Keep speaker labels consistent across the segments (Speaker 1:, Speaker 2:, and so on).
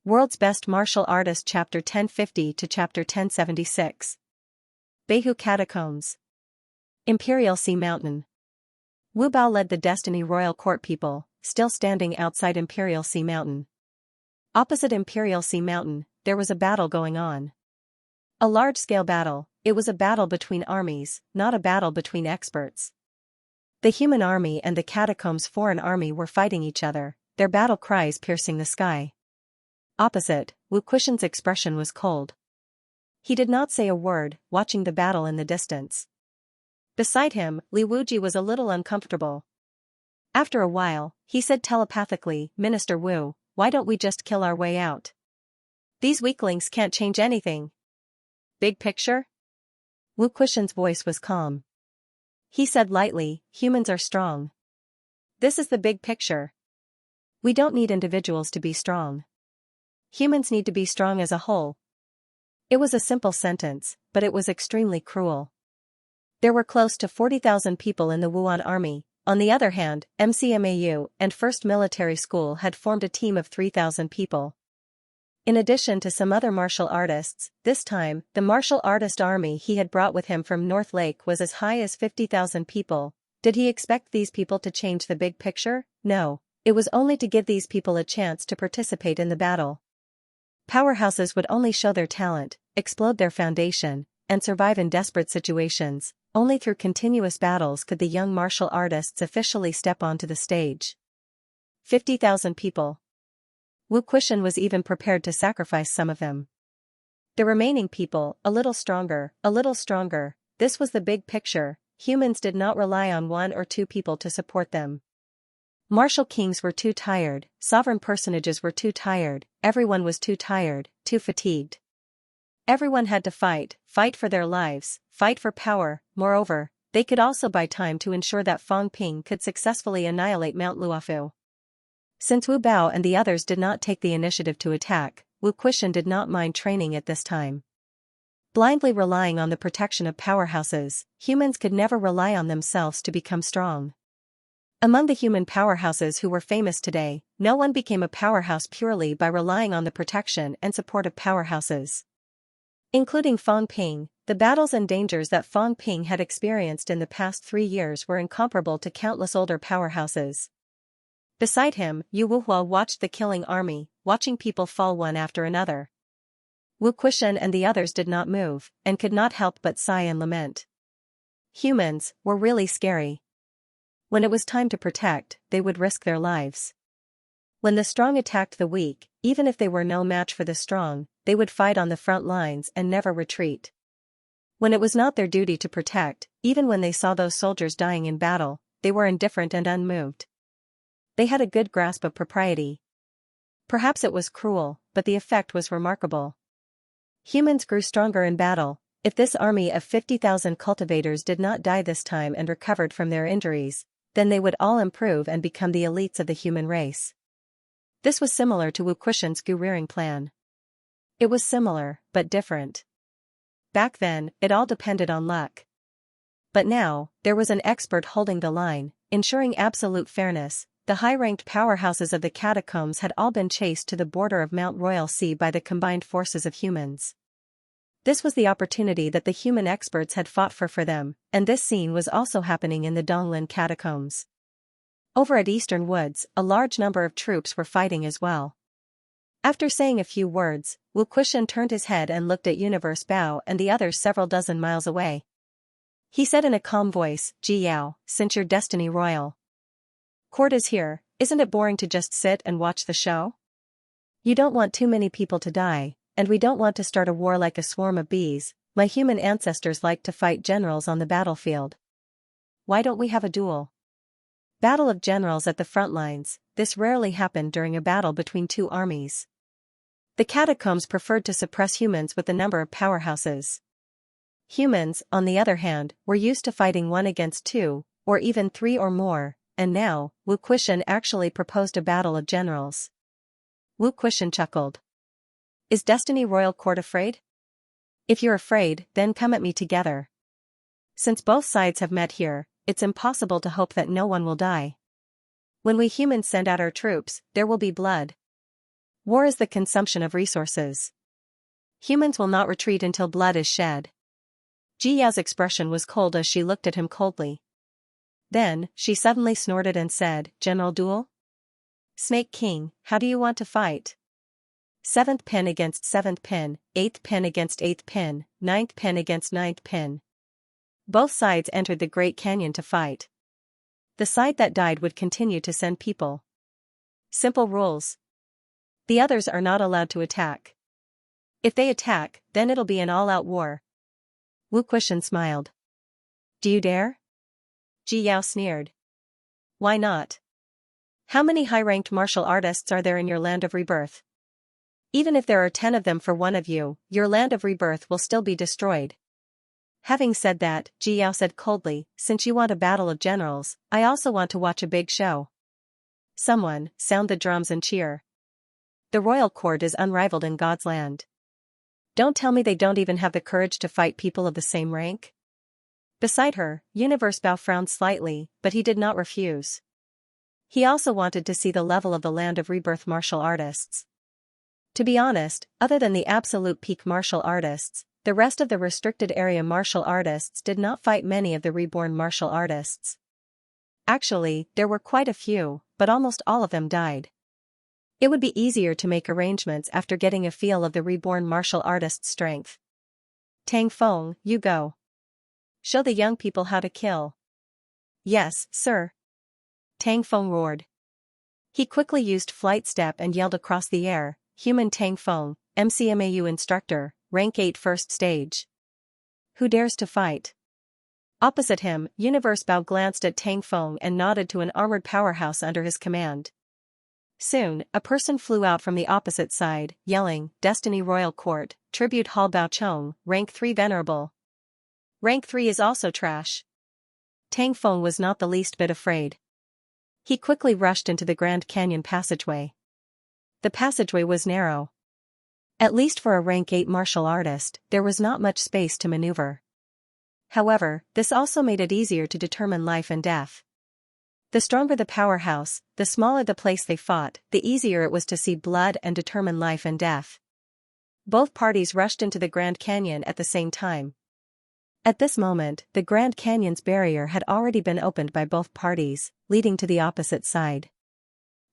Speaker 1: World's Best Martial Artist Chapter 1050 to Chapter 1076. Beihu Catacombs. Imperial Sea Mountain. Wu Bao led the Destiny Royal Court people, still standing outside Imperial Sea Mountain. Opposite Imperial Sea Mountain, there was a battle going on. A large-scale battle. It was a battle between armies, not a battle between experts. The human army and the Catacombs foreign army were fighting each other, their battle cries piercing the sky. Opposite, Wu Quishan's expression was cold. He did not say a word, watching the battle in the distance. Beside him, Li Wuji was a little uncomfortable. After a while, he said telepathically, "Minister Wu, why don't we just kill our way out? These weaklings can't change anything." Big picture? Wu Quishan's voice was calm. He said lightly, "Humans are strong. This is the big picture. We don't need individuals to be strong. Humans need to be strong as a whole." It was a simple sentence, but it was extremely cruel. There were close to 40,000 people in the Wuan army. On the other hand, MCMAU and 1st Military School had formed a team of 3,000 people. In addition to some other martial artists, this time, the martial artist army he had brought with him from North Lake was as high as 50,000 people. Did he expect these people to change the big picture? No, it was only to give these people a chance to participate in the battle. Powerhouses would only show their talent, explode their foundation, and survive in desperate situations. Only through continuous battles could the young martial artists officially step onto the stage. 50,000 people. Wu Quishan was even prepared to sacrifice some of them. The remaining people, a little stronger, a little stronger. This was the big picture. Humans did not rely on 1 or 2 people to support them. Martial kings were too tired, sovereign personages were too tired, everyone was too tired, too fatigued. Everyone had to fight for their lives, fight for power. Moreover, they could also buy time to ensure that Fang Ping could successfully annihilate Mount Luofu. Since Wu Bao and the others did not take the initiative to attack, Wu Quishan did not mind training at this time. Blindly relying on the protection of powerhouses, humans could never rely on themselves to become strong. Among the human powerhouses who were famous today, no one became a powerhouse purely by relying on the protection and support of powerhouses. Including Fang Ping, the battles and dangers that Fang Ping had experienced in the past 3 years were incomparable to countless older powerhouses. Beside him, Yu Wuhua watched the killing army, watching people fall one after another. Wu Quishan and the others did not move, and could not help but sigh and lament. Humans were really scary. When it was time to protect, they would risk their lives. When the strong attacked the weak, even if they were no match for the strong, they would fight on the front lines and never retreat. When it was not their duty to protect, even when they saw those soldiers dying in battle, they were indifferent and unmoved. They had a good grasp of propriety. Perhaps it was cruel, but the effect was remarkable. Humans grew stronger in battle. If this army of 50,000 cultivators did not die this time and recovered from their injuries, then they would all improve and become the elites of the human race. This was similar to Wu Quishan's gu-rearing plan. It was similar, but different. Back then, it all depended on luck. But now, there was an expert holding the line, ensuring absolute fairness. The high-ranked powerhouses of the catacombs had all been chased to the border of Mount Royal Sea by the combined forces of humans. This was the opportunity that the human experts had fought for them, and this scene was also happening in the Donglin catacombs. Over at Eastern Woods, a large number of troops were fighting as well. After saying a few words, Wu Quishan turned his head and looked at Universe Bao and the others several dozen miles away. He said in a calm voice, "Ji Yao, since your Destiny Royal Court is here, isn't it boring to just sit and watch the show? You don't want too many people to die, and we don't want to start a war like a swarm of bees. My human ancestors liked to fight generals on the battlefield. Why don't we have a duel? Battle of generals at the front lines. This rarely happened during a battle between 2 armies. The catacombs preferred to suppress humans with the number of powerhouses. Humans, on the other hand, were used to fighting 1 against 2, or even 3 or more, and now, Wu Quishan actually proposed a battle of generals. Wu Quishan chuckled. Is Destiny Royal Court afraid? If you're afraid, then come at me together. Since both sides have met here, it's impossible to hope that no one will die. When we humans send out our troops, there will be blood. War is the consumption of resources. Humans will not retreat until blood is shed. Ji Yao's expression was cold as she looked at him coldly. Then, she suddenly snorted and said, "General Duel? Snake King, how do you want to fight? 7th pin against 7th pin, 8th pin against 8th pin, 9th pin against 9th pin." Both sides entered the Great Canyon to fight. The side that died would continue to send people. Simple rules. The others are not allowed to attack. If they attack, then it'll be an all-out war. Wu Kuishan smiled. "Do you dare?" Ji Yao sneered. "Why not? How many high-ranked martial artists are there in your land of rebirth? Even if there are 10 of them for one of you, your land of rebirth will still be destroyed." Having said that, Ji Yao said coldly, "Since you want a battle of generals, I also want to watch a big show. Someone, sound the drums and cheer. The royal court is unrivaled in God's land. Don't tell me they don't even have the courage to fight people of the same rank?" Beside her, Universe Bao frowned slightly, but he did not refuse. He also wanted to see the level of the land of rebirth martial artists. To be honest, other than the absolute peak martial artists, the rest of the restricted area martial artists did not fight many of the reborn martial artists. Actually, there were quite a few, but almost all of them died. It would be easier to make arrangements after getting a feel of the reborn martial artist's strength. "Tang Feng, you go. Show the young people how to kill." "Yes, sir." Tang Feng roared. He quickly used flight step and yelled across the air, "Human Tang Feng, MCMAU instructor, rank 8 first stage. Who dares to fight?" Opposite him, Universe Bao glanced at Tang Feng and nodded to an armored powerhouse under his command. Soon, a person flew out from the opposite side, yelling, "Destiny Royal Court, Tribute Hall Bao Chong, rank 3 venerable. Rank 3 is also trash." Tang Feng was not the least bit afraid. He quickly rushed into the Grand Canyon passageway. The passageway was narrow. At least for a rank 8 martial artist, there was not much space to maneuver. However, this also made it easier to determine life and death. The stronger the powerhouse, the smaller the place they fought, the easier it was to see blood and determine life and death. Both parties rushed into the Grand Canyon at the same time. At this moment, the Grand Canyon's barrier had already been opened by both parties, leading to the opposite side.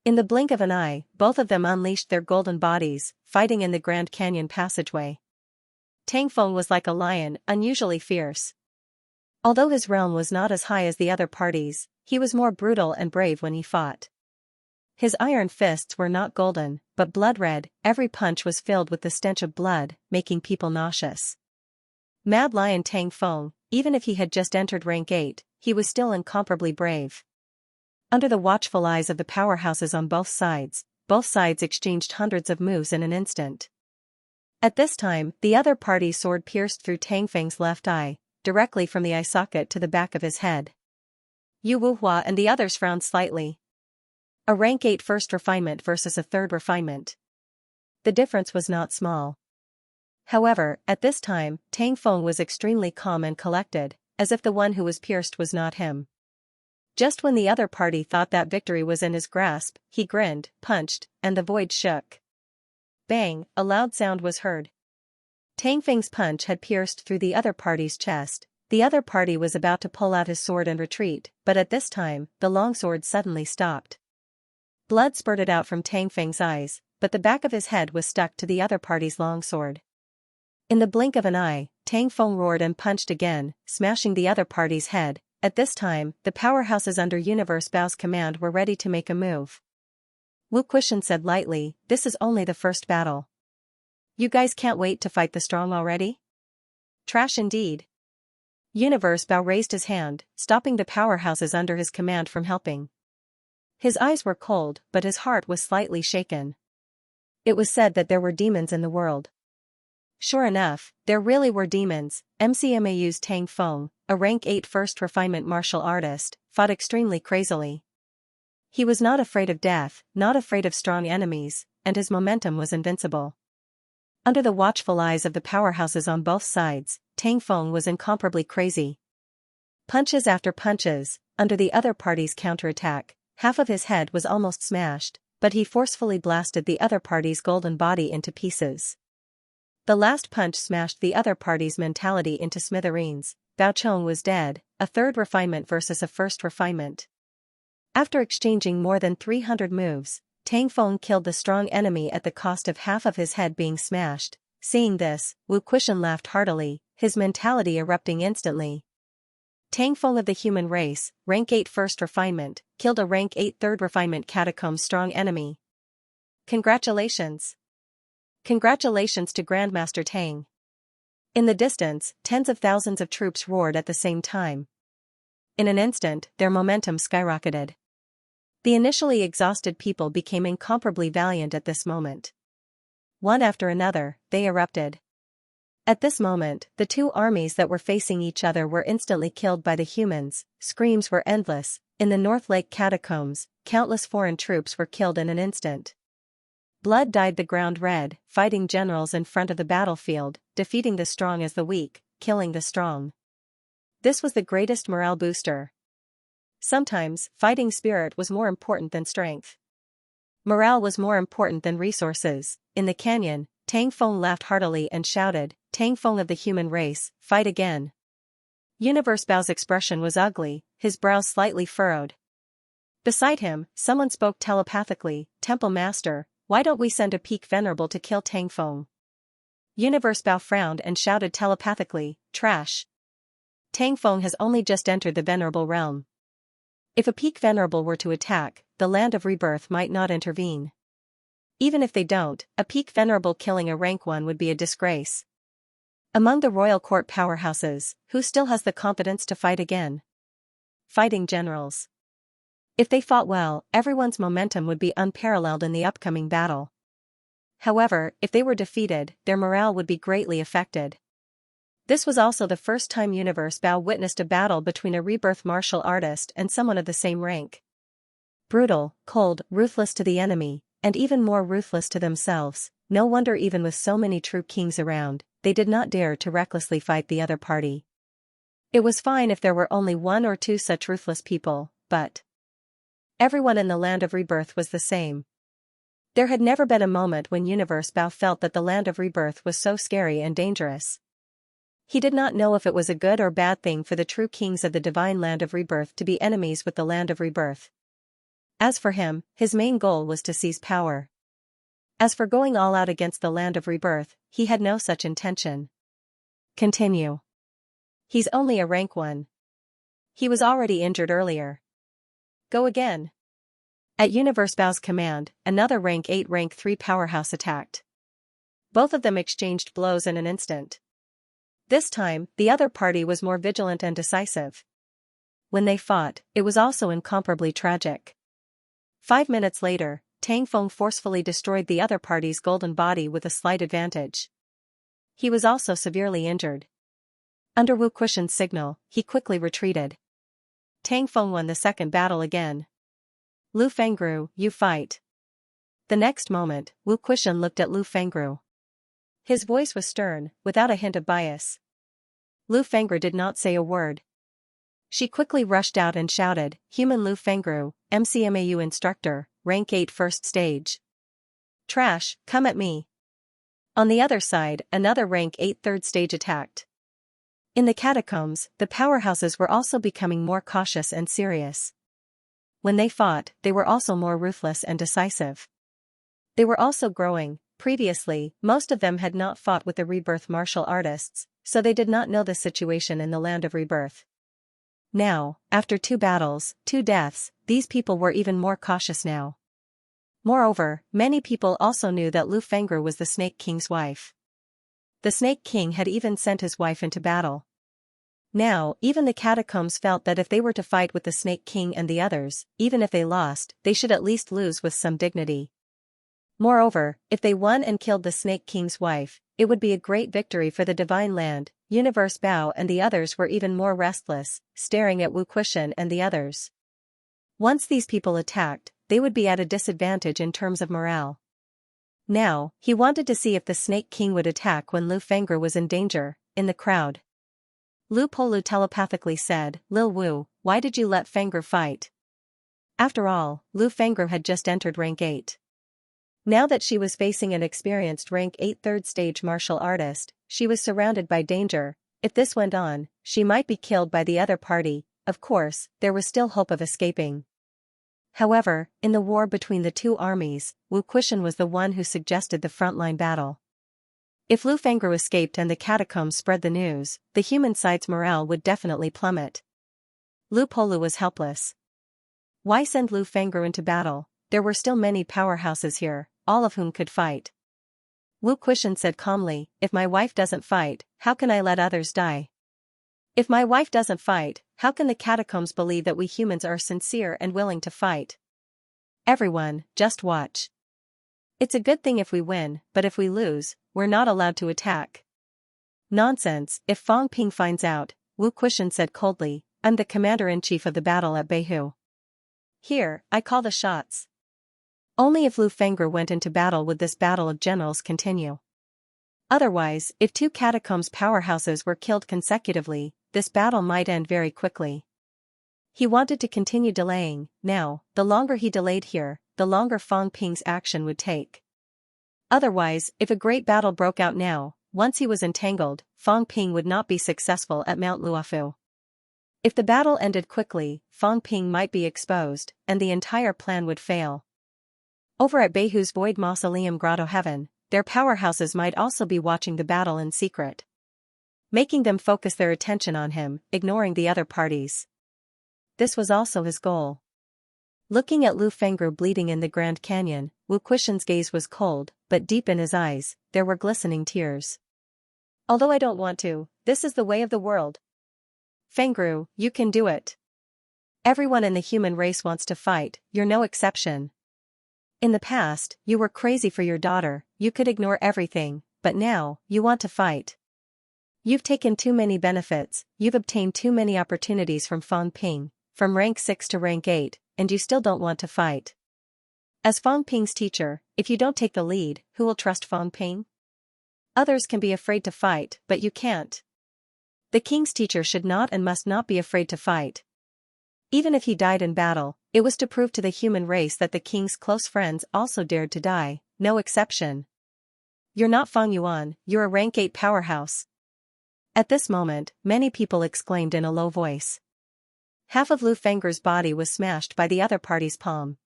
Speaker 1: In the blink of an eye, both of them unleashed their golden bodies, fighting in the Grand Canyon passageway. Tang Feng was like a lion, unusually fierce. Although his realm was not as high as the other parties, he was more brutal and brave when he fought. His iron fists were not golden, but blood-red. Every punch was filled with the stench of blood, making people nauseous. Mad Lion Tang Feng, even if he had just entered rank 8, he was still incomparably brave. Under the watchful eyes of the powerhouses on both sides exchanged hundreds of moves in an instant. At this time, the other party's sword pierced through Tang Feng's left eye, directly from the eye socket to the back of his head. Yu Wuhua and the others frowned slightly. A rank 8 first refinement versus a third refinement. The difference was not small. However, at this time, Tang Feng was extremely calm and collected, as if the one who was pierced was not him. Just when the other party thought that victory was in his grasp, he grinned, punched, and the void shook. Bang, a loud sound was heard. Tang Feng's punch had pierced through the other party's chest. The other party was about to pull out his sword and retreat, but at this time, the longsword suddenly stopped. Blood spurted out from Tang Feng's eyes, but the back of his head was stuck to the other party's longsword. In the blink of an eye, Tang Feng roared and punched again, smashing the other party's head. At this time, the powerhouses under Universe Bao's command were ready to make a move. Wu Kuishan said lightly, "This is only the first battle. You guys can't wait to fight the strong already? Trash indeed." Universe Bao raised his hand, stopping the powerhouses under his command from helping. His eyes were cold, but his heart was slightly shaken. It was said that there were demons in the world. Sure enough, there really were demons. MCMAU's Tang Feng, a rank 8 first refinement martial artist, fought extremely crazily. He was not afraid of death, not afraid of strong enemies, and his momentum was invincible. Under the watchful eyes of the powerhouses on both sides, Tang Feng was incomparably crazy. Punches after punches, under the other party's counterattack, half of his head was almost smashed, but he forcefully blasted the other party's golden body into pieces. The last punch smashed the other party's mentality into smithereens. Bao Chong was dead, a third refinement versus a first refinement. After exchanging more than 300 moves, Tang Feng killed the strong enemy at the cost of half of his head being smashed. Seeing this, Wu Quishan laughed heartily, his mentality erupting instantly. Tang Feng of the human race, rank 8 first refinement, killed a rank 8 third refinement catacomb strong enemy. Congratulations! Congratulations to Grandmaster Tang. In the distance, tens of thousands of troops roared at the same time. In an instant, their momentum skyrocketed. The initially exhausted people became incomparably valiant at this moment. One after another, they erupted. At this moment, the two armies that were facing each other were instantly killed by the humans. Screams were endless. In the North Lake catacombs, countless foreign troops were killed in an instant. Blood dyed the ground red, fighting generals in front of the battlefield, defeating the strong as the weak, killing the strong. This was the greatest morale booster. Sometimes, fighting spirit was more important than strength. Morale was more important than resources. In the canyon, Tang Feng laughed heartily and shouted, "Tang Feng of the human race, fight again." Universe Bao's expression was ugly, his brows slightly furrowed. Beside him, someone spoke telepathically, "Temple Master, why don't we send a peak venerable to kill Tang Feng?" Universe Bao frowned and shouted telepathically, "Trash. Tang Feng has only just entered the venerable realm. If a peak venerable were to attack, the land of rebirth might not intervene. Even if they don't, a peak venerable killing a rank 1 would be a disgrace. Among the royal court powerhouses, who still has the confidence to fight again? Fighting generals. If they fought well, everyone's momentum would be unparalleled in the upcoming battle. However, if they were defeated, their morale would be greatly affected. This was also the first time Universe Bao witnessed a battle between a rebirth martial artist and someone of the same rank. Brutal, cold, ruthless to the enemy, and even more ruthless to themselves. No wonder even with so many true kings around, they did not dare to recklessly fight the other party. It was fine if there were only 1 or 2 such ruthless people, but everyone in the land of rebirth was the same. There had never been a moment when Universe Bao felt that the land of rebirth was so scary and dangerous. He did not know if it was a good or bad thing for the true kings of the divine land of rebirth to be enemies with the land of rebirth. As for him, his main goal was to seize power. As for going all out against the land of rebirth, he had no such intention. Continue. He's only a rank 1. He was already injured earlier. Go again. At Universe Bao's command, another rank 8 rank 3 powerhouse attacked. Both of them exchanged blows in an instant. This time, the other party was more vigilant and decisive. When they fought, it was also incomparably tragic. 5 minutes later, Tang Feng forcefully destroyed the other party's golden body with a slight advantage. He was also severely injured. Under Wu Quishan's signal, he quickly retreated. Tang Feng won the second battle again. "Lu Fengru, you fight." The next moment, Wu Quishan looked at Lu Fengru. His voice was stern, without a hint of bias. Lu Fengru did not say a word. She quickly rushed out and shouted, "Human Lu Fengru, MCMAU instructor, rank 8 first stage. Trash, come at me." On the other side, another rank 8 third stage attacked. In the catacombs, the powerhouses were also becoming more cautious and serious. When they fought, they were also more ruthless and decisive. They were also growing. Previously, most of them had not fought with the rebirth martial artists, so they did not know the situation in the land of rebirth. Now, after 2 battles, 2 deaths, these people were even more cautious now. Moreover, many people also knew that Lu Fengru was the Snake King's wife. The Snake King had even sent his wife into battle. Now, even the catacombs felt that if they were to fight with the Snake King and the others, even if they lost, they should at least lose with some dignity. Moreover, if they won and killed the Snake King's wife, it would be a great victory for the divine land. Universe Bao and the others were even more restless, staring at Wu Quishan and the others. Once these people attacked, they would be at a disadvantage in terms of morale. Now, he wanted to see if the Snake King would attack when Lu Fengru was in danger. In the crowd, Lu Polu telepathically said, "Lil Wu, why did you let Fengru fight?" After all, Lu Fengru had just entered rank 8. Now that she was facing an experienced rank 8 third-stage martial artist, she was surrounded by danger. If this went on, she might be killed by the other party. Of course, there was still hope of escaping. However, in the war between the two armies, Wu Quishan was the one who suggested the frontline battle. If Lu Fengru escaped and the catacombs spread the news, the human side's morale would definitely plummet. Lu Polu was helpless. Why send Lu Fengru into battle? There were still many powerhouses here, all of whom could fight. Wu Quishan said calmly, "If my wife doesn't fight, how can I let others die? If my wife doesn't fight, how can the catacombs believe that we humans are sincere and willing to fight? Everyone, just watch. It's a good thing if we win, but if we lose, we're not allowed to attack." "Nonsense, if Fang Ping finds out," Wu Quishan said coldly, "I'm the commander-in-chief of the battle at Beihu. Here, I call the shots." Only if Lu Fengru went into battle would this battle of generals continue. Otherwise, if two catacombs powerhouses were killed consecutively, this battle might end very quickly. He wanted to continue delaying. Now, the longer he delayed here, the longer Fang Ping's action would take. Otherwise, if a great battle broke out now, once he was entangled, Fang Ping would not be successful at Mount Luofu. If the battle ended quickly, Fang Ping might be exposed, and the entire plan would fail. Over at Beihu's Void Mausoleum Grotto Heaven, their powerhouses might also be watching the battle in secret, making them focus their attention on him, ignoring the other parties. This was also his goal. Looking at Lu Fengru bleeding in the Grand Canyon, Wu Quishan's gaze was cold, but deep in his eyes, there were glistening tears. "Although I don't want to, this is the way of the world. Fengru, you can do it. Everyone in the human race wants to fight, you're no exception. In the past, you were crazy for your daughter, you could ignore everything, but now, you want to fight. You've taken too many benefits, you've obtained too many opportunities from Fang Ping, from rank 6 to rank 8, and you still don't want to fight. As Fang Ping's teacher, if you don't take the lead, who will trust Fang Ping? Others can be afraid to fight, but you can't. The king's teacher should not and must not be afraid to fight. Even if he died in battle, it was to prove to the human race that the king's close friends also dared to die, no exception. You're not Fang Yuan, you're a rank 8 powerhouse." At this moment, many people exclaimed in a low voice. Half of Lu Fengru's body was smashed by the other party's palm.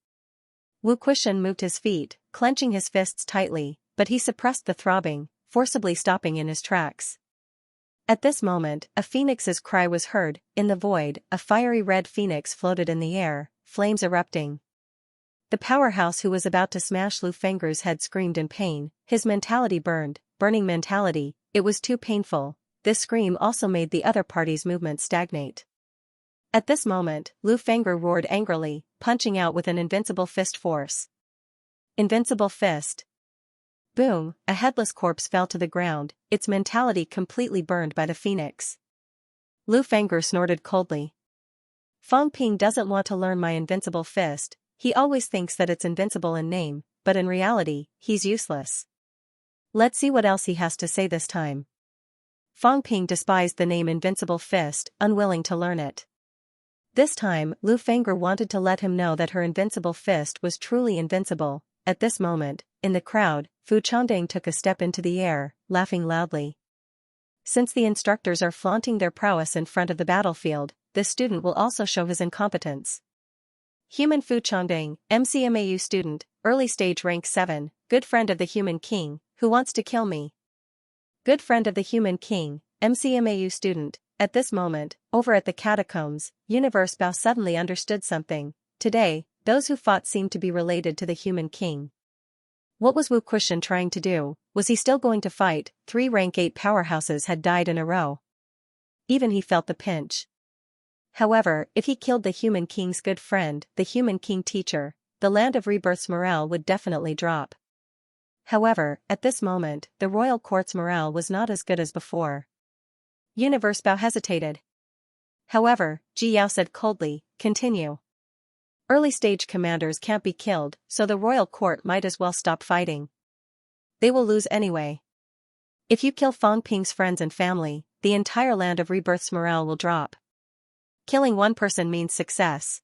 Speaker 1: Wu Quishan moved his feet, clenching his fists tightly, but he suppressed the throbbing, forcibly stopping in his tracks. At this moment, a phoenix's cry was heard. In the void, a fiery red phoenix floated in the air, flames erupting. The powerhouse who was about to smash Lu Fengru's head screamed in pain, his mentality burned, burning mentality, it was too painful. This scream also made the other party's movement stagnate. At this moment, Lu Fengru roared angrily, punching out with an invincible fist force. Invincible fist. Boom, a headless corpse fell to the ground, its mentality completely burned by the phoenix. Lu Fengru snorted coldly. Fang Ping doesn't want to learn my invincible fist, he always thinks that it's invincible in name, but in reality, he's useless. Let's see what else he has to say this time. Fang Ping despised the name Invincible Fist, unwilling to learn it. This time, Lu Fengru wanted to let him know that her invincible fist was truly invincible. At this moment, in the crowd, Fu Changdang took a step into the air, laughing loudly. Since the instructors are flaunting their prowess in front of the battlefield, this student will also show his incompetence. Human Fu Changdang, MCMAU student, early stage rank 7, good friend of the human king, who wants to kill me. Good friend of the human king, MCMAU student. At this moment, over at the catacombs, Universe Bao suddenly understood something. Today, those who fought seemed to be related to the human king. What was Wu Quishan trying to do? Was he still going to fight? 3 rank 8 powerhouses had died in a row. Even he felt the pinch. However, if he killed the human king's good friend, the human king teacher, the land of rebirth's morale would definitely drop. However, at this moment, the royal court's morale was not as good as before. Universe Bao hesitated. However, Ji Yao said coldly, "Continue. Early-stage commanders can't be killed, so the royal court might as well stop fighting. They will lose anyway. If you kill Fang Ping's friends and family, the entire land of rebirth's morale will drop. Killing one person means success.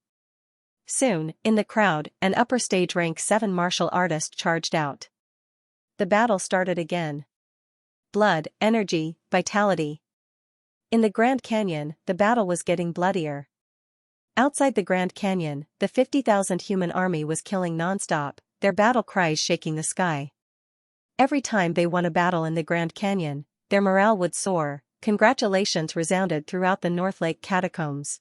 Speaker 1: Soon, in the crowd, an upper stage rank 7 martial artist charged out. The battle started again. Blood, energy, vitality. In the Grand Canyon, the battle was getting bloodier. Outside the Grand Canyon, the 50,000 human army was killing non-stop, their battle cries shaking the sky. Every time they won a battle in the Grand Canyon, their morale would soar. Congratulations resounded throughout the North Lake catacombs.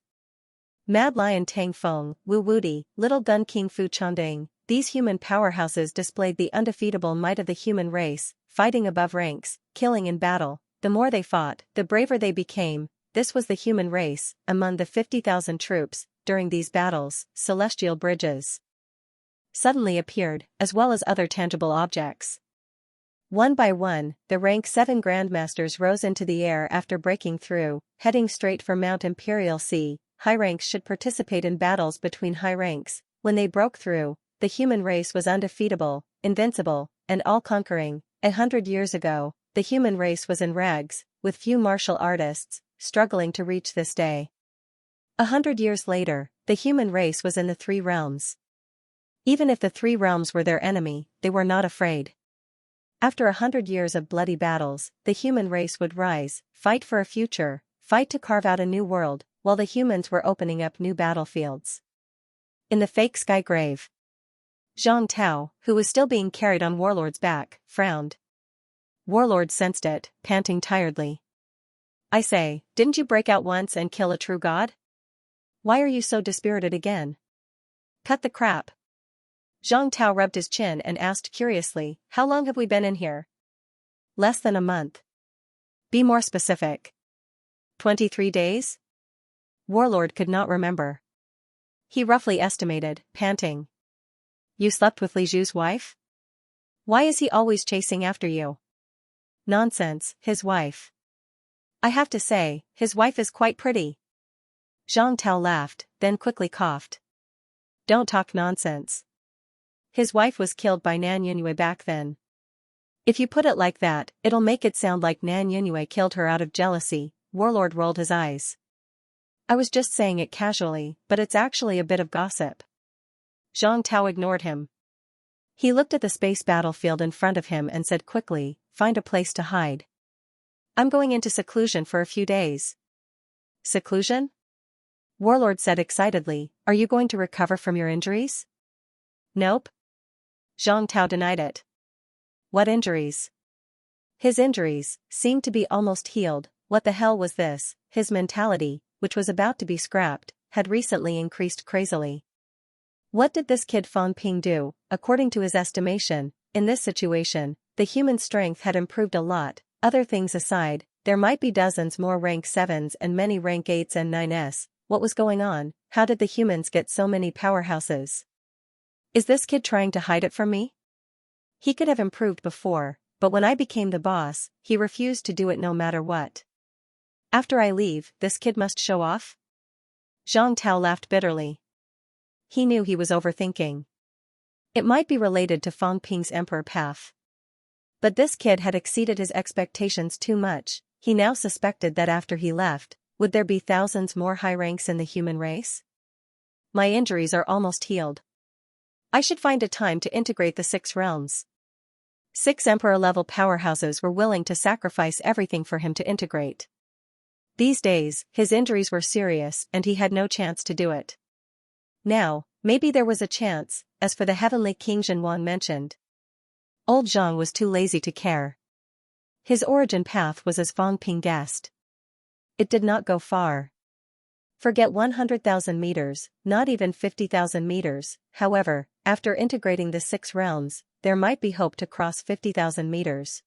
Speaker 1: Mad Lion Tang Feng, Wu Wudi, Little Gun King Fu Chandang, these human powerhouses displayed the undefeatable might of the human race, fighting above ranks, killing in battle. The more they fought, the braver they became. This was the human race. Among the 50,000 troops, during these battles, celestial bridges suddenly appeared, as well as other tangible objects. One by one, the rank 7 grandmasters rose into the air after breaking through, heading straight for Mount Imperial Sea. High ranks should participate in battles between high ranks. When they broke through, the human race was undefeatable, invincible, and all-conquering. 100 years ago, the human race was in rags, with few martial artists, struggling to reach this day. 100 years later, the human race was in the 3 realms. Even if the 3 realms were their enemy, they were not afraid. After 100 years of bloody battles, the human race would rise, fight for a future, fight to carve out a new world, while the humans were opening up new battlefields. In the fake sky grave, Zhang Tao, who was still being carried on Warlord's back, frowned. Warlord sensed it, panting tiredly. I say, didn't you break out once and kill a true god? Why are you so dispirited again? Cut the crap. Zhang Tao rubbed his chin and asked curiously, how long have we been in here? Less than a month. Be more specific. 23 days? Warlord could not remember. He roughly estimated, panting. You slept with Li Zhu's wife? Why is he always chasing after you? Nonsense, his wife. I have to say, his wife is quite pretty. Zhang Tao laughed, then quickly coughed. Don't talk nonsense. His wife was killed by Nan Yunhui back then. If you put it like that, it'll make it sound like Nan Yunhui killed her out of jealousy. Warlord rolled his eyes. I was just saying it casually, but it's actually a bit of gossip. Zhang Tao ignored him. He looked at the space battlefield in front of him and said quickly, find a place to hide. I'm going into seclusion for a few days. Seclusion? Warlord said excitedly, are you going to recover from your injuries? Nope. Zhang Tao denied it. What injuries? His injuries seemed to be almost healed. What the hell was this? His mentality, which was about to be scrapped, had recently increased crazily. What did this kid Fang Ping do? According to his estimation, in this situation, the human strength had improved a lot. Other things aside, there might be dozens more rank 7s and many rank 8s and 9s. What was going on? How did the humans get so many powerhouses? Is this kid trying to hide it from me? He could have improved before, but when I became the boss, he refused to do it no matter what. After I leave, this kid must show off? Zhang Tao laughed bitterly. He knew he was overthinking. It might be related to Fang Ping's emperor path. But this kid had exceeded his expectations too much. He now suspected that after he left, would there be thousands more high ranks in the human race? My injuries are almost healed. I should find a time to integrate the 6 realms. 6 emperor-level powerhouses were willing to sacrifice everything for him to integrate. These days, his injuries were serious and he had no chance to do it. Now, maybe there was a chance. As for the heavenly King Zhenwan mentioned, old Zhang was too lazy to care. His origin path was as Fang Ping guessed. It did not go far. Forget 100,000 meters, not even 50,000 meters. However, after integrating the 6 realms, there might be hope to cross 50,000 meters.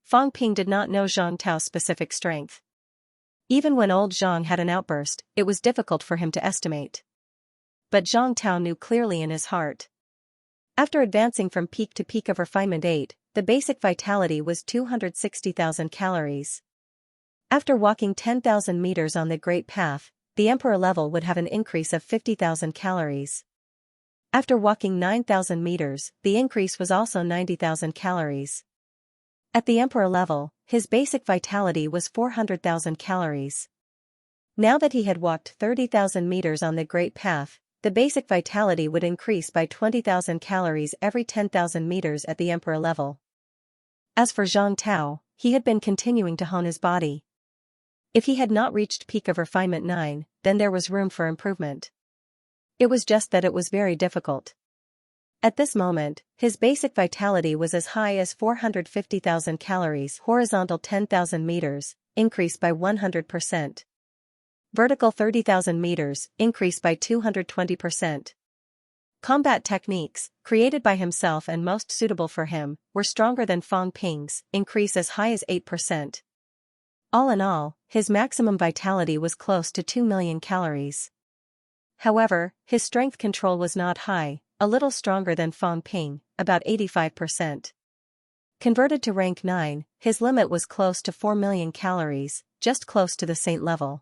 Speaker 1: Fang Ping did not know Zhang Tao's specific strength. Even when old Zhang had an outburst, it was difficult for him to estimate. But Zhang Tao knew clearly in his heart. After advancing from peak to peak of refinement 8, the basic vitality was 260,000 calories. After walking 10,000 meters on the Great Path, the Emperor level would have an increase of 50,000 calories. After walking 9,000 meters, the increase was also 90,000 calories. At the Emperor level, his basic vitality was 400,000 calories. Now that he had walked 30,000 meters on the Great Path, the basic vitality would increase by 20,000 calories every 10,000 meters at the emperor level. As for Zhang Tao, he had been continuing to hone his body. If he had not reached peak of refinement 9, then there was room for improvement. It was just that it was very difficult. At this moment, his basic vitality was as high as 450,000 calories, horizontal 10,000 meters, increased by 100%. Vertical 30,000 meters, increased by 220%. Combat techniques, created by himself and most suitable for him, were stronger than Fang Ping's, increase as high as 8%. All in all, his maximum vitality was close to 2 million calories. However, his strength control was not high, a little stronger than Fang Ping, about 85%. Converted to rank 9, his limit was close to 4 million calories, just close to the saint level.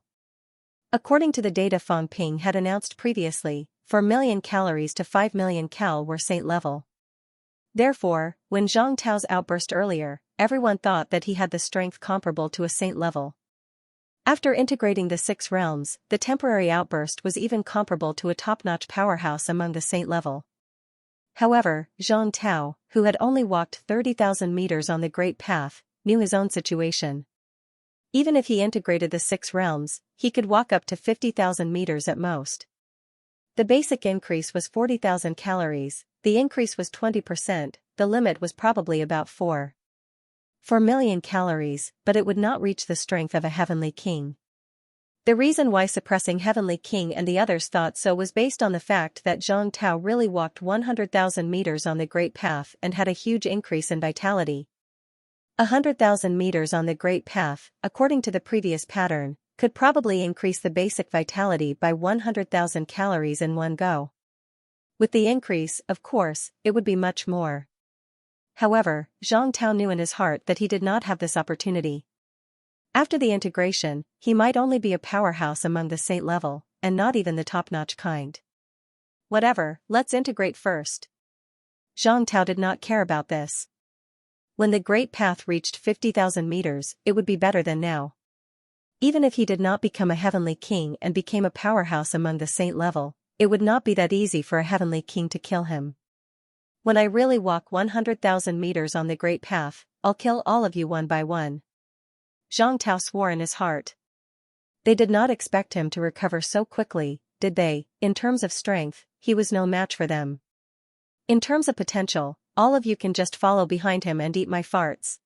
Speaker 1: According to the data Fang Ping had announced previously, 4 million calories to 5 million cal were saint level. Therefore, when Zhang Tao's outburst earlier, everyone thought that he had the strength comparable to a saint level. After integrating the 6 realms, the temporary outburst was even comparable to a top-notch powerhouse among the saint level. However, Zhang Tao, who had only walked 30,000 meters on the Great Path, knew his own situation. Even if he integrated the 6 realms, he could walk up to 50,000 meters at most. The basic increase was 40,000 calories, the increase was 20%, the limit was probably about 4 million calories, but it would not reach the strength of a heavenly king. The reason why suppressing Heavenly King and the others thought so was based on the fact that Zhang Tao really walked 100,000 meters on the Great Path and had a huge increase in vitality. 100,000 meters on the Great Path, according to the previous pattern, could probably increase the basic vitality by 100,000 calories in one go. With the increase, of course, it would be much more. However, Zhang Tao knew in his heart that he did not have this opportunity. After the integration, he might only be a powerhouse among the saint level, and not even the top-notch kind. Whatever, let's integrate first. Zhang Tao did not care about this. When the Great Path reached 50,000 meters, it would be better than now. Even if he did not become a heavenly king and became a powerhouse among the saint level, it would not be that easy for a heavenly king to kill him. When I really walk 100,000 meters on the Great Path, I'll kill all of you one by one. Zhang Tao swore in his heart. They did not expect him to recover so quickly, did they? In terms of strength, he was no match for them. In terms of potential, all of you can just follow behind him and eat my farts.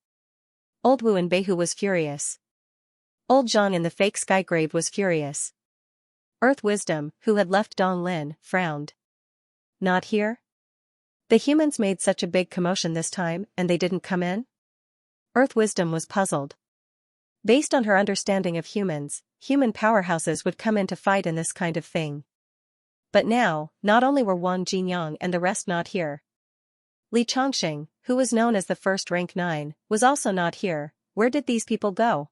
Speaker 1: Old Wu in Beihu was furious. Old Zhang in the fake sky grave was furious. Earth Wisdom, who had left Dong Lin, frowned. Not here? The humans made such a big commotion this time, and they didn't come in? Earth Wisdom was puzzled. Based on her understanding of humans, human powerhouses would come in to fight in this kind of thing. But now, not only were Wang Jinyang and the rest not here. Li Chongqing, who was known as the first rank 9, was also not here. Where did these people go?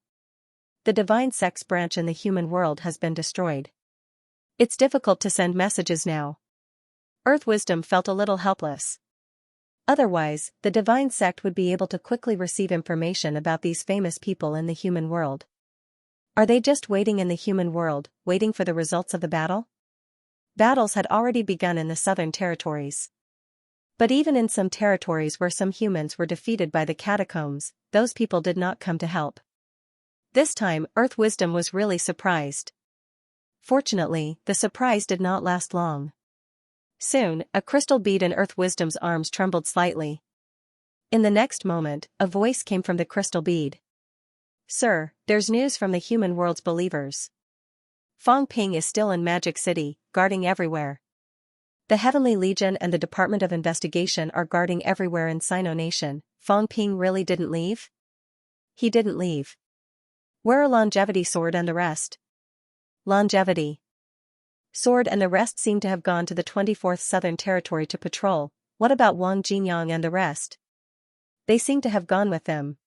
Speaker 1: The divine sex branch in the human world has been destroyed. It's difficult to send messages now. Earth Wisdom felt a little helpless. Otherwise, the divine sect would be able to quickly receive information about these famous people in the human world. Are they just waiting in the human world, waiting for the results of the battle? Battles had already begun in the southern territories. But even in some territories where some humans were defeated by the catacombs, those people did not come to help. This time, Earth Wisdom was really surprised. Fortunately, the surprise did not last long. Soon, a crystal bead in Earth Wisdom's arms trembled slightly. In the next moment, a voice came from the crystal bead. Sir, there's news from the human world's believers. Fang Ping is still in Magic City, guarding everywhere. The Heavenly Legion and the Department of Investigation are guarding everywhere in Sino Nation. Fang Ping really didn't leave? He didn't leave. Where are Longevity Sword and the rest? Longevity Sword and the rest seem to have gone to the 24th Southern Territory to patrol. What about Wang Jinyang and the rest? They seem to have gone with them.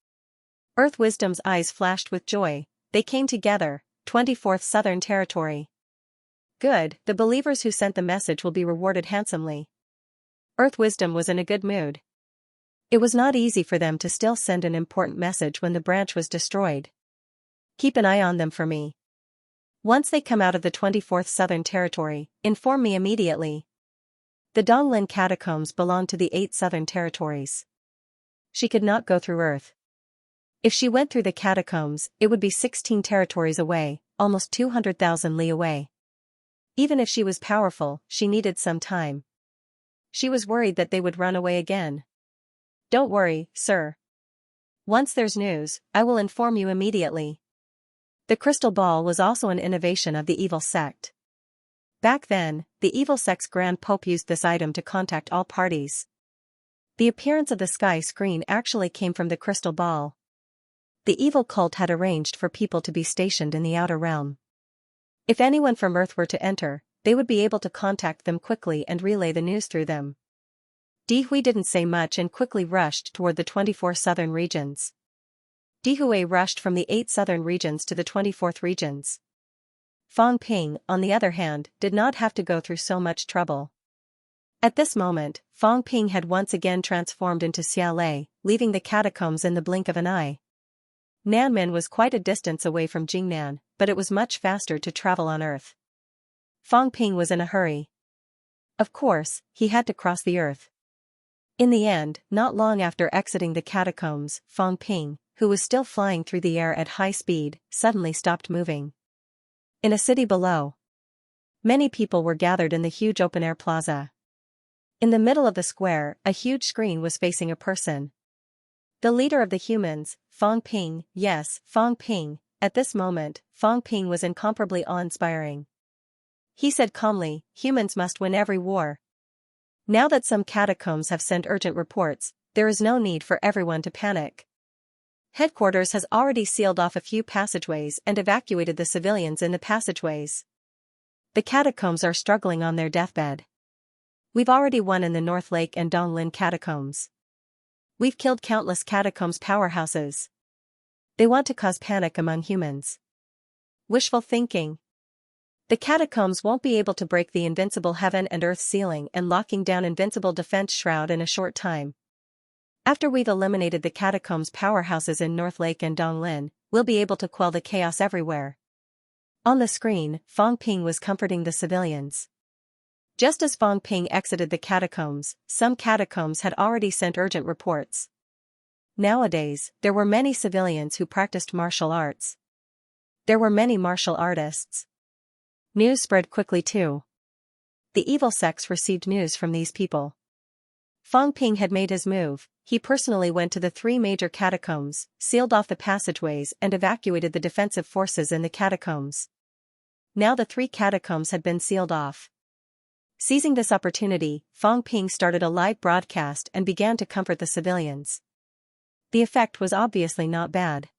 Speaker 1: Earth Wisdom's eyes flashed with joy. They came together, 24th Southern Territory. Good, the believers who sent the message will be rewarded handsomely. Earth Wisdom was in a good mood. It was not easy for them to still send an important message when the branch was destroyed. Keep an eye on them for me. Once they come out of the 24th Southern Territory, inform me immediately. The Donglin catacombs belong to the 8 Southern Territories. She could not go through Earth. If she went through the catacombs, it would be 16 territories away, almost 200,000 li away. Even if she was powerful, she needed some time. She was worried that they would run away again. Don't worry, sir. Once there's news, I will inform you immediately. The crystal ball was also an innovation of the evil sect. Back then, the evil sect's Grand Pope used this item to contact all parties. The appearance of the sky screen actually came from the crystal ball. The evil cult had arranged for people to be stationed in the outer realm. If anyone from Earth were to enter, they would be able to contact them quickly and relay the news through them. Di Hui didn't say much and quickly rushed toward the 24 southern regions. Di Hui rushed from the 8 southern regions to the 24th regions. Fang Ping, on the other hand, did not have to go through so much trouble. At this moment, Fang Ping had once again transformed into Xia Lei, leaving the catacombs in the blink of an eye. Nanmen was quite a distance away from Jingnan, but it was much faster to travel on Earth. Fang Ping was in a hurry. Of course, he had to cross the Earth. In the end, not long after exiting the catacombs, Fang Ping, who was still flying through the air at high speed, suddenly stopped moving. In a city below, many people were gathered in the huge open-air plaza. In the middle of the square, a huge screen was facing a person. The leader of the humans, Fang Ping, yes, Fang Ping. At this moment, Fang Ping was incomparably awe-inspiring. He said calmly, humans must win every war. Now that some catacombs have sent urgent reports, there is no need for everyone to panic. Headquarters has already sealed off a few passageways and evacuated the civilians in the passageways. The catacombs are struggling on their deathbed. We've already won in the North Lake and Donglin catacombs. We've killed countless catacombs powerhouses. They want to cause panic among humans. Wishful thinking. The catacombs won't be able to break the invincible heaven and earth ceiling and locking down invincible defense shroud in a short time. After we've eliminated the catacombs powerhouses in North Lake and Donglin, we'll be able to quell the chaos everywhere. On the screen, Fang Ping was comforting the civilians. Just as Fang Ping exited the catacombs, some catacombs had already sent urgent reports. Nowadays, there were many civilians who practiced martial arts. There were many martial artists. News spread quickly too. The evil sects received news from these people. Fang Ping had made his move. He personally went to the 3 major catacombs, sealed off the passageways and evacuated the defensive forces in the catacombs. Now the 3 catacombs had been sealed off. Seizing this opportunity, Fang Ping started a live broadcast and began to comfort the civilians. The effect was obviously not bad.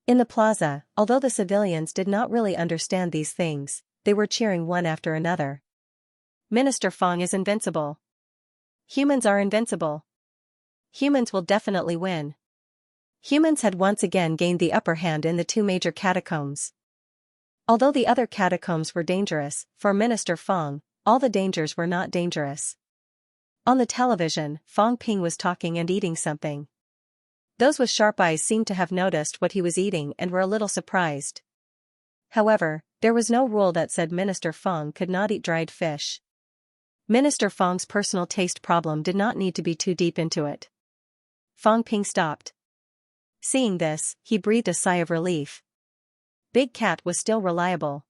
Speaker 1: In the plaza, although the civilians did not really understand these things, they were cheering one after another. Minister Fang is invincible. Humans are invincible. Humans will definitely win. Humans had once again gained the upper hand in the 2 major catacombs. Although the other catacombs were dangerous, for Minister Fang, all the dangers were not dangerous. On the television, Fang Ping was talking and eating something. Those with sharp eyes seemed to have noticed what he was eating and were a little surprised. However, there was no rule that said Minister Fang could not eat dried fish. Minister Fang's personal taste problem did not need to be too deep into it. Fang Ping stopped. Seeing this, he breathed a sigh of relief. Big Cat was still reliable.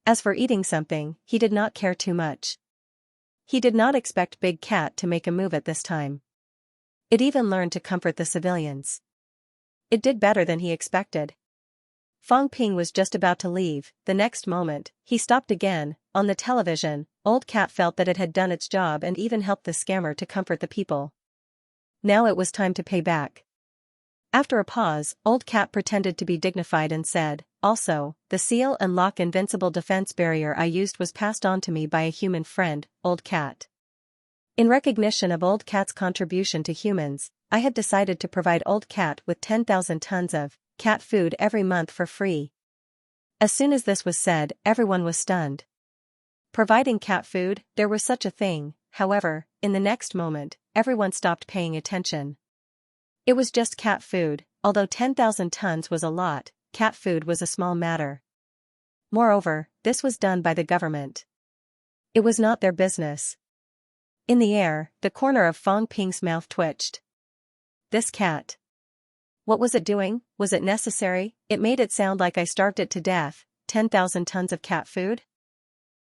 Speaker 1: As for eating something, he did not care too much. He did not expect Big Cat to make a move at this time. It even learned to comfort the civilians. It did better than he expected. Fang Ping was just about to leave. The next moment, he stopped again. On the television, Old Cat felt that it had done its job and even helped the scammer to comfort the people. Now it was time to pay back. After a pause, Old Cat pretended to be dignified and said, also, the seal and lock invincible defense barrier I used was passed on to me by a human friend, Old Cat. In recognition of Old Cat's contribution to humans, I had decided to provide Old Cat with 10,000 tons of cat food every month for free. As soon as this was said, everyone was stunned. Providing cat food, there was such a thing. However, in the next moment, everyone stopped paying attention. It was just cat food. Although 10,000 tons was a lot, cat food was a small matter. Moreover, this was done by the government. It was not their business. In the air, the corner of Fang Ping's mouth twitched. This cat. What was it doing? Was it necessary? It made it sound like I starved it to death. 10,000 tons of cat food?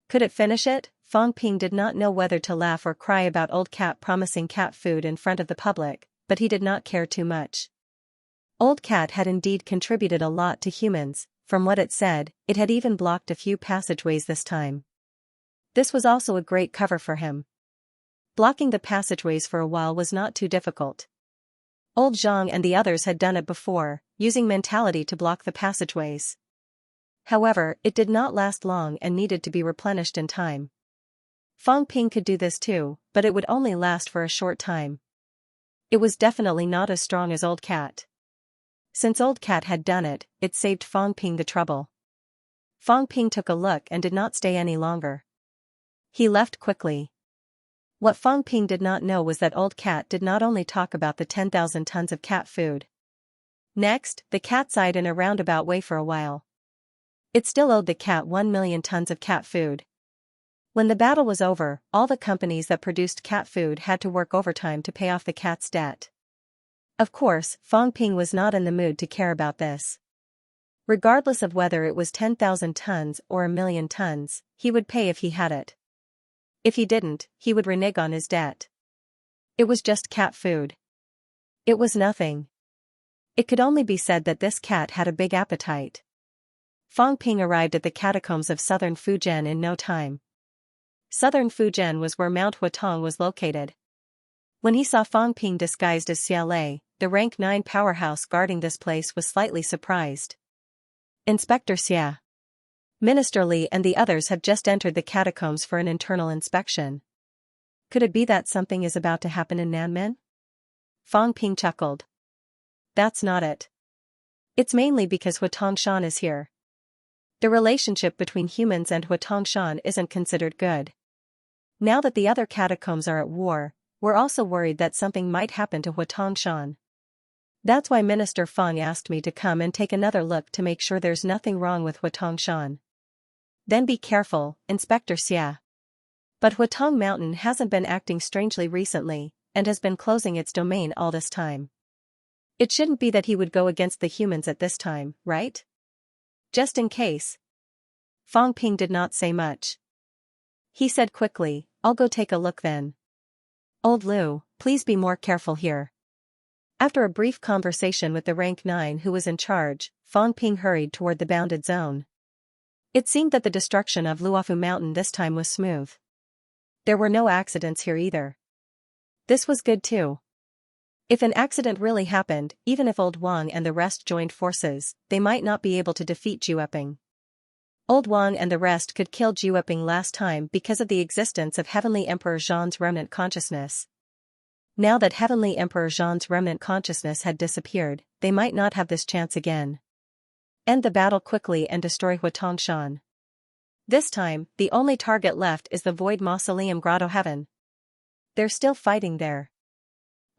Speaker 1: Could it finish it? Fang Ping did not know whether to laugh or cry about old cat promising cat food in front of the public, but he did not care too much. Old cat had indeed contributed a lot to humans. From what it said, it had even blocked a few passageways this time. This was also a great cover for him. Blocking the passageways for a while was not too difficult. Old Zhang and the others had done it before, using mentality to block the passageways. However, it did not last long and needed to be replenished in time. Fang Ping could do this too, but it would only last for a short time. It was definitely not as strong as Old Cat. Since Old Cat had done it, it saved Fang Ping the trouble. Fang Ping took a look and did not stay any longer. He left quickly. What Fang Ping did not know was that Old Cat did not only talk about the 10,000 tons of cat food. Next, the cat sighed in a roundabout way for a while. It still owed the cat 1 million tons of cat food. When the battle was over, all the companies that produced cat food had to work overtime to pay off the cat's debt. Of course, Fang Ping was not in the mood to care about this. Regardless of whether it was 10,000 tons or 1 million tons, he would pay if he had it. If he didn't, he would renege on his debt. It was just cat food. It was nothing. It could only be said that this cat had a big appetite. Fang Ping arrived at the catacombs of southern Fujian in no time. Southern Fujian was where Mount Huatong was located. When he saw Fang Ping disguised as Xia Lei, the rank 9 powerhouse guarding this place was slightly surprised. Inspector Xia. Minister Li and the others have just entered the catacombs for an internal inspection. Could it be that something is about to happen in Nanmen? Fang Ping chuckled. That's not it. It's mainly because Huatong Shan is here. The relationship between humans and Huatong Shan isn't considered good. Now that the other catacombs are at war, we're also worried that something might happen to Huatong Shan. That's why Minister Fang asked me to come and take another look to make sure there's nothing wrong with Huatong Shan. Then be careful, Inspector Xia. But Huatong Mountain hasn't been acting strangely recently, and has been closing its domain all this time. It shouldn't be that he would go against the humans at this time, right? Just in case. Fang Ping did not say much. He said quickly, I'll go take a look then. Old Lu, please be more careful here. After a brief conversation with the rank 9 who was in charge, Fang Ping hurried toward the bounded zone. It seemed that the destruction of Luofu Mountain this time was smooth. There were no accidents here either. This was good too. If an accident really happened, even if Old Wang and the rest joined forces, they might not be able to defeat Jueping. Old Wang and the rest could kill Jueping last time because of the existence of Heavenly Emperor Zhan's remnant consciousness. Now that Heavenly Emperor Zhan's remnant consciousness had disappeared, they might not have this chance again. End the battle quickly and destroy Huatong Shan. This time, the only target left is the Void Mausoleum Grotto Heaven. They're still fighting there.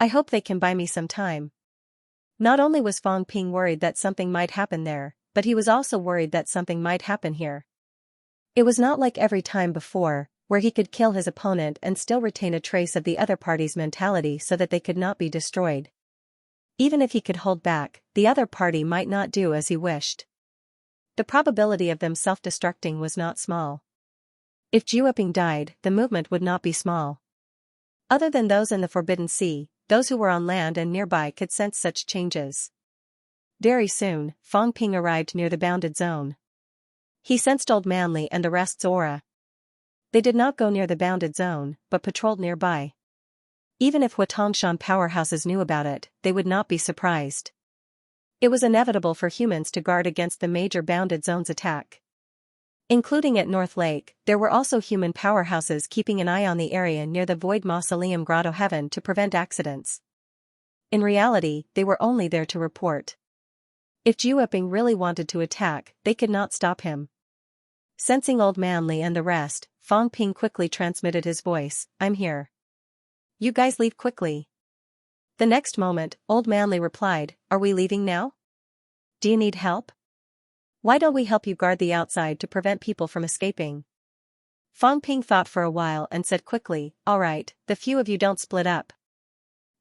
Speaker 1: I hope they can buy me some time. Not only was Fang Ping worried that something might happen there, but he was also worried that something might happen here. It was not like every time before, where he could kill his opponent and still retain a trace of the other party's mentality so that they could not be destroyed. Even if he could hold back, the other party might not do as he wished. The probability of them self-destructing was not small. If Jueping died, the movement would not be small. Other than those in the Forbidden Sea, those who were on land and nearby could sense such changes. Very soon, Fang Ping arrived near the bounded zone. He sensed Old Manly and the rest's aura. They did not go near the bounded zone, but patrolled nearby. Even if Huatong Shan powerhouses knew about it, they would not be surprised. It was inevitable for humans to guard against the major bounded zone's attack. Including at North Lake, there were also human powerhouses keeping an eye on the area near the Void Mausoleum Grotto Heaven to prevent accidents. In reality, they were only there to report. If Jueping really wanted to attack, they could not stop him. Sensing Old Manly and the rest, Fang Ping quickly transmitted his voice, I'm here. You guys leave quickly. The next moment, Old Manly replied, Are we leaving now? Do you need help? Why don't we help you guard the outside to prevent people from escaping? Fang Ping thought for a while and said quickly, all right, the few of you don't split up.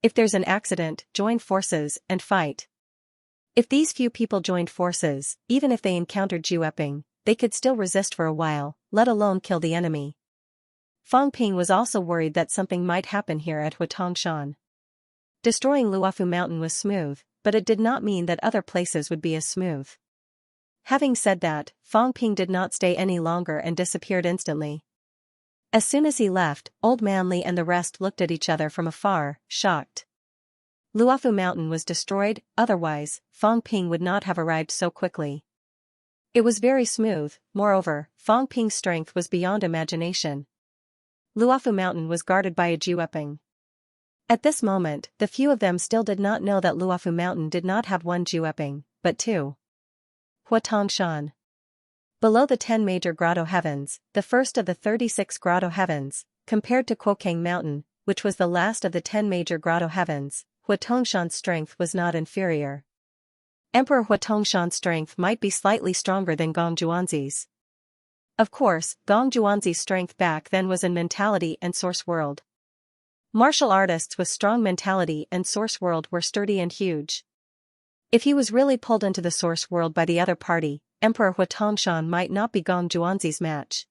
Speaker 1: If there's an accident, join forces and fight. If these few people joined forces, even if they encountered Jueping, they could still resist for a while, let alone kill the enemy. Fang Ping was also worried that something might happen here at Huatongshan. Destroying Luofu Mountain was smooth, but it did not mean that other places would be as smooth. Having said that, Fang Ping did not stay any longer and disappeared instantly. As soon as he left, Old Man Li and the rest looked at each other from afar, shocked. Luofu Mountain was destroyed, otherwise, Fang Ping would not have arrived so quickly. It was very smooth, moreover, Fang Ping's strength was beyond imagination. Luofu Mountain was guarded by a Jueping. At this moment, the few of them still did not know that Luofu Mountain did not have one Jueping, but two. Huatongshan. Below the 10 major grotto heavens, the first of the 36 grotto heavens, compared to Kuokang Mountain, which was the last of the 10 major grotto heavens, Huatongshan's strength was not inferior. Emperor Huatongshan's strength might be slightly stronger than Gong Juanzi's. Of course, Gong Juanzi's strength back then was in mentality and source world. Martial artists with strong mentality and source world were sturdy and huge. If he was really pulled into the source world by the other party, Emperor Huatongshan might not be Gong Juanzi's match.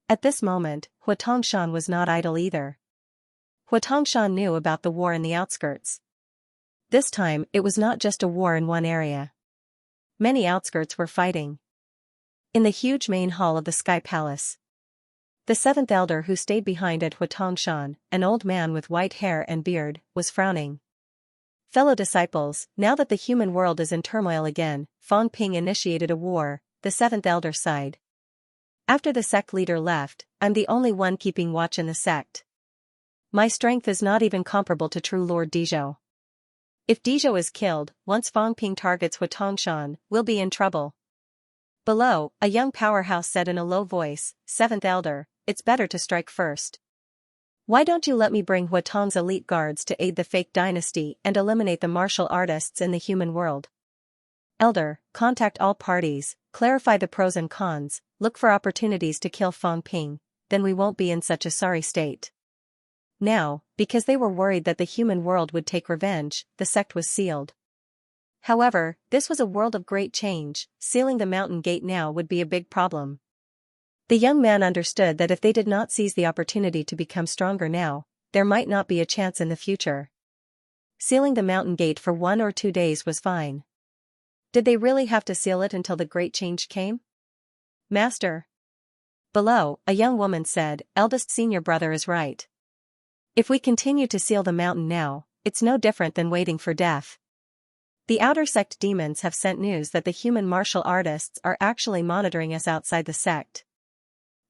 Speaker 1: At this moment, Huatongshan was not idle either. Huatongshan knew about the war in the outskirts. This time, it was not just a war in one area. Many outskirts were fighting. In the huge main hall of the Sky Palace, the seventh elder who stayed behind at Huatongshan, an old man with white hair and beard, was frowning. Fellow disciples, now that the human world is in turmoil again, Fang Ping initiated a war, the seventh elder sighed. After the sect leader left, I'm the only one keeping watch in the sect. My strength is not even comparable to true Lord Dizhou. If Dizhou is killed, once Fang Ping targets Huatongshan, we'll be in trouble. Below, a young powerhouse said in a low voice, Seventh elder, it's better to strike first. Why don't you let me bring Huatong's elite guards to aid the fake dynasty and eliminate the martial artists in the human world? Elder, contact all parties, clarify the pros and cons, look for opportunities to kill Fang Ping, then we won't be in such a sorry state. Now, because they were worried that the human world would take revenge, the sect was sealed. However, this was a world of great change, sealing the mountain gate now would be a big problem. The young man understood that if they did not seize the opportunity to become stronger now, there might not be a chance in the future. Sealing the mountain gate for 1 or 2 days was fine. Did they really have to seal it until the great change came? Master. Below, a young woman said, eldest senior brother is right. If we continue to seal the mountain now, it's no different than waiting for death. The outer sect demons have sent news that the human martial artists are actually monitoring us outside the sect.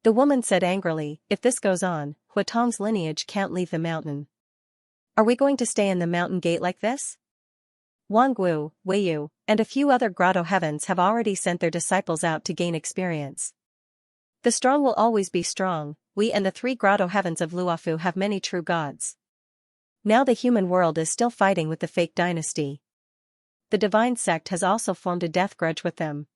Speaker 1: The woman said angrily, if this goes on, Huatong's lineage can't leave the mountain. Are we going to stay in the mountain gate like this? Wangwu, Weiyu, and a few other grotto heavens have already sent their disciples out to gain experience. The strong will always be strong, we and the 3 grotto heavens of Luofu have many true gods. Now the human world is still fighting with the fake dynasty. The divine sect has also formed a death grudge with them.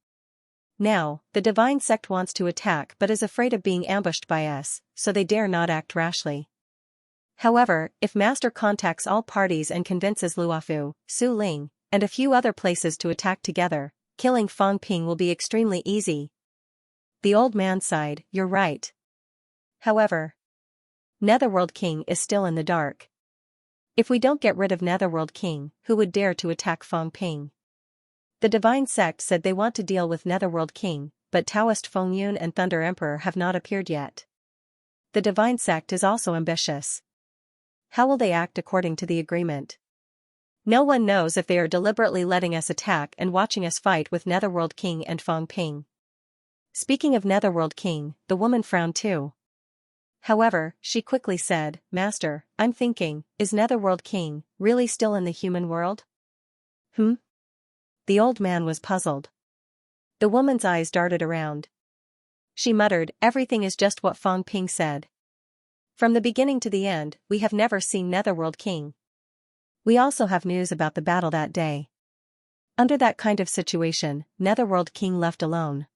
Speaker 1: Now, the divine sect wants to attack but is afraid of being ambushed by us, so they dare not act rashly. However, if Master contacts all parties and convinces Luofu, Su Ling, and a few other places to attack together, killing Fang Ping will be extremely easy. The old man sighed, you're right. However, Netherworld King is still in the dark. If we don't get rid of Netherworld King, who would dare to attack Fang Ping? The divine sect said they want to deal with Netherworld King, but Taoist Feng Yun and Thunder Emperor have not appeared yet. The divine sect is also ambitious. How will they act according to the agreement? No one knows if they are deliberately letting us attack and watching us fight with Netherworld King and Fang Ping. Speaking of Netherworld King, the woman frowned too. However, she quickly said, Master, I'm thinking, is Netherworld King really still in the human world? The old man was puzzled. The woman's eyes darted around. She muttered, everything is just what Fang Ping said. From the beginning to the end, we have never seen Netherworld King. We also have news about the battle that day. Under that kind of situation, Netherworld King left alone.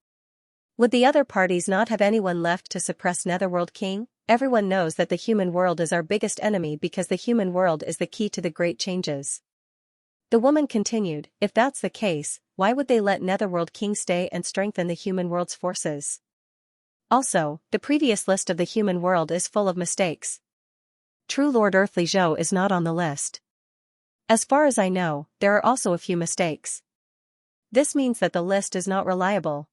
Speaker 1: Would the other parties not have anyone left to suppress Netherworld King? Everyone knows that the human world is our biggest enemy because the human world is the key to the great changes. The woman continued, if that's the case, why would they let Netherworld King stay and strengthen the human world's forces? Also, the previous list of the human world is full of mistakes. True Lord Earthly Zhou is not on the list. As far as I know, there are also a few mistakes. This means that the list is not reliable.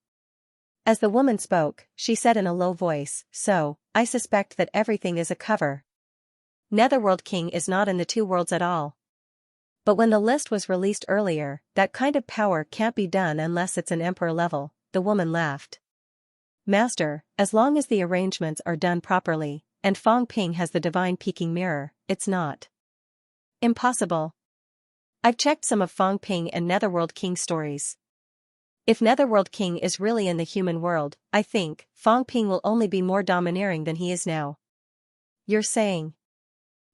Speaker 1: As the woman spoke, she said in a low voice, so, I suspect that everything is a cover. Netherworld King is not in the two worlds at all. But when the list was released earlier, that kind of power can't be done unless it's an emperor level, the woman laughed. Master, as long as the arrangements are done properly, and Fong Ping has the divine peeking mirror, it's not impossible. I've checked some of Fong Ping and Netherworld King stories. If Netherworld King is really in the human world, I think Fong Ping will only be more domineering than he is now. You're saying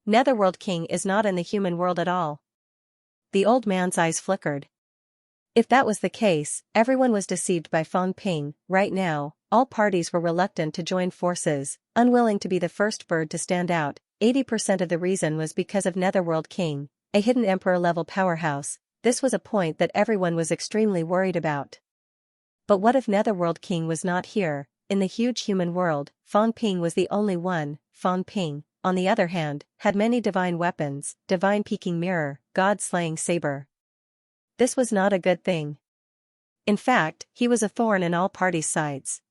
Speaker 1: Netherworld King is not in the human world at all? The old man's eyes flickered. If that was the case, everyone was deceived by Fong Ping. Right now, all parties were reluctant to join forces, unwilling to be the first bird to stand out. 80% of the reason was because of Netherworld King, a hidden emperor-level powerhouse. This was a point that everyone was extremely worried about. But what if Netherworld King was not here? In the huge human world, Fong Ping was the only one. Fong Ping, on the other hand, had many divine weapons, divine peeking mirror, god-slaying saber. This was not a good thing. In fact, he was a thorn in all parties' sides.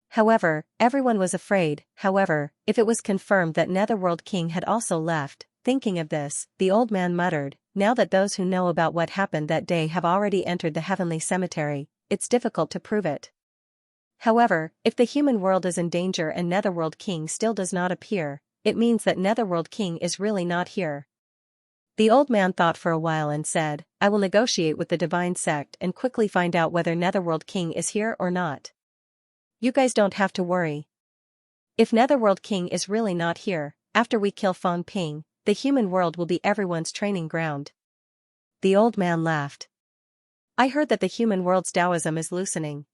Speaker 1: However, everyone was afraid. However, if it was confirmed that Netherworld King had also left, thinking of this, the old man muttered, now that those who know about what happened that day have already entered the heavenly cemetery, it's difficult to prove it. However, if the human world is in danger and Netherworld King still does not appear, it means that Netherworld King is really not here. The old man thought for a while and said, I will negotiate with the divine sect and quickly find out whether Netherworld King is here or not. You guys don't have to worry. If Netherworld King is really not here, after we kill Fong Ping, the human world will be everyone's training ground. The old man laughed. I heard that the human world's Taoism is loosening.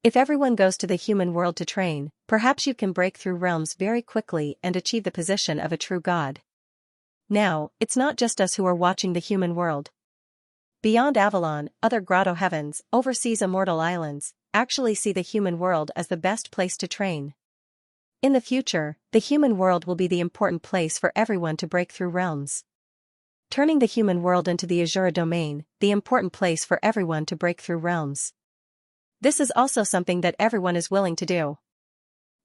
Speaker 1: If everyone goes to the human world to train, perhaps you can break through realms very quickly and achieve the position of a true god. Now, it's not just us who are watching the human world. Beyond Avalon, other grotto heavens, overseas immortal islands, actually see the human world as the best place to train. In the future, the human world will be the important place for everyone to break through realms. Turning the human world into the Azura domain, the important place for everyone to break through realms. This is also something that everyone is willing to do.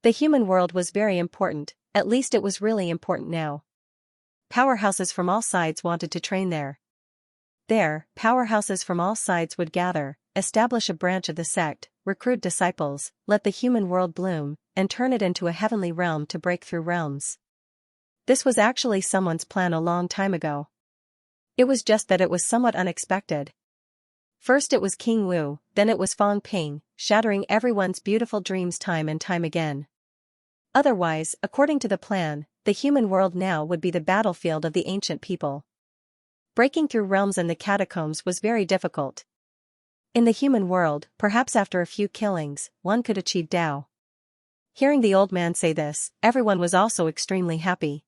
Speaker 1: The human world was very important, at least it was really important now. Powerhouses from all sides wanted to train there. There, powerhouses from all sides would gather, establish a branch of the sect, recruit disciples, let the human world bloom, and turn it into a heavenly realm to break through realms. This was actually someone's plan a long time ago. It was just that it was somewhat unexpected. First it was King Wu, then it was Fong Ping, shattering everyone's beautiful dreams time and time again. Otherwise, according to the plan, the human world now would be the battlefield of the ancient people. Breaking through realms in the catacombs was very difficult. In the human world, perhaps after a few killings, one could achieve Tao. Hearing the old man say this, everyone was also extremely happy.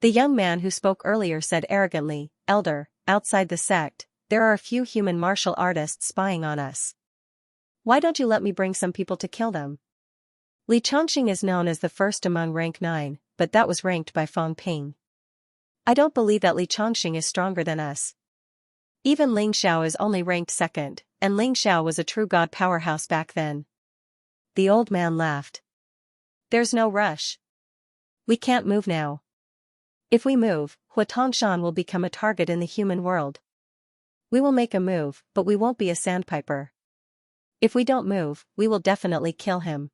Speaker 1: The young man who spoke earlier said arrogantly, Elder, outside the sect, there are a few human martial artists spying on us. Why don't you let me bring some people to kill them? Li Chongqing is known as the first among rank 9, but that was ranked by Fong Ping. I don't believe that Li Chongqing is stronger than us. Even Ling Xiao is only ranked 2nd, and Ling Xiao was a true god powerhouse back then. The old man laughed. There's no rush. We can't move now. If we move, Hua Tongshan will become a target in the human world. We will make a move, but we won't be a sandpiper. If we don't move, we will definitely kill him.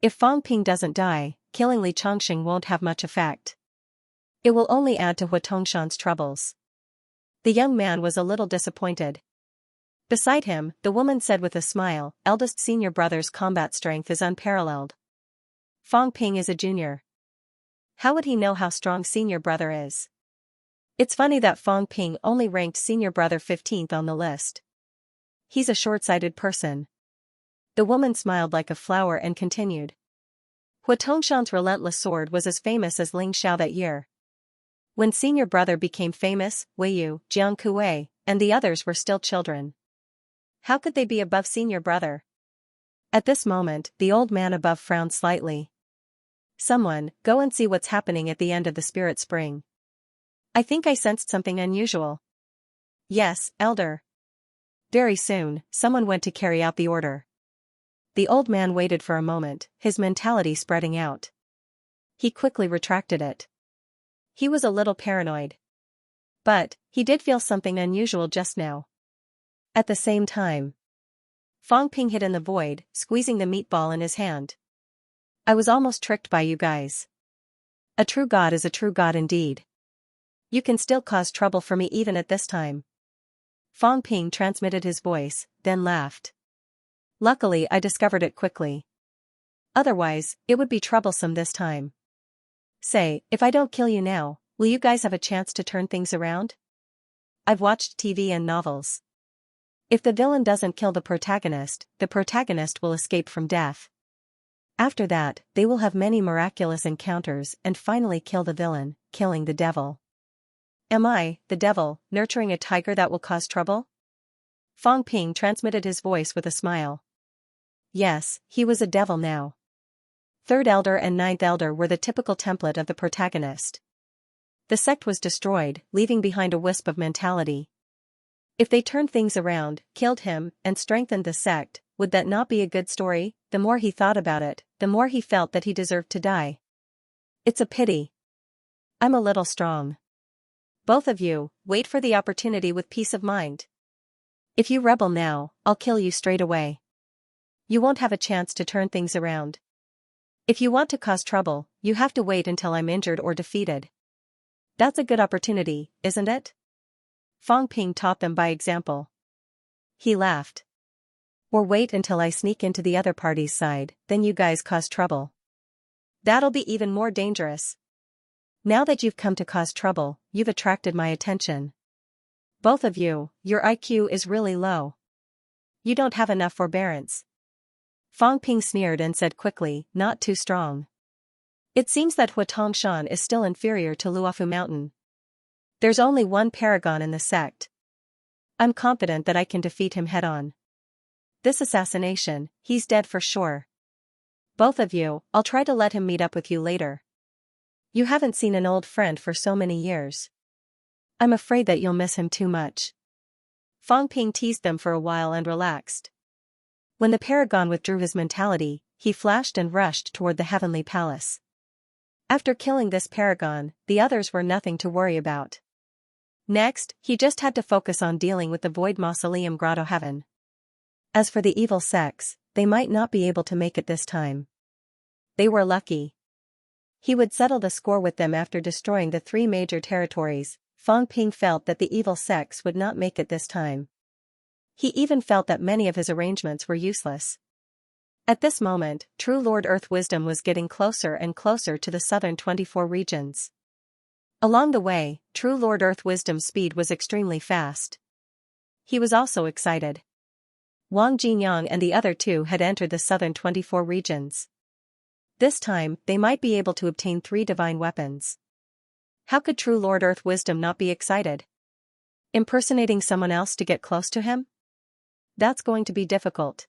Speaker 1: If Fong Ping doesn't die, killing Li Chongqing won't have much effect. It will only add to Hua Tongshan's troubles. The young man was a little disappointed. Beside him, the woman said with a smile, eldest senior brother's combat strength is unparalleled. Fong Ping is a junior. How would he know how strong senior brother is? It's funny that Fong Ping only ranked senior brother 15th on the list. He's a short-sighted person. The woman smiled like a flower and continued. Hua Tongshan's relentless sword was as famous as Ling Xiao that year. When senior brother became famous, Wei Yu, Jiang Kuei, and the others were still children. How could they be above senior brother? At this moment, the old man above frowned slightly. Someone, go and see what's happening at the end of the spirit spring. I think I sensed something unusual. Yes, elder. Very soon, someone went to carry out the order. The old man waited for a moment, his mentality spreading out. He quickly retracted it. He was a little paranoid. But, he did feel something unusual just now. At the same time, Fong Ping hid in the void, squeezing the meatball in his hand. I was almost tricked by you guys. A true god is a true god indeed. You can still cause trouble for me even at this time. Fong Ping transmitted his voice, then laughed. Luckily I discovered it quickly. Otherwise, it would be troublesome this time. Say, if I don't kill you now, will you guys have a chance to turn things around? I've watched TV and novels. If the villain doesn't kill the protagonist will escape from death. After that, they will have many miraculous encounters and finally kill the villain, killing the devil. Am I, the devil, nurturing a tiger that will cause trouble? Fong Ping transmitted his voice with a smile. Yes, he was a devil now. Third elder and ninth elder were the typical template of the protagonist. The sect was destroyed, leaving behind a wisp of mentality. If they turned things around, killed him, and strengthened the sect, would that not be a good story? The more he thought about it, the more he felt that he deserved to die. It's a pity. I'm a little strong. Both of you, wait for the opportunity with peace of mind. If you rebel now, I'll kill you straight away. You won't have a chance to turn things around. If you want to cause trouble, you have to wait until I'm injured or defeated. That's a good opportunity, isn't it? Fong Ping taught them by example. He laughed. Or wait until I sneak into the other party's side, then you guys cause trouble. That'll be even more dangerous. Now that you've come to cause trouble, you've attracted my attention. Both of you, your IQ is really low. You don't have enough forbearance. Fong Ping sneered and said quickly, not too strong. It seems that Hua Tongshan is still inferior to Luofu Mountain. There's only one paragon in the sect. I'm confident that I can defeat him head-on. This assassination, he's dead for sure. Both of you, I'll try to let him meet up with you later. You haven't seen an old friend for so many years. I'm afraid that you'll miss him too much. Fong Ping teased them for a while and relaxed. When the paragon withdrew his mentality, he flashed and rushed toward the heavenly palace. After killing this paragon, the others were nothing to worry about. Next, he just had to focus on dealing with the Void Mausoleum Grotto Heaven. As for the evil sects, they might not be able to make it this time. They were lucky. He would settle the score with them after destroying the 3 major territories. Fong Ping felt that the evil sects would not make it this time. He even felt that many of his arrangements were useless. At this moment, true Lord Earth Wisdom was getting closer and closer to the southern 24 regions. Along the way, true Lord Earth Wisdom's speed was extremely fast. He was also excited. Wang Jinyang and the other two had entered the southern 24 regions. This time, they might be able to obtain 3 divine weapons. How could true Lord Earth Wisdom not be excited? Impersonating someone else to get close to him? That's going to be difficult.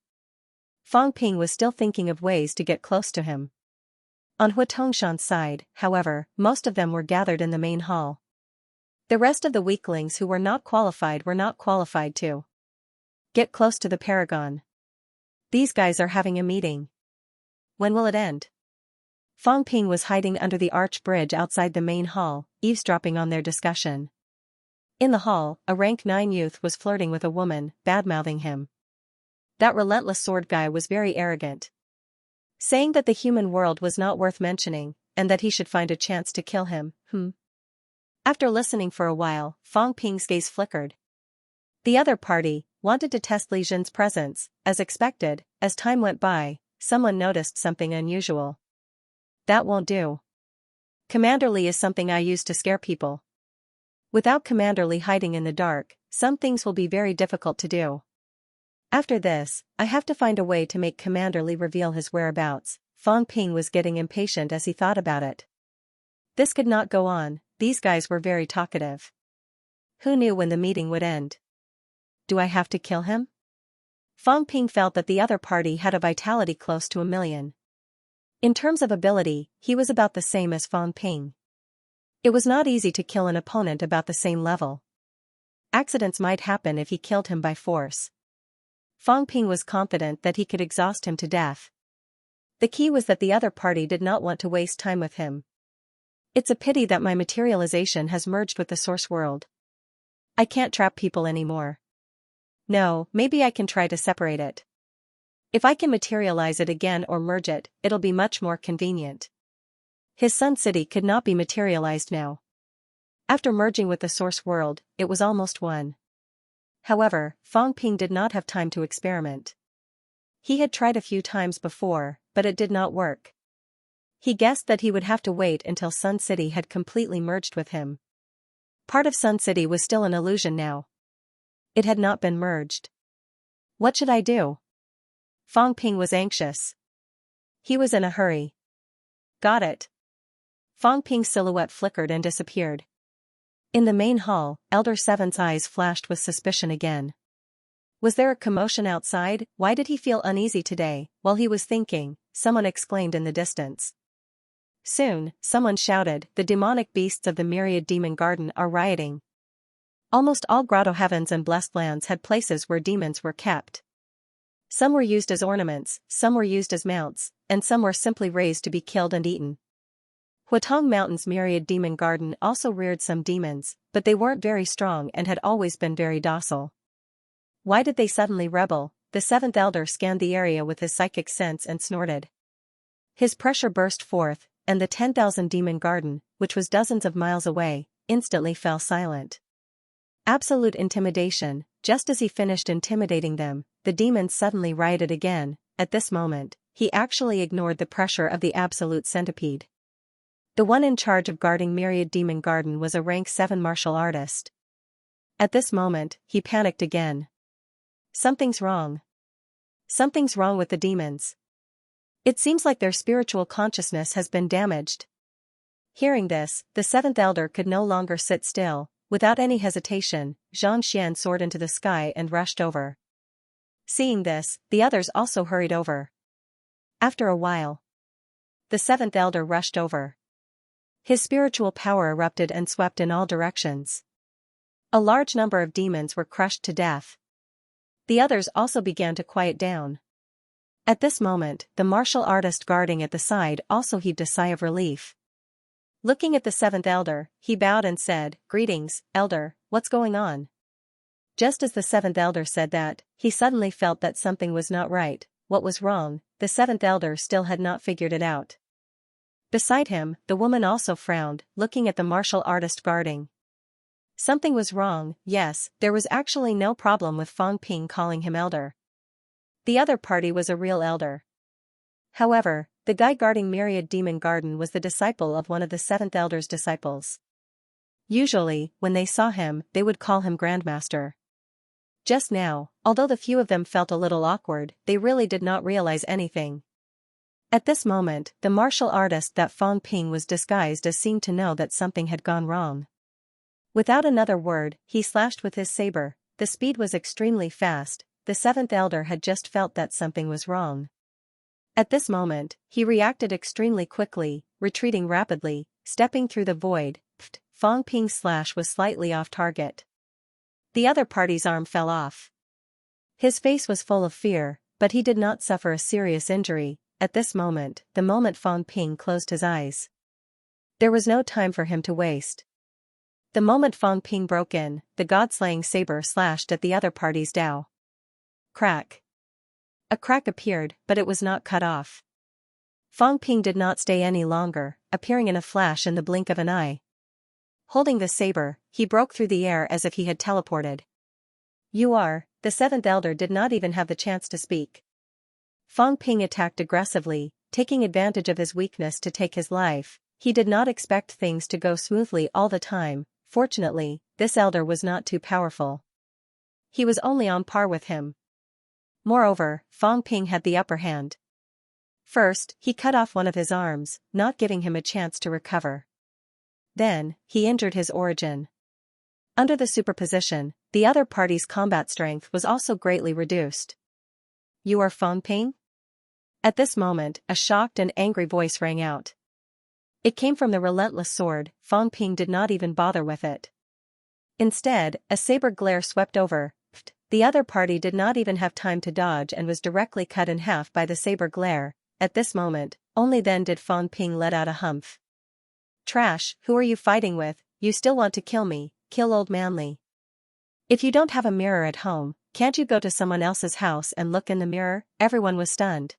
Speaker 1: Fong Ping was still thinking of ways to get close to him. On Hua Tongshan's side, however, most of them were gathered in the main hall. The rest of the weaklings who were not qualified to get close to the paragon. These guys are having a meeting. When will it end? Fong Ping was hiding under the arch bridge outside the main hall, eavesdropping on their discussion. In the hall, a rank 9 youth was flirting with a woman, badmouthing him. That relentless sword guy was very arrogant, saying that the human world was not worth mentioning, and that he should find a chance to kill him. After listening for a while, Fong Ping's gaze flickered. The other party wanted to test Li Jin's presence. As expected, as time went by, someone noticed something unusual. That won't do. Commander Li is something I use to scare people. Without Commander Li hiding in the dark, some things will be very difficult to do. After this, I have to find a way to make Commander Li reveal his whereabouts. Fang Ping was getting impatient as he thought about it. This could not go on, these guys were very talkative. Who knew when the meeting would end? Do I have to kill him? Fang Ping felt that the other party had a vitality close to 1,000,000. In terms of ability, he was about the same as Fang Ping. It was not easy to kill an opponent about the same level. Accidents might happen if he killed him by force. Fang Ping was confident that he could exhaust him to death. The key was that the other party did not want to waste time with him. It's a pity that my materialization has merged with the source world. I can't trap people anymore. No, maybe I can try to separate it. If I can materialize it again or merge it, it'll be much more convenient. His Sun City could not be materialized now. After merging with the source world, it was almost one. However, Fang Ping did not have time to experiment. He had tried a few times before, but it did not work. He guessed that he would have to wait until Sun City had completely merged with him. Part of Sun City was still an illusion now. It had not been merged. What should I do? Fang Ping was anxious. He was in a hurry. Got it. Fang Ping's silhouette flickered and disappeared. In the main hall, Elder Seven's eyes flashed with suspicion again. Was there a commotion outside? Why did he feel uneasy today? While he was thinking, someone exclaimed in the distance. Soon, someone shouted, the demonic beasts of the myriad demon garden are rioting. Almost all grotto heavens and blessed lands had places where demons were kept. Some were used as ornaments, some were used as mounts, and some were simply raised to be killed and eaten. Huatong Mountain's myriad demon garden also reared some demons, but they weren't very strong and had always been very docile. Why did they suddenly rebel? The seventh elder scanned the area with his psychic sense and snorted. His pressure burst forth, and the 10,000 demon garden, which was dozens of miles away, instantly fell silent. Absolute intimidation. Just as he finished intimidating them, the demons suddenly rioted again. At this moment, he actually ignored the pressure of the absolute centipede. The one in charge of guarding Myriad Demon Garden was a rank 7 martial artist. At this moment, he panicked again. Something's wrong. Something's wrong with the demons. It seems like their spiritual consciousness has been damaged. Hearing this, the seventh elder could no longer sit still. Without any hesitation, Xianxia soared into the sky and rushed over. Seeing this, the others also hurried over. After a while, the seventh elder rushed over. His spiritual power erupted and swept in all directions. A large number of demons were crushed to death. The others also began to quiet down. At this moment, the martial artist guarding at the side also heaved a sigh of relief. Looking at the seventh elder, he bowed and said, "Greetings, elder, what's going on?" Just as the seventh elder said that, he suddenly felt that something was not right. What was wrong? The seventh elder still had not figured it out. Beside him, the woman also frowned, looking at the martial artist guarding. Something was wrong. Yes, there was actually no problem with Fang Ping calling him elder. The other party was a real elder. However, the guy guarding Myriad Demon Garden was the disciple of one of the seventh elder's disciples. Usually, when they saw him, they would call him Grandmaster. Just now, although the few of them felt a little awkward, they really did not realize anything. At this moment, the martial artist that Fang Ping was disguised as seemed to know that something had gone wrong. Without another word, he slashed with his saber. The speed was extremely fast. The seventh elder had just felt that something was wrong. At this moment, he reacted extremely quickly, retreating rapidly, stepping through the void. Fang Ping's slash was slightly off target. The other party's arm fell off. His face was full of fear, but he did not suffer a serious injury. At this moment, the moment Fang Ping closed his eyes, there was no time for him to waste. The moment Fang Ping broke in, the god-slaying saber slashed at the other party's Dao. Crack. A crack appeared, but it was not cut off. Fang Ping did not stay any longer, appearing in a flash in the blink of an eye. Holding the saber, he broke through the air as if he had teleported. The seventh elder did not even have the chance to speak. Fang Ping attacked aggressively, taking advantage of his weakness to take his life. He did not expect things to go smoothly all the time. Fortunately, this elder was not too powerful. He was only on par with him. Moreover, Fang Ping had the upper hand. First, he cut off one of his arms, not giving him a chance to recover. Then, he injured his origin. Under the superposition, the other party's combat strength was also greatly reduced. "You are Fang Ping?" At this moment, a shocked and angry voice rang out. It came from the relentless sword. Fang Ping did not even bother with it. Instead, a saber glare swept over. The other party did not even have time to dodge and was directly cut in half by the saber glare. At this moment, only then did Fang Ping let out a humph. "Trash, who are you fighting with? You still want to kill me, kill old manly. If you don't have a mirror at home, can't you go to someone else's house and look in the mirror?" Everyone was stunned.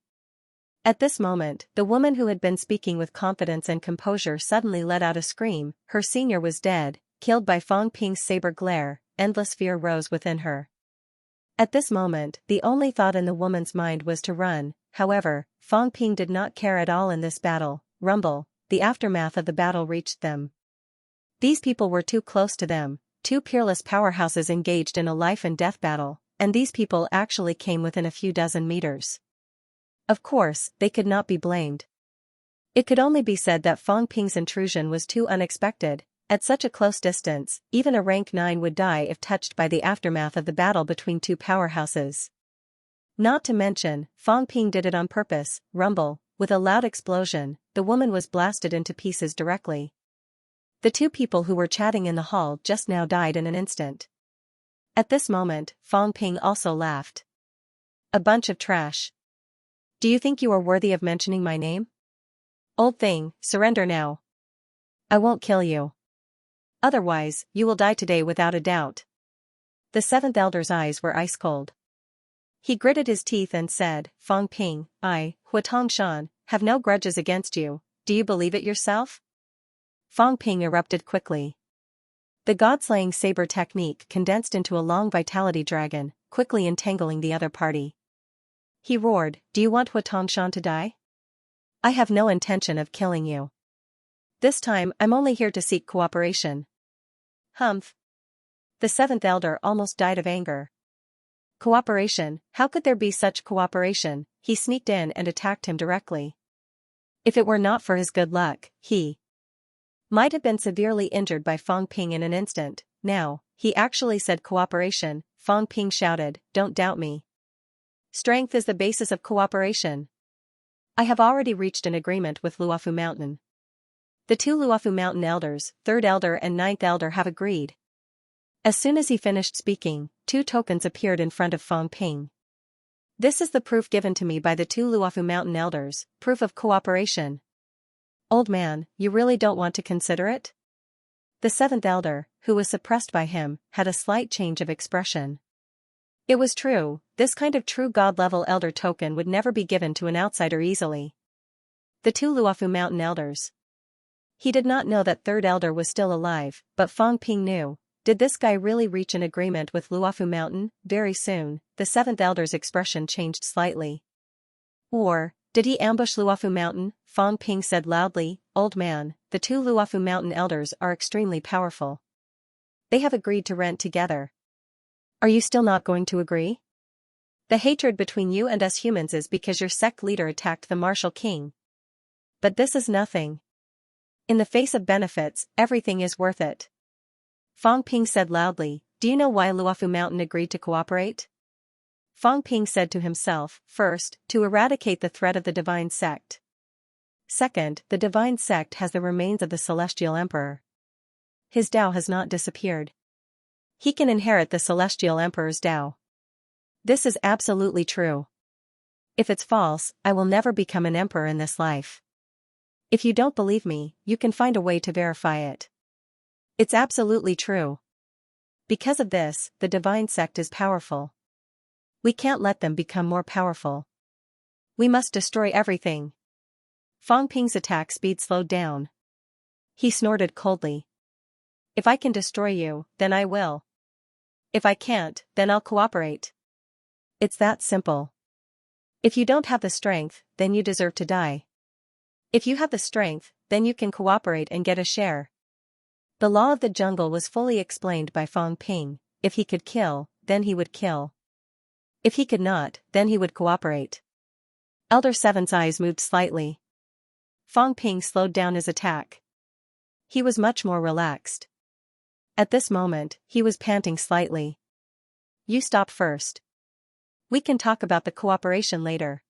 Speaker 1: At this moment, the woman who had been speaking with confidence and composure suddenly let out a scream. Her senior was dead, killed by Fang Ping's saber glare. Endless fear rose within her. At this moment, the only thought in the woman's mind was to run. However, Fang Ping did not care at all in this battle. Rumble, the aftermath of the battle reached them. These people were too close to them, two peerless powerhouses engaged in a life-and-death battle, and these people actually came within a few dozen meters. Of course, they could not be blamed. It could only be said that Fang Ping's intrusion was too unexpected. At such a close distance, even a rank 9 would die if touched by the aftermath of the battle between two powerhouses. Not to mention, Fang Ping did it on purpose. Rumble, with a loud explosion, the woman was blasted into pieces directly. The two people who were chatting in the hall just now died in an instant. At this moment, Fang Ping also laughed. "A bunch of trash. Do you think you are worthy of mentioning my name? Old thing, surrender now. I won't kill you. Otherwise, you will die today without a doubt." The seventh elder's eyes were ice cold. He gritted his teeth and said, "Fang Ping, I, Huatangshan, have no grudges against you. Do you believe it yourself?" Fang Ping erupted quickly. The god-slaying saber technique condensed into a long vitality dragon, quickly entangling the other party. He roared, "Do you want Huatangshan to die? I have no intention of killing you. This time I'm only here to seek cooperation." Humph. The seventh elder almost died of anger. Cooperation, how could there be such cooperation? He sneaked in and attacked him directly. If it were not for his good luck, he might have been severely injured by Fang Ping in an instant. Now, he actually said cooperation. Fang Ping shouted, "Don't doubt me. Strength is the basis of cooperation. I have already reached an agreement with Luofu Mountain. The two Luofu Mountain elders, third elder and ninth elder, have agreed." As soon as he finished speaking, two tokens appeared in front of Fang Ping. "This is the proof given to me by the two Luofu Mountain elders, proof of cooperation. Old man, you really don't want to consider it?" The seventh elder, who was suppressed by him, had a slight change of expression. It was true, this kind of true god-level elder token would never be given to an outsider easily. The two Luofu Mountain elders. He did not know that third elder was still alive, but Fang Ping knew. Did this guy really reach an agreement with Luofu Mountain? Very soon, the seventh elder's expression changed slightly. Or, did he ambush Luofu Mountain? Fang Ping said loudly, "Old man, the two Luofu Mountain elders are extremely powerful. They have agreed to rent together. Are you still not going to agree? The hatred between you and us humans is because your sect leader attacked the martial king. But this is nothing. In the face of benefits, everything is worth it." Fang Ping said loudly, "Do you know why Luofu Mountain agreed to cooperate?" Fang Ping said to himself, first, to eradicate the threat of the divine sect. Second, the divine sect has the remains of the celestial emperor. His Tao has not disappeared. He can inherit the celestial emperor's Tao. This is absolutely true. If it's false, I will never become an emperor in this life. If you don't believe me, you can find a way to verify it. It's absolutely true. Because of this, the divine sect is powerful. We can't let them become more powerful. We must destroy everything. Fang Ping's attack speed slowed down. He snorted coldly. "If I can destroy you, then I will. If I can't, then I'll cooperate. It's that simple. If you don't have the strength, then you deserve to die. If you have the strength, then you can cooperate and get a share." The law of the jungle was fully explained by Fang Ping. If he could kill, then he would kill. If he could not, then he would cooperate. Elder Seven's eyes moved slightly. Fang Ping slowed down his attack. He was much more relaxed. At this moment, he was panting slightly. You stop first. We can talk about the cooperation later.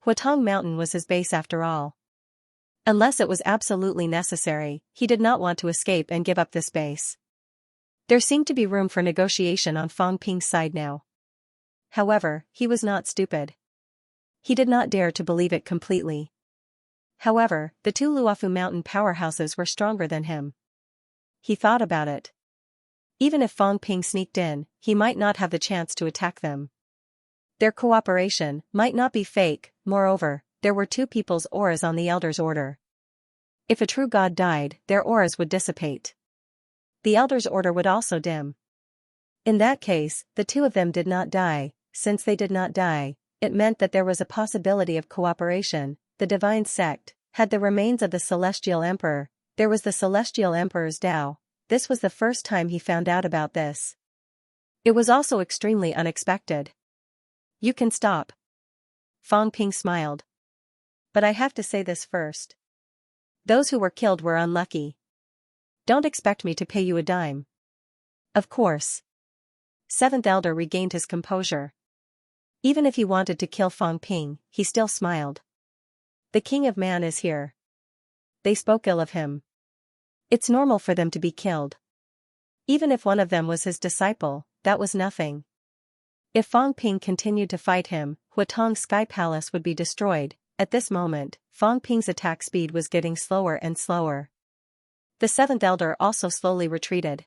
Speaker 1: Huatong Mountain was his base after all. Unless it was absolutely necessary, he did not want to escape and give up this base. There seemed to be room for negotiation on Fang Ping's side now. However, he was not stupid. He did not dare to believe it completely. However, the two Luofu Mountain powerhouses were stronger than him. He thought about it. Even if Fang Ping sneaked in, he might not have the chance to attack them. Their cooperation might not be fake. Moreover, there were two people's auras on the Elder's order. If a true god died, their auras would dissipate. The Elder's order would also dim. In that case, the two of them did not die. Since they did not die, it meant that there was a possibility of cooperation. The divine sect had the remains of the Celestial Emperor. There was the Celestial Emperor's Tao. This was the first time he found out about this. It was also extremely unexpected. You can stop. Fang Ping smiled. But I have to say this first. Those who were killed were unlucky. Don't expect me to pay you a dime. Of course. Seventh Elder regained his composure. Even if he wanted to kill Fang Ping, he still smiled. The King of Man is here. They spoke ill of him. It's normal for them to be killed. Even if one of them was his disciple, that was nothing. If Fang Ping continued to fight him, Huatong's Sky Palace would be destroyed. At this moment, Fang Ping's attack speed was getting slower and slower. The Seventh Elder also slowly retreated.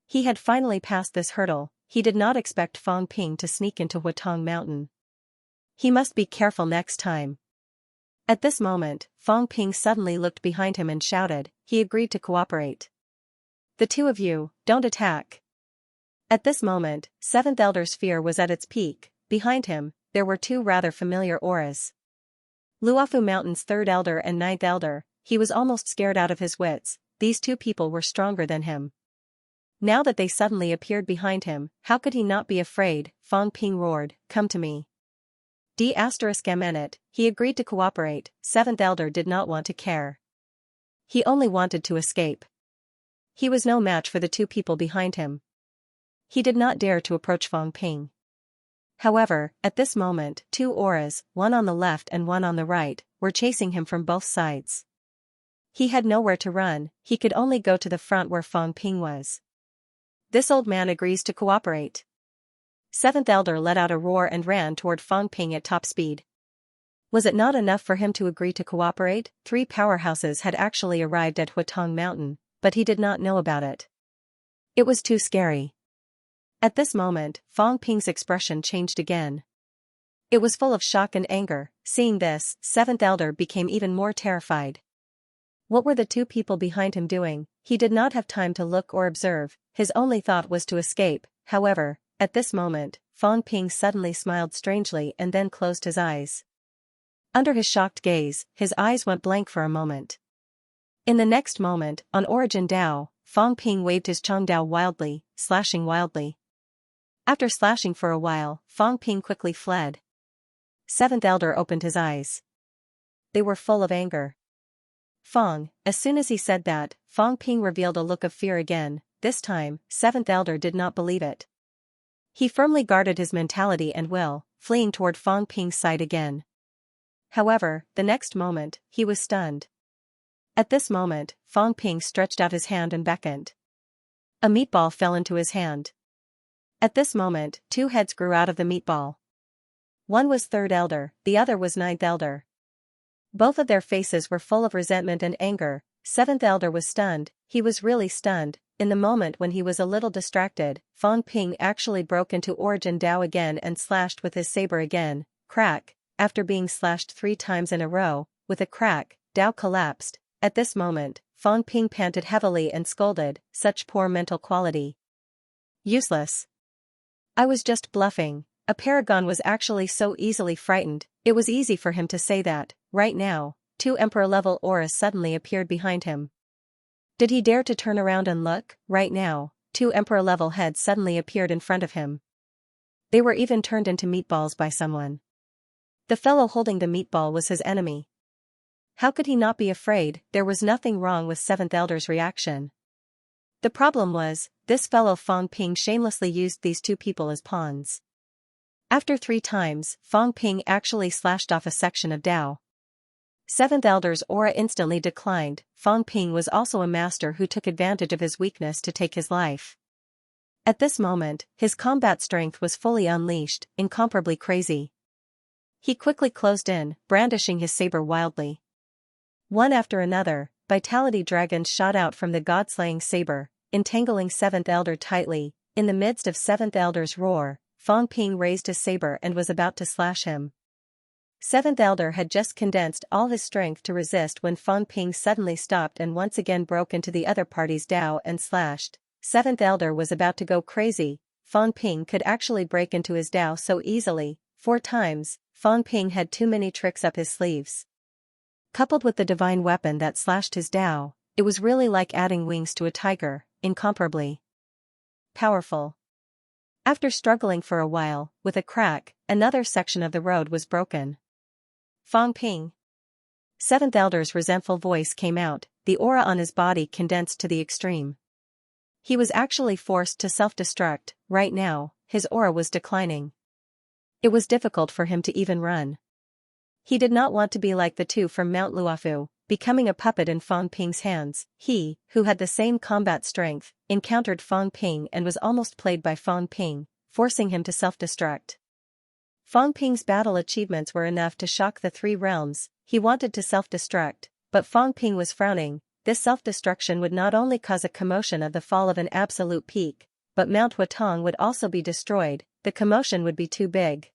Speaker 1: He had finally passed this hurdle. He did not expect Fang Ping to sneak into Huatong Mountain. He must be careful next time. At this moment, Fang Ping suddenly looked behind him and shouted. He agreed to cooperate. The two of you, don't attack. At this moment, Seventh Elder's fear was at its peak. Behind him, there were two rather familiar auras. Luofu Mountain's Third Elder and Ninth Elder. He was almost scared out of his wits. These two people were stronger than him. Now that they suddenly appeared behind him, how could he not be afraid? Fang Ping roared, come to me. D***it, he agreed to cooperate. Seventh Elder did not want to care. He only wanted to escape. He was no match for the two people behind him. He did not dare to approach Fang Ping. However, at this moment, two auras, one on the left and one on the right, were chasing him from both sides. He had nowhere to run, he could only go to the front where Fang Ping was. This old man agrees to cooperate. Seventh Elder let out a roar and ran toward Fang Ping at top speed. Was it not enough for him to agree to cooperate? Three powerhouses had actually arrived at Huatong Mountain, but he did not know about it. It was too scary. At this moment, Fang Ping's expression changed again. It was full of shock and anger. Seeing this, Seventh Elder became even more terrified. What were the two people behind him doing? He did not have time to look or observe, his only thought was to escape. However, at this moment, Fang Ping suddenly smiled strangely and then closed his eyes. Under his shocked gaze, his eyes went blank for a moment. In the next moment, on Origin Dao, Fang Ping waved his Chong Dao wildly, slashing wildly. After slashing for a while, Fang Ping quickly fled. Seventh Elder opened his eyes. They were full of anger. Fang, as soon as he said that, Fang Ping revealed a look of fear again. This time, Seventh Elder did not believe it. He firmly guarded his mentality and will, fleeing toward Fang Ping's side again. However, the next moment, he was stunned. At this moment, Fang Ping stretched out his hand and beckoned. A meatball fell into his hand. At this moment, two heads grew out of the meatball. One was Third Elder, the other was Ninth Elder. Both of their faces were full of resentment and anger. Seventh Elder was stunned, he was really stunned. In the moment when he was a little distracted, Fang Ping actually broke into Origin Dao again and slashed with his saber again. Crack, after being slashed 3 times in a row, with a crack, Dao collapsed. At this moment, Fang Ping panted heavily and scolded, such poor mental quality. Useless. I was just bluffing. A paragon was actually so easily frightened, it was easy for him to say that. Right now, 2 Emperor-level auras suddenly appeared behind him. Did he dare to turn around and look? Right now, two emperor-level heads suddenly appeared in front of him. They were even turned into meatballs by someone. The fellow holding the meatball was his enemy. How could he not be afraid? There was nothing wrong with Seventh Elder's reaction. The problem was, this fellow Fang Ping shamelessly used these two people as pawns. After 3 times, Fang Ping actually slashed off a section of Dao. Seventh Elder's aura instantly declined. Fang Ping was also a master who took advantage of his weakness to take his life. At this moment, his combat strength was fully unleashed, incomparably crazy. He quickly closed in, brandishing his saber wildly. One after another, vitality dragons shot out from the god-slaying saber, entangling Seventh Elder tightly. In the midst of Seventh Elder's roar, Fang Ping raised his saber and was about to slash him. Seventh Elder had just condensed all his strength to resist when Fang Ping suddenly stopped and once again broke into the other party's Dao and slashed. Seventh Elder was about to go crazy. Fang Ping could actually break into his Dao so easily. 4 times, Fang Ping had too many tricks up his sleeves. Coupled with the divine weapon that slashed his Dao, it was really like adding wings to a tiger, incomparably powerful. After struggling for a while, with a crack, another section of the road was broken. Fang Ping. Seventh Elder's resentful voice came out, the aura on his body condensed to the extreme. He was actually forced to self-destruct. Right now, his aura was declining. It was difficult for him to even run. He did not want to be like the two from Mount Luofu, becoming a puppet in Fang Ping's hands. He, who had the same combat strength, encountered Fang Ping and was almost played by Fang Ping, forcing him to self-destruct. Fang Ping's battle achievements were enough to shock the 3 realms. He wanted to self-destruct, but Fang Ping was frowning. This self-destruction would not only cause a commotion of the fall of an absolute peak, but Mount Huatong would also be destroyed. The commotion would be too big.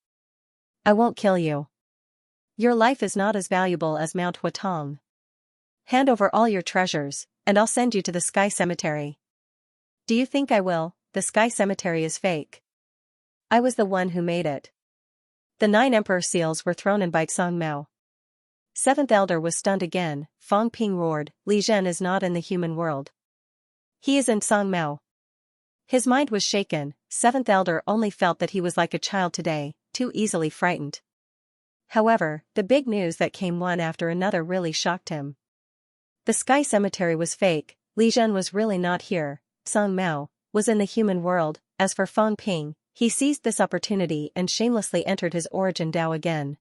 Speaker 1: I won't kill you. Your life is not as valuable as Mount Huatong. Hand over all your treasures, and I'll send you to the Sky Cemetery. Do you think I will? The Sky Cemetery is fake. I was the one who made it. The 9 Emperor Seals were thrown in by Song Mao. Seventh Elder was stunned again. Fang Ping roared, Li Zhen is not in the human world. He is in Song Mao. His mind was shaken. Seventh Elder only felt that he was like a child today, too easily frightened. However, the big news that came one after another really shocked him. The Sky Cemetery was fake. Li Zhen was really not here. Song Mao was in the human world. As for Fang Ping, he seized this opportunity and shamelessly entered his origin Dao again.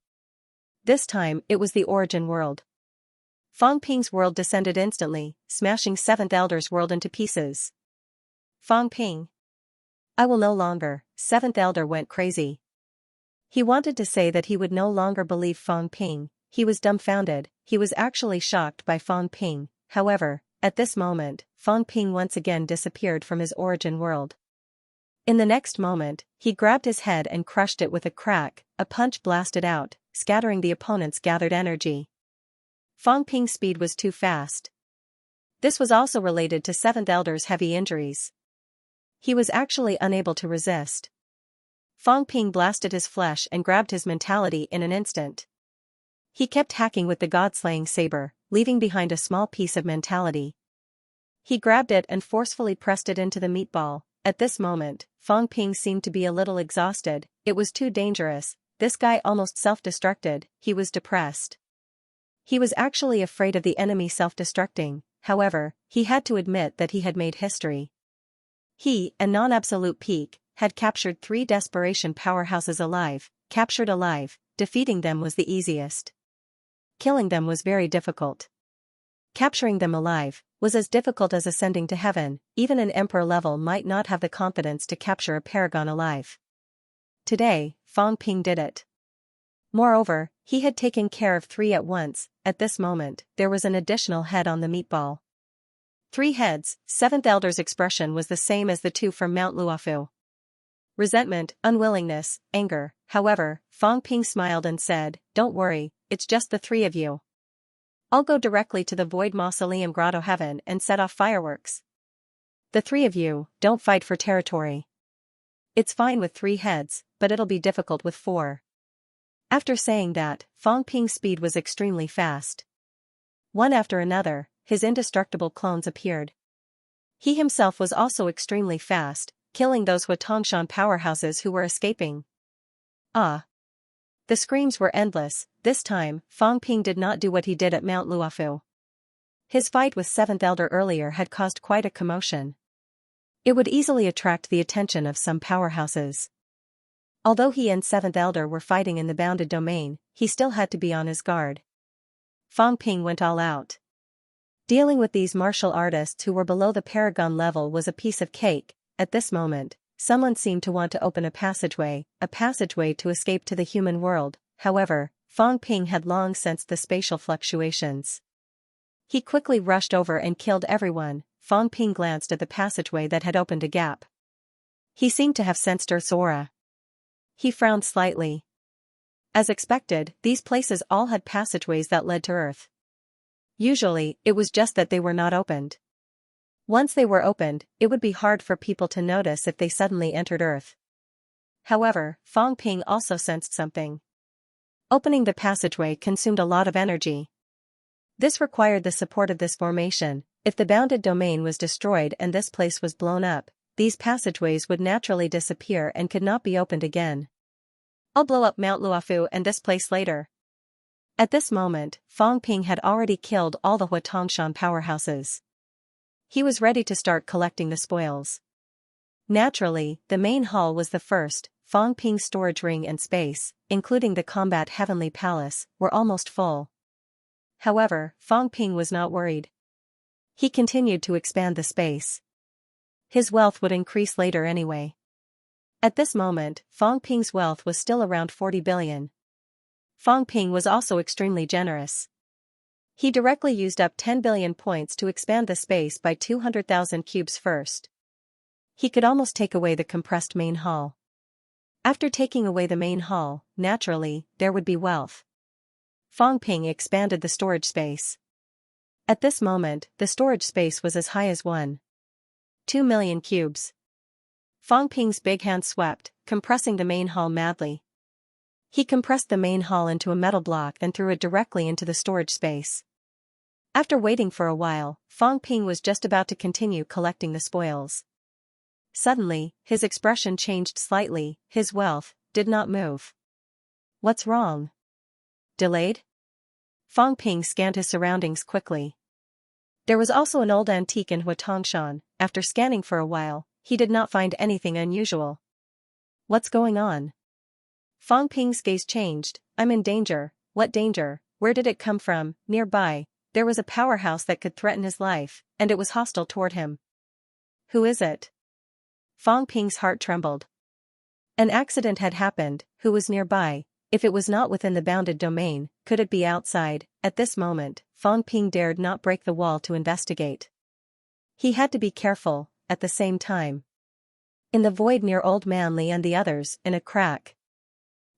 Speaker 1: This time, it was the origin world. Fang Ping's world descended instantly, smashing Seventh Elder's world into pieces. Fang Ping. I will no longer. Seventh Elder went crazy. He wanted to say that he would no longer believe Fang Ping. He was dumbfounded. He was actually shocked by Fang Ping. However, at this moment, Fang Ping once again disappeared from his origin world. In the next moment, he grabbed his head and crushed it with a crack. A punch blasted out, scattering the opponent's gathered energy. Fang Ping's speed was too fast. This was also related to Seventh Elder's heavy injuries. He was actually unable to resist. Fang Ping blasted his flesh and grabbed his mentality in an instant. He kept hacking with the god-slaying saber, leaving behind a small piece of mentality. He grabbed it and forcefully pressed it into the meatball. At this moment, Fang Ping seemed to be a little exhausted. It was too dangerous. This guy almost self-destructed. He was depressed. He was actually afraid of the enemy self-destructing. However, he had to admit that he had made history. He, a non-absolute peak, had captured 3 desperation powerhouses alive. Captured alive, defeating them was the easiest. Killing them was very difficult. Capturing them alive was as difficult as ascending to heaven. Even an emperor level might not have the confidence to capture a paragon alive. Today, Fang Ping did it. Moreover, he had taken care of 3 at once. At this moment, there was an additional head on the meatball. 3 heads. Seventh Elder's expression was the same as the 2 from Mount Luofu. Resentment, unwillingness, anger. However, Fang Ping smiled and said, don't worry, it's just the 3 of you. I'll go directly to the Void Mausoleum Grotto Heaven and set off fireworks. The 3 of you, don't fight for territory. It's fine with 3 heads, but it'll be difficult with 4. After saying that, Fang Ping's speed was extremely fast. One after another, his indestructible clones appeared. He himself was also extremely fast, killing those Huatongshan powerhouses who were escaping. Ah! The screams were endless. This time, Fang Ping did not do what he did at Mount Luofu. His fight with Seventh Elder earlier had caused quite a commotion. It would easily attract the attention of some powerhouses. Although he and Seventh Elder were fighting in the bounded domain, he still had to be on his guard. Fang Ping went all out. Dealing with these martial artists who were below the paragon level was a piece of cake. At this moment, someone seemed to want to open a passageway to escape to the human world. However, Fang Ping had long sensed the spatial fluctuations. He quickly rushed over and killed everyone. Fang Ping glanced at the passageway that had opened a gap. He seemed to have sensed Earth's aura. He frowned slightly. As expected, these places all had passageways that led to Earth. Usually, it was just that they were not opened. Once they were opened, it would be hard for people to notice if they suddenly entered Earth. However, Fang Ping also sensed something. Opening the passageway consumed a lot of energy. This required the support of this formation. If the bounded domain was destroyed and this place was blown up, these passageways would naturally disappear and could not be opened again. I'll blow up Mount Luofu and this place later. At this moment, Fang Ping had already killed all the Huatongshan powerhouses. He was ready to start collecting the spoils. Naturally, the main hall was the first. Fang Ping's storage ring and space, including the combat heavenly palace, were almost full. However, Fang Ping was not worried. He continued to expand the space. His wealth would increase later anyway. At this moment, Fang Ping's wealth was still around 40 billion. Fang Ping was also extremely generous. He directly used up 10 billion points to expand the space by 200,000 cubes first. He could almost take away the compressed main hall. After taking away the main hall, naturally, there would be wealth. Fang Ping expanded the storage space. At this moment, the storage space was as high as 1.2 million cubes. Fang Ping's big hand swept, compressing the main hall madly. He compressed the main hall into a metal block and threw it directly into the storage space. After waiting for a while, Fang Ping was just about to continue collecting the spoils. Suddenly, his expression changed slightly. His wealth did not move. What's wrong? Delayed? Fang Ping scanned his surroundings quickly. There was also an old antique in Huatongshan. After scanning for a while, he did not find anything unusual. What's going on? Fang Ping's gaze changed. I'm in danger. What danger? Where did it come from? Nearby, there was a powerhouse that could threaten his life, and it was hostile toward him. Who is it? Fang Ping's heart trembled. An accident had happened. Who was nearby? If it was not within the bounded domain, could it be outside? At this moment, Fang Ping dared not break the wall to investigate. He had to be careful. At the same time, in the void near Old Man Li and the others, in a crack,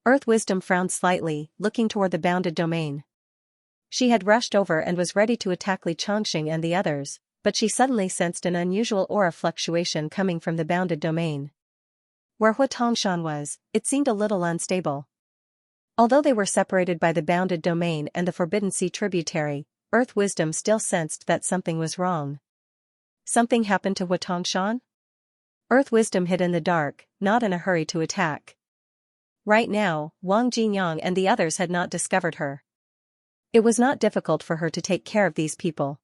Speaker 1: Earth Wisdom frowned slightly, looking toward the bounded domain. She had rushed over and was ready to attack Li Chongqing and the others, but she suddenly sensed an unusual aura fluctuation coming from the bounded domain. Where Huatongshan was, it seemed a little unstable. Although they were separated by the bounded domain and the Forbidden Sea tributary, Earth Wisdom still sensed that something was wrong. Something happened to Huatongshan? Earth Wisdom hid in the dark, not in a hurry to attack. Right now, Wang Jinyang and the others had not discovered her. It was not difficult for her to take care of these people.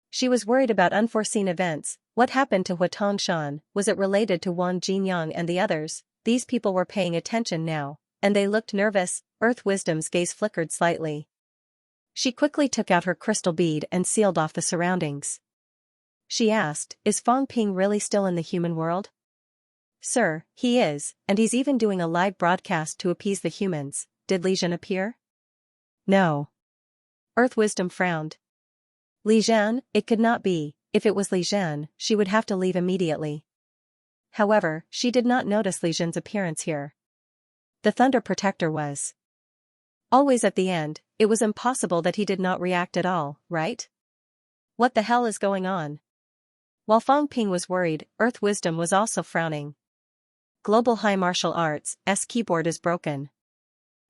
Speaker 1: She was worried about unforeseen events. What happened to Huatongshan? Was it related to Wang Jinyang and the others? These people were paying attention now, and they looked nervous. Earth Wisdom's gaze flickered slightly. She quickly took out her crystal bead and sealed off the surroundings. She asked, is Fang Ping really still in the human world? Sir, he is, and he's even doing a live broadcast to appease the humans. Did Li Zhan appear? No. Earth Wisdom frowned. Li Zhan? It could not be. If it was Li Zhan, she would have to leave immediately. However, she did not notice Li Zhan's appearance here. The Thunder Protector was always at the end. It was impossible that he did not react at all, right? What the hell is going on? While Fang Ping was worried, Earth Wisdom was also frowning. Global High Martial Arts' keyboard is broken.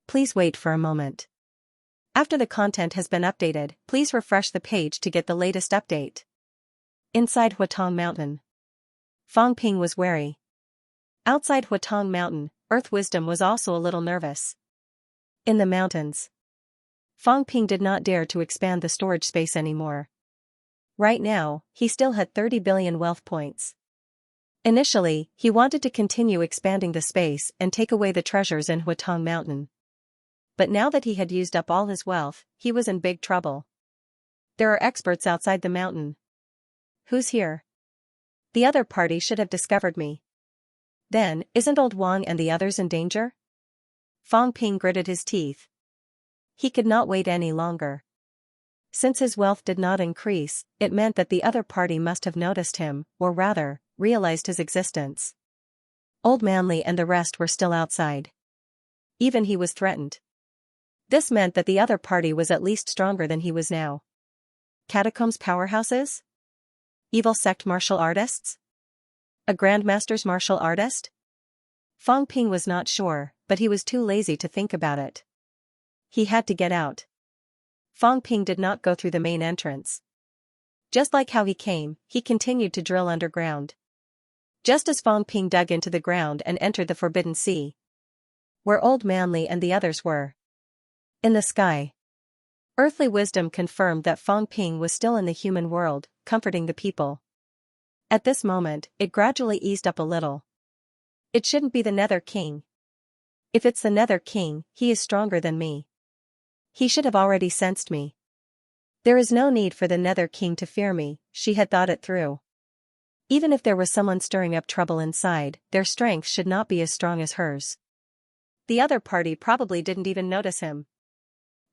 Speaker 1: Please wait for a moment. After the content has been updated, please refresh the page to get the latest update. Inside Huatong Mountain. Fang Ping was wary. Outside Huatong Mountain, Earth Wisdom was also a little nervous. In the mountains, Fang Ping did not dare to expand the storage space anymore. Right now, he still had 30 billion wealth points. Initially, he wanted to continue expanding the space and take away the treasures in Huatong Mountain. But now that he had used up all his wealth, he was in big trouble. There are experts outside the mountain. Who's here? The other party should have discovered me. Then, isn't old Wang and the others in danger? Fang Ping gritted his teeth. He could not wait any longer. Since his wealth did not increase, it meant that the other party must have noticed him, or rather, realized his existence. Old Manly and the rest were still outside. Even he was threatened. This meant that the other party was at least stronger than he was now. Catacombs powerhouses? Evil sect martial artists? A grandmaster's martial artist? Fang Ping was not sure, but he was too lazy to think about it. He had to get out. Fang Ping did not go through the main entrance. Just like how he came, he continued to drill underground. Just as Fang Ping dug into the ground and entered the Forbidden Sea, where Old Manly and the others were. In the sky. Earthly wisdom confirmed that Fang Ping was still in the human world, comforting the people. At this moment, it gradually eased up a little. It shouldn't be the Nether King. If it's the Nether King, he is stronger than me. He should have already sensed me. There is no need for the Nether King to fear me, she had thought it through. Even if there was someone stirring up trouble inside, their strength should not be as strong as hers. The other party probably didn't even notice him.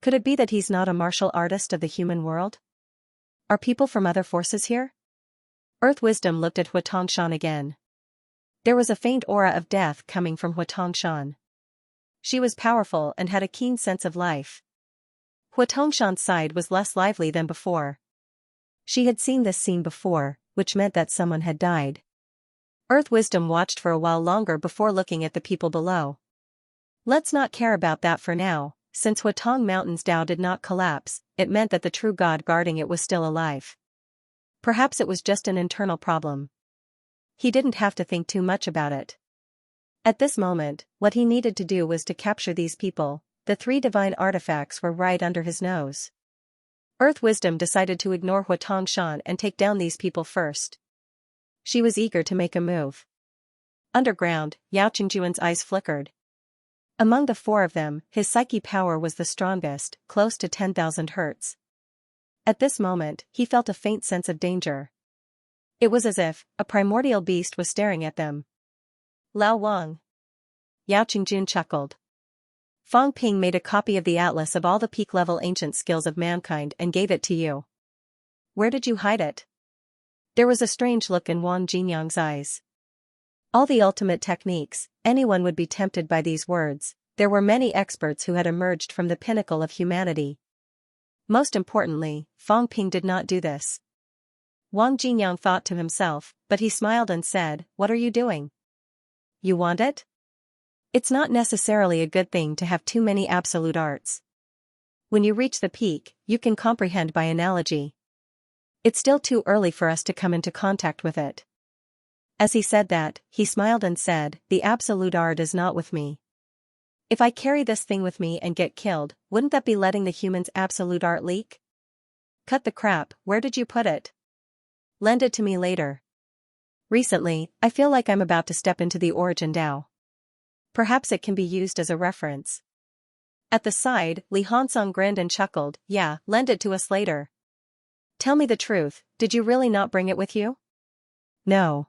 Speaker 1: Could it be that he's not a martial artist of the human world? Are people from other forces here? Earth Wisdom looked at Huatong Shan again. There was a faint aura of death coming from Huatong Shan. She was powerful and had a keen sense of life. Huatong Shan's side was less lively than before. She had seen this scene before, which meant that someone had died. Earth Wisdom watched for a while longer before looking at the people below. Let's not care about that for now. Since Huatong Mountain's Tao did not collapse, it meant that the true god guarding it was still alive. Perhaps it was just an internal problem. He didn't have to think too much about it. At this moment, what he needed to do was to capture these people. The 3 divine artifacts were right under his nose. Earth Wisdom decided to ignore Huatong Shan and take down these people first. She was eager to make a move. Underground, Yao Qingjuan's eyes flickered. Among the 4 of them, his psyche power was the strongest, close to 10,000 hertz. At this moment, he felt a faint sense of danger. It was as if a primordial beast was staring at them. Lao Wang. Yao Qingjun chuckled. Fang Ping made a copy of the atlas of all the peak-level ancient skills of mankind and gave it to you. Where did you hide it? There was a strange look in Wang Jinyang's eyes. All the ultimate techniques, anyone would be tempted by these words. There were many experts who had emerged from the pinnacle of humanity. Most importantly, Fang Ping did not do this. Wang Jinyang thought to himself, but he smiled and said, "What are you doing? You want it? It's not necessarily a good thing to have too many absolute arts. When you reach the peak, you can comprehend by analogy. It's still too early for us to come into contact with it." As he said that, he smiled and said, "The absolute art is not with me. If I carry this thing with me and get killed, wouldn't that be letting the humans' absolute art leak? Cut the crap, where did you put it? Lend it to me later. Recently, I feel like I'm about to step into the origin Tao. Perhaps it can be used as a reference." At the side, Li Hansong grinned and chuckled, "Yeah, lend it to us later. Tell me the truth, did you really not bring it with you?" "No."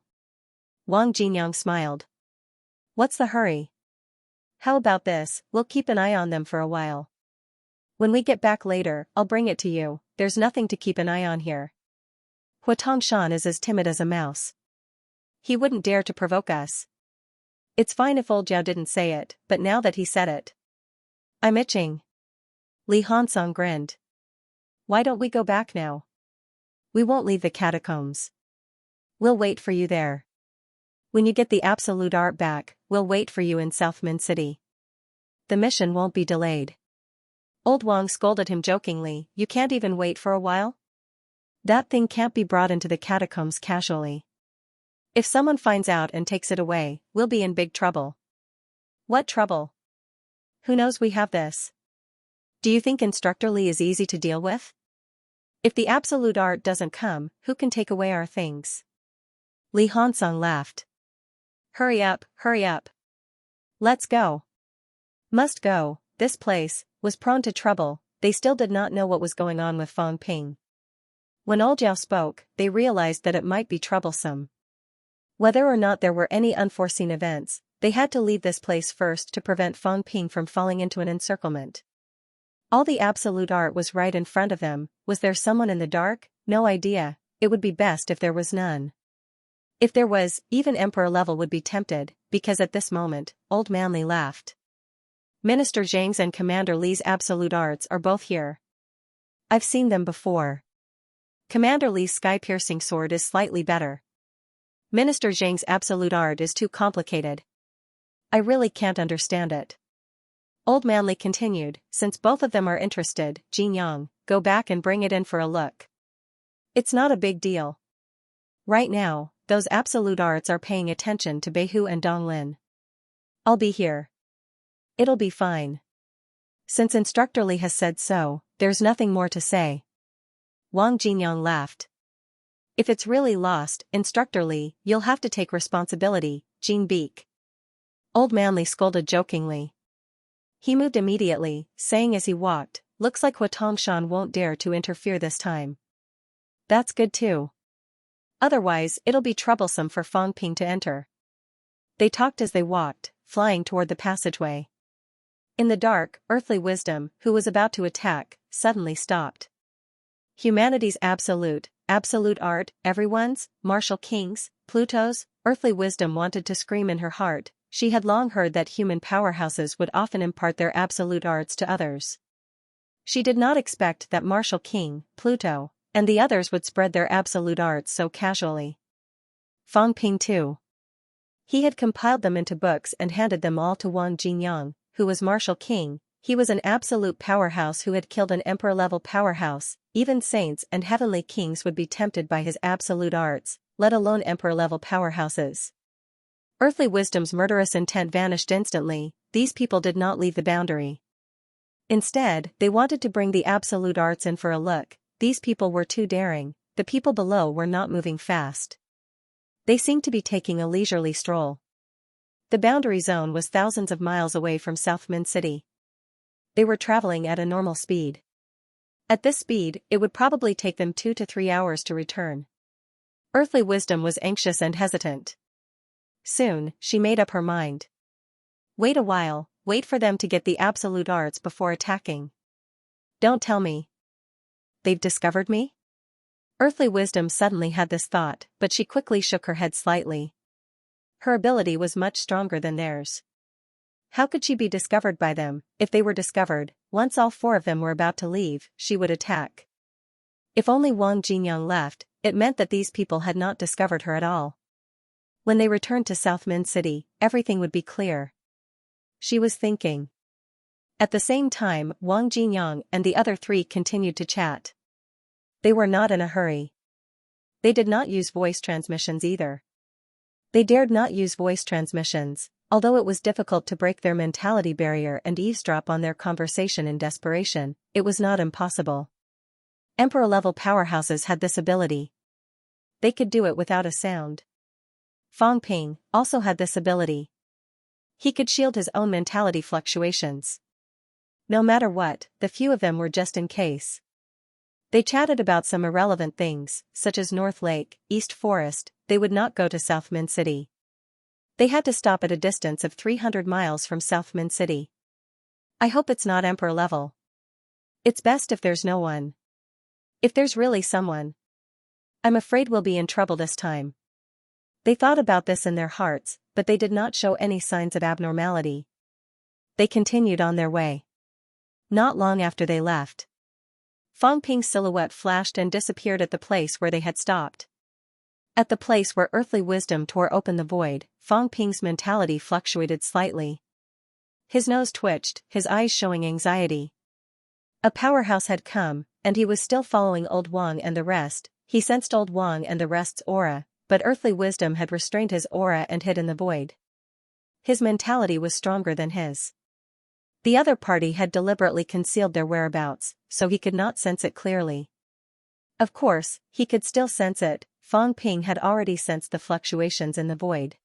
Speaker 1: Wang Jinyang smiled. "What's the hurry? How about this, we'll keep an eye on them for a while. When we get back later, I'll bring it to you. There's nothing to keep an eye on here. Huatong Shan is as timid as a mouse. He wouldn't dare to provoke us. It's fine if old Zhao didn't say it, but now that he said it. I'm itching." Li Hansong grinned. "Why don't we go back now? We won't leave the catacombs. We'll wait for you there. When you get the absolute art back, we'll wait for you in South Min City. The mission won't be delayed." Old Wang scolded him jokingly, "You can't even wait for a while? That thing can't be brought into the catacombs casually. If someone finds out and takes it away, we'll be in big trouble." "What trouble? Who knows we have this? Do you think Instructor Li is easy to deal with? If the absolute art doesn't come, who can take away our things?" Li Hansong laughed. Hurry up, hurry up. Let's go." Must go, this place was prone to trouble. They still did not know what was going on with Fang Ping. When Old Jiao spoke, they realized that it might be troublesome. Whether or not there were any unforeseen events, they had to leave this place first to prevent Fang Ping from falling into an encirclement. All the absolute art was right in front of them. Was there someone in the dark? No idea. It would be best if there was none. If there was, even Emperor level would be tempted, because at this moment, Old Manly laughed. "Minister Zhang's and Commander Li's absolute arts are both here. I've seen them before. Commander Li's sky-piercing sword is slightly better. Minister Zhang's absolute art is too complicated. I really can't understand it." Old Manly continued, "Since both of them are interested, Jin Yang, go back and bring it in for a look. It's not a big deal. Right now, those absolute arts are paying attention to Beihu and Donglin. I'll be here. It'll be fine. Since Instructor Li has said so, there's nothing more to say." Wang Jinyang laughed. "If it's really lost, Instructor Li, you'll have to take responsibility, Jin Beak." Old Manly scolded jokingly. He moved immediately, saying as he walked, "Looks like Hua Tongshan won't dare to interfere this time. That's good too. Otherwise, it'll be troublesome for Fang Ping to enter." They talked as they walked, flying toward the passageway. In the dark, Earthly Wisdom, who was about to attack, suddenly stopped. Humanity's absolute art, everyone's, Martial King's, Pluto's. Earthly Wisdom wanted to scream in her heart. She had long heard that human powerhouses would often impart their absolute arts to others. She did not expect that Martial King, Pluto, and the others would spread their absolute arts so casually. Fang Ping too. He had compiled them into books and handed them all to Wang Jinyang, who was Martial King. He was an absolute powerhouse who had killed an emperor-level powerhouse. Even saints and heavenly kings would be tempted by his absolute arts, let alone emperor-level powerhouses. Earthly Wisdom's murderous intent vanished instantly. These people did not leave the boundary. Instead, they wanted to bring the absolute arts in for a look. These people were too daring. The people below were not moving fast. They seemed to be taking a leisurely stroll. The boundary zone was thousands of miles away from South Min City. They were traveling at a normal speed. At this speed, it would probably take them 2 to 3 hours to return. Earthly Wisdom was anxious and hesitant. Soon, she made up her mind. Wait a while, wait for them to get the absolute arts before attacking. Don't tell me they've discovered me? Earthly Wisdom suddenly had this thought, but she quickly shook her head slightly. Her ability was much stronger than theirs. How could she be discovered by them? If they were discovered, once all 4 of them were about to leave, she would attack. If only Wang Jinyang left, it meant that these people had not discovered her at all. When they returned to South Min City, everything would be clear. She was thinking. At the same time, Wang Jinyang and the other 3 continued to chat. They were not in a hurry. They did not use voice transmissions either. They dared not use voice transmissions, although it was difficult to break their mentality barrier and eavesdrop on their conversation in desperation. It was not impossible. Emperor-level powerhouses had this ability. They could do it without a sound. Fang Ping also had this ability. He could shield his own mentality fluctuations. No matter what, the few of them were just in case. They chatted about some irrelevant things, such as North Lake, East Forest. They would not go to South Min City. They had to stop at a distance of 300 miles from South Min City. I hope it's not Emperor level. It's best if there's no one. If there's really someone, I'm afraid we'll be in trouble this time. They thought about this in their hearts, but they did not show any signs of abnormality. They continued on their way. Not long after they left, Fang Ping's silhouette flashed and disappeared at the place where they had stopped. At the place where Earthly Wisdom tore open the void, Fang Ping's mentality fluctuated slightly. His nose twitched, his eyes showing anxiety. A powerhouse had come, and he was still following Old Wang and the rest. He sensed Old Wang and the rest's aura, but earthly wisdom had restrained his aura and hid in the void. His mentality was stronger than his. The other party had deliberately concealed their whereabouts, so he could not sense it clearly. Of course, he could still sense it. Fang Ping had already sensed the fluctuations in the void.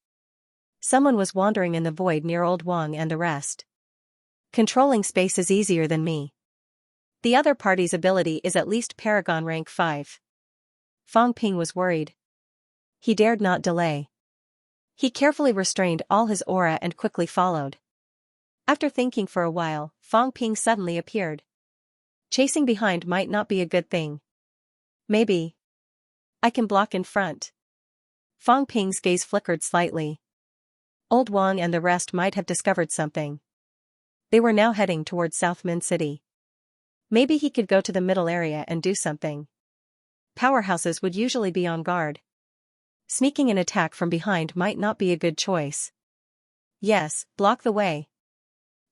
Speaker 1: Someone was wandering in the void near Old Wang and the rest. Controlling space is easier than me. The other party's ability is at least Paragon rank 5. Fang Ping was worried. He dared not delay. He carefully restrained all his aura and quickly followed. After thinking for a while, Fang Ping suddenly appeared. Chasing behind might not be a good thing. Maybe I can block in front. Fang Ping's gaze flickered slightly. Old Wang and the rest might have discovered something. They were now heading towards South Min City. Maybe he could go to the middle area and do something. Powerhouses would usually be on guard. Sneaking an attack from behind might not be a good choice. Yes, block the way.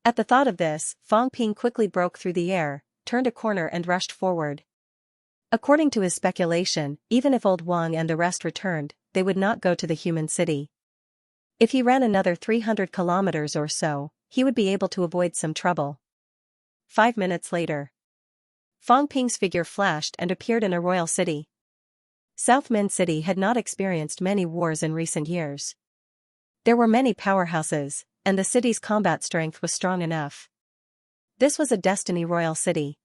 Speaker 1: At the thought of this, Fang Ping quickly broke through the air, turned a corner and rushed forward. According to his speculation, even if Old Wang and the rest returned, they would not go to the human city. If he ran another 300 kilometers or so, he would be able to avoid some trouble. 5 minutes later, Fang Ping's figure flashed and appeared in a royal city. South Min City had not experienced many wars in recent years. There were many powerhouses, and the city's combat strength was strong enough. This was a Destiny Royal City.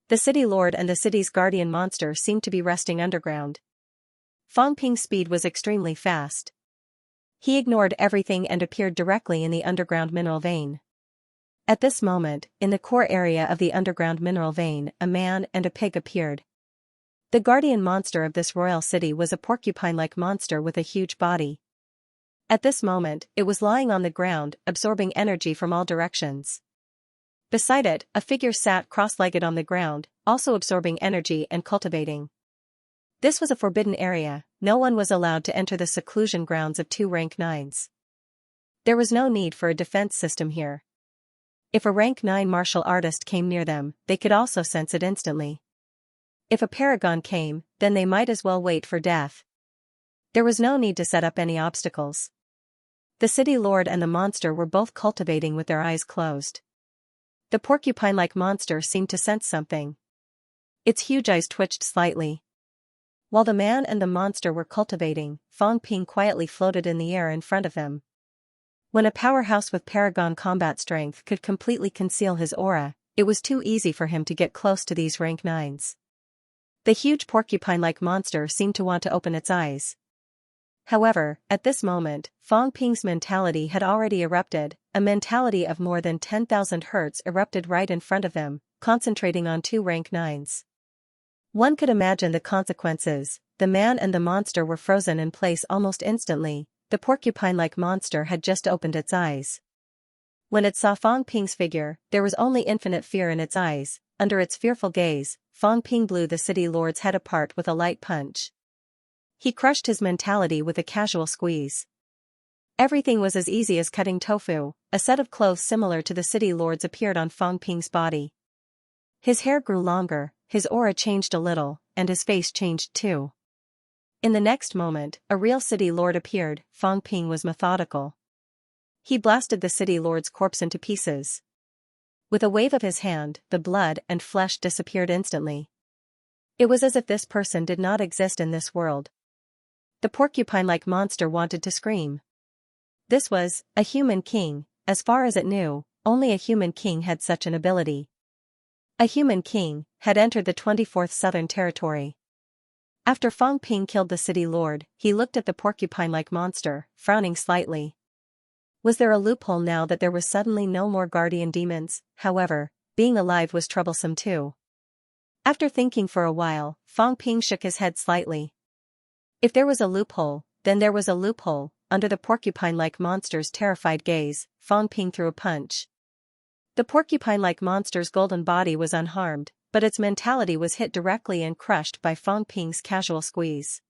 Speaker 1: The city lord and the city's guardian monster seemed to be resting underground. Fang Ping's speed was extremely fast. He ignored everything and appeared directly in the underground mineral vein. At this moment, in the core area of the underground mineral vein, a man and a pig appeared. The guardian monster of this royal city was a porcupine-like monster with a huge body. At this moment, it was lying on the ground, absorbing energy from all directions. Beside it, a figure sat cross-legged on the ground, also absorbing energy and cultivating. This was a forbidden area. No one was allowed to enter the seclusion grounds of 2 rank 9s. There was no need for a defense system here. If a rank 9 martial artist came near them, they could also sense it instantly. If a paragon came, then they might as well wait for death. There was no need to set up any obstacles. The city lord and the monster were both cultivating with their eyes closed. The porcupine-like monster seemed to sense something. Its huge eyes twitched slightly. While the man and the monster were cultivating, Fang Ping quietly floated in the air in front of them. When a powerhouse with paragon combat strength could completely conceal his aura, it was too easy for him to get close to these rank 9s. The huge porcupine-like monster seemed to want to open its eyes. However, at this moment, Fang Ping's mentality had already erupted. A mentality of more than 10,000 hertz erupted right in front of him, concentrating on 2 rank 9s. One could imagine the consequences. The man and the monster were frozen in place almost instantly. The porcupine-like monster had just opened its eyes. When it saw Fang Ping's figure, there was only infinite fear in its eyes. Under its fearful gaze, Fang Ping blew the city lord's head apart with a light punch. He crushed his mentality with a casual squeeze. Everything was as easy as cutting tofu. A set of clothes similar to the city lord's appeared on Fang Ping's body. His hair grew longer, his aura changed a little, and his face changed too. In the next moment, a real city lord appeared. Fang Ping was methodical. He blasted the city lord's corpse into pieces. With a wave of his hand, the blood and flesh disappeared instantly. It was as if this person did not exist in this world. The porcupine-like monster wanted to scream. This was a human king. As far as it knew, only a human king had such an ability. A human king had entered the 24th Southern Territory. After Fang Ping killed the city lord, he looked at the porcupine-like monster, frowning slightly. Was there a loophole now that there was suddenly no more guardian demons? However, being alive was troublesome too. After thinking for a while, Fang Ping shook his head slightly. If there was a loophole, then there was a loophole. Under the porcupine-like monster's terrified gaze, Fang Ping threw a punch. The porcupine-like monster's golden body was unharmed, but its mentality was hit directly and crushed by Fang Ping's casual squeeze.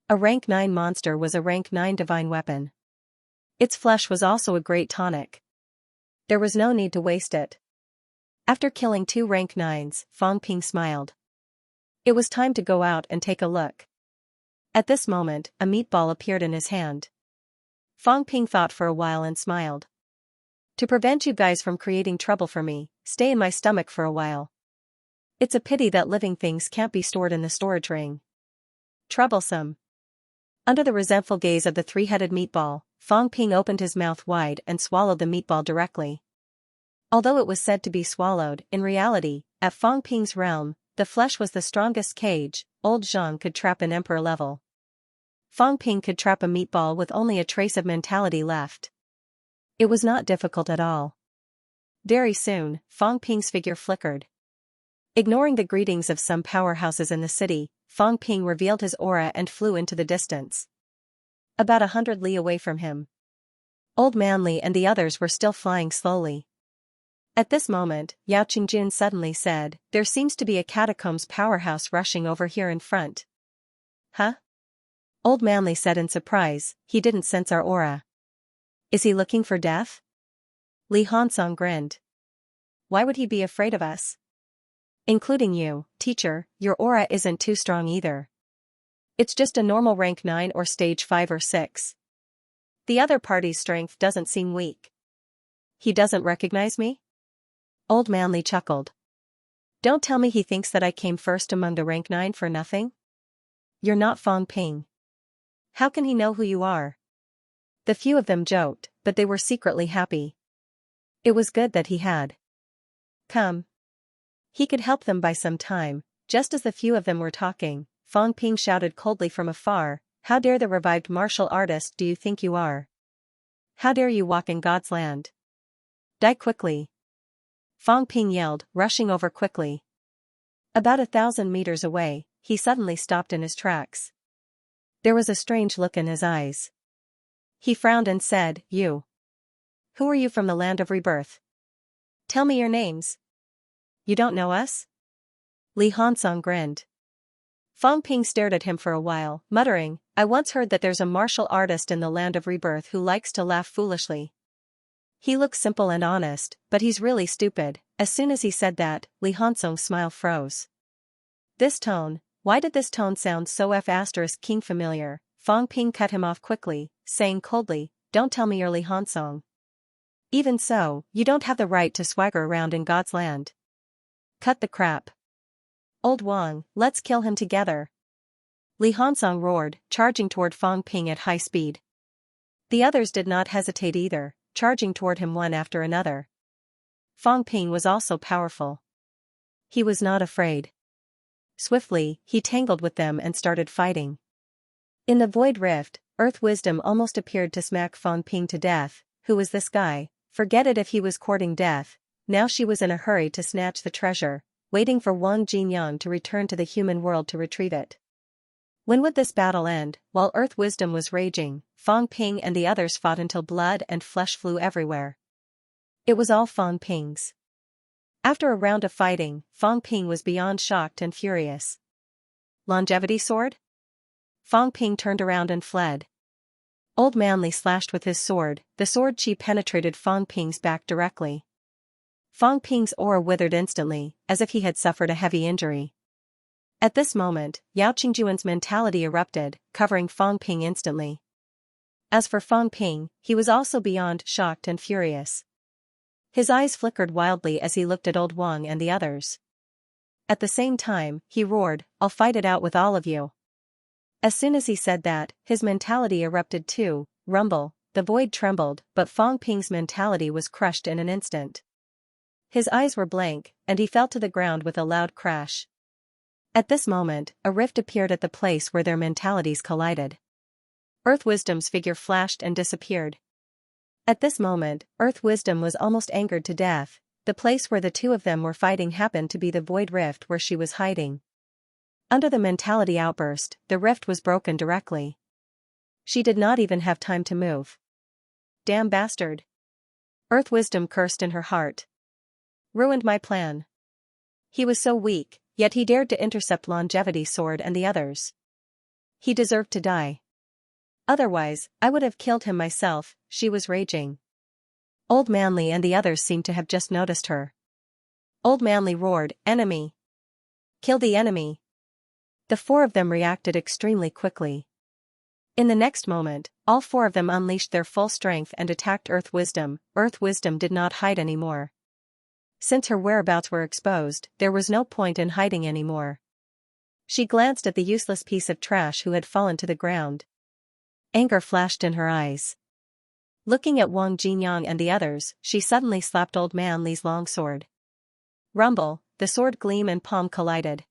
Speaker 1: A rank 9 monster was a rank 9 divine weapon. Its flesh was also a great tonic. There was no need to waste it. After killing 2 rank 9s, Fang Ping smiled. It was time to go out and take a look. At this moment, a meatball appeared in his hand. Fang Ping thought for a while and smiled. To prevent you guys from creating trouble for me, stay in my stomach for a while. It's a pity that living things can't be stored in the storage ring. Troublesome. Under the resentful gaze of the 3-headed meatball, Fang Ping opened his mouth wide and swallowed the meatball directly. Although it was said to be swallowed, in reality, at Fang Ping's realm, the flesh was the strongest cage. Old Zhang could trap an emperor level. Fang Ping could trap a meatball with only a trace of mentality left. It was not difficult at all. Very soon, Fang Ping's figure flickered. Ignoring the greetings of some powerhouses in the city, Fang Ping revealed his aura and flew into the distance. About 100 li away from him. Old Man Li and the others were still flying slowly. At this moment, Yao Qingjun suddenly said, "There seems to be a catacombs powerhouse rushing over here in front." Huh? Old Man Li said in surprise, he didn't sense our aura. Is he looking for death? Li Hansong grinned. Why would he be afraid of us? Including you, teacher, your aura isn't too strong either. It's just a normal rank 9 or stage 5 or 6. The other party's strength doesn't seem weak. He doesn't recognize me? Old Man Li chuckled. Don't tell me he thinks that I came first among the rank 9 for nothing? You're not Fang Ping. How can he know who you are? The few of them joked, but they were secretly happy. It was good that he had come. He could help them by some time. Just as the few of them were talking, Fang Ping shouted coldly from afar, "How dare the revived martial artist do you think you are? How dare you walk in God's land? Die quickly!" Fang Ping yelled, rushing over quickly. About 1,000 meters away, he suddenly stopped in his tracks. There was a strange look in his eyes. He frowned and said, "You. Who are you from the land of rebirth? Tell me your names." "You don't know us?" Li Hansong grinned. Fang Ping stared at him for a while, muttering, "I once heard that there's a martial artist in the land of rebirth who likes to laugh foolishly. He looks simple and honest, but he's really stupid." As soon as he said that, Li Hansong's smile froze. Why did this tone sound so **king familiar? Fang Ping cut him off quickly, saying coldly, "Don't tell me you're Li Hansong. Even so, you don't have the right to swagger around in God's land. Cut the crap. Old Wang, let's kill him together." Li Hansong roared, charging toward Fang Ping at high speed. The others did not hesitate either, charging toward him one after another. Fang Ping was also powerful. He was not afraid. Swiftly, he tangled with them and started fighting. In the void rift, Earth Wisdom almost appeared to smack Fang Ping to death. Who was this guy? Forget it if he was courting death. Now she was in a hurry to snatch the treasure, waiting for Wang Jinyang to return to the human world to retrieve it. When would this battle end? While Earth Wisdom was raging, Fang Ping and the others fought until blood and flesh flew everywhere. It was all Fang Ping's. After a round of fighting, Fang Ping was beyond shocked and furious. Longevity sword? Fang Ping turned around and fled. Old Man Li slashed with his sword, the sword chi penetrated Fang Ping's back directly. Fang Ping's aura withered instantly, as if he had suffered a heavy injury. At this moment, Yao Qingjuan's mentality erupted, covering Fang Ping instantly. As for Fang Ping, he was also beyond shocked and furious. His eyes flickered wildly as he looked at Old Wang and the others. At the same time, he roared, "I'll fight it out with all of you." As soon as he said that, his mentality erupted too. Rumble, the void trembled, but Fang Ping's mentality was crushed in an instant. His eyes were blank, and he fell to the ground with a loud crash. At this moment, a rift appeared at the place where their mentalities collided. Earth Wisdom's figure flashed and disappeared. At this moment, Earth Wisdom was almost angered to death. The place where the two of them were fighting happened to be the void rift where she was hiding. Under the mentality outburst, the rift was broken directly. She did not even have time to move. Damn bastard. Earth Wisdom cursed in her heart. Ruined my plan. He was so weak, yet he dared to intercept Longevity Sword and the others. He deserved to die. Otherwise, I would have killed him myself. She was raging. Old Man Li and the others seemed to have just noticed her. Old Manly roared, "Enemy! Kill the enemy!" The four of them reacted extremely quickly. In the next moment, all four of them unleashed their full strength and attacked Earth Wisdom. Earth Wisdom did not hide anymore. Since her whereabouts were exposed, there was no point in hiding anymore. She glanced at the useless piece of trash who had fallen to the ground. Anger flashed in her eyes. Looking at Wang Jinyang and the others, she suddenly slapped Old Man Li's longsword. Rumble, the sword gleam and palm collided.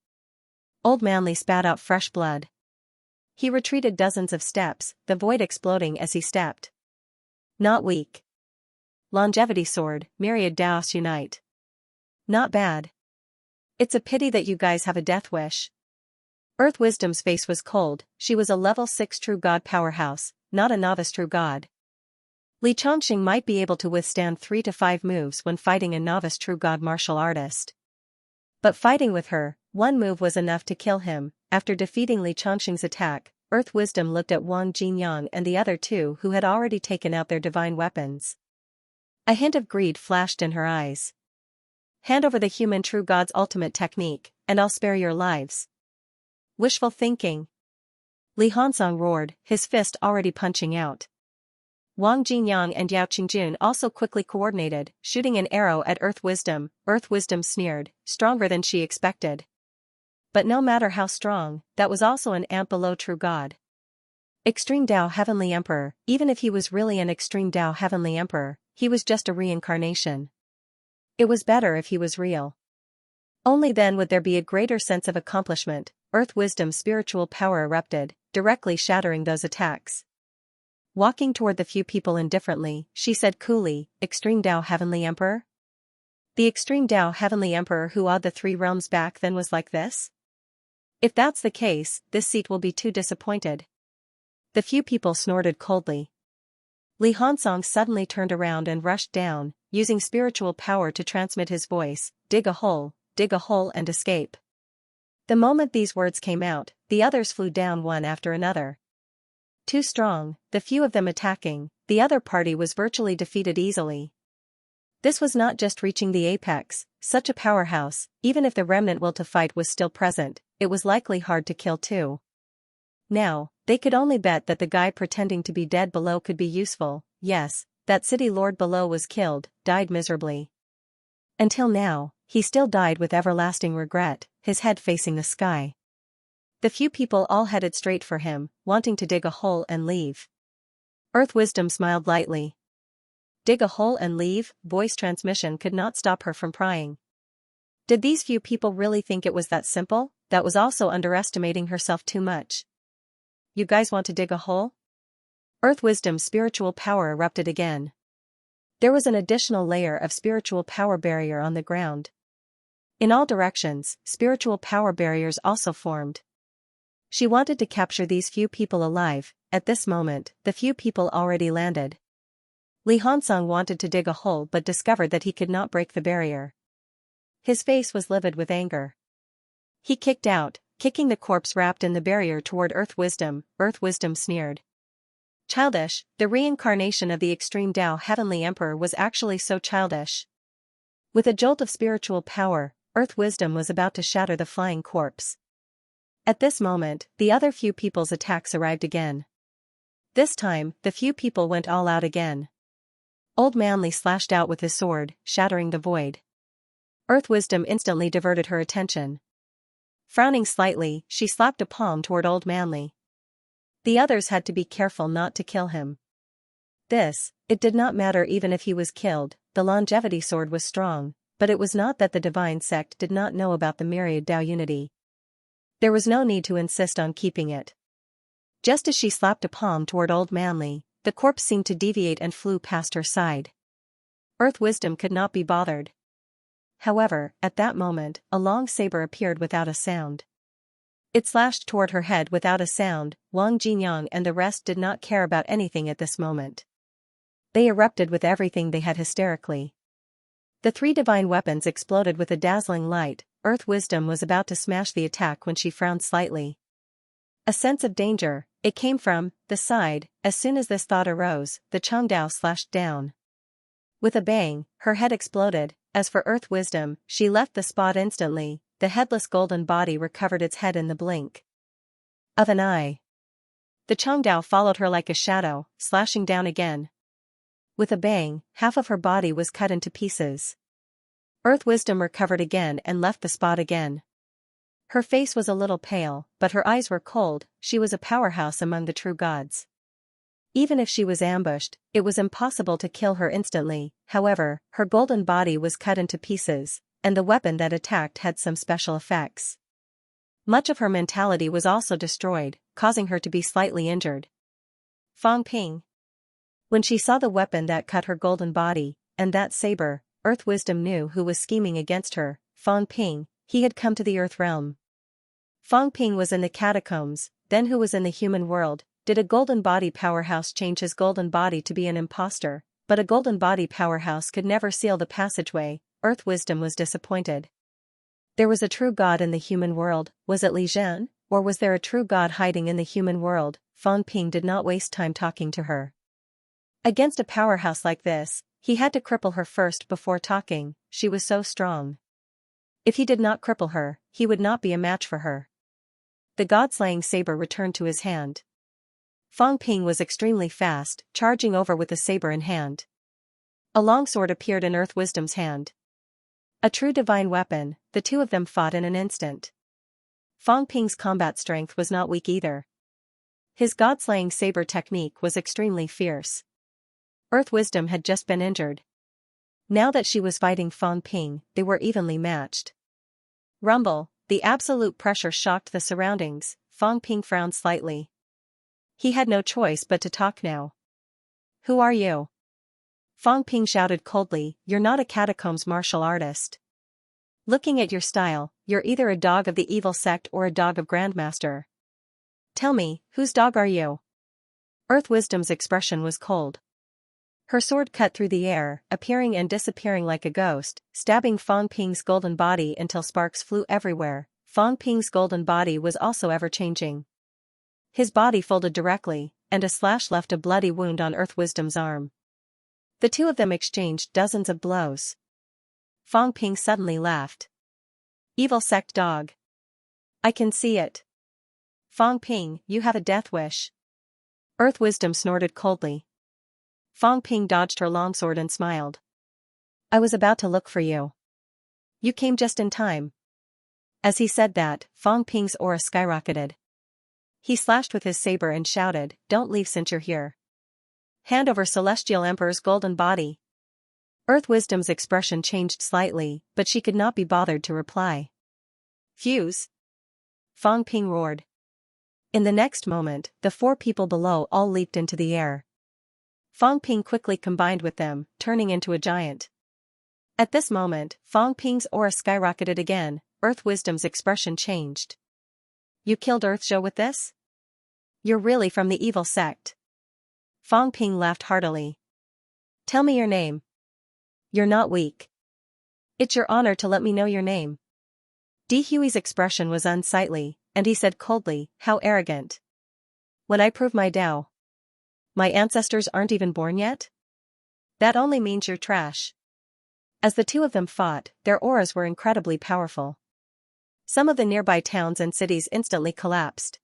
Speaker 1: Old Man Li spat out fresh blood. He retreated dozens of steps, the void exploding as he stepped. Not weak. Longevity sword, myriad Daos unite. Not bad. It's a pity that you guys have a death wish. Earth Wisdom's face was cold. She was a level 6 true god powerhouse, not a novice true god. Li Chongqing might be able to withstand 3 to 5 moves when fighting a novice true god martial artist. But fighting with her, one move was enough to kill him. After defeating Li Chongqing's attack, Earth Wisdom looked at Wang Jinyang and the other two who had already taken out their divine weapons. A hint of greed flashed in her eyes. Hand over the human true god's ultimate technique, and I'll spare your lives. Wishful thinking. Li Hansong roared, his fist already punching out. Wang Jinyang and Yao Qingjun also quickly coordinated, shooting an arrow at Earth Wisdom. Earth Wisdom sneered, stronger than she expected. But no matter how strong, that was also an amp below true god. Extreme Dao Heavenly Emperor. Even if he was really an Extreme Dao Heavenly Emperor, he was just a reincarnation. It was better if he was real. Only then would there be a greater sense of accomplishment. Earth Wisdom's spiritual power erupted, directly shattering those attacks. Walking toward the few people indifferently, she said coolly, "Extreme Dao Heavenly Emperor?" The Extreme Dao Heavenly Emperor who awed the 3 realms back then was like this? If that's the case, this seat will be too disappointed. The few people snorted coldly. Li Hansong suddenly turned around and rushed down, using spiritual power to transmit his voice, dig a hole and escape." The moment these words came out, the others flew down one after another. Too strong, the few of them attacking, the other party was virtually defeated easily. This was not just reaching the apex. Such a powerhouse, even if the remnant will to fight was still present, it was likely hard to kill too. Now, they could only bet that the guy pretending to be dead below could be useful. Yes, that city lord below was killed, died miserably. Until now, he still died with everlasting regret, his head facing the sky. The few people all headed straight for him, wanting to dig a hole and leave. Earth Wisdom smiled lightly. Dig a hole and leave? Voice transmission could not stop her from prying. Did these few people really think it was that simple? That was also underestimating herself too much. You guys want to dig a hole? Earth Wisdom's spiritual power erupted again. There was an additional layer of spiritual power barrier on the ground. In all directions, spiritual power barriers also formed. She wanted to capture these few people alive. At this moment, the few people already landed. Li Hansong wanted to dig a hole but discovered that he could not break the barrier. His face was livid with anger. He kicked out, kicking the corpse wrapped in the barrier toward Earth Wisdom. Earth Wisdom sneered. Childish, the reincarnation of the Extreme Dao Heavenly Emperor was actually so childish. With a jolt of spiritual power, Earth Wisdom was about to shatter the flying corpse. At this moment, the other few people's attacks arrived again. This time, the few people went all out again. Old Manly slashed out with his sword, shattering the void. Earth Wisdom instantly diverted her attention. Frowning slightly, she slapped a palm toward Old Manly. The others had to be careful not to kill him. It did not matter even if he was killed. The longevity sword was strong, but it was not that the divine sect did not know about the myriad Dao unity. There was no need to insist on keeping it. Just as she slapped a palm toward Old Manly, the corpse seemed to deviate and flew past her side. Earth Wisdom could not be bothered. However, at that moment, a long saber appeared without a sound. It slashed toward her head without a sound. Wang Jinyang and the rest did not care about anything at this moment. They erupted with everything they had hysterically. The 3 divine weapons exploded with a dazzling light. Earth Wisdom was about to smash the attack when she frowned slightly. A sense of danger, it came from the side. As soon as this thought arose, the Changdao slashed down. With a bang, her head exploded. As for Earth Wisdom, she left the spot instantly. The headless golden body recovered its head in the blink of an eye. The Chongdao followed her like a shadow, slashing down again. With a bang, half of her body was cut into pieces. Earth Wisdom recovered again and left the spot again. Her face was a little pale, but her eyes were cold. She was a powerhouse among the true gods. Even if she was ambushed, it was impossible to kill her instantly. However, her golden body was cut into pieces, and the weapon that attacked had some special effects. Much of her mentality was also destroyed, causing her to be slightly injured. Fang Ping. When she saw the weapon that cut her golden body, and that saber, Earth Wisdom knew who was scheming against her. Fang Ping. He had come to the Earth realm. Fang Ping was in the catacombs. Then who was in the human world? Did a golden body powerhouse change his golden body to be an imposter? But a golden body powerhouse could never seal the passageway. Earth Wisdom was disappointed. There was a true god in the human world. Was it Li Zhan? Or was there a true god hiding in the human world? Fang Ping did not waste time talking to her. Against a powerhouse like this, he had to cripple her first before talking. She was so strong. If he did not cripple her, he would not be a match for her. The god-slaying saber returned to his hand. Fang Ping was extremely fast, charging over with the saber in hand. A longsword appeared in Earth Wisdom's hand. A true divine weapon. The two of them fought in an instant. Fang Ping's combat strength was not weak either. His god-slaying saber technique was extremely fierce. Earth Wisdom had just been injured. Now that she was fighting Fang Ping, they were evenly matched. Rumble. The absolute pressure shocked the surroundings. Fang Ping frowned slightly. He had no choice but to talk now. Who are you? Fang Ping shouted coldly, you're not a catacombs martial artist. Looking at your style, you're either a dog of the evil sect or a dog of Grandmaster. Tell me, whose dog are you? Earth Wisdom's expression was cold. Her sword cut through the air, appearing and disappearing like a ghost, stabbing Fang Ping's golden body until sparks flew everywhere. Fang Ping's golden body was also ever-changing. His body folded directly, and a slash left a bloody wound on Earth Wisdom's arm. The two of them exchanged dozens of blows. Fang Ping suddenly laughed. Evil sect dog. I can see it. Fang Ping, you have a death wish. Earth Wisdom snorted coldly. Fang Ping dodged her longsword and smiled. I was about to look for you. You came just in time. As he said that, Fang Ping's aura skyrocketed. He slashed with his saber and shouted, don't leave since you're here. Hand over Celestial Emperor's golden body. Earth Wisdom's expression changed slightly, but she could not be bothered to reply. Fuse. Fang Ping roared. In the next moment, the four people below all leaped into the air. Fang Ping quickly combined with them, turning into a giant. At this moment, Fang Ping's aura skyrocketed again. Earth Wisdom's expression changed. You killed Earthzhou with this? You're really from the evil sect. Fang Ping laughed heartily. Tell me your name. You're not weak. It's your honor to let me know your name. Di Hui's expression was unsightly, and he said coldly, how arrogant. When I prove my Dao. My ancestors aren't even born yet? That only means you're trash. As the two of them fought, their auras were incredibly powerful. Some of the nearby towns and cities instantly collapsed.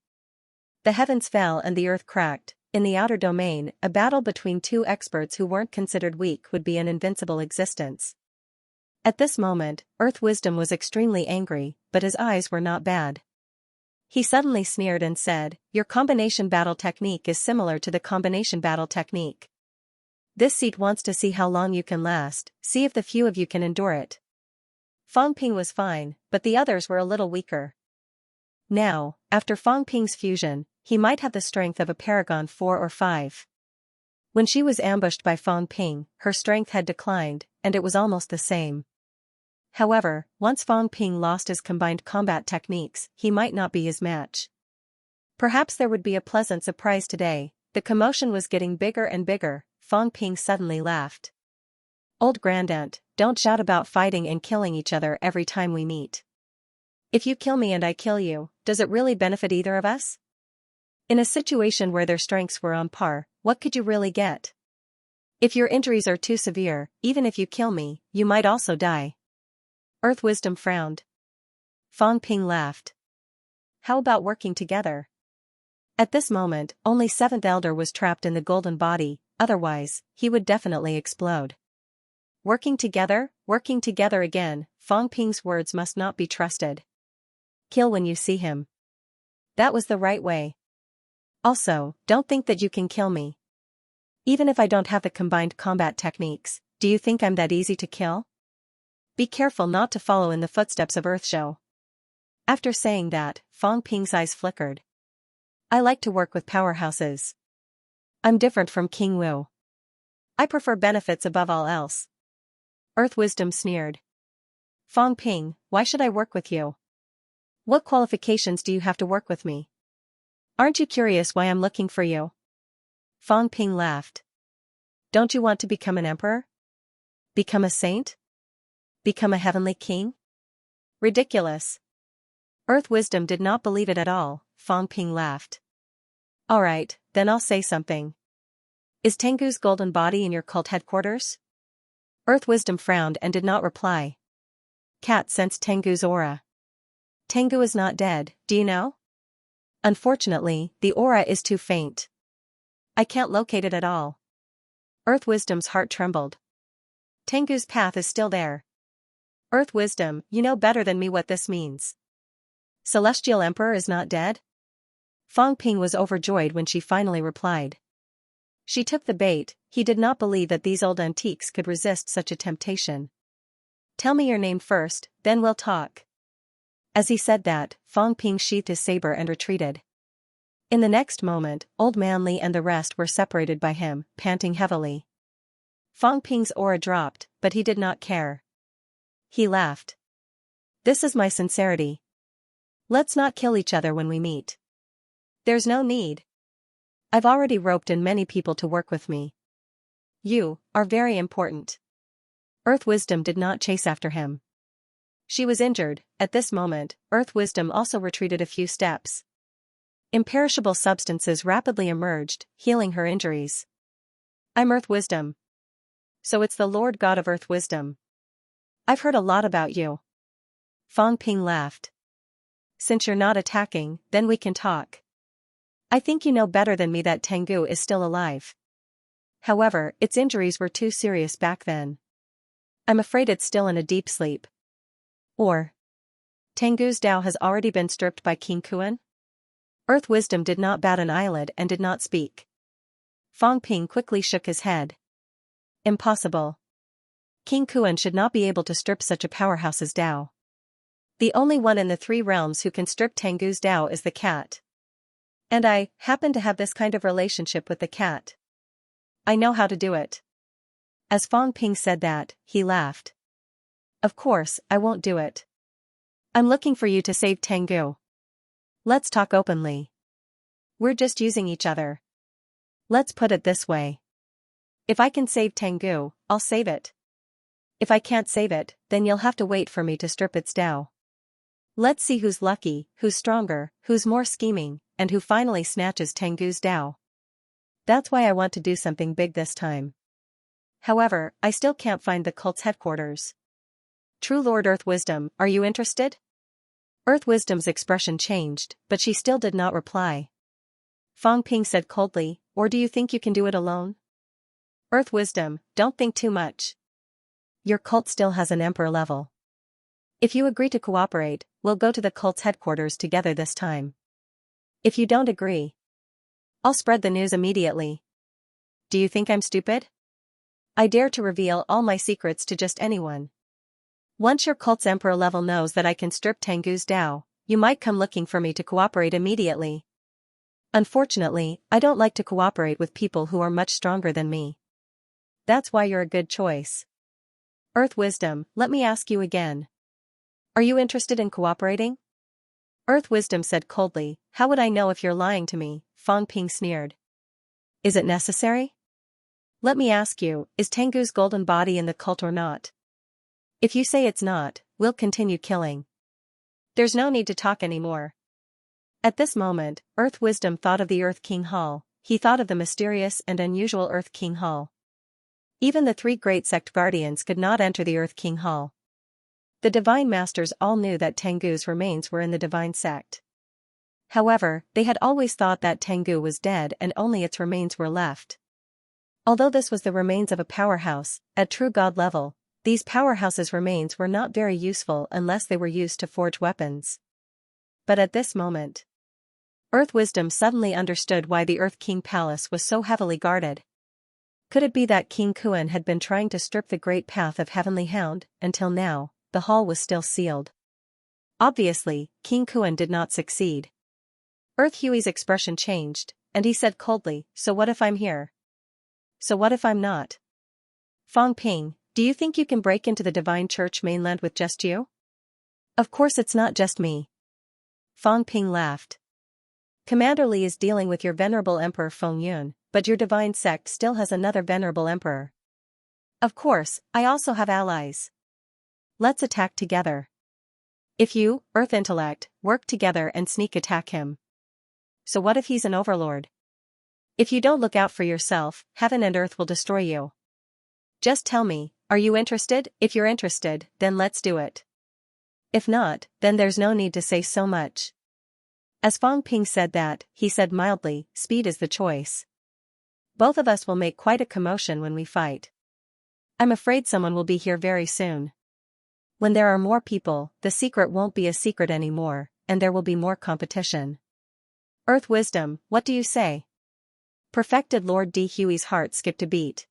Speaker 1: The heavens fell and the earth cracked. In the outer domain, a battle between two experts who weren't considered weak would be an invincible existence. At this moment, Earth Wisdom was extremely angry, but his eyes were not bad. He suddenly sneered and said, your combination battle technique is similar to the combination battle technique. This seat wants to see how long you can last, see if the few of you can endure it. Fang Ping was fine, but the others were a little weaker. Now, after Fang Ping's fusion, he might have the strength of a paragon 4 or 5. When she was ambushed by Fang Ping, her strength had declined, and it was almost the same. However, once Fang Ping lost his combined combat techniques, he might not be his match. Perhaps there would be a pleasant surprise today. The commotion was getting bigger and bigger. Fang Ping suddenly laughed. Old Grandaunt, don't shout about fighting and killing each other every time we meet. If you kill me and I kill you, does it really benefit either of us? In a situation where their strengths were on par, what could you really get? If your injuries are too severe, even if you kill me, you might also die. Earth Wisdom frowned. Fang Ping laughed. How about working together? At this moment, only Seventh Elder was trapped in the golden body, otherwise, he would definitely explode. Working together again, Fang Ping's words must not be trusted. Kill when you see him. That was the right way. Also, don't think that you can kill me. Even if I don't have the combined combat techniques, do you think I'm that easy to kill? Be careful not to follow in the footsteps of Earthshou. After saying that, Fang Ping's eyes flickered. I like to work with powerhouses. I'm different from King Wu. I prefer benefits above all else. Earth Wisdom sneered. Fang Ping, why should I work with you? What qualifications do you have to work with me? Aren't you curious why I'm looking for you? Fang Ping laughed. Don't you want to become an emperor? Become a saint? Become a heavenly king? Ridiculous. Earth Wisdom did not believe it at all. Fang Ping laughed. Alright, then I'll say something. Is Tengu's golden body in your cult headquarters? Earth Wisdom frowned and did not reply. Cat sensed Tengu's aura. Tengu is not dead, do you know? Unfortunately, the aura is too faint. I can't locate it at all. Earth Wisdom's heart trembled. Tengu's path is still there. Earth Wisdom, you know better than me what this means. Celestial Emperor is not dead? Fang Ping was overjoyed when she finally replied. She took the bait. He did not believe that these old antiques could resist such a temptation. Tell me your name first, then we'll talk. As he said that, Fang Ping sheathed his saber and retreated. In the next moment, Old Man Li and the rest were separated by him, panting heavily. Fang Ping's aura dropped, but he did not care. He laughed. This is my sincerity. Let's not kill each other when we meet. There's no need. I've already roped in many people to work with me. You are very important. Earth Wisdom did not chase after him. She was injured. At this moment, Earth Wisdom also retreated a few steps. Imperishable substances rapidly emerged, healing her injuries. I'm Earth Wisdom. So it's the Lord God of Earth Wisdom. I've heard a lot about you. Fang Ping laughed. Since you're not attacking, then we can talk. I think you know better than me that Tengu is still alive. However, its injuries were too serious back then. I'm afraid it's still in a deep sleep. Or Tengu's Dao has already been stripped by King Kuan? Earth Wisdom did not bat an eyelid and did not speak. Fang Ping quickly shook his head. Impossible. King Kuan should not be able to strip such a powerhouse's Dao. The only one in the 3 realms who can strip Tengu's Dao is the cat. And I happen to have this kind of relationship with the cat. I know how to do it. As Fang Ping said that, he laughed. Of course, I won't do it. I'm looking for you to save Tengu. Let's talk openly. We're just using each other. Let's put it this way. If I can save Tengu, I'll save it. If I can't save it, then you'll have to wait for me to strip its Dao. Let's see who's lucky, who's stronger, who's more scheming, and who finally snatches Tengu's Dao. That's why I want to do something big this time. However, I still can't find the cult's headquarters. True Lord Earth Wisdom, are you interested? Earth Wisdom's expression changed, but she still did not reply. Fang Ping said coldly, or do you think you can do it alone? Earth Wisdom, don't think too much. Your cult still has an emperor level. If you agree to cooperate, we'll go to the cult's headquarters together this time. If you don't agree, I'll spread the news immediately. Do you think I'm stupid? I dare to reveal all my secrets to just anyone. Once your cult's emperor level knows that I can strip Tengu's Dao, you might come looking for me to cooperate immediately. Unfortunately, I don't like to cooperate with people who are much stronger than me. That's why you're a good choice. Earth Wisdom, let me ask you again. Are you interested in cooperating? Earth Wisdom said coldly, how would I know if you're lying to me? Fang Ping sneered. Is it necessary? Let me ask you, is Tengu's golden body in the cult or not? If you say it's not, we'll continue killing. There's no need to talk anymore. At this moment, Earth Wisdom thought of the Earth King Hall. He thought of the mysterious and unusual Earth King Hall. Even the three great sect guardians could not enter the Earth King Hall. The divine masters all knew that Tengu's remains were in the divine sect. However, they had always thought that Tengu was dead and only its remains were left. Although this was the remains of a powerhouse, at true god level, these powerhouses' remains were not very useful unless they were used to forge weapons. But at this moment, Earth Wisdom suddenly understood why the Earth King Palace was so heavily guarded. Could it be that King Kuan had been trying to strip the great path of Heavenly Hound? Until now, the hall was still sealed. Obviously, King Kuan did not succeed. Earth Huey's expression changed, and he said coldly, "So what if I'm here? So what if I'm not? Fong Ping, do you think you can break into the Divine Church mainland with just you?" "Of course it's not just me." Fong Ping laughed. "Commander Li is dealing with your venerable Emperor Feng Yun, but your divine sect still has another venerable emperor. Of course, I also have allies. Let's attack together. If you, Earth Intellect, work together and sneak attack him. So what if he's an overlord? If you don't look out for yourself, heaven and earth will destroy you. Just tell me, are you interested? If you're interested, then let's do it. If not, then there's no need to say so much." As Fong Ping said that, he said mildly, "Speed is the choice. Both of us will make quite a commotion when we fight. I'm afraid someone will be here very soon. When there are more people, the secret won't be a secret anymore, and there will be more competition. Earth Wisdom, what do you say?" Perfected Lord D. Huey's heart skipped a beat.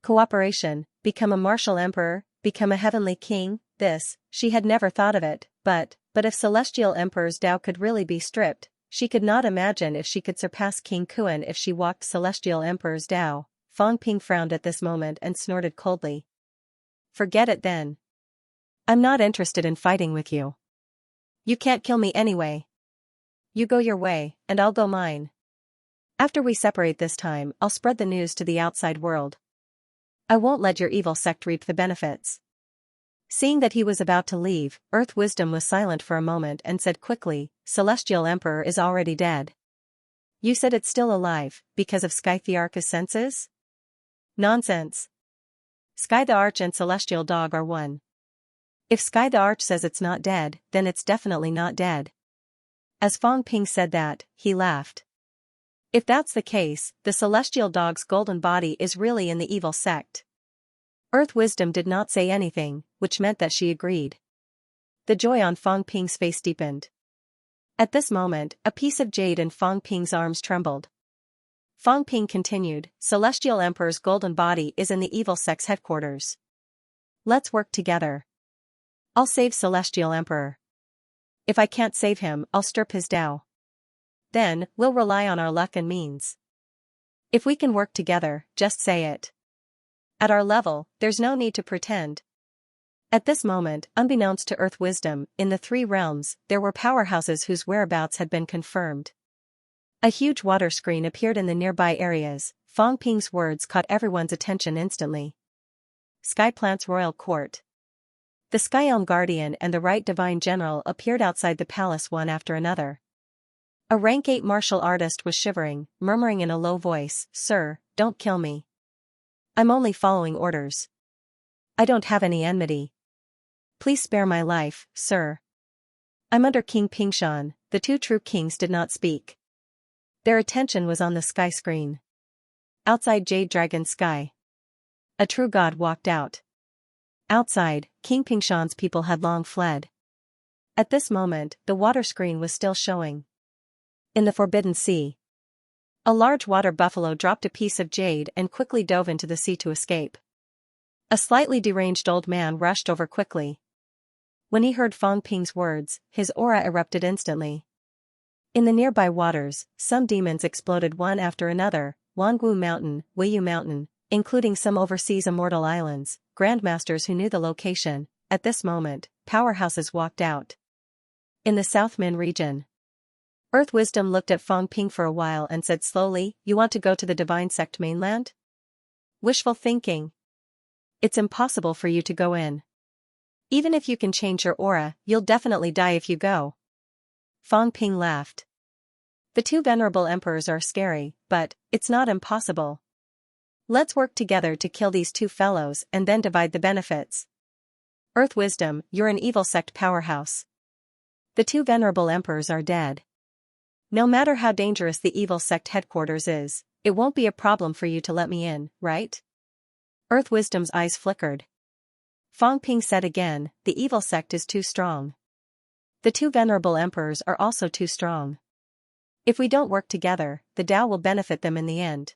Speaker 1: Cooperation, become a martial emperor, become a heavenly king, this, she had never thought of it, but if Celestial Emperor's Tao could really be stripped, she could not imagine if she could surpass King Kuan if she walked Celestial Emperor's Tao. Fong Ping frowned at this moment and snorted coldly. "Forget it then. I'm not interested in fighting with you. You can't kill me anyway. You go your way, and I'll go mine. After we separate this time, I'll spread the news to the outside world. I won't let your evil sect reap the benefits." Seeing that he was about to leave, Earth Wisdom was silent for a moment and said quickly, "Celestial Emperor is already dead. You said it's still alive, because of Sky the Arch's senses?" "Nonsense. Sky the Arch and Celestial Dog are one. If Sky the Arch says it's not dead, then it's definitely not dead." As Fong Ping said that, he laughed. "If that's the case, the Celestial Dog's golden body is really in the evil sect." Earth Wisdom did not say anything, which meant that she agreed. The joy on Fong Ping's face deepened. At this moment, a piece of jade in Fong Ping's arms trembled. Fong Ping continued, "Celestial Emperor's golden body is in the evil sect's headquarters. Let's work together. I'll save Celestial Emperor. If I can't save him, I'll strip his Tao. Then, we'll rely on our luck and means. If we can work together, just say it. At our level, there's no need to pretend." At this moment, unbeknownst to Earth Wisdom, in the three realms, there were powerhouses whose whereabouts had been confirmed. A huge water screen appeared in the nearby areas. Fong Ping's words caught everyone's attention instantly. Sky Plant's Royal Court. The Sky Elm Guardian and the Right Divine General appeared outside the palace one after another. A rank 8 martial artist was shivering, murmuring in a low voice, "Sir, don't kill me. I'm only following orders. I don't have any enmity. Please spare my life, sir. I'm under King Pingshan." The two true kings did not speak. Their attention was on the sky screen. Outside Jade Dragon Sky, a true god walked out. Outside, King Pingshan's people had long fled. At this moment, the water screen was still showing. In the Forbidden Sea, a large water buffalo dropped a piece of jade and quickly dove into the sea to escape. A slightly deranged old man rushed over quickly. When he heard Fong Ping's words, his aura erupted instantly. In the nearby waters, some demons exploded one after another: Wangwu Mountain, Weiyu Mountain, including some overseas immortal islands, grandmasters who knew the location. At this moment, powerhouses walked out. In the South Min region, Earth Wisdom looked at Fong Ping for a while and said slowly, "You want to go to the Divine Sect mainland?" "Wishful thinking. It's impossible for you to go in. Even if you can change your aura, you'll definitely die if you go." Fong Ping laughed. "The two venerable emperors are scary, but it's not impossible. Let's work together to kill these two fellows and then divide the benefits. Earth Wisdom, you're an evil sect powerhouse. The two venerable emperors are dead. No matter how dangerous the evil sect headquarters is, it won't be a problem for you to let me in, right? Earth Wisdom's eyes flickered. Fang Ping said again, the evil sect is too strong. The two venerable emperors are also too strong. If we don't work together, the Tao will benefit them in the end.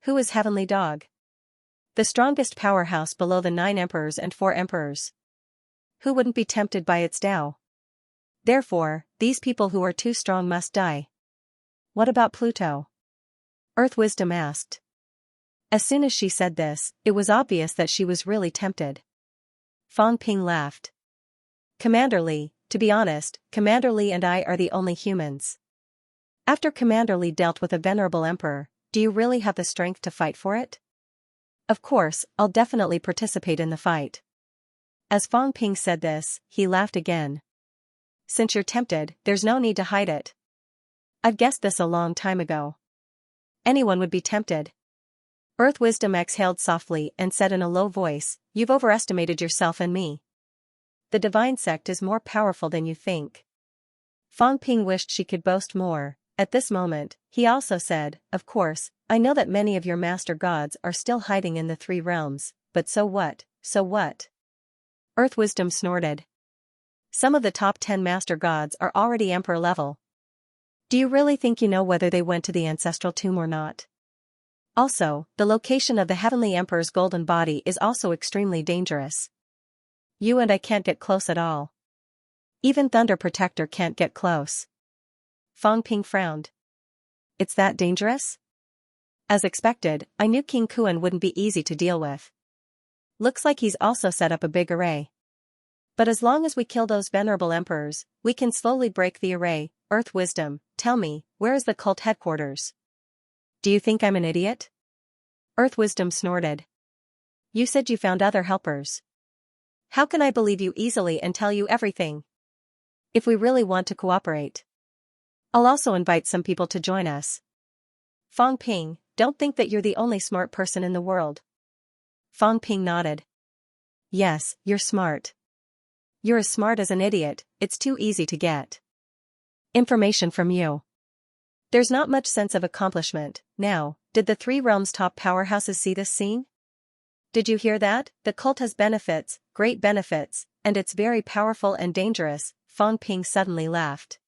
Speaker 1: Who is Heavenly Dog? The strongest powerhouse below the 9 emperors and 4 emperors. Who wouldn't be tempted by its Tao? Therefore, these people who are too strong must die. What about Pluto? Earth Wisdom asked. As soon as she said this, it was obvious that she was really tempted. Fang Ping laughed. Commander Li, to be honest, Commander Li and I are the only humans. After Commander Li dealt with a venerable emperor, do you really have the strength to fight for it? Of course, I'll definitely participate in the fight. As Fang Ping said this, he laughed again. Since you're tempted, there's no need to hide it. I've guessed this a long time ago. Anyone would be tempted. Earth Wisdom exhaled softly and said in a low voice, you've overestimated yourself and me. The divine sect is more powerful than you think. Fang Ping wished she could boast more. At this moment, he also said, of course, I know that many of your master gods are still hiding in the 3 realms, but so what, so what? Earth Wisdom snorted. Some of the top 10 master gods are already emperor level. Do you really think you know whether they went to the ancestral tomb or not? Also, the location of the Heavenly Emperor's golden body is also extremely dangerous. You and I can't get close at all. Even Thunder Protector can't get close. Fang Ping frowned. It's that dangerous? As expected, I knew King Kuan wouldn't be easy to deal with. Looks like he's also set up a big array. But as long as we kill those venerable emperors, we can slowly break the array. Earth Wisdom, tell me, where is the cult headquarters? Do you think I'm an idiot? Earth Wisdom snorted. You said you found other helpers. How can I believe you easily and tell you everything? If we really want to cooperate, I'll also invite some people to join us. Fang Ping, don't think that you're the only smart person in the world. Fang Ping nodded. Yes, you're smart. You're as smart as an idiot, it's too easy to get information from you. There's not much sense of accomplishment. Now, did the 3 realms' top powerhouses see this scene? Did you hear that? The cult has benefits, great benefits, and it's very powerful and dangerous. Fang Ping suddenly laughed.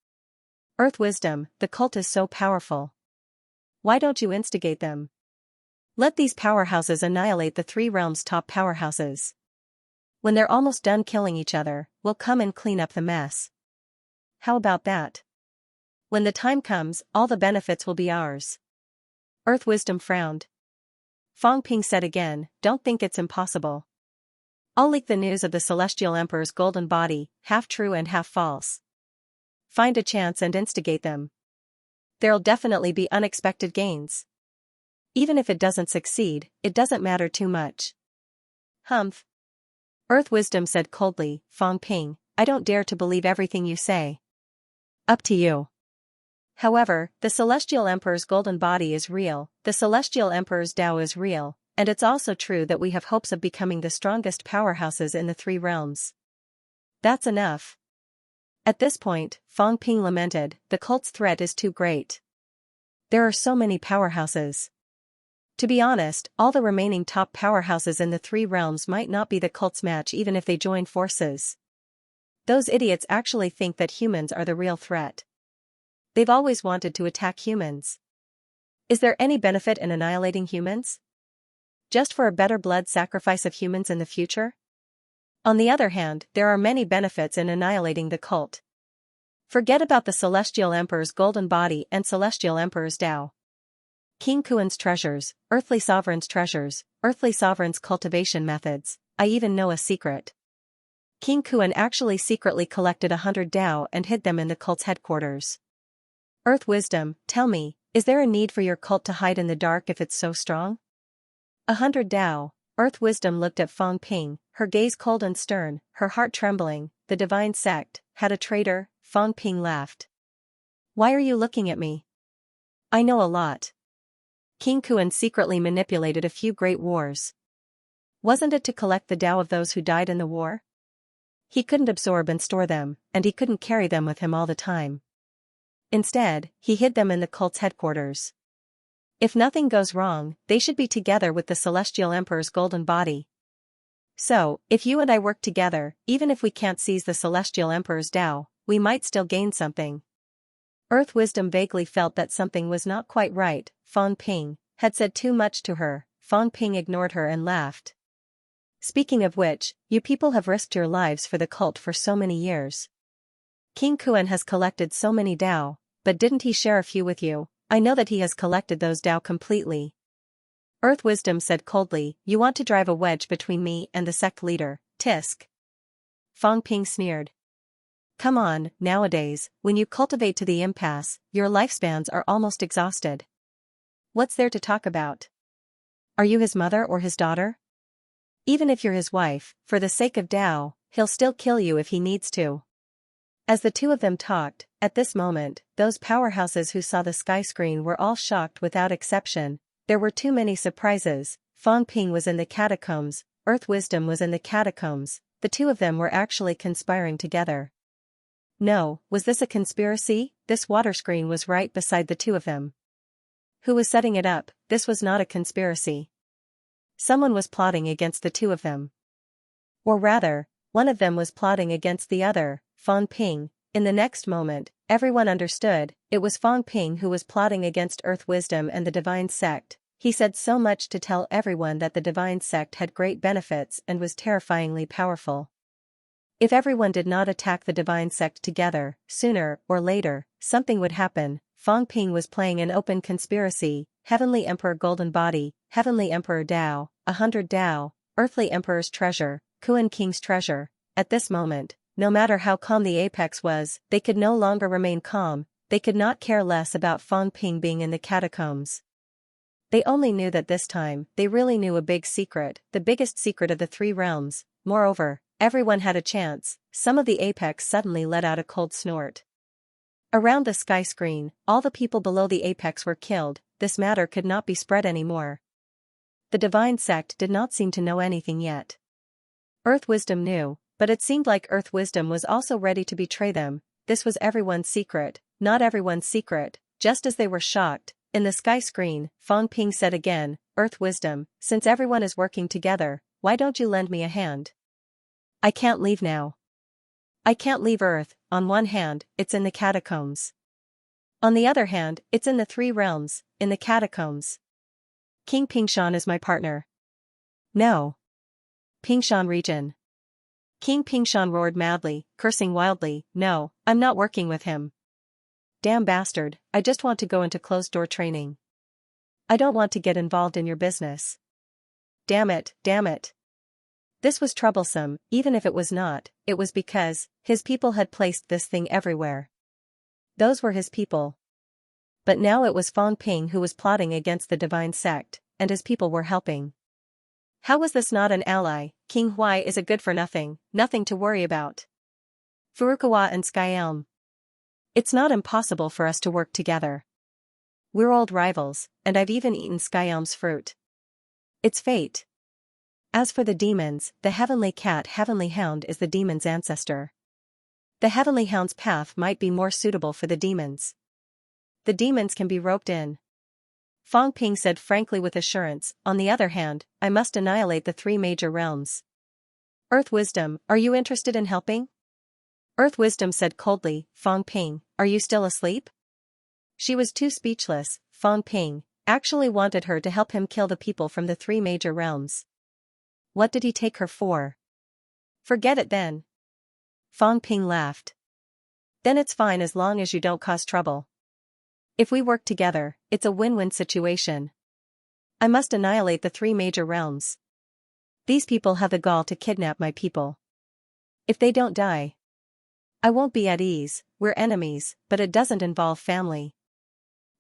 Speaker 1: Earth Wisdom, the cult is so powerful. Why don't you instigate them? Let these powerhouses annihilate the 3 realms' top powerhouses. When they're almost done killing each other, we'll come and clean up the mess. How about that? When the time comes, all the benefits will be ours. Earth Wisdom frowned. Fang Ping said again, don't think it's impossible. I'll leak the news of the Celestial Emperor's golden body, half true and half false. Find a chance and instigate them. There'll definitely be unexpected gains. Even if it doesn't succeed, it doesn't matter too much. Humph. Earth Wisdom said coldly, Fang Ping, I don't dare to believe everything you say. Up to you. However, the Celestial Emperor's golden body is real, the Celestial Emperor's Tao is real, and it's also true that we have hopes of becoming the strongest powerhouses in the 3 realms. That's enough. At this point, Fang Ping lamented, the cult's threat is too great. There are so many powerhouses. To be honest, all the remaining top powerhouses in the 3 realms might not be the cult's match even if they join forces. Those idiots actually think that humans are the real threat. They've always wanted to attack humans. Is there any benefit in annihilating humans? Just for a better blood sacrifice of humans in the future? On the other hand, there are many benefits in annihilating the cult. Forget about the Celestial Emperor's golden body and Celestial Emperor's Tao. King Kuan's treasures, Earthly Sovereign's treasures, Earthly Sovereign's cultivation methods, I even know a secret. King Kuan actually secretly collected 100 Tao and hid them in the cult's headquarters. Earth Wisdom, tell me, is there a need for your cult to hide in the dark if it's so strong? 100 Tao. Earth Wisdom looked at Fang Ping, her gaze cold and stern, her heart trembling. The divine sect had a traitor. Fang Ping laughed. Why are you looking at me? I know a lot. King Kuan secretly manipulated a few great wars. Wasn't it to collect the Tao of those who died in the war? He couldn't absorb and store them, and he couldn't carry them with him all the time. Instead, he hid them in the cult's headquarters. If nothing goes wrong, they should be together with the Celestial Emperor's golden body. So, if you and I work together, even if we can't seize the Celestial Emperor's Tao, we might still gain something. Earth Wisdom vaguely felt that something was not quite right. Fang Ping had said too much to her. Fang Ping ignored her and laughed. Speaking of which, you people have risked your lives for the cult for so many years. King Kuan has collected so many Tao, but didn't he share a few with you? I know that he has collected those Tao completely. Earth Wisdom said coldly, you want to drive a wedge between me and the sect leader, Tisk. Fang Ping sneered. Come on, nowadays, when you cultivate to the impasse, your lifespans are almost exhausted. What's there to talk about? Are you his mother or his daughter? Even if you're his wife, for the sake of Tao, he'll still kill you if he needs to. As the two of them talked, at this moment, those powerhouses who saw the sky screen were all shocked without exception. There were too many surprises. Fang Ping was in the catacombs, Earth Wisdom was in the catacombs, the two of them were actually conspiring together. No, was this a conspiracy? This water screen was right beside the two of them. Who was setting it up? This was not a conspiracy. Someone was plotting against the two of them. Or rather, one of them was plotting against the other, Fang Ping. In the next moment, everyone understood, it was Fang Ping who was plotting against Earth Wisdom and the Divine Sect. He said so much to tell everyone that the Divine Sect had great benefits and was terrifyingly powerful. If everyone did not attack the Divine Sect together, sooner or later, something would happen. Fang Ping was playing an open conspiracy. Heavenly Emperor Golden Body, Heavenly Emperor Tao, 100 Tao, Earthly Emperor's treasure, Kuan King's treasure. At this moment, no matter how calm the apex was, they could no longer remain calm. They could not care less about Fang Ping being in the catacombs. They only knew that this time, they really knew a big secret, the biggest secret of the three realms. Moreover, everyone had a chance. Some of the apex suddenly let out a cold snort. Around the sky screen, all the people below the apex were killed. This matter could not be spread anymore. The Divine Sect did not seem to know anything yet. Earth Wisdom knew, but it seemed like Earth Wisdom was also ready to betray them. This was everyone's secret, not everyone's secret. Just as they were shocked, in the sky screen, Fang Ping said again, Earth Wisdom, since everyone is working together, why don't you lend me a hand? I can't leave now. I can't leave Earth. On one hand, it's in the catacombs. On the other hand, it's in the three realms, in the catacombs. King Pingshan is my partner. No. Pingshan region. King Pingshan roared madly, cursing wildly, no, I'm not working with him. Damn bastard, I just want to go into closed-door training. I don't want to get involved in your business. Damn it, damn it. This was troublesome, even if it was not, it was because his people had placed this thing everywhere. Those were his people. But now it was Fang Ping who was plotting against the Divine Sect, and his people were helping. How was this not an ally? King Huai is a good-for-nothing, nothing to worry about. Furukawa and Skyelm. It's not impossible for us to work together. We're old rivals, and I've even eaten Skyelm's fruit. It's fate. As for the demons, the Heavenly Cat Heavenly Hound is the demon's ancestor. The Heavenly Hound's path might be more suitable for the demons. The demons can be roped in. Fang Ping said frankly with assurance, on the other hand, I must annihilate the three major realms. Earth Wisdom, are you interested in helping? Earth Wisdom said coldly, Fang Ping, are you still asleep? She was too speechless. Fang Ping actually wanted her to help him kill the people from the three major realms. What did he take her for? Forget it then. Fang Ping laughed. Then it's fine as long as you don't cause trouble. If we work together, it's a win-win situation. I must annihilate the three major realms. These people have the gall to kidnap my people. If they don't die, I won't be at ease. We're enemies, but it doesn't involve family.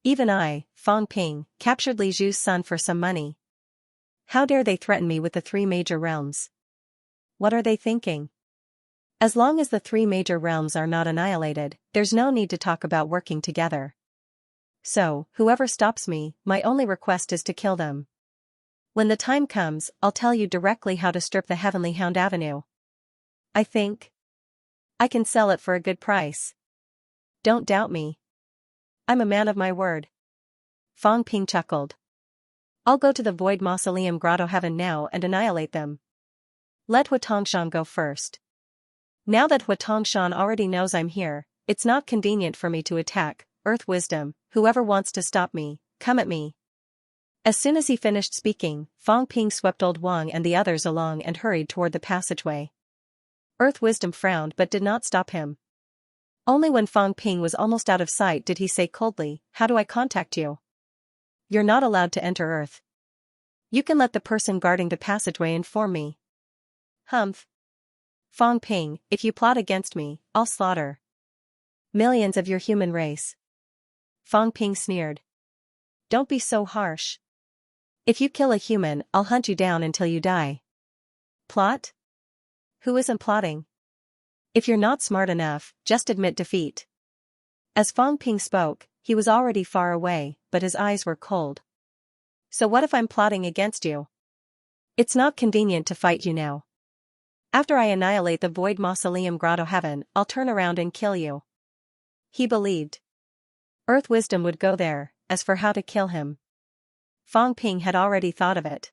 Speaker 1: Even I, Fang Ping, captured Li Zhu's son for some money. How dare they threaten me with the three major realms? What are they thinking? As long as the three major realms are not annihilated, there's no need to talk about working together. so, whoever stops me, my only request is to kill them. When the time comes, I'll tell you directly how to strip the Heavenly Hound Avenue. I think I can sell it for a good price. Don't doubt me. I'm a man of my word. Fang Ping chuckled. I'll go to the Void Mausoleum Grotto Heaven now and annihilate them. Let Huatongshan go first. Now that Huatongshan already knows I'm here, it's not convenient for me to attack. Earth Wisdom, whoever wants to stop me, come at me. As soon as he finished speaking, Fang Ping swept Old Wang and the others along and hurried toward the passageway. Earth Wisdom frowned but did not stop him. Only when Fang Ping was almost out of sight did he say coldly, "How do I contact you? You're not allowed to enter Earth. You can let the person guarding the passageway inform me." Humph. Fang Ping, if you plot against me, I'll slaughter millions of your human race. Fang Ping sneered. Don't be so harsh. If you kill a human, I'll hunt you down until you die. Plot? Who isn't plotting? If you're not smart enough, just admit defeat. As Fang Ping spoke, he was already far away, but his eyes were cold. So what if I'm plotting against you? It's not convenient to fight you now. After I annihilate the Void Mausoleum Grotto Heaven, I'll turn around and kill you. He believed Earth Wisdom would go there. As for how to kill him, Fang Ping had already thought of it.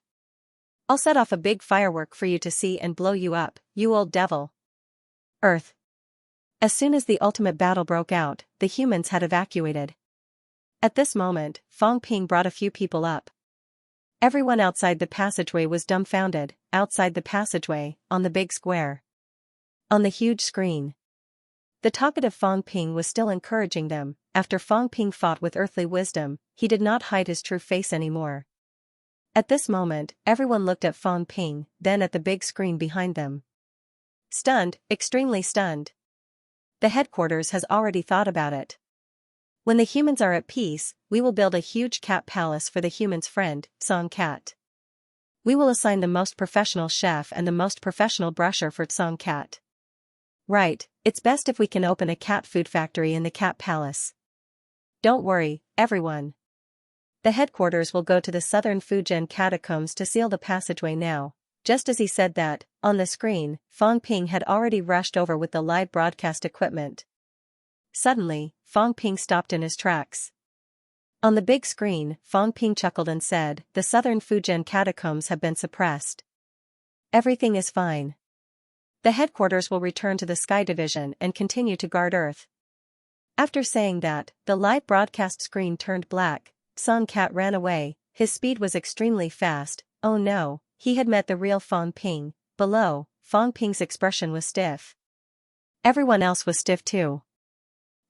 Speaker 1: I'll set off a big firework for you to see and blow you up, you old devil. Earth. As soon as the ultimate battle broke out, the humans had evacuated. At this moment, Fang Ping brought a few people up. Everyone outside the passageway was dumbfounded. Outside the passageway, on the big square, on the huge screen, the talkative Fang Ping was still encouraging them. After Fang Ping fought with earthly wisdom, he did not hide his true face anymore. At this moment, everyone looked at Fang Ping, then at the big screen behind them. Stunned, extremely stunned. The headquarters has already thought about it. When the humans are at peace, we will build a huge cat palace for the humans' friend, Song Cat. We will assign the most professional chef and the most professional brusher for Song Cat. Right, it's best if we can open a cat food factory in the cat palace. Don't worry, everyone. The headquarters will go to the southern Fujian catacombs to seal the passageway now. Just as he said that, on the screen, Fang Ping had already rushed over with the live broadcast equipment. Suddenly, Fang Ping stopped in his tracks. On the big screen, Fang Ping chuckled and said, "The southern Fujian catacombs have been suppressed. Everything is fine. The headquarters will return to the Sky Division and continue to guard Earth." After saying that, the live broadcast screen turned black. Song Cat ran away. His speed was extremely fast. Oh no, he had met the real Fang Ping. Below, Fang Ping's expression was stiff. Everyone else was stiff too.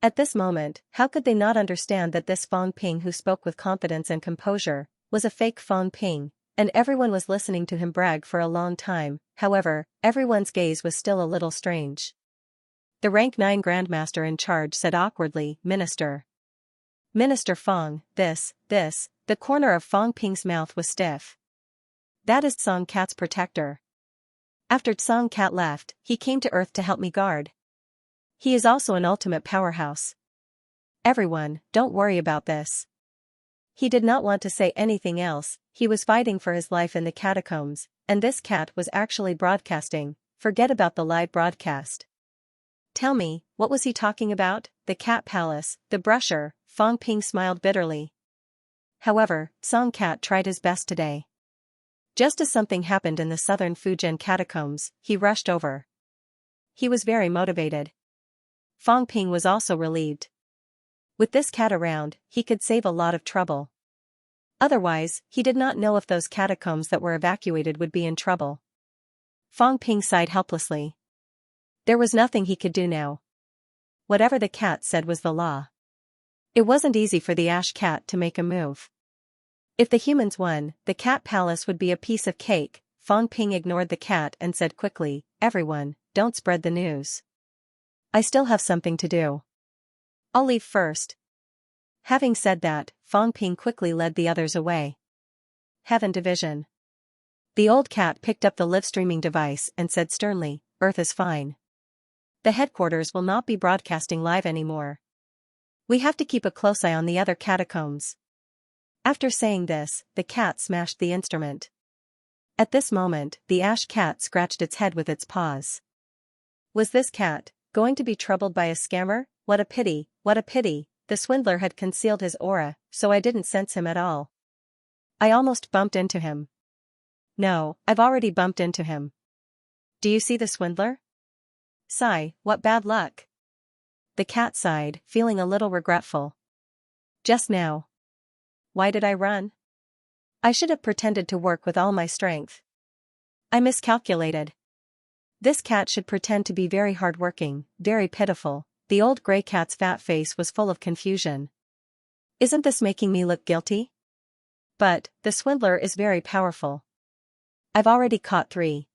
Speaker 1: At this moment, how could they not understand that this Fang Ping who spoke with confidence and composure was a fake Fang Ping, and everyone was listening to him brag for a long time. However, everyone's gaze was still a little strange. The rank 9 Grandmaster in charge said awkwardly, "Minister. Minister Fang, the corner of Fang Ping's mouth was stiff. That is Song Cat's protector. After Song Cat left, he came to Earth to help me guard. He is also an ultimate powerhouse. Everyone, don't worry about this." He did not want to say anything else. He was fighting for his life in the catacombs, and this cat was actually broadcasting. Forget about the live broadcast. Tell me, what was he talking about? The cat palace, the brusher. Fang Ping smiled bitterly. However, Song Cat tried his best today. Just as something happened in the southern Fujian catacombs, he rushed over. He was very motivated. Fang Ping was also relieved. With this cat around, he could save a lot of trouble. Otherwise, he did not know if those catacombs that were evacuated would be in trouble. Fang Ping sighed helplessly. There was nothing he could do now. Whatever the cat said was the law. It wasn't easy for the Ash Cat to make a move. If the humans won, the cat palace would be a piece of cake. Fang Ping ignored the cat and said quickly, "Everyone, don't spread the news. I still have something to do. I'll leave first." Having said that, Fang Ping quickly led the others away. Heaven Division. The old cat picked up the live streaming device and said sternly, "Earth is fine. The headquarters will not be broadcasting live anymore. We have to keep a close eye on the other catacombs. After saying this, the cat smashed the instrument. At this moment, the ash cat scratched its head with its paws. Was this cat going to be troubled by a scammer? What a pity, what a pity. The swindler had concealed his aura, so I didn't sense him at all. I almost bumped into him. No, I've already bumped into him. Do you see the swindler? Sigh, what bad luck. The cat sighed, feeling a little regretful. Just now. Why did I run? I should have pretended to work with all my strength. I miscalculated. This cat should pretend to be very hardworking, very pitiful. The old gray cat's fat face was full of confusion. Isn't this making me look guilty? But, the swindler is very powerful. I've already caught 3.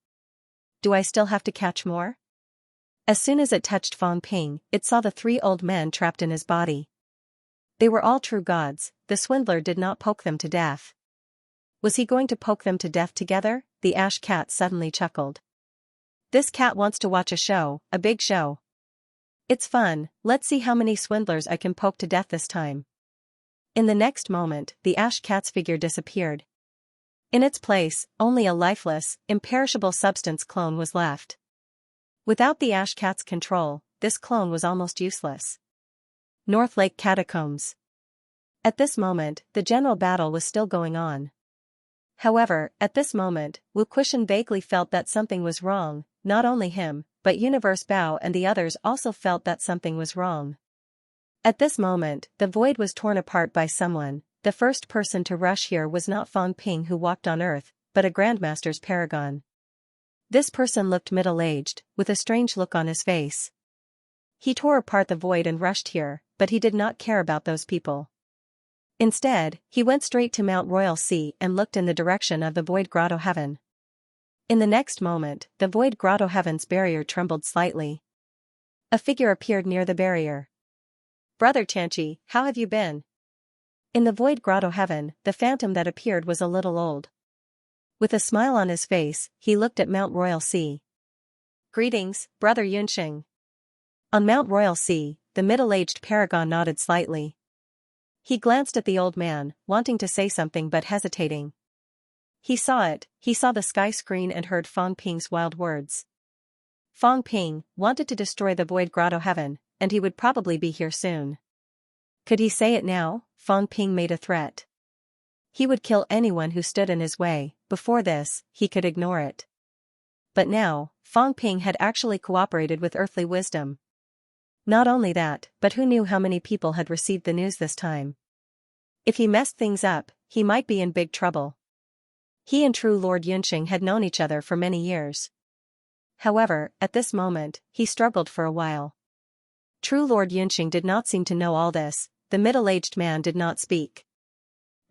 Speaker 1: Do I still have to catch more? As soon as it touched Fong Ping, it saw the 3 old men trapped in his body. They were all true gods. The swindler did not poke them to death. Was he going to poke them to death together? The ash cat suddenly chuckled. This cat wants to watch a show, a big show. It's fun, let's see how many swindlers I can poke to death this time. In the next moment, the ash cat's figure disappeared. In its place, only a lifeless, imperishable substance clone was left. Without the ash cat's control, this clone was almost useless. North Lake Catacombs. At this moment, the general battle was still going on. However, at this moment, Wu Kuishan vaguely felt that something was wrong. Not only him, but Universe Bao and the others also felt that something was wrong. At this moment, the void was torn apart by someone. The first person to rush here was not Fong Ping who walked on Earth, but a Grandmaster's paragon. This person looked middle-aged, with a strange look on his face. He tore apart the void and rushed here, but he did not care about those people. Instead, he went straight to Mount Royal Sea and looked in the direction of the Void Grotto Heaven. In the next moment, the Void Grotto Heaven's barrier trembled slightly. A figure appeared near the barrier. Brother Xianxia, how have you been? In the Void Grotto Heaven, the phantom that appeared was a little old. With a smile on his face, he looked at Mount Royal Sea. Greetings, Brother Yunxing. On Mount Royal Sea, the middle-aged paragon nodded slightly. He glanced at the old man, wanting to say something but hesitating. He saw the sky screen and heard Fong Ping's wild words. Fong Ping wanted to destroy the Void Grotto Heaven, and he would probably be here soon. Could he say it now? Fong Ping made a threat. He would kill anyone who stood in his way. Before this, he could ignore it. But now, Fong Ping had actually cooperated with earthly wisdom. Not only that, but who knew how many people had received the news this time? If he messed things up, he might be in big trouble. He and True Lord Yunxing had known each other for many years. However, at this moment, he struggled for a while. True Lord Yunxing did not seem to know all this. The middle-aged man did not speak.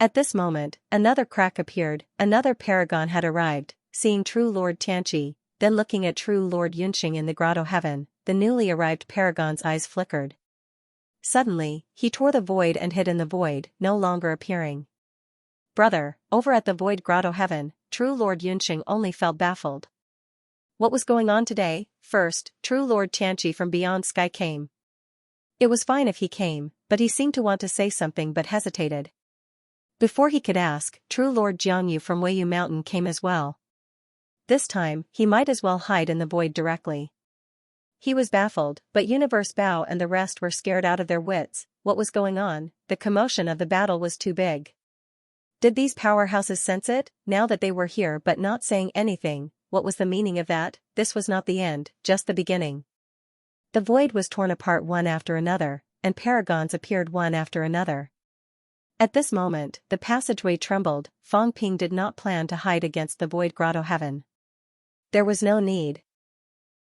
Speaker 1: At this moment, another crack appeared. Another paragon had arrived. Seeing True Lord Xianxia, then looking at True Lord Yunxing in the Grotto Heaven, the newly arrived paragon's eyes flickered. Suddenly, he tore the void and hid in the void, no longer appearing. Brother, over at the Void Grotto Heaven, True Lord Yunxing only felt baffled. What was going on today? First, True Lord Xianxia from beyond sky came. It was fine if he came, but he seemed to want to say something but hesitated. Before he could ask, True Lord Jiangyu from Weiyu Mountain came as well. This time, he might as well hide in the void directly. He was baffled, but Universe Bao and the rest were scared out of their wits. What was going on? The commotion of the battle was too big. Did these powerhouses sense it, now that they were here but not saying anything? What was the meaning of that? This was not the end, just the beginning. The void was torn apart one after another, and paragons appeared one after another. At this moment, the passageway trembled. Fong Ping did not plan to hide against the Void Grotto Heaven. There was no need.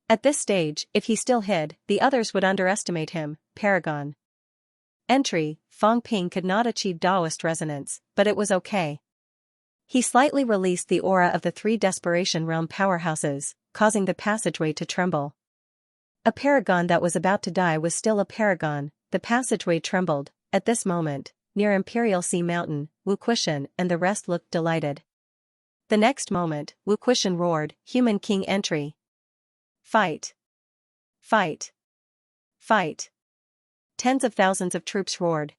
Speaker 1: At this stage, if he still hid, the others would underestimate him. Paragon. Entry. Fong Ping could not achieve Taoist resonance, but it was okay. He slightly released the aura of the 3 Desperation Realm powerhouses, causing the passageway to tremble. A paragon that was about to die was still a paragon. The passageway trembled. At this moment, near Imperial Sea Mountain, Wu Kuishan and the rest looked delighted. The next moment, Wu Kuishan roared, "Human King entry! Fight! Fight! Fight!" tens of thousands of troops roared.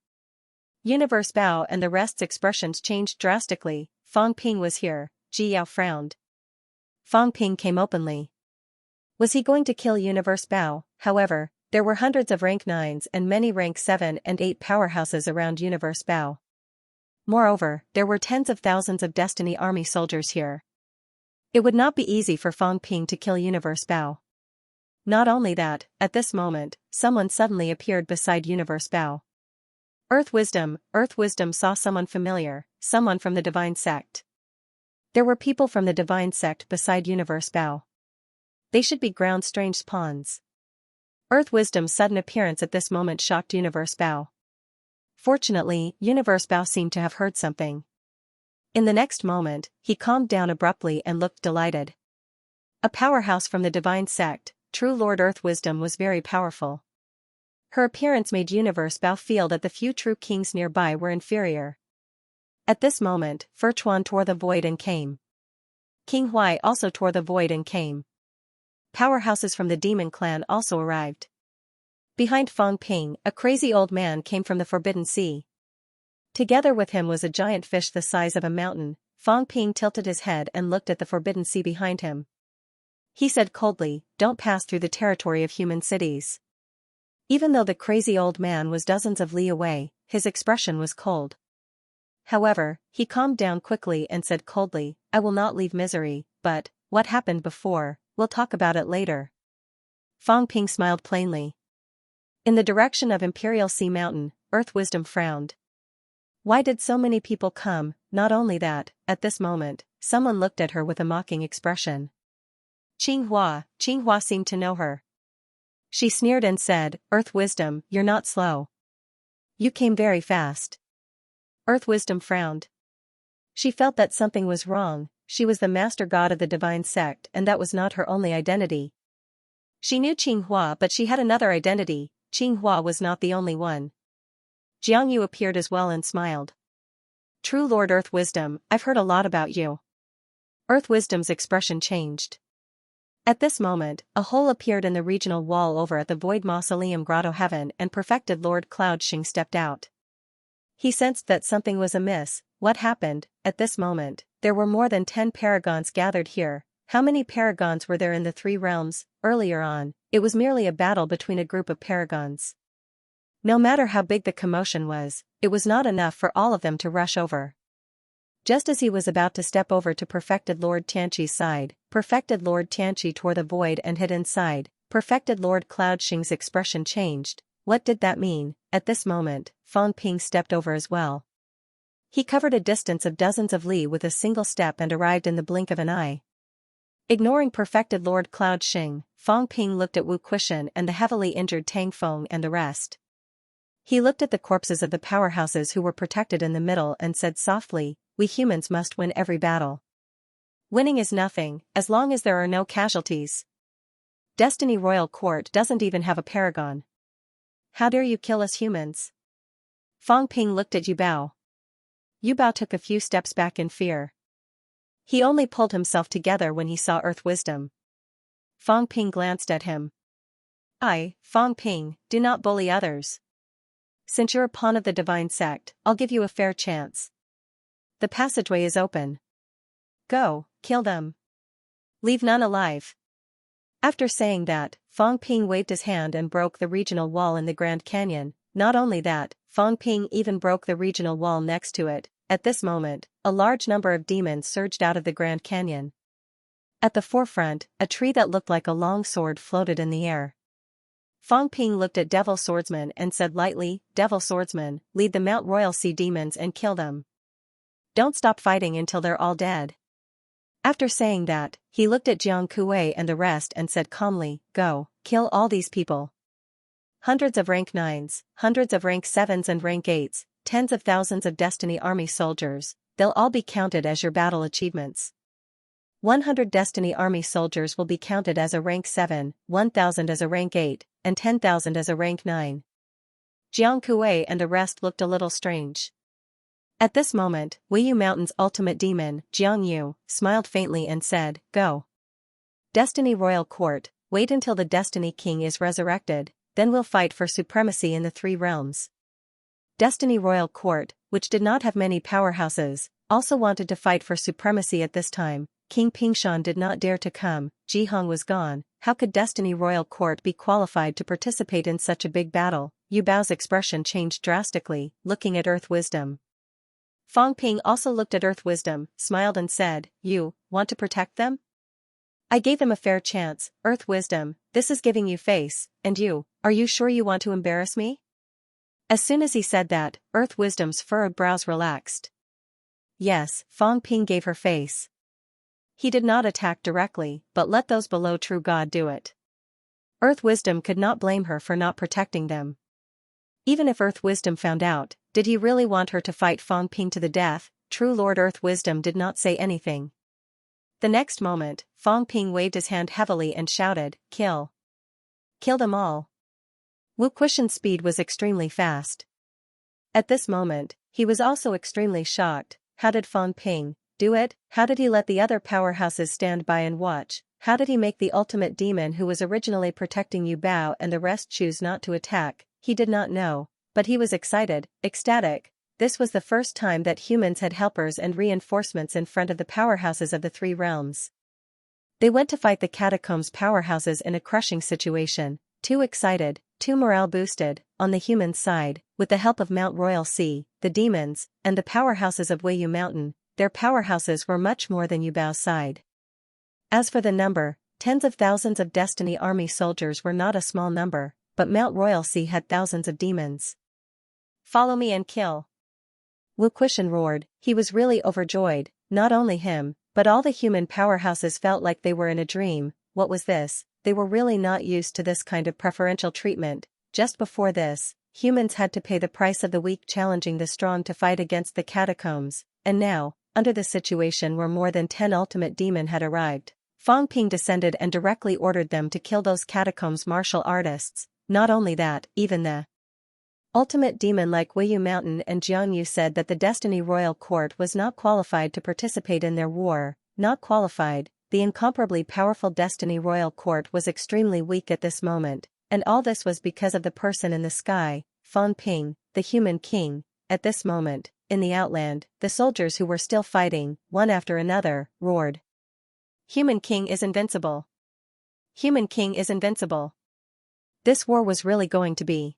Speaker 1: Universe Bao and the rest's expressions changed drastically. Fang Ping was here, Ji Yao frowned. Fang Ping came openly. Was he going to kill Universe Bao? However, there were hundreds of rank 9s and many rank 7 and 8 powerhouses around Universe Bao. Moreover, there were tens of thousands of Destiny Army soldiers here. It would not be easy for Fang Ping to kill Universe Bao. Not only that, at this moment, someone suddenly appeared beside Universe Bao. Earth Wisdom saw someone familiar, someone from the Divine Sect. There were people from the Divine Sect beside Universe Bao. They should be ground strange pawns. Earth Wisdom's sudden appearance at this moment shocked Universe Bao. Fortunately, Universe Bao seemed to have heard something. In the next moment, he calmed down abruptly and looked delighted. A powerhouse from the Divine Sect, true Lord Earth Wisdom was very powerful. Her appearance made Universe Bao feel that the few true kings nearby were inferior. At this moment, Furchuan tore the void and came. King Huai also tore the void and came. Powerhouses from the demon clan also arrived. Behind Fang Ping, a crazy old man came from the Forbidden Sea. Together with him was a giant fish the size of a mountain. Fang Ping tilted his head and looked at the Forbidden Sea behind him. He said coldly, "Don't pass through the territory of human cities." Even though the crazy old man was dozens of li away, his expression was cold. However, he calmed down quickly and said coldly, "I will not leave misery, but, what happened before, we'll talk about it later." Fang Ping smiled plainly. In the direction of Imperial Sea Mountain, Earth Wisdom frowned. Why did so many people come? Not only that, at this moment, someone looked at her with a mocking expression. Qinghua seemed to know her. She sneered and said, "Earth Wisdom, you're not slow. You came very fast." Earth Wisdom frowned. She felt that something was wrong. She was the master god of the Divine Sect and that was not her only identity. She knew Qinghua but she had another identity. Qinghua was not the only one. Jiangyu appeared as well and smiled. "True Lord Earth Wisdom, I've heard a lot about you." Earth Wisdom's expression changed. At this moment, a hole appeared in the regional wall over at the Void Mausoleum Grotto Heaven and perfected Lord Cloud Xing stepped out. He sensed that something was amiss. What happened? At this moment, there were more than 10 paragons gathered here. How many paragons were there in the 3 realms? Earlier on, it was merely a battle between a group of paragons. No matter how big the commotion was, it was not enough for all of them to rush over. Just as he was about to step over to Perfected Lord Tianqi's side, Perfected Lord Tianqi tore the void and hid inside. Perfected Lord Cloud Xing's expression changed. What did that mean? At this moment, Fang Ping stepped over as well. He covered a distance of dozens of li with a single step and arrived in the blink of an eye. Ignoring Perfected Lord Cloud Xing, Fang Ping looked at Wu Quishan and the heavily injured Tang Feng and the rest. He looked at the corpses of the powerhouses who were protected in the middle and said softly, "We humans must win every battle. Winning is nothing, as long as there are no casualties. Destiny Royal Court doesn't even have a paragon. How dare you kill us humans?" Fang Ping looked at Yu Bao. Yu Bao took a few steps back in fear. He only pulled himself together when he saw Earth Wisdom. Fang Ping glanced at him. Fang Ping, do not bully others. Since you're a pawn of the Divine Sect, I'll give you a fair chance. The passageway is open. Go, kill them. Leave none alive." After saying that, Fang Ping waved his hand and broke the regional wall in the Grand Canyon. Not only that, Fang Ping even broke the regional wall next to it. At this moment, a large number of demons surged out of the Grand Canyon. At the forefront, a tree that looked like a long sword floated in the air. Fang Ping looked at Devil Swordsman and said lightly, "Devil Swordsman, lead the Mount Royal Sea demons and kill them. Don't stop fighting until they're all dead." After saying that, he looked at Jiang Kuei and the rest and said calmly, "Go, kill all these people. Hundreds of rank 9s, hundreds of rank 7s and rank 8s, tens of thousands of Destiny Army soldiers, they'll all be counted as your battle achievements. 100 Destiny Army soldiers will be counted as a rank 7, 1,000 as a rank 8, and 10,000 as a rank 9. Jiang Kuei and the rest looked a little strange. At this moment, Weiyu Mountain's ultimate demon, Jiang Yu, smiled faintly and said, "Go. Destiny Royal Court, wait until the Destiny King is resurrected, then we'll fight for supremacy in the three realms. Destiny Royal Court, which did not have many powerhouses, also wanted to fight for supremacy at this time. King Pingshan did not dare to come, Jihong was gone. How could Destiny Royal Court be qualified to participate in such a big battle? Yu Bao's expression changed drastically, looking at Earth Wisdom. Fang Ping also looked at Earth Wisdom, smiled and said, "You want to protect them? I gave them a fair chance, Earth Wisdom, this is giving you face, and you, are you sure you want to embarrass me?" As soon as he said that, Earth Wisdom's furrowed brows relaxed. Yes, Fang Ping gave her face. He did not attack directly, but let those below True God do it. Earth Wisdom could not blame her for not protecting them. Even if Earth Wisdom found out, did he really want her to fight Fang Ping to the death? True Lord Earth Wisdom did not say anything. The next moment, Fang Ping waved his hand heavily and shouted, "Kill! Kill them all!" Wu Quishan's speed was extremely fast. At this moment, he was also extremely shocked. How did Fang Ping do it? How did he let the other powerhouses stand by and watch? How did he make the ultimate demon who was originally protecting Yu Bao and the rest choose not to attack? He did not know, but he was excited, ecstatic. This was the first time that humans had helpers and reinforcements in front of the powerhouses of the three realms. They went to fight the catacombs powerhouses in a crushing situation, too excited, too morale boosted, on the human side, with the help of Mount Royal Sea, the demons, and the powerhouses of Weiyu Mountain. Their powerhouses were much more than Yu Bao's side. As for the number, tens of thousands of Destiny Army soldiers were not a small number, but Mount Royal Sea had thousands of demons. "Follow me and kill!" Wu Quishan roared. He was really overjoyed. Not only him, but all the human powerhouses felt like they were in a dream. What was this? They were really not used to this kind of preferential treatment. Just before this, humans had to pay the price of the weak challenging the strong to fight against the catacombs, and now, under the situation where more than 10 ultimate demon had arrived, Fang Ping descended and directly ordered them to kill those catacombs martial artists. Not only that, even the ultimate demon like Weiyu Mountain and Jiangyu said that the Destiny Royal Court was not qualified to participate in their war. Not qualified. The incomparably powerful Destiny Royal Court was extremely weak at this moment, and all this was because of the person in the sky, Fang Ping, the human king. At this moment, in the Outland, the soldiers who were still fighting, one after another, roared. "Human King is invincible! Human King is invincible!" This war was really going to be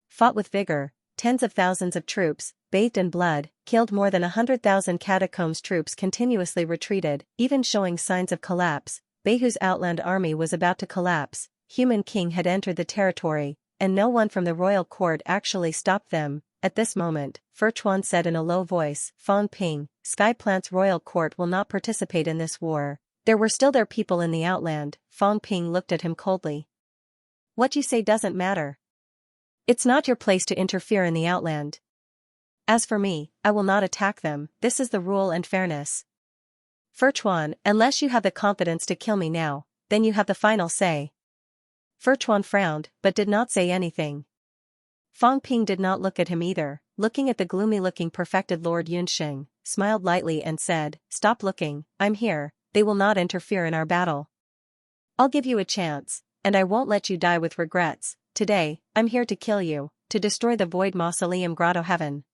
Speaker 1: fought with vigor. Tens of thousands of troops, bathed in blood, killed more than 100,000 catacombs. Troops continuously retreated, even showing signs of collapse. Beihu's Outland army was about to collapse. Human King had entered the territory, and no one from the royal court actually stopped them. At this moment, Furchuan said in a low voice, "Fang Ping, Sky Plant's royal court will not participate in this war." There were still their people in the Outland. Fang Ping looked at him coldly. "What you say doesn't matter. It's not your place to interfere in the Outland. As for me, I will not attack them. This is the rule and fairness. Furchuan, unless you have the confidence to kill me now, then you have the final say." Furchuan frowned, but did not say anything. Fang Ping did not look at him either, looking at the gloomy-looking perfected Lord Yunsheng, smiled lightly and said, "Stop looking, I'm here, they will not interfere in our battle. I'll give you a chance, and I won't let you die with regrets. Today, I'm here to kill you, to destroy the Void Mausoleum Grotto Heaven."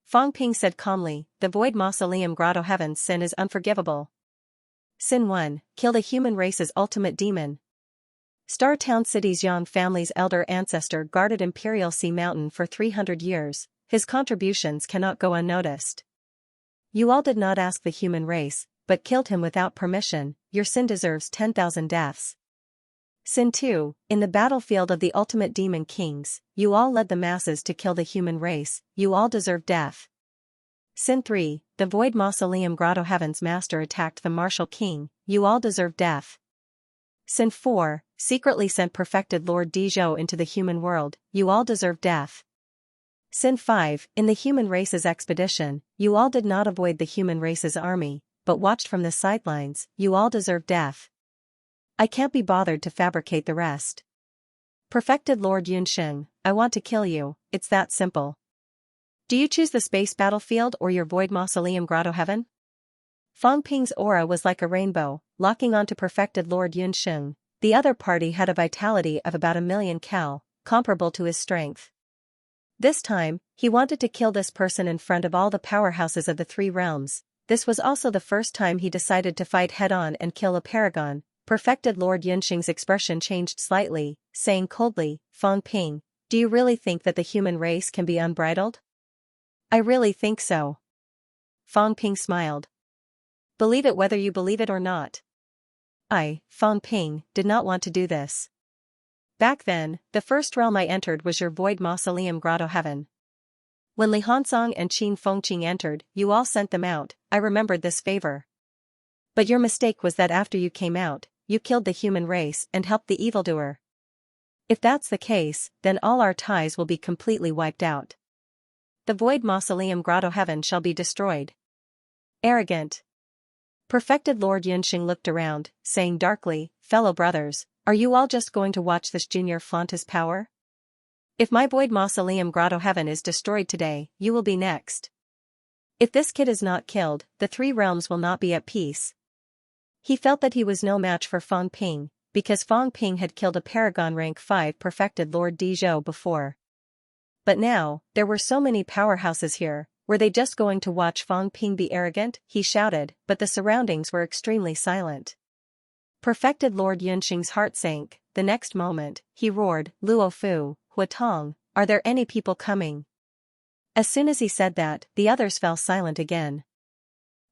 Speaker 1: Fang Ping said calmly, "The Void Mausoleum Grotto Heaven's sin is unforgivable. Sin 1, kill the human race's ultimate demon." Star Town City's Yang family's elder ancestor guarded Imperial Sea Mountain for 300 years, his contributions cannot go unnoticed. You all did not ask the human race, but killed him without permission. Your sin deserves 10,000 deaths. Sin 2, in the battlefield of the ultimate demon kings, you all led the masses to kill the human race, you all deserve death. Sin 3, the Void Mausoleum Grotto Heaven's master attacked the martial king, you all deserve death. Sin 4, secretly sent perfected Lord Dizhou into the human world, you all deserve death. Sin 5, in the human race's expedition, you all did not avoid the human race's army, but watched from the sidelines, you all deserve death. I can't be bothered to fabricate the rest. Perfected Lord Yunsheng, I want to kill you, it's that simple. Do you choose the space battlefield or your Void Mausoleum Grotto Heaven? Fang Ping's aura was like a rainbow, locking onto perfected Lord Yunsheng. The other party had a vitality of about 1,000,000 cal, comparable to his strength. This time, he wanted to kill this person in front of all the powerhouses of the three realms. This was also the first time he decided to fight head-on and kill a paragon. Perfected Lord Yunxing's expression changed slightly, saying coldly, "Fang Ping, do you really think that the human race can be unbridled?" "I really think so." Fang Ping smiled. "Believe it whether you believe it or not." I, Fang Ping, did not want to do this. Back then, the first realm I entered was your void mausoleum grotto heaven. When Li Hansong and Qin Fengqing entered, you all sent them out. I remembered this favor. But your mistake was that after you came out, you killed the human race and helped the evildoer. If that's the case, then all our ties will be completely wiped out. The void mausoleum grotto heaven shall be destroyed. Arrogant. Perfected Lord Yunxing looked around, saying darkly, "Fellow brothers, are you all just going to watch this junior flaunt his power? If my void mausoleum grotto heaven is destroyed today, you will be next. If this kid is not killed, the three realms will not be at peace." He felt that he was no match for Fang Ping, because Fang Ping had killed a paragon rank 5 perfected Lord Dizhou before. But now, there were so many powerhouses here. Were they just going to watch Fang Ping be arrogant? He shouted, but the surroundings were extremely silent. Perfected Lord Yunxing's heart sank. The next moment, he roared, "Luo Fu, Huatong, are there any people coming?" As soon as he said that, the others fell silent again.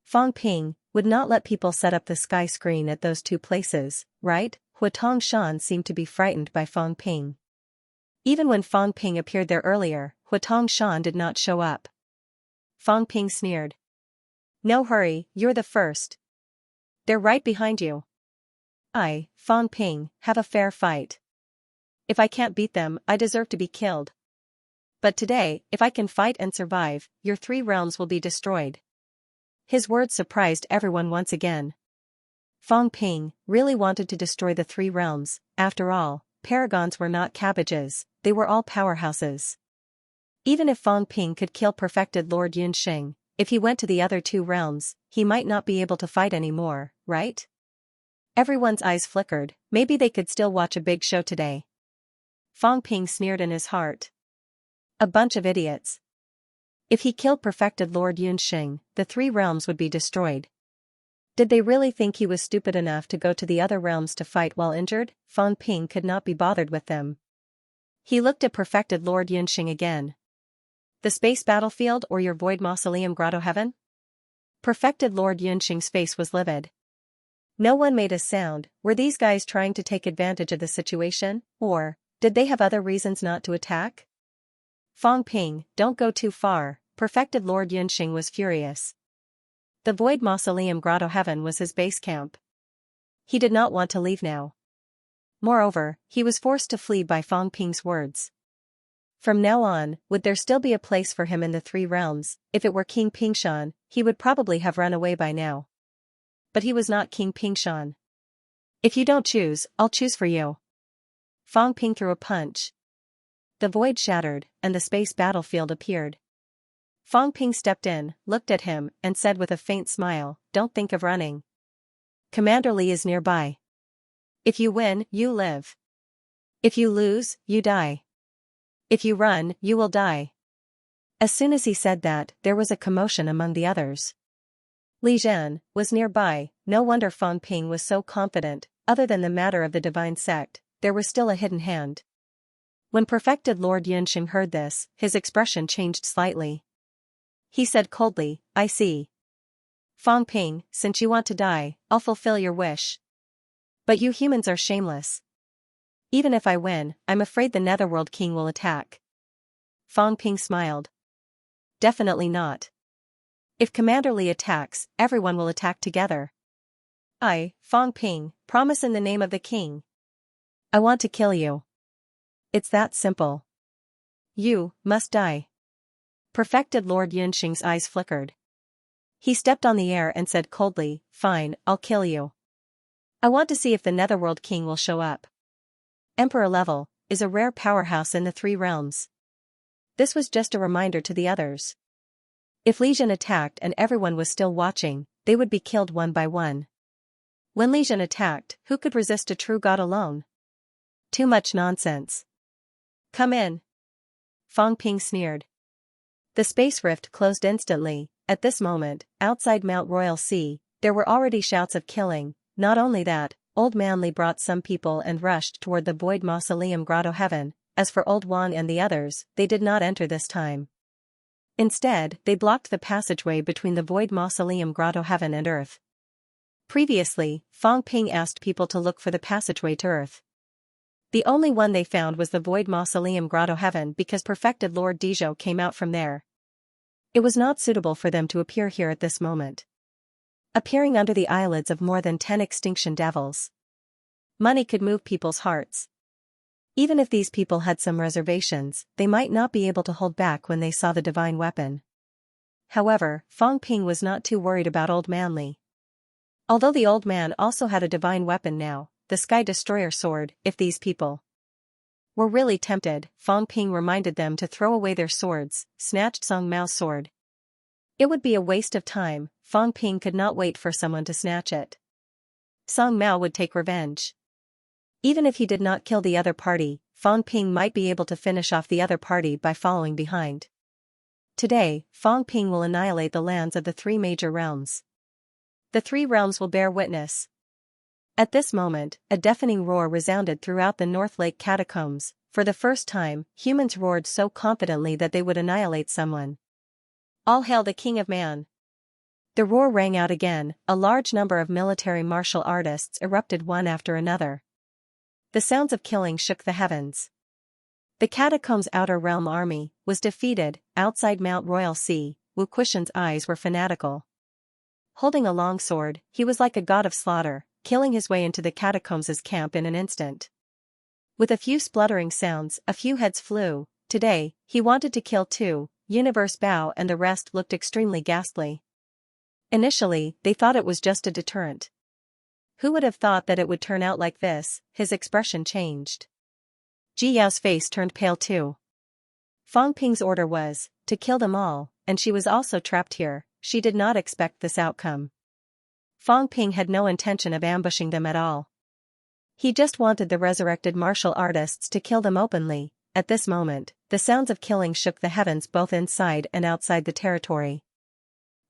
Speaker 1: Fang Ping would not let people set up the sky screen at those two places, right? Huatong Shan seemed to be frightened by Fang Ping. Even when Fang Ping appeared there earlier, Huatong Shan did not show up. Fang Ping sneered. "No hurry, you're the first. They're right behind you. I, Fang Ping, have a fair fight. If I can't beat them, I deserve to be killed. But today, if I can fight and survive, your three realms will be destroyed." His words surprised everyone once again. Fang Ping really wanted to destroy the three realms. After all, paragons were not cabbages, they were all powerhouses. Even if Fang Ping could kill perfected Lord Yunxing, if he went to the other two realms, he might not be able to fight anymore, right? Everyone's eyes flickered. Maybe they could still watch a big show today. Fang Ping sneered in his heart. A bunch of idiots. If he killed perfected Lord Yunxing, the three realms would be destroyed. Did they really think he was stupid enough to go to the other realms to fight while injured? Fang Ping could not be bothered with them. He looked at perfected Lord Yunxing again. "The space battlefield or your void mausoleum grotto heaven?" Perfected Lord Yunxing's face was livid. No one made a sound. Were these guys trying to take advantage of the situation, or did they have other reasons not to attack? Fang Ping, don't go too far. Perfected Lord Yunxing was furious. The void mausoleum grotto heaven was his base camp. He did not want to leave now. Moreover, he was forced to flee by Fang Ping's words. From now on, would there still be a place for him in the three realms? If it were King Pingshan, he would probably have run away by now. But he was not King Pingshan. "If you don't choose, I'll choose for you." Fang Ping threw a punch. The void shattered, and the space battlefield appeared. Fang Ping stepped in, looked at him, and said with a faint smile, "Don't think of running. Commander Li is nearby. If you win, you live. If you lose, you die. If you run, you will die." As soon as he said that, there was a commotion among the others. Li Zhan was nearby. No wonder Fang Ping was so confident. Other than the matter of the divine sect, there was still a hidden hand. When perfected Lord Yunxing heard this, his expression changed slightly. He said coldly, "I see. Fang Ping, since you want to die, I'll fulfill your wish. But you humans are shameless. Even if I win, I'm afraid the Netherworld King will attack." Fang Ping smiled. "Definitely not. If Commander Li attacks, everyone will attack together. I, Fang Ping, promise in the name of the king. I want to kill you. It's that simple. You must die." Perfected Lord Yunxing's eyes flickered. He stepped on the air and said coldly, "Fine, I'll kill you. I want to see if the Netherworld King will show up." Emperor level is a rare powerhouse in the three realms. This was just a reminder to the others. If Li Zhan attacked and everyone was still watching, they would be killed one by one. When Li Jun attacked, who could resist a true god alone? Too much nonsense. Come in. Fang Ping sneered. The space rift closed instantly. At this moment, outside Mount Royal Sea, there were already shouts of killing. Not only that, Old Man Li brought some people and rushed toward the void mausoleum grotto heaven. As for Old Wang and the others, they did not enter this time. Instead, they blocked the passageway between the void mausoleum grotto heaven and earth. Previously, Fang Ping asked people to look for the passageway to earth. The only one they found was the void mausoleum grotto heaven because perfected Lord Dizhou came out from there. It was not suitable for them to appear here at this moment. Appearing under the eyelids of more than 10 extinction devils. Money could move people's hearts. Even if these people had some reservations, they might not be able to hold back when they saw the divine weapon. However, Fang Ping was not too worried about Old Man Li. Although the old man also had a divine weapon now, the Sky Destroyer sword, if these people were really tempted, Fang Ping reminded them to throw away their swords, snatched Song Mao's sword. It would be a waste of time. Fang Ping could not wait for someone to snatch it. Song Mao would take revenge. Even if he did not kill the other party, Fang Ping might be able to finish off the other party by following behind. Today, Fang Ping will annihilate the lands of the 3 major realms. The 3 realms will bear witness. At this moment, a deafening roar resounded throughout the North Lake catacombs. For the first time, humans roared so confidently that they would annihilate someone. All hail the King of Man! The roar rang out again. A large number of military martial artists erupted one after another. The sounds of killing shook the heavens. The catacombs' outer realm army was defeated. Outside Mount Royal Sea, Wu Quishan's eyes were fanatical. Holding a long sword, he was like a god of slaughter, killing his way into the catacombs' camp in an instant. With a few spluttering sounds, a few heads flew. Today, he wanted to kill too. Universe Bao and the rest looked extremely ghastly. Initially, they thought it was just a deterrent. Who would have thought that it would turn out like this? His expression changed. Ji Yao's face turned pale too. Fang Ping's order was to kill them all, and she was also trapped here. She did not expect this outcome. Fang Ping had no intention of ambushing them at all. He just wanted the resurrected martial artists to kill them openly. At this moment, the sounds of killing shook the heavens both inside and outside the territory.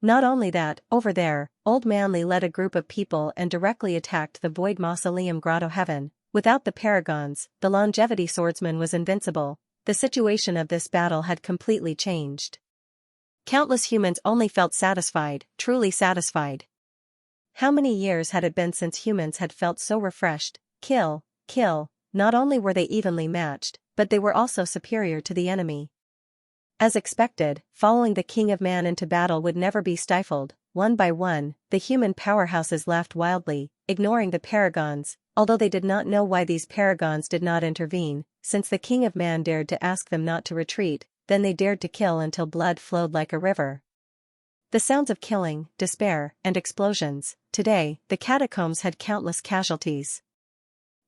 Speaker 1: Not only that, over there, Old Man Li led a group of people and directly attacked the void mausoleum grotto heaven. Without the paragons, the longevity swordsman was invincible. The situation of this battle had completely changed. Countless humans only felt satisfied, truly satisfied. How many years had it been since humans had felt so refreshed? Kill, kill. Not only were they evenly matched, but they were also superior to the enemy. As expected, following the King of Man into battle would never be stifled. One by one, the human powerhouses laughed wildly, ignoring the paragons, although they did not know why these paragons did not intervene. Since the King of Man dared to ask them not to retreat, then they dared to kill until blood flowed like a river. The sounds of killing, despair, and explosions. Today, the catacombs had countless casualties.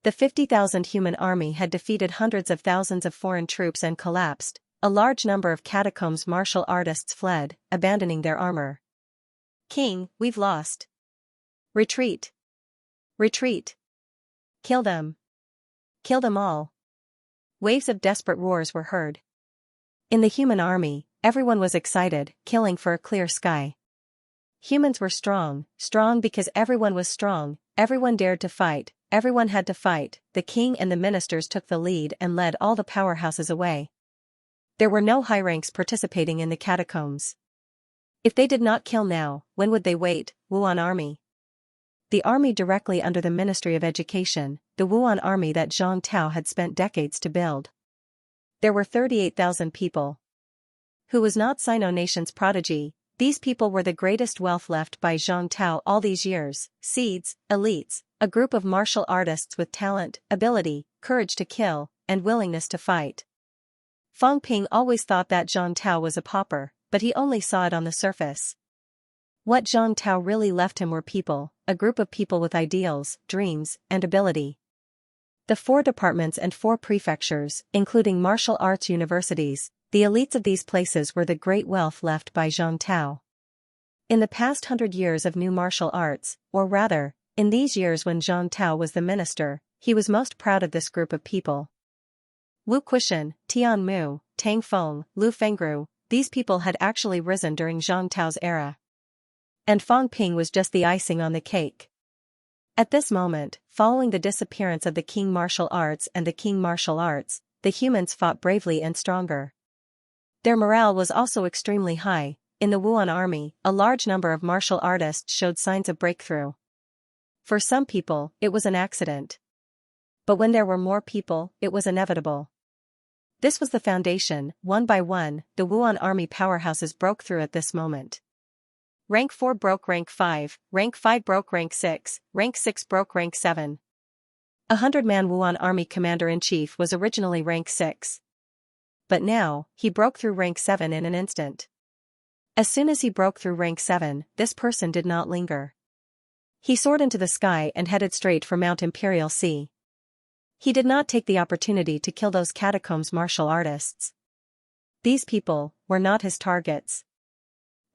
Speaker 1: The 50,000 human army had defeated hundreds of thousands of foreign troops and collapsed. A large number of catacombs martial artists fled, abandoning their armor. King, we've lost. Retreat. Retreat. Kill them. Kill them all. Waves of desperate roars were heard. In the human army, everyone was excited, killing for a clear sky. Humans were strong, strong because everyone was strong, everyone dared to fight, everyone had to fight. The king and the ministers took the lead and led all the powerhouses away. There were no high ranks participating in the catacombs. If they did not kill now, when would they wait? Wuan Army. The army directly under the Ministry of Education, the Wuan Army that Zhang Tao had spent decades to build. There were 38,000 people. Who was not Sino Nation's prodigy? These people were the greatest wealth left by Zhang Tao all these years. Seeds, elites, a group of martial artists with talent, ability, courage to kill, and willingness to fight. Fang Ping always thought that Zhang Tao was a pauper, but he only saw it on the surface. What Zhang Tao really left him were people, a group of people with ideals, dreams, and ability. The 4 departments and 4 prefectures, including martial arts universities, the elites of these places were the great wealth left by Zhang Tao. In the past 100 years of new martial arts, or rather, In these years when Zhang Tao was the minister, he was most proud of this group of people. Wu Quishan, Tian Mu, Tang Feng, Lu Fengru, these people had actually risen during Zhang Tao's era. And Fang Ping was just the icing on the cake. At this moment, following the disappearance of the Qing martial arts and the Qing martial arts, the humans fought bravely and stronger. Their morale was also extremely high. In the Wuan army, a large number of martial artists showed signs of breakthrough. For some people, it was an accident. But when there were more people, it was inevitable. This was the foundation. One by one, the Wuan army powerhouses broke through at this moment. Rank 4 broke rank 5, rank 5 broke rank 6, rank 6 broke rank 7. 100-man Wuan army commander-in-chief was originally rank 6. But now, he broke through rank 7 in an instant. As soon as he broke through rank 7, this person did not linger. He soared into the sky and headed straight for Mount Imperial Sea. He did not take the opportunity to kill those catacombs martial artists. These people were not his targets.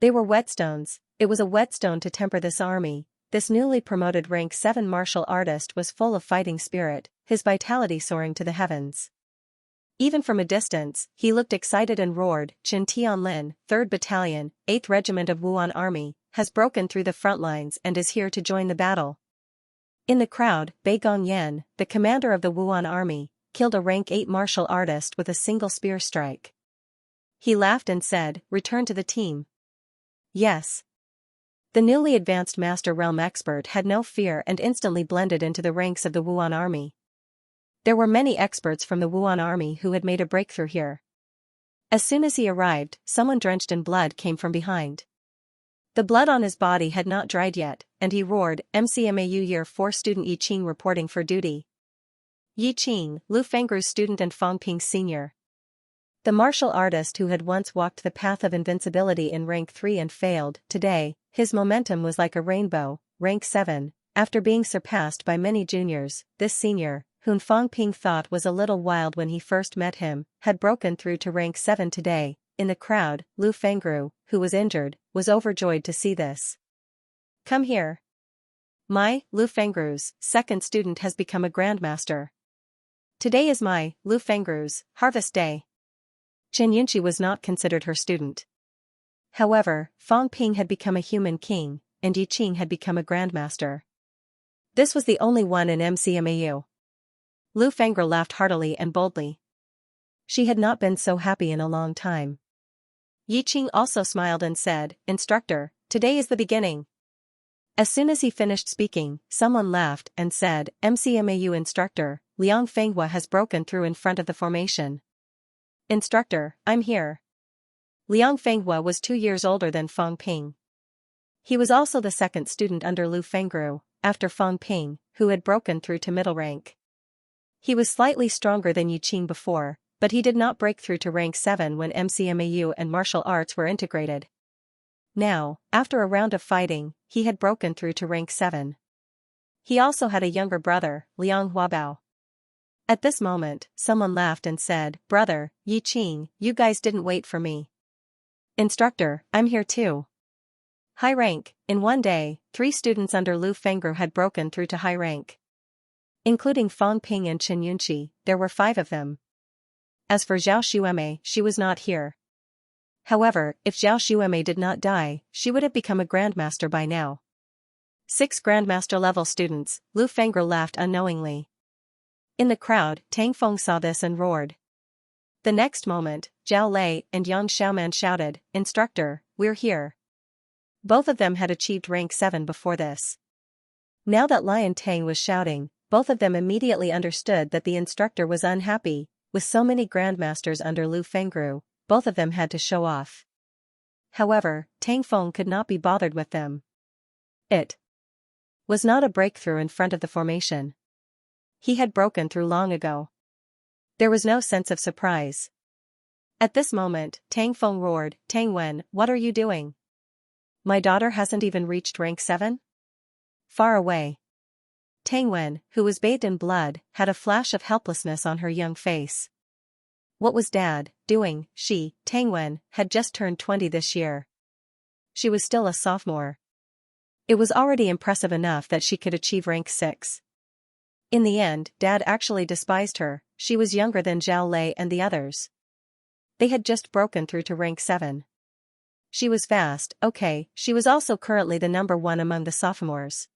Speaker 1: They were whetstones. It was a whetstone to temper this army. This newly promoted rank 7 martial artist was full of fighting spirit, his vitality soaring to the heavens. Even from a distance, he looked excited and roared, "Qin Tianlin, 3rd Battalion, 8th Regiment of Wuan Army, has broken through the front lines and is here to join the battle." In the crowd, Bei Gongyan, the commander of the Wuan Army, killed a rank 8 martial artist with a single spear strike. He laughed and said, "Return to the team." Yes. The newly advanced Master Realm expert had no fear and instantly blended into the ranks of the Wuan army. There were many experts from the Wuan army who had made a breakthrough here. As soon as he arrived, someone drenched in blood came from behind. The blood on his body had not dried yet, and he roared, "MCMAU Year 4 student Yi Qing reporting for duty." Yi Qing, Lu Fengru's student and Fang Ping's senior. The martial artist who had once walked the path of invincibility in rank 3 and failed, today, his momentum was like a rainbow. Rank 7, after being surpassed by many juniors, this senior, whom Fang Ping thought was a little wild when he first met him, had broken through to rank 7 today. In the crowd, Lu Fengru, who was injured, was overjoyed to see this. "Come here. Lu Fengru's second student has become a grandmaster. Today is Lu Fengru's harvest day." Xianxia was not considered her student. However, Fang Ping had become a human king, and Yi Qing had become a grandmaster. This was the only one in MCMAU. Lu Fengru laughed heartily and boldly. She had not been so happy in a long time. Yi Qing also smiled and said, "Instructor, today is the beginning." As soon as he finished speaking, someone laughed and said, "MCMAU instructor, Liang Fenghua has broken through in front of the formation." "Instructor, I'm here." Liang Fenghua was 2 years older than Fang Ping. He was also the second student under Lu Fengru, after Fang Ping, who had broken through to middle rank. He was slightly stronger than Yi Qing before, but he did not break through to rank 7 when MCMAU and martial arts were integrated. Now, after a round of fighting, he had broken through to rank 7. He also had a younger brother, Liang Huabao. At this moment, someone laughed and said, "Brother, Yi Qing, you guys didn't wait for me." "Instructor, I'm here too." High rank. In one day, 3 students under Lu Fengru had broken through to high rank. Including Fang Ping and Xianxia, there were 5 of them. As for Zhao Xueme, she was not here. However, if Zhao Xueme did not die, she would have become a grandmaster by now. 6 grandmaster-level students, Lu Fengru laughed unknowingly. In the crowd, Tang Feng saw this and roared. The next moment, Zhao Lei and Yang Xiaoman shouted, "Instructor, we're here." Both of them had achieved rank 7 before this. Now that Lion Tang was shouting, both of them immediately understood that the instructor was unhappy. With so many grandmasters under Lu Fengru, both of them had to show off. However, Tang Feng could not be bothered with them. It was not a breakthrough in front of the formation. He had broken through long ago. There was no sense of surprise. At this moment, Tang Feng roared, "Tang Wen, what are you doing? My daughter hasn't even reached rank 7? Far away." Tang Wen, who was bathed in blood, had a flash of helplessness on her young face. What was Dad doing? She, Tang Wen, had just turned 20 this year. She was still a sophomore. It was already impressive enough that she could achieve rank 6. In the end, Dad actually despised her. She was younger than Zhao Lei and the others. They had just broken through to rank 7. She was fast, okay, she was also currently the number 1 among the sophomores.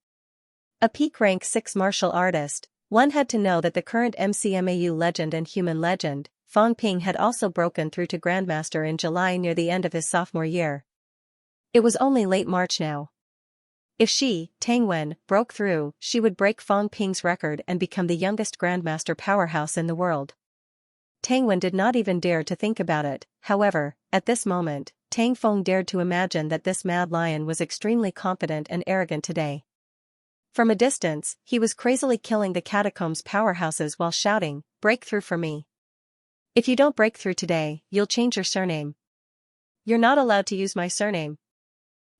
Speaker 1: A peak rank 6 martial artist, one had to know that the current MCMAU legend and human legend, Fang Ping, had also broken through to Grandmaster in July near the end of his sophomore year. It was only late March now. If she, Tang Wen, broke through, she would break Fang Ping's record and become the youngest Grandmaster powerhouse in the world. Tang Wen did not even dare to think about it. However, at this moment, Tang Feng dared to imagine that this mad lion was extremely confident and arrogant today. From a distance, he was crazily killing the catacombs powerhouses while shouting, "Break through for me. If you don't break through today, you'll change your surname. You're not allowed to use my surname."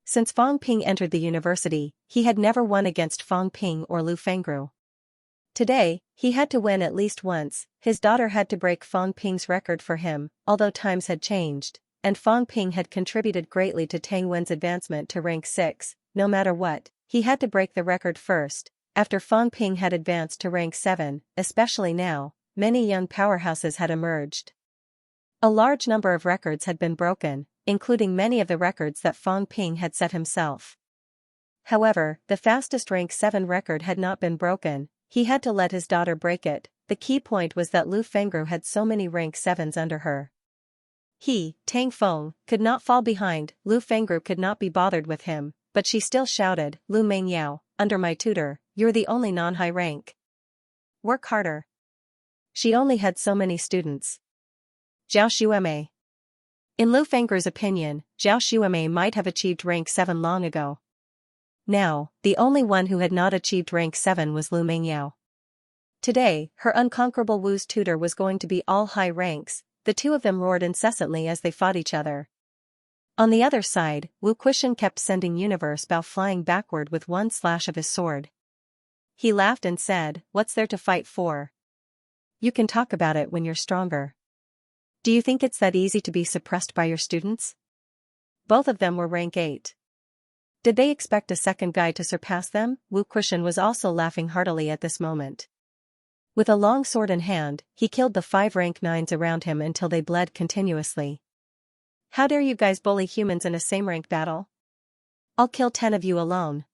Speaker 1: Since Fang Ping entered the university, he had never won against Fang Ping or Lu Fengru. Today, he had to win at least once. His daughter had to break Fang Ping's record for him, although times had changed, and Fang Ping had contributed greatly to Tang Wen's advancement to rank 6. No matter what, he had to break the record first. After Fang Ping had advanced to rank 7, especially now, many young powerhouses had emerged. A large number of records had been broken, including many of the records that Fang Ping had set himself. However, the fastest rank 7 record had not been broken. He had to let his daughter break it. The key point was that Lu Fengru had so many rank 7s under her. He, Tang Feng, could not fall behind. Lu Fengru could not be bothered with him, but she still shouted, "Lu Mengyao, under my tutor, you're the only non-high rank. Work harder." She only had so many students. Zhao Xuemei. In Lu Fengru's opinion, Zhao Xuemei might have achieved rank 7 long ago. Now, the only one who had not achieved rank 7 was Lu Mengyao. Today, her unconquerable Wu's tutor was going to be all high ranks. The two of them roared incessantly as they fought each other. On the other side, Wu Quishan kept sending Universe Bao flying backward with one slash of his sword. He laughed and said, "What's there to fight for? You can talk about it when you're stronger. Do you think it's that easy to be suppressed by your students?" Both of them were rank 8. Did they expect a second guy to surpass them? Wu Quishan was also laughing heartily at this moment. With a long sword in hand, he killed the 5 rank 9s around him until they bled continuously. "How dare you guys bully humans in a same-rank battle? I'll kill 10 of you alone."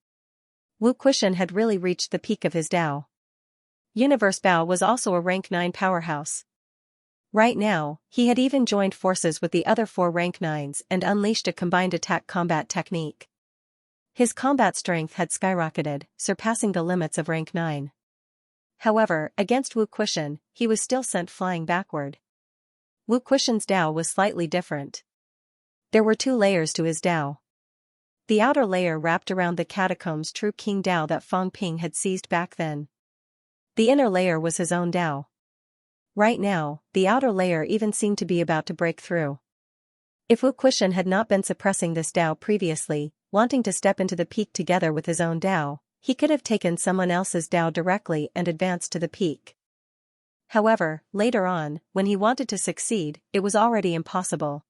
Speaker 1: Wu Quishan had really reached the peak of his Dao. Universe Bao was also a rank 9 powerhouse. Right now, he had even joined forces with the other 4 rank 9s and unleashed a combined attack combat technique. His combat strength had skyrocketed, surpassing the limits of rank 9. However, against Wu Quishan, he was still sent flying backward. Wu Quishan's Dao was slightly different. There were 2 layers to his Dao. The outer layer wrapped around the catacombs true King Dao that Fang Ping had seized back then. The inner layer was his own Dao. Right now, the outer layer even seemed to be about to break through. If Wu Quishan had not been suppressing this Dao previously, wanting to step into the peak together with his own Dao, he could have taken someone else's Dao directly and advanced to the peak. However, later on, when he wanted to succeed, it was already impossible.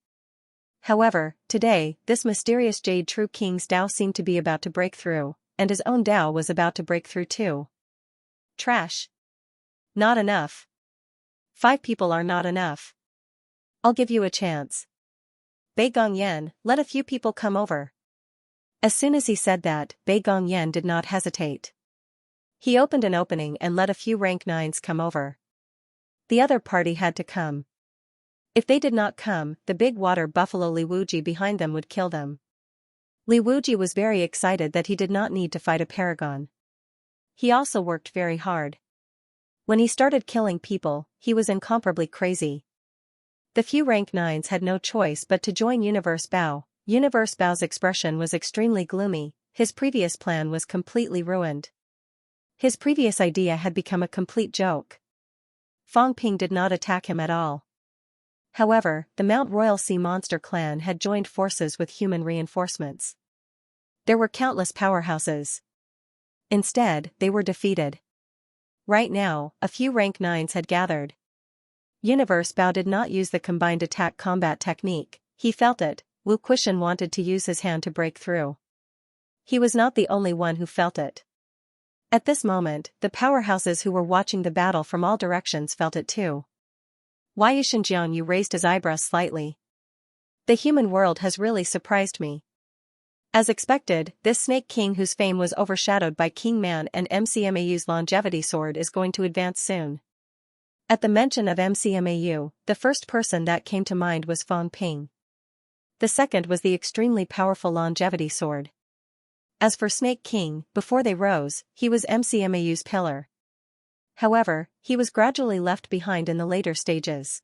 Speaker 1: However, today, this mysterious Jade True King's Dao seemed to be about to break through, and his own Dao was about to break through too. Trash. Not enough. 5 people are not enough. I'll give you a chance. Bei Gongyan, let a few people come over. As soon as he said that, Bei Gongyan did not hesitate. He opened an opening and let a few rank 9s come over. The other party had to come. If they did not come, the big water buffalo Li Wuji behind them would kill them. Li Wuji was very excited that he did not need to fight a paragon. He also worked very hard. When he started killing people, he was incomparably crazy. The few rank 9s had no choice but to join Universe Bao. Universe Bao's expression was extremely gloomy. His previous plan was completely ruined. His previous idea had become a complete joke. Fang Ping did not attack him at all. However, the Mount Royal Sea Monster clan had joined forces with human reinforcements. There were countless powerhouses. Instead, they were defeated. Right now, a few rank 9s had gathered. Universe Bao did not use the combined attack combat technique. He felt it. Wu Quishan wanted to use his hand to break through. He was not the only one who felt it. At this moment, the powerhouses who were watching the battle from all directions felt it too. Why? Xianxia raised his eyebrows slightly. The human world has really surprised me. As expected, this Snake King whose fame was overshadowed by King Man and MCMAU's longevity sword is going to advance soon. At the mention of MCMAU, the first person that came to mind was Fang Ping. The second was the extremely powerful longevity sword. As for Snake King, before they rose, he was MCMAU's pillar. However, he was gradually left behind in the later stages.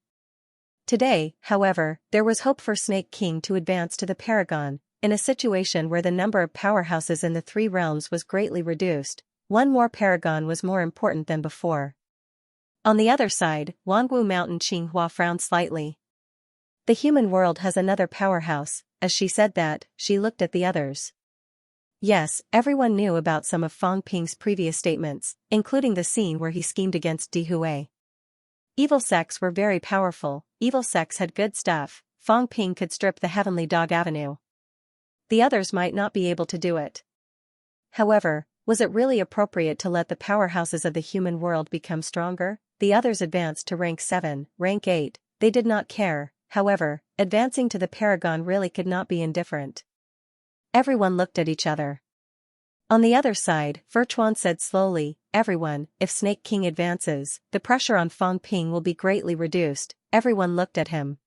Speaker 1: Today, however, there was hope for Snake King to advance to the Paragon, in a situation where the number of powerhouses in the three realms was greatly reduced. One more Paragon was more important than before. On the other side, Wangwu Mountain Qinghua frowned slightly. The human world has another powerhouse. As she said that, she looked at the others. Yes, everyone knew about some of Fang Ping's previous statements, including the scene where he schemed against Di Hui. Evil sects were very powerful, evil sects had good stuff, Fang Ping could strip the Heavenly Dog Avenue. The others might not be able to do it. However, was it really appropriate to let the powerhouses of the human world become stronger? The others advanced to rank 7, rank 8, they did not care, however, advancing to the Paragon really could not be indifferent. Everyone looked at each other. On the other side, Furchuan said slowly, everyone, if Snake King advances, the pressure on Fang Ping will be greatly reduced. Everyone looked at him.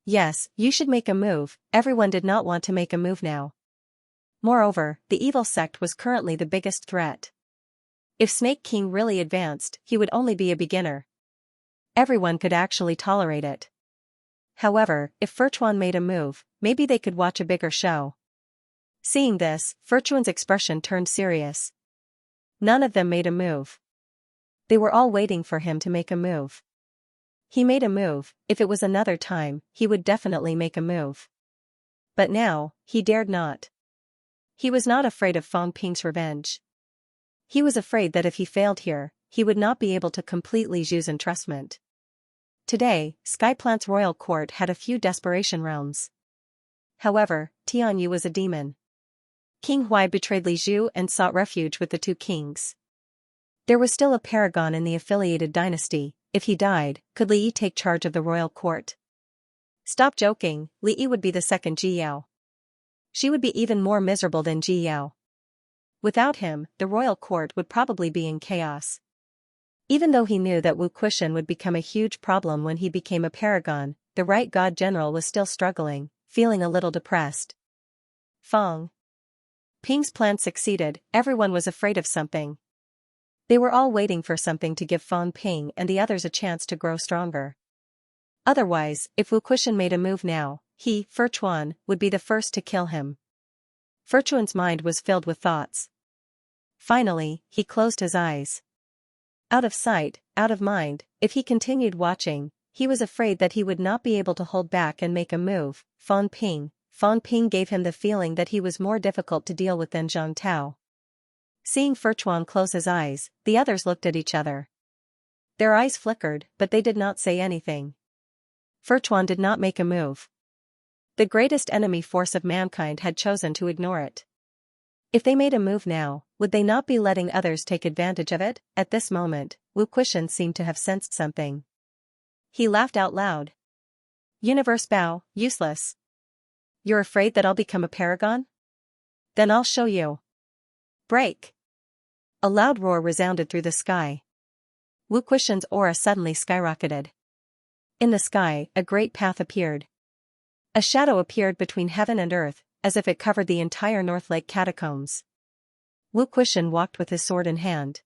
Speaker 1: Yes, you should make a move. Everyone did not want to make a move now. Moreover, the evil sect was currently the biggest threat. If Snake King really advanced, he would only be a beginner. Everyone could actually tolerate it. However, if Furchuan made a move, maybe they could watch a bigger show. Seeing this, Furchuan's expression turned serious. None of them made a move. They were all waiting for him to make a move. He made a move. If it was another time, he would definitely make a move. But now, he dared not. He was not afraid of Fang Ping's revenge. He was afraid that if he failed here, he would not be able to complete Li Zhu's entrustment. Today, Skyplant's royal court had a few desperation realms. However, Tianyu was a demon. King Huai betrayed Li Zhu and sought refuge with the two kings. There was still a paragon in the affiliated dynasty. If he died, could Li Yi take charge of the royal court? Stop joking, Li Yi would be the second Ji Yao. She would be even more miserable than Ji Yao. Without him, the royal court would probably be in chaos. Even though he knew that Wu Quishan would become a huge problem when he became a paragon, the right god general was still struggling, feeling a little depressed. Fang Ping's plan succeeded. Everyone was afraid of something. They were all waiting for something to give Fang Ping and the others a chance to grow stronger. Otherwise, if Wu Quishan made a move now, he, Furchuan, would be the first to kill him. Furchuan's mind was filled with thoughts. Finally, he closed his eyes. Out of sight, out of mind, if he continued watching, he was afraid that he would not be able to hold back and make a move. Fang Ping gave him the feeling that he was more difficult to deal with than Zhang Tao. Seeing Furchuan close his eyes, the others looked at each other. Their eyes flickered, but they did not say anything. Furchuan did not make a move. The greatest enemy force of mankind had chosen to ignore it. If they made a move now, would they not be letting others take advantage of it? At this moment, Wu Quishan seemed to have sensed something. He laughed out loud. Universe bow, useless. You're afraid that I'll become a paragon? Then I'll show you. Break. A loud roar resounded through the sky. Wu Quishan's aura suddenly skyrocketed. In the sky, a great path appeared. A shadow appeared between heaven and earth, as if it covered the entire North Lake catacombs. Wu Quishan walked with his sword in hand.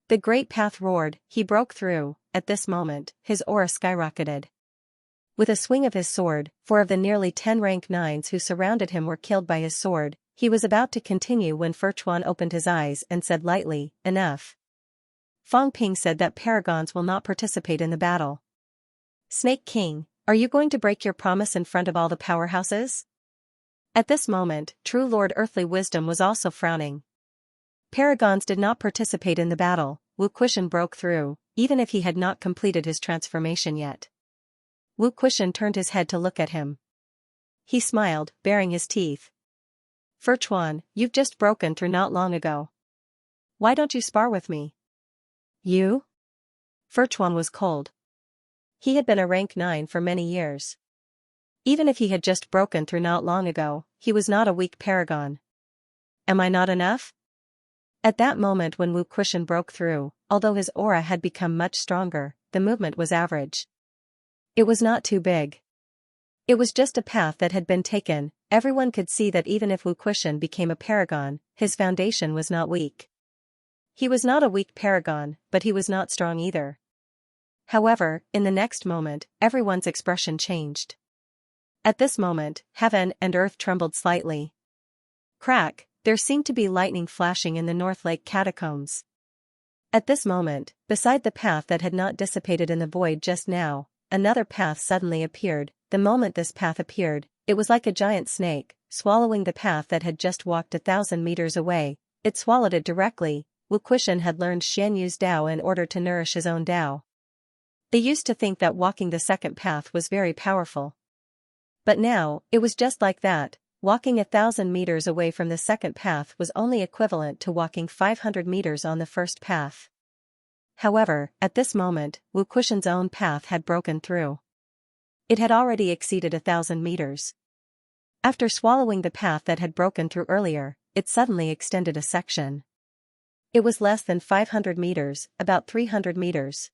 Speaker 1: The great path roared, he broke through. At this moment, his aura skyrocketed. With a swing of his sword, 4 of the nearly 10 rank 9s who surrounded him were killed by his sword. He was about to continue when Furchuan opened his eyes and said lightly, enough. Fang Ping said that paragons will not participate in the battle. Snake King, are you going to break your promise in front of all the powerhouses? At this moment, True Lord Earthly Wisdom was also frowning. Paragons did not participate in the battle. Wu Quishan broke through, even if he had not completed his transformation yet. Wu Quishan turned his head to look at him. He smiled, baring his teeth. Furchuan, you've just broken through not long ago. Why don't you spar with me? You? Furchuan was cold. He had been a rank 9 for many years. Even if he had just broken through not long ago, he was not a weak paragon. Am I not enough? At that moment when Wu Kuishan broke through, although his aura had become much stronger, the movement was average. It was not too big. It was just a path that had been taken. Everyone could see that even if Wu Kuishan became a paragon, his foundation was not weak. He was not a weak paragon, but he was not strong either. However, in the next moment, everyone's expression changed. At this moment, heaven and earth trembled slightly. Crack, there seemed to be lightning flashing in the North Lake catacombs. At this moment, beside the path that had not dissipated in the void just now, another path suddenly appeared. The moment this path appeared, it was like a giant snake, swallowing the path that had just walked 1,000 meters away. It swallowed it directly. Wu Kuishan had learned Xianyu's Tao in order to nourish his own Tao. They used to think that walking the second path was very powerful. But now, it was just like that. Walking 1,000 meters away from the second path was only equivalent to walking 500 meters on the first path. However, at this moment, Wu Kuishan's own path had broken through. It had already exceeded 1,000 meters. After swallowing the path that had broken through earlier, it suddenly extended a section. It was less than 500 meters, about 300 meters.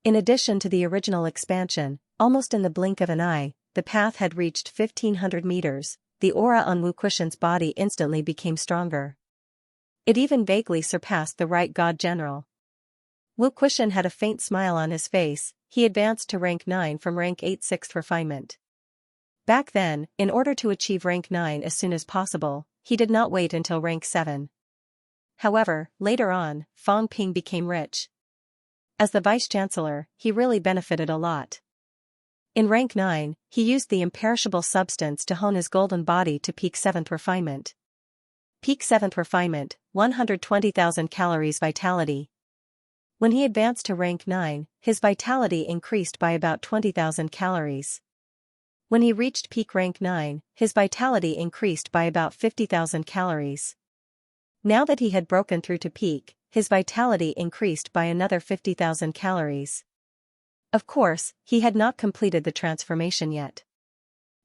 Speaker 1: In addition to the original expansion, almost in the blink of an eye, the path had reached 1,500 meters. The aura on Wu Kuishan's body instantly became stronger. It even vaguely surpassed the right God General. Wu Kuishan had a faint smile on his face. He advanced to rank 9 from rank 8 6th refinement. Back then, in order to achieve rank 9 as soon as possible, he did not wait until rank 7. However, later on, Fang Ping became rich. As the vice-chancellor, he really benefited a lot. In rank 9, he used the imperishable substance to hone his golden body to peak 7th refinement. Peak 7th refinement, 120,000 calories vitality. When he advanced to rank 9, his vitality increased by about 20,000 calories. When he reached peak rank 9, his vitality increased by about 50,000 calories. Now that he had broken through to peak, his vitality increased by another 50,000 calories. Of course, he had not completed the transformation yet.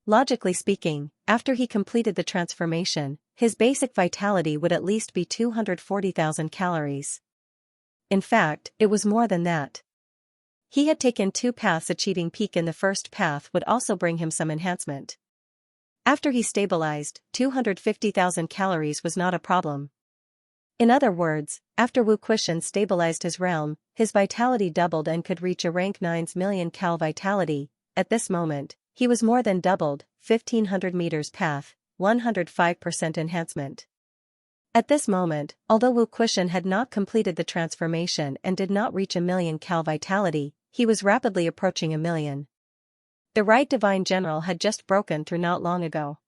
Speaker 1: Logically speaking, after he completed the transformation, his basic vitality would at least be 240,000 calories. In fact, it was more than that. He had taken 2 paths. Achieving peak in the first path would also bring him some enhancement. After he stabilized, 250,000 calories was not a problem. In other words, after Wu Kuishan stabilized his realm, his vitality doubled and could reach a rank 9's million cal vitality. At this moment, he was more than doubled. 1,500 meters path, 105% enhancement. At this moment, although Wu Kuishan had not completed the transformation and did not reach a million cal vitality, he was rapidly approaching a million. The right divine general had just broken through not long ago.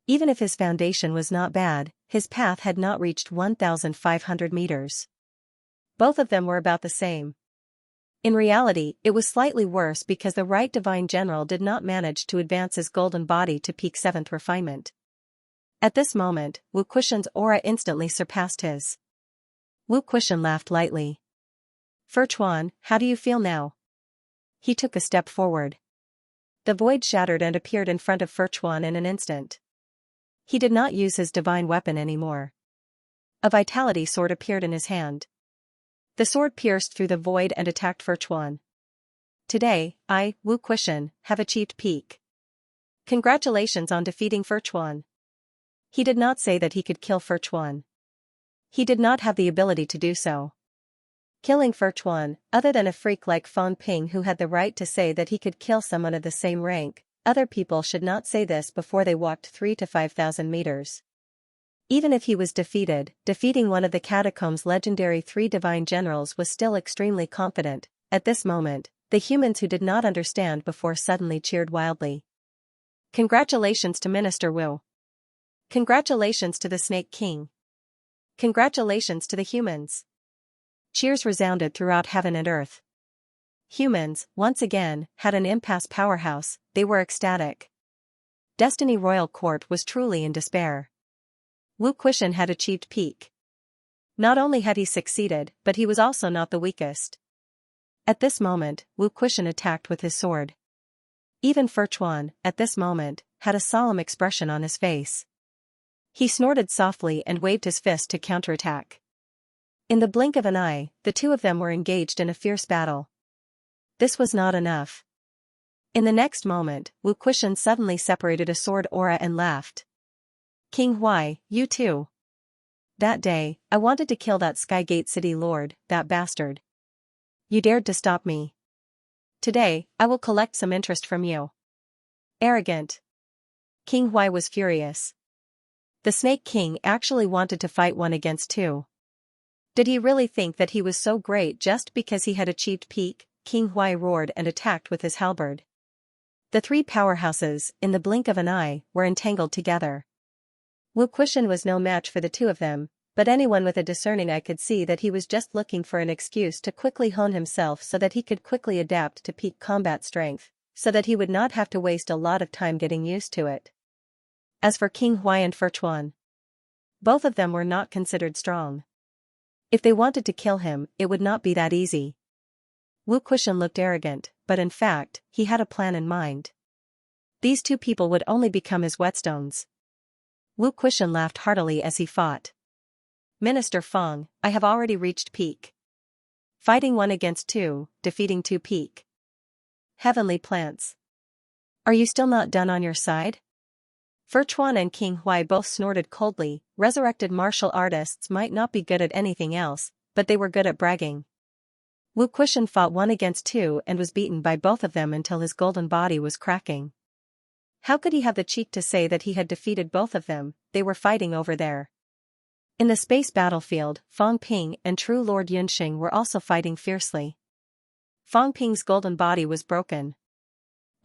Speaker 1: Even if his foundation was not bad, his path had not reached 1,500 meters. Both of them were about the same. In reality, it was slightly worse because the right divine general did not manage to advance his golden body to peak 7th refinement. At this moment, Wu Kuishan's aura instantly surpassed his. Wu Kuishan laughed lightly. Furchuan, how do you feel now? He took a step forward. The void shattered and appeared in front of Furchuan in an instant. He did not use his divine weapon anymore. A vitality sword appeared in his hand. The sword pierced through the void and attacked Furchuan. Today, I, Wu Kuishan, have achieved peak. Congratulations on defeating Furchuan. He did not say that he could kill Furchuan. He did not have the ability to do so. Killing Furchuan, other than a freak like Fang Ping who had the right to say that he could kill someone of the same rank, other people should not say this before they walked 3 to 5,000 meters. Even if he was defeated, defeating one of the catacombs' legendary 3 divine generals was still extremely confident. At this moment, the humans who did not understand before suddenly cheered wildly. Congratulations to Minister Wu. Congratulations to the Snake King. Congratulations to the humans. Cheers resounded throughout heaven and earth. Humans, once again, had an impasse powerhouse. They were ecstatic. Destiny Royal Court was truly in despair. Wu Quishan had achieved peak. Not only had he succeeded, but he was also not the weakest. At this moment, Wu Quishan attacked with his sword. Even Furchuan, at this moment, had a solemn expression on his face. He snorted softly and waved his fist to counterattack. In the blink of an eye, the two of them were engaged in a fierce battle. This was not enough. In the next moment, Wu Quishan suddenly separated a sword aura and laughed. King Huai, you too. That day, I wanted to kill that Skygate City Lord, that bastard. You dared to stop me. Today, I will collect some interest from you. Arrogant. King Huai was furious. The Snake King actually wanted to fight 1 against 2. Did he really think that he was so great just because he had achieved peak? King Huai roared and attacked with his halberd. The 3 powerhouses, in the blink of an eye, were entangled together. Wu Quishan was no match for the two of them, but anyone with a discerning eye could see that he was just looking for an excuse to quickly hone himself so that he could quickly adapt to peak combat strength, so that he would not have to waste a lot of time getting used to it. As for King Huai and Furchuan, both of them were not considered strong. If they wanted to kill him, it would not be that easy. Wu Quishan looked arrogant, but in fact, he had a plan in mind. These 2 people would only become his whetstones. Wu Quishan laughed heartily as he fought. Minister Feng, I have already reached peak. Fighting 1 against 2, defeating 2 peak. Heavenly plants. Are you still not done on your side? Furchuan and King Huai both snorted coldly. Resurrected martial artists might not be good at anything else, but they were good at bragging. Wu Quishan fought 1 against 2 and was beaten by both of them until his golden body was cracking. How could he have the cheek to say that he had defeated both of them? They were fighting over there. In the space battlefield, Fang Ping and True Lord Yunxing were also fighting fiercely. Fang Ping's golden body was broken.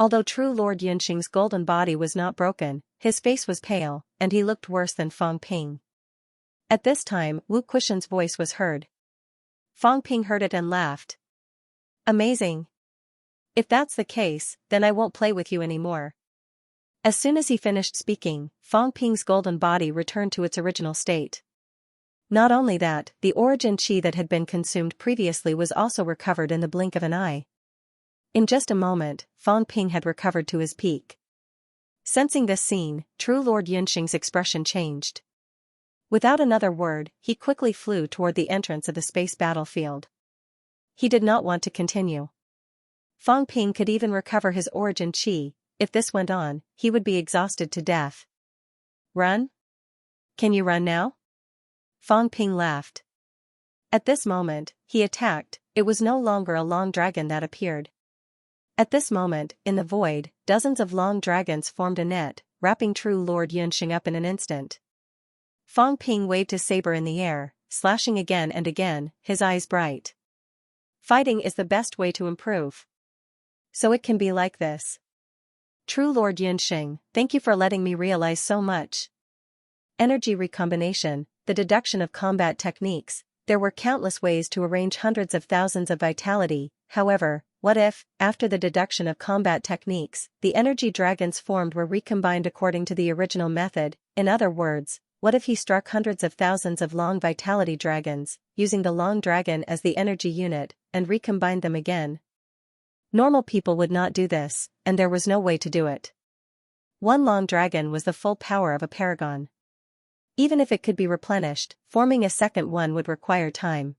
Speaker 1: Although True Lord Yunxing's golden body was not broken, his face was pale, and he looked worse than Fang Ping. At this time, Wu Quishan's voice was heard. Fang Ping heard it and laughed. Amazing. If that's the case, then I won't play with you anymore. As soon as he finished speaking, Fang Ping's golden body returned to its original state. Not only that, the origin chi that had been consumed previously was also recovered in the blink of an eye. In just a moment, Fang Ping had recovered to his peak. Sensing this scene, True Lord Yunxing's expression changed. Without another word, he quickly flew toward the entrance of the space battlefield. He did not want to continue. Fang Ping could even recover his origin chi. If this went on, he would be exhausted to death. Run? Can you run now? Fang Ping laughed. At this moment, he attacked. It was no longer a long dragon that appeared. At this moment, in the void, dozens of long dragons formed a net, wrapping True Lord Yunxing up in an instant. Fang Ping waved his saber in the air, slashing again and again, his eyes bright. Fighting is the best way to improve. So it can be like this. True Lord Yunxing, thank you for letting me realize so much. Energy recombination, the deduction of combat techniques. There were countless ways to arrange hundreds of thousands of vitality. However, what if, after the deduction of combat techniques, the energy dragons formed were recombined according to the original method? In other words, what if he struck hundreds of thousands of long vitality dragons, using the long dragon as the energy unit, and recombined them again? Normal people would not do this, and there was no way to do it. One long dragon was the full power of a paragon. Even if it could be replenished, forming a second one would require time.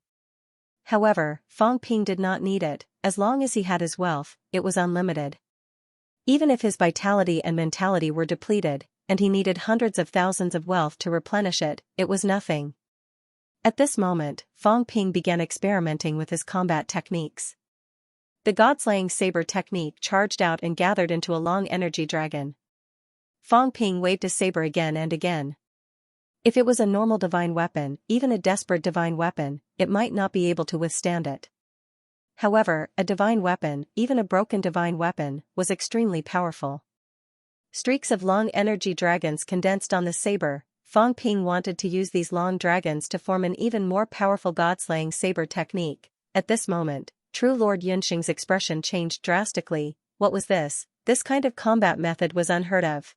Speaker 1: However, Fang Ping did not need it. As long as he had his wealth, it was unlimited. Even if his vitality and mentality were depleted, and he needed hundreds of thousands of wealth to replenish it, it was nothing. At this moment, Fang Ping began experimenting with his combat techniques. The God-slaying saber technique charged out and gathered into a long energy dragon. Fang Ping waved his saber again and again. If it was a normal divine weapon, even a desperate divine weapon, it might not be able to withstand it. However, a divine weapon, even a broken divine weapon, was extremely powerful. Streaks of long energy dragons condensed on the saber. Fang Ping wanted to use these long dragons to form an even more powerful god-slaying saber technique. At this moment, True Lord Yunxing's expression changed drastically. What was this? This kind of combat method was unheard of.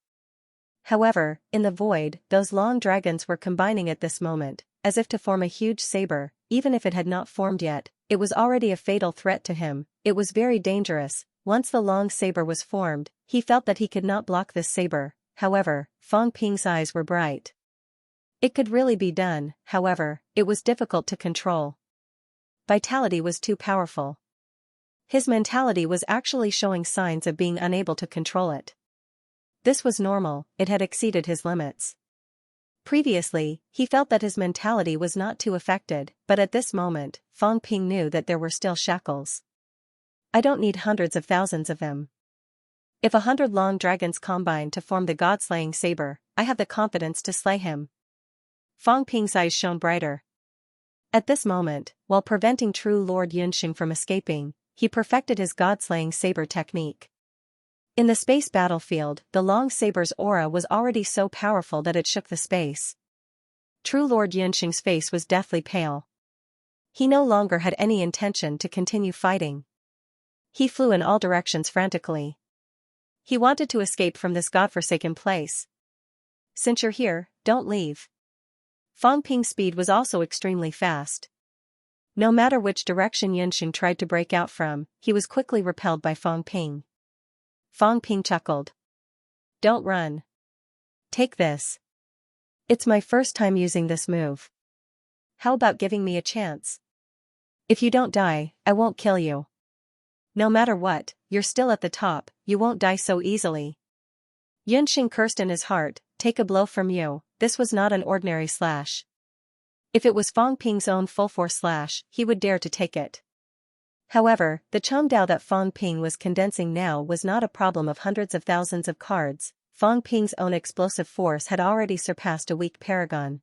Speaker 1: However, in the void, those long dragons were combining at this moment, as if to form a huge saber. Even if it had not formed yet, it was already a fatal threat to him. It was very dangerous. Once the long saber was formed, he felt that he could not block this saber. However, Fang Ping's eyes were bright. It could really be done, however, it was difficult to control. Vitality was too powerful. His mentality was actually showing signs of being unable to control it. This was normal, it had exceeded his limits. Previously, he felt that his mentality was not too affected, but at this moment, Fang Ping knew that there were still shackles. I don't need hundreds of thousands of them. If 100 long dragons combine to form the god-slaying saber, I have the confidence to slay him. Fang Ping's eyes shone brighter. At this moment, while preventing true Lord Yunxing from escaping, he perfected his god-slaying saber technique. In the space battlefield, the long saber's aura was already so powerful that it shook the space. True Lord Yunxing's face was deathly pale. He no longer had any intention to continue fighting. He flew in all directions frantically. He wanted to escape from this godforsaken place. Since you're here, don't leave. Fang Ping's speed was also extremely fast. No matter which direction Yunxing tried to break out from, he was quickly repelled by Fang Ping. Fang Ping chuckled. Don't run. Take this. It's my first time using this move. How about giving me a chance? If you don't die, I won't kill you. No matter what, you're still at the top, you won't die so easily. Yunxing cursed in his heart, take a blow from you. This was not an ordinary slash. If it was Fang Ping's own full-force slash, he would dare to take it. However, the Chengdao that Fang Ping was condensing now was not a problem of hundreds of thousands of cards. Fang Ping's own explosive force had already surpassed a weak paragon.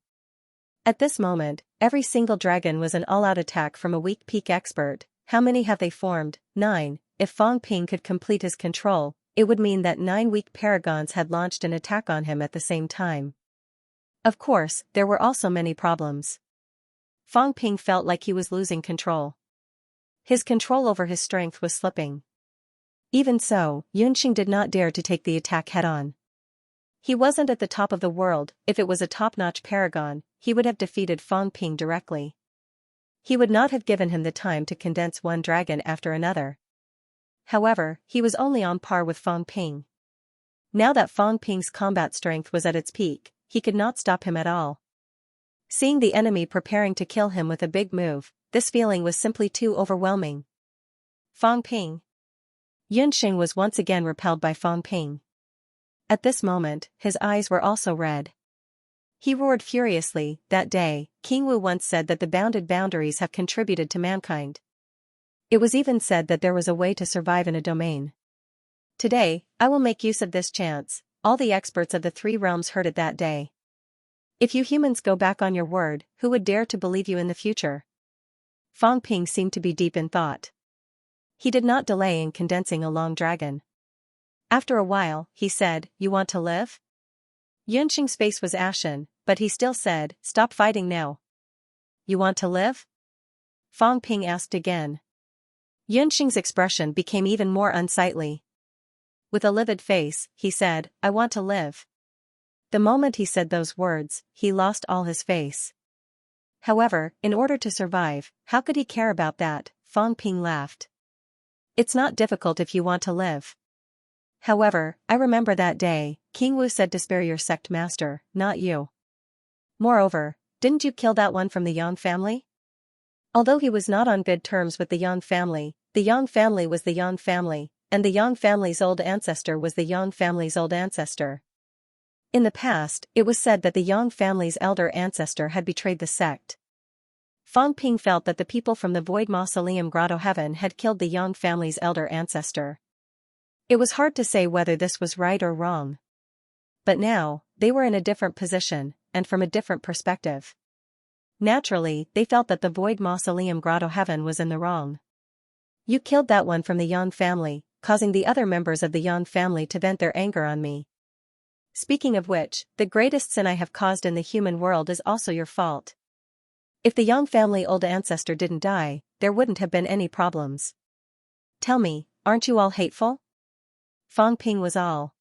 Speaker 1: At this moment, every single dragon was an all-out attack from a weak peak expert. How many have they formed? 9. If Fang Ping could complete his control, it would mean that 9 weak paragons had launched an attack on him at the same time. Of course, there were also many problems. Fang Ping felt like he was losing control. His control over his strength was slipping. Even so, Yunxing did not dare to take the attack head-on. He wasn't at the top of the world. If it was a top-notch paragon, he would have defeated Fang Ping directly. He would not have given him the time to condense one dragon after another. However, he was only on par with Fang Ping. Now that Fang Ping's combat strength was at its peak, he could not stop him at all. Seeing the enemy preparing to kill him with a big move, this feeling was simply too overwhelming. Fang Ping. Yunxing was once again repelled by Fang Ping. At this moment, his eyes were also red. He roared furiously. That day, King Wu once said that the bounded boundaries have contributed to mankind. It was even said that there was a way to survive in a domain. Today, I will make use of this chance. All the experts of the 3 realms heard it that day. If you humans go back on your word, who would dare to believe you in the future? Fang Ping seemed to be deep in thought. He did not delay in condensing a long dragon. After a while, he said, "You want to live?" Yunxing's face was ashen, but he still said, "Stop fighting now." "You want to live?" Fang Ping asked again. Yunxing's expression became even more unsightly. With a livid face, he said, "I want to live." The moment he said those words, he lost all his face. However, in order to survive, how could he care about that? Fang Ping laughed. "It's not difficult if you want to live. However, I remember that day, King Wu said to spare your sect master, not you. Moreover, didn't you kill that one from the Yang family?" Although he was not on good terms with the Yang family was the Yang family, and the Yang family's old ancestor was the Yang family's old ancestor. In the past, it was said that the Yang family's elder ancestor had betrayed the sect. Fang Ping felt that the people from the Void Mausoleum Grotto Heaven had killed the Yang family's elder ancestor. It was hard to say whether this was right or wrong. But now, they were in a different position, and from a different perspective. Naturally, they felt that the Void Mausoleum Grotto Heaven was in the wrong. "You killed that one from the Yang family, causing the other members of the Yang family to vent their anger on me. Speaking of which, the greatest sin I have caused in the human world is also your fault. If the Yang family old ancestor didn't die, there wouldn't have been any problems. Tell me, aren't you all hateful?" Fang Ping was all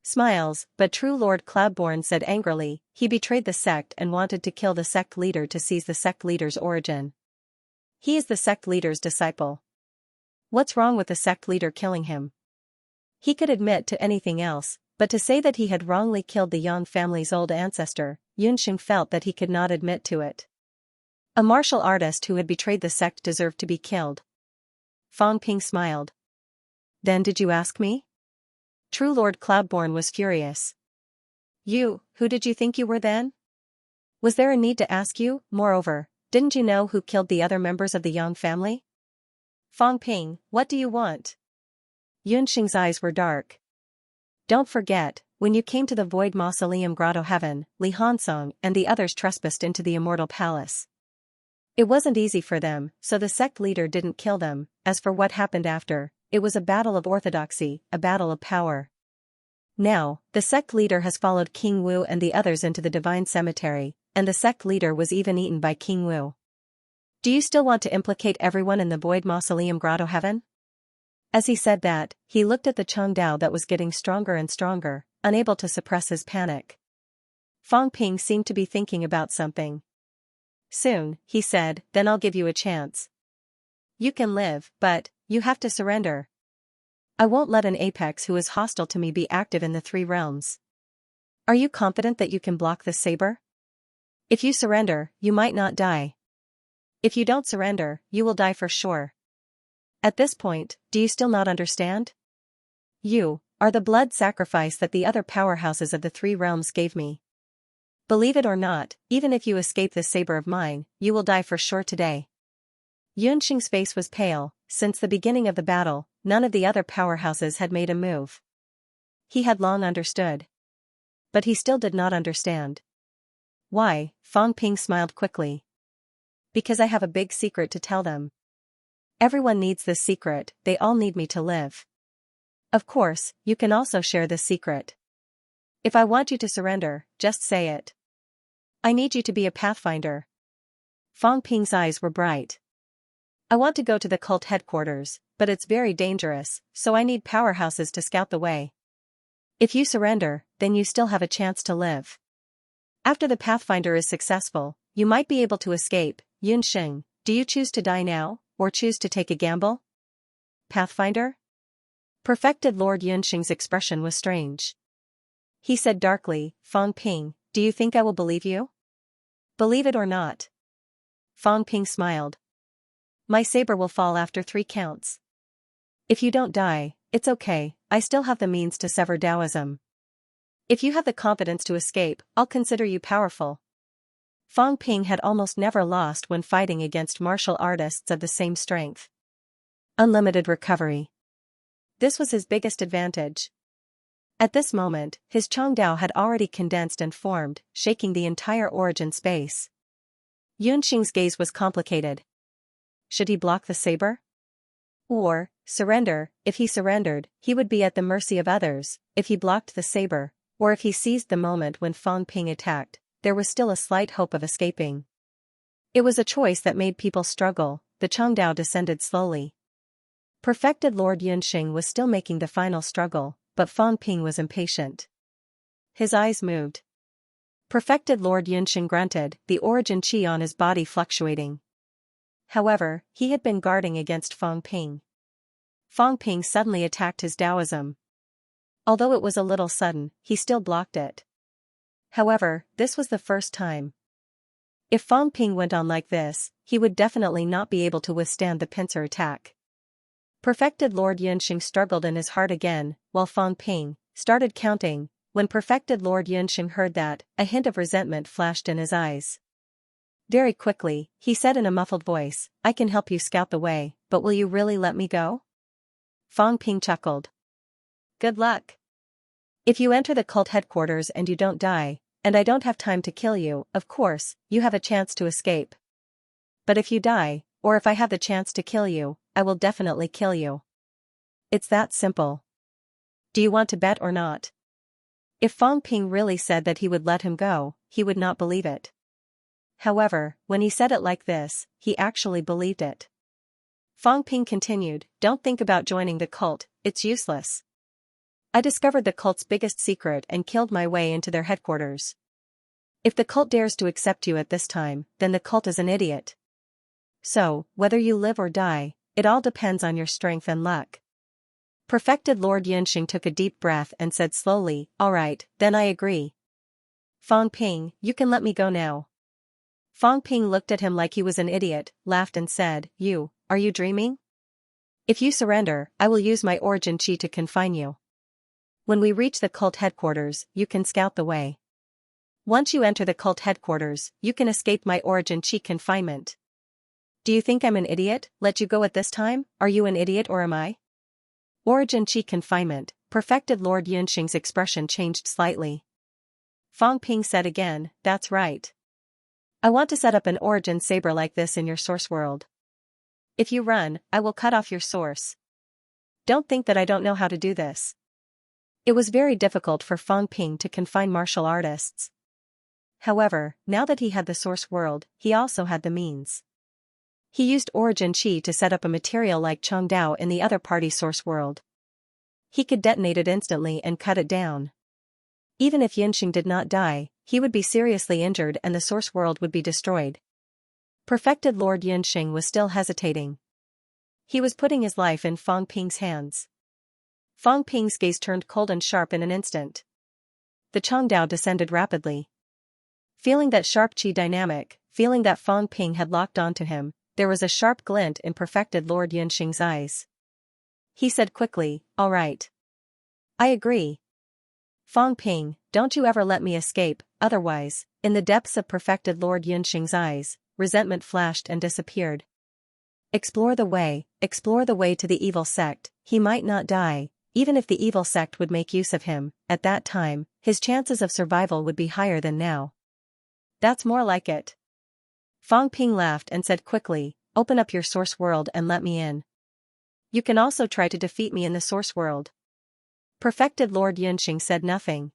Speaker 1: Smiles, but true Lord Cloudborne said angrily, he betrayed the sect and wanted to kill the sect leader to seize the sect leader's origin. He is the sect leader's disciple. What's wrong with the sect leader killing him? He could admit to anything else, but to say that he had wrongly killed the Yang family's old ancestor, Yunxing felt that he could not admit to it. A martial artist who had betrayed the sect deserved to be killed. Fang Ping smiled. Then did you ask me? True Lord Cloudborne was furious. You, who did you think you were then? Was there a need to ask you? Moreover, didn't you know who killed the other members of the Yang family? Fang Ping, what do you want? Yunxing's eyes were dark. Don't forget, when you came to the Void Mausoleum Grotto Heaven, Li Hansong and the others trespassed into the Immortal Palace. It wasn't easy for them, so the sect leader didn't kill them. As for what happened after, it was a battle of orthodoxy, a battle of power. Now, the sect leader has followed King Wu and the others into the Divine Cemetery, and the sect leader was even eaten by King Wu. Do you still want to implicate everyone in the Void Mausoleum Grotto Heaven? As he said that, he looked at the Changdao that was getting stronger and stronger, unable to suppress his panic. Fang Ping seemed to be thinking about something. Soon, he said, then I'll give you a chance. You can live, but you have to surrender. I won't let an apex who is hostile to me be active in the three realms. Are you confident that you can block this saber? If you surrender, you might not die. If you don't surrender, you will die for sure. At this point, do you still not understand? You are the blood sacrifice that the other powerhouses of the three realms gave me. Believe it or not, even if you escape this saber of mine, you will die for sure today. Yunxing's face was pale. Since the beginning of the battle, none of the other powerhouses had made a move. He had long understood. But he still did not understand. Why? Fang Ping smiled quickly. Because I have a big secret to tell them. Everyone needs this secret, they all need me to live. Of course, you can also share this secret. If I want you to surrender, just say it. I need you to be a pathfinder. Fang Ping's eyes were bright. I want to go to the cult headquarters, but it's very dangerous, so I need powerhouses to scout the way. If you surrender, then you still have a chance to live. After the pathfinder is successful, you might be able to escape. Yunxing, do you choose to die now, or choose to take a gamble? Pathfinder? Perfected Lord Yunxing's expression was strange. He said darkly, Fang Ping, do you think I will believe you? Believe it or not. Fang Ping smiled. My saber will fall after 3 counts. If you don't die, it's okay, I still have the means to sever Taoism. If you have the confidence to escape, I'll consider you powerful. Fang Ping had almost never lost when fighting against martial artists of the same strength. Unlimited recovery. This was his biggest advantage. At this moment, his Changdao had already condensed and formed, shaking the entire origin space. Yunxing's gaze was complicated. Should he block the saber? Or surrender? If he surrendered, he would be at the mercy of others. If he blocked the saber, or if he seized the moment when Fang Ping attacked, there was still a slight hope of escaping. It was a choice that made people struggle. The Changdao descended slowly. Perfected Lord Yunxing was still making the final struggle, but Fang Ping was impatient. His eyes moved. Perfected Lord Yunxing grunted, the origin chi on his body fluctuating. However, he had been guarding against Fang Ping. Fang Ping suddenly attacked his Taoism. Although it was a little sudden, he still blocked it. However, this was the first time. If Fang Ping went on like this, he would definitely not be able to withstand the pincer attack. Perfected Lord Yunxing struggled in his heart again, while Fang Ping started counting. When Perfected Lord Yunxing heard that, a hint of resentment flashed in his eyes. Very quickly, he said in a muffled voice, I can help you scout the way, but will you really let me go? Fang Ping chuckled. Good luck. If you enter the cult headquarters and you don't die, and I don't have time to kill you, of course, you have a chance to escape. But if you die, or if I have the chance to kill you, I will definitely kill you. It's that simple. Do you want to bet or not? If Fang Ping really said that he would let him go, he would not believe it. However, when he said it like this, he actually believed it. Fang Ping continued, don't think about joining the cult, it's useless. I discovered the cult's biggest secret and killed my way into their headquarters. If the cult dares to accept you at this time, then the cult is an idiot. So, whether you live or die, it all depends on your strength and luck. Perfected Lord Yunxing took a deep breath and said slowly, "All right, then I agree. Fang Ping, you can let me go now." Fang Ping looked at him like he was an idiot, laughed and said, Are you dreaming? If you surrender, I will use my origin chi to confine you. When we reach the cult headquarters, you can scout the way. Once you enter the cult headquarters, you can escape my origin chi confinement. Do you think I'm an idiot? Let you go at this time? Are you an idiot or am I? Origin chi confinement. Perfected Lord Yunxing's expression changed slightly. Fang Ping said again, "That's right. I want to set up an origin saber like this in your source world. If you run, I will cut off your source. Don't think that I don't know how to do this." It was very difficult for Fang Ping to confine martial artists. However, now that he had the source world, he also had the means. He used origin chi to set up a material like Changdao in the other party's source world. He could detonate it instantly and cut it down. Even if Yunxing did not die, he would be seriously injured and the source world would be destroyed. Perfected Lord Yunxing was still hesitating. He was putting his life in Fang Ping's hands. Fang Ping's gaze turned cold and sharp in an instant. The Changdao descended rapidly. Feeling that sharp chi dynamic, feeling that Fang Ping had locked onto him, there was a sharp glint in Perfected Lord Yunxing's eyes. He said quickly, "All right. I agree. Fang Ping, don't you ever let me escape, otherwise." In the depths of Perfected Lord Yunxing's eyes, resentment flashed and disappeared. Explore the way to the evil sect. He might not die. Even if the evil sect would make use of him, at that time, his chances of survival would be higher than now. That's more like it. Fang Ping laughed and said quickly, "Open up your source world and let me in. You can also try to defeat me in the source world." Perfected Lord Yunxing said nothing.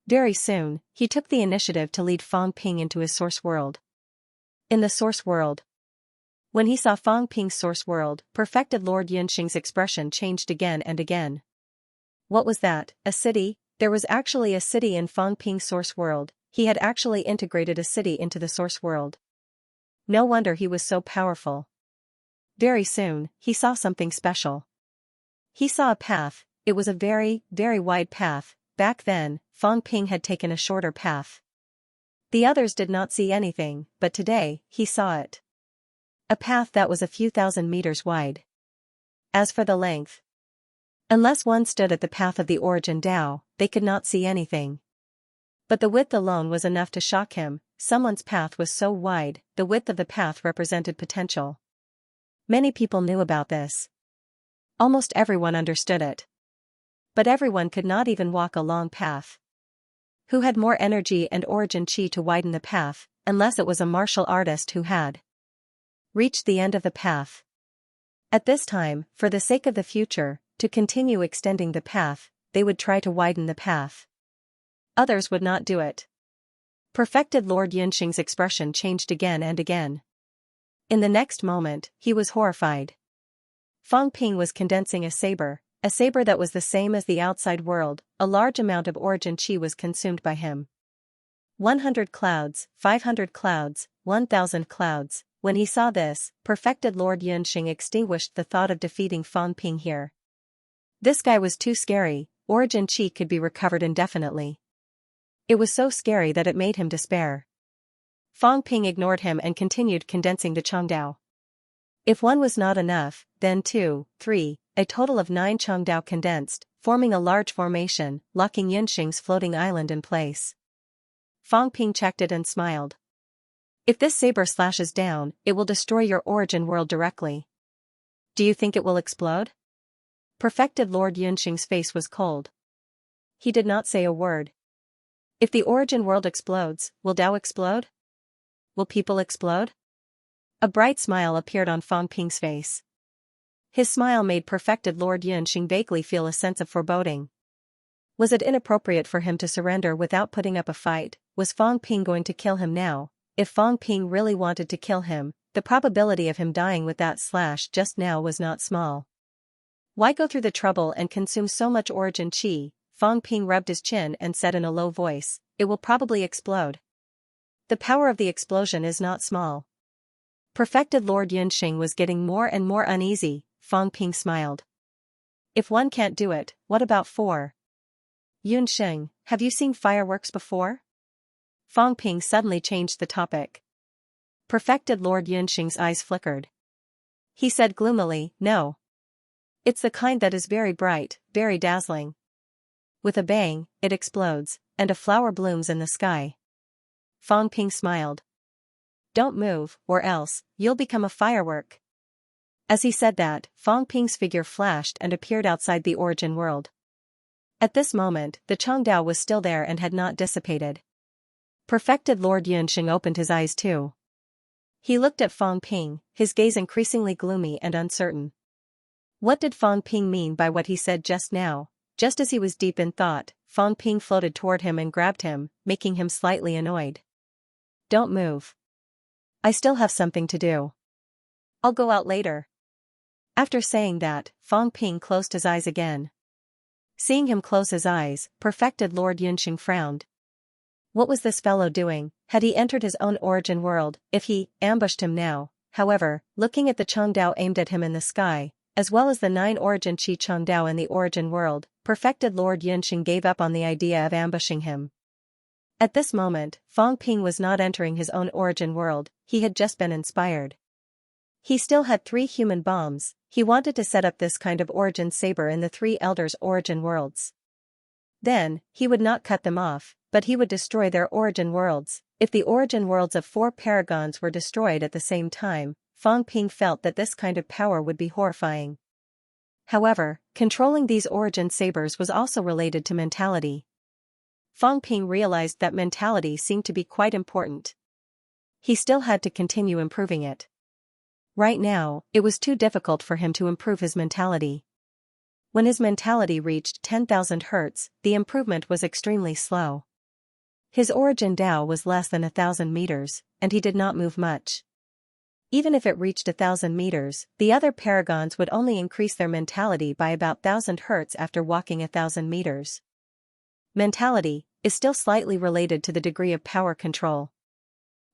Speaker 1: Very soon, he took the initiative to lead Fang Ping into his source world. In the source world. When he saw Fang Ping's source world, Perfected Lord Yunxing's expression changed again and again. What was that? A city? There was actually a city in Fang Ping's source world. He had actually integrated a city into the source world. No wonder he was so powerful. Very soon, he saw something special. He saw a path. It was a very, very wide path. Back then, Fang Ping had taken a shorter path. The others did not see anything, but today, he saw it. A path that was a few thousand meters wide. As for the length, unless one stood at the path of the origin Dao, they could not see anything. But the width alone was enough to shock him. Someone's path was so wide, the width of the path represented potential. Many people knew about this. Almost everyone understood it. But everyone could not even walk a long path. Who had more energy and origin chi to widen the path, unless it was a martial artist who had reached the end of the path. At this time, for the sake of the future, to continue extending the path, they would try to widen the path. Others would not do it. Perfected Lord Yunxing's expression changed again and again. In the next moment, he was horrified. Fang Ping was condensing a saber that was the same as the outside world. A large amount of origin chi was consumed by him. 100 clouds, 500 clouds, 1,000 clouds. When he saw this, Perfected Lord Yunxing extinguished the thought of defeating Fang Ping here. This guy was too scary. Origin chi could be recovered indefinitely. It was so scary that it made him despair. Fang Ping ignored him and continued condensing the Changdao. If one was not enough, then 2, 3, a total of 9 Changdao condensed, forming a large formation, locking Yunxing's floating island in place. Fang Ping checked it and smiled. If this saber slashes down, it will destroy your origin world directly. Do you think it will explode? Perfected Lord Yunxing's face was cold. He did not say a word. If the origin world explodes, will Dao explode? Will people explode? A bright smile appeared on Fang Ping's face. His smile made Perfected Lord Yunxing vaguely feel a sense of foreboding. Was it inappropriate for him to surrender without putting up a fight? Was Fang Ping going to kill him now? If Fang Ping really wanted to kill him, the probability of him dying with that slash just now was not small. Why go through the trouble and consume so much origin chi? Fang Ping rubbed his chin and said in a low voice, it will probably explode. The power of the explosion is not small. Perfected Lord Yunxing was getting more and more uneasy. Fang Ping smiled. If one can't do it, what about four? Yunxing, have you seen fireworks before? Fang Ping suddenly changed the topic. Perfected Lord Yunxing's eyes flickered. He said gloomily, no. It's the kind that is very bright, very dazzling. With a bang, it explodes, and a flower blooms in the sky. Fang Ping smiled. Don't move, or else, you'll become a firework. As he said that, Fang Ping's figure flashed and appeared outside the origin world. At this moment, the Changdao was still there and had not dissipated. Perfected Lord Yunxing opened his eyes too. He looked at Fang Ping, his gaze increasingly gloomy and uncertain. What did Fang Ping mean by what he said just now? Just as he was deep in thought, Fang Ping floated toward him and grabbed him, making him slightly annoyed. Don't move. I still have something to do. I'll go out later. After saying that, Fang Ping closed his eyes again. Seeing him close his eyes, Perfected Lord Yunxing frowned. What was this fellow doing? Had he entered his own origin world? If he ambushed him now, however, looking at the Changdao aimed at him in the sky, as well as the 9 origin chi Changdao in the origin world, Perfected Lord Yunxing gave up on the idea of ambushing him. At this moment, Fang Ping was not entering his own origin world, he had just been inspired. He still had 3 human bombs, he wanted to set up this kind of origin saber in the 3 elders' origin worlds. Then, he would not cut them off, but he would destroy their origin worlds. If the origin worlds of 4 paragons were destroyed at the same time, Fang Ping felt that this kind of power would be horrifying. However, controlling these origin sabers was also related to mentality. Fang Ping realized that mentality seemed to be quite important. He still had to continue improving it. Right now, it was too difficult for him to improve his mentality. When his mentality reached 10,000 Hz, the improvement was extremely slow. His origin Dao was less than 1,000 meters, and he did not move much. Even if it reached 1,000 meters, the other paragons would only increase their mentality by about 1,000 Hz after walking 1,000 meters. Mentality is still slightly related to the degree of power control.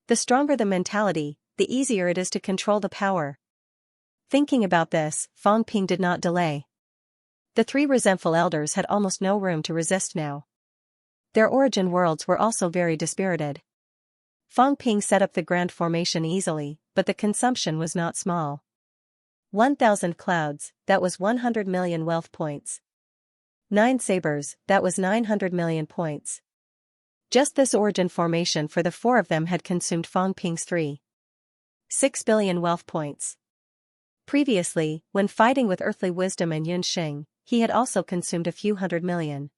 Speaker 1: The stronger the mentality, the easier it is to control the power. Thinking about this, Fang Ping did not delay. The 3 resentful elders had almost no room to resist now. Their origin worlds were also very dispirited. Fang Ping set up the grand formation easily, but the consumption was not small. 1,000 clouds, that was 100 million wealth points. 9 sabers, that was 900 million points. Just this origin formation for the 4 of them had consumed Fang Ping's 3.6 billion wealth points. Previously, when fighting with Earthly Wisdom and Yunxing, he had also consumed a few hundred million.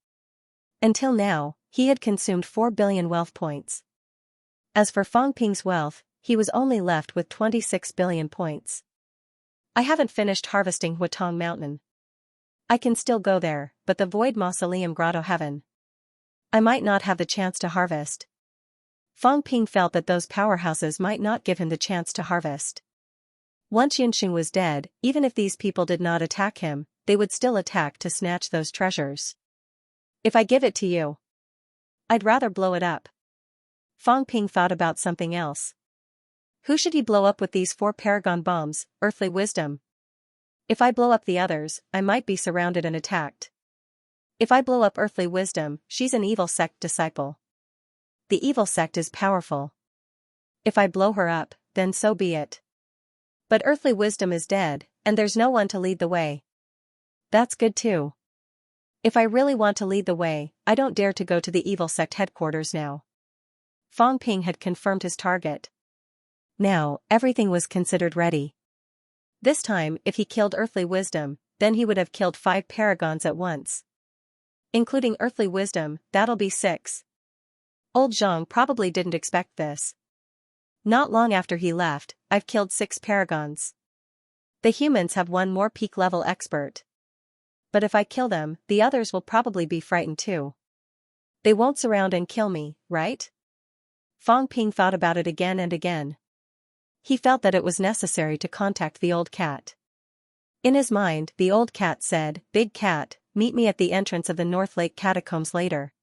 Speaker 1: Until now, he had consumed 4 billion wealth points. As for Fang Ping's wealth, he was only left with 26 billion points. I haven't finished harvesting Huatong Mountain. I can still go there, but the Void Mausoleum Grotto Heaven. I might not have the chance to harvest. Fang Ping felt that those powerhouses might not give him the chance to harvest. Once Yunxing was dead, even if these people did not attack him, they would still attack to snatch those treasures. If I give it to you, I'd rather blow it up. Fang Ping thought about something else. Who should he blow up with these 4 paragon bombs? Earthly Wisdom. If I blow up the others, I might be surrounded and attacked. If I blow up Earthly Wisdom, she's an evil sect disciple. The evil sect is powerful. If I blow her up, then so be it. But Earthly Wisdom is dead, and there's no one to lead the way. That's good too. If I really want to lead the way, I don't dare to go to the evil sect headquarters now. Fang Ping had confirmed his target. Now, everything was considered ready. This time, if he killed Earthly Wisdom, then he would have killed 5 paragons at once. Including Earthly Wisdom, that'll be 6. Old Zhang probably didn't expect this. Not long after he left, I've killed 6 paragons. The humans have one more peak-level expert. But if I kill them, the others will probably be frightened too. They won't surround and kill me, right? Fang Ping thought about it again and again. He felt that it was necessary to contact the old cat. In his mind, the old cat said, "Big cat, meet me at the entrance of the North Lake catacombs later.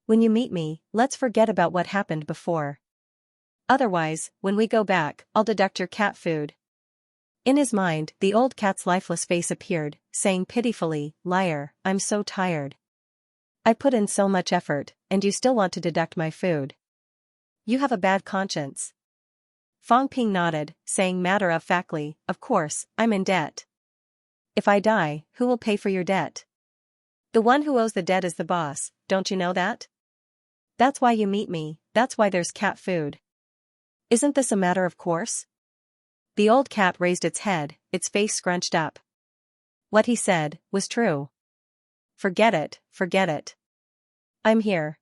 Speaker 1: When you meet me, let's forget about what happened before. Otherwise, when we go back, I'll deduct your cat food." In his mind, the old cat's lifeless face appeared, saying pitifully, "Liar, I'm so tired. I put in so much effort, and you still want to deduct my food. You have a bad conscience." Fang Ping nodded, saying matter-of-factly, "Of course, I'm in debt. If I die, who will pay for your debt? The one who owes the debt is the boss, don't you know that? That's why you meet me, that's why there's cat food. Isn't this a matter of course?" The old cat raised its head, its face scrunched up. What he said was true. Forget it, forget it. I'm here.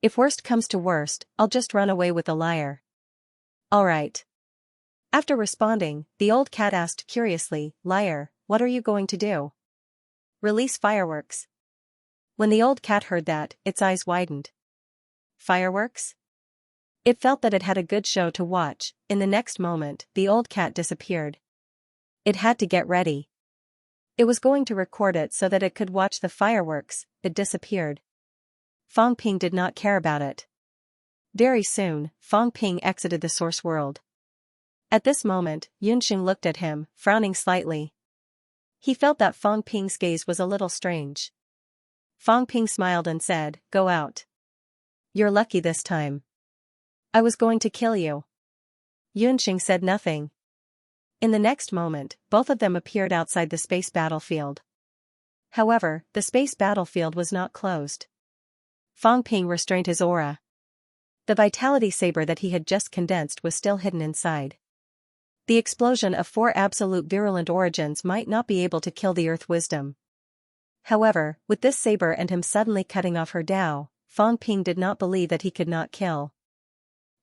Speaker 1: If worst comes to worst, I'll just run away with the liar. All right. After responding, the old cat asked curiously, "Liar, what are you going to do? Release fireworks?" When the old cat heard that, its eyes widened. Fireworks? It felt that it had a good show to watch. In the next moment, the old cat disappeared. It had to get ready. It was going to record it so that it could watch the fireworks. It disappeared. Fang Ping did not care about it. Very soon, Fang Ping exited the source world. At this moment, Yunxing looked at him, frowning slightly. He felt that Fang Ping's gaze was a little strange. Fang Ping smiled and said, "Go out. You're lucky this time. I was going to kill you." Yunxing said nothing. In the next moment, both of them appeared outside the space battlefield. However, the space battlefield was not closed. Fang Ping restrained his aura. The vitality saber that he had just condensed was still hidden inside. The explosion of 4 absolute virulent origins might not be able to kill the Earth Wisdom. However, with this saber and him suddenly cutting off her Tao, Fang Ping did not believe that he could not kill.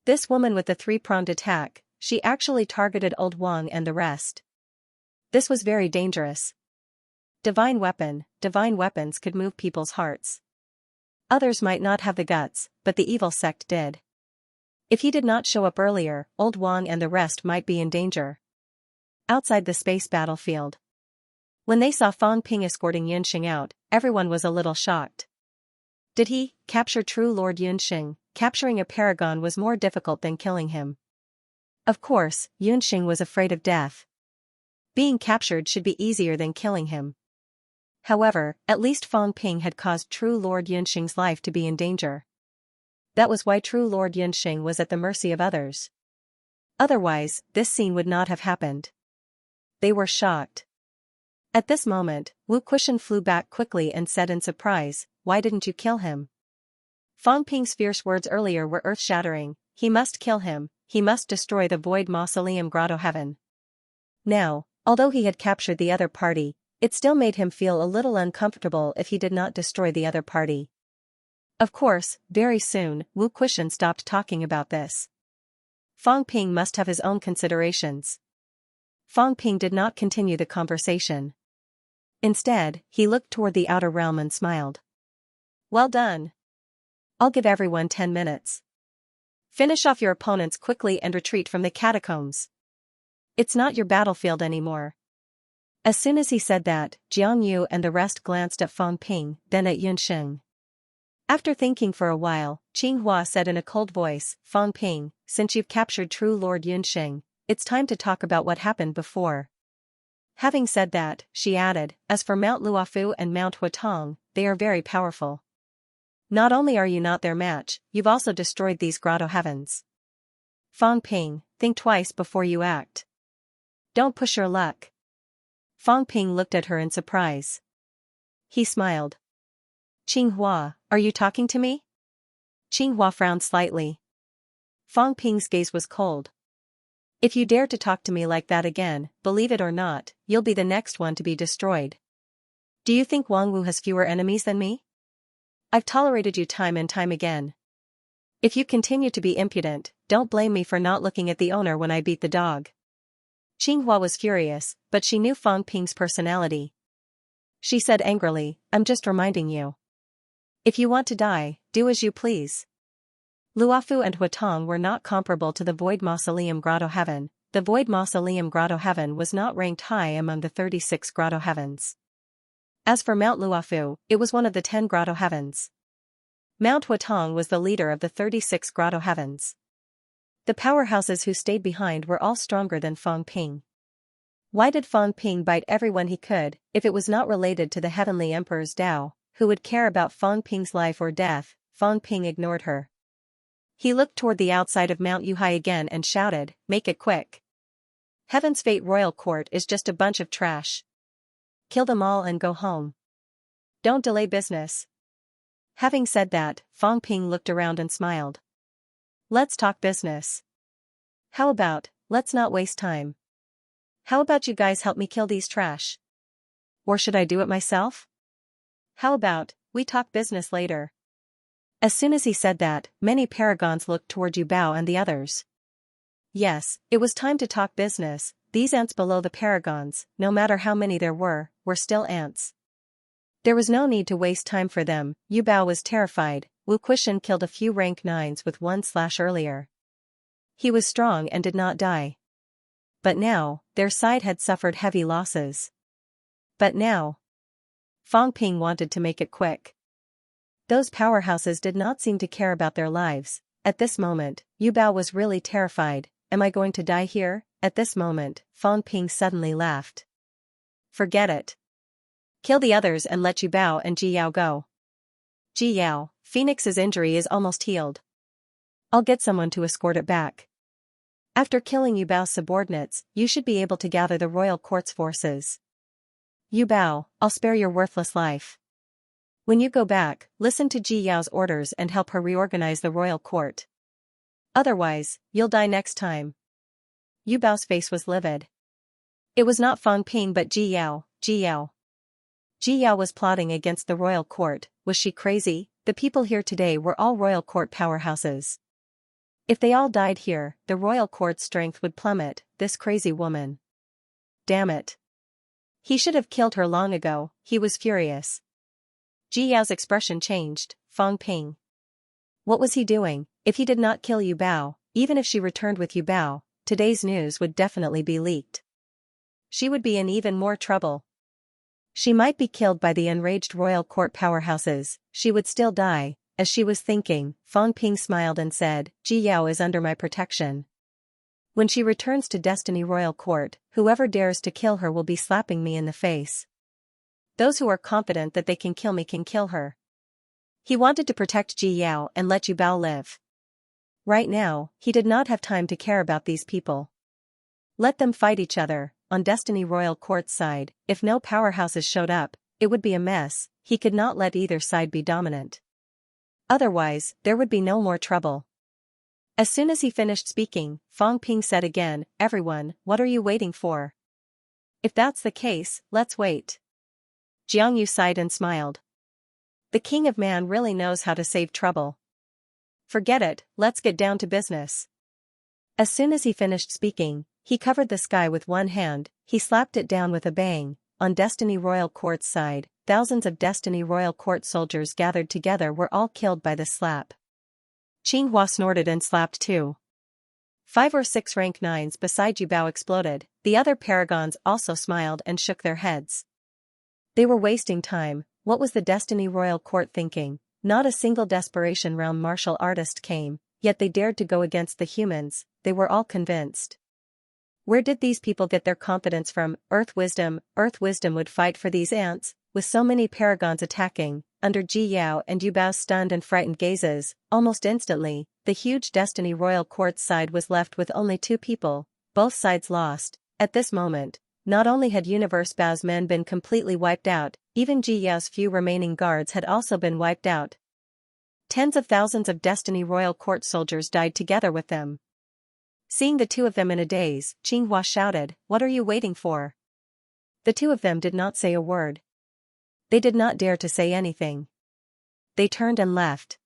Speaker 1: This woman with the 3-pronged attack, she actually targeted Old Wang and the rest. This was very dangerous. Divine weapons could move people's hearts. Others might not have the guts, but the evil sect did. If he did not show up earlier, Old Wang and the rest might be in danger. Outside the space battlefield. When they saw Fang Ping escorting Yunxing out, everyone was a little shocked. Did he capture true Lord Yunxing? Capturing a paragon was more difficult than killing him. Of course, Yunxing was afraid of death. Being captured should be easier than killing him. However, at least Fang Ping had caused true Lord Yunxing's life to be in danger. That was why true Lord Yunxing was at the mercy of others. Otherwise, this scene would not have happened. They were shocked. At this moment, Wu Kuxian flew back quickly and said in surprise, "Why didn't you kill him?" Fang Ping's fierce words earlier were earth-shattering. He must kill him, he must destroy the Void Mausoleum Grotto Heaven. Now, although he had captured the other party, it still made him feel a little uncomfortable if he did not destroy the other party. Of course, very soon, Wu Kuxian stopped talking about this. Fang Ping must have his own considerations. Fang Ping did not continue the conversation. Instead, he looked toward the outer realm and smiled. "Well done. I'll give everyone 10 minutes. Finish off your opponents quickly and retreat from the catacombs. It's not your battlefield anymore." As soon as he said that, Jiang Yu and the rest glanced at Fang Ping, then at Yunxing. After thinking for a while, Qinghua said in a cold voice, "Fang Ping, since you've captured true Lord Yunxing, it's time to talk about what happened before." Having said that, she added, "As for Mount Luofu and Mount Huatong, they are very powerful. Not only are you not their match, you've also destroyed these grotto heavens. Fang Ping, think twice before you act. Don't push your luck." Fang Ping looked at her in surprise. He smiled. "Qinghua, are you talking to me?" Qinghua frowned slightly. Fang Ping's gaze was cold. "If you dare to talk to me like that again, believe it or not, you'll be the next one to be destroyed. Do you think Wang Wu has fewer enemies than me? I've tolerated you time and time again. If you continue to be impudent, don't blame me for not looking at the owner when I beat the dog." Qinghua was furious, but she knew Fang Ping's personality. She said angrily, "I'm just reminding you. If you want to die, do as you please." Luofu and Huatong were not comparable to the Void Mausoleum Grotto Heaven, the Void Mausoleum Grotto Heaven was not ranked high among the 36 grotto heavens. As for Mount Luofu, it was one of the 10 grotto heavens. Mount Huatong was the leader of the 36 grotto heavens. The powerhouses who stayed behind were all stronger than Fang Ping. Why did Fang Ping bite everyone he could, if it was not related to the Heavenly Emperor's Dao, who would care about Fang Ping's life or death? Fang Ping ignored her. He looked toward the outside of Mount Yuhai again and shouted, "Make it quick. Heaven's Fate Royal Court is just a bunch of trash. Kill them all and go home. Don't delay business." Having said that, Fang Ping looked around and smiled. "Let's talk business. How about, let's not waste time. How about you guys help me kill these trash? Or should I do it myself? How about, we talk business later?" As soon as he said that, many paragons looked toward Yu Bao and the others. Yes, it was time to talk business. These ants below the paragons, no matter how many there were still ants. There was no need to waste time for them. Yu Bao was terrified. Wu Quishan killed a few rank 9s with one slash earlier. He was strong and did not die. But now, their side had suffered heavy losses. But now, Fang Ping wanted to make it quick. Those powerhouses did not seem to care about their lives. At this moment, Yu Bao was really terrified. Am I going to die here? At this moment, Fang Ping suddenly laughed. Forget it. Kill the others and let Yu Bao and Ji Yao go. Ji Yao, Phoenix's injury is almost healed. I'll get someone to escort it back. After killing Yu Bao's subordinates, you should be able to gather the royal court's forces. Yu Bao, I'll spare your worthless life. When you go back, listen to Ji Yao's orders and help her reorganize the royal court. Otherwise, you'll die next time. Yu Bao's face was livid. It was not Fang Ping but Ji Yao. Ji Yao. Ji Yao was plotting against the royal court. Was she crazy? The people here today were all royal court powerhouses. If they all died here, the royal court's strength would plummet. This crazy woman. Damn it. He should have killed her long ago. He was furious. Ji Yao's expression changed. Fang Ping. What was he doing? If he did not kill Yu Bao, even if she returned with Yu Bao, today's news would definitely be leaked. She would be in even more trouble. She might be killed by the enraged royal court powerhouses. She would still die. As she was thinking, Fang Ping smiled and said, Ji Yao is under my protection. When she returns to Destiny Royal Court, whoever dares to kill her will be slapping me in the face. Those who are confident that they can kill me can kill her. He wanted to protect Ji Yao and let Yu Bao live. Right now, he did not have time to care about these people. Let them fight each other. On Destiny Royal Court's side, if no powerhouses showed up, it would be a mess. He could not let either side be dominant. Otherwise, there would be no more trouble. As soon as he finished speaking, Fang Ping said again, everyone, what are you waiting for? If that's the case, let's wait. Jiang Yu sighed and smiled. The King of Man really knows how to save trouble. Forget it, let's get down to business. As soon as he finished speaking, he covered the sky with one hand, he slapped it down with a bang. On Destiny Royal Court's side, thousands of Destiny Royal Court soldiers gathered together were all killed by the slap. Qinghua snorted and slapped too. 5 or 6 rank 9s beside Yu Bao exploded. The other paragons also smiled and shook their heads. They were wasting time. What was the Destiny Royal Court thinking? Not a single desperation round martial artist came, yet they dared to go against the humans. They were all convinced. Where did these people get their confidence from? Earth Wisdom would fight for these ants, with so many paragons attacking. Under Ji Yao and Yu Bao's stunned and frightened gazes, almost instantly, the huge Destiny Royal Court side was left with only 2 people, both sides lost. At this moment, not only had Universe Bao's men been completely wiped out, even Ji Yao's few remaining guards had also been wiped out. Tens of thousands of Destiny Royal Court soldiers died together with them. Seeing the 2 of them in a daze, Qinghua shouted, what are you waiting for? The 2 of them did not say a word. They did not dare to say anything. They turned and left.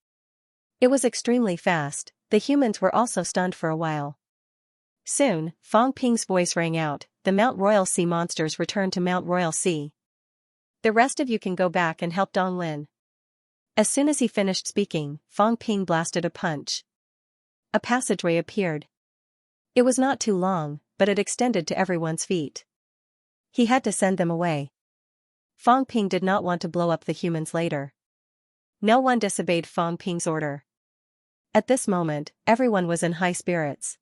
Speaker 1: It was extremely fast. The humans were also stunned for a while. Soon, Fang Ping's voice rang out, the Mount Royal Sea monsters returned to Mount Royal Sea. The rest of you can go back and help Dong Lin. As soon as he finished speaking, Fang Ping blasted a punch. A passageway appeared. It was not too long, but it extended to everyone's feet. He had to send them away. Fang Ping did not want to blow up the humans later. No one disobeyed Fang Ping's order. At this moment, everyone was in high spirits.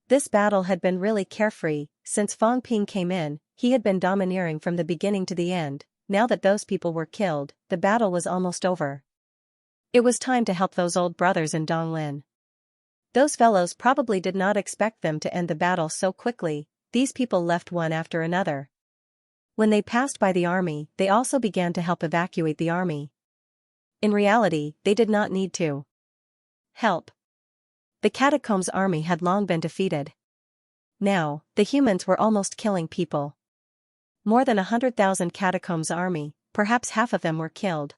Speaker 1: This battle had been really carefree. Since Fang Ping came in, he had been domineering from the beginning to the end. Now that those people were killed, the battle was almost over. It was time to help those old brothers in Donglin. Those fellows probably did not expect them to end the battle so quickly. These people left one after another. When they passed by the army, they also began to help evacuate the army. In reality, they did not need to help. The Catacombs army had long been defeated. Now, the humans were almost killing people. More than 100,000 Catacombs army, perhaps half of them were killed.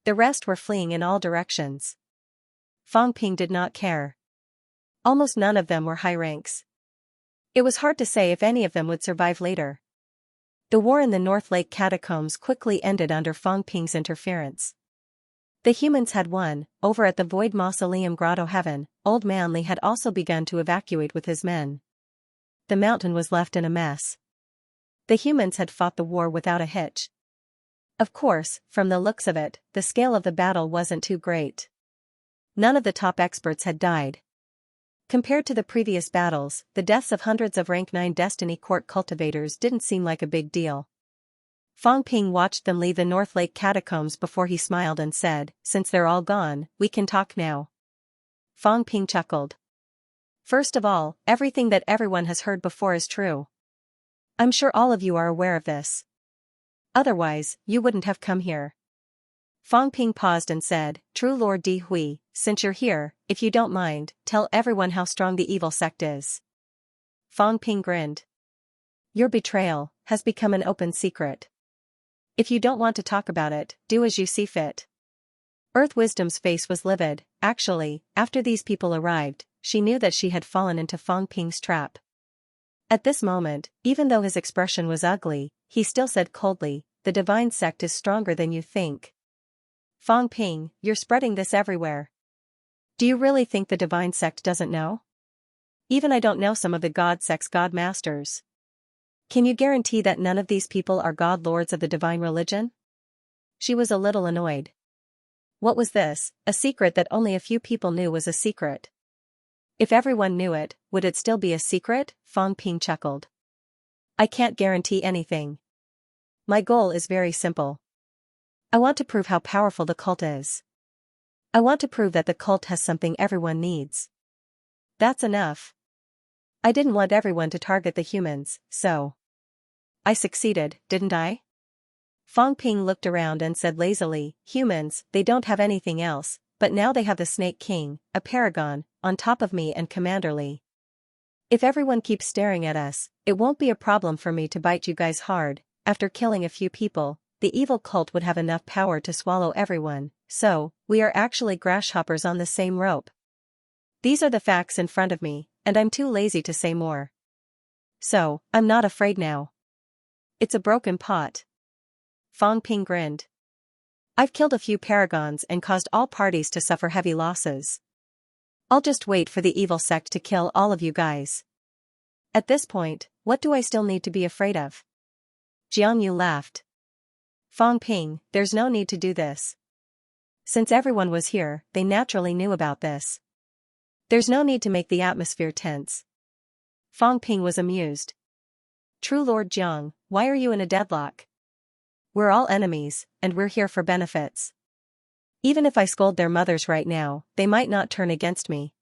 Speaker 1: The rest were fleeing in all directions. Fang Ping did not care. Almost none of them were high ranks. It was hard to say if any of them would survive later. The war in the North Lake Catacombs quickly ended under Fang Ping's interference. The humans had won. Over at the Void Mausoleum Grotto Heaven, Old Man Li had also begun to evacuate with his men. The mountain was left in a mess. The humans had fought the war without a hitch. Of course, from the looks of it, the scale of the battle wasn't too great. None of the top experts had died. Compared to the previous battles, the deaths of hundreds of Rank 9 Destiny Court cultivators didn't seem like a big deal. Fang Ping watched them leave the North Lake Catacombs before he smiled and said, "Since they're all gone, we can talk now." Fang Ping chuckled. "First of all, everything that everyone has heard before is true. I'm sure all of you are aware of this. Otherwise, you wouldn't have come here." Fang Ping paused and said, "True Lord Di Hui, since you're here, if you don't mind, tell everyone how strong the evil sect is." Fang Ping grinned. "Your betrayal has become an open secret. If you don't want to talk about it, do as you see fit." Earth Wisdom's face was livid. Actually, after these people arrived, she knew that she had fallen into Fang Ping's trap. At this moment, even though his expression was ugly, he still said coldly, "The divine sect is stronger than you think. Fang Ping, you're spreading this everywhere. Do you really think the divine sect doesn't know? Even I don't know some of the god sect's god masters. Can you guarantee that none of these people are god lords of the divine religion?" She was a little annoyed. What was this? A secret that only a few people knew was a secret. If everyone knew it, would it still be a secret? Fang Ping chuckled. "I can't guarantee anything. My goal is very simple. I want to prove how powerful the cult is. I want to prove that the cult has something everyone needs. That's enough. I didn't want everyone to target the humans, so I succeeded, didn't I?" Fang Ping looked around and said lazily, "Humans, they don't have anything else, but now they have the Snake King, a paragon, on top of me and Commander Li. If everyone keeps staring at us, it won't be a problem for me to bite you guys hard. After killing a few people, the evil cult would have enough power to swallow everyone, so we are actually grasshoppers on the same rope. These are the facts in front of me, and I'm too lazy to say more. So, I'm not afraid now. It's a broken pot." Fang Ping grinned. "I've killed a few paragons and caused all parties to suffer heavy losses. I'll just wait for the evil sect to kill all of you guys. At this point, what do I still need to be afraid of?" Jiangyu laughed. "Fang Ping, there's no need to do this. Since everyone was here, they naturally knew about this. There's no need to make the atmosphere tense." Fang Ping was amused. "True Lord Jiang, why are you in a deadlock? We're all enemies, and we're here for benefits. Even if I scold their mothers right now, they might not turn against me.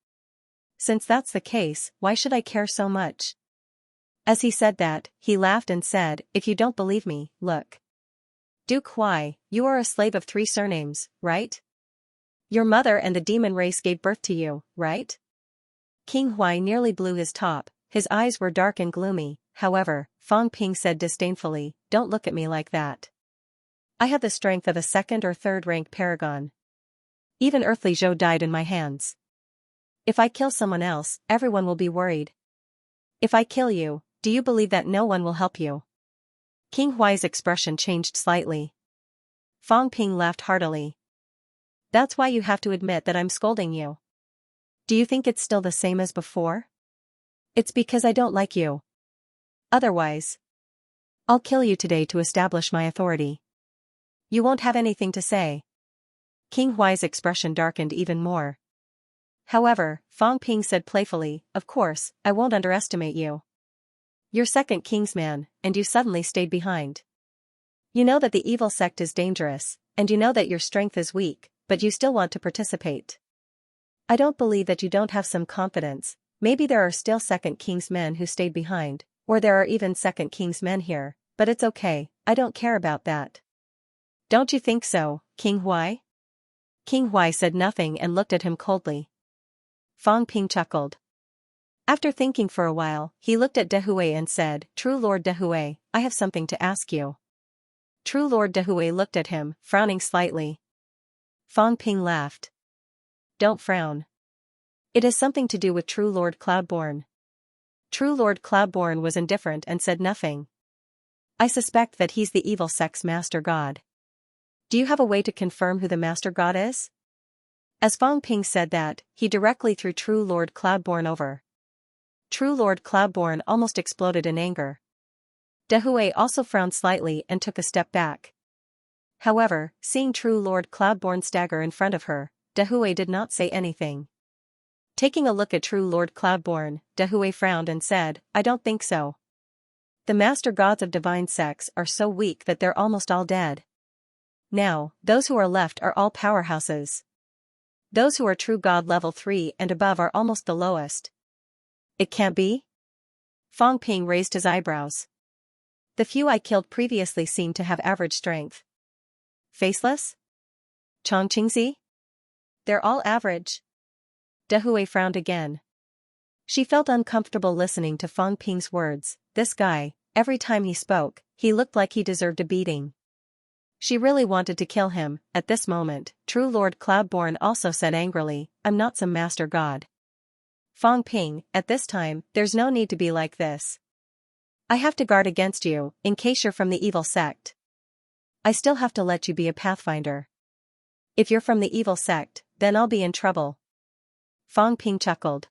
Speaker 1: Since that's the case, why should I care so much?" As he said that, he laughed and said, "If you don't believe me, look. Duke Huai, you are a slave of 3 surnames, right? Your mother and the demon race gave birth to you, right?" King Huai nearly blew his top. His eyes were dark and gloomy. However, Fang Ping said disdainfully, "Don't look at me like that. I have the strength of a 2nd or 3rd rank paragon. Even Earthly Zhou died in my hands. If I kill someone else, everyone will be worried. If I kill you, do you believe that no one will help you?" King Huai's expression changed slightly. Fang Ping laughed heartily. "That's why you have to admit that I'm scolding you. Do you think it's still the same as before? It's because I don't like you. Otherwise, I'll kill you today to establish my authority. You won't have anything to say. King Huai's expression darkened even more. However, Fang Ping said playfully, of course, I won't underestimate you. You're second king's man, and you suddenly stayed behind. You know that the evil sect is dangerous, and you know that your strength is weak, but you still want to participate. I don't believe that you don't have some confidence. Maybe there are still second king's men who stayed behind, or there are even second king's men here, but it's okay, I don't care about that. Don't you think so, King Huai? King Huai said nothing and looked at him coldly. Fang Ping chuckled. After thinking for a while, he looked at Dehui and said, True Lord Dehui, I have something to ask you. True Lord Dehui looked at him, frowning slightly. Fang Ping laughed. Don't frown. It has something to do with True Lord Cloudborn. True Lord Cloudborn was indifferent and said nothing. I suspect that he's the evil sect's master god. Do you have a way to confirm who the master god is? As Fang Ping said that, he directly threw True Lord Cloudborn over. True Lord Cloudborn almost exploded in anger. Dehui also frowned slightly and took a step back. However, seeing True Lord Cloudborn stagger in front of her, Dehui did not say anything. Taking a look at True Lord Cloudborn, Dehui frowned and said, I don't think so. The master gods of divine sects are so weak that they're almost all dead. Now, those who are left are all powerhouses. Those who are true god level 3 and above are almost the lowest. It can't be? Fang Ping raised his eyebrows. The few I killed previously seemed to have average strength. Faceless? Chongqingzi? They're all average. Dehui frowned again. She felt uncomfortable listening to Fang Ping's words. This guy, every time he spoke, he looked like he deserved a beating. She really wanted to kill him. At this moment, True Lord Cloudborn also said angrily, I'm not some master god. Fang Ping, at this time, there's no need to be like this. I have to guard against you, in case you're from the evil sect. I still have to let you be a pathfinder. If you're from the evil sect, then I'll be in trouble. Fang Ping chuckled.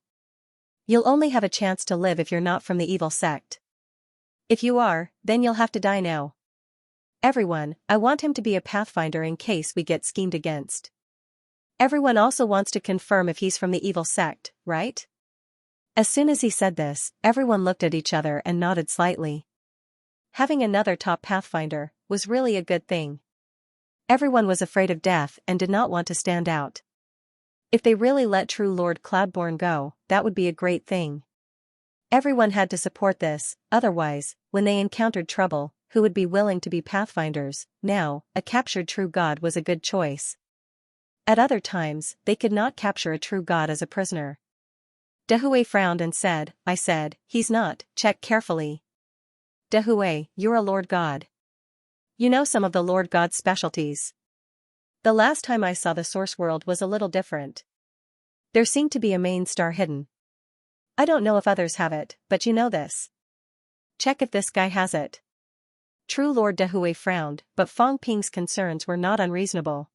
Speaker 1: You'll only have a chance to live if you're not from the evil sect. If you are, then you'll have to die now. Everyone, I want him to be a pathfinder in case we get schemed against. Everyone also wants to confirm if he's from the evil sect, right? As soon as he said this, everyone looked at each other and nodded slightly. Having another top pathfinder was really a good thing. Everyone was afraid of death and did not want to stand out. If they really let True Lord Cloudborn go, that would be a great thing. Everyone had to support this, otherwise, when they encountered trouble, who would be willing to be pathfinders? Now, a captured true god was a good choice. At other times, they could not capture a true god as a prisoner. Dehui frowned and said, I said, he's not, check carefully. Dehui, you're a lord god. You know some of the lord god's specialties. The last time I saw the source world was a little different. There seemed to be a main star hidden. I don't know if others have it, but you know this. Check if this guy has it. True Lord Dehui frowned, but Fang Ping's concerns were not unreasonable.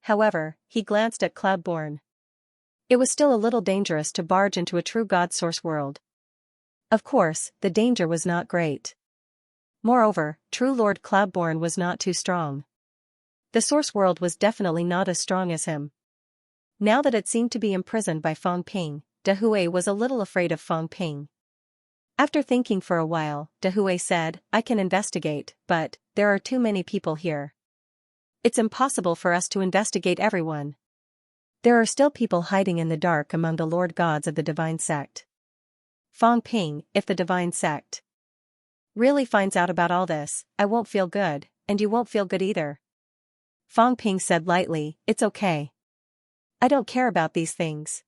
Speaker 1: However, he glanced at Cloudborn. It was still a little dangerous to barge into a true god source world. Of course, the danger was not great. Moreover, True Lord Cloudborn was not too strong. The source world was definitely not as strong as him. Now that it seemed to be imprisoned by Fang Ping, Dehui was a little afraid of Fang Ping. After thinking for a while, Dehui said, I can investigate, but there are too many people here. It's impossible for us to investigate everyone. There are still people hiding in the dark among the lord gods of the divine sect. Fang Ping, if the divine sect really finds out about all this, I won't feel good, and you won't feel good either. Fang Ping said lightly, it's okay. I don't care about these things.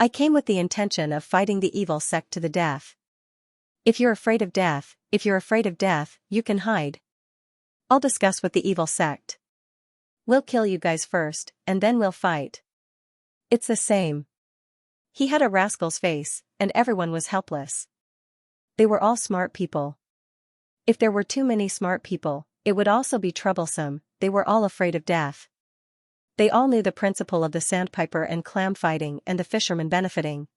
Speaker 1: I came with the intention of fighting the evil sect to the death. If you're afraid of death, you can hide. I'll discuss with the evil sect. We'll kill you guys first, and then we'll fight. It's the same. He had a rascal's face, and everyone was helpless. They were all smart people. If there were too many smart people, it would also be troublesome. They were all afraid of death. They all knew the principle of the sandpiper and clam fighting and the fisherman benefiting.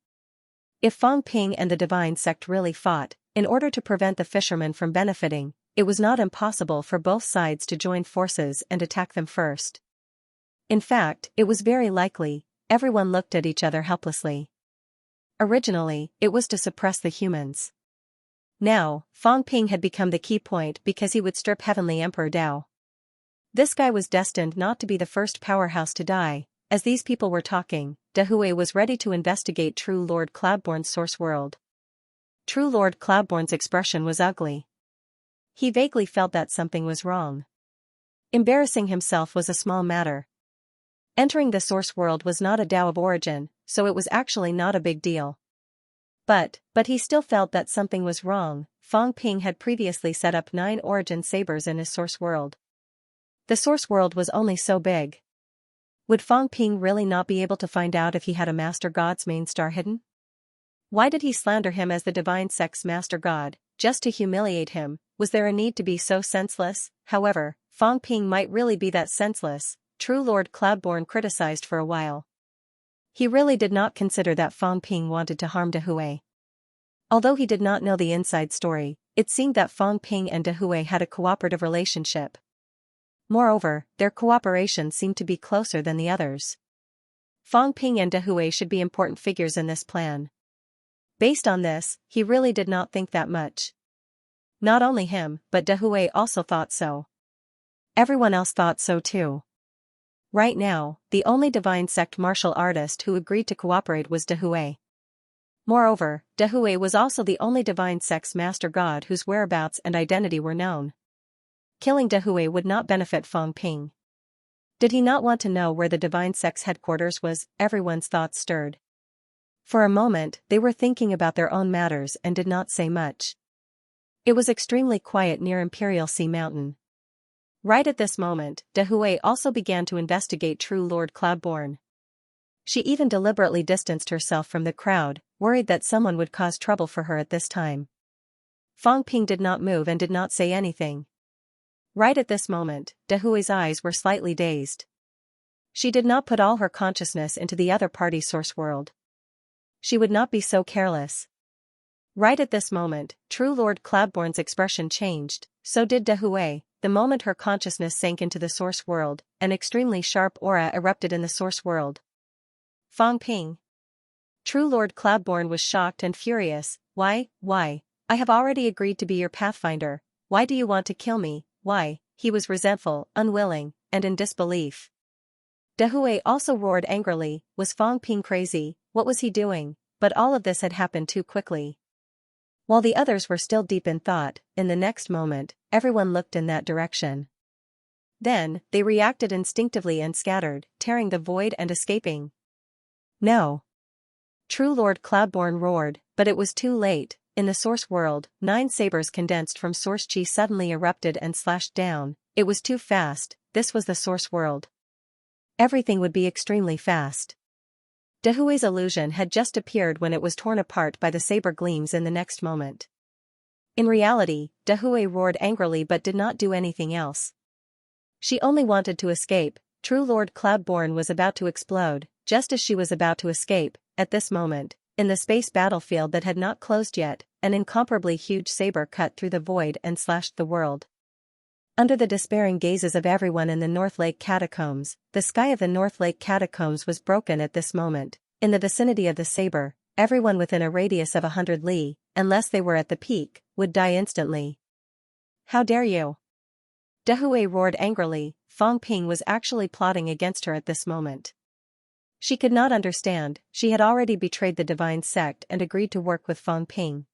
Speaker 1: If Fang Ping and the divine sect really fought, in order to prevent the fishermen from benefiting, it was not impossible for both sides to join forces and attack them first. In fact, it was very likely. Everyone looked at each other helplessly. Originally, it was to suppress the humans. Now, Fang Ping had become the key point because he would strip Heavenly Emperor Dao. This guy was destined not to be the first powerhouse to die. As these people were talking, Dehui was ready to investigate True Lord Cloudborn's source world. True Lord Cloudborn's expression was ugly. He vaguely felt that something was wrong. Embarrassing himself was a small matter. Entering the source world was not a Dao of origin, so it was actually not a big deal. But he still felt that something was wrong. Fang Ping had previously set up 9 origin sabers in his source world. The source world was only so big. Would Fang Ping really not be able to find out if he had a Master God's main star hidden? Why did he slander him as the divine sect's Master God, just to humiliate him? Was there a need to be so senseless? However, Fang Ping might really be that senseless. True Lord Cloudborn criticized for a while. He really did not consider that Fang Ping wanted to harm Dehui. Although he did not know the inside story, it seemed that Fang Ping and Dehui had a cooperative relationship. Moreover, their cooperation seemed to be closer than the others. Fang Ping and Dehui should be important figures in this plan. Based on this, he really did not think that much. Not only him, but Dehui also thought so. Everyone else thought so too. Right now, the only divine sect martial artist who agreed to cooperate was Dehui. Moreover, Dehui was also the only divine sect's master god whose whereabouts and identity were known. Killing Dehui would not benefit Fang Ping. Did he not want to know where the divine sect's headquarters was? Everyone's thoughts stirred. For a moment, they were thinking about their own matters and did not say much. It was extremely quiet near Imperial Sea Mountain. Right at this moment, Dehui also began to investigate True Lord Cloudborn. She even deliberately distanced herself from the crowd, worried that someone would cause trouble for her at this time. Fang Ping did not move and did not say anything. Right at this moment, Dehui's eyes were slightly dazed. She did not put all her consciousness into the other party's source world. She would not be so careless. Right at this moment, True Lord Cloudborn's expression changed, so did Dehui. The moment her consciousness sank into the source world, an extremely sharp aura erupted in the source world. Fang Ping. True Lord Cloudborn was shocked and furious. Why? I have already agreed to be your pathfinder. Why do you want to kill me? Why? He was resentful, unwilling, and in disbelief. Dehui also roared angrily. Was Fang Ping crazy? What was he doing? But all of this had happened too quickly. While the others were still deep in thought, in the next moment, everyone looked in that direction. Then, they reacted instinctively and scattered, tearing the void and escaping. No! True Lord Cloudborn roared, but it was too late. In the source world, 9 sabers condensed from source chi suddenly erupted and slashed down. It was too fast. This was the source world. Everything would be extremely fast. Dehui's illusion had just appeared when it was torn apart by the saber gleams in the next moment. In reality, Dehui roared angrily but did not do anything else. She only wanted to escape. True Lord Cloudborn was about to explode, just as she was about to escape. At this moment, in the space battlefield that had not closed yet, an incomparably huge saber cut through the void and slashed the world. Under the despairing gazes of everyone in the North Lake Catacombs, the sky of the North Lake Catacombs was broken at this moment. In the vicinity of the saber, everyone within a radius of 100 li, unless they were at the peak, would die instantly. How dare you? Dehui roared angrily. Fang Ping was actually plotting against her at this moment. She could not understand. She had already betrayed the divine sect and agreed to work with Fang Ping.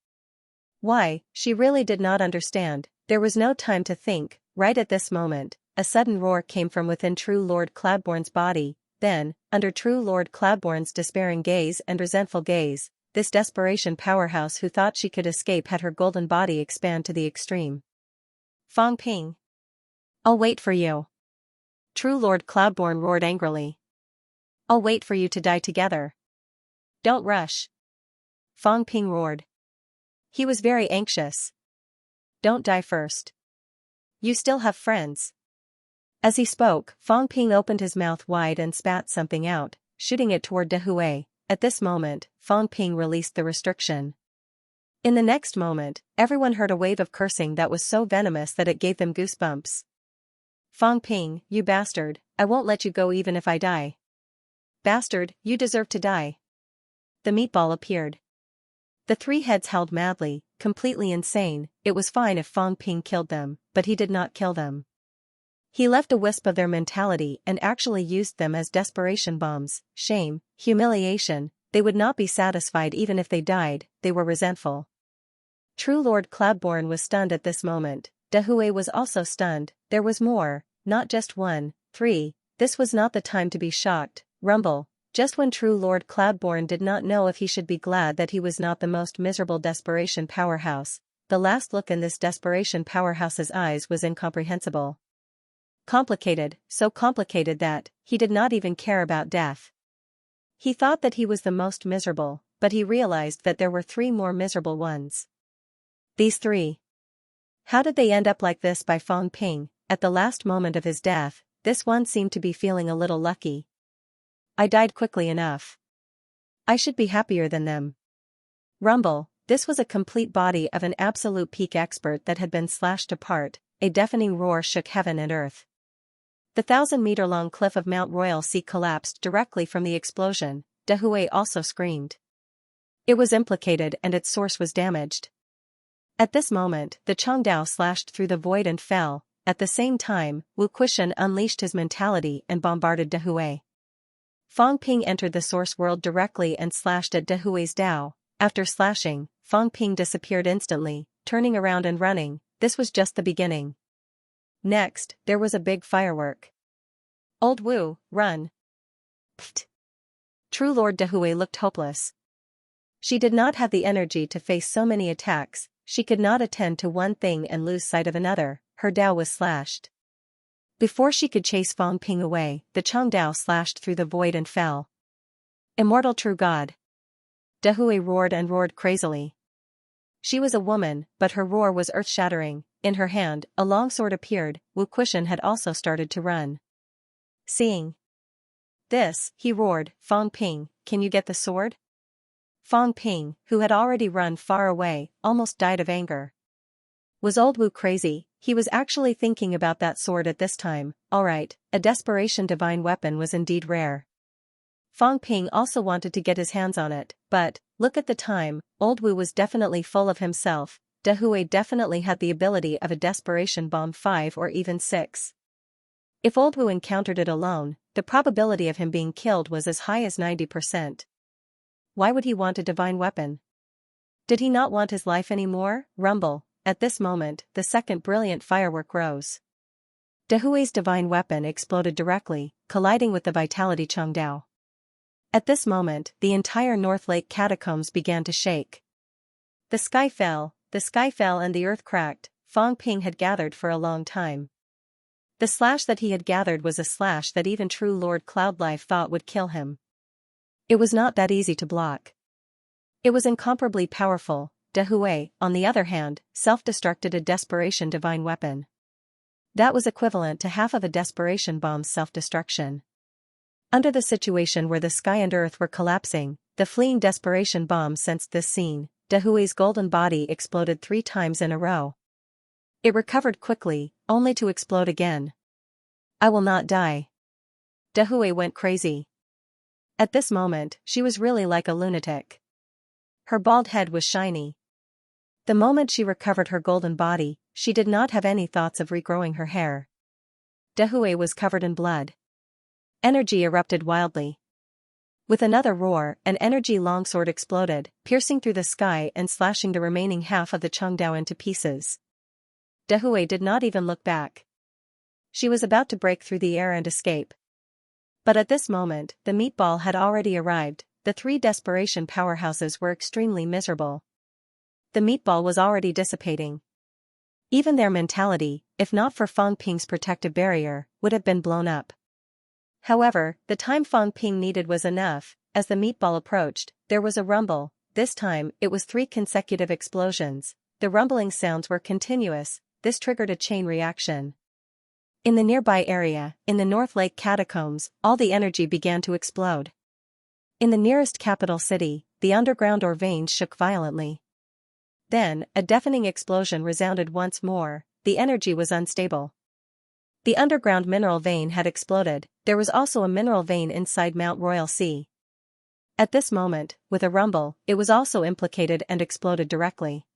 Speaker 1: Why? She really did not understand. There was no time to think. Right at this moment, a sudden roar came from within True Lord Cloudborn's body. Then, under True Lord Cloudborn's despairing gaze and resentful gaze, this desperation powerhouse who thought she could escape had her golden body expand to the extreme. Fang Ping. I'll wait for you. True Lord Cloudborn roared angrily. I'll wait for you to die together. Don't rush. Fang Ping roared. He was very anxious. Don't die first. You still have friends. As he spoke, Fang Ping opened his mouth wide and spat something out, shooting it toward Dehui. At this moment, Fang Ping released the restriction. In the next moment, everyone heard a wave of cursing that was so venomous that it gave them goosebumps. Fang Ping, you bastard, I won't let you go even if I die. Bastard, you deserve to die. The meatball appeared. The three heads held madly, completely insane. It was fine if Fang Ping killed them, but he did not kill them. He left a wisp of their mentality and actually used them as desperation bombs. Shame, humiliation, they would not be satisfied even if they died, they were resentful. True Lord Cloudborne was stunned at this moment. Dehui was also stunned. There was more, not just one, three. This was not the time to be shocked. Rumble. Just when True Lord Cloudborne did not know if he should be glad that he was not the most miserable desperation powerhouse. The last look in this desperation powerhouse's eyes was incomprehensible. Complicated, so complicated that he did not even care about death. He thought that he was the most miserable, but he realized that there were three more miserable ones. These three. How did they end up like this? By Fang Ping, at the last moment of his death, this one seemed to be feeling a little lucky. I died quickly enough. I should be happier than them. Rumble, this was a complete body of an absolute peak expert that had been slashed apart. A deafening roar shook heaven and earth. The 1,000-meter-long cliff of Mount Royal Sea collapsed directly from the explosion. Dehui also screamed. It was implicated and its source was damaged. At this moment, the Chengdao slashed through the void and fell. At the same time, Wu Kuishan unleashed his mentality and bombarded Dehui. Fang Ping entered the source world directly and slashed at Dehui's Dao. After slashing, Fang Ping disappeared instantly, turning around and running. This was just the beginning. Next, there was a big firework. Old Wu, run. Pfft. True Lord Dehui looked hopeless. She did not have the energy to face so many attacks. She could not attend to one thing and lose sight of another. Her Dao was slashed. Before she could chase Fang Ping away, the Chengdao slashed through the void and fell. Immortal true God. Dehui roared and roared crazily. She was a woman, but her roar was earth-shattering. In her hand, a long sword appeared. Wu Kuishan had also started to run. Seeing this, he roared, Fang Ping, can you get the sword? Fang Ping, who had already run far away, almost died of anger. Was old Wu crazy? He was actually thinking about that sword at this time. Alright, a desperation divine weapon was indeed rare. Fang Ping also wanted to get his hands on it, but, look at the time, old Wu was definitely full of himself. Dehui definitely had the ability of a desperation bomb 5 or even 6. If old Wu encountered it alone, the probability of him being killed was as high as 90%. Why would he want a divine weapon? Did he not want his life anymore? Rumble. At this moment, the second brilliant firework rose. Dehui's divine weapon exploded directly, colliding with the Vitality Chengdao. At this moment, the entire North Lake catacombs began to shake. The sky fell and the earth cracked. Fang Ping had gathered for a long time. The slash that he had gathered was a slash that even true Lord Cloudlife thought would kill him. It was not that easy to block. It was incomparably powerful. Dehui, on the other hand, self-destructed a desperation divine weapon. That was equivalent to half of a desperation bomb's self-destruction. Under the situation where the sky and earth were collapsing, the fleeing desperation bomb sensed this scene. Dehui's golden body exploded 3 times in a row. It recovered quickly, only to explode again. I will not die. Dehui went crazy. At this moment, she was really like a lunatic. Her bald head was shiny. The moment she recovered her golden body, she did not have any thoughts of regrowing her hair. Dehui was covered in blood. Energy erupted wildly. With another roar, an energy longsword exploded, piercing through the sky and slashing the remaining half of the Chengdao into pieces. Dehui did not even look back. She was about to break through the air and escape. But at this moment, the meatball had already arrived. The 3 desperation powerhouses were extremely miserable. The meatball was already dissipating. Even their mentality, if not for Fang Ping's protective barrier, would have been blown up. However, the time Fang Ping needed was enough. As the meatball approached, there was a rumble. This time, it was 3 consecutive explosions. The rumbling sounds were continuous. This triggered a chain reaction. In the nearby area, in the North Lake catacombs, all the energy began to explode. In the nearest capital city, the underground ore veins shook violently. Then, a deafening explosion resounded once more. The energy was unstable. The underground mineral vein had exploded. There was also a mineral vein inside Mount Royal Sea. At this moment, with a rumble, it was also implicated and exploded directly.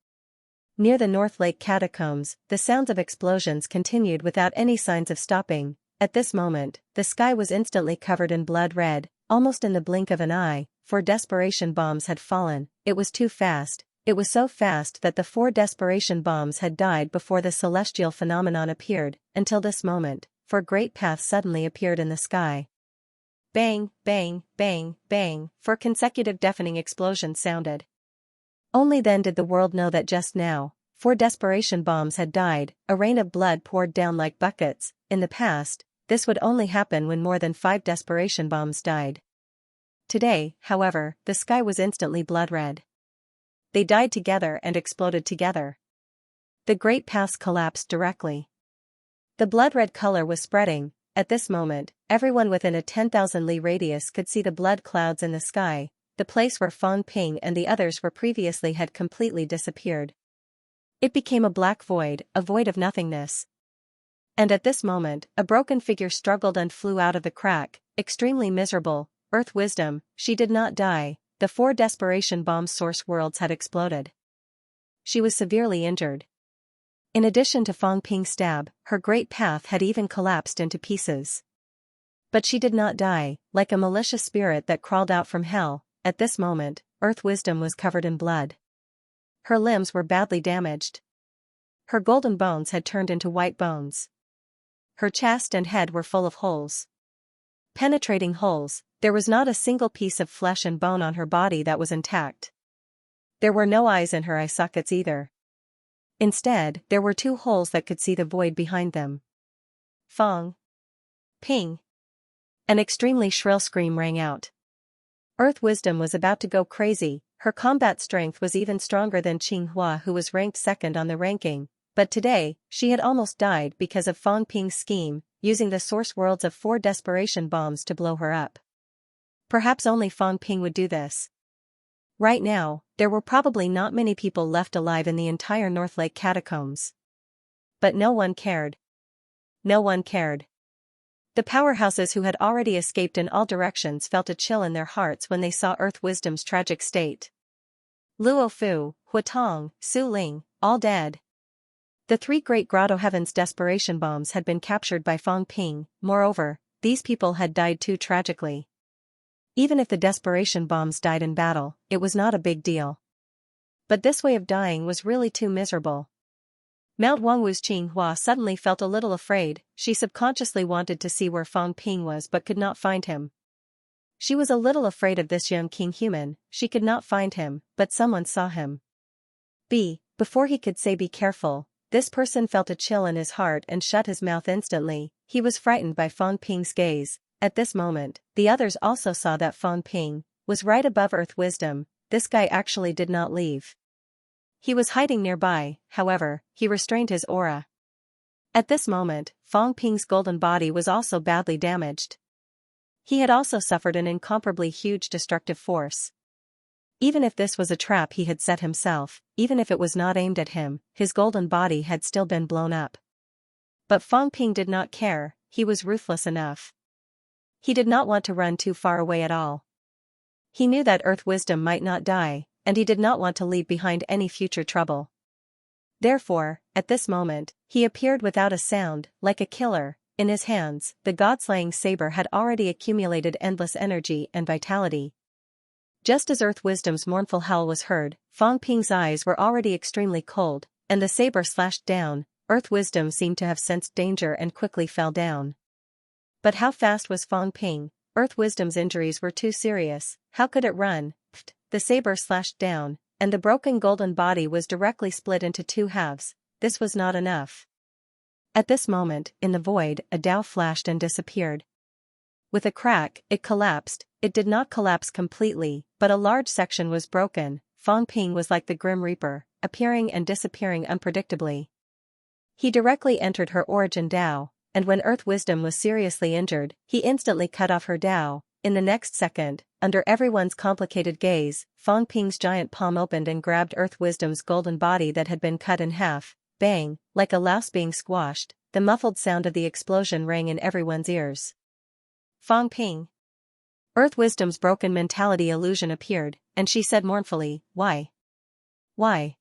Speaker 1: Near the North Lake catacombs, the sounds of explosions continued without any signs of stopping. At this moment, the sky was instantly covered in blood red, almost in the blink of an eye. 4 desperation bombs had fallen. It was too fast. It was so fast that the 4 desperation bombs had died before the celestial phenomenon appeared. Until this moment, 4 great paths suddenly appeared in the sky. Bang, bang, bang, bang, 4 consecutive deafening explosions sounded. Only then did the world know that just now, 4 desperation bombs had died. A rain of blood poured down like buckets. In the past, this would only happen when more than 5 desperation bombs died. Today, however, the sky was instantly blood red. They died together and exploded together. The great paths collapsed directly. The blood-red color was spreading. At this moment, everyone within a 10,000 li radius could see the blood clouds in the sky. The place where Fang Ping and the others were previously had completely disappeared. It became a black void, a void of nothingness. And at this moment, a broken figure struggled and flew out of the crack, extremely miserable. Earth Wisdom, she did not die. The 4 desperation bomb source worlds had exploded. She was severely injured. In addition to Fang Ping's stab, her great path had even collapsed into pieces. But she did not die, like a malicious spirit that crawled out from hell. At this moment, Earth Wisdom was covered in blood. Her limbs were badly damaged. Her golden bones had turned into white bones. Her chest and head were full of holes. Penetrating holes. There was not a single piece of flesh and bone on her body that was intact. There were no eyes in her eye sockets either. Instead, there were 2 holes that could see the void behind them. Fang Ping. An extremely shrill scream rang out. Earth Wisdom was about to go crazy. Her combat strength was even stronger than Xianxia, who was ranked 2nd on the ranking, but today, she had almost died because of Fang Ping's scheme, using the source worlds of 4 desperation bombs to blow her up. Perhaps only Fang Ping would do this. Right now, there were probably not many people left alive in the entire North Lake catacombs. But no one cared. No one cared. The powerhouses who had already escaped in all directions felt a chill in their hearts when they saw Earth Wisdom's tragic state. Luo Fu, Huatong, Su Ling, all dead. The 3 great Grotto Heavens desperation bombs had been captured by Fang Ping. Moreover, these people had died too tragically. Even if the desperation bombs died in battle, it was not a big deal. But this way of dying was really too miserable. Mount Wangwu's Xianxia suddenly felt a little afraid. She subconsciously wanted to see where Fang Ping was but could not find him. She was a little afraid of this young king human. She could not find him, but someone saw him. Before he could say be careful, this person felt a chill in his heart and shut his mouth instantly. He was frightened by Fang Ping's gaze. At this moment, the others also saw that Fang Ping was right above Earth Wisdom. This guy actually did not leave. He was hiding nearby. However, he restrained his aura. At this moment, Fang Ping's golden body was also badly damaged. He had also suffered an incomparably huge destructive force. Even if this was a trap he had set himself, even if it was not aimed at him, his golden body had still been blown up. But Fang Ping did not care. He was ruthless enough. He did not want to run too far away at all. He knew that Earth Wisdom might not die, and he did not want to leave behind any future trouble. Therefore, at this moment, he appeared without a sound, like a killer. In his hands, the god-slaying saber had already accumulated endless energy and vitality. Just as Earth Wisdom's mournful howl was heard, Fang Ping's eyes were already extremely cold, and the saber slashed down. Earth Wisdom seemed to have sensed danger and quickly fell down. But how fast was Fang Ping? Earth Wisdom's injuries were too serious. How could it run? The saber slashed down, and the broken golden body was directly split into 2 halves. This was not enough. At this moment, in the void, a Dao flashed and disappeared. With a crack, it collapsed. It did not collapse completely, but a large section was broken. Fang Ping was like the Grim Reaper, appearing and disappearing unpredictably. He directly entered her origin Dao, and when Earth Wisdom was seriously injured, he instantly cut off her Dao. in the next second, under everyone's complicated gaze, Fang Ping's giant palm opened and grabbed Earth Wisdom's golden body that had been cut in half. Bang, like a louse being squashed, the muffled sound of the explosion rang in everyone's ears. Fang Ping. Earth Wisdom's broken mentality illusion appeared, and she said mournfully, "Why? Why?"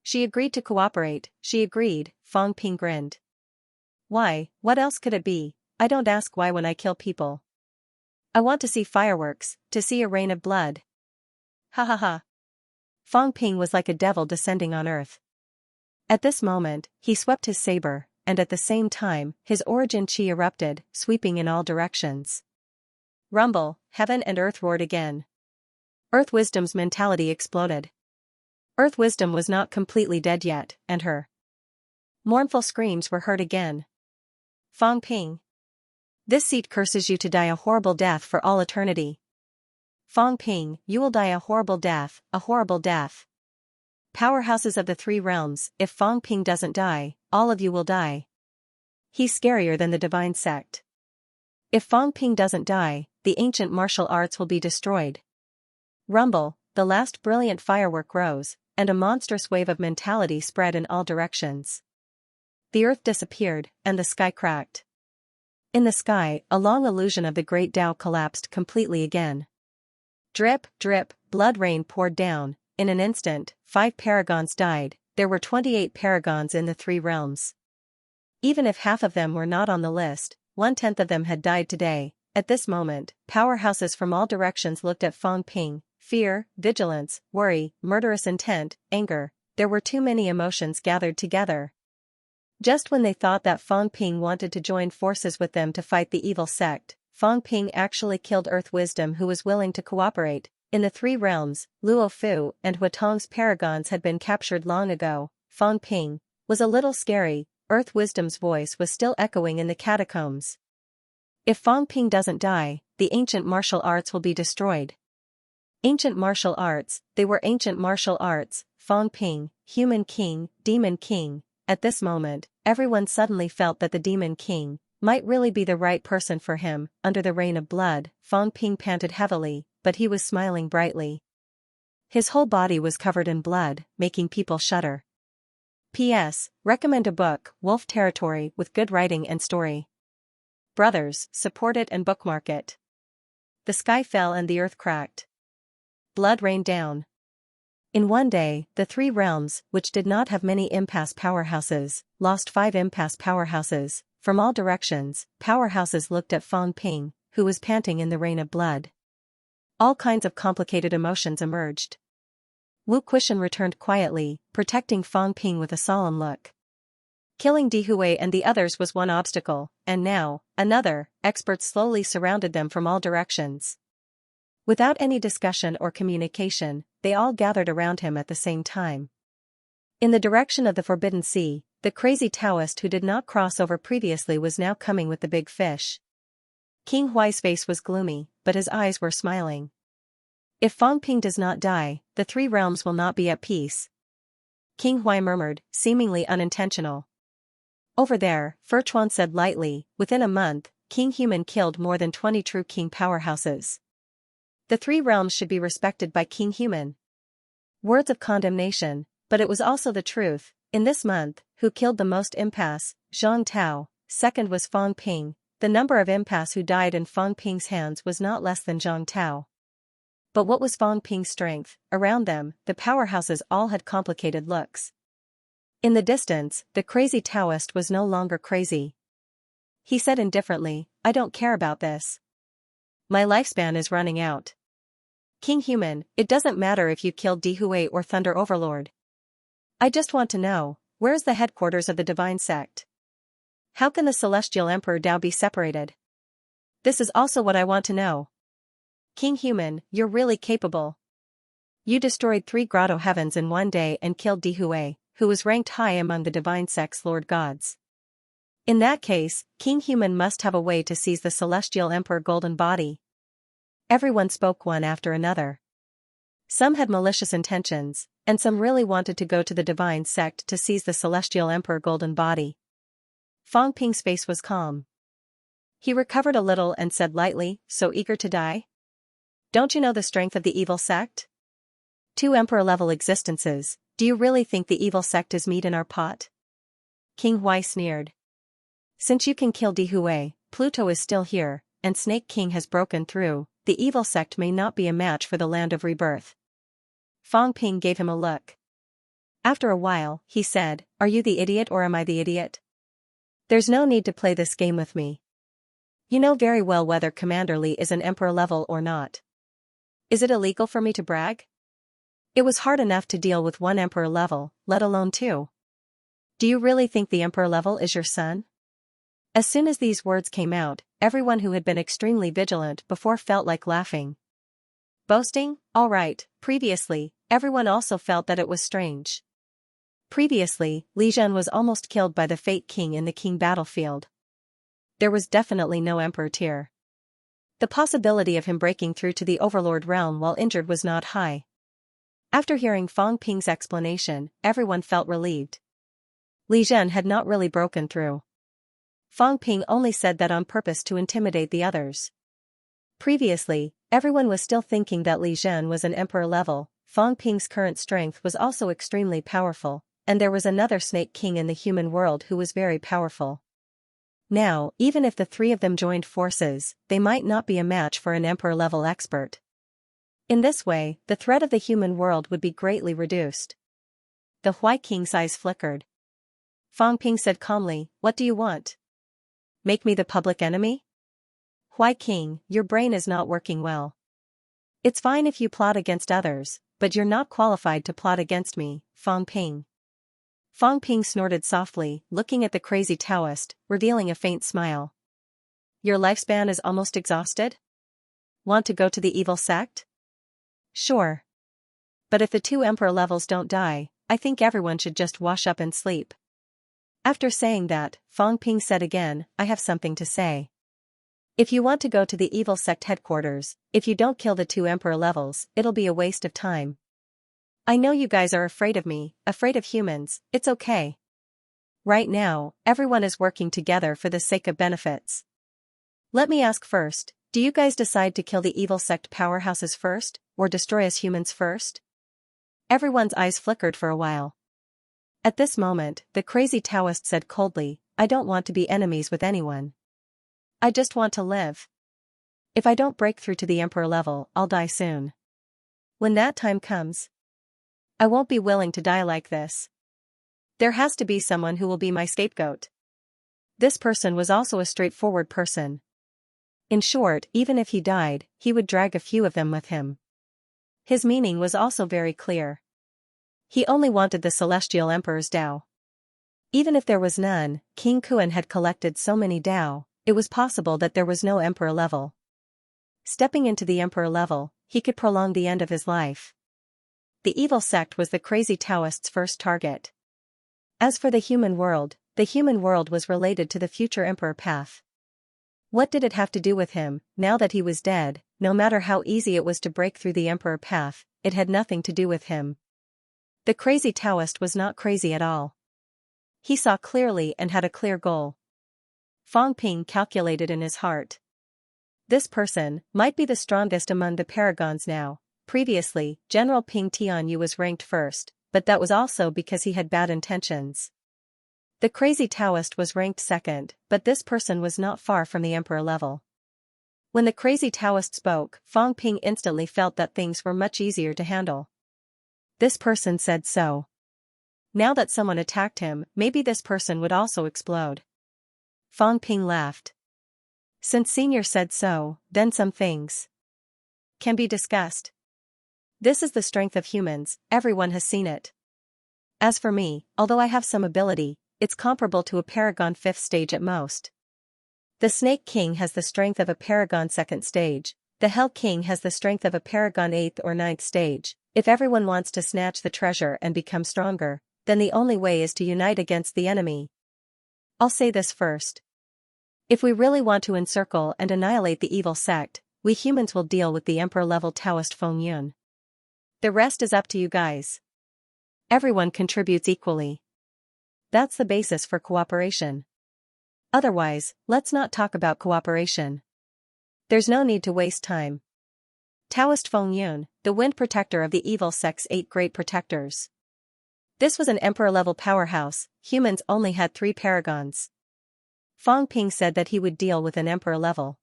Speaker 1: She agreed to cooperate, she agreed, Fang Ping grinned. "Why, what else could it be? I don't ask why when I kill people. I want to see fireworks, to see a rain of blood." Ha ha ha. Fang Ping was like a devil descending on earth. At this moment, he swept his saber, and at the same time, his origin chi erupted, sweeping in all directions. Rumble, heaven and earth roared again. Earth Wisdom's mentality exploded. Earth Wisdom was not completely dead yet, and her mournful screams were heard again. "Fang Ping. This seat curses you to die a horrible death for all eternity. Fang Ping, you will die a horrible death, a horrible death. Powerhouses of the three realms, if Fang Ping doesn't die, all of you will die. He's scarier than the divine sect. If Fang Ping doesn't die, the ancient martial arts will be destroyed." Rumble, the last brilliant firework rose, and a monstrous wave of mentality spread in all directions. The earth disappeared, and the sky cracked. In the sky, a long illusion of the great Tao collapsed completely again. Drip, drip, blood rain poured down. In an instant, 5 paragons died. There were 28 paragons in the three realms. Even if half of them were not on the list, 1/10 of them had died today. At this moment, powerhouses from all directions looked at Fang Ping. Fear, vigilance, worry, murderous intent, anger. There were too many emotions gathered together. Just when they thought that Fang Ping wanted to join forces with them to fight the evil sect, Fang Ping actually killed Earth Wisdom, who was willing to cooperate. In the three realms, Luo Fu and Huatong's paragons had been captured long ago. Fang Ping was a little scary. Earth Wisdom's voice was still echoing in the catacombs. If Fang Ping doesn't die, the ancient martial arts will be destroyed. Ancient martial arts, they were ancient martial arts. Fang Ping, human king, demon king. At this moment, everyone suddenly felt that the demon king might really be the right person for him. Under the rain of blood, Fang Ping panted heavily, but he was smiling brightly. His whole body was covered in blood, making people shudder. P.S. Recommend a book, Wolf Territory, with good writing and story. Brothers, support it and bookmark it. The sky fell and the earth cracked. Blood rained down. In one day, the three realms, which did not have many impasse powerhouses, lost 5 impasse powerhouses. From all directions, powerhouses looked at Fang Ping, who was panting in the rain of blood. All kinds of complicated emotions emerged. Wu Quishan returned quietly, protecting Fang Ping with a solemn look. Killing Dihui and the others was one obstacle, and now, another. Experts slowly surrounded them from all directions. Without any discussion or communication, they all gathered around him at the same time. In the direction of the Forbidden Sea, the crazy Taoist who did not cross over previously was now coming with the big fish. King Huai's face was gloomy, but his eyes were smiling. If Fang Ping does not die, the three realms will not be at peace. King Huai murmured, seemingly unintentional. Over there, Furchuan said lightly, within a month, King Human killed more than 20 true king powerhouses. The three realms should be respected by King Human. Words of condemnation, but it was also the truth. In this month, who killed the most impasse? Zhang Tao. Second was Fang Ping. The number of impasse who died in Fang Ping's hands was not less than Zhang Tao. But what was Fang Ping's strength? Around them, the powerhouses all had complicated looks. In the distance, the crazy Taoist was no longer crazy. He said indifferently, "I don't care about this. My lifespan is running out. King Human, it doesn't matter if you killed Dihui or Thunder Overlord. I just want to know, where's the headquarters of the divine sect? How can the celestial emperor Tao be separated? This is also what I want to know. King Human, you're really capable. You destroyed 3 grotto heavens in one day and killed Dihui, who was ranked high among the divine sect's lord gods. In that case, King Human must have a way to seize the celestial emperor golden body." Everyone spoke one after another. Some had malicious intentions, and some really wanted to go to the divine sect to seize the celestial emperor golden body. Fang Ping's face was calm. He recovered a little and said lightly, so eager to die? Don't you know the strength of the evil sect? 2 emperor-level existences, do you really think the evil sect is meat in our pot? King Hui sneered. Since you can kill Dihue, Pluto is still here, and Snake King has broken through, the evil sect may not be a match for the land of rebirth. Fang Ping gave him a look. After a while, he said, are you the idiot or am I the idiot? There's no need to play this game with me. You know very well whether Commander Li is an emperor level or not. Is it illegal for me to brag? It was hard enough to deal with 1 emperor level, let alone 2. Do you really think the emperor level is your son? As soon as these words came out, everyone who had been extremely vigilant before felt like laughing. Boasting? All right. Previously, everyone also felt that it was strange. Previously, Li Zhen was almost killed by the Fate King in the King battlefield. There was definitely no emperor tier. The possibility of him breaking through to the Overlord realm while injured was not high. After hearing Fang Ping's explanation, everyone felt relieved. Li Zhen had not really broken through. Fang Ping only said that on purpose to intimidate the others. Previously, everyone was still thinking that Li Zhen was an emperor level. Fang Ping's current strength was also extremely powerful, and there was another Snake King in the human world who was very powerful. Now, even if the 3 of them joined forces, they might not be a match for an emperor-level expert. In this way, the threat of the human world would be greatly reduced. The Hui King's eyes flickered. Fang Ping said calmly, what do you want? Make me the public enemy? Hui King, your brain is not working well. It's fine if you plot against others, but you're not qualified to plot against me, Fang Ping. Fang Ping snorted softly, looking at the crazy Taoist, revealing a faint smile. Your lifespan is almost exhausted? Want to go to the evil sect? Sure. But if the 2 emperor levels don't die, I think everyone should just wash up and sleep. After saying that, Fang Ping said again, I have something to say. If you want to go to the evil sect headquarters, if you don't kill the 2 emperor levels, it'll be a waste of time. I know you guys are afraid of me, afraid of humans, it's okay. Right now, everyone is working together for the sake of benefits. Let me ask first, do you guys decide to kill the evil sect powerhouses first, or destroy us humans first? Everyone's eyes flickered for a while. At this moment, the crazy Taoist said coldly, I don't want to be enemies with anyone. I just want to live. If I don't break through to the emperor level, I'll die soon. When that time comes, I won't be willing to die like this. There has to be someone who will be my scapegoat. This person was also a straightforward person. In short, even if he died, he would drag a few of them with him. His meaning was also very clear. He only wanted the Celestial Emperor's Dao. Even if there was none, King Kuan had collected so many Dao, it was possible that there was no Emperor level. Stepping into the Emperor level, he could prolong the end of his life. The evil sect was the crazy Taoist's first target. As for the human world was related to the future Emperor path. What did it have to do with him, now that he was dead? No matter how easy it was to break through the Emperor path, it had nothing to do with him. The crazy Taoist was not crazy at all. He saw clearly and had a clear goal. Fang Ping calculated in his heart. This person might be the strongest among the paragons now. Previously, General Ping Tianyu was ranked first, but that was also because he had bad intentions. The crazy Taoist was ranked second, but this person was not far from the Emperor level. When the crazy Taoist spoke, Fang Ping instantly felt that things were much easier to handle. This person said so. Now that someone attacked him, maybe this person would also explode. Fang Ping laughed. Since Senior said so, then some things can be discussed. This is the strength of humans, everyone has seen it. As for me, although I have some ability, it's comparable to a Paragon 5th stage at most. The Snake King has the strength of a Paragon 2nd stage, the Hell King has the strength of a Paragon 8th or 9th stage. If everyone wants to snatch the treasure and become stronger, then the only way is to unite against the enemy. I'll say this first. If we really want to encircle and annihilate the evil sect, we humans will deal with the Emperor-level Taoist Feng Yun. The rest is up to you guys. Everyone contributes equally. That's the basis for cooperation. Otherwise, let's not talk about cooperation. There's no need to waste time. Taoist Feng Yun, the wind protector of the evil sect's 8 great protectors. This was an emperor-level powerhouse. Humans only had 3 paragons. Fang Ping said that he would deal with an emperor level.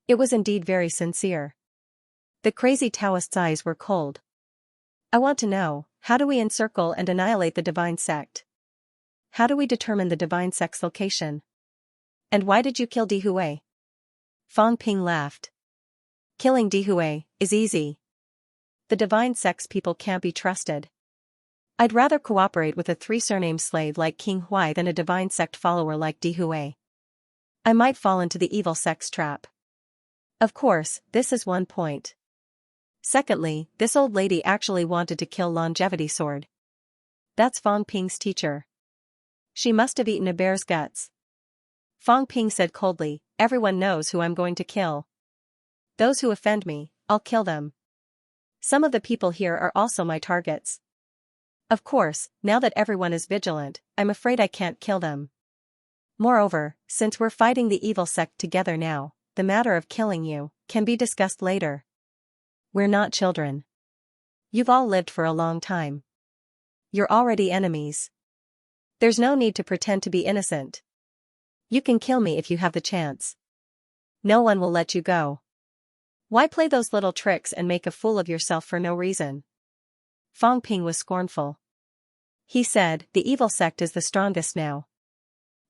Speaker 1: It was indeed very sincere. The crazy Taoist's eyes were cold. I want to know, how do we encircle and annihilate the divine sect? How do we determine the divine sect's location? And why did you kill Dihui? Fang Ping laughed. Killing Dihui is easy. The divine sect's people can't be trusted. I'd rather cooperate with a 3-surname slave like King Huai than a divine sect follower like Dihui. I might fall into the evil sect's trap. Of course, this is one point. Secondly, this old lady actually wanted to kill Longevity Sword. That's Fang Ping's teacher. She must have eaten a bear's guts. Fang Ping said coldly, everyone knows who I'm going to kill. Those who offend me, I'll kill them. Some of the people here are also my targets. Of course, now that everyone is vigilant, I'm afraid I can't kill them. Moreover, since we're fighting the evil sect together now, the matter of killing you can be discussed later. We're not children. You've all lived for a long time. You're already enemies. There's no need to pretend to be innocent. You can kill me if you have the chance. No one will let you go. Why play those little tricks and make a fool of yourself for no reason? Fang Ping was scornful. He said, the evil sect is the strongest now.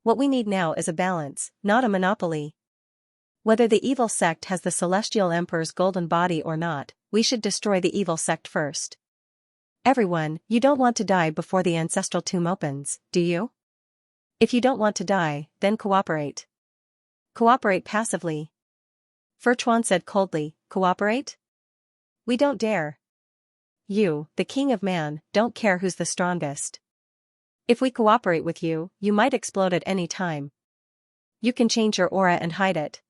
Speaker 1: What we need now is a balance, not a monopoly. Whether the evil sect has the Celestial Emperor's golden body or not, we should destroy the evil sect first. Everyone, you don't want to die before the ancestral tomb opens, do you? If you don't want to die, then cooperate. Cooperate passively. Furchuan said coldly, cooperate? We don't dare. You, the king of man, don't care who's the strongest. If we cooperate with you, you might explode at any time. You can change your aura and hide it.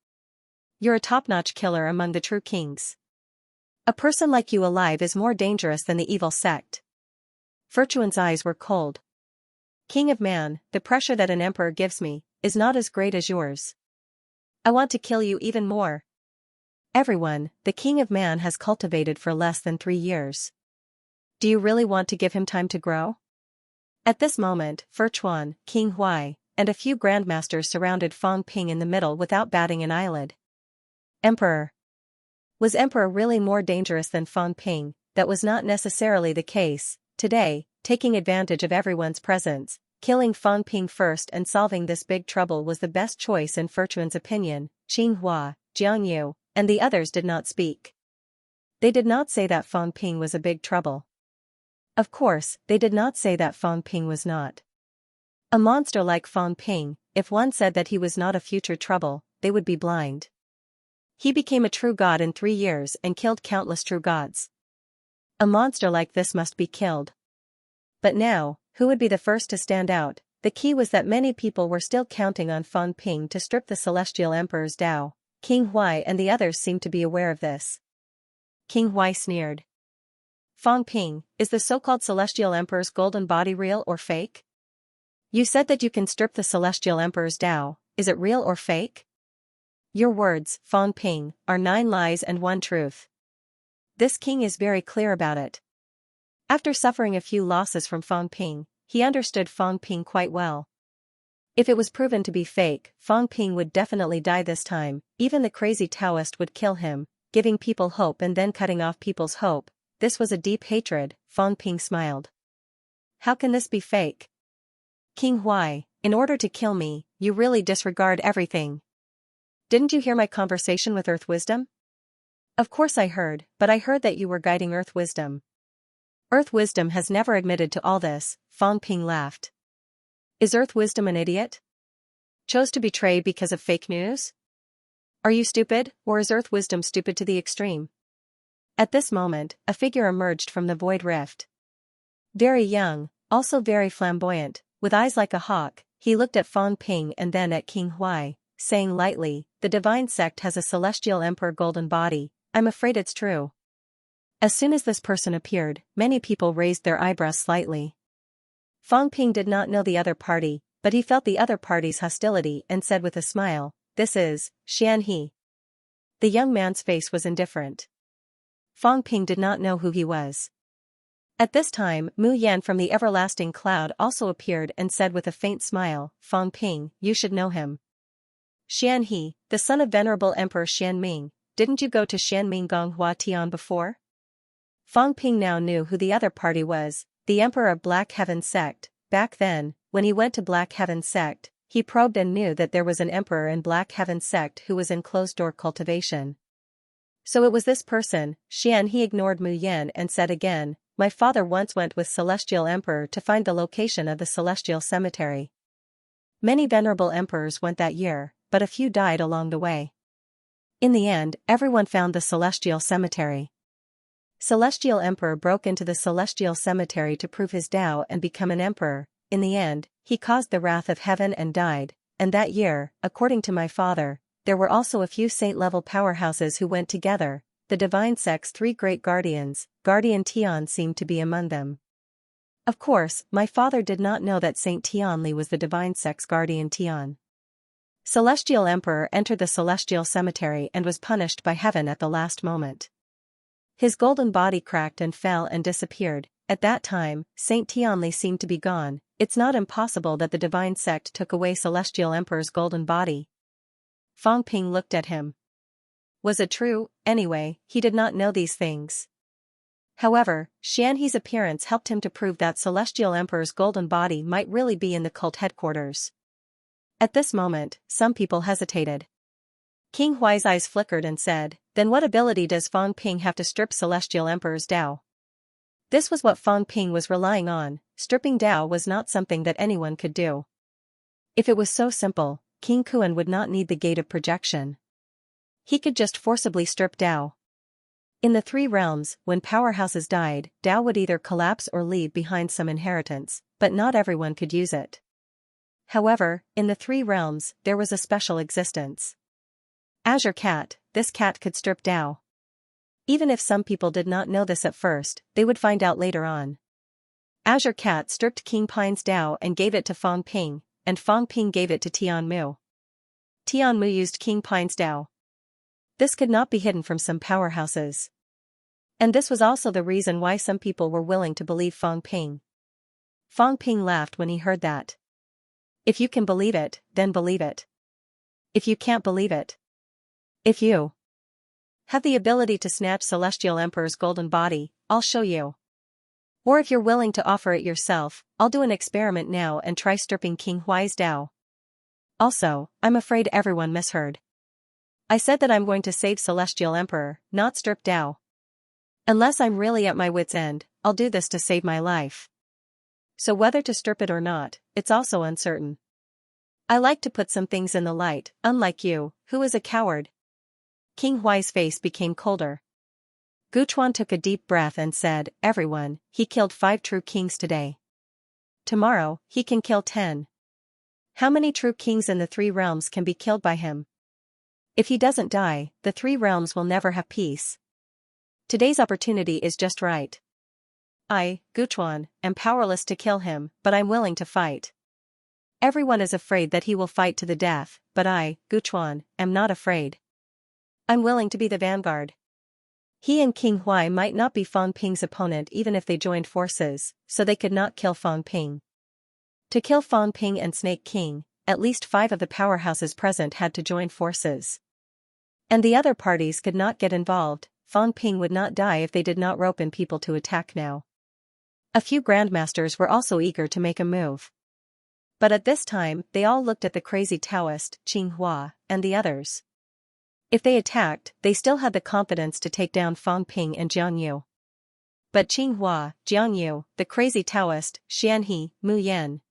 Speaker 1: You're a top-notch killer among the true kings. A person like you alive is more dangerous than the evil sect. Furchuan's eyes were cold. King of man, the pressure that an emperor gives me is not as great as yours. I want to kill you even more. Everyone, the king of man has cultivated for less than 3 years. Do you really want to give him time to grow? At this moment, Furchuan, King Huai, and a few grandmasters surrounded Fang Ping in the middle without batting an eyelid. Emperor. Was Emperor really more dangerous than Fang Ping? That was not necessarily the case. Today, taking advantage of everyone's presence, killing Fang Ping first and solving this big trouble was the best choice in Furchuan's opinion. Xinhua, Jiangyu, and the others did not speak. They did not say that Fang Ping was a big trouble. Of course, they did not say that Fang Ping was not a monster like Fang Ping. If one said that he was not a future trouble, they would be blind. He became a true god in 3 years and killed countless true gods. A monster like this must be killed. But now, who would be the first to stand out? The key was that many people were still counting on Fang Ping to strip the Celestial Emperor's Dao. King Huai and the others seemed to be aware of this. King Huai sneered. Fang Ping, is the so-called Celestial Emperor's golden body real or fake? You said that you can strip the Celestial Emperor's Dao, is it real or fake? Your words, Fang Ping, are 9 lies and 1 truth. This king is very clear about it. After suffering a few losses from Fang Ping, he understood Fang Ping quite well. If it was proven to be fake, Fang Ping would definitely die this time. Even the crazy Taoist would kill him, giving people hope and then cutting off people's hope. This was a deep hatred. Fang Ping smiled. How can this be fake? King Huai, in order to kill me, you really disregard everything. Didn't you hear my conversation with Earth Wisdom? Of course I heard, but I heard that you were guiding Earth Wisdom. Earth Wisdom has never admitted to all this. Fang Ping laughed. Is Earth Wisdom an idiot? Chose to betray because of fake news? Are you stupid, or is Earth Wisdom stupid to the extreme? At this moment, a figure emerged from the void rift. Very young, also very flamboyant, with eyes like a hawk, he looked at Fang Ping and then at King Huai, saying lightly, the divine sect has a Celestial Emperor golden body, I'm afraid it's true. As soon as this person appeared, many people raised their eyebrows slightly. Fang Ping did not know the other party, but he felt the other party's hostility and said with a smile, "This is Xianxia." The young man's face was indifferent. Fang Ping did not know who he was. At this time, Mu Yan from the everlasting cloud also appeared and said with a faint smile, "Fang Ping, you should know him. Xianxia, the son of venerable Emperor Xianming, didn't you go to Xianming Gonghua Tian before?" Fang Ping now knew who the other party was, the Emperor of Black Heaven Sect. Back then, when he went to Black Heaven Sect, he probed and knew that there was an emperor in Black Heaven Sect who was in closed-door cultivation. So it was this person. He ignored Mu Yan and said again, "My father once went with Celestial Emperor to find the location of the Celestial Cemetery. Many venerable emperors went that year, but a few died along the way. In the end, everyone found the Celestial Cemetery. Celestial Emperor broke into the Celestial Cemetery to prove his Tao and become an emperor. In the end, he caused the wrath of heaven and died, and that year, according to my father, there were also a few saint-level powerhouses who went together, the divine sect's three great guardians, Guardian Tian seemed to be among them." Of course, my father did not know that Saint Tianli was the divine sect's Guardian Tian. Celestial Emperor entered the Celestial Cemetery and was punished by heaven at the last moment. His golden body cracked and fell and disappeared. At that time, Saint Tianli seemed to be gone. It's not impossible that the divine sect took away Celestial Emperor's golden body. Fang Ping looked at him. Was it true? Anyway, he did not know these things. However, Xianxi's appearance helped him to prove that Celestial Emperor's golden body might really be in the cult headquarters. At this moment, some people hesitated. King Huai's eyes flickered and said, "Then what ability does Fang Ping have to strip Celestial Emperor's Tao?" This was what Fang Ping was relying on. Stripping Tao was not something that anyone could do. If it was so simple, King Kuan would not need the gate of projection. He could just forcibly strip Tao. In the three realms, when powerhouses died, Tao would either collapse or leave behind some inheritance, but not everyone could use it. However, in the three realms, there was a special existence. Azure Cat, this cat could strip Tao. Even if some people did not know this at first, they would find out later on. Azure Cat stripped King Pine's Tao and gave it to Fang Ping, and Fang Ping gave it to Tian Mu. Tian Mu used King Pine's Tao. This could not be hidden from some powerhouses. And this was also the reason why some people were willing to believe Fang Ping. Fang Ping laughed when he heard that. If you can believe it, then believe it. If you can't believe it. If you have the ability to snatch Celestial Emperor's golden body, I'll show you. Or if you're willing to offer it yourself, I'll do an experiment now and try stripping King Huai's Tao. Also, I'm afraid everyone misheard. I said that I'm going to save Celestial Emperor, not strip Tao. Unless I'm really at my wit's end, I'll do this to save my life. So whether to strip it or not, it's also uncertain. I like to put some things in the light, unlike you, who is a coward. King Huai's face became colder. Guchuan took a deep breath and said, "Everyone, he killed 5 true kings today. Tomorrow, he can kill 10. How many true kings in the 3 realms can be killed by him? If he doesn't die, the 3 realms will never have peace. Today's opportunity is just right. I, Guchuan, am powerless to kill him, but I'm willing to fight. Everyone is afraid that he will fight to the death, but I, Guchuan, am not afraid. I'm willing to be the vanguard." He and King Huai might not be Fang Ping's opponent even if they joined forces, so they could not kill Fang Ping. To kill Fang Ping and Snake King, at least 5 of the powerhouses present had to join forces. And the other parties could not get involved. Fang Ping would not die if they did not rope in people to attack now. A few grandmasters were also eager to make a move. But at this time, they all looked at the crazy Taoist, Qing Hua, and the others. If they attacked, they still had the confidence to take down Fang Ping and Jiang Yu. But Qing Hua, Jiang Yu, the crazy Taoist, Xianxia, Mu Yan.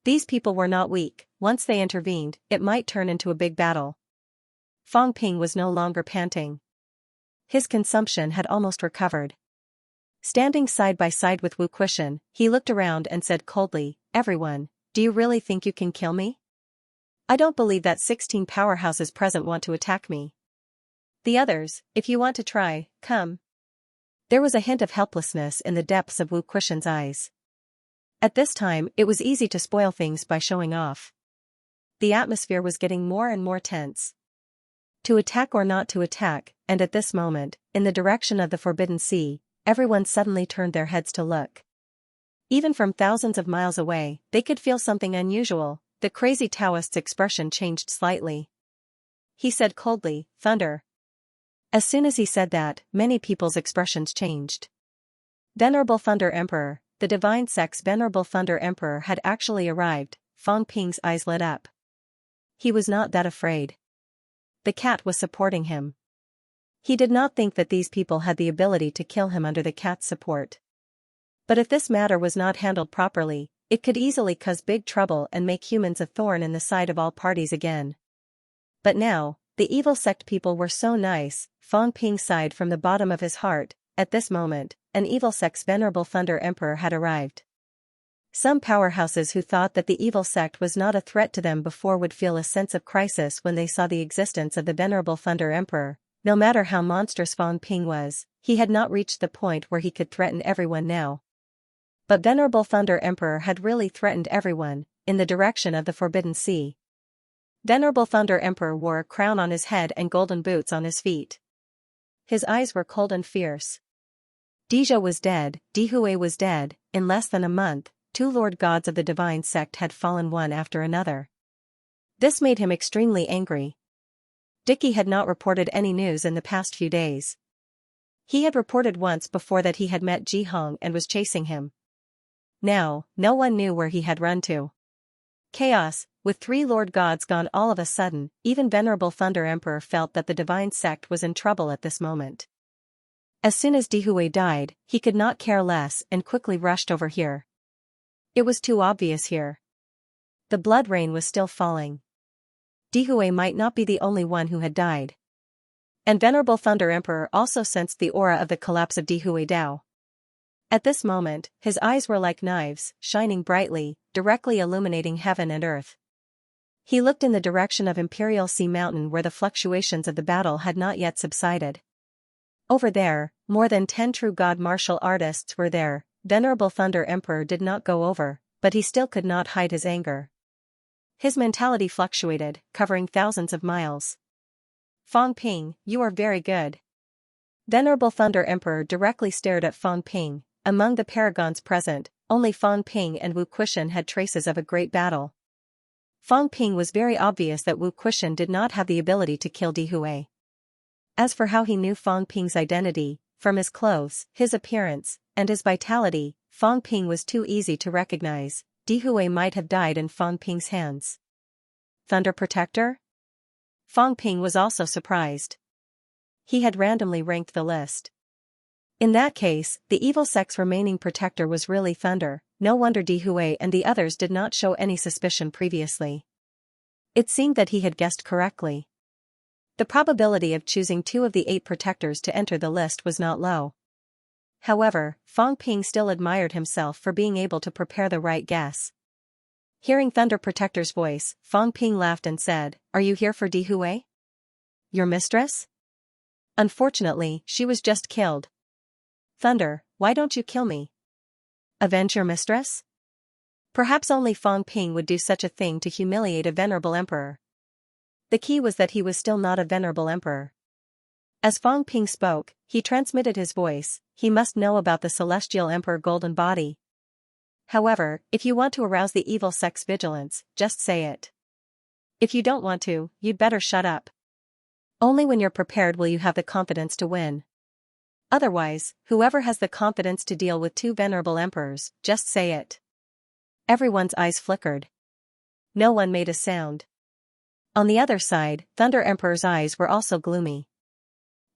Speaker 1: These people were not weak. Once they intervened, it might turn into a big battle. Fang Ping was no longer panting. His consumption had almost recovered. Standing side by side with Wu Quishan, he looked around and said coldly, "Everyone, do you really think you can kill me? I don't believe that 16 powerhouses present want to attack me. The others, if you want to try, come." There was a hint of helplessness in the depths of Wu Quishan's eyes. At this time, it was easy to spoil things by showing off. The atmosphere was getting more and more tense. To attack or not to attack, and at this moment, in the direction of the Forbidden Sea, everyone suddenly turned their heads to look. Even from thousands of miles away, they could feel something unusual. The crazy Taoist's expression changed slightly. He said coldly, "Thunder." As soon as he said that, many people's expressions changed. Venerable Thunder Emperor, the divine sect's Venerable Thunder Emperor had actually arrived. Fang Ping's eyes lit up. He was not that afraid. The cat was supporting him. He did not think that these people had the ability to kill him under the cat's support. But if this matter was not handled properly, it could easily cause big trouble and make humans a thorn in the side of all parties again. But now, the evil sect people were so nice. Fang Ping sighed from the bottom of his heart. At this moment, an evil sect's Venerable Thunder Emperor had arrived. Some powerhouses who thought that the evil sect was not a threat to them before would feel a sense of crisis when they saw the existence of the Venerable Thunder Emperor. No matter how monstrous Fang Ping was, he had not reached the point where he could threaten everyone now. But Venerable Thunder Emperor had really threatened everyone, in the direction of the Forbidden Sea. Venerable Thunder Emperor wore a crown on his head and golden boots on his feet. His eyes were cold and fierce. Dizhou was dead, Dihui was dead. In less than a month, 2 Lord Gods of the divine sect had fallen one after another. This made him extremely angry. Dicky had not reported any news in the past few days. He had reported once before that he had met Ji Hong and was chasing him. Now, no one knew where he had run to. Chaos, with 3 Lord Gods gone all of a sudden, even Venerable Thunder Emperor felt that the divine sect was in trouble at this moment. As soon as Dihui died, he could not care less and quickly rushed over here. It was too obvious here. The blood rain was still falling. Dihui might not be the only one who had died. And Venerable Thunder Emperor also sensed the aura of the collapse of Dihui Dao. At this moment, his eyes were like knives, shining brightly, directly illuminating heaven and earth. He looked in the direction of Imperial Sea Mountain where the fluctuations of the battle had not yet subsided. Over there, more than 10 true god martial artists were there. Venerable Thunder Emperor did not go over, but he still could not hide his anger. His mentality fluctuated, covering thousands of miles. Fang Ping, you are very good. Venerable Thunder Emperor directly stared at Fang Ping. Among the paragons present, only Fang Ping and Wu Quishan had traces of a great battle. Fang Ping was very obvious that Wu Quishan did not have the ability to kill Dihui. As for how he knew Fang Ping's identity, from his clothes, his appearance, and his vitality, Fang Ping was too easy to recognize. Dihui might have died in Fang Ping's hands. Thunder Protector? Fang Ping was also surprised. He had randomly ranked the list. In that case, the evil sect's remaining protector was really Thunder. No wonder Dihui and the others did not show any suspicion previously. It seemed that he had guessed correctly. The probability of choosing 2 of the 8 protectors to enter the list was not low. However, Fang Ping still admired himself for being able to prepare the right guess. Hearing Thunder Protector's voice, Fang Ping laughed and said, "Are you here for Dihui? Your mistress? Unfortunately, she was just killed. Thunder, why don't you kill me? Avenge your mistress?" Perhaps only Fang Ping would do such a thing to humiliate a venerable emperor. The key was that he was still not a venerable emperor. As Fang Ping spoke, he transmitted his voice. He must know about the celestial emperor golden body. However, if you want to arouse the evil sect's vigilance, just say it. If you don't want to, you'd better shut up. Only when you're prepared will you have the confidence to win. Otherwise, whoever has the confidence to deal with 2 venerable emperors, just say it. Everyone's eyes flickered. No one made a sound. On the other side, Thunder Emperor's eyes were also gloomy.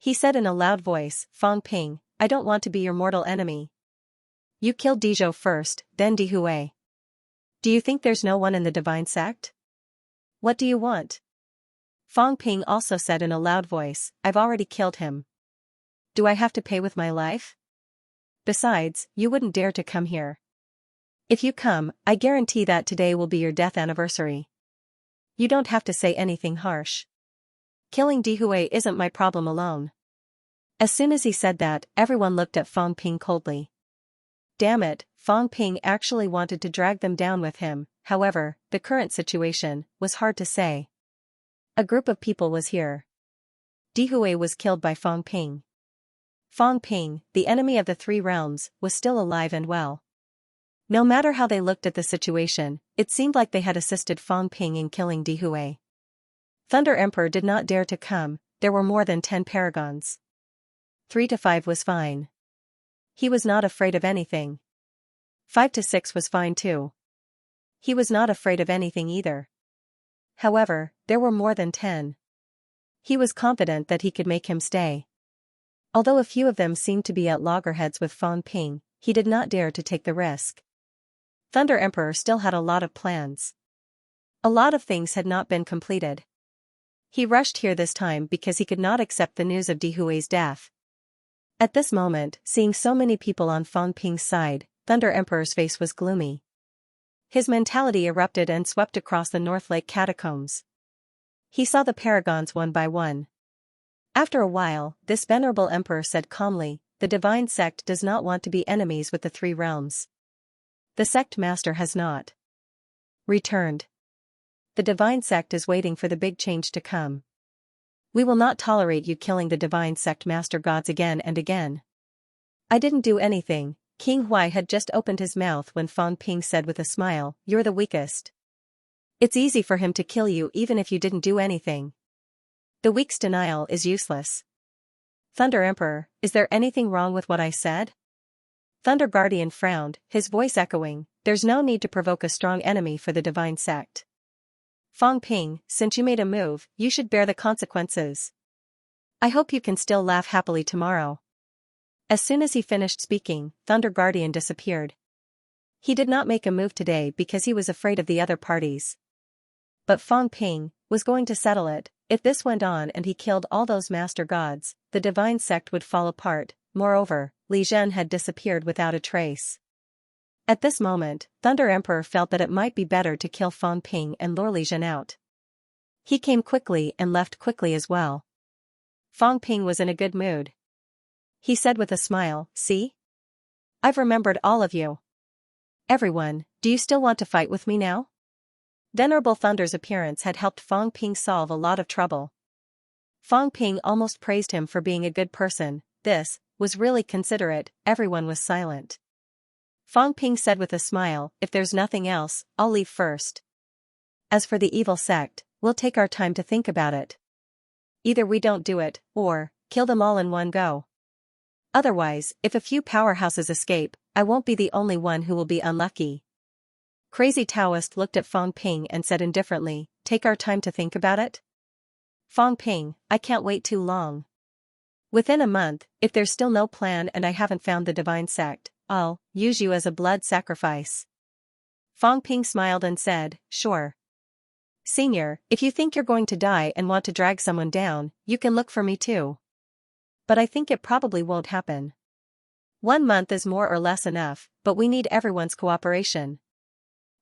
Speaker 1: He said in a loud voice, "Fang Ping, I don't want to be your mortal enemy. You killed Dizhou first, then Dihui. Do you think there's no one in the divine sect? What do you want?" Fang Ping also said in a loud voice, "I've already killed him. Do I have to pay with my life? Besides, you wouldn't dare to come here. If you come, I guarantee that today will be your death anniversary. You don't have to say anything harsh. Killing Dihui isn't my problem alone." As soon as he said that, everyone looked at Fang Ping coldly. Damn it, Fang Ping actually wanted to drag them down with him. However, the current situation was hard to say. A group of people was here. Dihui was killed by Fang Ping. Fang Ping, the enemy of the three realms, was still alive and well. No matter how they looked at the situation, it seemed like they had assisted Fang Ping in killing Dihui. Thunder Emperor did not dare to come. There were more than 10 paragons. 3 to 5 was fine. He was not afraid of anything. 5 to 6 was fine too. He was not afraid of anything either. However, there were more than 10. He was confident that he could make him stay. Although a few of them seemed to be at loggerheads with Fang Ping, he did not dare to take the risk. Thunder Emperor still had a lot of plans. A lot of things had not been completed. He rushed here this time because he could not accept the news of Dihui's death. At this moment, seeing so many people on Fang Ping's side, Thunder Emperor's face was gloomy. His mentality erupted and swept across the North Lake catacombs. He saw the paragons one by one. After a while, this venerable emperor said calmly, "The divine sect does not want to be enemies with the three realms. The sect master has not returned. The divine sect is waiting for the big change to come. We will not tolerate you killing the divine sect master gods again and again." "I didn't do anything." King Huai had just opened his mouth when Fang Ping said with a smile, "You're the weakest. It's easy for him to kill you even if you didn't do anything. The weak's denial is useless." "Thunder Emperor, is there anything wrong with what I said?" Thunder Guardian frowned, his voice echoing, "There's no need to provoke a strong enemy for the divine sect. Fang Ping, since you made a move, you should bear the consequences. I hope you can still laugh happily tomorrow." As soon as he finished speaking, Thunder Guardian disappeared. He did not make a move today because he was afraid of the other parties. But Fang Ping was going to settle it. If this went on and he killed all those master gods, the divine sect would fall apart. Moreover, Li Zhen had disappeared without a trace. At this moment, Thunder Emperor felt that it might be better to kill Fang Ping and lure Li Zhen out. He came quickly and left quickly as well. Fang Ping was in a good mood. He said with a smile, "See? I've remembered all of you. Everyone, do you still want to fight with me now?" Venerable Thunder's appearance had helped Fang Ping solve a lot of trouble. Fang Ping almost praised him for being a good person. This was really considerate. Everyone was silent. Fang Ping said with a smile, "If there's nothing else, I'll leave first. As for the evil sect, we'll take our time to think about it. Either we don't do it, or kill them all in one go. Otherwise, if a few powerhouses escape, I won't be the only one who will be unlucky." Crazy Taoist looked at Fang Ping and said indifferently, "Take our time to think about it?" "Fang Ping, I can't wait too long. Within a month, if there's still no plan and I haven't found the divine sect, I'll use you as a blood sacrifice." Fang Ping smiled and said, "Sure. Senior, if you think you're going to die and want to drag someone down, you can look for me too. But I think it probably won't happen. 1 month is more or less enough, but we need everyone's cooperation."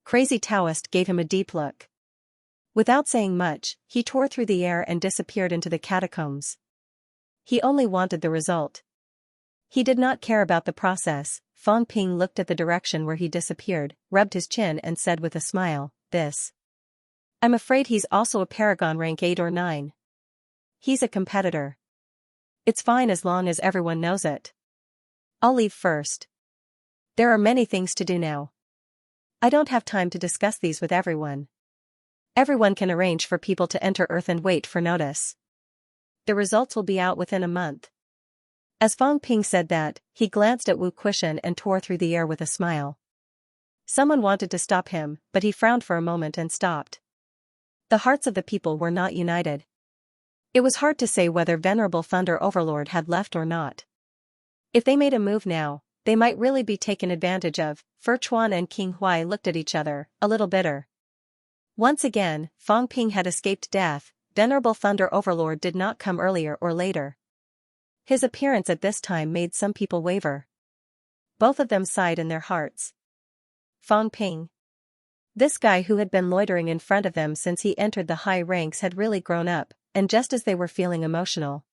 Speaker 1: Crazy Taoist gave him a deep look. Without saying much, he tore through the air and disappeared into the catacombs. He only wanted the result. He did not care about the process. Fang Ping looked at the direction where he disappeared, rubbed his chin and said with a smile, "This. I'm afraid he's also a paragon rank 8 or 9. He's a competitor. It's fine as long as everyone knows it. I'll leave first. There are many things to do now. I don't have time to discuss these with everyone. Everyone can arrange for people to enter Earth and wait for notice. The results will be out within a month." As Fang Ping said that, he glanced at Wu Quishan and tore through the air with a smile. Someone wanted to stop him, but he frowned for a moment and stopped. The hearts of the people were not united. It was hard to say whether Venerable Thunder Overlord had left or not. If they made a move now, they might really be taken advantage of. Chuan and King Huai looked at each other, a little bitter. Once again, Fang Ping had escaped death. Venerable Thunder Overlord did not come earlier or later. His appearance at this time made some people waver. Both of them sighed in their hearts. Fang Ping. This guy who had been loitering in front of them since he entered the high ranks had really grown up, and just as they were feeling emotional,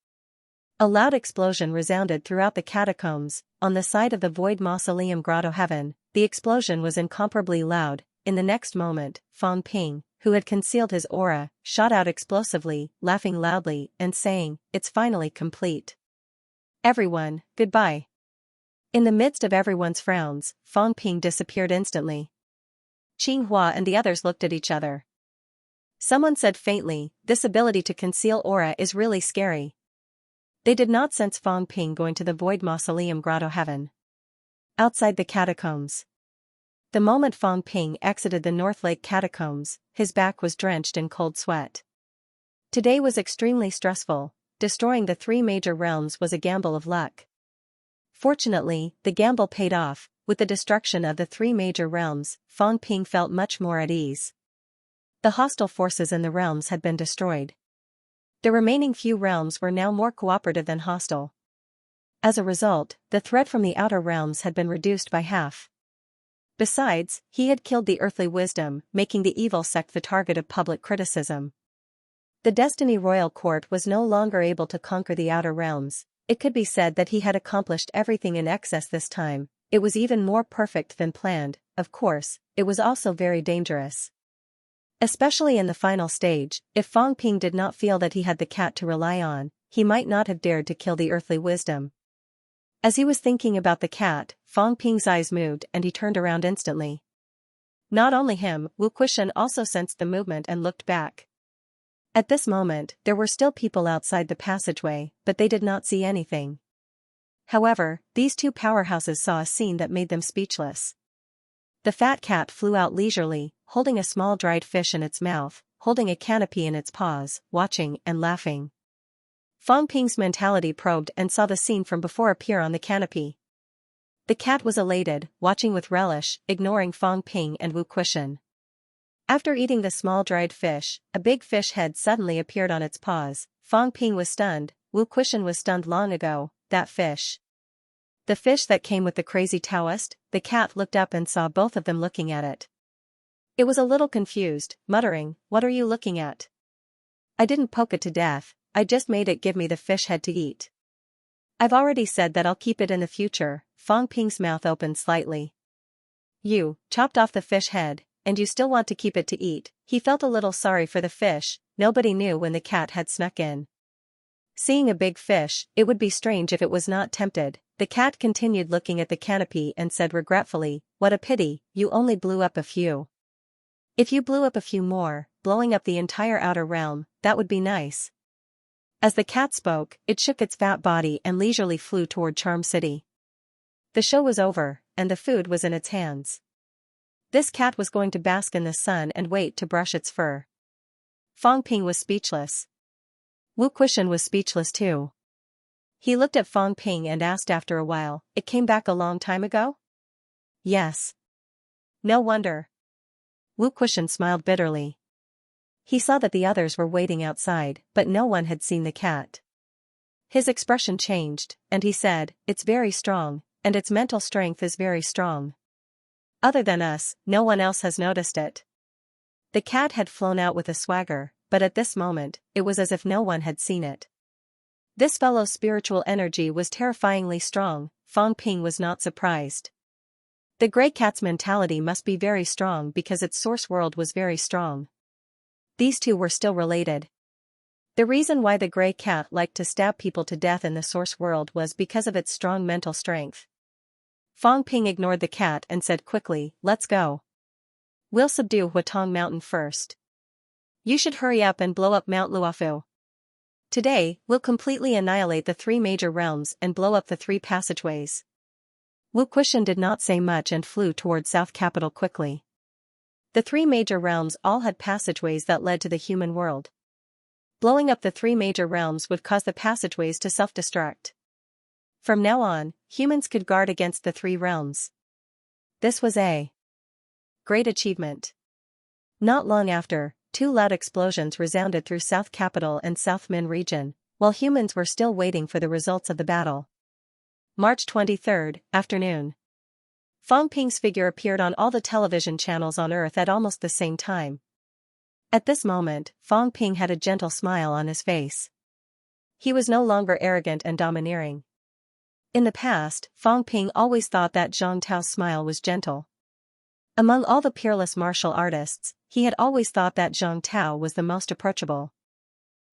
Speaker 1: A loud explosion resounded throughout the catacombs. On the side of the void mausoleum grotto heaven, the explosion was incomparably loud. In the next moment, Fang Ping, who had concealed his aura, shot out explosively, laughing loudly and saying, "It's finally complete. Everyone, goodbye." In the midst of everyone's frowns, Fang Ping disappeared instantly. Qinghua and the others looked at each other. Someone said faintly, "This ability to conceal aura is really scary." They did not sense Fang Ping going to the void mausoleum grotto heaven. Outside the catacombs. The moment Fang Ping exited the North Lake catacombs, his back was drenched in cold sweat. Today was extremely stressful. Destroying the 3 major realms was a gamble of luck. Fortunately, the gamble paid off. With the destruction of the 3 major realms, Fang Ping felt much more at ease. The hostile forces in the realms had been destroyed. The remaining few realms were now more cooperative than hostile. As a result, the threat from the outer realms had been reduced by half. Besides, he had killed the earthly wisdom, making the evil sect the target of public criticism. The Destiny Royal Court was no longer able to conquer the outer realms. It could be said that he had accomplished everything in excess this time. It was even more perfect than planned. Of course, it was also very dangerous. Especially in the final stage, if Fang Ping did not feel that he had the cat to rely on, he might not have dared to kill the earthly wisdom. As he was thinking about the cat, Fang Ping's eyes moved and he turned around instantly. Not only him, Wu Quishan also sensed the movement and looked back. At this moment, there were still people outside the passageway, but they did not see anything. However, these 2 powerhouses saw a scene that made them speechless. The fat cat flew out leisurely, holding a small dried fish in its mouth, holding a canopy in its paws, watching and laughing. Fang Ping's mentality probed and saw the scene from before appear on the canopy. The cat was elated, watching with relish, ignoring Fang Ping and Wu Quishan. After eating the small dried fish, a big fish head suddenly appeared on its paws. Fang Ping was stunned. Wu Quishan was stunned long ago. That fish. The fish that came with the crazy Taoist? The cat looked up and saw both of them looking at it. It was a little confused, muttering, "What are you looking at? I didn't poke it to death, I just made it give me the fish head to eat. I've already said that I'll keep it in the future." Fang Ping's mouth opened slightly. "You chopped off the fish head, and you still want to keep it to eat?" He felt a little sorry for the fish. Nobody knew when the cat had snuck in. Seeing a big fish, it would be strange if it was not tempted. The cat continued looking at the canopy and said regretfully, "What a pity, you only blew up a few. If you blew up a few more, blowing up the entire outer realm, that would be nice." As the cat spoke, it shook its fat body and leisurely flew toward Charm City. The show was over, and the food was in its hands. This cat was going to bask in the sun and wait to brush its fur. Fang Ping was speechless. Wu Quishan was speechless too. He looked at Fang Ping and asked after a while, "It came back a long time ago?" "Yes." "No wonder." Wu Quishan smiled bitterly. He saw that the others were waiting outside, but no one had seen the cat. His expression changed, and he said, "It's very strong, and its mental strength is very strong. Other than us, no one else has noticed it." The cat had flown out with a swagger, but at this moment, it was as if no one had seen it. This fellow's spiritual energy was terrifyingly strong. Fang Ping was not surprised. The gray cat's mentality must be very strong because its source world was very strong. These 2 were still related. The reason why the gray cat liked to stab people to death in the source world was because of its strong mental strength. Fang Ping ignored the cat and said quickly, "Let's go. We'll subdue Huatong Mountain first. You should hurry up and blow up Mount Luofu. Today, we'll completely annihilate the 3 major realms and blow up the 3 passageways." Wu Quishan did not say much and flew toward South Capital quickly. The 3 major realms all had passageways that led to the human world. Blowing up the 3 major realms would cause the passageways to self-destruct. From now on, humans could guard against the 3 realms. This was a great achievement. Not long after, 2 loud explosions resounded through South Capital and South Min region, while humans were still waiting for the results of the battle. March 23, afternoon. Fang Ping's figure appeared on all the television channels on Earth at almost the same time. At this moment, Fang Ping had a gentle smile on his face. he was no longer arrogant and domineering. In the past, Fang Ping always thought that Zhang Tao's smile was gentle. Among all the peerless martial artists, he had always thought that Zhang Tao was the most approachable.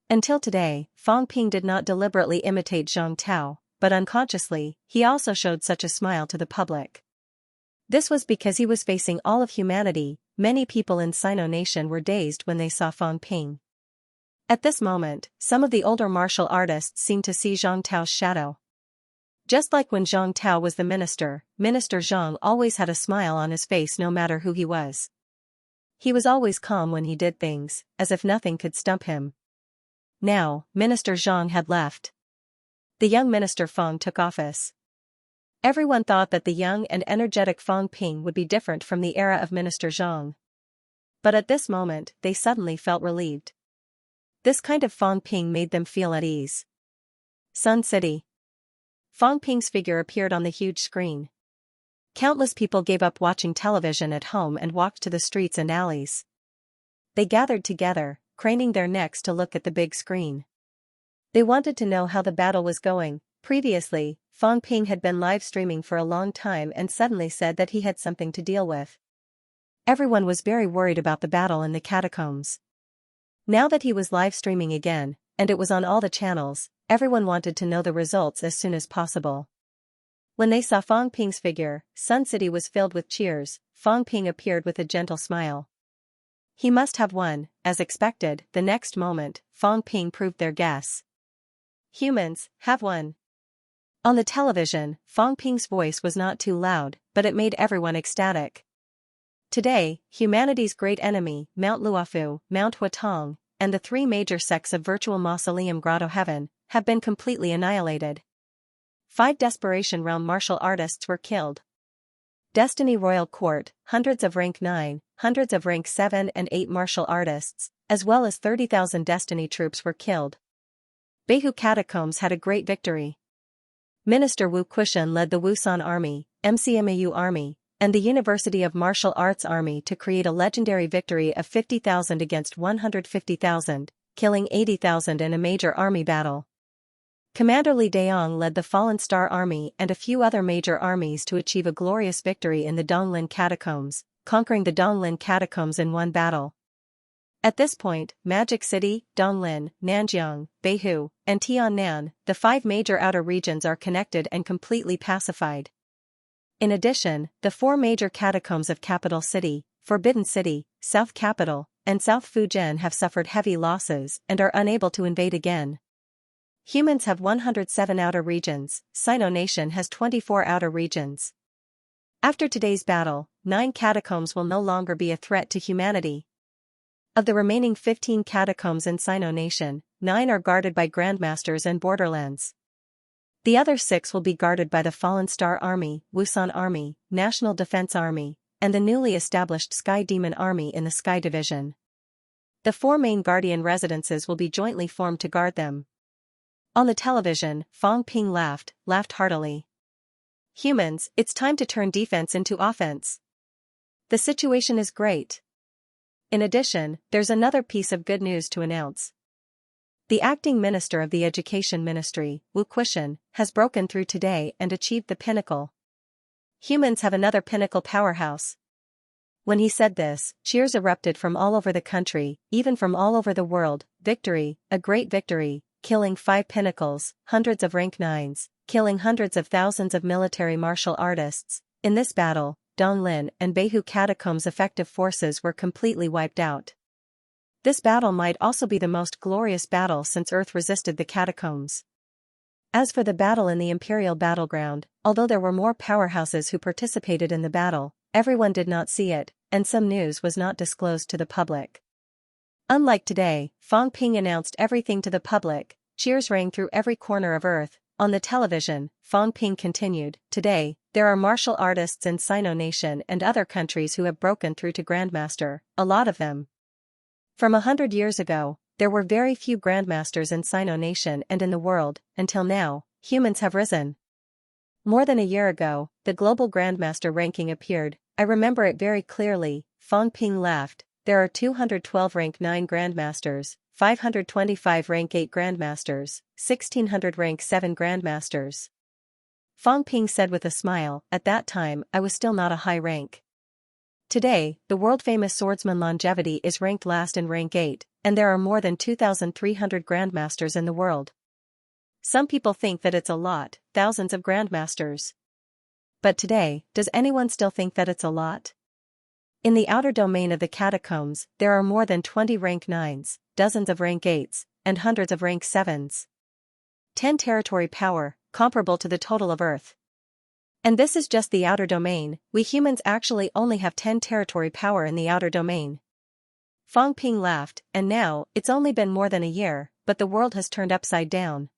Speaker 1: Until today, Fang Ping did not deliberately imitate Zhang Tao, but unconsciously, he also showed such a smile to the public. This was because he was facing all of humanity. Many people in Sino Nation were dazed when they saw Fang Ping. At this moment, some of the older martial artists seemed to see Zhang Tao's shadow. Just like when Zhang Tao was the minister, Minister Zhang always had a smile on his face no matter who he was. He was always calm when he did things, as if nothing could stump him. Now, Minister Zhang had left. The young Minister Fang took office. Everyone thought that the young and energetic Fang Ping would be different from the era of Minister Zhang. But at this moment, they suddenly felt relieved. This kind of Fang Ping made them feel at ease. Sun City. Fang Ping's figure appeared on the huge screen. Countless people gave up watching television at home and walked to the streets and alleys. They gathered together, craning their necks to look at the big screen. They wanted to know how the battle was going. Previously, Fang Ping had been live streaming for a long time and suddenly said that he had something to deal with. Everyone was very worried about the battle in the catacombs. Now that he was live streaming again, and it was on all the channels, everyone wanted to know the results as soon as possible. When they saw Fang Ping's figure, Sun City was filled with cheers. Fang Ping appeared with a gentle smile. He must have won. As expected, the next moment, Fang Ping proved their guess. Humans have won. On the television, Fang Ping's voice was not too loud, but it made everyone ecstatic. Today, humanity's great enemy, Mount Luofu, Mount Huatong, and the three major sects of virtual mausoleum Grotto Heaven, have been completely annihilated. 5 Desperation Realm martial artists were killed. Destiny Royal Court, hundreds of rank 9, hundreds of rank 7 and 8 martial artists, as well as 30,000 Destiny troops were killed. Beihu Catacombs had a great victory. Minister Wu Kushan led the Wusan Army, MCMAU Army, and the University of Martial Arts Army to create a legendary victory of 50,000 against 150,000, killing 80,000 in a major army battle. Commander Li Daong led the Fallen Star Army and a few other major armies to achieve a glorious victory in the Donglin Catacombs, conquering the Donglin Catacombs in one battle. At this point, Magic City, Donglin, Nanjiang, Beihu, and Tiannan, the 5 major outer regions are connected and completely pacified. In addition, the 4 major catacombs of Capital City, Forbidden City, South Capital, and South Fujian have suffered heavy losses and are unable to invade again. Humans have 107 outer regions, Sino Nation has 24 outer regions. After today's battle, 9 catacombs will no longer be a threat to humanity. Of the remaining 15 catacombs in Sino Nation, 9 are guarded by Grandmasters and Borderlands. The other 6 will be guarded by the Fallen Star Army, Wusan Army, National Defense Army, and the newly established Sky Demon Army in the Sky Division. The 4 main Guardian residences will be jointly formed to guard them. On the television, Fang Ping laughed heartily. Humans, it's time to turn defense into offense. The situation is great. In addition, there's another piece of good news to announce. The acting minister of the Education Ministry, Wu Kushan, has broken through today and achieved the pinnacle. Humans have another pinnacle powerhouse. When he said this, cheers erupted from all over the country, even from all over the world. Victory, a great victory, killing 5 pinnacles, hundreds of rank 9s, killing hundreds of thousands of military martial artists. In this battle, Donglin and Beihu Catacombs' effective forces were completely wiped out. This battle might also be the most glorious battle since Earth resisted the catacombs. As for the battle in the Imperial Battleground, although there were more powerhouses who participated in the battle, everyone did not see it, and some news was not disclosed to the public. Unlike today, Fang Ping announced everything to the public. Cheers rang through every corner of Earth. On the television, Fang Ping continued, "Today, there are martial artists in Sino Nation and other countries who have broken through to Grandmaster, a lot of them. From 100 years ago, there were very few Grandmasters in Sino Nation and in the world. Until now, humans have risen. More than a year ago, the global Grandmaster ranking appeared. I remember it very clearly." Fang Ping laughed. "There are 212 rank 9 Grandmasters, 525 rank 8 grandmasters, 1600 rank 7 grandmasters. Fang Ping said with a smile, at that time I was still not a high rank. Today, the world-famous swordsman Longevity is ranked last in rank 8, and there are more than 2,300 grandmasters in the world. Some people think that it's a lot, thousands of grandmasters. But today, does anyone still think that it's a lot? In the outer domain of the catacombs, there are more than 20 rank 9s, dozens of rank 8s, and hundreds of rank 7s. 10 territory power, comparable to the total of Earth. And this is just the outer domain. We humans actually only have 10 territory power in the outer domain. Fang Ping laughed, and now, it's only been more than a year, but the world has turned upside down.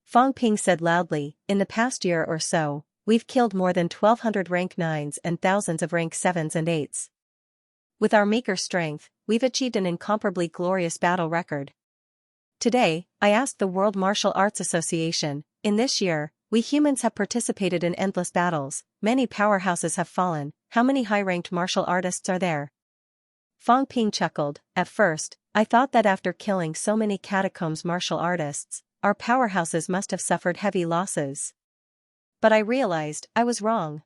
Speaker 1: Fang Ping said loudly, in the past year or so, we've killed more than 1,200 rank 9s and thousands of rank 7s and 8s. With our meager strength, we've achieved an incomparably glorious battle record. Today, I asked the World Martial Arts Association, in this year, we humans have participated in endless battles, many powerhouses have fallen, how many high-ranked martial artists are there? Fang Ping chuckled, at first, I thought that after killing so many catacombs martial artists, our powerhouses must have suffered heavy losses. But I realized I was wrong.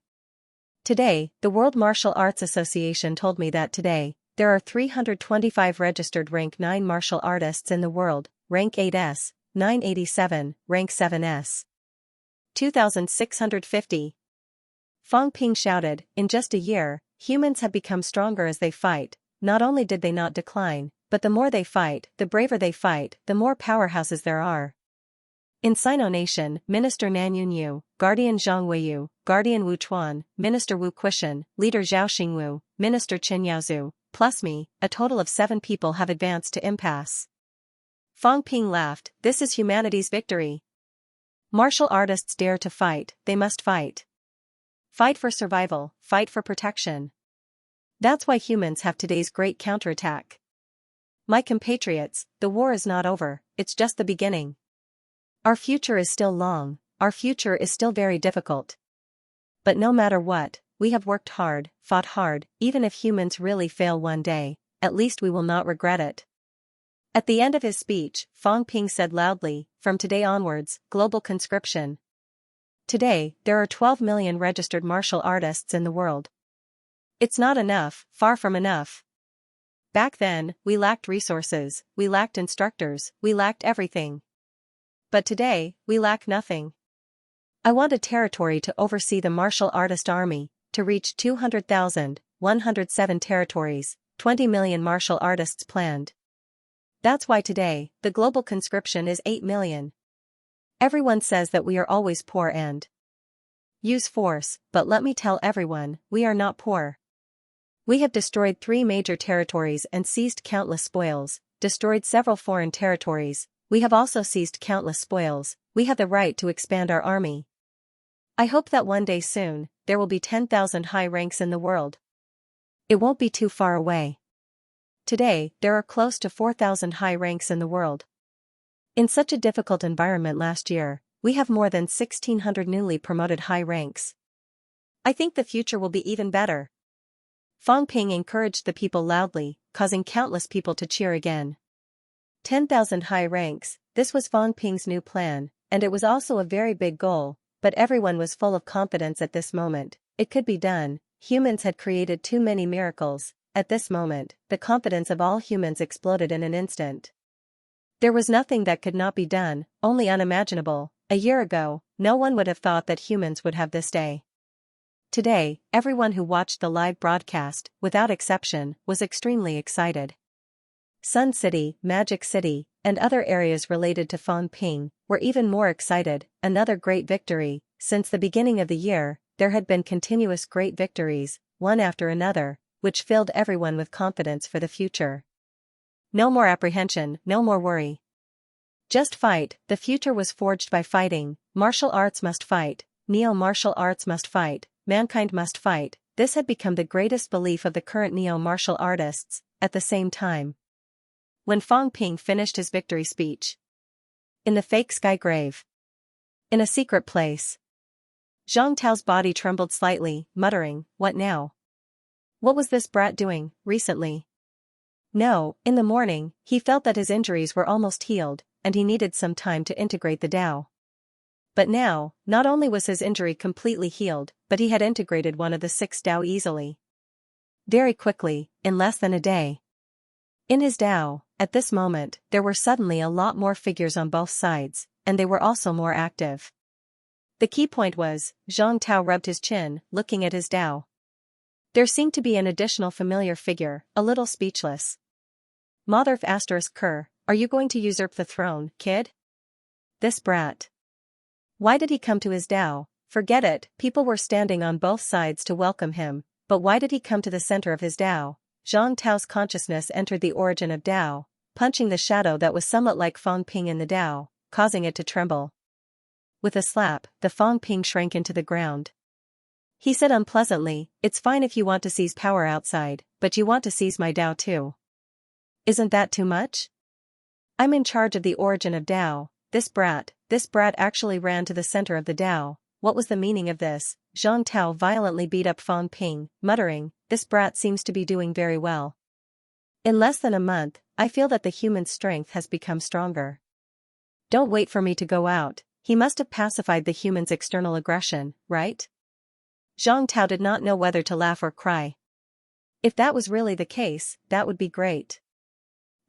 Speaker 1: Today, the World Martial Arts Association told me that today, there are 325 registered rank 9 martial artists in the world, rank 8s, 987, rank 7s. 2,650. Fang Ping shouted, in just a year, humans have become stronger as they fight. Not only did they not decline, but the more they fight, the braver they fight, the more powerhouses there are. In Sino Nation, Minister Nan Yunyu, Guardian Zhang Weiyu, Guardian Wu Chuan, Minister Wu Quishan, Leader Zhao Xingwu, Minister Chen Yaozu, plus me, a total of 7 people have advanced to impasse. Fang Ping laughed, this is humanity's victory. Martial artists dare to fight, they must fight. Fight for survival, fight for protection. That's why humans have today's great counterattack. My compatriots, the war is not over, it's just the beginning. Our future is still long, our future is still very difficult. But no matter what, we have worked hard, fought hard, even if humans really fail one day, at least we will not regret it. At the end of his speech, Fang Ping said loudly, from today onwards, global conscription. Today, there are 12 million registered martial artists in the world. It's not enough, far from enough. Back then, we lacked resources, we lacked instructors, we lacked everything. But today, we lack nothing. I want a territory to oversee the martial artist army, to reach 200,000, 107 territories, 20 million martial artists planned. That's why today, the global conscription is 8 million. Everyone says that we are always poor and use force, but let me tell everyone, we are not poor. We have destroyed 3 major territories and seized countless spoils, destroyed several foreign territories. We have also seized countless spoils, we have the right to expand our army. I hope that one day soon, there will be 10,000 high ranks in the world. It won't be too far away. Today, there are close to 4,000 high ranks in the world. In such a difficult environment last year, we have more than 1,600 newly promoted high ranks. I think the future will be even better. Fang Ping encouraged the people loudly, causing countless people to cheer again. 10,000 high ranks, this was Fang Ping's new plan, and it was also a very big goal, but everyone was full of confidence at this moment. It could be done, humans had created too many miracles. At this moment, the confidence of all humans exploded in an instant. There was nothing that could not be done, only unimaginable. A year ago, no one would have thought that humans would have this day. Today, everyone who watched the live broadcast, without exception, was extremely excited. Sun City, Magic City, and other areas related to Fang Ping were even more excited. Another great victory. Since the beginning of the year, there had been continuous great victories, one after another, which filled everyone with confidence for the future. No more apprehension, no more worry. Just fight. The future was forged by fighting. Martial arts must fight, neo-martial arts must fight, mankind must fight. This had become the greatest belief of the current neo-martial artists. At the same time, when Fang Ping finished his victory speech, in the fake sky grave, in a secret place, Zhang Tao's body trembled slightly, muttering, "What now? What was this brat doing, recently? No, in the morning, he felt that his injuries were almost healed, and he needed some time to integrate the Tao. But now, not only was his injury completely healed, but he had integrated one of the 6 Tao easily. Very quickly, in less than a day. In his Tao, at this moment, there were suddenly a lot more figures on both sides, and they were also more active. The key point was, Zhang Tao rubbed his chin, looking at his Tao. There seemed to be an additional familiar figure, a little speechless. Motherf ****, are you going to usurp the throne, kid? This brat. Why did he come to his Tao? Forget it, people were standing on both sides to welcome him, but why did he come to the center of his Tao? Zhang Tao's consciousness entered the origin of Tao, punching the shadow that was somewhat like Fang Ping in the Tao, causing it to tremble. With a slap, the Fang Ping shrank into the ground. He said unpleasantly, "It's fine if you want to seize power outside, but you want to seize my Tao too. Isn't that too much? I'm in charge of the origin of Tao." This brat actually ran to the center of the Tao. What was the meaning of this? Zhang Tao violently beat up Fang Ping, muttering, "This brat seems to be doing very well. In less than a month, I feel that the human's strength has become stronger. Don't wait for me to go out." He must have pacified the human's external aggression, right? Zhang Tao did not know whether to laugh or cry. If that was really the case, that would be great.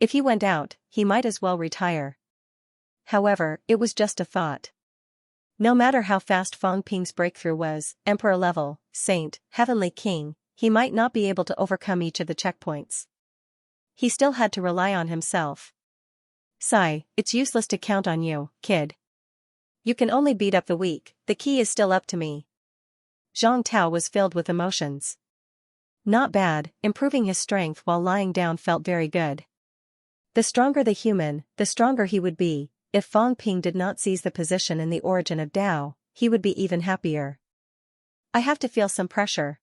Speaker 1: If he went out, he might as well retire. However, it was just a thought. No matter how fast Fang Ping's breakthrough was, emperor level, saint, heavenly king, he might not be able to overcome each of the checkpoints. He still had to rely on himself. "Sigh, it's useless to count on you, kid. You can only beat up the weak, the key is still up to me." Zhang Tao was filled with emotions. Not bad, improving his strength while lying down felt very good. The stronger the human, the stronger he would be. If Fang Ping did not seize the position in the origin of Tao, he would be even happier. I have to feel some pressure.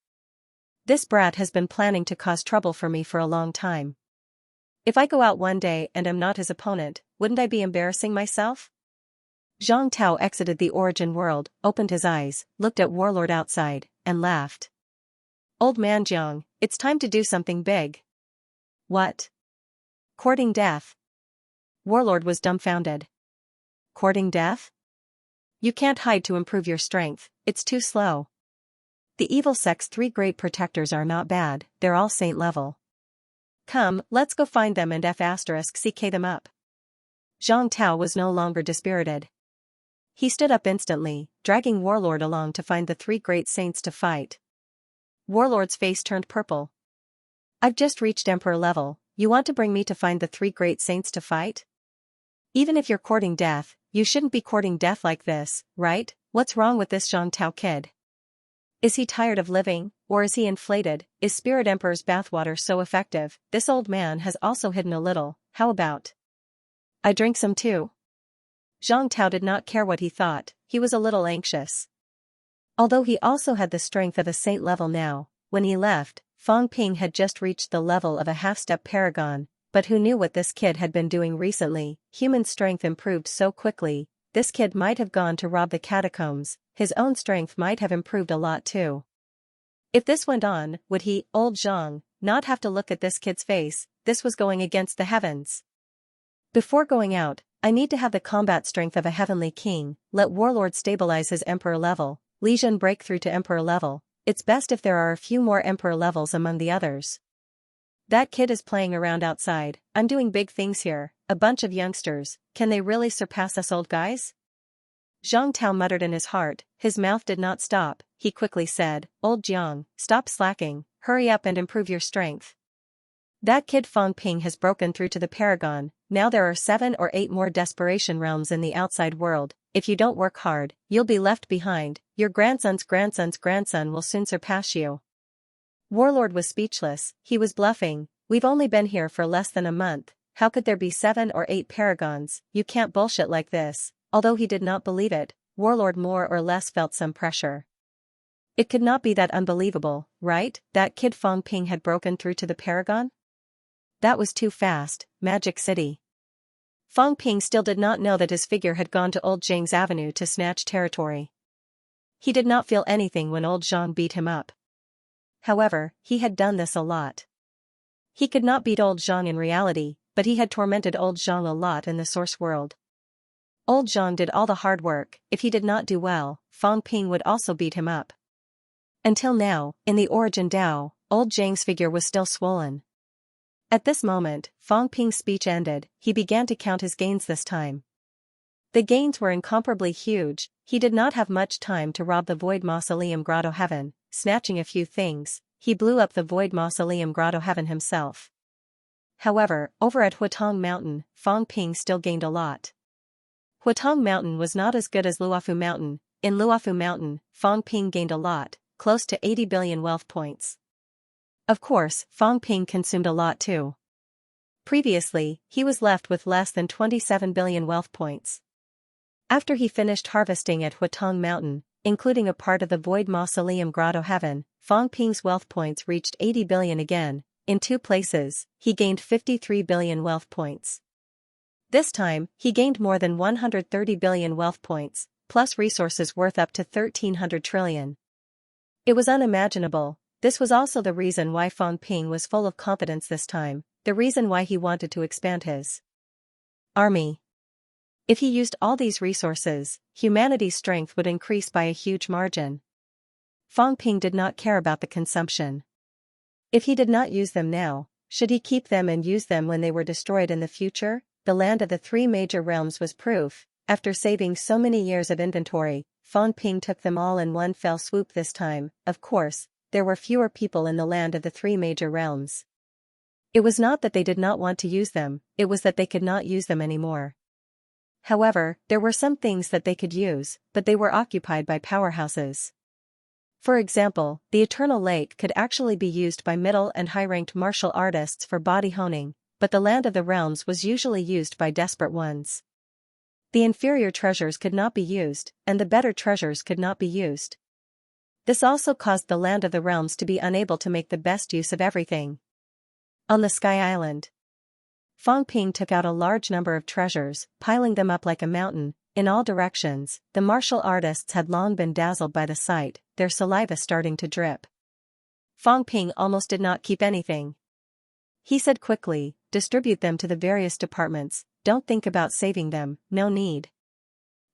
Speaker 1: This brat has been planning to cause trouble for me for a long time. If I go out one day and am not his opponent, wouldn't I be embarrassing myself? Zhang Tao exited the origin world, opened his eyes, looked at Warlord outside, and laughed. "Old man Jiang, it's time to do something big." "What? Courting death?" Warlord was dumbfounded. "Courting death? You can't hide to improve your strength, it's too slow. The evil sect's 3 great protectors are not bad, they're all saint level. Come, let's go find them and ****ck them up." Zhang Tao was no longer dispirited. He stood up instantly, dragging Warlord along to find the 3 great saints to fight. Warlord's face turned purple. "I've just reached emperor level, you want to bring me to find the 3 great saints to fight? Even if you're courting death, you shouldn't be courting death like this, right? What's wrong with this Zhang Tao kid? Is he tired of living, or is he inflated? Is Spirit Emperor's bathwater so effective? This old man has also hidden a little, how about I drink some too?" Zhang Tao did not care what he thought, he was a little anxious. Although he also had the strength of a saint level now, when he left, Fang Ping had just reached the level of a half-step paragon, but who knew what this kid had been doing recently? Human strength improved so quickly, this kid might have gone to rob the catacombs, his own strength might have improved a lot too. If this went on, would he, old Zhang, not have to look at this kid's face? This was going against the heavens. "Before going out, I need to have the combat strength of a heavenly king. Let Warlord stabilize his emperor level, Legion break through to emperor level. It's best if there are a few more emperor levels among the others. That kid is playing around outside, I'm doing big things here, a bunch of youngsters, can they really surpass us old guys?" Zhang Tao muttered in his heart, his mouth did not stop, he quickly said, "Old Jiang, stop slacking, hurry up and improve your strength. That kid Fang Ping has broken through to the Paragon, now there are 7 or 8 more desperation realms in the outside world, if you don't work hard, you'll be left behind, your grandson's grandson will soon surpass you." Warlord was speechless, he was bluffing, "We've only been here for less than a month, how could there be 7 or 8 paragons? You can't bullshit like this." Although he did not believe it, Warlord more or less felt some pressure. It could not be that unbelievable, right? That kid Fang Ping had broken through to the Paragon? That was too fast, Magic City. Fang Ping still did not know that his figure had gone to old Zhang's avenue to snatch territory. He did not feel anything when old Zhang beat him up. However, he had done this a lot. He could not beat old Xiang in reality, but he had tormented old Xiang a lot in the source world. Old Xiang did all the hard work. If he did not do well, Fang Ping would also beat him up. Until now, in the Origin Dao, old Zhang's figure was still swollen. At this moment, Fang Ping's speech ended. He began to count his gains this time. The gains were incomparably huge. He did not have much time to rob the Void Mausoleum Grotto Heaven. Snatching a few things, he blew up the Void Mausoleum Grotto Heaven himself. However, over at Huatong Mountain, Fang Ping still gained a lot. Huatong Mountain was not as good as Luofu Mountain. In Luofu Mountain, Fang Ping gained a lot, close to 80 billion wealth points. Of course, Fang Ping consumed a lot too. Previously, he was left with less than 27 billion wealth points. After he finished harvesting at Huatong Mountain, including a part of the Void Mausoleum Grotto Heaven, Fang Ping's wealth points reached 80 billion again. In 2 places, he gained 53 billion wealth points. This time, he gained more than 130 billion wealth points, plus resources worth up to 1,300 trillion. It was unimaginable. This was also the reason why Fang Ping was full of confidence this time, the reason why he wanted to expand his army. If he used all these resources, humanity's strength would increase by a huge margin. Fang Ping did not care about the consumption. If he did not use them now, should he keep them and use them when they were destroyed in the future? The land of the 3 major realms was proof. After saving so many years of inventory, Fang Ping took them all in one fell swoop this time. Of course, there were fewer people in the land of the 3 major realms. It was not that they did not want to use them, it was that they could not use them anymore. However, there were some things that they could use, but they were occupied by powerhouses. For example, the Eternal Lake could actually be used by middle and high-ranked martial artists for body honing, but the land of the realms was usually used by desperate ones. The inferior treasures could not be used, and the better treasures could not be used. This also caused the land of the realms to be unable to make the best use of everything. On the Sky Island, Fang Ping took out a large number of treasures, piling them up like a mountain, in all directions. The martial artists had long been dazzled by the sight, their saliva starting to drip. Fang Ping almost did not keep anything. He said quickly, distribute them to the various departments, don't think about saving them, no need.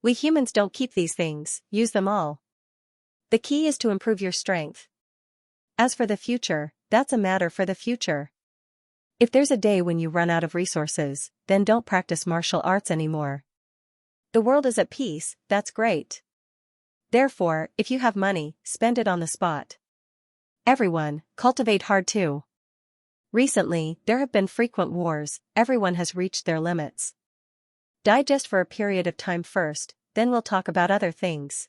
Speaker 1: We humans don't keep these things, use them all. The key is to improve your strength. As for the future, that's a matter for the future. If there's a day when you run out of resources, then don't practice martial arts anymore. The world is at peace, that's great. Therefore, if you have money, spend it on the spot. Everyone, cultivate hard too. Recently, there have been frequent wars, everyone has reached their limits. Digest for a period of time first, then we'll talk about other things.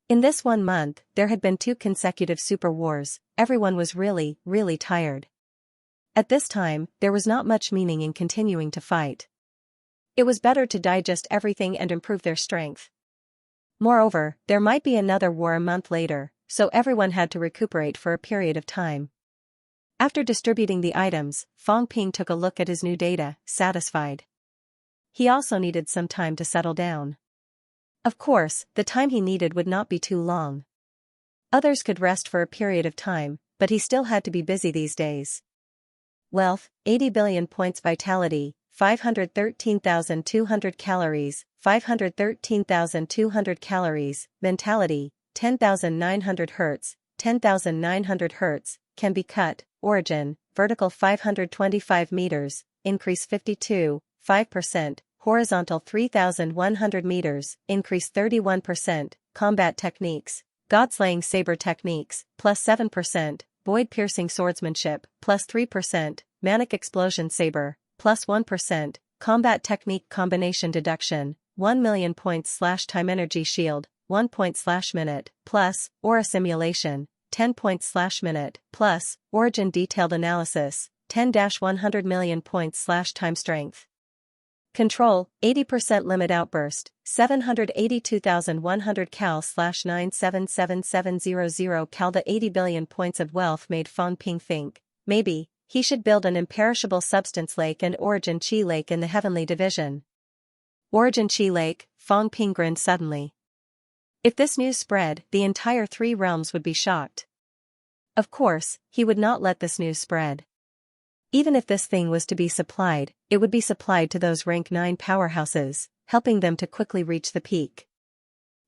Speaker 1: In this 1 month, there had been 2 consecutive super wars, everyone was really, really tired. At this time, there was not much meaning in continuing to fight. It was better to digest everything and improve their strength. Moreover, there might be another war a month later, so everyone had to recuperate for a period of time. After distributing the items, Fang Ping took a look at his new data, satisfied. He also needed some time to settle down. Of course, the time he needed would not be too long. Others could rest for a period of time, but he still had to be busy these days. Wealth, 80 billion points. Vitality, 513,200 calories, 513,200 calories. Mentality, 10,900 Hz, 10,900 Hz, can be cut. Origin, vertical 525 meters, increase 52.5%, horizontal 3,100 meters, increase 31%, combat techniques, God-slaying saber techniques, plus 7%, void-piercing swordsmanship, plus 3%, manic explosion saber, plus 1%, combat technique combination deduction, 1 million points / time energy shield, 1 point / minute, plus, aura simulation, 10 points / minute, plus, origin detailed analysis, 10-100 million points / time strength. Control, 80% limit outburst, 782,100 cal / 9777700 cal. The 80 billion points of wealth made Fang Ping think, maybe, he should build an imperishable substance lake and origin chi lake in the heavenly division. Origin chi lake, Fang Ping grinned suddenly. If this news spread, the entire 3 realms would be shocked. Of course, he would not let this news spread. Even if this thing was to be supplied, it would be supplied to those rank 9 powerhouses, helping them to quickly reach the peak.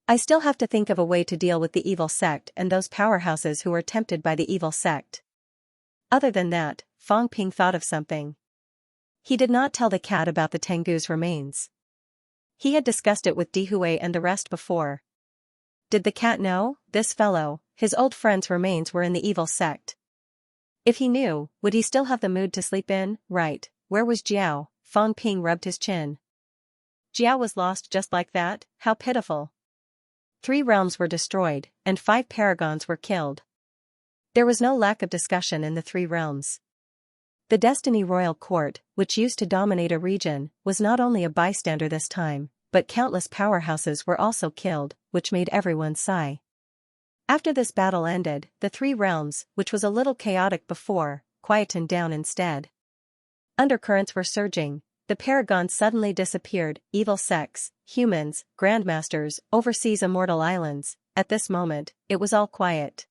Speaker 1: I still have to think of a way to deal with the evil sect and those powerhouses who were tempted by the evil sect. Other than that, Fang Ping thought of something. He did not tell the cat about the Tengu's remains. He had discussed it with Dihui and the rest before. Did the cat know? This fellow, his old friend's remains were in the evil sect. If he knew, would he still have the mood to sleep in? Right, where was Jiao? Fang Ping rubbed his chin. Jiao was lost just like that? How pitiful. 3 realms were destroyed, and 5 paragons were killed. There was no lack of discussion in the 3 realms. The Destiny Royal Court, which used to dominate a region, was not only a bystander this time, but countless powerhouses were also killed, which made everyone sigh. After this battle ended, the 3 realms, which was a little chaotic before, quietened down instead. Undercurrents were surging. The paragons suddenly disappeared, evil sects, humans, grandmasters, overseas immortal islands. At this moment, it was all quiet.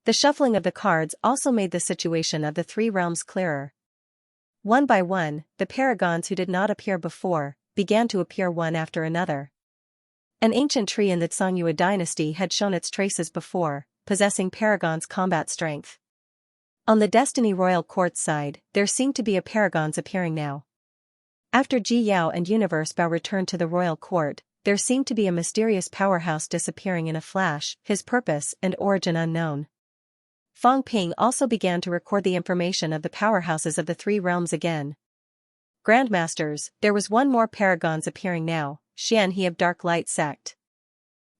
Speaker 1: The shuffling of the cards also made the situation of the 3 realms clearer. One by one, the paragons who did not appear before, began to appear one after another. An ancient tree in the Xianxia dynasty had shown its traces before, possessing paragons' combat strength. On the Destiny Royal Court side, there seemed to be a paragons appearing now. After Ji Yao and Universe Bao returned to the royal court, there seemed to be a mysterious powerhouse disappearing in a flash, his purpose and origin unknown. Fang Ping also began to record the information of the powerhouses of the 3 realms again. Grandmasters, there was one more paragons appearing now, Xianxia of Dark Light Sect.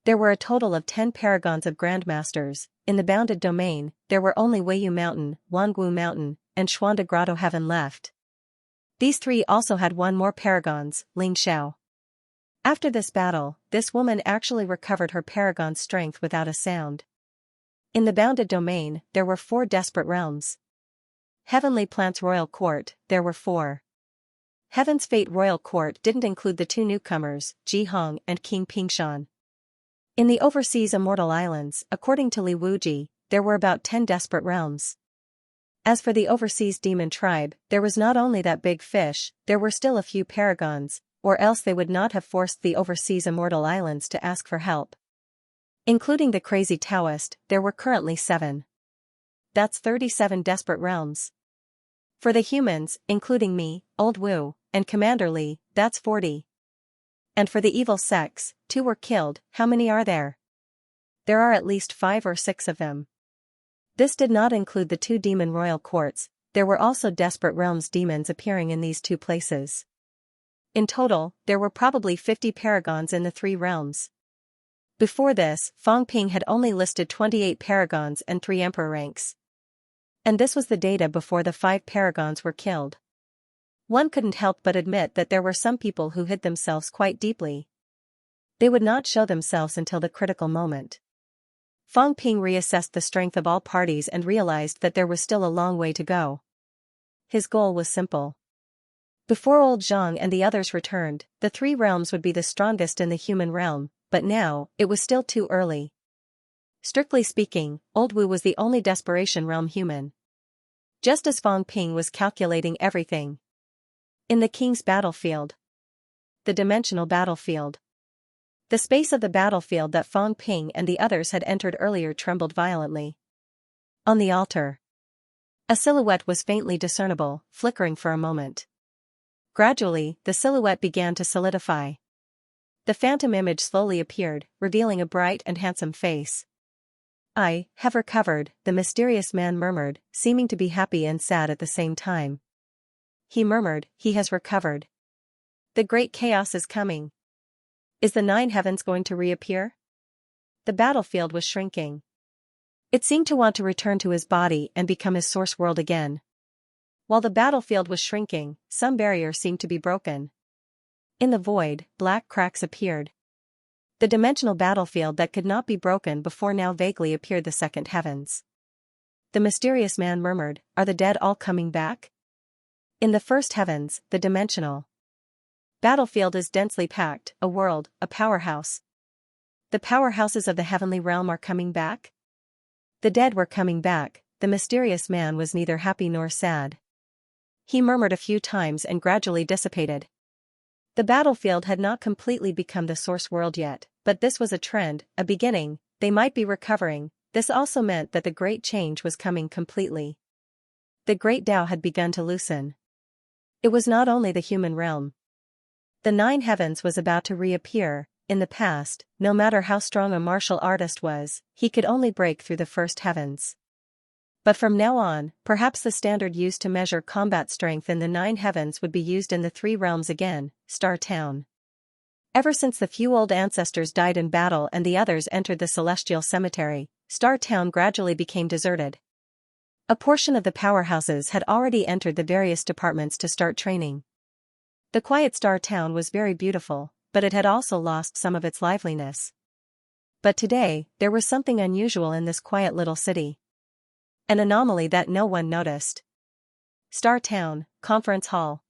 Speaker 1: There were a total of 10 paragons of grandmasters. In the bounded domain, there were only Weiyu Mountain, Wangu Mountain, and Xuanda Grotto Heaven left. These 3 also had one more paragons, Ling Xiao. After this battle, this woman actually recovered her paragon's strength without a sound. In the bounded domain, there were 4 desperate realms. Heavenly Plants Royal Court, there were 4. Heaven's Fate Royal Court didn't include the 2 newcomers, Ji Hong and King Pingshan. In the overseas immortal islands, according to Li Wuji, there were about 10 desperate realms. As for the overseas demon tribe, there was not only that big fish, there were still a few paragons, or else they would not have forced the overseas immortal islands to ask for help. Including the crazy Taoist, there were currently 7. That's 37 desperate realms. For the humans, including me, Old Wu, and Commander Li, that's 40. And for the evil sects, 2 were killed. How many are there? There are at least 5 or 6 of them. This did not include the 2 demon royal courts. There were also desperate realms demons appearing in these 2 places. In total, there were probably 50 paragons in the 3 realms. Before this, Fang Ping had only listed 28 paragons and 3 emperor ranks. And this was the data before the 5 paragons were killed. One couldn't help but admit that there were some people who hid themselves quite deeply. They would not show themselves until the critical moment. Fang Ping reassessed the strength of all parties and realized that there was still a long way to go. His goal was simple. Before old Zhang and the others returned, the 3 realms would be the strongest in the human realm, but now, it was still too early. Strictly speaking, Old Wu was the only desperation realm human. Just as Fang Ping was calculating everything. In the king's battlefield. The dimensional battlefield. The space of the battlefield that Fang Ping and the others had entered earlier trembled violently. On the altar. A silhouette was faintly discernible, flickering for a moment. Gradually, the silhouette began to solidify. The phantom image slowly appeared, revealing a bright and handsome face. "I have recovered," the mysterious man murmured, seeming to be happy and sad at the same time. He murmured, "He has recovered. The great chaos is coming. Is the 9 heavens going to reappear?" The battlefield was shrinking. It seemed to want to return to his body and become his source world again. While the battlefield was shrinking, some barrier seemed to be broken. In the void, black cracks appeared. The dimensional battlefield that could not be broken before now vaguely appeared the 2nd heavens. The mysterious man murmured, "Are the dead all coming back?" In the 1st heavens, the dimensional battlefield is densely packed, a world, a powerhouse. The powerhouses of the heavenly realm are coming back? The dead were coming back. The mysterious man was neither happy nor sad. he murmured a few times and gradually dissipated. The battlefield had not completely become the source world yet, but this was a trend, a beginning. They might be recovering. This also meant that the great change was coming completely. The great Tao had begun to loosen. It was not only the human realm. The nine heavens was about to reappear. In the past, no matter how strong a martial artist was, he could only break through the first heavens. But from now on, perhaps the standard used to measure combat strength in the nine heavens would be used in the three realms again, Star Town. Ever since the few old ancestors died in battle and the others entered the celestial cemetery, Star Town gradually became deserted. A portion of the powerhouses had already entered the various departments to start training. The quiet Star Town was very beautiful, but it had also lost some of its liveliness. But today, there was something unusual in this quiet little city. An anomaly that no one noticed. Star Town, Conference Hall.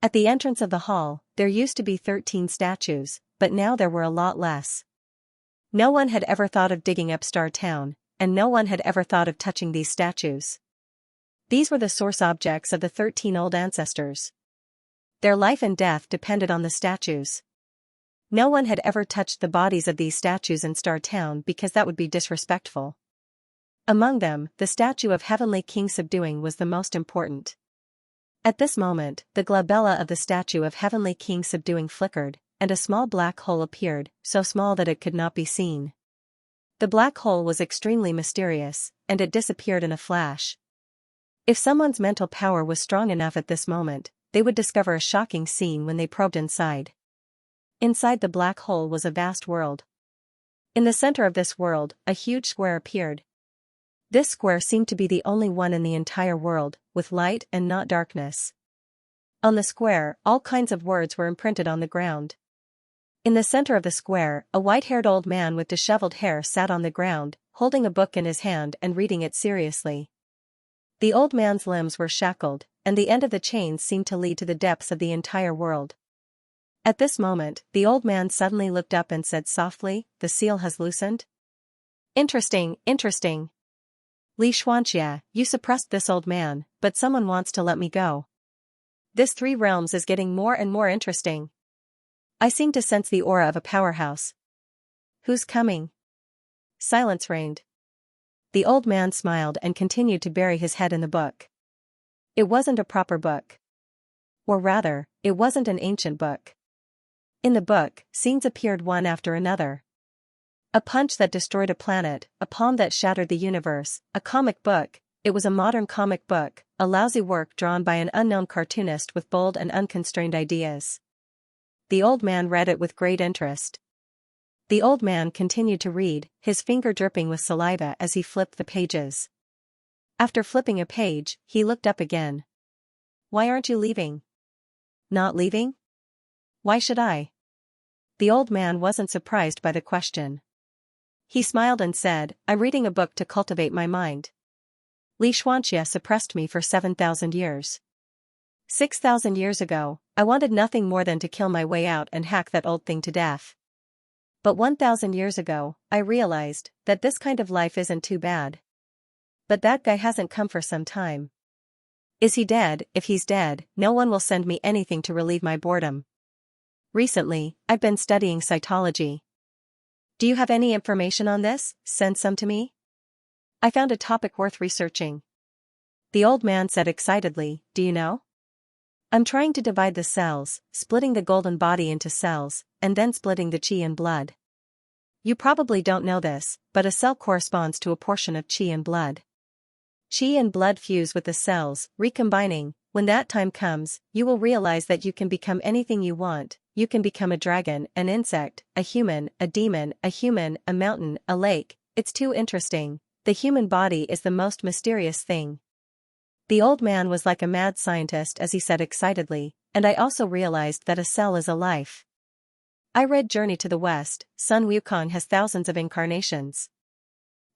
Speaker 1: At the entrance of the hall, there used to be 13 statues, but now there were a lot less. No one had ever thought of digging up Star Town, and no one had ever thought of touching these statues. These were the source objects of the 13 old ancestors. Their life and death depended on the statues. No one had ever touched the bodies of these statues in Star Town because that would be disrespectful. Among them, the statue of Heavenly King Subduing was the most important. At this moment, the glabella of the statue of Heavenly King Subduing flickered, and a small black hole appeared, so small that it could not be seen. The black hole was extremely mysterious, and it disappeared in a flash. If someone's mental power was strong enough at this moment, they would discover a shocking scene when they probed inside. Inside the black hole was a vast world. In the center of this world, a huge square appeared. This square seemed to be the only one in the entire world, with light and not darkness. On the square, all kinds of words were imprinted on the ground. In the center of the square, a white-haired old man with disheveled hair sat on the ground, holding a book in his hand and reading it seriously. The old man's limbs were shackled, and the end of the chains seemed to lead to the depths of the entire world. At this moment, the old man suddenly looked up and said softly, "The seal has loosened?" "Interesting, interesting. Li Xianxia, you suppressed this old man, but someone wants to let me go. This three realms is getting more and more interesting. I seem to sense the aura of a powerhouse. Who's coming?" Silence reigned. The old man smiled and continued to bury his head in the book. It wasn't a proper book. Or rather, it wasn't an ancient book. In the book, scenes appeared one after another. A punch that destroyed a planet, a palm that shattered the universe, a comic book. It was a modern comic book, a lousy work drawn by an unknown cartoonist with bold and unconstrained ideas. The old man read it with great interest. The old man continued to read, his finger dripping with saliva as he flipped the pages. After flipping a page, he looked up again. "Why aren't you leaving?" "Not leaving? Why should I?" The old man wasn't surprised by the question. He smiled and said, "I'm reading a book to cultivate my mind. Li Xianxia suppressed me for 7,000 years. 6,000 years ago, I wanted nothing more than to kill my way out and hack that old thing to death. But 1,000 years ago, I realized that this kind of life isn't too bad. But that guy hasn't come for some time. Is he dead? If he's dead, no one will send me anything to relieve my boredom. Recently, I've been studying cytology. Do you have any information on this? Send some to me. I found a topic worth researching." The old man said excitedly, "Do you know? I'm trying to divide the cells, splitting the golden body into cells, and then splitting the qi and blood. You probably don't know this, but a cell corresponds to a portion of qi and blood. Qi and blood fuse with the cells, recombining. When that time comes, you will realize that you can become anything you want. You can become a dragon, an insect, a human, a demon, a human, a mountain, a lake. It's too interesting. The human body is the most mysterious thing." The old man was like a mad scientist as he said excitedly, "And I also realized that a cell is a life. I read Journey to the West. Sun Wukong has thousands of incarnations.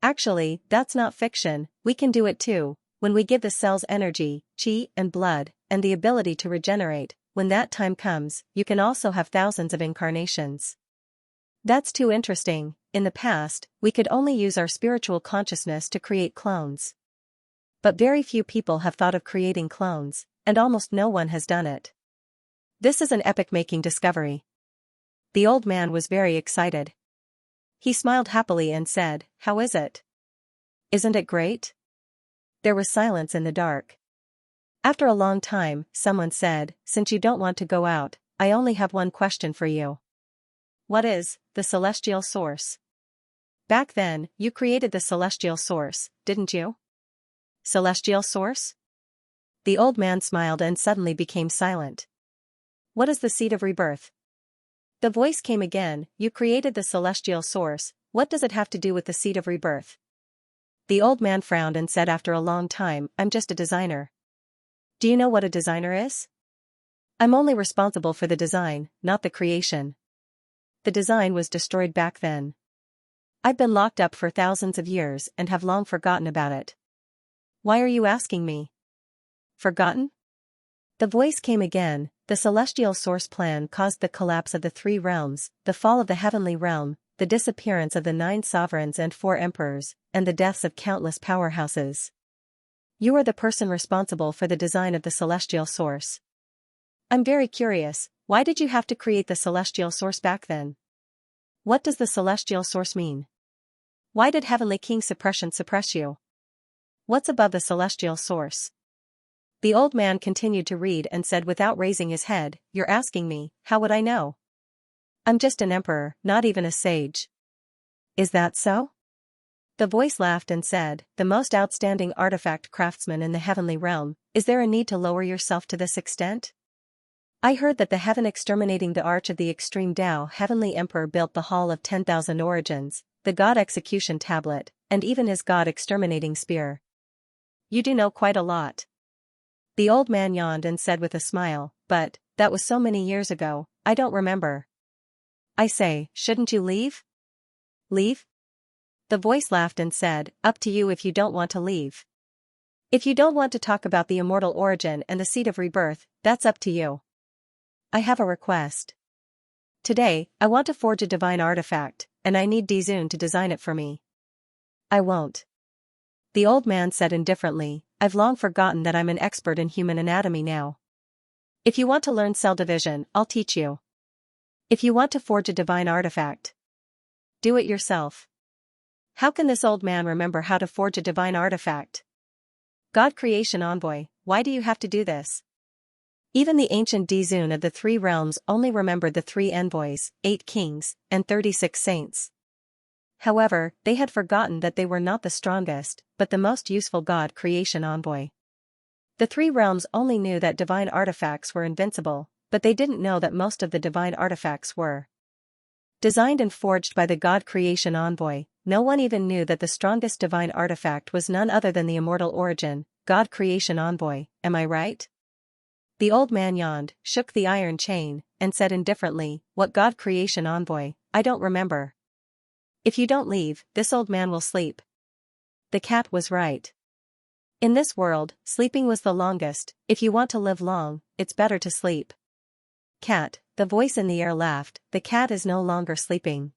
Speaker 1: Actually, that's not fiction, we can do it too. When we give the cells energy, qi, and blood, and the ability to regenerate, when that time comes, you can also have thousands of incarnations. That's too interesting. In the past, we could only use our spiritual consciousness to create clones. But very few people have thought of creating clones, and almost no one has done it. This is an epoch-making discovery. The old man was very excited. He smiled happily and said, "How is it? Isn't it great?" There was silence in the dark. After a long time, someone said, "Since you don't want to go out, I only have one question for you. What is the celestial source?" "Back then, you created the celestial source, didn't you?" "Celestial source?" The old man smiled and suddenly became silent. "What is the seed of rebirth?" The voice came again, "You created the celestial source, what does it have to do with the seed of rebirth?" The old man frowned and said after a long time, "I'm just a designer." "Do you know what a designer is?" "I'm only responsible for the design, not the creation. The design was destroyed back then. I've been locked up for thousands of years and have long forgotten about it." "Why are you asking me?" "Forgotten?" The voice came again, "The celestial source plan caused the collapse of the three realms, the fall of the heavenly realm, the disappearance of the 9 sovereigns and 4 emperors, and the deaths of countless powerhouses. You are the person responsible for the design of the celestial source. I'm very curious, why did you have to create the celestial source back then? What does the celestial source mean? Why did Heavenly King Suppression suppress you? What's above the celestial source?" The old man continued to read and said without raising his head, "You're asking me, how would I know? I'm just an emperor, not even a sage." "Is that so?" The voice laughed and said, "The most outstanding artifact craftsman in the heavenly realm, is there a need to lower yourself to this extent? I heard that the heaven exterminating the arch of the extreme Tao heavenly emperor built the Hall of 10,000 Origins, the God execution tablet, and even his God exterminating spear. You do know quite a lot." The old man yawned and said with a smile, "But, that was so many years ago, I don't remember." "I say, shouldn't you leave?" "Leave?" The voice laughed and said, "Up to you if you don't want to leave. If you don't want to talk about the immortal origin and the seed of rebirth, that's up to you. I have a request. Today, I want to forge a divine artifact, and I need Dizun to design it for me." "I won't." The old man said indifferently, "I've long forgotten that I'm an expert in human anatomy now. If you want to learn cell division, I'll teach you. If you want to forge a divine artifact, do it yourself." How can this old man remember how to forge a divine artifact? God Creation Envoy, why do you have to do this? Even the ancient Dizun of the 3 realms only remembered the 3 envoys, 8 kings, and 36 saints. However, they had forgotten that they were not the strongest, but the most useful God Creation Envoy. The 3 realms only knew that divine artifacts were invincible, but they didn't know that most of the divine artifacts were designed and forged by the God Creation Envoy. No one even knew that the strongest divine artifact was none other than the immortal origin, God Creation Envoy, am I right? The old man yawned, shook the iron chain, and said indifferently, "What God Creation Envoy? I don't remember." "If you don't leave, this old man will sleep." The cat was right. In this world, sleeping was the longest. If you want to live long, it's better to sleep. "Cat," the voice in the air laughed, "the cat is no longer sleeping.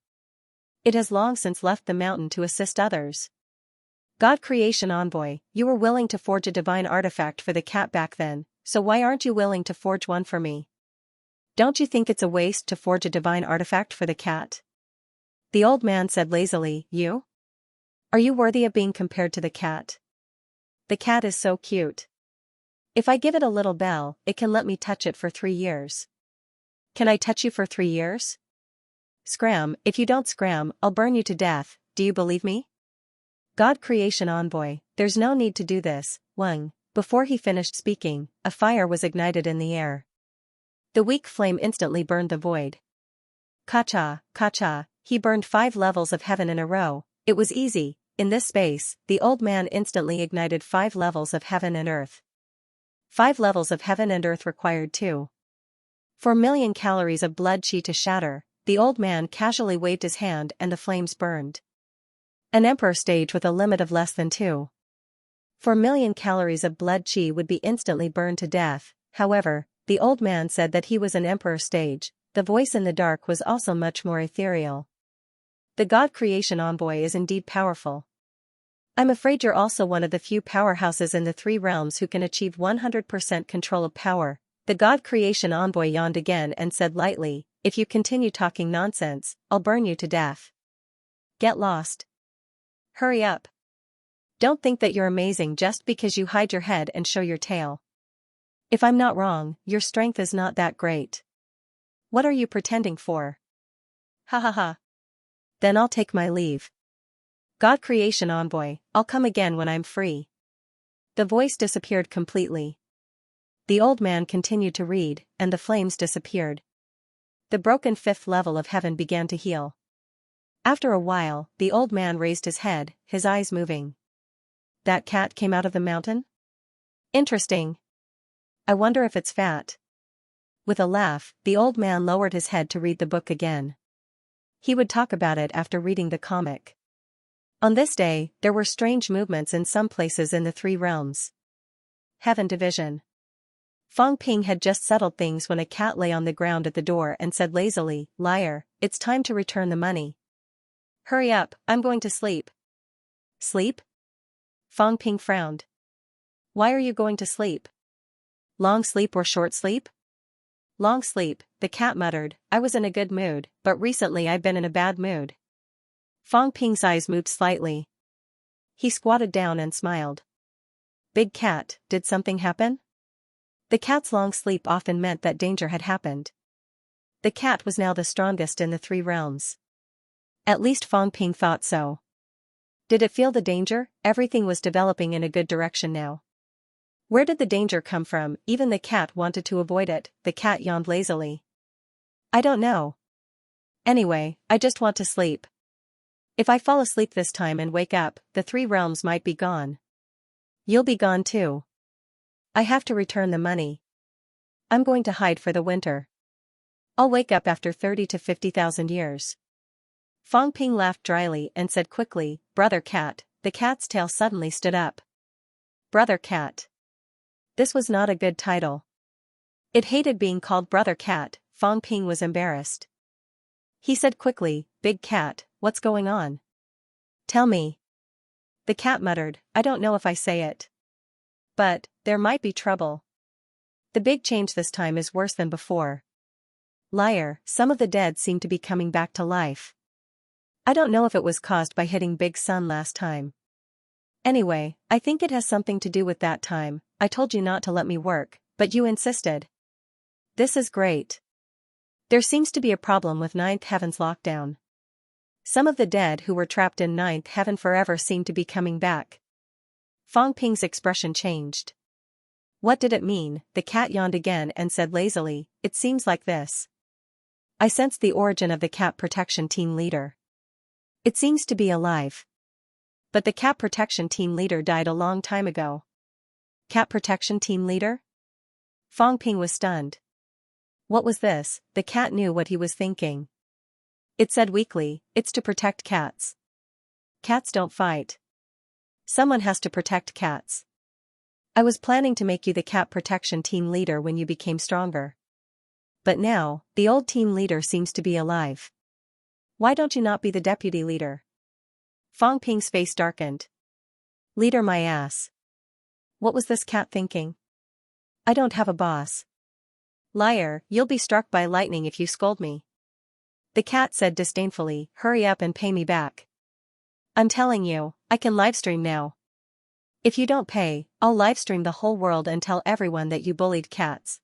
Speaker 1: It has long since left the mountain to assist others. God Creation Envoy, you were willing to forge a divine artifact for the cat back then, so why aren't you willing to forge one for me? Don't you think it's a waste to forge a divine artifact for the cat?" The old man said lazily, "You? Are you worthy of being compared to the cat? The cat is so cute. If I give it a little bell, it can let me touch it for 3 years. Can I touch you for 3 years? Scram, if you don't scram, I'll burn you to death, do you believe me?" God Creation Envoy, there's no need to do this, Wang. Before he finished speaking, a fire was ignited in the air. The weak flame instantly burned the void. Kacha, kacha, he burned 5 levels of heaven in a row. It was easy. In this space, the old man instantly ignited 5 levels of heaven and earth. 5 levels of heaven and earth required 4 million calories of blood chi to shatter. The old man casually waved his hand and the flames burned. An emperor stage with a limit of less than 4 million calories of blood chi would be instantly burned to death. However, the old man said that he was an emperor stage. The voice in the dark was also much more ethereal. The God Creation Envoy is indeed powerful. I'm afraid you're also one of the few powerhouses in the three realms who can achieve 100% control of power. The God Creation envoy yawned again and said lightly, if you continue talking nonsense, I'll burn you to death. Get lost. Hurry up. Don't think that you're amazing just because you hide your head and show your tail. If I'm not wrong, your strength is not that great. What are you pretending for? Ha ha ha. Then I'll take my leave. God Creation envoy, I'll come again when I'm free. The voice disappeared completely. The old man continued to read, and the flames disappeared. The broken fifth level of heaven began to heal. After a while, the old man raised his head, his eyes moving. That cat came out of the mountain? Interesting. I wonder if it's fat. With a laugh, the old man lowered his head to read the book again. He would talk about it after reading the comic. On this day, there were strange movements in some places in the three realms. Heaven Division. Fong Ping had just settled things when a cat lay on the ground at the door and said lazily, liar, it's time to return the money. Hurry up, I'm going to sleep. Sleep? Fong Ping frowned. Why are you going to sleep? Long sleep or short sleep? Long sleep, the cat muttered. I was in a good mood, but recently I've been in a bad mood. Fong Ping's eyes moved slightly. He squatted down and smiled. Big cat, did something happen? The cat's long sleep often meant that danger had happened. The cat was now the strongest in the three realms. At least Fong Ping thought so. Did it feel the danger? Everything was developing in a good direction now. Where did the danger come from? Even the cat wanted to avoid it. The cat yawned lazily. I don't know. Anyway, I just want to sleep. If I fall asleep this time and wake up, the three realms might be gone. You'll be gone too. I have to return the money. I'm going to hide for the winter. I'll wake up after 30 to 50,000 years. Fong Ping laughed dryly and said quickly, Brother Cat. The cat's tail suddenly stood up. Brother Cat. This was not a good title. It hated being called Brother Cat. Fong Ping was embarrassed. He said quickly, Big Cat, what's going on? Tell me. The cat muttered, I don't know if I say it. But, there might be trouble. The big change this time is worse than before. Liar, some of the dead seem to be coming back to life. I don't know if it was caused by hitting Big Sun last time. Anyway, I think it has something to do with that time. I told you not to let me work, but you insisted. This is great. There seems to be a problem with Ninth Heaven's lockdown. Some of the dead who were trapped in Ninth Heaven forever seem to be coming back. Fong Ping's expression changed. What did it mean? The cat yawned again and said lazily, It seems like this. I sensed the origin of the cat protection team leader. It seems to be alive. But the cat protection team leader died a long time ago. Cat protection team leader? Fong Ping was stunned. What was this? The cat knew what he was thinking. It said weakly, It's to protect cats. Cats don't fight. Someone has to protect cats. I was planning to make you the cat protection team leader when you became stronger. But now, the old team leader seems to be alive. Why don't you not be the deputy leader? Fong Ping's face darkened. Leader my ass. What was this cat thinking? I don't have a boss. Liar, you'll be struck by lightning if you scold me. The cat said disdainfully, Hurry up and pay me back. I'm telling you, I can livestream now. If you don't pay, I'll livestream the whole world and tell everyone that you bullied cats.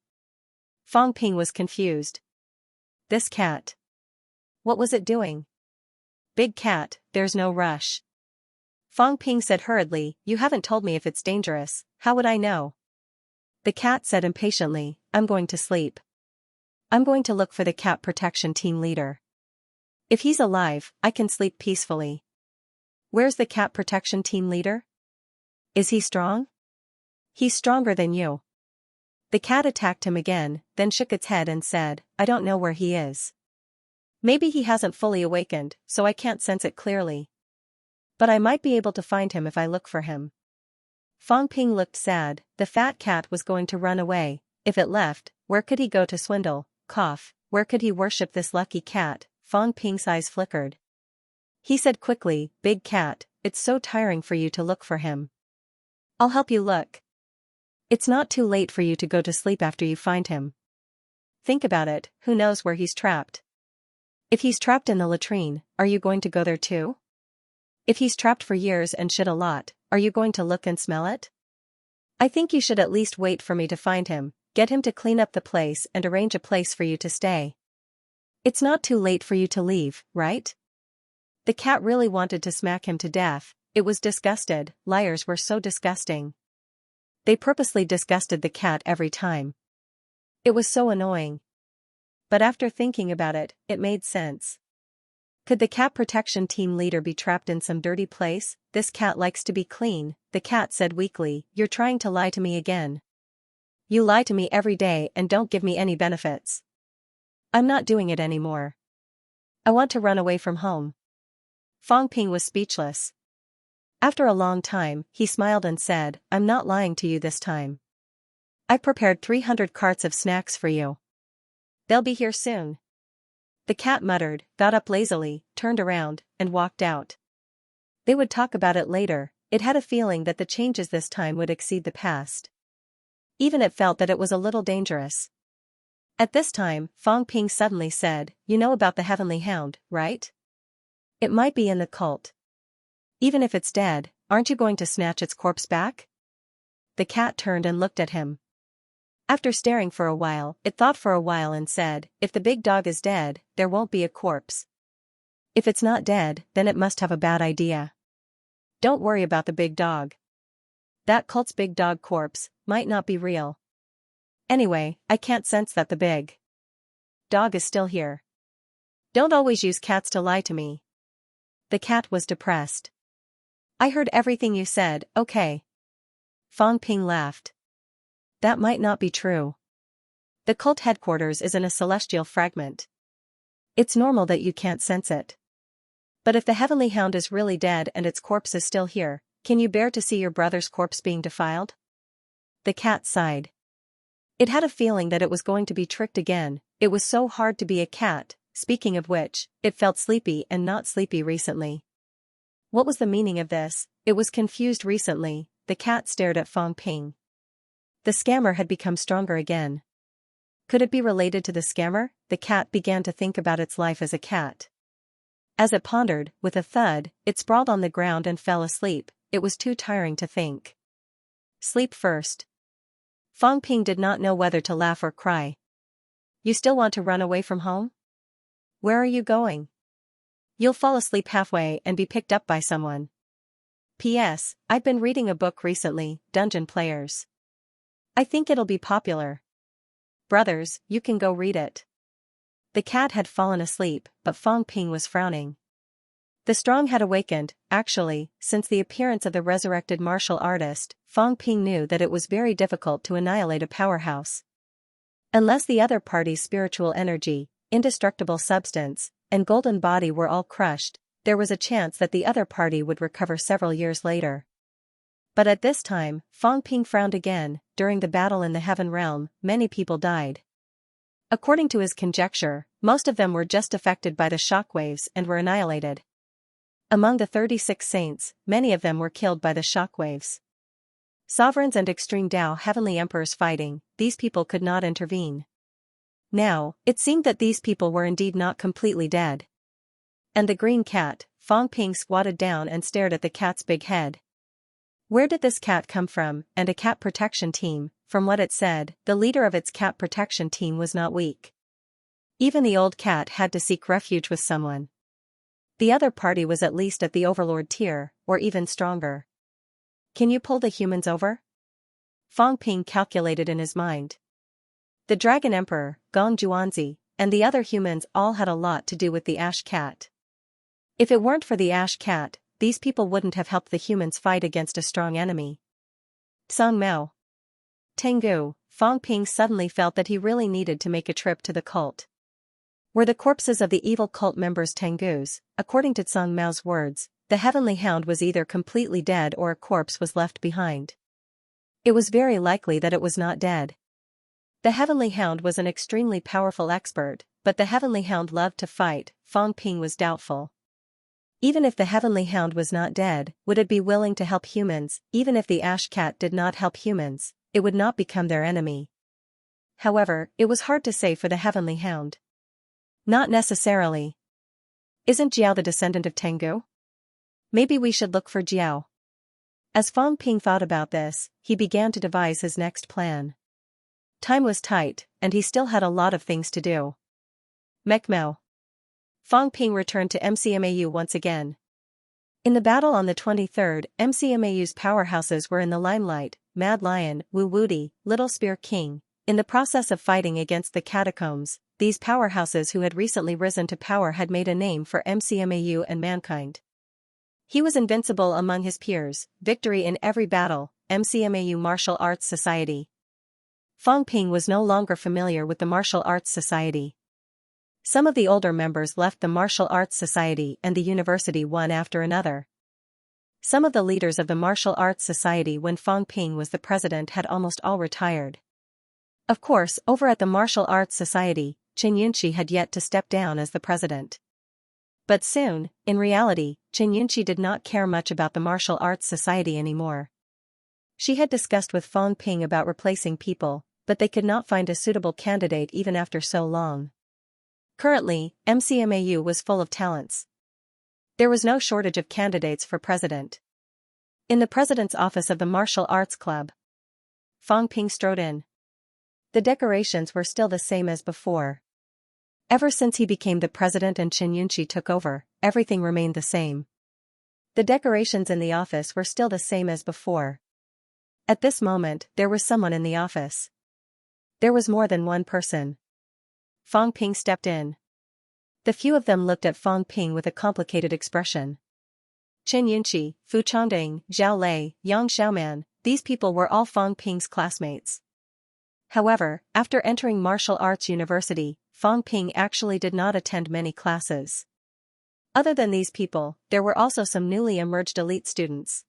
Speaker 1: Fong Ping was confused. This cat. What was it doing? Big cat, there's no rush. Fong Ping said hurriedly, You haven't told me if it's dangerous, how would I know? The cat said impatiently, I'm going to sleep. I'm going to look for the cat protection team leader. If he's alive, I can sleep peacefully. Where's the cat protection team leader? Is he strong? He's stronger than you. The cat attacked him again, then shook its head and said, I don't know where he is. Maybe he hasn't fully awakened, so I can't sense it clearly. But I might be able to find him if I look for him. Fong Ping looked sad. The fat cat was going to run away. If it left, where could he go to swindle? Cough, where could he worship this lucky cat? Fong Ping's eyes flickered. He said quickly, Big cat, it's so tiring for you to look for him. I'll help you look. It's not too late for you to go to sleep after you find him. Think about it, who knows where he's trapped? If he's trapped in the latrine, are you going to go there too? If he's trapped for years and shit a lot, are you going to look and smell it? I think you should at least wait for me to find him, get him to clean up the place and arrange a place for you to stay. It's not too late for you to leave, right? The cat really wanted to smack him to death. It was disgusted. Liars were so disgusting. They purposely disgusted the cat every time. It was so annoying. But after thinking about it, it made sense. Could the cat protection team leader be trapped in some dirty place? This cat likes to be clean, the cat said weakly. You're trying to lie to me again. You lie to me every day and don't give me any benefits. I'm not doing it anymore. I want to run away from home. Fong Ping was speechless. After a long time, he smiled and said, I'm not lying to you this time. I prepared 300 carts of snacks for you. They'll be here soon. The cat muttered, got up lazily, turned around, and walked out. They would talk about it later. It had a feeling that the changes this time would exceed the past. Even it felt that it was a little dangerous. At this time, Fong Ping suddenly said, you know about the heavenly hound, right? It might be in the cult. Even if it's dead, aren't you going to snatch its corpse back? The cat turned and looked at him. After staring for a while, it thought for a while and said, if the big dog is dead, there won't be a corpse. If it's not dead, then it must have a bad idea. Don't worry about the big dog. That cult's big dog corpse might not be real. Anyway, I can't sense that the big dog is still here. Don't always use cats to lie to me. The cat was depressed. I heard everything you said, okay. Fong Ping laughed. That might not be true. The cult headquarters is in a celestial fragment. It's normal that you can't sense it. But if the heavenly hound is really dead and its corpse is still here, can you bear to see your brother's corpse being defiled? The cat sighed. It had a feeling that it was going to be tricked again. It was so hard to be a cat. Speaking of which, it felt sleepy and not sleepy recently. What was the meaning of this? It was confused recently. The cat stared at Fong Ping. The scammer had become stronger again. Could it be related to the scammer? The cat began to think about its life as a cat. As it pondered, with a thud, it sprawled on the ground and fell asleep. It was too tiring to think. Sleep first. Fong Ping did not know whether to laugh or cry. You still want to run away from home? Where are you going? You'll fall asleep halfway and be picked up by someone. P.S. I've been reading a book recently, Dungeon Players. I think it'll be popular. Brothers, you can go read it. The cat had fallen asleep, but Fong Ping was frowning. The strong had awakened. Actually, since the appearance of the resurrected martial artist, Fong Ping knew that it was very difficult to annihilate a powerhouse. Unless the other party's spiritual energy, indestructible substance, and golden body were all crushed, there was a chance that the other party would recover several years later. But at this time, Fong Ping frowned again. During the battle in the Heaven Realm, many people died. According to his conjecture, most of them were just affected by the shockwaves and were annihilated. Among the 36 saints, many of them were killed by the shockwaves. Sovereigns and extreme Tao heavenly emperors fighting, these people could not intervene. Now, it seemed that these people were indeed not completely dead. And the green cat, Fong Ping squatted down and stared at the cat's big head. Where did this cat come from? And a cat protection team? From what it said, the leader of its cat protection team was not weak. Even the old cat had to seek refuge with someone. The other party was at least at the overlord tier, or even stronger. Can you pull the humans over? Fong Ping calculated in his mind. The Dragon Emperor, Gong Juanzi, and the other humans all had a lot to do with the Ash Cat. If it weren't for the Ash Cat, these people wouldn't have helped the humans fight against a strong enemy. Song Mao. Tengu, Fong Ping suddenly felt that he really needed to make a trip to the cult. Were the corpses of the evil cult members Tengu's? According to Song Mao's words, the heavenly hound was either completely dead or a corpse was left behind. It was very likely that it was not dead. The heavenly hound was an extremely powerful expert, but the heavenly hound loved to fight. Fong Ping was doubtful. Even if the heavenly hound was not dead, would it be willing to help humans? Even if the ash cat did not help humans, it would not become their enemy. However, it was hard to say for the heavenly hound. Not necessarily. Isn't Jiao the descendant of Tengu? Maybe we should look for Jiao. As Fang Ping thought about this, he began to devise his next plan. Time was tight, and he still had a lot of things to do. Mekmao. Fang Ping returned to MCMAU once again. In the battle on the 23rd, MCMAU's powerhouses were in the limelight: Mad Lion, Wu Wudi, Little Spear King. In the process of fighting against the catacombs, these powerhouses who had recently risen to power had made a name for MCMAU and mankind. He was invincible among his peers, victory in every battle, MCMAU Martial Arts Society. Fang Ping was no longer familiar with the Martial Arts Society. Some of the older members left the Martial Arts Society and the university one after another. Some of the leaders of the Martial Arts Society when Fang Ping was the president had almost all retired. Of course, over at the Martial Arts Society, Xianxia had yet to step down as the president. But soon, in reality, Xianxia did not care much about the Martial Arts Society anymore. She had discussed with Fang Ping about replacing people, but they could not find a suitable candidate even after so long. Currently, MCMAU was full of talents. There was no shortage of candidates for president. In the president's office of the Martial Arts Club, Fang Ping strode in. The decorations were still the same as before. Ever since he became the president and Xianxia took over, everything remained the same. The decorations in the office were still the same as before. At this moment, there was someone in the office. There was more than one person. Fang Ping stepped in. The few of them looked at Fang Ping with a complicated expression. Xianxia, Fu Changding, Zhao Lei, Yang Xiaoman, these people were all Fang Ping's classmates. However, after entering Martial Arts University, Fang Ping actually did not attend many classes. Other than these people, there were also some newly emerged elite students.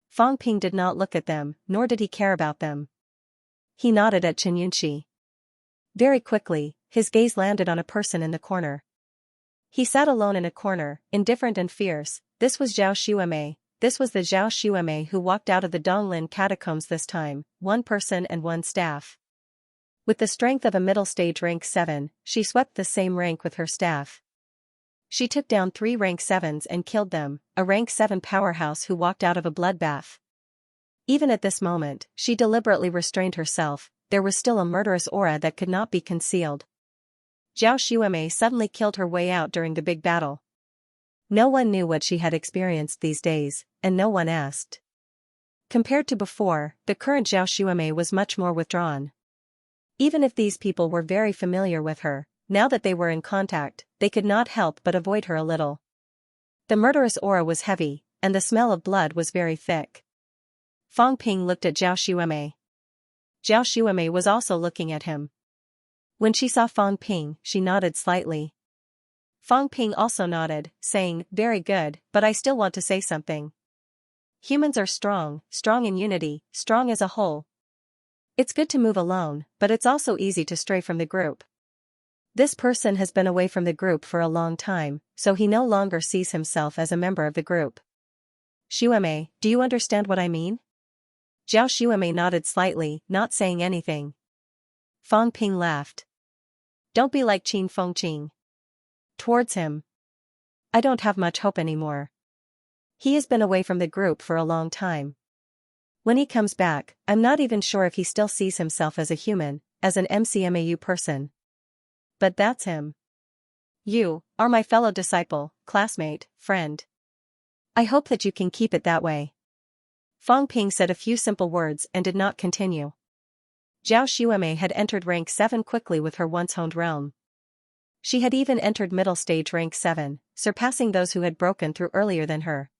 Speaker 1: Fang Ping did not look at them, nor did he care about them. He nodded at Xianxia. Very quickly, his gaze landed on a person in the corner. He sat alone in a corner, indifferent and fierce. This was Zhao Xuemei. This was the Zhao Xuemei who walked out of the Donglin catacombs this time, one person and one staff. With the strength of a middle stage rank 7, she swept the same rank with her staff. She took down 3 rank 7s and killed them, a rank 7 powerhouse who walked out of a bloodbath. Even at this moment, she deliberately restrained herself. There was still a murderous aura that could not be concealed. Zhao Xuemei suddenly killed her way out during the big battle. No one knew what she had experienced these days, and no one asked. Compared to before, the current Zhao Xuemei was much more withdrawn. Even if these people were very familiar with her, now that they were in contact, they could not help but avoid her a little. The murderous aura was heavy, and the smell of blood was very thick. Fang Ping looked at Zhao Xuemei. Zhao Xuemei was also looking at him. When she saw Fang Ping, she nodded slightly. Fang Ping also nodded, saying, "Very good, but I still want to say something. Humans are strong, strong in unity, strong as a whole. It's good to move alone, but it's also easy to stray from the group. This person has been away from the group for a long time, so he no longer sees himself as a member of the group. Xuemei, do you understand what I mean?" Zhao Xuemei nodded slightly, not saying anything. Fang Ping laughed. "Don't be like Qin Fengqing." Towards him. "I don't have much hope anymore. He has been away from the group for a long time. When he comes back, I'm not even sure if he still sees himself as a human, as an MCMAU person. But that's him. You are my fellow disciple, classmate, friend. I hope that you can keep it that way." Fang Ping said a few simple words and did not continue. Zhao Xuemei had entered rank 7 quickly with her once-honed realm. She had even entered middle stage rank 7, surpassing those who had broken through earlier than her.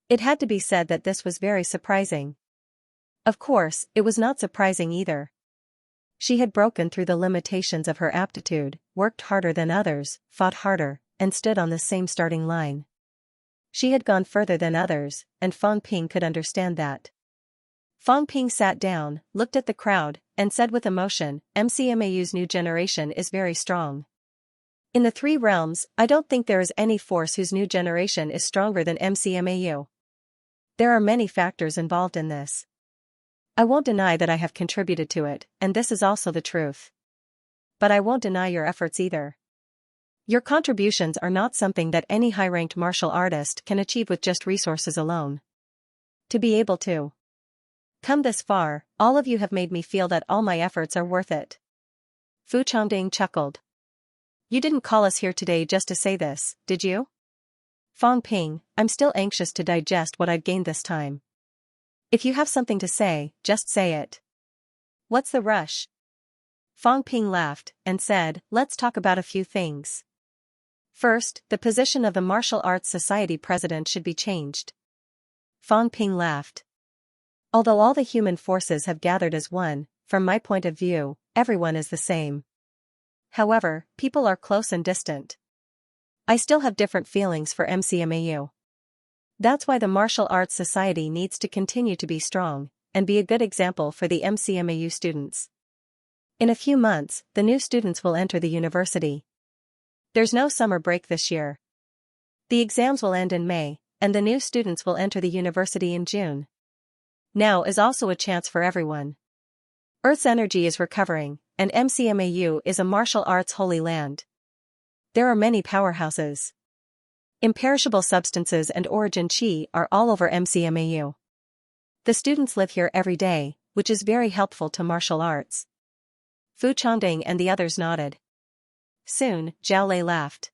Speaker 1: It had to be said that this was very surprising. Of course, it was not surprising either. She had broken through the limitations of her aptitude, worked harder than others, fought harder, and stood on the same starting line. She had gone further than others, and Fang Ping could understand that. Fang Ping sat down, looked at the crowd, and said with emotion, "MCMAU's new generation is very strong. In the three realms, I don't think there is any force whose new generation is stronger than MCMAU. There are many factors involved in this. I won't deny that I have contributed to it, and this is also the truth. But I won't deny your efforts either. Your contributions are not something that any high-ranked martial artist can achieve with just resources alone. To be able to come this far, all of you have made me feel that all my efforts are worth it. Fu Chongding chuckled. You didn't call us here today just to say this, did you? Fong Ping, I'm still anxious to digest what I've gained this time. If you have something to say, just say it. What's the rush? Fong Ping laughed and said, let's talk about a few things. First, the position of the Martial Arts Society president should be changed. Fong Ping laughed. Although all the human forces have gathered as one, from my point of view, everyone is the same. However, people are close and distant. I still have different feelings for MCMAU. That's why the Martial Arts Society needs to continue to be strong, and be a good example for the MCMAU students. In a few months, the new students will enter the university. There's no summer break this year. The exams will end in May, and the new students will enter the university in June. Now is also a chance for everyone. Earth's energy is recovering, and MCMAU is a martial arts holy land. There are many powerhouses. Imperishable substances and origin chi are all over MCMAU. The students live here every day, which is very helpful to martial arts. Fu Chongding and the others nodded. Soon, Zhao Lei laughed.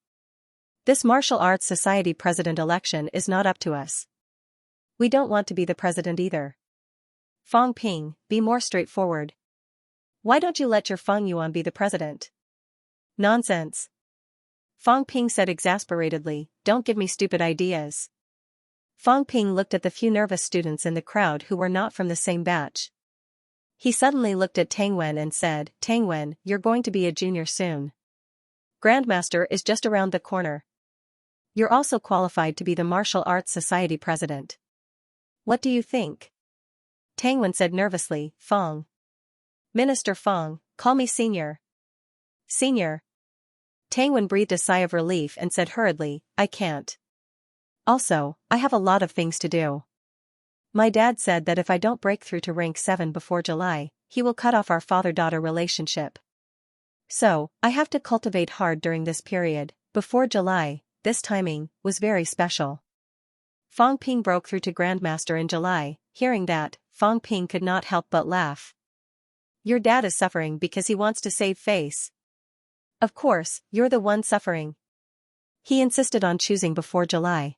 Speaker 1: This martial arts society president election is not up to us. We don't want to be the president either. Fong Ping, be more straightforward. Why don't you let your Feng Yuan be the president? Nonsense. Fong Ping said exasperatedly, don't give me stupid ideas. Fong Ping looked at the few nervous students in the crowd who were not from the same batch. He suddenly looked at Tang Wen and said, Tang Wen, you're going to be a junior soon. Grandmaster is just around the corner. You're also qualified to be the Martial Arts Society president. What do you think? Tang Wen said nervously, Fong. Minister Fong, call me senior. Senior. Tang Wen breathed a sigh of relief and said hurriedly, I can't. Also, I have a lot of things to do. My dad said that if I don't break through to rank 7 before July, he will cut off our father-daughter relationship. So, I have to cultivate hard during this period. Before July, this timing was very special. Fong Ping broke through to Grandmaster in July. Hearing that, Fong Ping could not help but laugh. Your dad is suffering because he wants to save face. Of course, you're the one suffering. He insisted on choosing before July.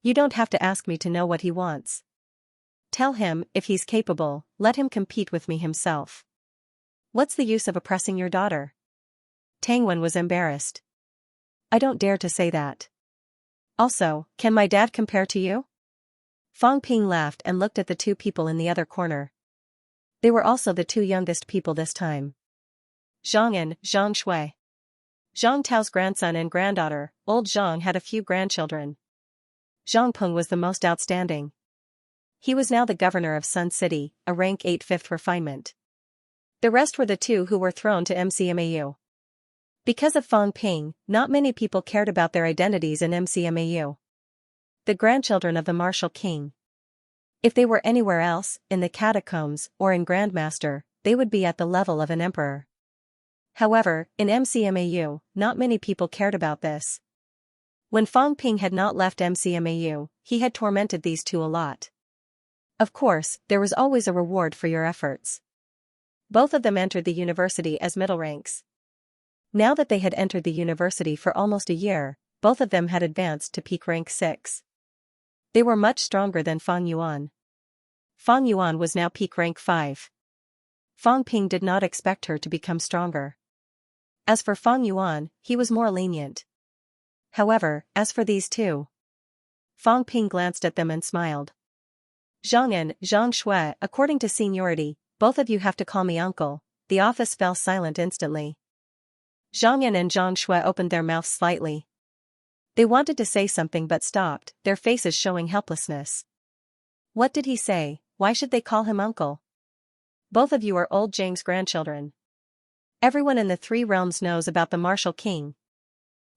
Speaker 1: You don't have to ask me to know what he wants. Tell him, if he's capable, let him compete with me himself. What's the use of oppressing your daughter? Tang Wen was embarrassed. I don't dare to say that. Also, can my dad compare to you? Fong Ping laughed and looked at the two people in the other corner. They were also the two youngest people this time. Zhang and Zhang Shui. Zhang Tao's grandson and granddaughter, old Zhang had a few grandchildren. Zhang Peng was the most outstanding. He was now the governor of Sun City, a rank 8 fifth refinement. The rest were the two who were thrown to MCMAU. Because of Fong Ping, not many people cared about their identities in MCMAU. The grandchildren of the martial king. If they were anywhere else, in the catacombs or in Grandmaster, they would be at the level of an emperor. However, in MCMAU, not many people cared about this. When Fong Ping had not left MCMAU, he had tormented these two a lot. Of course, there was always a reward for your efforts. Both of them entered the university as middle ranks. Now that they had entered the university for almost a year, both of them had advanced to peak rank 6. They were much stronger than Fong Yuan. Fong Yuan was now peak rank 5. Fong Ping did not expect her to become stronger. As for Fong Yuan, he was more lenient. However, as for these two, Fong Ping glanced at them and smiled. Zhang and Zhang Shui, according to seniority, both of you have to call me uncle. The office fell silent instantly. Zhang Yan and Zhang Shui opened their mouths slightly. They wanted to say something but stopped, their faces showing helplessness. What did he say? Why should they call him uncle? Both of you are old Zhang's grandchildren. Everyone in the 3 realms knows about the martial king.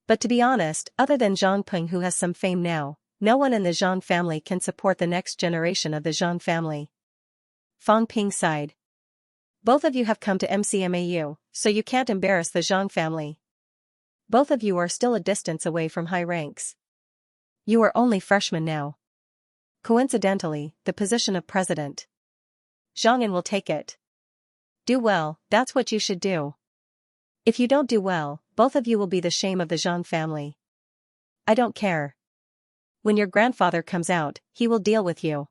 Speaker 1: But to be honest, other than Zhang Peng, who has some fame now, no one in the Zhang family can support the next generation of the Zhang family. Fang Ping sighed. Both of you have come to MCMAU, so you can't embarrass the Zhang family. Both of you are still a distance away from high ranks. You are only freshmen now. Coincidentally, the position of president. Zhangyan will take it. Do well, that's what you should do. If you don't do well, both of you will be the shame of the Zhang family. I don't care. When your grandfather comes out, he will deal with you.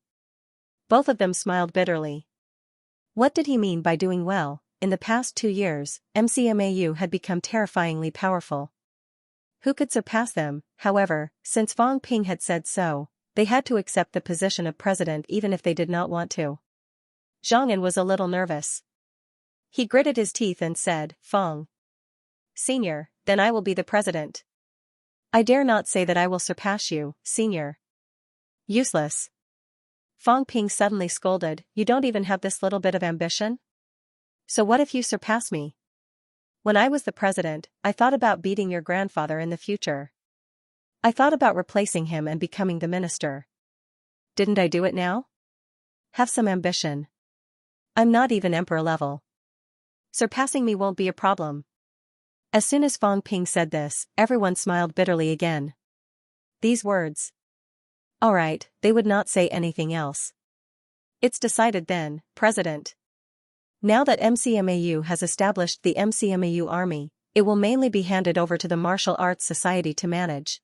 Speaker 1: Both of them smiled bitterly. What did he mean by doing well? In the past 2 years, MCMAU had become terrifyingly powerful. Who could surpass them? However, since Fang Ping had said so, they had to accept the position of president even if they did not want to. Zhangyan was a little nervous. He gritted his teeth and said, Fang Senior, then I will be the president. I dare not say that I will surpass you, Senior. Useless. Fang Ping suddenly scolded, you don't even have this little bit of ambition? So what if you surpass me? When I was the president, I thought about beating your grandfather in the future. I thought about replacing him and becoming the minister. Didn't I do it now? Have some ambition. I'm not even emperor level. Surpassing me won't be a problem. As soon as Fang Ping said this, everyone smiled bitterly again. These words. Alright, they would not say anything else. It's decided then, President. Now that MCMAU has established the MCMAU Army, it will mainly be handed over to the Martial Arts Society to manage.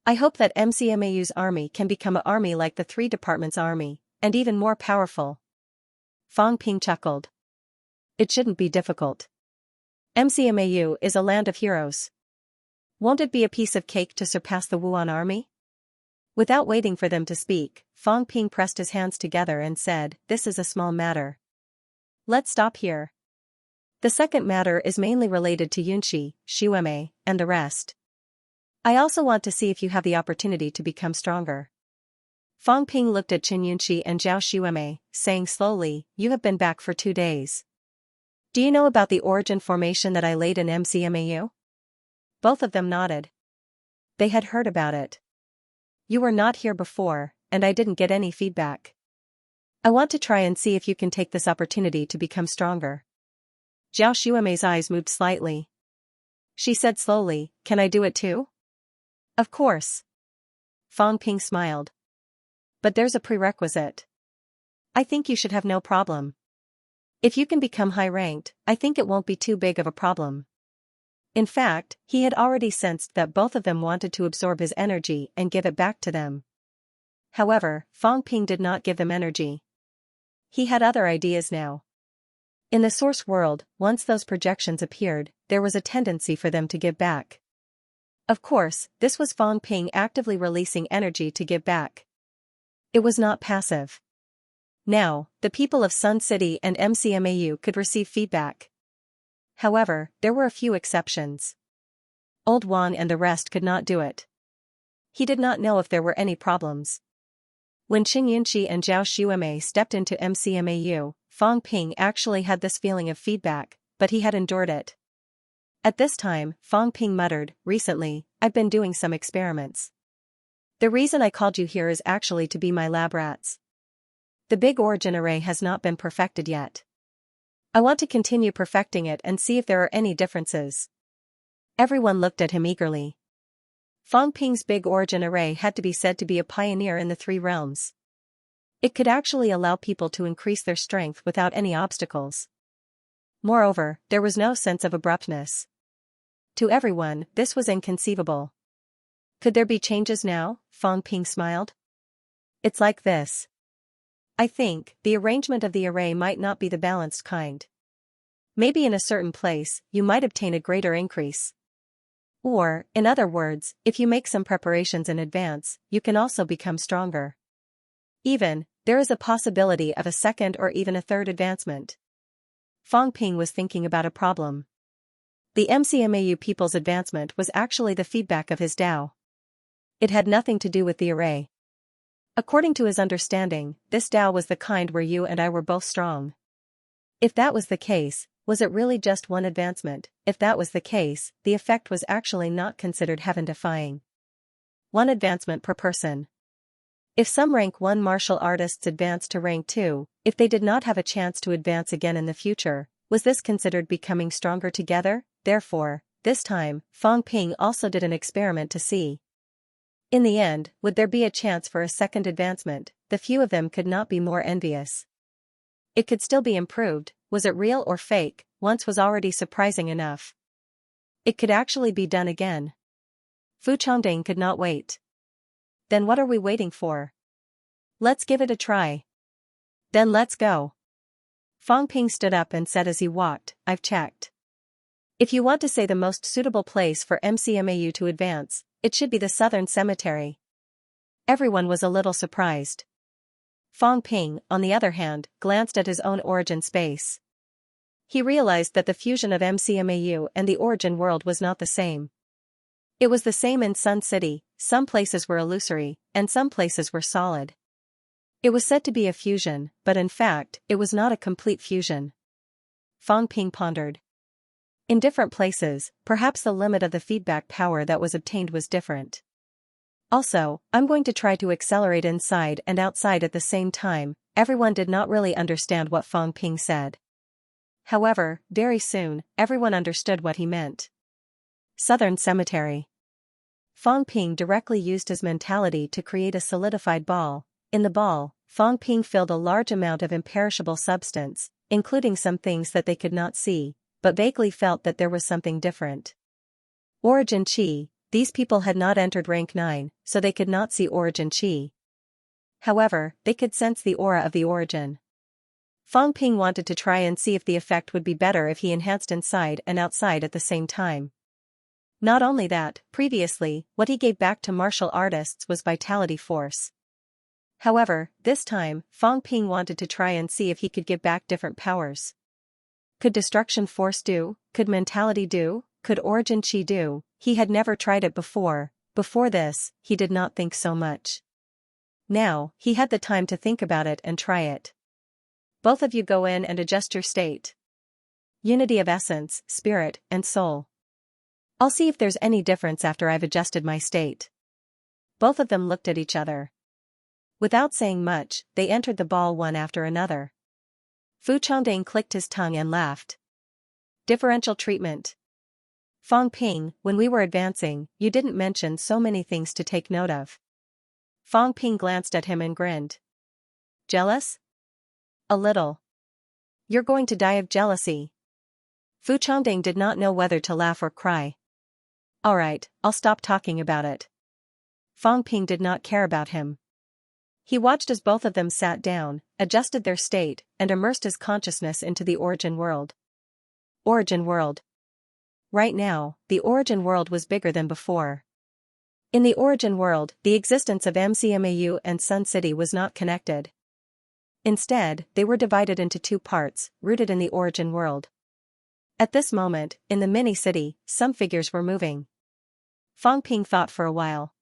Speaker 1: I hope that MCMAU's army can become an army like the 3 departments' army, and even more powerful. Fang Ping chuckled. It shouldn't be difficult. MCMAU is a land of heroes. Won't it be a piece of cake to surpass the Wuan army? Without waiting for them to speak, Fang Ping pressed his hands together and said, this is a small matter. Let's stop here. The second matter is mainly related to Yunxi, Xuemei, and the rest. I also want to see if you have the opportunity to become stronger. Fang Ping looked at Qin Yunxi and Zhao Xuemei, saying slowly, you have been back for 2 days. Do you know about the origin formation that I laid in MCMAU? Both of them nodded. They had heard about it. You were not here before, and I didn't get any feedback. I want to try and see if you can take this opportunity to become stronger. Zhao Xuemei's eyes moved slightly. She said slowly, can I do it too? Of course. Fang Ping smiled. But there's a prerequisite. I think you should have no problem. If you can become high-ranked, I think it won't be too big of a problem. In fact, he had already sensed that both of them wanted to absorb his energy and give it back to them. However, Fang Ping did not give them energy. He had other ideas now. In the source world, once those projections appeared, there was a tendency for them to give back. Of course, this was Fang Ping actively releasing energy to give back. It was not passive. Now, the people of Sun City and MCMAU could receive feedback. However, there were a few exceptions. Old Wan and the rest could not do it. He did not know if there were any problems. When Qin Yunxi and Zhao Xuemei stepped into MCMAU, Fang Ping actually had this feeling of feedback, but he had endured it. At this time, Fang Ping muttered, recently, I've been doing some experiments. The reason I called you here is actually to be my lab rats. The big origin array has not been perfected yet. I want to continue perfecting it and see if there are any differences. Everyone looked at him eagerly. Fang Ping's big origin array had to be said to be a pioneer in the 3 realms. It could actually allow people to increase their strength without any obstacles. Moreover, there was no sense of abruptness. To everyone, this was inconceivable. Could there be changes now? Fang Ping smiled. It's like this. I think, the arrangement of the array might not be the balanced kind. Maybe in a certain place, you might obtain a greater increase. Or, in other words, if you make some preparations in advance, you can also become stronger. Even, there is a possibility of a second or even a third advancement. Fang Ping was thinking about a problem. The MCMAU people's advancement was actually the feedback of his Tao. It had nothing to do with the array. According to his understanding, this Tao was the kind where you and I were both strong. If that was the case, Was it really just one advancement? If that was the case, the effect was actually not considered heaven-defying. One advancement per person. If some rank 1 martial artists advanced to rank 2, if they did not have a chance to advance again in the future, was this considered becoming stronger together? Therefore, this time, Fang Ping also did an experiment to see. In the end, would there be a chance for a second advancement? The few of them could not be more envious. It could still be improved. Was it real or fake? Once was already surprising enough. It could actually be done again. Fu Chongding could not wait. Then what are we waiting for? Let's give it a try. Then let's go. Fang Ping stood up and said as he walked, I've checked. If you want to say the most suitable place for MCMAU to advance, it should be the Southern Cemetery. Everyone was a little surprised. Fang Ping, on the other hand, glanced at his own origin space. He realized that the fusion of MCMAU and the origin world was not the same. It was the same in Sun City, some places were illusory, and some places were solid. It was said to be a fusion, but in fact, it was not a complete fusion. Fang Ping pondered. In different places, perhaps the limit of the feedback power that was obtained was different. Also, I'm going to try to accelerate inside and outside at the same time. Everyone did not really understand what Fang Ping said. However, very soon, everyone understood what he meant. Southern Cemetery. Fang Ping directly used his mentality to create a solidified ball. In the ball, Fang Ping filled a large amount of imperishable substance, including some things that they could not see, but vaguely felt that there was something different. Origin Qi. These people had not entered rank 9, so they could not see Origin Qi. However, they could sense the aura of the origin. Fang Ping wanted to try and see if the effect would be better if he enhanced inside and outside at the same time. Not only that, previously, what he gave back to martial artists was vitality force. However, this time, Fang Ping wanted to try and see if he could give back different powers. Could destruction force do? Could mentality do? Could origin Qi do? He had never tried it before. Before this, he did not think so much. Now, he had the time to think about it and try it. Both of you go in and adjust your state. Unity of essence, spirit, and soul. I'll see if there's any difference after I've adjusted my state. Both of them looked at each other. Without saying much, they entered the ball one after another. Fu Chongding clicked his tongue and laughed. Differential treatment. Fang Ping, when we were advancing, you didn't mention so many things to take note of. Fang Ping glanced at him and grinned. Jealous? A little. You're going to die of jealousy. Fu Chongding did not know whether to laugh or cry. Alright, I'll stop talking about it. Fang Ping did not care about him. He watched as both of them sat down, adjusted their state, and immersed his consciousness into the origin world. Origin world. Right now, the origin world was bigger than before. In the origin world, the existence of MCMAU and Sun City was not connected. Instead, they were divided into two parts, rooted in the origin world. At this moment, in the mini-city, some figures were moving. Fang Ping thought for a while.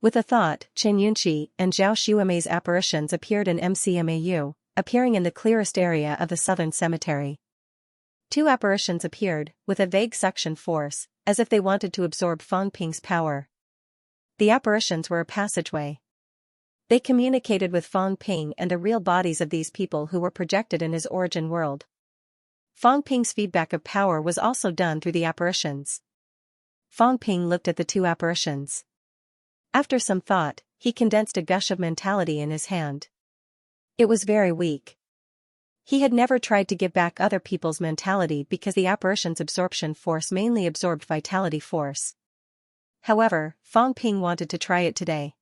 Speaker 1: With a thought, Chen Yunqi and Zhao Xuemei's apparitions appeared in MCMAU, appearing in the clearest area of the Southern Cemetery. Two apparitions appeared, with a vague suction force, as if they wanted to absorb Fang Ping's power. The apparitions were a passageway. They communicated with Fang Ping and the real bodies of these people who were projected in his origin world. Fang Ping's feedback of power was also done through the apparitions. Fang Ping looked at the two apparitions. After some thought, he condensed a gush of mentality in his hand. It was very weak. He had never tried to give back other people's mentality because the apparition's absorption force mainly absorbed vitality force. However, Fang Ping wanted to try it today.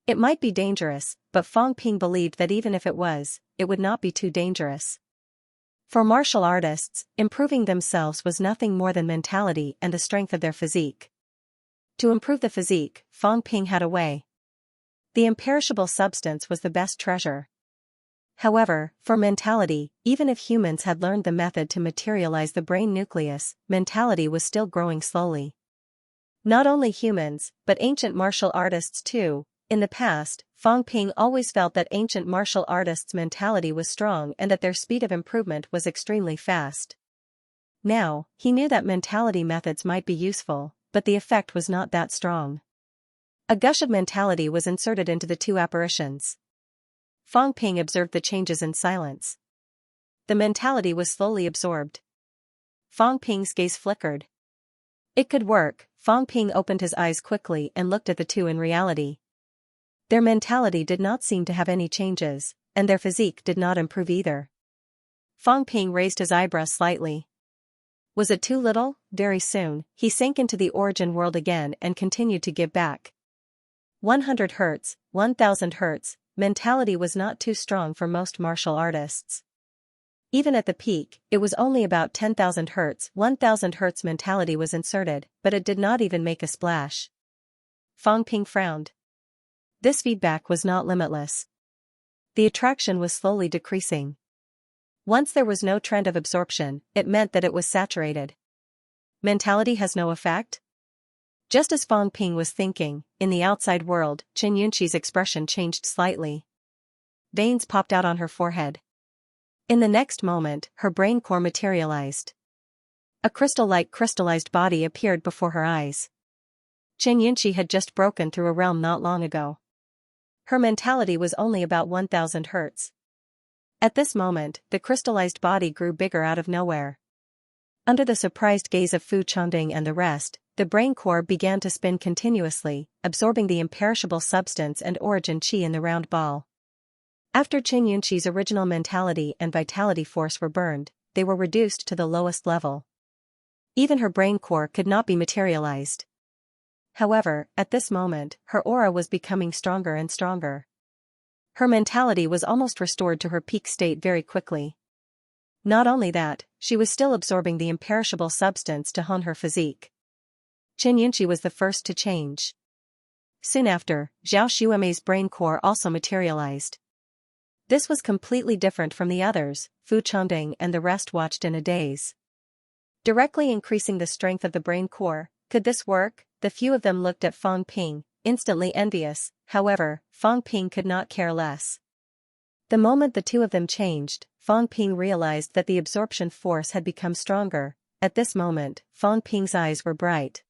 Speaker 1: It might be dangerous, but Fang Ping believed that even if it was, it would not be too dangerous. For martial artists, improving themselves was nothing more than mentality and the strength of their physique. To improve the physique, Fang Ping had a way. The imperishable substance was the best treasure. However, for mentality, even if humans had learned the method to materialize the brain nucleus, mentality was still growing slowly. Not only humans, but ancient martial artists too. In the past, Fang Ping always felt that ancient martial artists' mentality was strong and that their speed of improvement was extremely fast. Now, he knew that mentality methods might be useful, but the effect was not that strong. A gush of mentality was inserted into the two apparitions. Fang Ping observed the changes in silence. The mentality was slowly absorbed. Fang Ping's gaze flickered. It could work. Fang Ping opened his eyes quickly and looked at the two in reality. Their mentality did not seem to have any changes, and their physique did not improve either. Fang Ping raised his eyebrows slightly. Was it too little? Very soon, he sank into the origin world again and continued to give back. 100 Hz, 1000 Hz, mentality was not too strong for most martial artists. Even at the peak, it was only about 10,000 Hz. 1000 Hz mentality was inserted, but it did not even make a splash. Fang Ping frowned. This feedback was not limitless. The attraction was slowly decreasing. Once there was no trend of absorption, it meant that it was saturated. Mentality has no effect? Just as Fang Ping was thinking, in the outside world, Xianxia's expression changed slightly. Veins popped out on her forehead. In the next moment, her brain core materialized. A crystal-like crystallized body appeared before her eyes. Xianxia had just broken through a realm not long ago. Her mentality was only about 1000 Hz. At this moment, the crystallized body grew bigger out of nowhere. Under the surprised gaze of Fu Changding and the rest, the brain core began to spin continuously, absorbing the imperishable substance and origin qi in the round ball. After Xianxia's original mentality and vitality force were burned, they were reduced to the lowest level. Even her brain core could not be materialized. However, at this moment, her aura was becoming stronger and stronger. Her mentality was almost restored to her peak state very quickly. Not only that, she was still absorbing the imperishable substance to hone her physique. Xianxia was the first to change. Soon after, Zhao Xuemei's brain core also materialized. This was completely different from the others. Fu Changding and the rest watched in a daze. Directly increasing the strength of the brain core, could this work? The few of them looked at Fang Ping, instantly envious. However, Fang Ping could not care less. The moment the two of them changed, Fang Ping realized that the absorption force had become stronger. At this moment, Fang Ping's eyes were bright.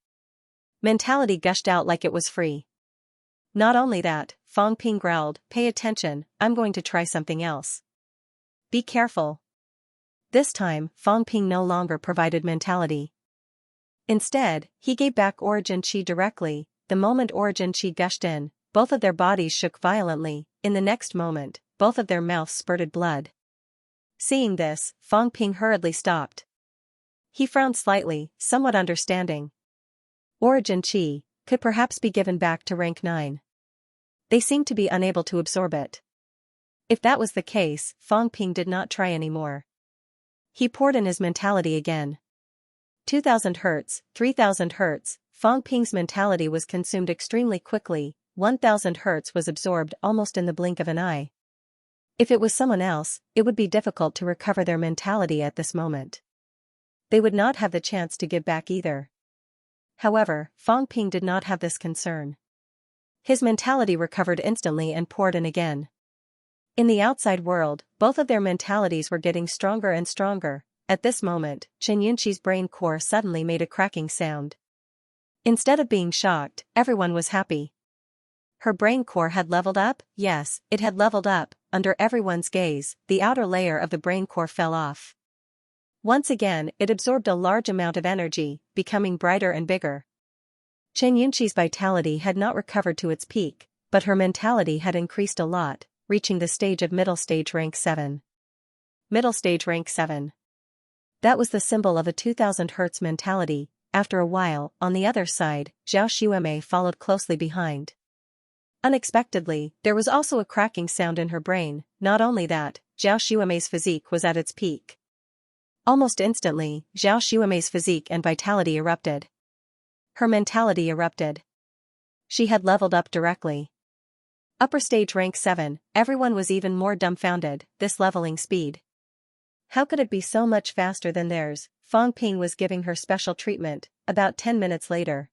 Speaker 1: Mentality gushed out like it was free. Not only that, Fang Ping growled, "Pay attention, I'm going to try something else. Be careful." This time, Fang Ping no longer provided mentality. Instead, he gave back origin qi directly. The moment origin qi gushed in, both of their bodies shook violently. In the next moment, both of their mouths spurted blood. Seeing this, Fang Ping hurriedly stopped. He frowned slightly, somewhat understanding. Origin qi could perhaps be given back to rank 9. They seemed to be unable to absorb it. If that was the case, Fang Ping did not try anymore. He poured in his mentality again. 2000 Hz, 3000 Hz, Fang Ping's mentality was consumed extremely quickly. 1000 Hz was absorbed almost in the blink of an eye. If it was someone else, it would be difficult to recover their mentality at this moment. They would not have the chance to give back either. However, Fang Ping did not have this concern. His mentality recovered instantly and poured in again. In the outside world, both of their mentalities were getting stronger and stronger. At this moment, Xianxia's brain core suddenly made a cracking sound. Instead of being shocked, everyone was happy. Her brain core had leveled up? Yes, it had leveled up. Under everyone's gaze, the outer layer of the brain core fell off. Once again, it absorbed a large amount of energy, becoming brighter and bigger. Xianxia's vitality had not recovered to its peak, but her mentality had increased a lot, reaching the stage of middle stage rank 7. Middle stage rank 7. That was the symbol of a 2000 Hz mentality. After a while, on the other side, Zhao Xuemei followed closely behind. Unexpectedly, there was also a cracking sound in her brain. Not only that, Zhao Xuemei's physique was at its peak. Almost instantly, Zhao Xuemei's physique and vitality erupted. Her mentality erupted. She had leveled up directly. Upper stage rank 7, everyone was even more dumbfounded. This leveling speed. How could it be so much faster than theirs? Fang Ping was giving her special treatment. About 10 minutes later,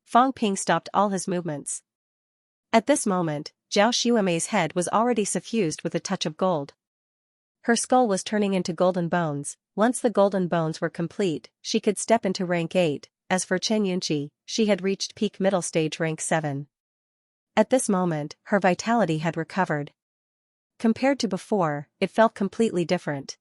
Speaker 1: Fang Ping stopped all his movements. At this moment, Zhao Xuemei's head was already suffused with a touch of gold. Her skull was turning into golden bones. Once the golden bones were complete, she could step into rank 8, as for Xianxia, she had reached peak middle stage rank 7. At this moment, her vitality had recovered. Compared to before, it felt completely different.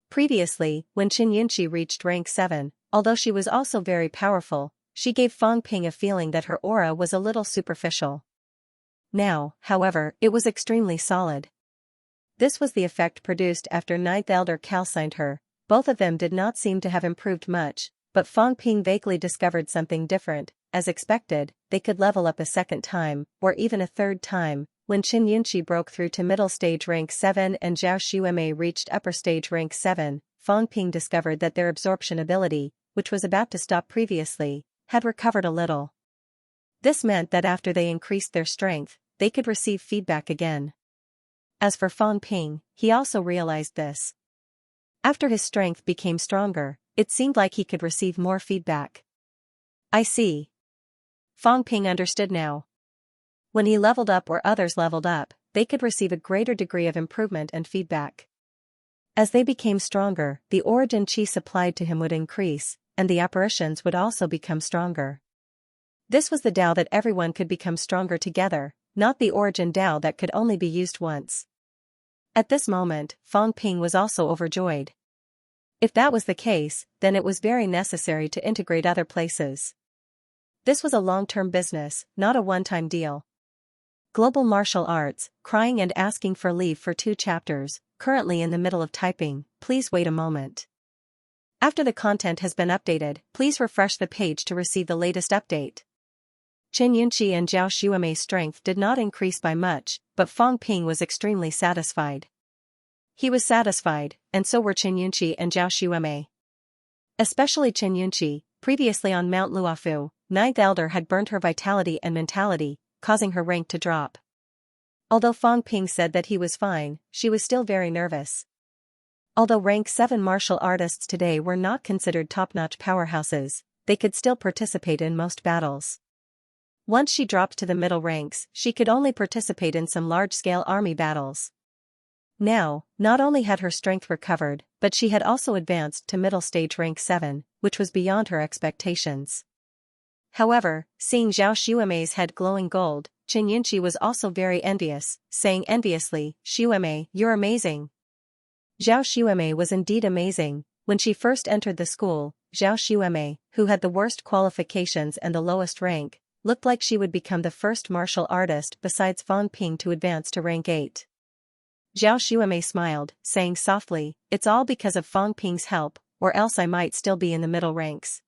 Speaker 1: Previously, when Xianxia reached rank 7, although she was also very powerful, she gave Fang Ping a feeling that her aura was a little superficial. Now, however, it was extremely solid. This was the effect produced after Ninth Elder calcined her. Both of them did not seem to have improved much, but Fang Ping vaguely discovered something different. As expected, they could level up a second time, or even a third time. When Xianxia broke through to middle stage rank 7 and Zhao Xuemei reached upper stage rank 7, Fang Ping discovered that their absorption ability, which was about to stop previously, had recovered a little. This meant that after they increased their strength, they could receive feedback again. As for Fang Ping, he also realized this. After his strength became stronger, it seemed like he could receive more feedback. I see. Fang Ping understood now. When he leveled up or others leveled up, they could receive a greater degree of improvement and feedback. As they became stronger, the origin chi supplied to him would increase, and the apparitions would also become stronger. This was the Tao that everyone could become stronger together, not the origin Tao that could only be used once. At this moment, Fang Ping was also overjoyed. If that was the case, then it was very necessary to integrate other places. This was a long-term business, not a one-time deal. Global Martial Arts, crying and asking for leave for 2 chapters, currently in the middle of typing, please wait a moment. After the content has been updated, please refresh the page to receive the latest update. Xianxia and Zhao Xuemei's strength did not increase by much, but Fang Ping was extremely satisfied. He was satisfied, and so were Xianxia and Zhao Xuemei. Especially Xianxia, previously on Mount Luofu, Ninth Elder had burnt her vitality and mentality, causing her rank to drop. Although Fang Ping said that he was fine, she was still very nervous. Although rank 7 martial artists today were not considered top-notch powerhouses, they could still participate in most battles. Once she dropped to the middle ranks, she could only participate in some large-scale army battles. Now, not only had her strength recovered, but she had also advanced to middle stage rank 7, which was beyond her expectations. However, seeing Zhao Xuemei's head glowing gold, Xianxia was also very envious, saying enviously, "Xuemei, you're amazing." Zhao Xuemei was indeed amazing. When she first entered the school, Zhao Xuemei, who had the worst qualifications and the lowest rank, looked like she would become the first martial artist besides Fang Ping to advance to rank 8. Zhao Xuemei smiled, saying softly, "It's all because of Fang Ping's help, or else I might still be in the middle ranks."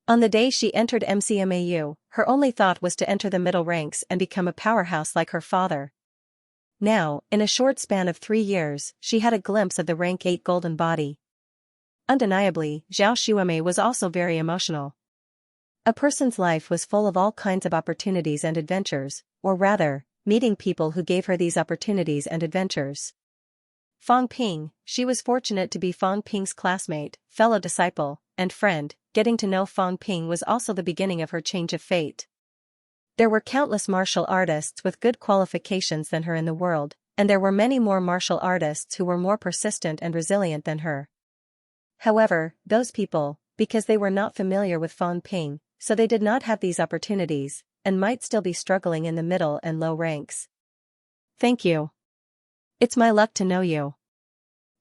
Speaker 1: On the day she entered MCMAU, her only thought was to enter the middle ranks and become a powerhouse like her father. Now, in a short span of 3 years, she had a glimpse of the rank 8 golden body. Undeniably, Zhao Xuemei was also very emotional. A person's life was full of all kinds of opportunities and adventures, or rather, meeting people who gave her these opportunities and adventures. Fang Ping, she was fortunate to be Fang Ping's classmate, fellow disciple, and friend. Getting to know Fang Ping was also the beginning of her change of fate. There were countless martial artists with good qualifications than her in the world, and there were many more martial artists who were more persistent and resilient than her. However, those people, because they were not familiar with Fang Ping, so they did not have these opportunities, and might still be struggling in the middle and low ranks. Thank you. It's my luck to know you.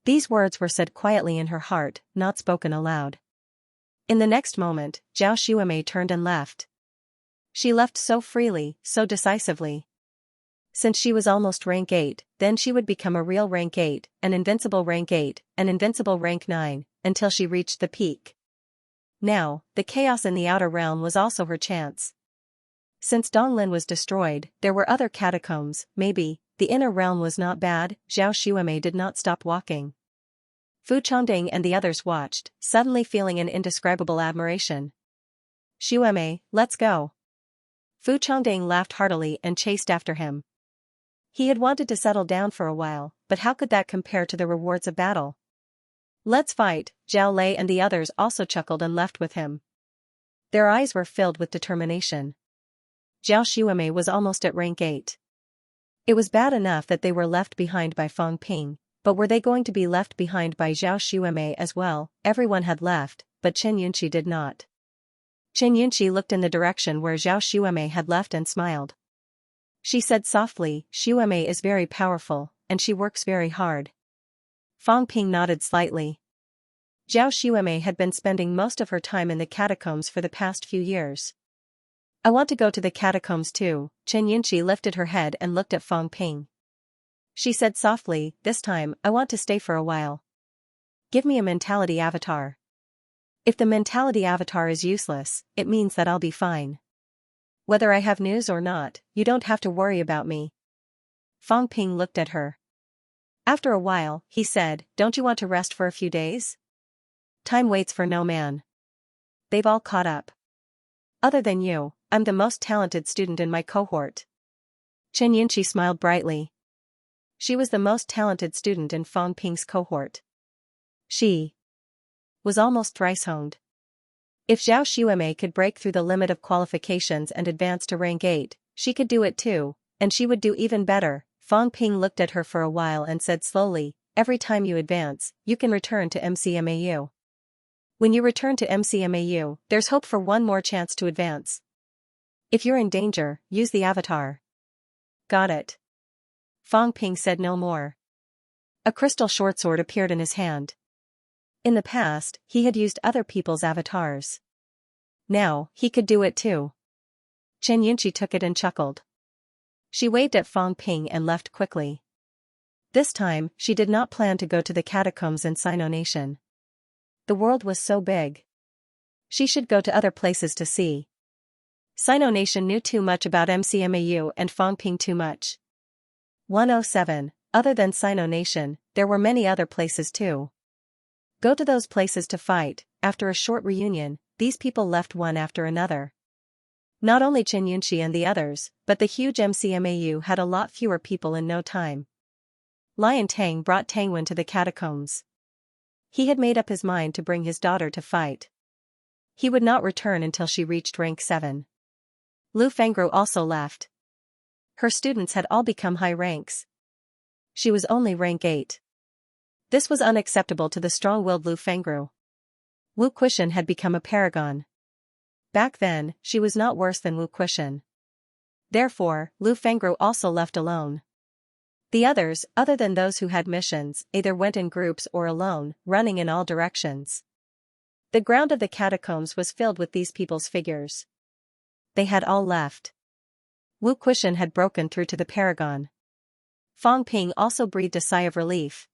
Speaker 1: These words were said quietly in her heart, not spoken aloud. In the next moment, Zhao Xuemei turned and left. She left so freely, so decisively. Since she was almost rank 8, then she would become a real rank 8, an invincible rank 8, an invincible rank 9, until she reached the peak. Now, the chaos in the outer realm was also her chance. Since Donglin was destroyed, there were other catacombs, maybe. The inner realm was not bad. Zhao Xuemei did not stop walking. Fu Chongding and the others watched, suddenly feeling an indescribable admiration. "Xuemei, let's go." Fu Chongding laughed heartily and chased after him. He had wanted to settle down for a while, but how could that compare to the rewards of battle? "Let's fight." Zhao Lei and the others also chuckled and left with him. Their eyes were filled with determination. Zhao Xuemei was almost at rank 8. It was bad enough that they were left behind by Fang Ping, but were they going to be left behind by Zhao Xuemei as well? Everyone had left, but Chen Yunqi did not. Chen Yunqi looked in the direction where Zhao Xuemei had left and smiled. She said softly, Xuemei is very powerful, and she works very hard. Fang Ping nodded slightly. Zhao Xuemei had been spending most of her time in the catacombs for the past few years. I want to go to the catacombs too. Chen Yunqi lifted her head and looked at Fang Ping. She said softly, this time, I want to stay for a while. Give me a mentality avatar. If the mentality avatar is useless, it means that I'll be fine. Whether I have news or not, you don't have to worry about me. Fang Ping looked at her. After a while, he said, don't you want to rest for a few days? Time waits for no man. They've all caught up. Other than you, I'm the most talented student in my cohort. Chen Yunqi smiled brightly. She was the most talented student in Fang Ping's cohort. She was almost thrice-honed. If Zhao Xuemei could break through the limit of qualifications and advance to rank 8, she could do it too, and she would do even better. Fang Ping looked at her for a while and said slowly, every time you advance, you can return to MCMAU. When you return to MCMAU, there's hope for one more chance to advance. If you're in danger, use the avatar. Got it. Fang Ping said no more. A crystal shortsword appeared in his hand. In the past, he had used other people's avatars. Now, he could do it too. Chen Yunqi took it and chuckled. She waved at Fang Ping and left quickly. This time, she did not plan to go to the catacombs in Sino Nation. The world was so big. She should go to other places to see. Sino Nation knew too much about MCMAU and Fang Ping too much. 107. Other than Sino Nation, there were many other places too. Go to those places to fight. After a short reunion, these people left one after another. Not only Chen Yunqi and the others, but the huge MCMAU had a lot fewer people in no time. Lion Tang brought Tangwen to the catacombs. He had made up his mind to bring his daughter to fight. He would not return until she reached rank 7. Lu Fengru also left. Her students had all become high ranks. She was only rank 8. This was unacceptable to the strong-willed Lu Fengru. Wu Quishan had become a paragon. Back then, she was not worse than Wu Quishan. Therefore, Lu Fengru also left alone. The others, other than those who had missions, either went in groups or alone, running in all directions. The ground of the catacombs was filled with these people's figures. They had all left. Wu Quishan had broken through to the paragon. Fang Ping also breathed a sigh of relief.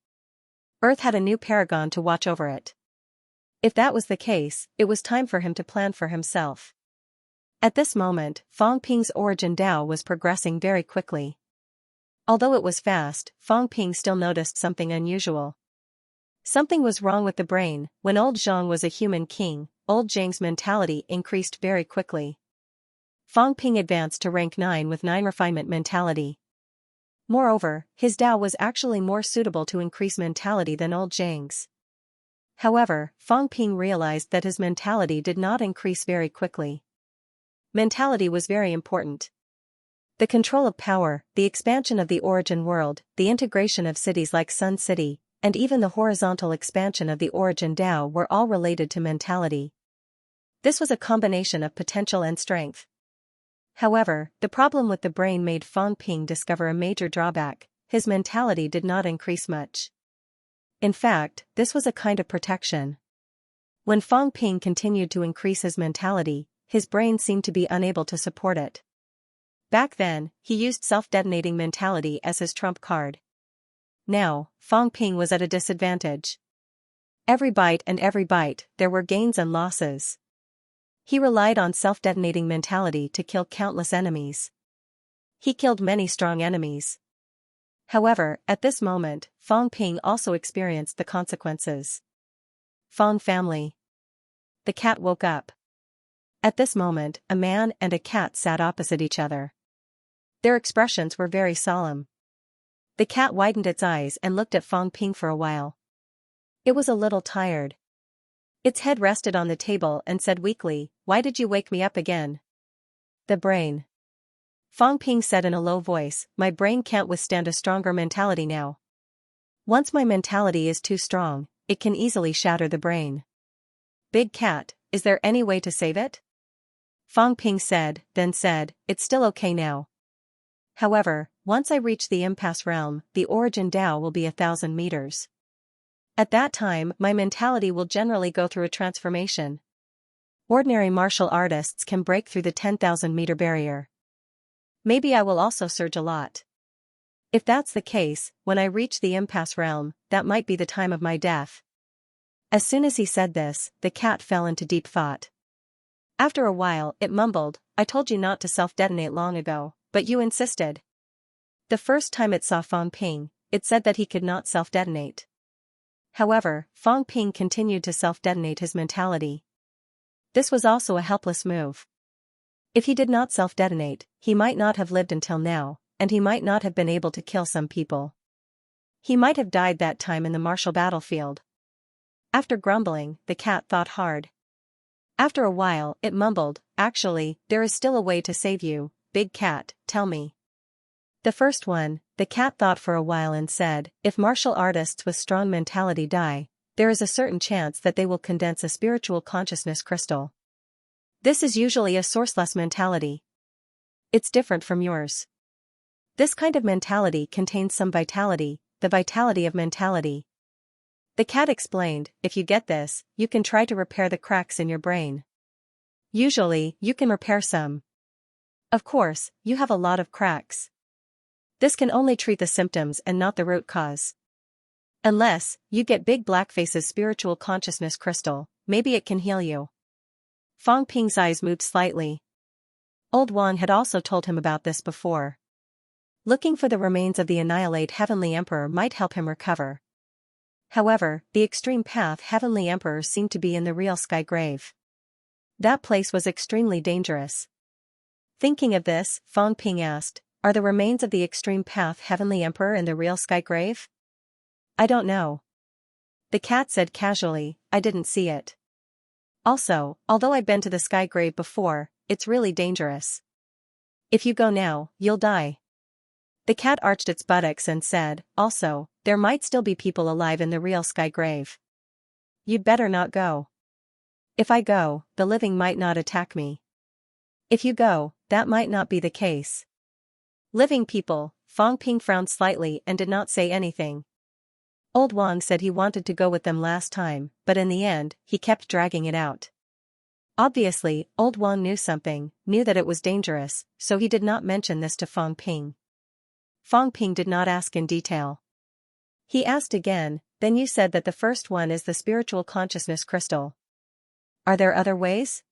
Speaker 1: Earth had a new paragon to watch over it. If that was the case, it was time for him to plan for himself. At this moment, Fang Ping's origin Dao was progressing very quickly. Although it was fast, Fang Ping still noticed something unusual. Something was wrong with the brain. When old Zhang was a human king, old Zhang's mentality increased very quickly. Fang Ping advanced to rank 9 with 9 refinement mentality. Moreover, his Dao was actually more suitable to increase mentality than old Zhang's. However, Fang Ping realized that his mentality did not increase very quickly. Mentality was very important. The control of power, the expansion of the origin world, the integration of cities like Sun City, and even the horizontal expansion of the origin Dao were all related to mentality. This was a combination of potential and strength. However, the problem with the brain made Fang Ping discover a major drawback: his mentality did not increase much. In fact, this was a kind of protection. When Fang Ping continued to increase his mentality, his brain seemed to be unable to support it. Back then, he used self-detonating mentality as his trump card. Now, Fang Ping was at a disadvantage. Every bite, there were gains and losses. He relied on self-detonating mentality to kill countless enemies. He killed many strong enemies. However, at this moment, Fang Ping also experienced the consequences. Fang family. The cat woke up. At this moment, a man and a cat sat opposite each other. Their expressions were very solemn. The cat widened its eyes and looked at Fang Ping for a while. It was a little tired. Its head rested on the table and said weakly, "Why did you wake me up again?" The brain. Fang Ping said in a low voice, my brain can't withstand a stronger mentality now. Once my mentality is too strong, it can easily shatter the brain. Big Cat, is there any way to save it? Fang Ping said, then said, it's still okay now. However, once I reach the impasse realm, the origin Tao will be 1,000 meters. At that time, my mentality will generally go through a transformation. Ordinary martial artists can break through the 10,000-meter barrier. Maybe I will also surge a lot. If that's the case, when I reach the impasse realm, that might be the time of my death. As soon as he said this, the cat fell into deep thought. After a while, it mumbled, I told you not to self-detonate long ago, but you insisted. The first time it saw Fang Ping, it said that he could not self-detonate. However, Fang Ping continued to self-detonate his mentality. This was also a helpless move. If he did not self-detonate, he might not have lived until now, and he might not have been able to kill some people. He might have died that time in the martial battlefield. After grumbling, the cat thought hard. After a while, it mumbled, actually, there is still a way to save you, Big Cat, tell me. The first one, the cat thought for a while and said, if martial artists with strong mentality die, there is a certain chance that they will condense a spiritual consciousness crystal. This is usually a sourceless mentality. It's different from yours. This kind of mentality contains some vitality, the vitality of mentality. The cat explained, if you get this, you can try to repair the cracks in your brain. Usually, you can repair some. Of course, you have a lot of cracks. This can only treat the symptoms and not the root cause. Unless, you get Big Blackface's spiritual consciousness crystal, maybe it can heal you. Fang Ping's eyes moved slightly. Old Wang had also told him about this before. Looking for the remains of the Annihilate Heavenly Emperor might help him recover. However, the extreme path Heavenly Emperor seemed to be in the real Sky Grave. That place was extremely dangerous. Thinking of this, Fang Ping asked, are the remains of the extreme path Heavenly Emperor in the real Sky Grave? I don't know. The cat said casually, I didn't see it. Also, although I've been to the Sky Grave before, it's really dangerous. If you go now, you'll die. The cat arched its buttocks and said, also, there might still be people alive in the real Sky Grave. You'd better not go. If I go, the living might not attack me. If you go, that might not be the case. Living people, Fang Ping frowned slightly and did not say anything. Old Wang said he wanted to go with them last time, but in the end, he kept dragging it out. Obviously, Old Wang knew something, knew that it was dangerous, so he did not mention this to Fang Ping. Fang Ping did not ask in detail. He asked again, then you said that the first one is the spiritual consciousness crystal. Are there other ways?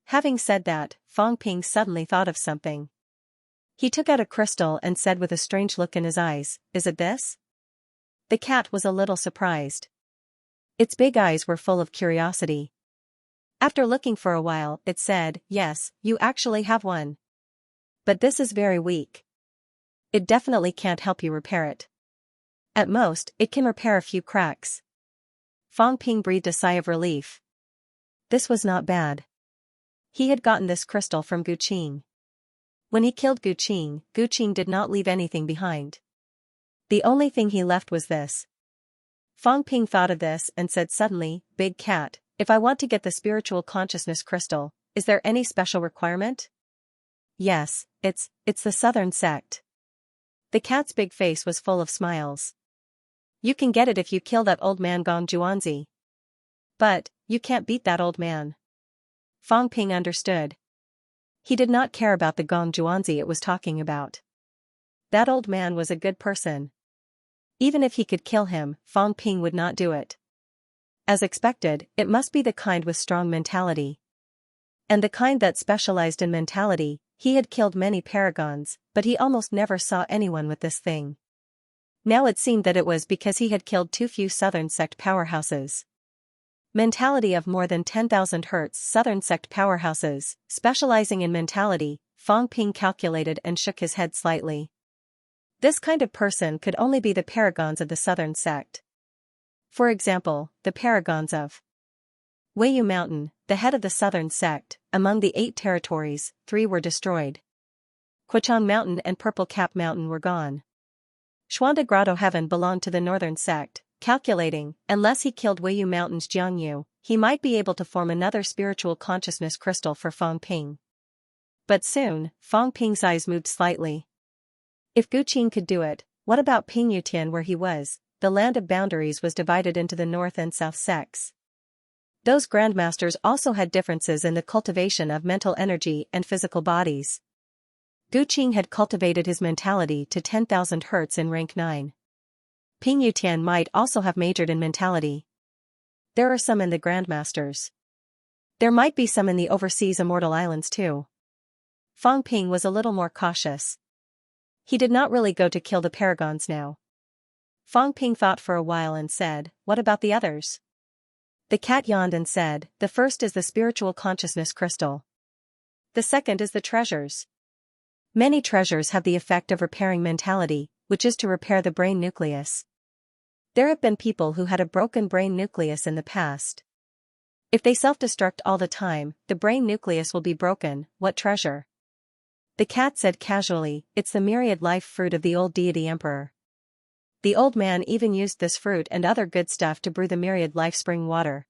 Speaker 1: Having said that, Fang Ping suddenly thought of something. He took out a crystal and said with a strange look in his eyes, is it this? The cat was a little surprised. Its big eyes were full of curiosity. After looking for a while, it said, yes, you actually have one. But this is very weak. It definitely can't help you repair it. At most, it can repair a few cracks. Fang Ping breathed a sigh of relief. This was not bad. He had gotten this crystal from Gu Qing. When he killed Gu Qing did not leave anything behind. The only thing he left was this. Fang Ping thought of this and said suddenly, Big Cat, if I want to get the spiritual consciousness crystal, is there any special requirement? Yes, it's the Southern sect. The cat's big face was full of smiles. You can get it if you kill that old man Gong Juanzi. But, you can't beat that old man. Fang Ping understood. He did not care about the Gong Juanzi it was talking about. That old man was a good person. Even if he could kill him, Fang Ping would not do it. As expected, it must be the kind with strong mentality. And the kind that specialized in mentality. He had killed many paragons, but he almost never saw anyone with this thing. Now it seemed that it was because he had killed too few Southern sect powerhouses. Mentality of more than 10,000 Hz Southern sect powerhouses, specializing in mentality, Fang Ping calculated and shook his head slightly. This kind of person could only be the paragons of the Southern sect. For example, the paragons of Weiyu Mountain, the head of the Southern sect. Among the 8 territories, 3 were destroyed. Quechang Mountain and Purple Cap Mountain were gone. Xuanda Grotto Heaven belonged to the northern sect, calculating, unless he killed Weiyu Mountain's Jiangyu, he might be able to form another spiritual consciousness crystal for Fang Ping. But soon, Fang Ping's eyes moved slightly. If Gu Qin could do it, what about Ping Yutian where he was? The land of boundaries was divided into the north and south sects. Those grandmasters also had differences in the cultivation of mental energy and physical bodies. Gu Qin had cultivated his mentality to 10,000 Hz in rank 9. Ping Yutian might also have majored in mentality. There are some in the grandmasters. There might be some in the overseas immortal islands too. Fang Ping was a little more cautious. He did not really go to kill the paragons now. Fang Ping thought for a while and said, "What about the others?" The cat yawned and said, "The first is the spiritual consciousness crystal. The second is the treasures. Many treasures have the effect of repairing mentality, which is to repair the brain nucleus. There have been people who had a broken brain nucleus in the past. If they self-destruct all the time, the brain nucleus will be broken. What treasure?" The cat said casually, "It's the myriad life fruit of the old deity emperor. The old man even used this fruit and other good stuff to brew the myriad life spring water.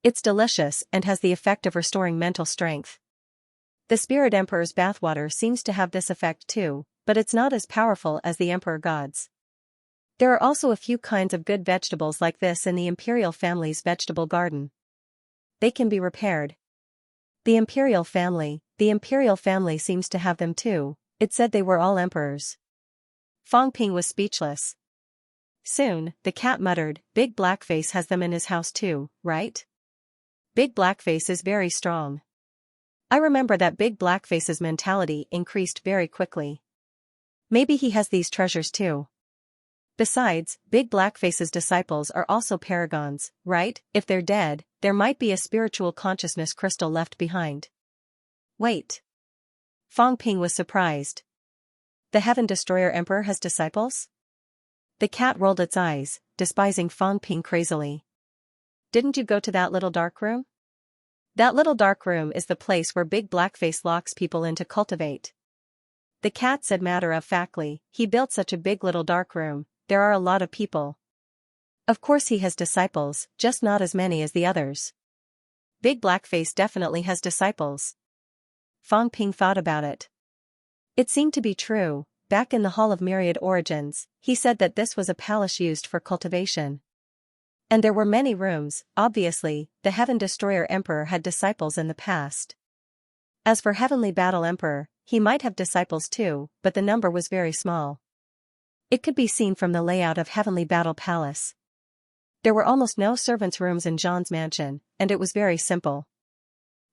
Speaker 1: It's delicious and has the effect of restoring mental strength. The spirit emperor's bathwater seems to have this effect too, but it's not as powerful as the emperor god's. There are also a few kinds of good vegetables like this in the imperial family's vegetable garden. They can be repaired." The imperial family seems to have them too. It said they were all emperors. Fang Ping was speechless. Soon, the cat muttered, "Big Blackface has them in his house too, right? Big Blackface is very strong. I remember that Big Blackface's mentality increased very quickly. Maybe he has these treasures too. Besides, Big Blackface's disciples are also paragons, right? If they're dead, there might be a spiritual consciousness crystal left behind." Wait. Fang Ping was surprised. The Heaven Destroyer Emperor has disciples? The cat rolled its eyes, despising Fang Ping crazily. "Didn't you go to that little dark room? That little dark room is the place where Big Blackface locks people in to cultivate." The cat said matter-of-factly, "He built such a big little dark room, there are a lot of people. Of course he has disciples, just not as many as the others. Big Blackface definitely has disciples." Fang Ping thought about it. It seemed to be true. Back in the Hall of Myriad Origins, he said that this was a palace used for cultivation. And there were many rooms. Obviously, the Heaven Destroyer Emperor had disciples in the past. As for Heavenly Battle Emperor, he might have disciples too, but the number was very small. It could be seen from the layout of Heavenly Battle Palace. There were almost no servants' rooms in Zhang's mansion, and it was very simple.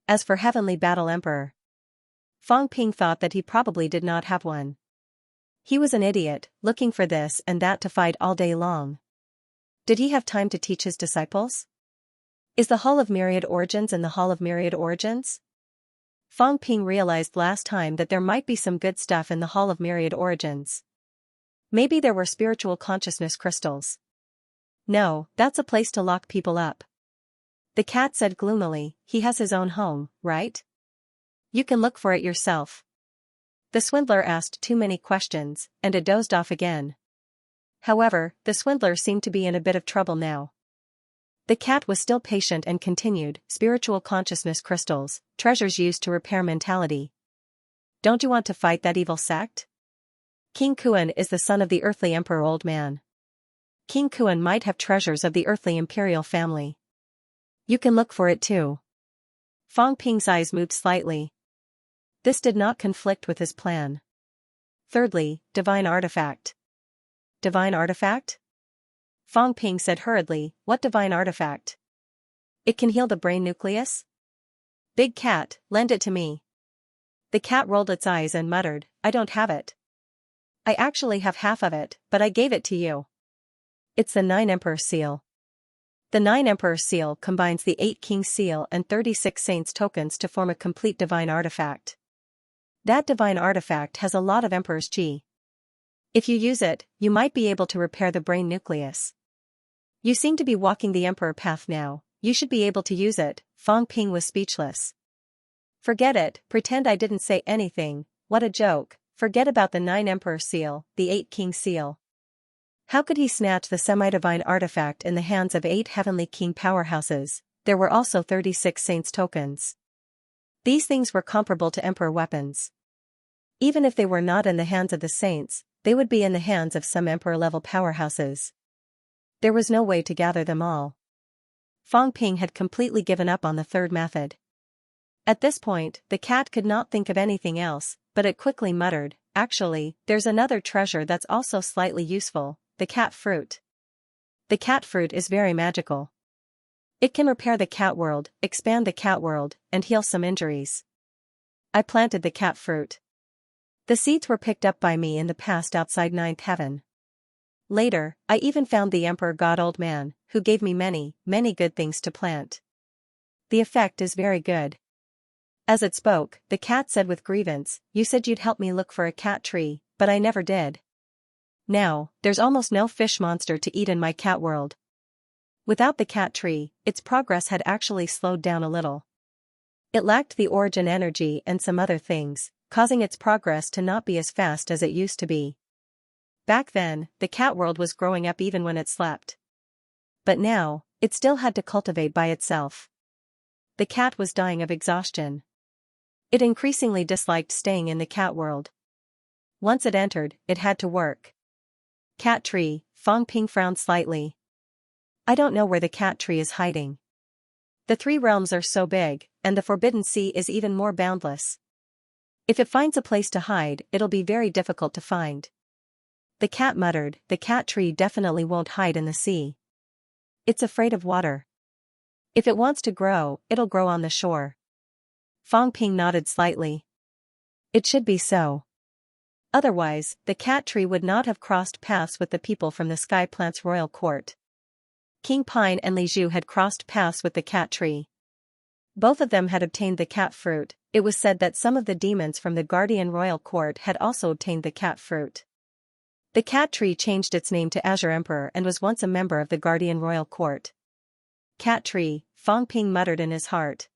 Speaker 1: As for Heavenly Battle Emperor, Fang Ping thought that he probably did not have one. He was an idiot, looking for this and that to fight all day long. Did he have time to teach his disciples? Is the Hall of Myriad Origins in the Hall of Myriad Origins? Fang Ping realized last time that there might be some good stuff in the Hall of Myriad Origins. Maybe there were spiritual consciousness crystals. No, that's a place to lock people up. The cat said gloomily, "He has his own home, right? You can look for it yourself." The swindler asked too many questions, and it dozed off again. However, the swindler seemed to be in a bit of trouble now. The cat was still patient and continued, "Spiritual consciousness crystals, treasures used to repair mentality. Don't you want to fight that evil sect? King Kuan is the son of the earthly emperor old man. King Kuan might have treasures of the earthly imperial family. You can look for it too." Fang Ping's eyes moved slightly. This did not conflict with his plan. Thirdly, divine artifact. Divine artifact? Fang Ping said hurriedly, "What divine artifact? It can heal the brain nucleus? Big cat, lend it to me." The cat rolled its eyes and muttered, "I don't have it. I actually have half of it, but I gave it to you. It's the 9 Emperor seal. The 9 Emperor seal combines the 8 King seal and 36 Saints tokens to form a complete divine artifact. That divine artifact has a lot of Emperor's Qi. If you use it, you might be able to repair the brain nucleus. You seem to be walking the Emperor path now, you should be able to use it." Fang Ping was speechless. "Forget it, pretend I didn't say anything. What a joke, forget about the 9 Emperor seal, the 8 King seal. How could he snatch the semi-divine artifact in the hands of 8 heavenly king powerhouses? There were also 36 saints tokens. These things were comparable to emperor weapons. Even if they were not in the hands of the saints, they would be in the hands of some emperor-level powerhouses. There was no way to gather them all. Fang Ping had completely given up on the third method. At this point, the cat could not think of anything else, but it quickly muttered, "Actually, there's another treasure that's also slightly useful, the cat fruit. The cat fruit is very magical. It can repair the cat world, expand the cat world, and heal some injuries." I planted the cat fruit. The seeds were picked up by me in the past outside 9th heaven. Later, I even found the Emperor God Old Man, who gave me many, many good things to plant. The effect is very good. As it spoke, the cat said with grievance, "You said you'd help me look for a cat tree, but I never did. Now, there's almost no fish monster to eat in my cat world." Without the cat tree, its progress had actually slowed down a little. It lacked the origin energy and some other things, causing its progress to not be as fast as it used to be. Back then, the cat world was growing up even when it slept. But now, it still had to cultivate by itself. The cat was dying of exhaustion. It increasingly disliked staying in the cat world. Once it entered, it had to work. Cat tree, Fang Ping frowned slightly. I don't know where the cat tree is hiding. The 3 realms are so big, and the Forbidden Sea is even more boundless. If it finds a place to hide, it'll be very difficult to find. The cat muttered, "The cat tree definitely won't hide in the sea. It's afraid of water. If it wants to grow, it'll grow on the shore." Fang Ping nodded slightly. It should be so. Otherwise, the cat tree would not have crossed paths with the people from the Sky Plant's royal court. King Pine and Li Zhu had crossed paths with the cat tree. Both of them had obtained the cat fruit. It was said that some of the demons from the Guardian royal court had also obtained the cat fruit. The cat tree changed its name to Azure Emperor and was once a member of the Guardian royal court. Cat tree, Fang Ping muttered in his heart.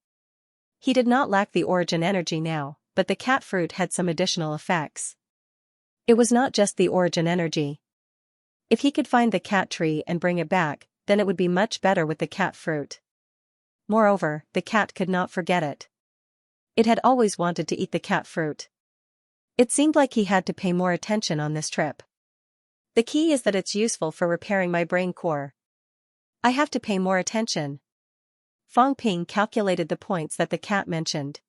Speaker 1: He did not lack the origin energy now, but the cat fruit had some additional effects. It was not just the origin energy. If he could find the cat tree and bring it back, then it would be much better with the cat fruit. Moreover, the cat could not forget it. It had always wanted to eat the cat fruit. It seemed like he had to pay more attention on this trip. The key is that it's useful for repairing my brain core. I have to pay more attention. Fang Ping calculated the points that the cat mentioned.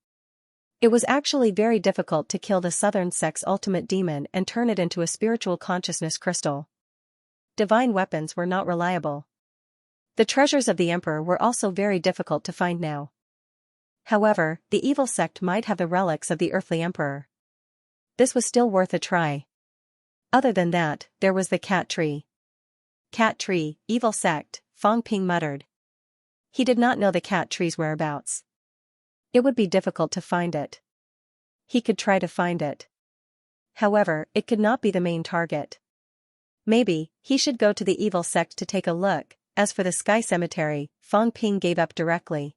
Speaker 1: It was actually very difficult to kill the Southern Sect's ultimate demon and turn it into a spiritual consciousness crystal. Divine weapons were not reliable. The treasures of the Emperor were also very difficult to find now. However, the evil sect might have the relics of the earthly Emperor. This was still worth a try. Other than that, there was the cat tree. Cat tree, evil sect, Fang Ping muttered. He did not know the cat tree's whereabouts. It would be difficult to find it. He could try to find it. However, it could not be the main target. Maybe, he should go to the evil sect to take a look. As for the Sky Cemetery, Fang Ping gave up directly.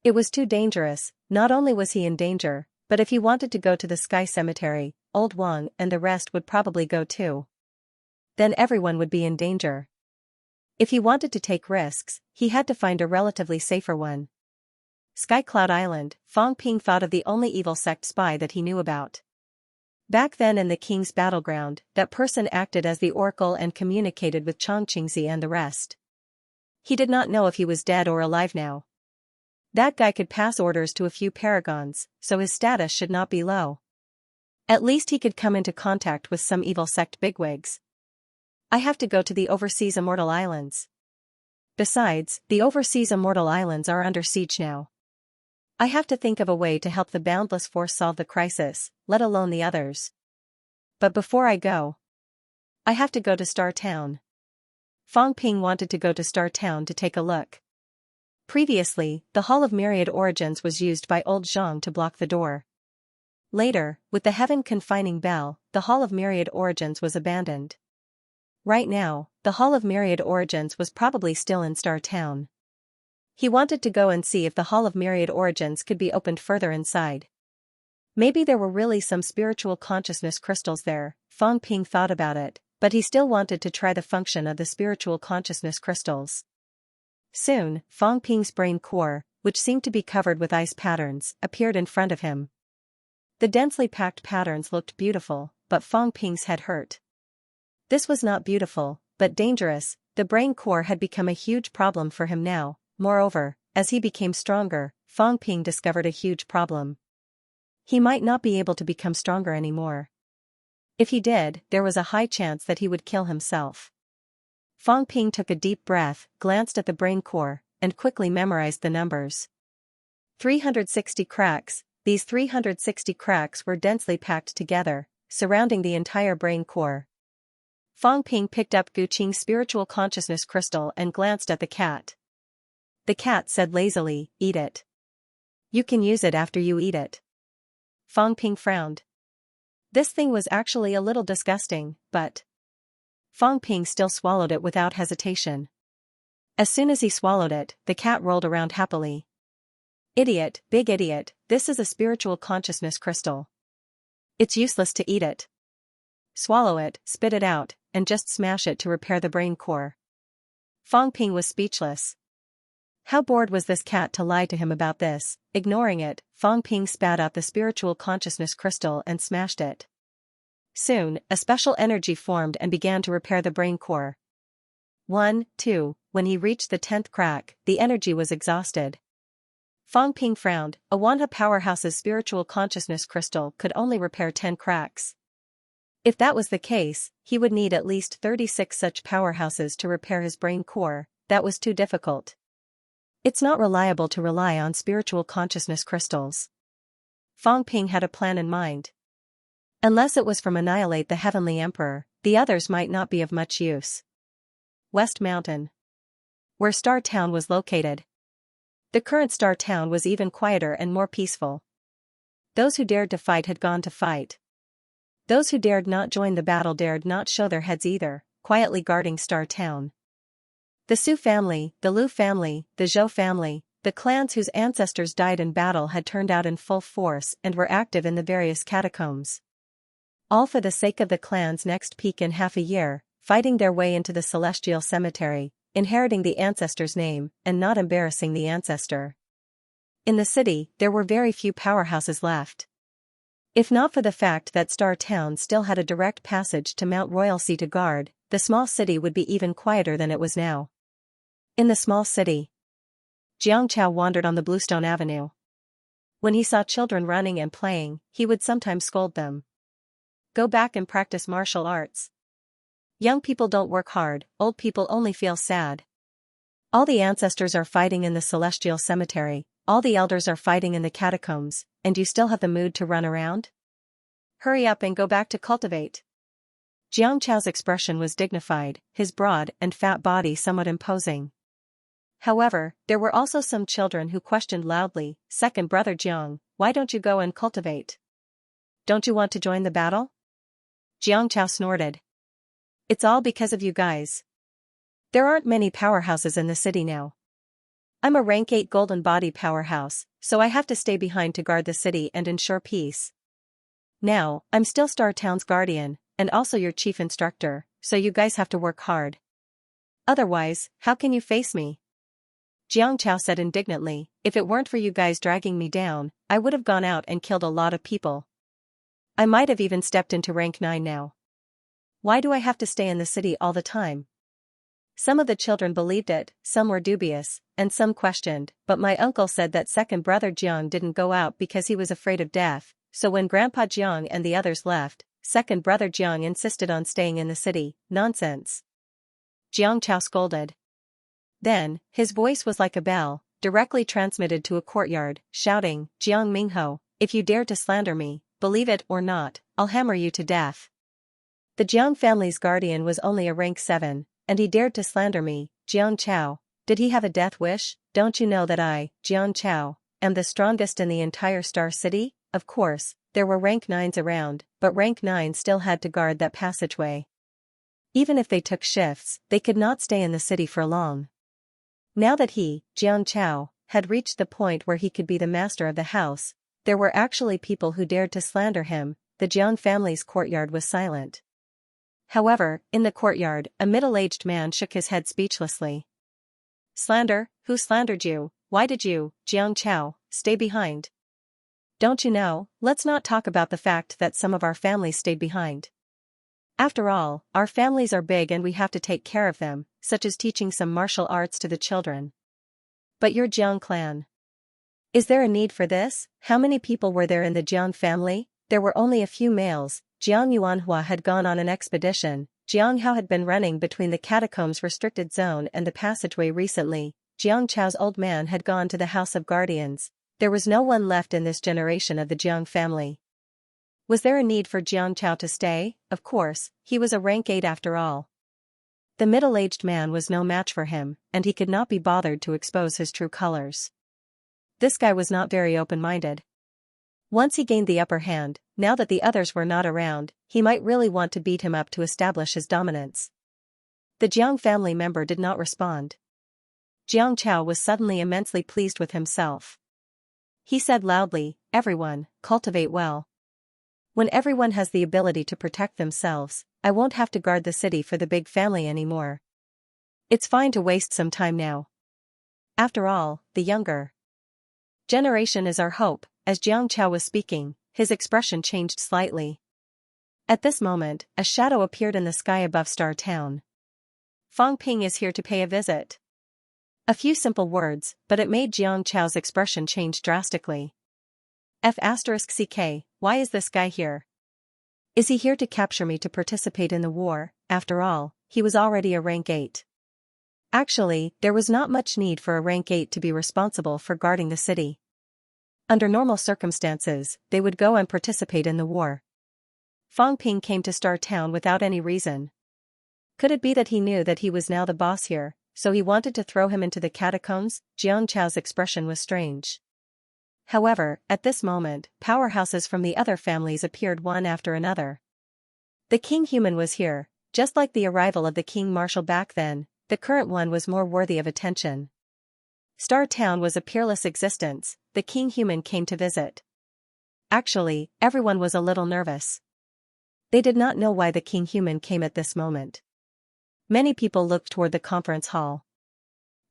Speaker 1: It was too dangerous. Not only was he in danger, but if he wanted to go to the Sky Cemetery, Old Wang and the rest would probably go too. Then everyone would be in danger. If he wanted to take risks, he had to find a relatively safer one. Sky Cloud Island, Fang Ping thought of the only evil sect spy that he knew about. Back then in the king's battleground, that person acted as the oracle and communicated with Xianxia and the rest. He did not know if he was dead or alive now. That guy could pass orders to a few paragons, so his status should not be low. At least he could come into contact with some evil sect bigwigs. I have to go to the Overseas Immortal Islands. Besides, the Overseas Immortal Islands are under siege now. I have to think of a way to help the Boundless Force solve the crisis, let alone the others. But before I go, I have to go to Star Town. Fang Ping wanted to go to Star Town to take a look. Previously, the Hall of Myriad Origins was used by Old Zhang to block the door. Later, with the heaven confining bell, the Hall of Myriad Origins was abandoned. Right now, the Hall of Myriad Origins was probably still in Star Town. He wanted to go and see if the Hall of Myriad Origins could be opened further inside. Maybe there were really some spiritual consciousness crystals there. Fang Ping thought about it, but he still wanted to try the function of the spiritual consciousness crystals. Soon, Fang Ping's brain core, which seemed to be covered with ice patterns, appeared in front of him. The densely packed patterns looked beautiful, but Fang Ping's head hurt. This was not beautiful, but dangerous. The brain core had become a huge problem for him now. Moreover, as he became stronger, Fang Ping discovered a huge problem. He might not be able to become stronger anymore. If he did, there was a high chance that he would kill himself. Fang Ping took a deep breath, glanced at the brain core, and quickly memorized the numbers. 360 cracks. These 360 cracks were densely packed together, surrounding the entire brain core. Fang Ping picked up Gu Qing's spiritual consciousness crystal and glanced at the cat. The cat said lazily, "Eat it. You can use it after you eat it." Fang Ping frowned. This thing was actually a little disgusting, but Fang Ping still swallowed it without hesitation. As soon as he swallowed it, the cat rolled around happily. "Idiot, big idiot, this is a spiritual consciousness crystal. It's useless to eat it. Swallow it, spit it out, and just smash it to repair the brain core." Fang Ping was speechless. How bored was this cat to lie to him about this? Ignoring it, Fang Ping spat out the spiritual consciousness crystal and smashed it. Soon, a special energy formed and began to repair the brain core. 1, 2, when he reached the 10th crack, the energy was exhausted. Fang Ping frowned. A Wanha powerhouse's spiritual consciousness crystal could only repair 10 cracks. If that was the case, he would need at least 36 such powerhouses to repair his brain core. That was too difficult. It's not reliable to rely on spiritual consciousness crystals. Fang Ping had a plan in mind. Unless it was from annihilate the Heavenly Emperor, the others might not be of much use. West Mountain, where Star Town was located. The current Star Town was even quieter and more peaceful. Those who dared to fight had gone to fight. Those who dared not join the battle dared not show their heads either, quietly guarding Star Town. The Su family, the Lu family, the Zhou family, the clans whose ancestors died in battle had turned out in full force and were active in the various catacombs. All for the sake of the clan's next peak in half a year, fighting their way into the celestial cemetery, inheriting the ancestor's name, and not embarrassing the ancestor. In the city, there were very few powerhouses left. If not for the fact that Star Town still had a direct passage to Mount Royalty to guard, the small city would be even quieter than it was now. In the small city, Xianxia wandered on the Bluestone Avenue. When he saw children running and playing, he would sometimes scold them. "Go back and practice martial arts. Young people don't work hard, old people only feel sad. All the ancestors are fighting in the celestial cemetery, all the elders are fighting in the catacombs, and you still have the mood to run around? Hurry up and go back to cultivate." Xiangqiao's expression was dignified, his broad and fat body somewhat imposing. However, there were also some children who questioned loudly, "Second brother Jiang, why don't you go and cultivate? Don't you want to join the battle?" Xiangqiao snorted. "It's all because of you guys. There aren't many powerhouses in the city now. I'm a rank 8 golden body powerhouse, so I have to stay behind to guard the city and ensure peace. Now, I'm still Star Town's guardian, and also your chief instructor, so you guys have to work hard. Otherwise, how can you face me?" Xiangqiao said indignantly, "If it weren't for you guys dragging me down, I would have gone out and killed a lot of people. I might have even stepped into rank 9 now. Why do I have to stay in the city all the time?" Some of the children believed it, some were dubious, and some questioned, but my uncle said that second brother Jiang didn't go out because he was afraid of death, so when Grandpa Jiang and the others left, second brother Jiang insisted on staying in the city. Nonsense. Xiangqiao scolded. Then, his voice was like a bell, directly transmitted to a courtyard, shouting, "Jiang Mingho, if you dare to slander me, believe it or not, I'll hammer you to death. The Jiang family's guardian was only a rank 7, and he dared to slander me. Jiang Chao, did he have a death wish? Don't you know that I, Jiang Chao, am the strongest in the entire Star City?" Of course, there were rank 9s around, but rank 9 still had to guard that passageway. Even if they took shifts, they could not stay in the city for long. Now that he, Jiang Chao, had reached the point where he could be the master of the house, there were actually people who dared to slander him. The Jiang family's courtyard was silent. However, in the courtyard, a middle-aged man shook his head speechlessly. Slander? Who slandered you? Why did you, Jiang Chao, stay behind? Don't you know, let's not talk about the fact that some of our families stayed behind. After all, our families are big and we have to take care of them, such as teaching some martial arts to the children. But your Jiang clan. Is there a need for this? How many people were there in the Jiang family? There were only a few males. Jiang Yuanhua had gone on an expedition. Jiang Hao had been running between the catacombs restricted zone and the passageway recently. Jiang Chao's old man had gone to the House of Guardians. There was no one left in this generation of the Jiang family. Was there a need for Jiang Chao to stay? Of course, he was a rank 8 after all. The middle-aged man was no match for him, and he could not be bothered to expose his true colors. This guy was not very open-minded. Once he gained the upper hand, now that the others were not around, he might really want to beat him up to establish his dominance. The Jiang family member did not respond. Jiang Chao was suddenly immensely pleased with himself. He said loudly, "Everyone, cultivate well. When everyone has the ability to protect themselves, I won't have to guard the city for the big family anymore. It's fine to waste some time now. After all, the younger generation is our hope." As Jiang Chao was speaking, his expression changed slightly. At this moment, a shadow appeared in the sky above Star Town. Fang Ping is here to pay a visit. A few simple words, but it made Jiang Chao's expression change drastically. F***ck, why is this guy here? Is he here to capture me to participate in the war? After all, he was already a rank 8. Actually, there was not much need for a rank 8 to be responsible for guarding the city. Under normal circumstances, they would go and participate in the war. Fang Ping came to Star Town without any reason. Could it be that he knew that he was now the boss here, so he wanted to throw him into the catacombs? Jiang Chao's expression was strange. However, at this moment, powerhouses from the other families appeared one after another. The king human was here, just like the arrival of the king marshal back then. The current one was more worthy of attention. Star Town was a peerless existence. The king human came to visit. Actually, everyone was a little nervous. They did not know why the king human came at this moment. Many people looked toward the conference hall.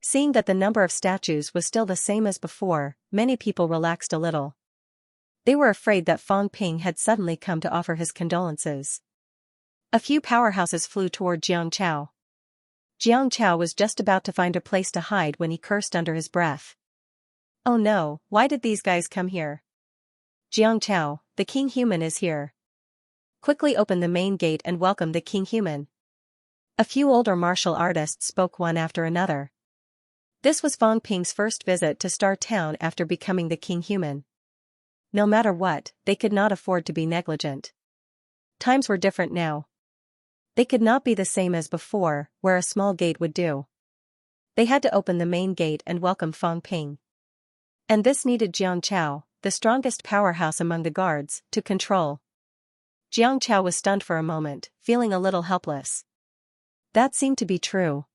Speaker 1: Seeing that the number of statues was still the same as before, many people relaxed a little. They were afraid that Fang Ping had suddenly come to offer his condolences. A few powerhouses flew toward Jiang Chao. Jiang Chao was just about to find a place to hide when he cursed under his breath. Oh no, why did these guys come here? Jiang Chao, the king human is here. Quickly open the main gate and welcome the king human. A few older martial artists spoke one after another. This was Fang Ping's first visit to Star Town after becoming the king human. No matter what, they could not afford to be negligent. Times were different now. They could not be the same as before, where a small gate would do. They had to open the main gate and welcome Fang Ping. And this needed Jiang Chao, the strongest powerhouse among the guards, to control. Jiang Chao was stunned for a moment, feeling a little helpless. That seemed to be true.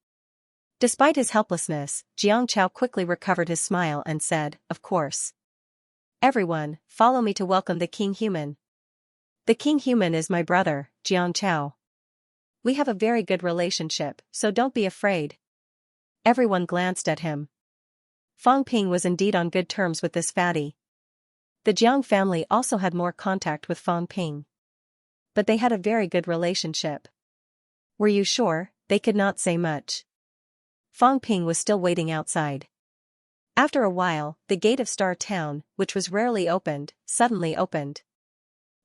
Speaker 1: Despite his helplessness, Jiang Chao quickly recovered his smile and said, "Of course. Everyone, follow me to welcome the king human. The king human is my brother, Jiang Chao. We have a very good relationship, so don't be afraid." Everyone glanced at him. Fang Ping was indeed on good terms with this fatty. The Jiang family also had more contact with Fang Ping. But they had a very good relationship. Were you sure? They could not say much. Fang Ping was still waiting outside. After a while, the gate of Star Town, which was rarely opened, suddenly opened.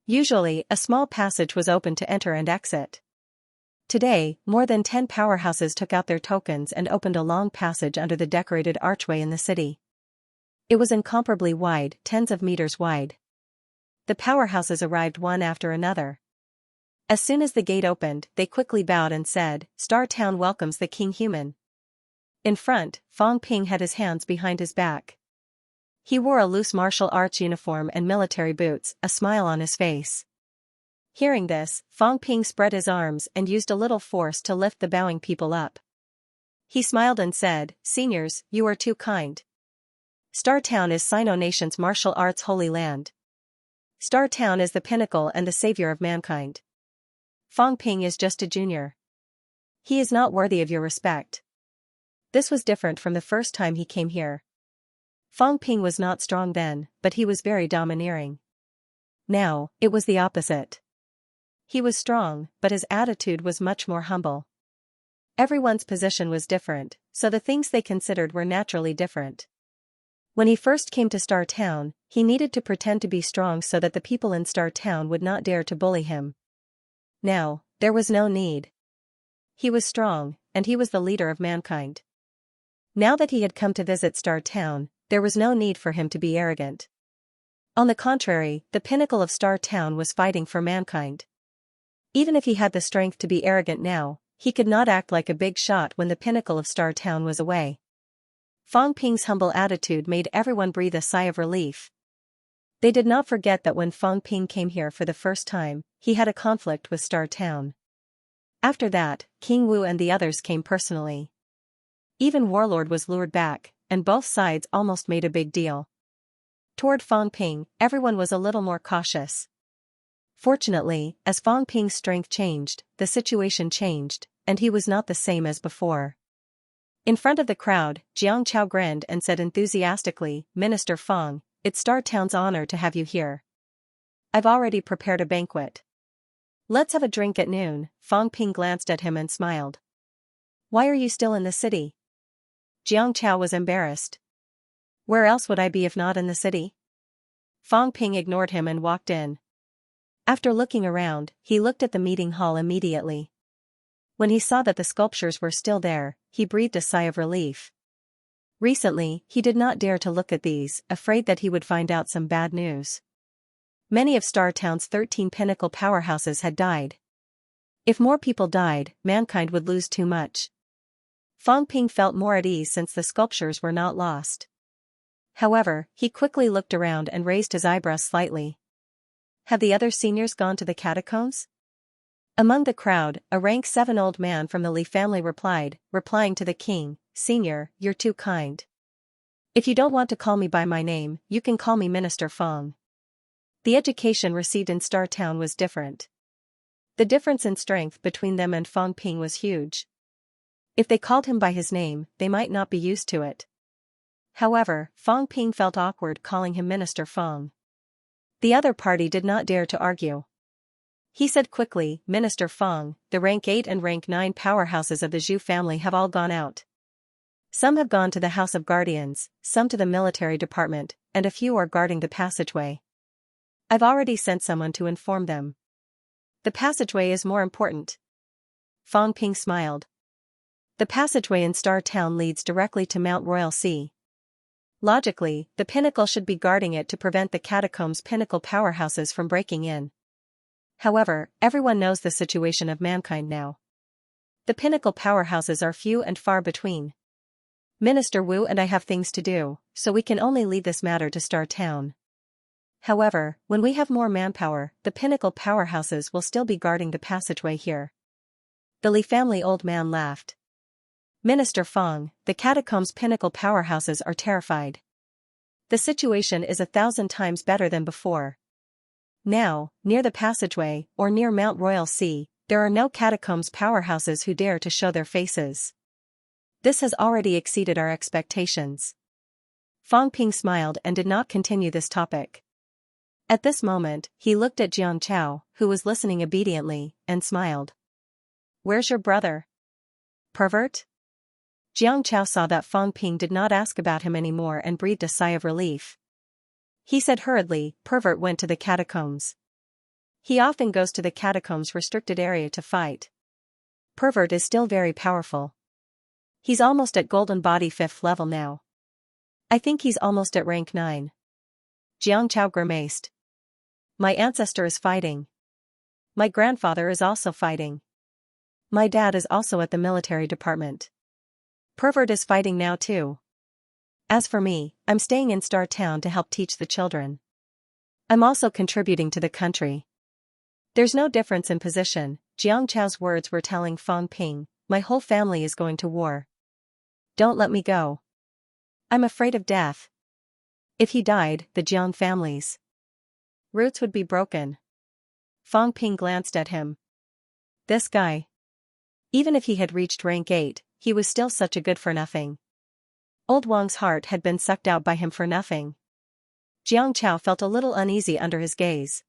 Speaker 1: Usually, a small passage was open to enter and exit. Today, more than 10 powerhouses took out their tokens and opened a long passage under the decorated archway in the city. It was incomparably wide, tens of meters wide. The powerhouses arrived one after another. As soon as the gate opened, they quickly bowed and said, "Star Town welcomes the king human." In front, Fang Ping had his hands behind his back. He wore a loose martial arts uniform and military boots, a smile on his face. Hearing this, Fang Ping spread his arms and used a little force to lift the bowing people up. He smiled and said, "Seniors, you are too kind. Star Town is Sino Nation's martial arts holy land. Star Town is the pinnacle and the savior of mankind. Fang Ping is just a junior. He is not worthy of your respect. This was different from the first time he came here. Fang Ping was not strong then, but he was very domineering. Now, it was the opposite. He was strong, but his attitude was much more humble. Everyone's position was different, so the things they considered were naturally different. When he first came to Star Town, he needed to pretend to be strong so that the people in Star Town would not dare to bully him. Now, there was no need. He was strong, and he was the leader of mankind. Now that he had come to visit Star Town, there was no need for him to be arrogant. On the contrary, the pinnacle of Star Town was fighting for mankind. Even if he had the strength to be arrogant now, he could not act like a big shot when the pinnacle of Star Town was away. Fang Ping's humble attitude made everyone breathe a sigh of relief. They did not forget that when Fang Ping came here for the first time, he had a conflict with Star Town. After that, King Wu and the others came personally. Even Warlord was lured back, and both sides almost made a big deal. Toward Fang Ping, everyone was a little more cautious. Fortunately, as Fang Ping's strength changed, the situation changed, and he was not the same as before. In front of the crowd, Xianxia grinned and said enthusiastically, "Minister Fang, it's Star Town's honor to have you here. I've already prepared a banquet. Let's have a drink at noon." Fang Ping glanced at him and smiled. "Why are you still in the city?" Xianxia was embarrassed. "Where else would I be if not in the city?" Fang Ping ignored him and walked in. After looking around, he looked at the meeting hall immediately. When he saw that the sculptures were still there, he breathed a sigh of relief. Recently, he did not dare to look at these, afraid that he would find out some bad news. Many of Star Town's 13 pinnacle powerhouses had died. If more people died, mankind would lose too much. Fang Ping felt more at ease since the sculptures were not lost. However, he quickly looked around and raised his eyebrows slightly. Have the other seniors gone to the catacombs? Among the crowd, a rank 7 old man from the Li family replying to the king, "Senior, you're too kind. If you don't want to call me by my name, you can call me Minister Fang." The education received in Star Town was different. The difference in strength between them and Fang Ping was huge. If they called him by his name, they might not be used to it. However, Fang Ping felt awkward calling him Minister Fang. The other party did not dare to argue. He said quickly, "Minister Fang, the rank 8 and rank 9 powerhouses of the Zhu family have all gone out. Some have gone to the House of Guardians, some to the military department, and a few are guarding the passageway. I've already sent someone to inform them. The passageway is more important." Fang Ping smiled. The passageway in Star Town leads directly to Mount Royal Sea. Logically, the pinnacle should be guarding it to prevent the catacombs' pinnacle powerhouses from breaking in. However, everyone knows the situation of mankind now. The pinnacle powerhouses are few and far between. Minister Wu and I have things to do, so we can only leave this matter to Star Town. However, when we have more manpower, the pinnacle powerhouses will still be guarding the passageway here. The Li family old man laughed. "Minister Fang, the catacombs' pinnacle powerhouses are terrified. The situation is 1,000 times better than before. Now, near the passageway, or near Mount Royal Sea, there are no catacombs powerhouses who dare to show their faces. This has already exceeded our expectations." Fang Ping smiled and did not continue this topic. At this moment, he looked at Xianxia, who was listening obediently, and smiled. "Where's your brother? Pervert?" Xianxia saw that Fang Ping did not ask about him anymore and breathed a sigh of relief. He said hurriedly, "Pervert went to the catacombs. He often goes to the catacombs' restricted area to fight. Pervert is still very powerful. He's almost at Golden Body 5th level now. I think he's almost at rank 9. Xianxia grimaced. "My ancestor is fighting. My grandfather is also fighting. My dad is also at the military department. Pervert is fighting now too. As for me, I'm staying in Star Town to help teach the children. I'm also contributing to the country." There's no difference in position. Xianxia's words were telling Fang Ping, "My whole family is going to war. Don't let me go. I'm afraid of death." If he died, the Jiang family's roots would be broken. Fang Ping glanced at him. This guy. Even if he had reached rank 8, he was still such a good-for-nothing. Old Wang's heart had been sucked out by him for nothing. Jiang Chao felt a little uneasy under his gaze.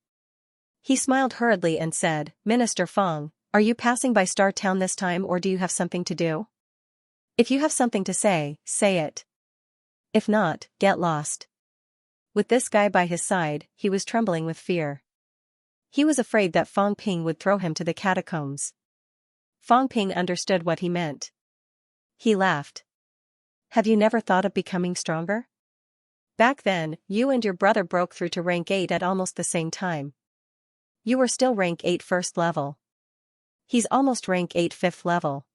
Speaker 1: He smiled hurriedly and said, Minister Fang, are you passing by Star Town this time or do you have something to do? If you have something to say it. If not, get lost. With this guy by his side, he was trembling with fear. He was afraid that Fang Ping would throw him to the catacombs. Fang Ping understood what he meant. He laughed. Have you never thought of becoming stronger? Back then, you and your brother broke through to rank 8 at almost the same time. You were still rank 8 first level. He's almost rank 8 fifth level.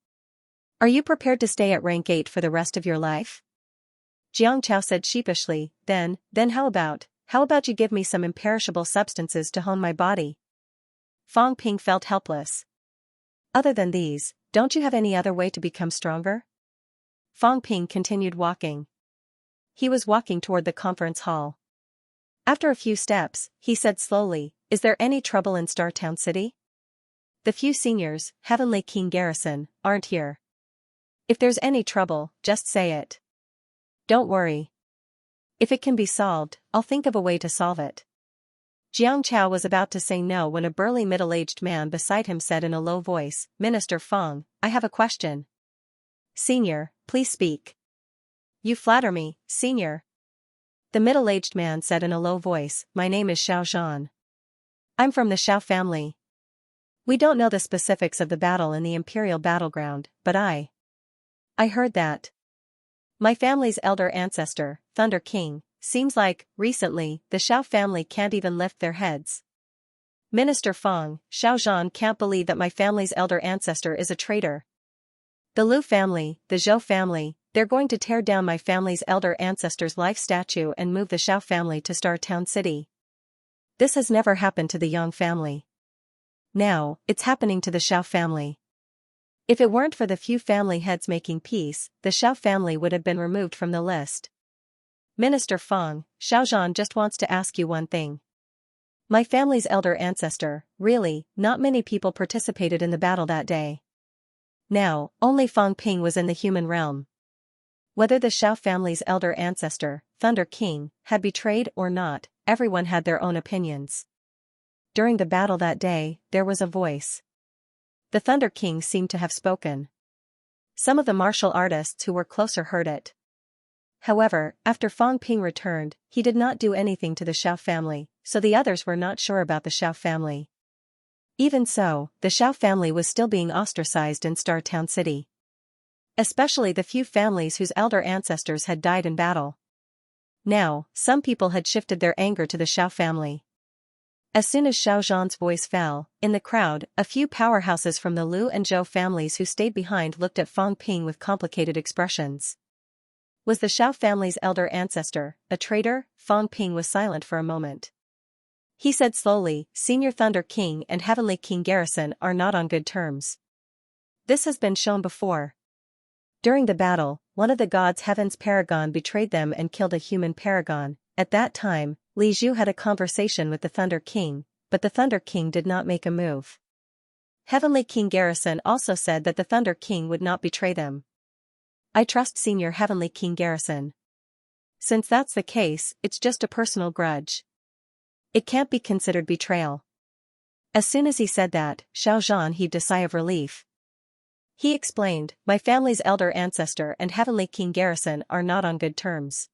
Speaker 1: Are you prepared to stay at rank 8 for the rest of your life? Jiang Chao said sheepishly, then how about you give me some imperishable substances to hone my body? Fang Ping felt helpless. Other than these, don't you have any other way to become stronger? Fang Ping continued walking. He was walking toward the conference hall. After a few steps, he said slowly, is there any trouble in Star Town City? The few seniors, Heavenly King Garrison, aren't here. If there's any trouble, just say it. Don't worry. If it can be solved, I'll think of a way to solve it. Jiang Chao was about to say no when a burly middle-aged man beside him said in a low voice, Minister Fang, I have a question. Senior, please speak. You flatter me, Senior. The middle-aged man said in a low voice, my name is Xiao Zhan. I'm from the Xiao family. We don't know the specifics of the battle in the Imperial battleground, but I heard that my family's elder ancestor, Thunder King, seems like, recently, the Xiao family can't even lift their heads. Minister Fang, Xiao Zhan can't believe that my family's elder ancestor is a traitor. The Lu family, the Zhou family, they're going to tear down my family's elder ancestor's life statue and move the Xiao family to Star Town City. This has never happened to the Yang family. Now, it's happening to the Xiao family. If it weren't for the few family heads making peace, the Xiao family would have been removed from the list. Minister Fang, Xiao Zhan just wants to ask you one thing. My family's elder ancestor, really, not many people participated in the battle that day. Now, only Fang Ping was in the human realm. Whether the Xiao family's elder ancestor, Thunder King, had betrayed or not, everyone had their own opinions. During the battle that day, there was a voice. The Thunder King seemed to have spoken. Some of the martial artists who were closer heard it. However, after Fang Ping returned, he did not do anything to the Xiao family, so the others were not sure about the Xiao family. Even so, the Xiao family was still being ostracized in Star Town City. Especially the few families whose elder ancestors had died in battle. Now, some people had shifted their anger to the Xiao family. As soon as Xiao Zhan's voice fell, in the crowd, a few powerhouses from the Lu and Zhou families who stayed behind looked at Fang Ping with complicated expressions. Was the Xiao family's elder ancestor a traitor? Fang Ping was silent for a moment. He said slowly, Senior Thunder King and Heavenly King Garrison are not on good terms. This has been shown before. During the battle, one of the gods' heaven's paragon betrayed them and killed a human paragon. At that time, Li Zhu had a conversation with the Thunder King, but the Thunder King did not make a move. Heavenly King Garrison also said that the Thunder King would not betray them. I trust Senior Heavenly King Garrison. Since that's the case, it's just a personal grudge. It can't be considered betrayal. As soon as he said that, Xiao Zhan heaved a sigh of relief. He explained, my family's elder ancestor and Heavenly King Garrison are not on good terms.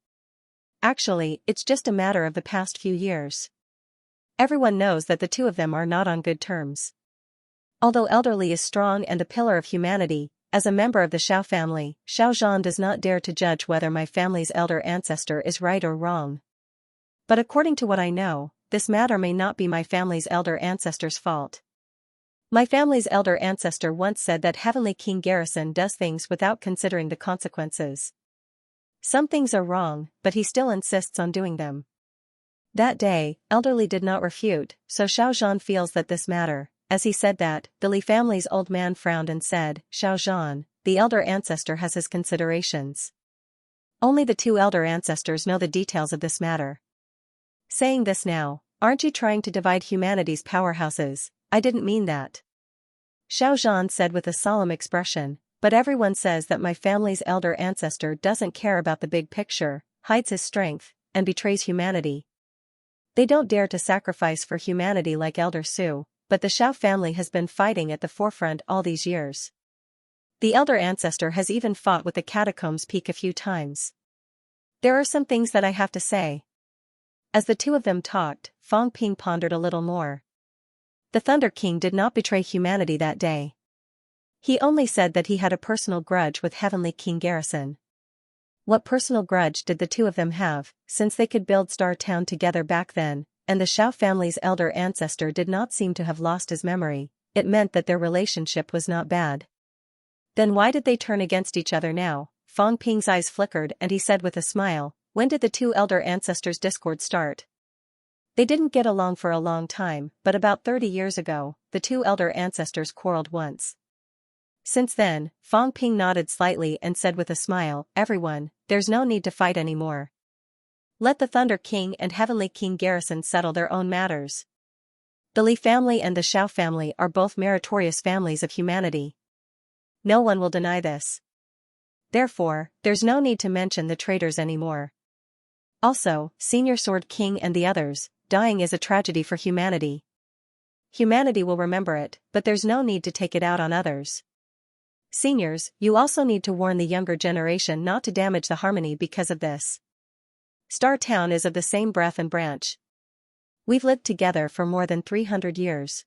Speaker 1: Actually, it's just a matter of the past few years. Everyone knows that the two of them are not on good terms. Although Elderly is strong and a pillar of humanity, as a member of the Xiao family, Xiao Zhan does not dare to judge whether my family's elder ancestor is right or wrong. But according to what I know, this matter may not be my family's elder ancestor's fault. My family's elder ancestor once said that Heavenly King Garrison does things without considering the consequences. Some things are wrong, but he still insists on doing them. That day, Elderly did not refute, so Xiao Zhan feels that this matter. As he said that, the Li family's old man frowned and said, Xiao Zhan, the elder ancestor has his considerations. Only the two elder ancestors know the details of this matter. Saying this now, aren't you trying to divide humanity's powerhouses? I didn't mean that. Xiao Zhan said with a solemn expression, but everyone says that my family's elder ancestor doesn't care about the big picture, hides his strength, and betrays humanity. They don't dare to sacrifice for humanity like Elder Su, but the Xiao family has been fighting at the forefront all these years. The elder ancestor has even fought with the Catacombs Peak a few times. There are some things that I have to say. As the two of them talked, Fang Ping pondered a little more. The Thunder King did not betray humanity that day. He only said that he had a personal grudge with Heavenly King Garrison. What personal grudge did the two of them have, since they could build Star Town together back then, and the Xiao family's elder ancestor did not seem to have lost his memory? It meant that their relationship was not bad. Then why did they turn against each other now? Fang Ping's eyes flickered and he said with a smile, when did the two elder ancestors' discord start? They didn't get along for a long time, but about 30 years ago, the two elder ancestors quarreled once. Since then, Fang Ping nodded slightly and said with a smile, everyone, there's no need to fight anymore. Let the Thunder King and Heavenly King Garrison settle their own matters. The Li family and the Xiao family are both meritorious families of humanity. No one will deny this. Therefore, there's no need to mention the traitors anymore. Also, Senior Sword King and the others, dying is a tragedy for humanity. Humanity will remember it, but there's no need to take it out on others. Seniors, you also need to warn the younger generation not to damage the harmony because of this. Star Town is of the same breath and branch. We've lived together for more than 300 years.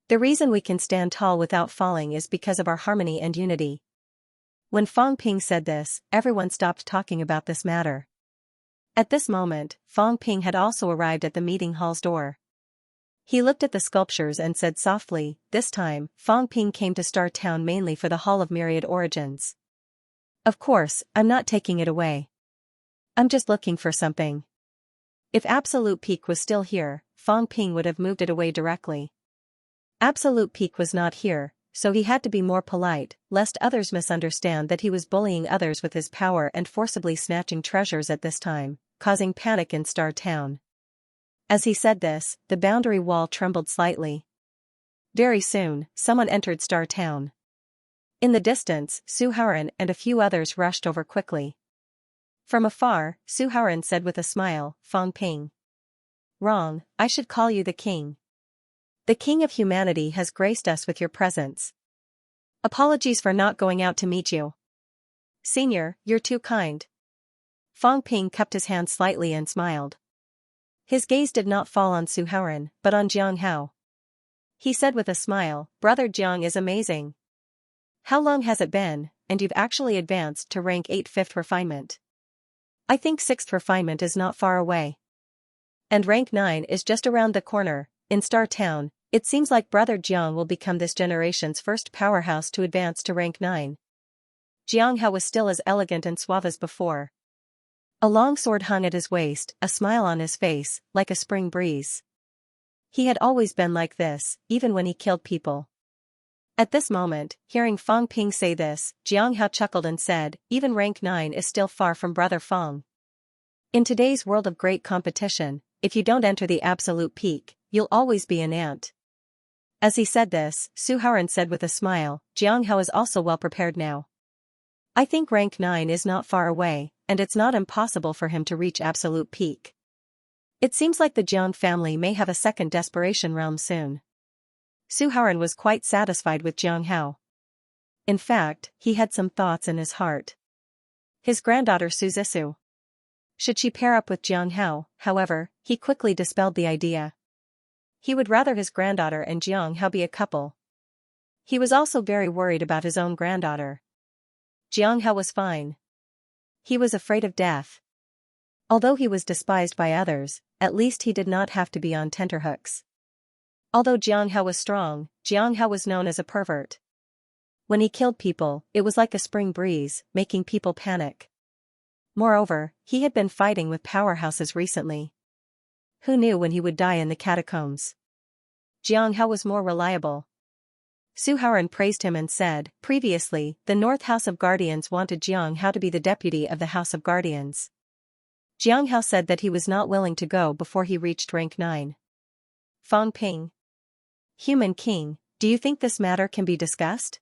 Speaker 1: The reason we can stand tall without falling is because of our harmony and unity. When Fang Ping said this, everyone stopped talking about this matter. At this moment, Fang Ping had also arrived at the meeting hall's door. He looked at the sculptures and said softly, this time, Fang Ping came to Star Town mainly for the Hall of Myriad Origins. Of course, I'm not taking it away. I'm just looking for something. If Absolute Peak was still here, Fang Ping would have moved it away directly. Absolute Peak was not here, so he had to be more polite, lest others misunderstand that he was bullying others with his power and forcibly snatching treasures at this time, causing panic in Star Town. As he said this, the boundary wall trembled slightly. Very soon, someone entered Star Town. In the distance, Su Haoran and a few others rushed over quickly. From afar, Su Haoran said with a smile, Fang Ping. Wrong, I should call you the king. The king of humanity has graced us with your presence. Apologies for not going out to meet you. Senior, you're too kind. Fang Ping cupped his hand slightly and smiled. His gaze did not fall on Su Haoran, but on Jiang Hao. He said with a smile, Brother Jiang is amazing. How long has it been, and you've actually advanced to rank 8 5th refinement? I think 6th refinement is not far away. And rank 9 is just around the corner. In Star Town, it seems like Brother Jiang will become this generation's first powerhouse to advance to rank 9. Jiang Hao was still as elegant and suave as before. A long sword hung at his waist, a smile on his face, like a spring breeze. He had always been like this, even when he killed people. At this moment, hearing Fang Ping say this, Jiang Hao chuckled and said, even rank 9 is still far from Brother Fang. In today's world of great competition, if you don't enter the absolute peak, you'll always be an ant. As he said this, Su Haoran said with a smile, Jiang Hao is also well prepared now. I think rank 9 is not far away, and it's not impossible for him to reach absolute peak. It seems like the Jiang family may have a second desperation realm soon. Su Haoran was quite satisfied with Jiang Hao. In fact, he had some thoughts in his heart. His granddaughter Su Zixu. Should she pair up with Jiang Hao? However, he quickly dispelled the idea. He would rather his granddaughter and Jiang Hao be a couple. He was also very worried about his own granddaughter. Jiang Hao was fine. He was afraid of death. Although he was despised by others, at least he did not have to be on tenterhooks. Although Jiang Hao was strong, Jiang Hao was known as a pervert. When he killed people, it was like a spring breeze, making people panic. Moreover, he had been fighting with powerhouses recently. Who knew when he would die in the catacombs? Jiang Hao was more reliable. Su Haoran praised him and said, previously, the North House of Guardians wanted Jiang Hao to be the deputy of the House of Guardians. Jiang Hao said that he was not willing to go before he reached rank 9. Fang Ping. Human King, do you think this matter can be discussed?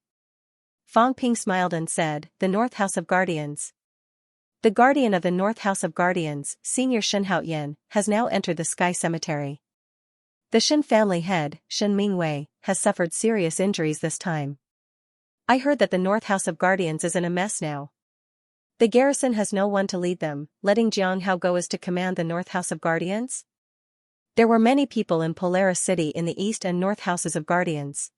Speaker 1: Fang Ping smiled and said, the North House of Guardians. The guardian of the North House of Guardians, Senior Shen Haoyan, has now entered the Sky Cemetery. The Shen family head, Shen Mingwei, has suffered serious injuries this time. I heard that the North House of Guardians is in a mess now. The garrison has no one to lead them, letting Jiang Hao go as to command the North House of Guardians? There were many people in Polaris City in the East and North Houses of Guardians.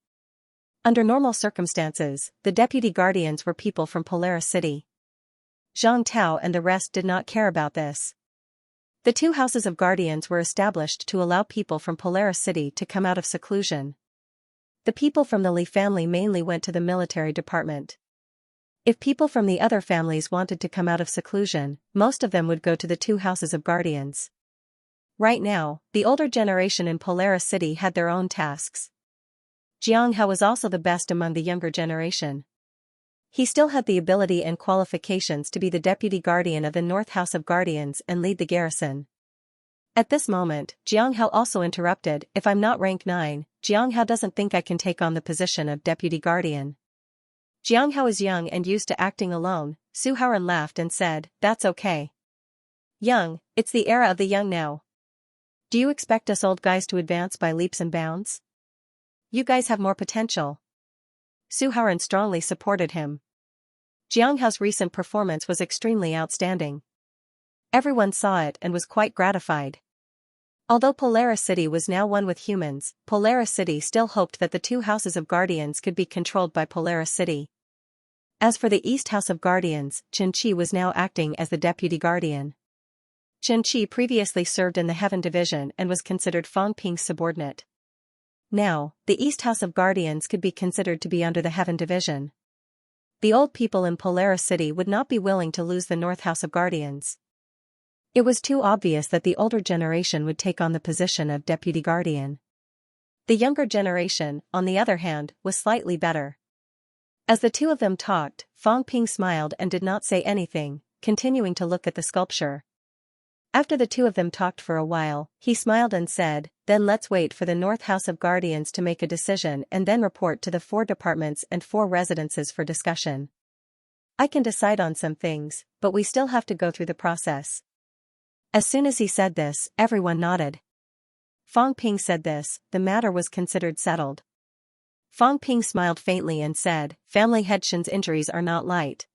Speaker 1: Under normal circumstances, the deputy guardians were people from Polaris City. Zhang Tao and the rest did not care about this. The 2 houses of guardians were established to allow people from Polaris City to come out of seclusion. The people from the Li family mainly went to the military department. If people from the other families wanted to come out of seclusion, most of them would go to the 2 houses of guardians. Right now, the older generation in Polaris City had their own tasks. Jiang Hao was also the best among the younger generation. He still had the ability and qualifications to be the deputy guardian of the North House of Guardians and lead the garrison. At this moment, Jiang Hao also interrupted, if I'm not rank 9, Jiang Hao doesn't think I can take on the position of deputy guardian. Jiang Hao is young and used to acting alone. Su Haoran laughed and said, that's okay. Young, it's the era of the young now. Do you expect us old guys to advance by leaps and bounds? You guys have more potential. Su Haoran strongly supported him. Jiang Hao's recent performance was extremely outstanding. Everyone saw it and was quite gratified. Although Polaris City was now one with humans, Polaris City still hoped that the 2 houses of guardians could be controlled by Polaris City. As for the East House of Guardians, Chen Qi was now acting as the deputy guardian. Chen Qi previously served in the Heaven Division and was considered Fang Ping's subordinate. Now, the East House of Guardians could be considered to be under the Heaven Division. The old people in Polaris City would not be willing to lose the North House of Guardians. It was too obvious that the older generation would take on the position of deputy guardian. The younger generation, on the other hand, was slightly better. As the 2 of them talked, Fang Ping smiled and did not say anything, continuing to look at the sculpture. After the 2 of them talked for a while, he smiled and said, then let's wait for the North House of Guardians to make a decision and then report to the 4 departments and 4 residences for discussion. I can decide on some things, but we still have to go through the process. As soon as he said this, everyone nodded. Fang Ping said this, the matter was considered settled. Fang Ping smiled faintly and said, family head Shen's injuries are not light.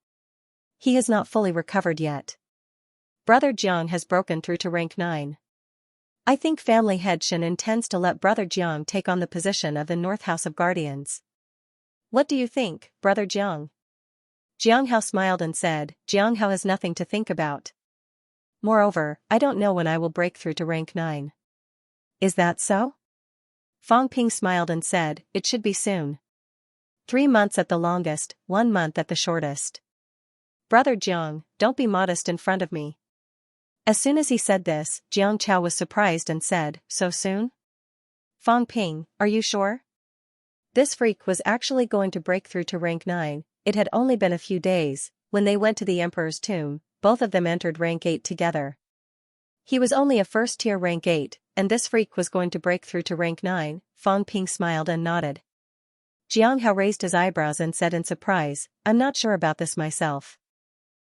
Speaker 1: He has not fully recovered yet. Brother Jiang has broken through to rank 9. I think family head Shen intends to let Brother Jiang take on the position of the North House of Guardians. What do you think, Brother Jiang? Jiang Hao smiled and said, Jiang Hao has nothing to think about. Moreover, I don't know when I will break through to rank 9. Is that so? Fang Ping smiled and said, it should be soon. 3 months at the longest, 1 month at the shortest. Brother Jiang, don't be modest in front of me. As soon as he said this, Jiang Chao was surprised and said, so soon? Fang Ping, are you sure? This freak was actually going to break through to rank 9, it had only been a few days. When they went to the Emperor's tomb, both of them entered rank 8 together. He was only a first-tier rank 8, and this freak was going to break through to rank 9, Fang Ping smiled and nodded. Jiang Hao raised his eyebrows and said in surprise, I'm not sure about this myself.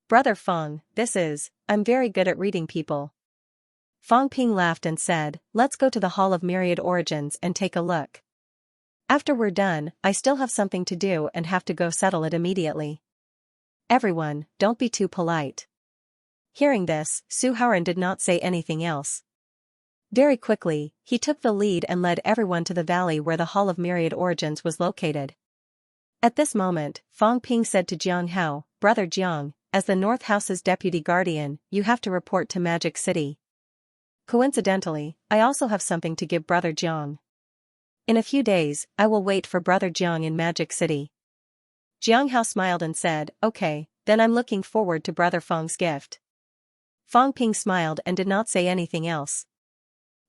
Speaker 1: Brother Fang, I'm very good at reading people. Fang Ping laughed and said, let's go to the Hall of Myriad Origins and take a look. After we're done, I still have something to do and have to go settle it immediately. Everyone, don't be too polite. Hearing this, Su Haoran did not say anything else. Very quickly, he took the lead and led everyone to the valley where the Hall of Myriad Origins was located. At this moment, Fang Ping said to Jiang Hao, Brother Jiang, as the North House's deputy guardian, you have to report to Magic City. Coincidentally, I also have something to give Brother Jiang. In a few days, I will wait for Brother Jiang in Magic City. Jiang Hao smiled and said, okay, then I'm looking forward to Brother Fang's gift. Fang Ping smiled and did not say anything else.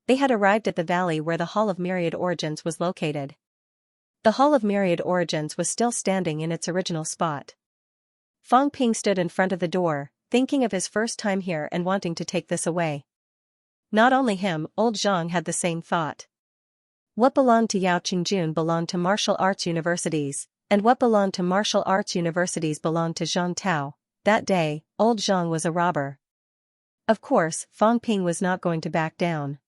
Speaker 1: They had arrived at the valley where the Hall of Myriad Origins was located. The Hall of Myriad Origins was still standing in its original spot. Fang Ping stood in front of the door, thinking of his first time here and wanting to take this away. Not only him, old Zhang had the same thought. What belonged to Yao Qingjun belonged to martial arts universities, and what belonged to martial arts universities belonged to Zhang Tao. That day, old Zhang was a robber. Of course, Fang Ping was not going to back down.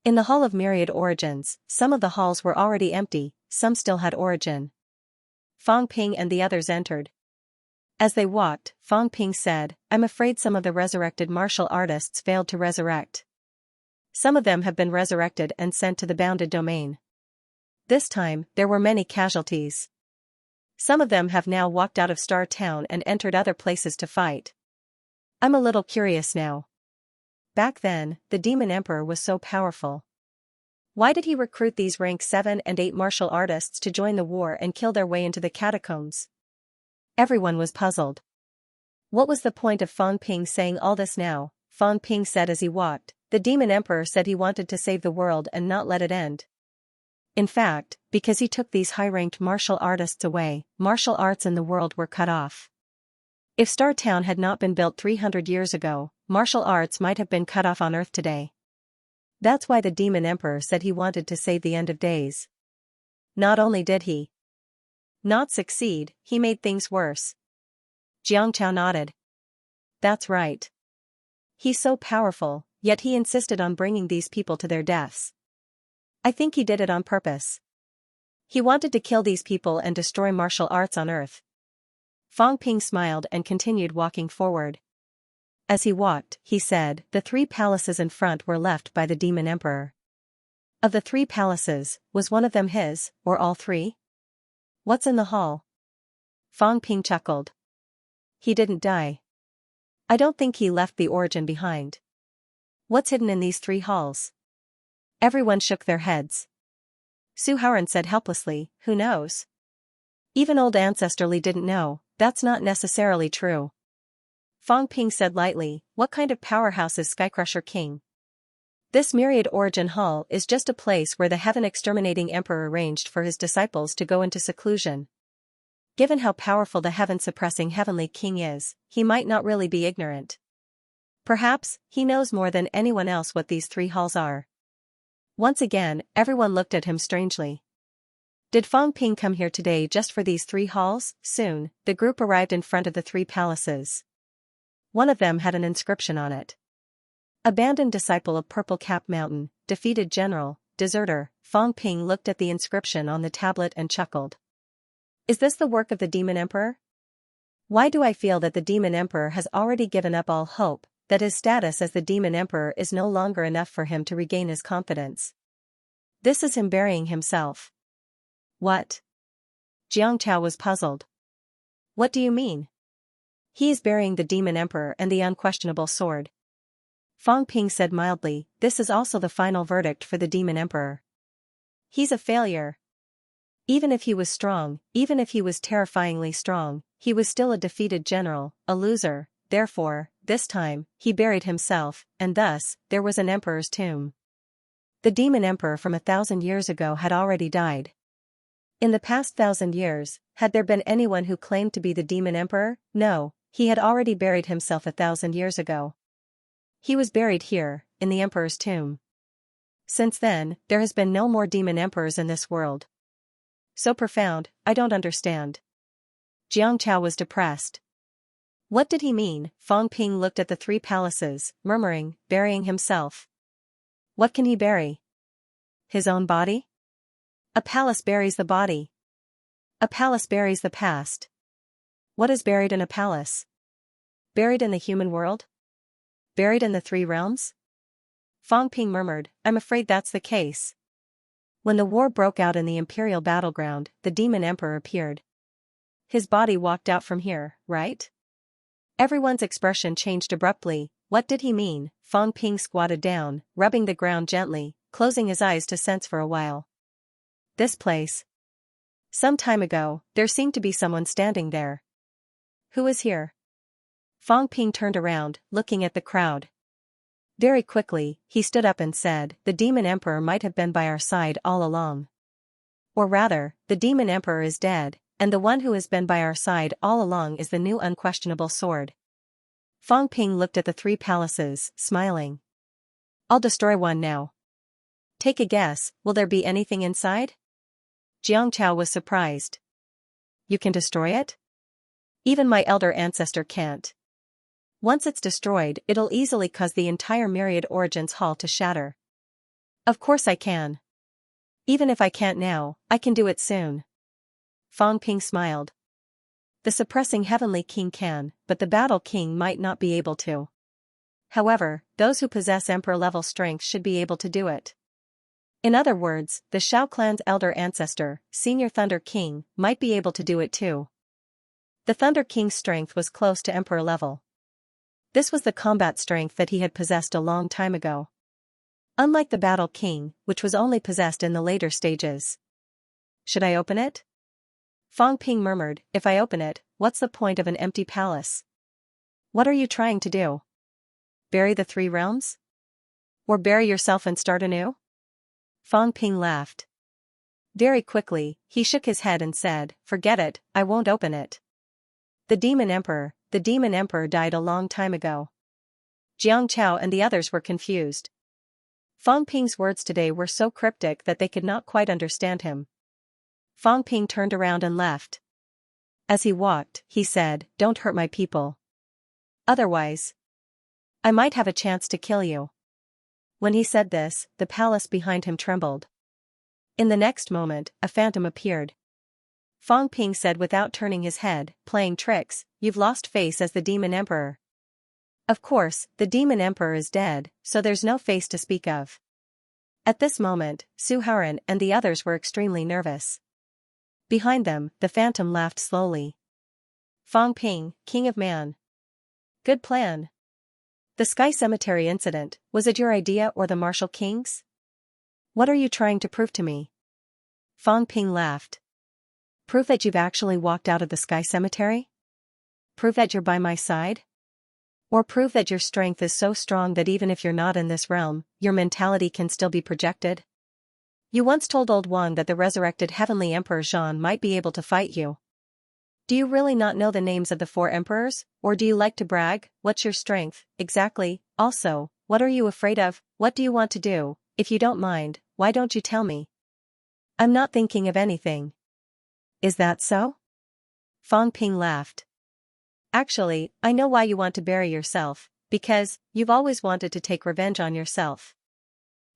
Speaker 1: In the Hall of Myriad Origins, some of the halls were already empty, some still had origin. Fang Ping and the others entered. As they walked, Fang Ping said, "I'm afraid some of the resurrected martial artists failed to resurrect. Some of them have been resurrected and sent to the bounded domain. This time, there were many casualties. Some of them have now walked out of Star Town and entered other places to fight. I'm a little curious now. Back then, the Demon Emperor was so powerful. Why did he recruit these rank 7 and 8 martial artists to join the war and kill their way into the catacombs?" Everyone was puzzled. What was the point of Fang Ping saying all this now? Fang Ping said as he walked, "The Demon Emperor said he wanted to save the world and not let it end. In fact, because he took these high-ranked martial artists away, martial arts in the world were cut off. If Star Town had not been built 300 years ago, martial arts might have been cut off on Earth today. That's why the Demon Emperor said he wanted to save the end of days. Not only did he not succeed, he made things worse." Xianxia nodded. "That's right. He's so powerful, yet he insisted on bringing these people to their deaths. I think he did it on purpose. He wanted to kill these people and destroy martial arts on Earth." Fang Ping smiled and continued walking forward. As he walked, he said, "The 3 palaces in front were left by the Demon Emperor. Of the 3 palaces, was one of them his, or all 3? What's in the hall?" Fang Ping chuckled. "He didn't die. I don't think he left the origin behind. What's hidden in these 3 halls?" Everyone shook their heads. Su Haoran said helplessly, "Who knows? Even old Ancestor Li didn't know. That's not necessarily true." Fang Ping said lightly, "What kind of powerhouse is Skycrusher King? This Myriad Origin Hall is just a place where the heaven-exterminating emperor arranged for his disciples to go into seclusion. Given how powerful the heaven-suppressing Heavenly King is, he might not really be ignorant. Perhaps, he knows more than anyone else what these 3 halls are." Once again, everyone looked at him strangely. Did Fang Ping come here today just for these 3 halls? Soon, the group arrived in front of the 3 palaces. One of them had an inscription on it. "Abandoned disciple of Purple Cap Mountain, defeated general, deserter." Fang Ping looked at the inscription on the tablet and chuckled. Is this the work of the Demon Emperor? Why do I feel that the Demon Emperor has already given up all hope, that his status as the Demon Emperor is no longer enough for him to regain his confidence? This is him burying himself. What? Xianxia was puzzled. What do you mean? He is burying the Demon Emperor and the unquestionable sword. Fang Ping said mildly, "This is also the final verdict for the Demon Emperor. He's a failure. Even if he was strong, even if he was terrifyingly strong, he was still a defeated general, a loser. Therefore, this time, he buried himself, and thus, there was an emperor's tomb. The Demon Emperor from 1,000 years ago had already died. In the past 1,000 years, had there been anyone who claimed to be the Demon Emperor? No, he had already buried himself 1,000 years ago. He was buried here, in the Emperor's tomb. Since then, there has been no more Demon Emperors in this world. So profound, I don't understand." Xianxia was depressed. What did he mean? Fang Ping looked at the 3 palaces, murmuring, "Burying himself. What can he bury? His own body? A palace buries the body. A palace buries the past. What is buried in a palace? Buried in the human world? Buried in the 3 realms?" Fang Ping murmured, "I'm afraid that's the case." When the war broke out in the Imperial battleground, the Demon Emperor appeared. His body walked out from here, right? Everyone's expression changed abruptly. What did he mean? Fang Ping squatted down, rubbing the ground gently, closing his eyes to sense for a while. This place. Some time ago, there seemed to be someone standing there. Who is here? Fang Ping turned around, looking at the crowd. Very quickly, he stood up and said, "The Demon Emperor might have been by our side all along." Or rather, the demon emperor is dead, and the one who has been by our side all along is the new unquestionable sword. Fang Ping looked at the three palaces, smiling. I'll destroy one now. Take a guess, will there be anything inside? Xianxia was surprised. You can destroy it? Even my elder ancestor can't. Once it's destroyed, it'll easily cause the entire Myriad Origins Hall to shatter. Of course I can. Even if I can't now, I can do it soon. Fang Ping smiled. The suppressing Heavenly King can, but the Battle King might not be able to. However, those who possess Emperor-level strength should be able to do it. In other words, the Shao clan's elder ancestor, Senior Thunder King, might be able to do it too. The Thunder King's strength was close to Emperor level. This was the combat strength that he had possessed a long time ago. Unlike the Battle King, which was only possessed in the later stages. Should I open it? Fang Ping murmured, if I open it, what's the point of an empty palace? What are you trying to do? Bury the three realms? Or bury yourself and start anew? Fang Ping laughed. Very quickly, he shook his head and said, forget it, I won't open it. The Demon Emperor died a long time ago. Jiang Chao and the others were confused. Fang Ping's words today were so cryptic that they could not quite understand him. Fang Ping turned around and left. As he walked, he said, don't hurt my people. Otherwise, I might have a chance to kill you. When he said this, the palace behind him trembled. In the next moment, a phantom appeared. Fang Ping said without turning his head, playing tricks, you've lost face as the Demon Emperor. Of course, the Demon Emperor is dead, so there's no face to speak of. At this moment, Su Haran and the others were extremely nervous. Behind them, the phantom laughed slowly. Fang Ping, King of Man. Good plan. The Sky Cemetery incident, was it your idea or the Martial King's? What are you trying to prove to me? Fang Ping laughed. Prove that you've actually walked out of the Sky Cemetery? Prove that you're by my side? Or prove that your strength is so strong that even if you're not in this realm, your mentality can still be projected? You once told Old Wang that the resurrected Heavenly Emperor Zhan might be able to fight you. Do you really not know the names of the 4 emperors, or do you like to brag? What's your strength, exactly? Also, what are you afraid of? What do you want to do? If you don't mind, why don't you tell me? I'm not thinking of anything. Is that so? Fang Ping laughed. Actually, I know why you want to bury yourself, because you've always wanted to take revenge on yourself.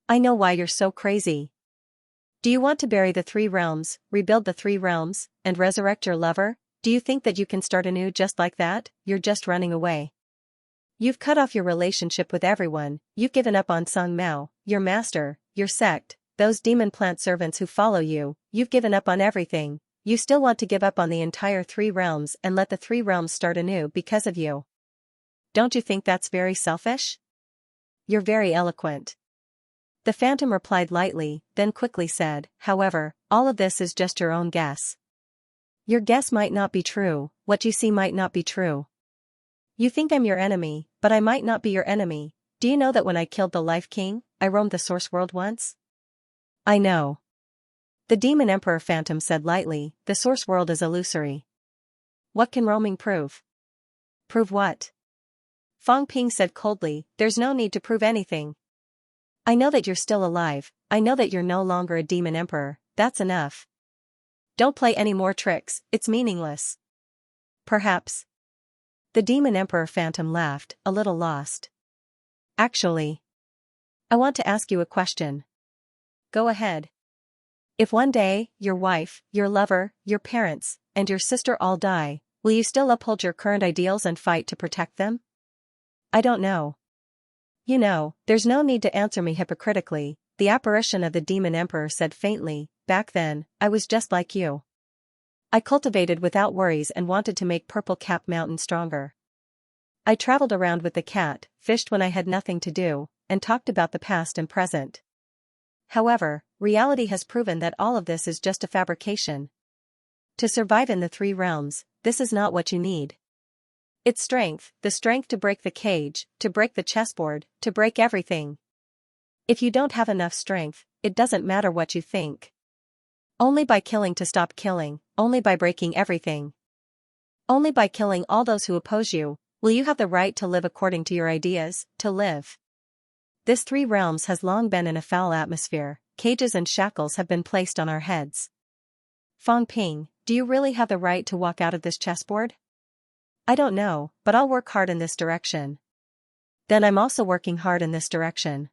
Speaker 1: I know why you're so crazy. Do you want to bury the 3 realms, rebuild the 3 realms, and resurrect your lover? Do you think that you can start anew just like that? You're just running away. You've cut off your relationship with everyone, you've given up on Sung Mao, your master, your sect, those demon plant servants who follow you, you've given up on everything. You still want to give up on the entire 3 realms and let the 3 realms start anew because of you. Don't you think that's very selfish? You're very eloquent. The phantom replied lightly, then quickly said, however, all of this is just your own guess. Your guess might not be true, what you see might not be true. You think I'm your enemy, but I might not be your enemy. Do you know that when I killed the Life King, I roamed the Source World once? I know. The Demon Emperor Phantom said lightly, the Source World is illusory. What can roaming prove? Prove what? Fang Ping said coldly, there's no need to prove anything. I know that you're still alive, I know that you're no longer a Demon Emperor, that's enough. Don't play any more tricks, it's meaningless. Perhaps. The Demon Emperor Phantom laughed, a little lost. Actually, I want to ask you a question. Go ahead. If one day, your wife, your lover, your parents, and your sister all die, will you still uphold your current ideals and fight to protect them? I don't know. You know, there's no need to answer me hypocritically, the apparition of the Demon Emperor said faintly, back then, I was just like you. I cultivated without worries and wanted to make Purple Cap Mountain stronger. I traveled around with the cat, fished when I had nothing to do, and talked about the past and present. However, reality has proven that all of this is just a fabrication. To survive in the 3 realms, this is not what you need. It's strength, the strength to break the cage, to break the chessboard, to break everything. If you don't have enough strength, it doesn't matter what you think. Only by killing to stop killing, only by breaking everything. Only by killing all those who oppose you, will you have the right to live according to your ideas, to live. This three realms has long been in a foul atmosphere, cages and shackles have been placed on our heads. Fang Ping, do you really have the right to walk out of this chessboard? I don't know, but I'll work hard in this direction. Then I'm also working hard in this direction.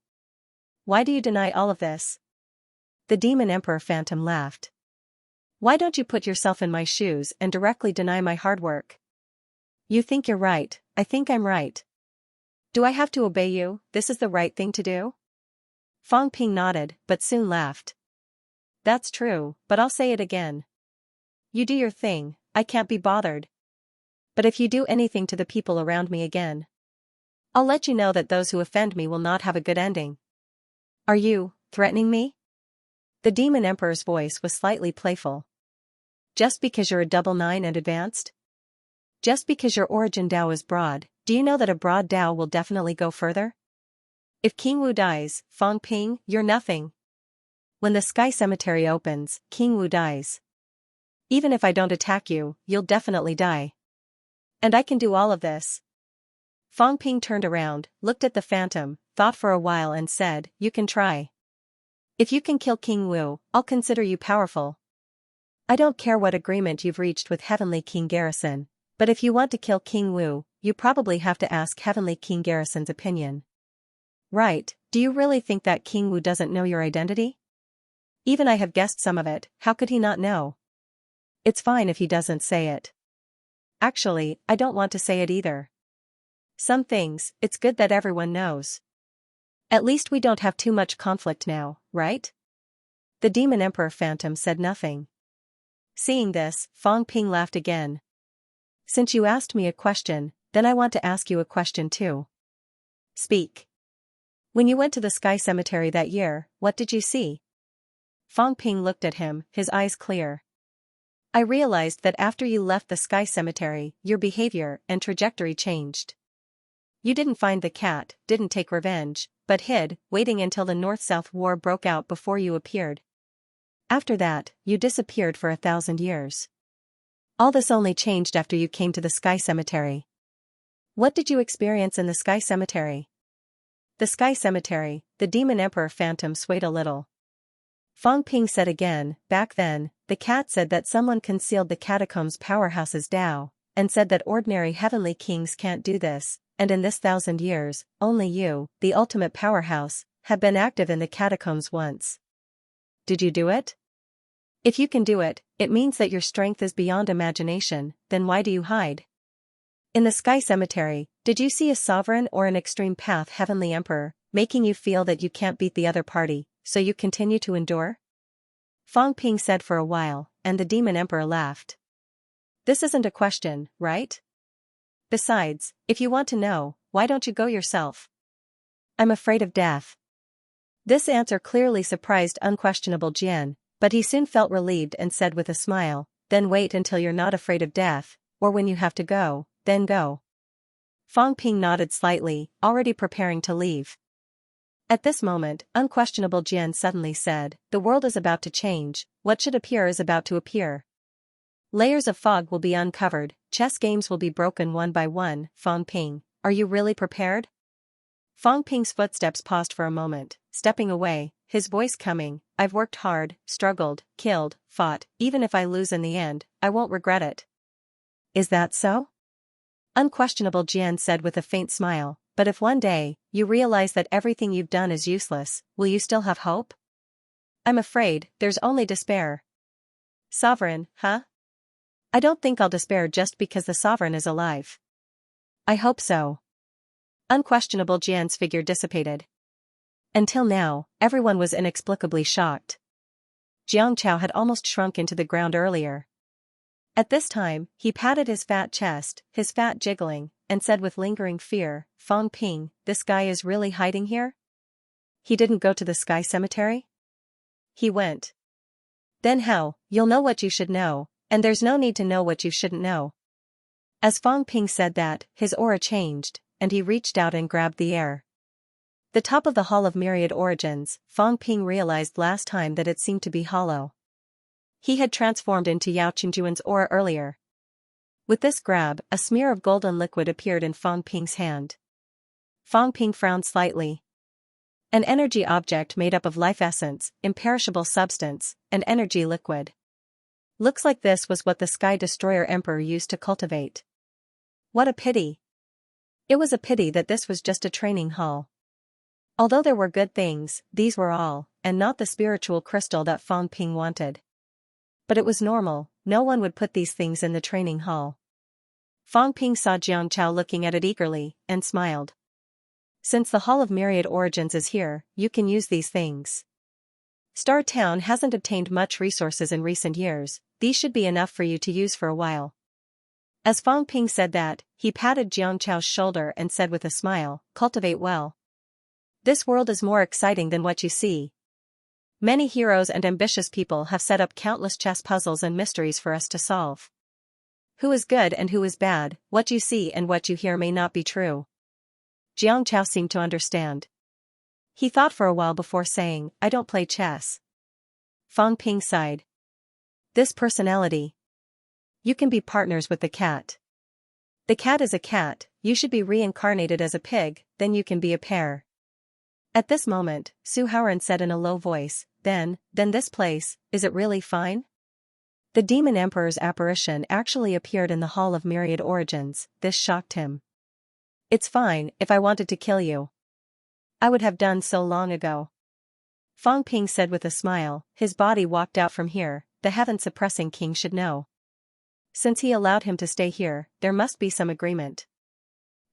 Speaker 1: Why do you deny all of this? The Demon Emperor Phantom laughed. Why don't you put yourself in my shoes and directly deny my hard work? You think you're right, I think I'm right. Do I have to obey you? This is the right thing to do? Fang Ping nodded, but soon laughed. That's true, but I'll say it again. You do your thing, I can't be bothered. But if you do anything to the people around me again, I'll let you know that those who offend me will not have a good ending. Are you threatening me? The Demon Emperor's voice was slightly playful. Just because you're a double nine and advanced? Just because your origin Dao is broad, do you know that a broad Dao will definitely go further? If King Wu dies, Fang Ping, you're nothing. When the Sky Cemetery opens, King Wu dies. Even if I don't attack you, you'll definitely die. And I can do all of this. Fang Ping turned around, looked at the phantom, thought for a while and said, you can try. If you can kill King Wu, I'll consider you powerful. I don't care what agreement you've reached with Heavenly King Garrison, but if you want to kill King Wu, you probably have to ask Heavenly King Garrison's opinion. Right, do you really think that King Wu doesn't know your identity? Even I have guessed some of it, how could he not know? It's fine if he doesn't say it. Actually, I don't want to say it either. Some things, it's good that everyone knows. At least we don't have too much conflict now, right? The Demon Emperor Phantom said nothing. Seeing this, Fang Ping laughed again. Since you asked me a question, then I want to ask you a question too. Speak. When you went to the Sky Cemetery that year, what did you see? Fang Ping looked at him, his eyes clear. I realized that after you left the Sky Cemetery, your behavior and trajectory changed. You didn't find the cat, didn't take revenge, but hid, waiting until the North-South War broke out before you appeared. After that, you disappeared for 1,000 years. All this only changed after you came to the Sky Cemetery. What did you experience in the Sky Cemetery? The Sky Cemetery, the Demon Emperor Phantom swayed a little. Fang Ping said again, back then, the cat said that someone concealed the catacombs powerhouse's Dao, and said that ordinary heavenly kings can't do this, and in this 1,000 years, only you, the ultimate powerhouse, have been active in the catacombs once. Did you do it? If you can do it, it means that your strength is beyond imagination, then why do you hide? In the Sky Cemetery, did you see a sovereign or an extreme path heavenly emperor, making you feel that you can't beat the other party, so you continue to endure? Fang Ping said for a while, and the Demon Emperor laughed. This isn't a question, right? Besides, if you want to know, why don't you go yourself? I'm afraid of death. This answer clearly surprised unquestionable Jian, but he soon felt relieved and said with a smile, then wait until you're not afraid of death, or when you have to go, then go. Fang Ping nodded slightly, already preparing to leave. At this moment, unquestionable Jian suddenly said, the world is about to change, what should appear is about to appear. Layers of fog will be uncovered, chess games will be broken one by one. Fang Ping, are you really prepared? Fang Ping's footsteps paused for a moment, stepping away, his voice coming, I've worked hard, struggled, killed, fought, even if I lose in the end, I won't regret it. Is that so? Unquestionable Jian said with a faint smile, but if one day, you realize that everything you've done is useless, will you still have hope? I'm afraid, there's only despair. Sovereign, huh? I don't think I'll despair just because the sovereign is alive. I hope so. Unquestionable Jian's figure dissipated. Until now, everyone was inexplicably shocked. Xianxia had almost shrunk into the ground earlier. At this time, he patted his fat chest, his fat jiggling, and said with lingering fear, Fang Ping, this guy is really hiding here? He didn't go to the Sky Cemetery? He went. Then how, you'll know what you should know, and there's no need to know what you shouldn't know. As Fang Ping said that, his aura changed, and he reached out and grabbed the air. The top of the Hall of Myriad Origins, Fang Ping realized last time that it seemed to be hollow. He had transformed into Yao Qingjuan's aura earlier. With this grab, a smear of golden liquid appeared in Fang Ping's hand. Fang Ping frowned slightly. An energy object made up of life essence, imperishable substance, and energy liquid. Looks like this was what the Sky Destroyer Emperor used to cultivate. What a pity. It was a pity that this was just a training hall. Although there were good things, these were all, and not the spiritual crystal that Fang Ping wanted. But it was normal, no one would put these things in the training hall. Fang Ping saw Jiang Chao looking at it eagerly, and smiled. Since the Hall of Myriad Origins is here, you can use these things. Star Town hasn't obtained much resources in recent years, these should be enough for you to use for a while. As Fang Ping said that, he patted Jiang Chao's shoulder and said with a smile, cultivate well. This world is more exciting than what you see. Many heroes and ambitious people have set up countless chess puzzles and mysteries for us to solve. Who is good and who is bad, what you see and what you hear may not be true. Jiang Chao seemed to understand. He thought for a while before saying, I don't play chess. Fang Ping sighed. This personality. You can be partners with the cat. The cat is a cat, you should be reincarnated as a pig, then you can be a pair. At this moment, Su Haoran said in a low voice, then this place, is it really fine? The Demon Emperor's apparition actually appeared in the Hall of Myriad Origins, this shocked him. It's fine, if I wanted to kill you. I would have done so long ago. Fang Ping said with a smile, his body walked out from here, the heaven-suppressing king should know. Since he allowed him to stay here, there must be some agreement.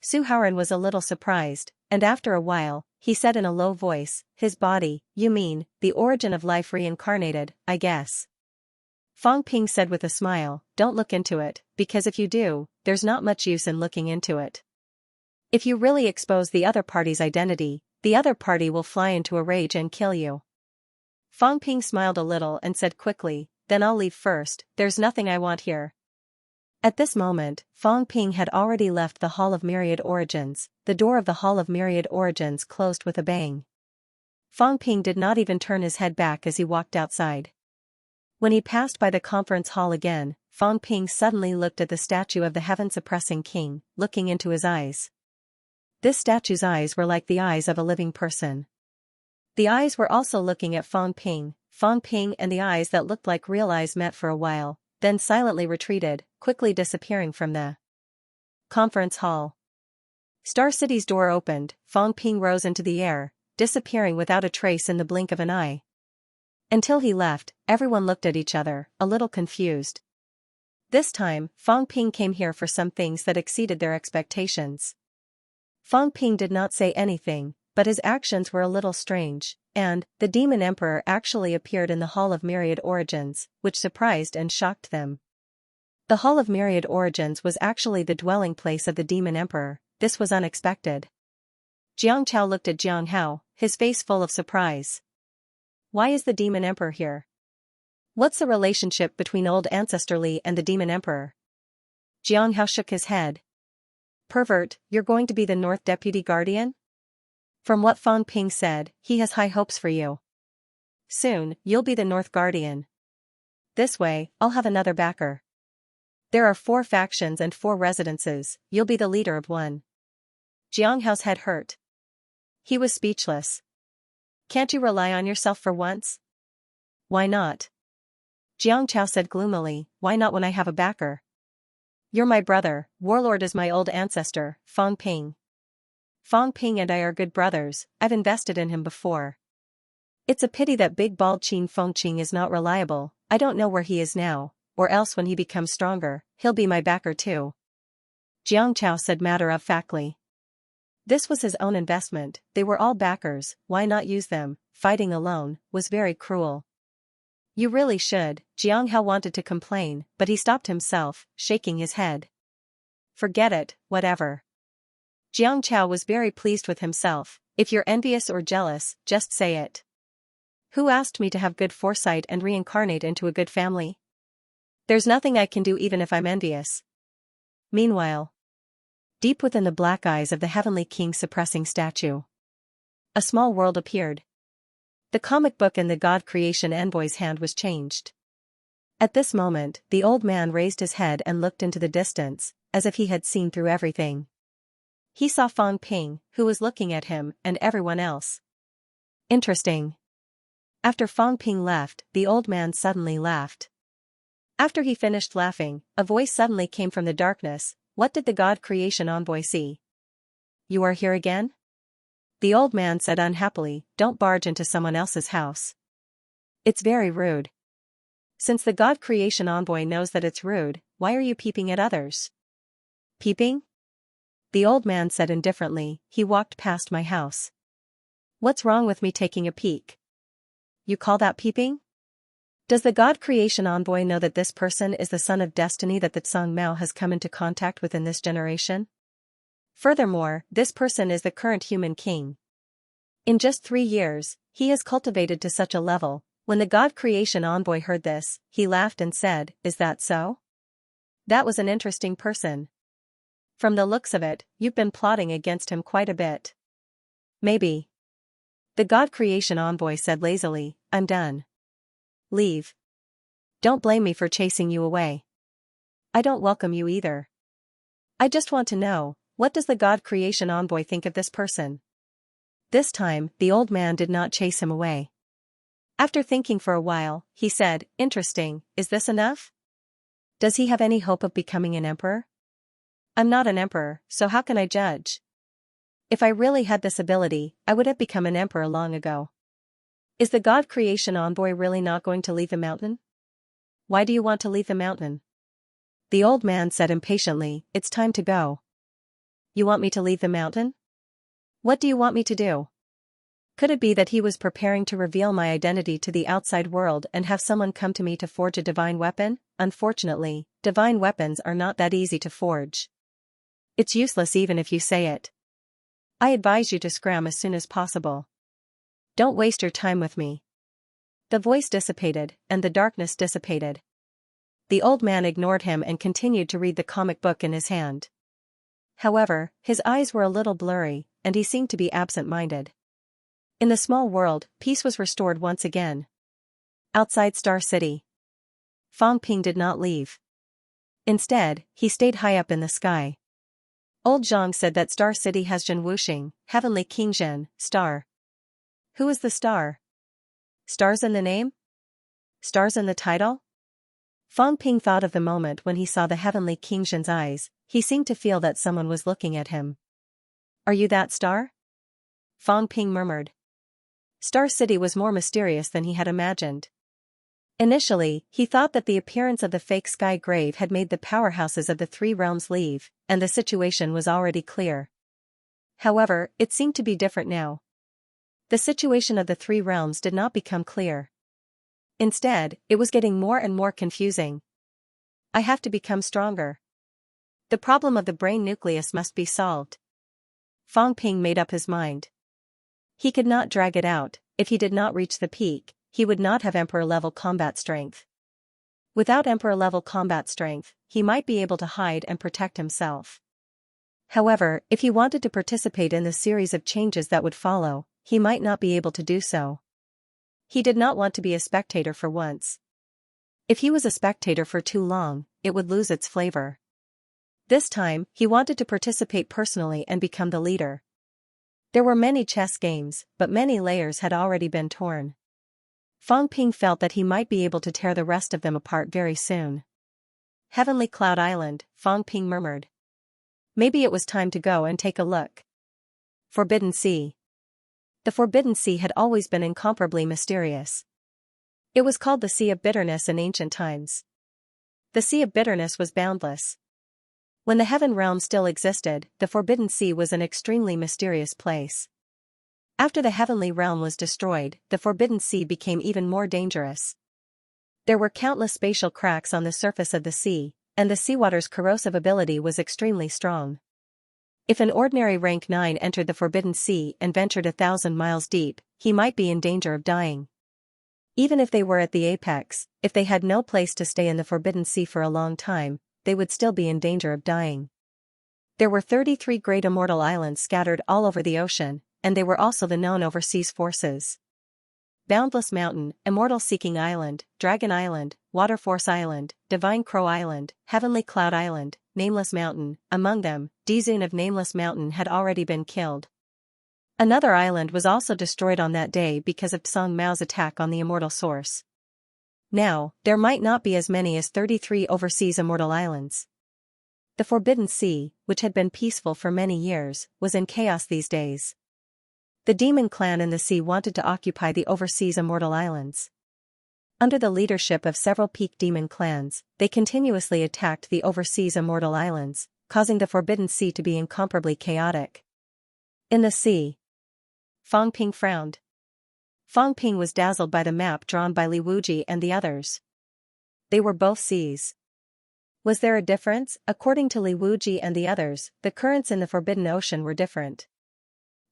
Speaker 1: Su Haoran was a little surprised, and after a while, he said in a low voice, his body, you mean, the origin of life reincarnated, I guess. Fang Ping said with a smile, don't look into it, because if you do, there's not much use in looking into it. If you really expose the other party's identity, the other party will fly into a rage and kill you. Fang Ping smiled a little and said quickly, then I'll leave first, there's nothing I want here. At this moment, Fang Ping had already left the Hall of Myriad Origins, the door of the Hall of Myriad Origins closed with a bang. Fang Ping did not even turn his head back as he walked outside. When he passed by the conference hall again, Fang Ping suddenly looked at the statue of the heaven-suppressing king, looking into his eyes. This statue's eyes were like the eyes of a living person. The eyes were also looking at Fang Ping and the eyes that looked like real eyes met for a while, then silently retreated, quickly disappearing from the conference hall. Star City's door opened, Fang Ping rose into the air, disappearing without a trace in the blink of an eye. Until he left, everyone looked at each other, a little confused. This time, Fang Ping came here for some things that exceeded their expectations. Fang Ping did not say anything, but his actions were a little strange, and the Demon Emperor actually appeared in the Hall of Myriad Origins, which surprised and shocked them. The Hall of Myriad Origins was actually the dwelling place of the Demon Emperor, this was unexpected. Jiang Chao looked at Jiang Hao, his face full of surprise. Why is the Demon Emperor here? What's the relationship between Old Ancestor Li and the Demon Emperor? Jiang Hao shook his head. Pervert, you're going to be the North Deputy Guardian? From what Fang Ping said, he has high hopes for you. Soon, you'll be the North Guardian. This way, I'll have another backer. There are 4 factions and 4 residences, you'll be the leader of one. Jiang Hao's head hurt. He was speechless. Can't you rely on yourself for once? Why not? Jiang Chao said gloomily, why not when I have a backer? You're my brother, Warlord is my old ancestor, Fang Ping. Fang Ping and I are good brothers, I've invested in him before. It's a pity that big bald Qin Fengqing is not reliable, I don't know where he is now, or else when he becomes stronger, he'll be my backer too. Jiang Chao said matter-of-factly. This was his own investment, they were all backers, why not use them, fighting alone, was very cruel. You really should, Jiang Hao wanted to complain, but he stopped himself, shaking his head. Forget it, whatever. Jiang Chao was very pleased with himself, if you're envious or jealous, just say it. Who asked me to have good foresight and reincarnate into a good family? There's nothing I can do even if I'm envious. Meanwhile, deep within the black eyes of the heavenly king suppressing statue, a small world appeared. The comic book in the God Creation Envoy's hand was changed. At this moment, the old man raised his head and looked into the distance, as if he had seen through everything. He saw Fang Ping, who was looking at him, and everyone else. Interesting. After Fang Ping left, the old man suddenly laughed. After he finished laughing, a voice suddenly came from the darkness. What did the God Creation envoy see? You are here again? The old man said unhappily, don't barge into someone else's house. It's very rude. Since the God Creation envoy knows that it's rude, why are you peeping at others? Peeping? The old man said indifferently, he walked past my house. What's wrong with me taking a peek? You call that peeping? Does the God Creation envoy know that this person is the son of destiny that the Tsang Mao has come into contact with in this generation? Furthermore, this person is the current human king. In just 3 years, he has cultivated to such a level. When the God Creation envoy heard this, he laughed and said, is that so? That was an interesting person. From the looks of it, you've been plotting against him quite a bit. Maybe. The God Creation envoy said lazily, I'm done. Leave. Don't blame me for chasing you away. I don't welcome you either. I just want to know, what does the God Creation envoy think of this person? This time, the old man did not chase him away. After thinking for a while, he said, interesting, is this enough? Does he have any hope of becoming an emperor? I'm not an emperor, so how can I judge? If I really had this ability, I would have become an emperor long ago. Is the God Creation envoy really not going to leave the mountain? Why do you want to leave the mountain? The old man said impatiently, it's time to go. You want me to leave the mountain? What do you want me to do? Could it be that he was preparing to reveal my identity to the outside world and have someone come to me to forge a divine weapon? Unfortunately, divine weapons are not that easy to forge. It's useless even if you say it. I advise you to scram as soon as possible. Don't waste your time with me. The voice dissipated, and the darkness dissipated. The old man ignored him and continued to read the comic book in his hand. However, his eyes were a little blurry, and he seemed to be absent-minded. In the small world, peace was restored once again. Outside Star City, Fang Ping did not leave. Instead, he stayed high up in the sky. Old Zhang said that Star City has Zhen Wuxing, Heavenly King Zhen, star. Who is the star? Stars in the name? Stars in the title? Fang Ping thought of the moment when he saw the Heavenly King Zhen's eyes. He seemed to feel that someone was looking at him. Are you that star? Fang Ping murmured. Star City was more mysterious than he had imagined. Initially, he thought that the appearance of the fake sky grave had made the powerhouses of the 3 realms leave, and the situation was already clear. However, it seemed to be different now. The situation of the 3 realms did not become clear. Instead, it was getting more and more confusing. I have to become stronger. The problem of the brain nucleus must be solved. Fang Ping made up his mind. He could not drag it out. If he did not reach the peak, he would not have Emperor-level combat strength. Without Emperor-level combat strength, he might be able to hide and protect himself. However, if he wanted to participate in the series of changes that would follow, he might not be able to do so. He did not want to be a spectator for once. If he was a spectator for too long, it would lose its flavor. This time, he wanted to participate personally and become the leader. There were many chess games, but many layers had already been torn. Fang Ping felt that he might be able to tear the rest of them apart very soon. Heavenly Cloud Island, Fang Ping murmured. Maybe it was time to go and take a look. Forbidden Sea. The Forbidden Sea had always been incomparably mysterious. It was called the Sea of Bitterness in ancient times. The Sea of Bitterness was boundless. When the Heaven Realm still existed, the Forbidden Sea was an extremely mysterious place. After the Heavenly Realm was destroyed, the Forbidden Sea became even more dangerous. There were countless spatial cracks on the surface of the sea, and the seawater's corrosive ability was extremely strong. If an ordinary rank 9 entered the Forbidden Sea and ventured 1,000 miles deep, he might be in danger of dying. Even if they were at the apex, if they had no place to stay in the Forbidden Sea for a long time, they would still be in danger of dying. There were 33 great immortal islands scattered all over the ocean, and they were also the known overseas forces. Boundless Mountain, Immortal Seeking Island, Dragon Island, Waterforce Island, Divine Crow Island, Heavenly Cloud Island, Nameless Mountain. Among them, Dizun of Nameless Mountain had already been killed. Another island was also destroyed on that day because of Tsang Mao's attack on the Immortal Source. Now, there might not be as many as 33 overseas Immortal Islands. The Forbidden Sea, which had been peaceful for many years, was in chaos these days. The demon clan in the sea wanted to occupy the overseas Immortal Islands. Under the leadership of several peak demon clans, they continuously attacked the overseas Immortal Islands, causing the Forbidden Sea to be incomparably chaotic. In the sea, Fang Ping frowned. Fang Ping was dazzled by the map drawn by Li Wuji and the others. They were both seas. Was there a difference? According to Li Wuji and the others, the currents in the Forbidden Ocean were different.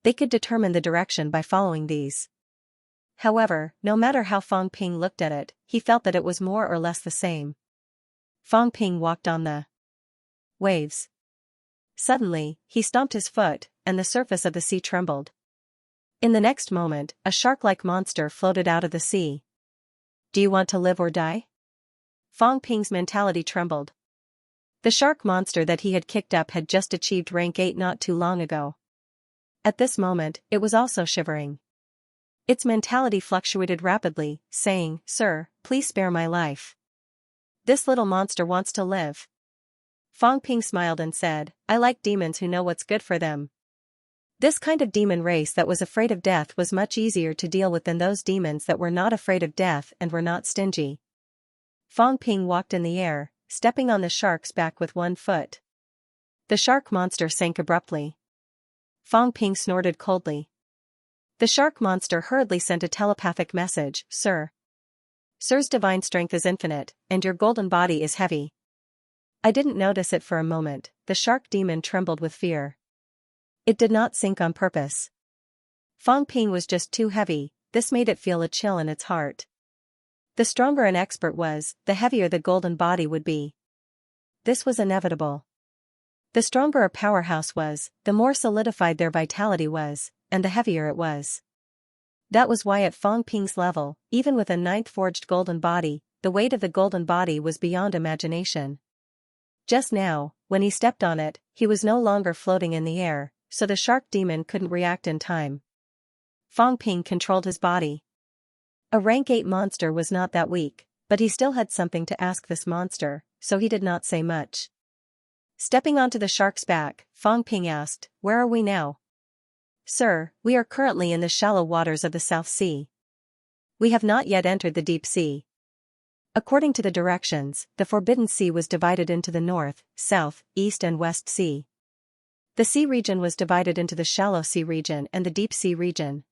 Speaker 1: They could determine the direction by following these. However, no matter how Fang Ping looked at it, he felt that it was more or less the same. Fang Ping walked on the waves. Suddenly, he stomped his foot, and the surface of the sea trembled. In the next moment, a shark-like monster floated out of the sea. Do you want to live or die? Fang Ping's mentality trembled. The shark monster that he had kicked up had just achieved rank 8 not too long ago. At this moment, it was also shivering. Its mentality fluctuated rapidly, saying, "Sir, please spare my life. This little monster wants to live." Fang Ping smiled and said, "I like demons who know what's good for them." This kind of demon race that was afraid of death was much easier to deal with than those demons that were not afraid of death and were not stingy. Fang Ping walked in the air, stepping on the shark's back with one foot. The shark monster sank abruptly. Fang Ping snorted coldly. The shark monster hurriedly sent a telepathic message, "Sir. Sir's divine strength is infinite, and your golden body is heavy." I didn't notice it for a moment. The shark demon trembled with fear. It did not sink on purpose. Fang Ping was just too heavy. This made it feel a chill in its heart. The stronger an expert was, the heavier the golden body would be. This was inevitable. The stronger a powerhouse was, the more solidified their vitality was, and the heavier it was. That was why at Fang Ping's level, even with a 9th forged golden body, the weight of the golden body was beyond imagination. Just now, when he stepped on it, he was no longer floating in the air, so the shark demon couldn't react in time. Fang Ping controlled his body. A rank 8 monster was not that weak, but he still had something to ask this monster, so he did not say much. Stepping onto the shark's back, Fang Ping asked, "Where are we now?" "Sir, we are currently in the shallow waters of the South Sea. We have not yet entered the deep sea." According to the directions, the Forbidden Sea was divided into the North, South, East and West Sea. The sea region was divided into the shallow sea region and the deep sea region.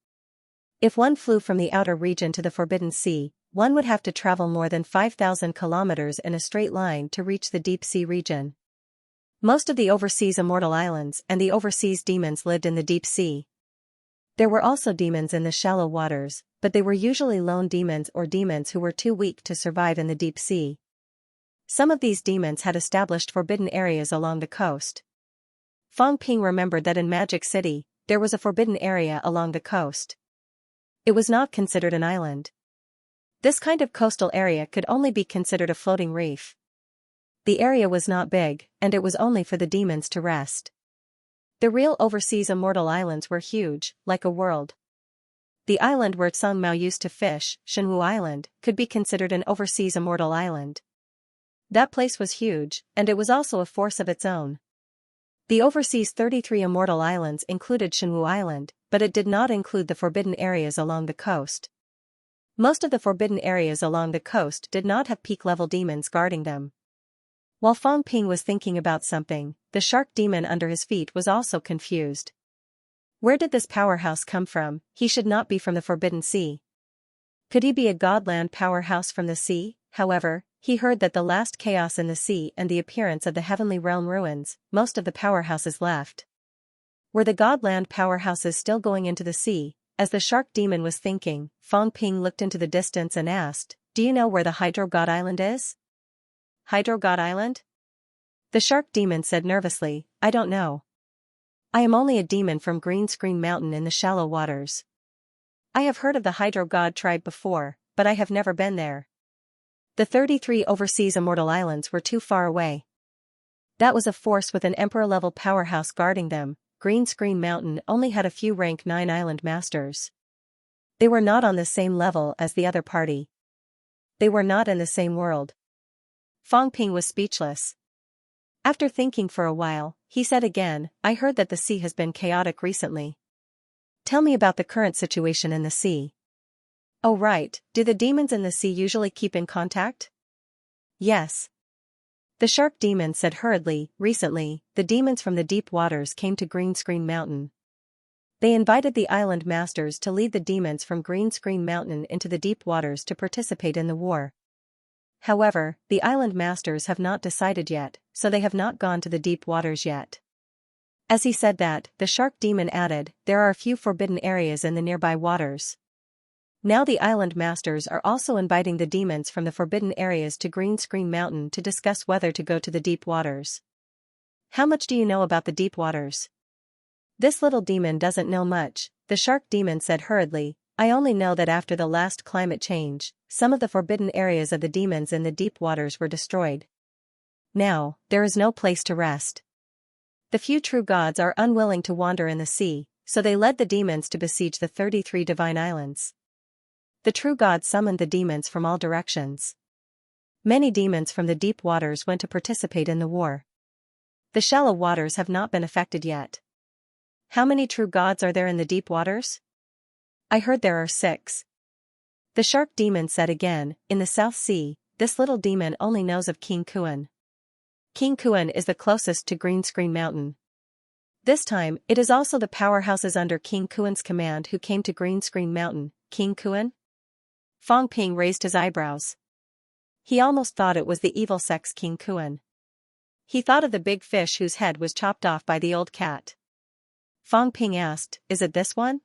Speaker 1: If one flew from the outer region to the Forbidden Sea, one would have to travel more than 5,000 kilometers in a straight line to reach the deep sea region. Most of the overseas Immortal Islands and the overseas demons lived in the deep sea. There were also demons in the shallow waters, but they were usually lone demons or demons who were too weak to survive in the deep sea. Some of these demons had established forbidden areas along the coast. Fang Ping remembered that in Magic City, there was a forbidden area along the coast. It was not considered an island. This kind of coastal area could only be considered a floating reef. The area was not big, and it was only for the demons to rest. The real overseas Immortal Islands were huge, like a world. The island where Tsang Mao used to fish, Shenwu Island, could be considered an overseas Immortal Island. That place was huge, and it was also a force of its own. The overseas 33 Immortal Islands included Shenwu Island, but it did not include the forbidden areas along the coast. Most of the forbidden areas along the coast did not have peak-level demons guarding them. While Fang Ping was thinking about something, the shark demon under his feet was also confused. Where did this powerhouse come from? He should not be from the Forbidden Sea. Could he be a godland powerhouse from the sea? However, he heard that the last chaos in the sea and the appearance of the Heavenly Realm ruins, most of the powerhouses left. Were the godland powerhouses still going into the sea? As the shark demon was thinking, Fang Ping looked into the distance and asked, "Do you know where the Hydro God Island is?" "Hydro God Island?" The shark demon said nervously, "I don't know. I am only a demon from Green Screen Mountain in the shallow waters." I have heard of the Hydro God tribe before, but I have never been there. The 33 overseas immortal islands were too far away. That was a force with an emperor-level powerhouse guarding them. Green Screen Mountain only had a few rank 9 island masters. They were not on the same level as the other party. They were not in the same world. Fang Ping was speechless. After thinking for a while, he said again, I heard that the sea has been chaotic recently. Tell me about the current situation in the sea. Oh right, do the demons in the sea usually keep in contact? Yes. The shark demon said hurriedly, recently, the demons from the deep waters came to Green Screen Mountain. They invited the island masters to lead the demons from Green Screen Mountain into the deep waters to participate in the war. However, the island masters have not decided yet, so they have not gone to the deep waters yet. As he said that, the shark demon added, there are a few forbidden areas in the nearby waters. Now the island masters are also inviting the demons from the forbidden areas to Green Screen Mountain to discuss whether to go to the deep waters. How much do you know about the deep waters? This little demon doesn't know much, the shark demon said hurriedly, I only know that after the last climate change, some of the forbidden areas of the demons in the deep waters were destroyed. Now, there is no place to rest. The few true gods are unwilling to wander in the sea, so they led the demons to besiege the 33 divine islands. The true gods summoned the demons from all directions. Many demons from the deep waters went to participate in the war. The shallow waters have not been affected yet. How many true gods are there in the deep waters? I heard there are 6. The shark demon said again, in the South Sea, this little demon only knows of King Kuan. King Kuan is the closest to Green Screen Mountain. This time, it is also the powerhouses under King Kuan's command who came to Green Screen Mountain. King Kuan? Fang Ping raised his eyebrows. He almost thought it was the evil sex King Kuan. He thought of the big fish whose head was chopped off by the old cat. Fang Ping asked, is it this one?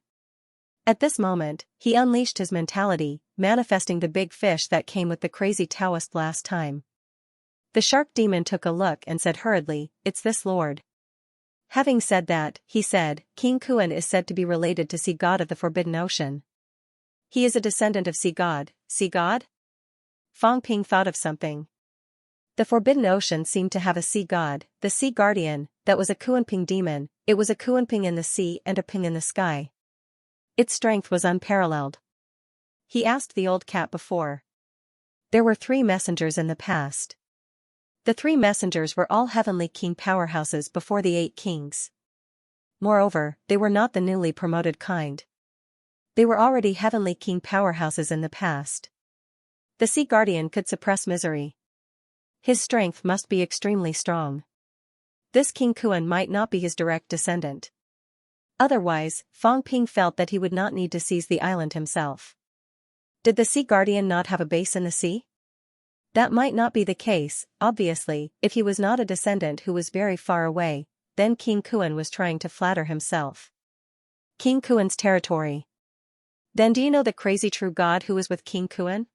Speaker 1: At this moment, he unleashed his mentality, manifesting the big fish that came with the crazy Taoist last time. The shark demon took a look and said hurriedly, it's this lord. Having said that, he said, King Kuan is said to be related to Sea God of the Forbidden Ocean. He is a descendant of Sea God. Sea God? Fang Ping thought of something. The Forbidden Ocean seemed to have a sea god, the Sea Guardian, that was a Kuanping demon. It was a Kuanping in the sea and a Ping in the sky. Its strength was unparalleled. He asked the old cat before. There were 3 messengers in the past. The 3 messengers were all heavenly king powerhouses before the 8 kings. Moreover, they were not the newly promoted kind. They were already heavenly king powerhouses in the past. The Sea Guardian could suppress misery. His strength must be extremely strong. This King Kuan might not be his direct descendant. Otherwise, Fang Ping felt that he would not need to seize the island himself. Did the Sea Guardian not have a base in the sea? That might not be the case, obviously, if he was not a descendant who was very far away, then King Kuan was trying to flatter himself. King Kuan's territory. Then do you know the crazy true god who was with King Kuan?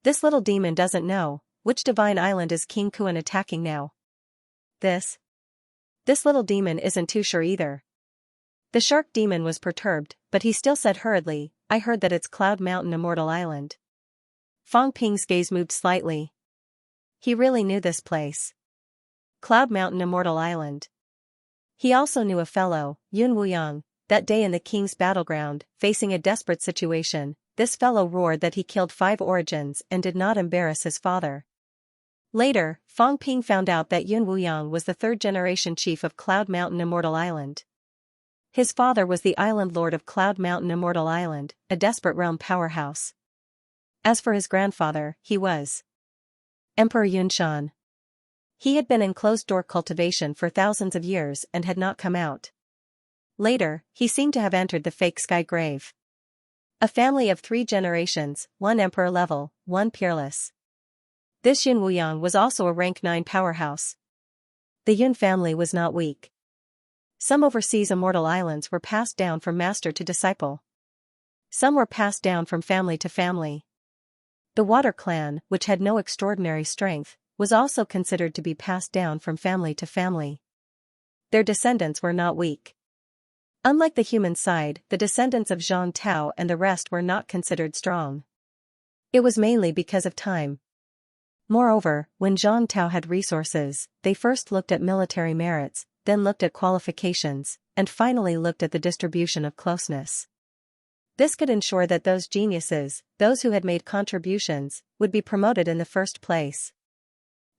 Speaker 1: This little demon doesn't know, which divine island is King Kuan attacking now? This little demon isn't too sure either. The shark demon was perturbed, but he still said hurriedly, I heard that it's Cloud Mountain Immortal Island. Fang Ping's gaze moved slightly. He really knew this place. Cloud Mountain Immortal Island. He also knew a fellow, Yun Wuyang, that day in the king's battleground, facing a desperate situation. This fellow roared that he killed 5 origins and did not embarrass his father. Later, Fang Ping found out that Yun Wuyang was the 3rd-generation chief of Cloud Mountain Immortal Island. His father was the island lord of Cloud Mountain Immortal Island, a desperate realm powerhouse. As for his grandfather, he was Emperor Yunshan. He had been in closed-door cultivation for thousands of years and had not come out. Later, he seemed to have entered the fake sky grave. A family of 3 generations, 1 emperor level, 1 peerless. This Yun Wuyang was also a rank 9 powerhouse. The Yun family was not weak. Some overseas immortal islands were passed down from master to disciple. Some were passed down from family to family. The Water clan, which had no extraordinary strength, was also considered to be passed down from family to family. Their descendants were not weak. Unlike the human side, the descendants of Zhang Tao and the rest were not considered strong. It was mainly because of time. Moreover, when Zhang Tao had resources, they first looked at military merits, then looked at qualifications, and finally looked at the distribution of closeness. This could ensure that those geniuses, those who had made contributions, would be promoted in the first place.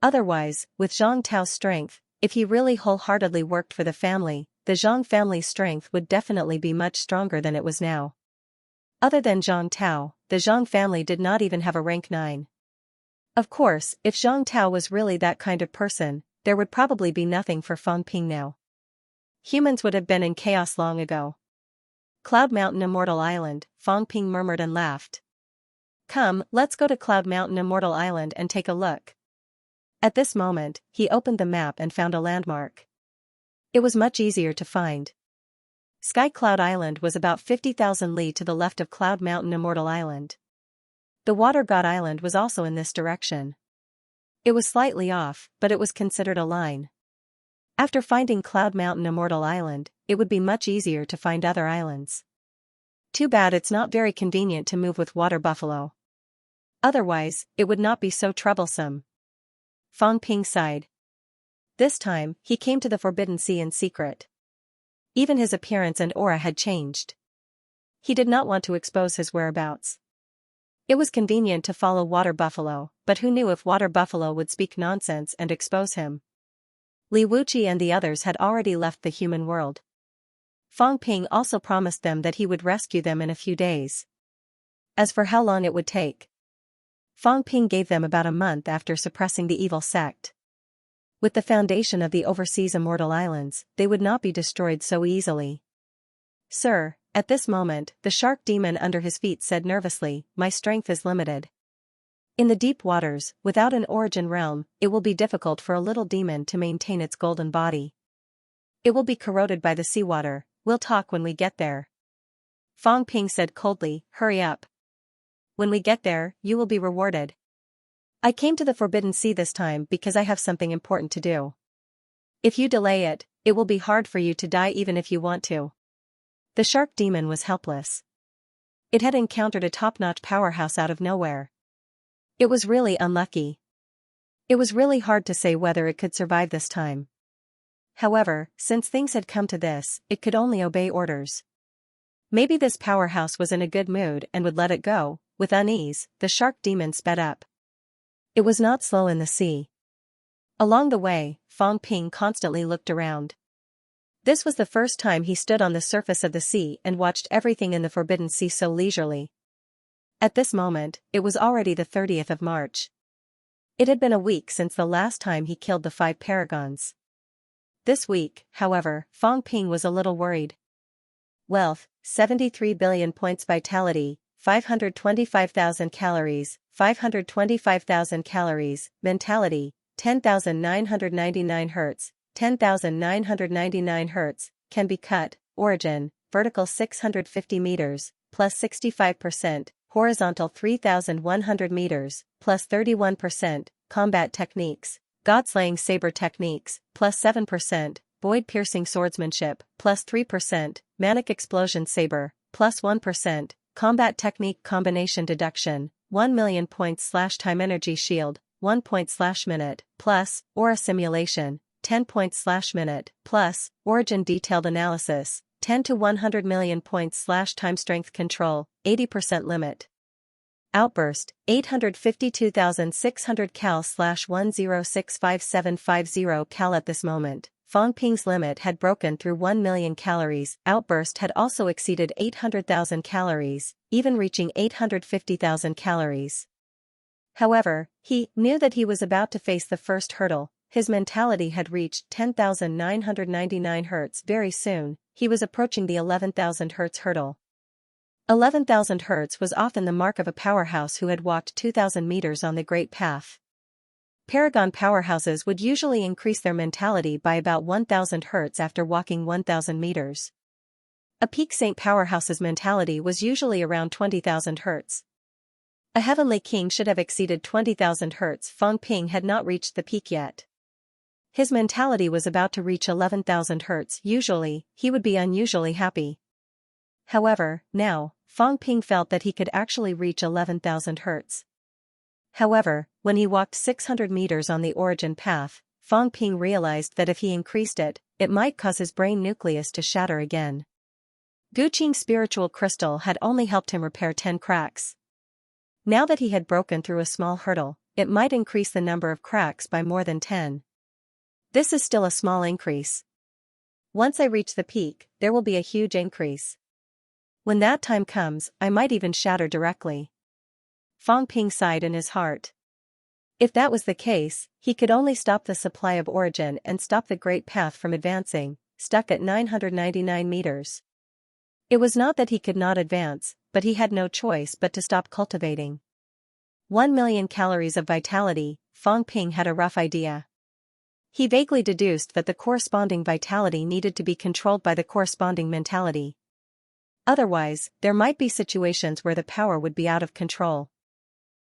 Speaker 1: Otherwise, with Zhang Tao's strength, if he really wholeheartedly worked for the family, the Zhang family's strength would definitely be much stronger than it was now. Other than Zhang Tao, the Zhang family did not even have a rank 9. Of course, if Zhang Tao was really that kind of person, there would probably be nothing for Fang Ping now. Humans would have been in chaos long ago. Cloud Mountain Immortal Island, Fang Ping murmured and laughed. Come, let's go to Cloud Mountain Immortal Island and take a look. At this moment, he opened the map and found a landmark. It was much easier to find. Sky Cloud Island was about 50,000 li to the left of Cloud Mountain Immortal Island. The Water God Island was also in this direction. It was slightly off, but it was considered a line. After finding Cloud Mountain Immortal Island, it would be much easier to find other islands. Too bad it's not very convenient to move with Water Buffalo. Otherwise, it would not be so troublesome. Fang Ping sighed. This time, he came to the Forbidden Sea in secret. Even his appearance and aura had changed. He did not want to expose his whereabouts. It was convenient to follow Water Buffalo, but who knew if Water Buffalo would speak nonsense and expose him? Li Wuqi and the others had already left the human world. Fang Ping also promised them that he would rescue them in a few days. As for how long it would take, Fang Ping gave them about a month after suppressing the evil sect. With the foundation of the overseas immortal islands, they would not be destroyed so easily. Sir, at this moment, the shark demon under his feet said nervously, my strength is limited. In the deep waters, without an origin realm, it will be difficult for a little demon to maintain its golden body. It will be corroded by the seawater. We'll talk when we get there. Fang Ping said coldly, hurry up. When we get there, you will be rewarded. I came to the Forbidden Sea this time because I have something important to do. If you delay it, it will be hard for you to die even if you want to. The shark demon was helpless. It had encountered a top-notch powerhouse out of nowhere. It was really unlucky. It was really hard to say whether it could survive this time. However, since things had come to this, it could only obey orders. Maybe this powerhouse was in a good mood and would let it go. With unease, the shark demon sped up. It was not slow in the sea. Along the way, Fang Ping constantly looked around. This was the first time he stood on the surface of the sea and watched everything in the Forbidden Sea so leisurely. At this moment, it was already the 30th of March. It had been a week since the last time he killed the 5 paragons. This week, however, Fang Ping was a little worried. Wealth, 73 billion points. Vitality, 525,000 calories, 525,000 calories. Mentality, 10,999 Hz, 10,999 Hz, can be cut. Origin, vertical 650 meters, plus 65%, horizontal 3,100 meters, plus 31%, combat techniques, God-slaying saber techniques, plus 7%, void-piercing swordsmanship, plus 3%, manic explosion saber, plus 1%, combat technique combination deduction, 1 million points / time energy shield, 1 point / minute, plus, aura simulation, 10 points / minute, plus, origin detailed analysis, 10 to 100 million points / time strength control, 80% limit. Outburst, 852,600 cal / 1065750 cal. At this moment, Fang Ping's limit had broken through 1 million calories. Outburst had also exceeded 800,000 calories, even reaching 850,000 calories. However, he knew that he was about to face the first hurdle. His mentality had reached 10,999 Hz. Very soon, he was approaching the 11,000 Hz hurdle. 11,000 Hz was often the mark of a powerhouse who had walked 2,000 meters on the Great Path. Paragon powerhouses would usually increase their mentality by about 1,000 Hz after walking 1,000 meters. A peak saint powerhouse's mentality was usually around 20,000 Hz. A heavenly king should have exceeded 20,000 Hz. Fang Ping had not reached the peak yet. His mentality was about to reach 11,000 hertz. Usually, he would be unusually happy. However, now, Fang Ping felt that he could actually reach 11,000 hertz. However, when he walked 600 meters on the origin path, Fang Ping realized that if he increased it, it might cause his brain nucleus to shatter again. Guqing's spiritual crystal had only helped him repair 10 cracks. Now that he had broken through a small hurdle, it might increase the number of cracks by more than 10. This is still a small increase. Once I reach the peak, there will be a huge increase. When that time comes, I might even shatter directly. Fang Ping sighed in his heart. If that was the case, he could only stop the supply of origin and stop the great path from advancing, stuck at 999 meters. It was not that he could not advance, but he had no choice but to stop cultivating. 1 million calories of vitality. Fang Ping had a rough idea. He vaguely deduced that the corresponding vitality needed to be controlled by the corresponding mentality. Otherwise, there might be situations where the power would be out of control.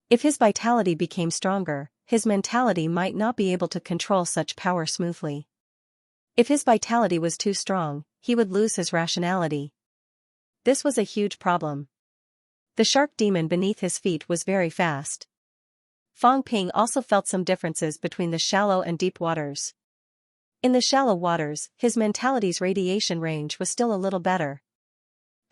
Speaker 1: If his vitality became stronger, his mentality might not be able to control such power smoothly. If his vitality was too strong, he would lose his rationality. This was a huge problem. The shark demon beneath his feet was very fast. Fang Ping also felt some differences between the shallow and deep waters. In the shallow waters, his mentality's radiation range was still a little better.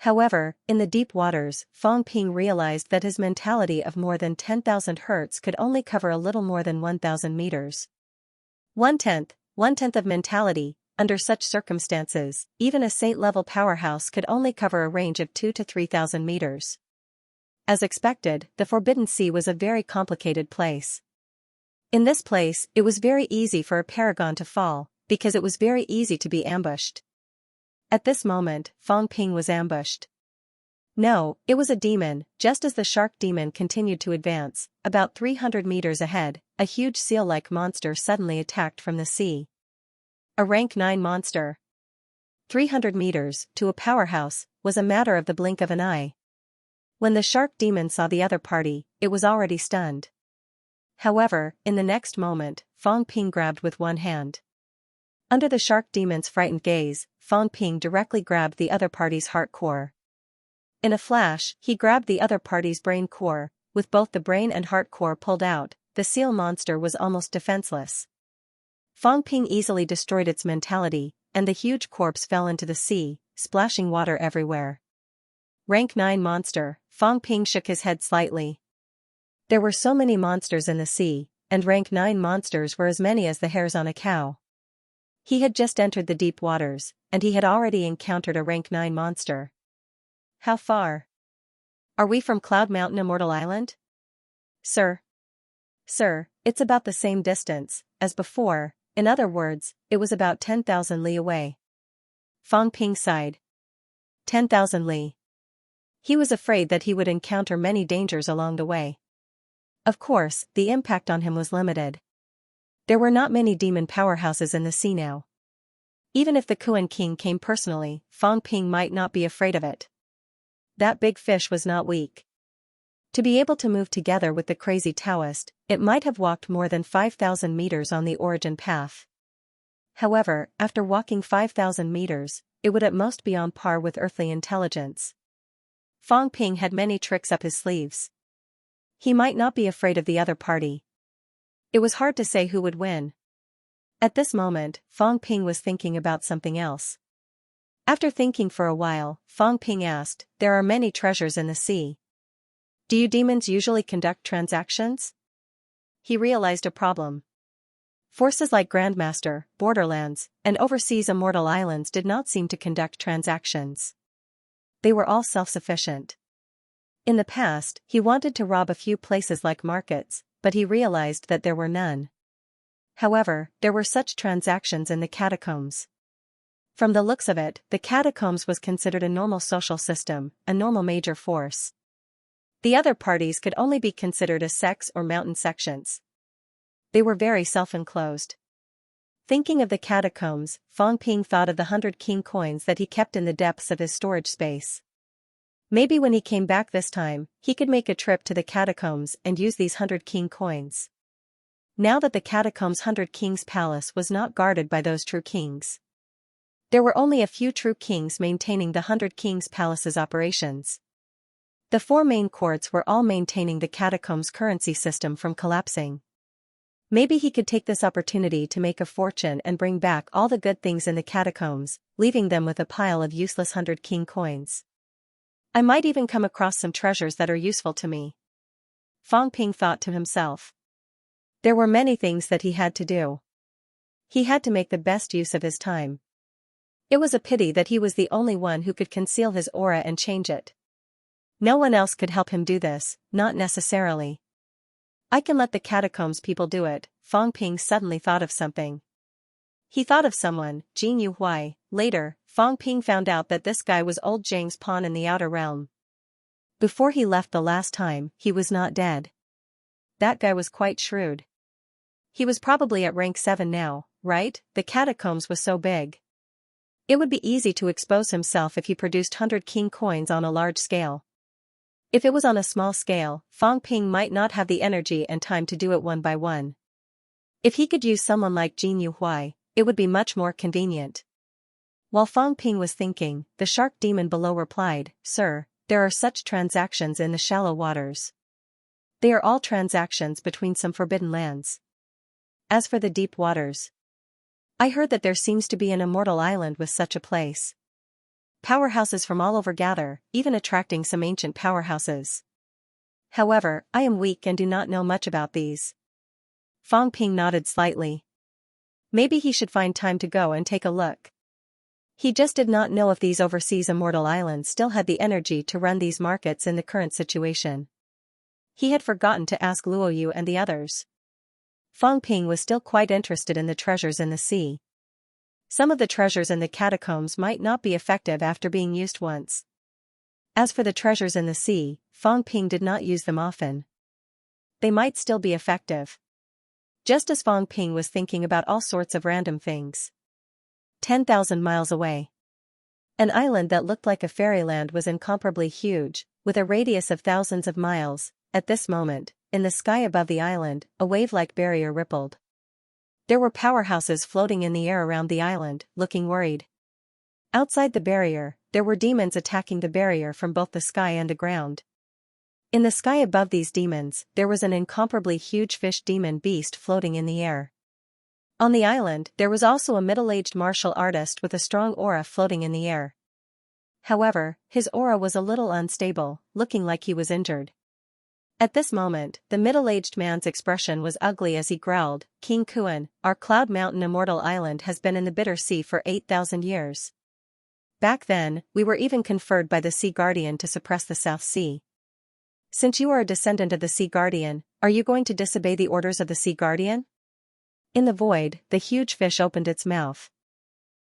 Speaker 1: However, in the deep waters, Fang Ping realized that his mentality of more than 10,000 hertz could only cover a little more than 1,000 meters. One-tenth of mentality. Under such circumstances, even a saint-level powerhouse could only cover a range of 2,000 to 3,000 meters. As expected, the Forbidden Sea was a very complicated place. In this place, it was very easy for a paragon to fall, because it was very easy to be ambushed. At this moment, Fang Ping was ambushed. No, it was a demon. Just as the shark demon continued to advance, about 300 meters ahead, a huge seal-like monster suddenly attacked from the sea. A rank 9 monster. 300 meters, to a powerhouse, was a matter of the blink of an eye. When the shark demon saw the other party, it was already stunned. However, in the next moment, Fang Ping grabbed with one hand. Under the shark demon's frightened gaze, Fang Ping directly grabbed the other party's heart core. In a flash, he grabbed the other party's brain core. With both the brain and heart core pulled out, the seal monster was almost defenseless. Fang Ping easily destroyed its mentality, and the huge corpse fell into the sea, splashing water everywhere. Rank 9 monster. Fang Ping shook his head slightly. There were so many monsters in the sea, and rank 9 monsters were as many as the hairs on a cow. He had just entered the deep waters, and he had already encountered a rank 9 monster. How far? Are we from Cloud Mountain Immortal Island? Sir, it's about the same distance as before. In other words, it was about 10,000 li away. Fang Ping sighed. 10,000 li. He was afraid that he would encounter many dangers along the way. Of course, the impact on him was limited. There were not many demon powerhouses in the sea now. Even if the Kuan King came personally, Fang Ping might not be afraid of it. That big fish was not weak. To be able to move together with the crazy Taoist, it might have walked more than 5,000 meters on the origin path. However, after walking 5,000 meters, it would at most be on par with earthly intelligence. Fang Ping had many tricks up his sleeves. He might not be afraid of the other party. It was hard to say who would win. At this moment, Fang Ping was thinking about something else. After thinking for a while, Fang Ping asked, "There are many treasures in the sea. Do you demons usually conduct transactions?" He realized a problem. Forces like Grandmaster, Borderlands, and overseas Immortal Islands did not seem to conduct transactions. They were all self-sufficient. In the past, he wanted to rob a few places like markets, but he realized that there were none. However, there were such transactions in the catacombs. From the looks of it, the catacombs was considered a normal social system, a normal major force. The other parties could only be considered as sects or mountain sections. They were very self-enclosed. Thinking of the catacombs, Fang Ping thought of the 100 king coins that he kept in the depths of his storage space. Maybe when he came back this time, he could make a trip to the catacombs and use these 100 king coins. Now that the Catacombs 100 Kings Palace was not guarded by those true kings. There were only a few true kings maintaining the 100 Kings Palace's operations. The 4 main courts were all maintaining the Catacombs currency system from collapsing. Maybe he could take this opportunity to make a fortune and bring back all the good things in the Catacombs, leaving them with a pile of useless 100 king coins. I might even come across some treasures that are useful to me. Fang Ping thought to himself. There were many things that he had to do. He had to make the best use of his time. It was a pity that he was the only one who could conceal his aura and change it. No one else could help him do this, not necessarily. I can let the Catacombs people do it. Fang Ping suddenly thought of something. He thought of someone, Jin Yuhuai. Later, Fang Ping found out that this guy was old Zhang's pawn in the outer realm. Before he left the last time, he was not dead. That guy was quite shrewd. He was probably at rank 7 now, right? The Catacombs was so big. It would be easy to expose himself if he produced 100 king coins on a large scale. If it was on a small scale, Fang Ping might not have the energy and time to do it one by one. If he could use someone like Jin Yuhuai, it would be much more convenient. While Fang Ping was thinking, the shark demon below replied, "Sir, there are such transactions in the shallow waters. They are all transactions between some forbidden lands. As for the deep waters, I heard that there seems to be an immortal island with such a place. Powerhouses from all over gather, even attracting some ancient powerhouses. However, I am weak and do not know much about these." Fang Ping nodded slightly. Maybe he should find time to go and take a look. He just did not know if these overseas immortal islands still had the energy to run these markets in the current situation. He had forgotten to ask Luo Yu and the others. Fang Ping was still quite interested in the treasures in the sea. Some of the treasures in the Catacombs might not be effective after being used once. As for the treasures in the sea, Fang Ping did not use them often. They might still be effective. Just as Fang Ping was thinking about all sorts of random things. 10,000 miles away. An island that looked like a fairyland was incomparably huge, with a radius of thousands of miles. At this moment, in the sky above the island, a wave-like barrier rippled. There were powerhouses floating in the air around the island, looking worried. Outside the barrier, there were demons attacking the barrier from both the sky and the ground. In the sky above these demons, there was an incomparably huge fish demon beast floating in the air. On the island, there was also a middle-aged martial artist with a strong aura floating in the air. However, his aura was a little unstable, looking like he was injured. At this moment, the middle-aged man's expression was ugly as he growled, "King Kuan, our Cloud Mountain immortal island has been in the bitter sea for 8,000 years. Back then, we were even conferred by the Sea Guardian to suppress the South Sea. Since you are a descendant of the Sea Guardian, are you going to disobey the orders of the Sea Guardian?" In the void, the huge fish opened its mouth.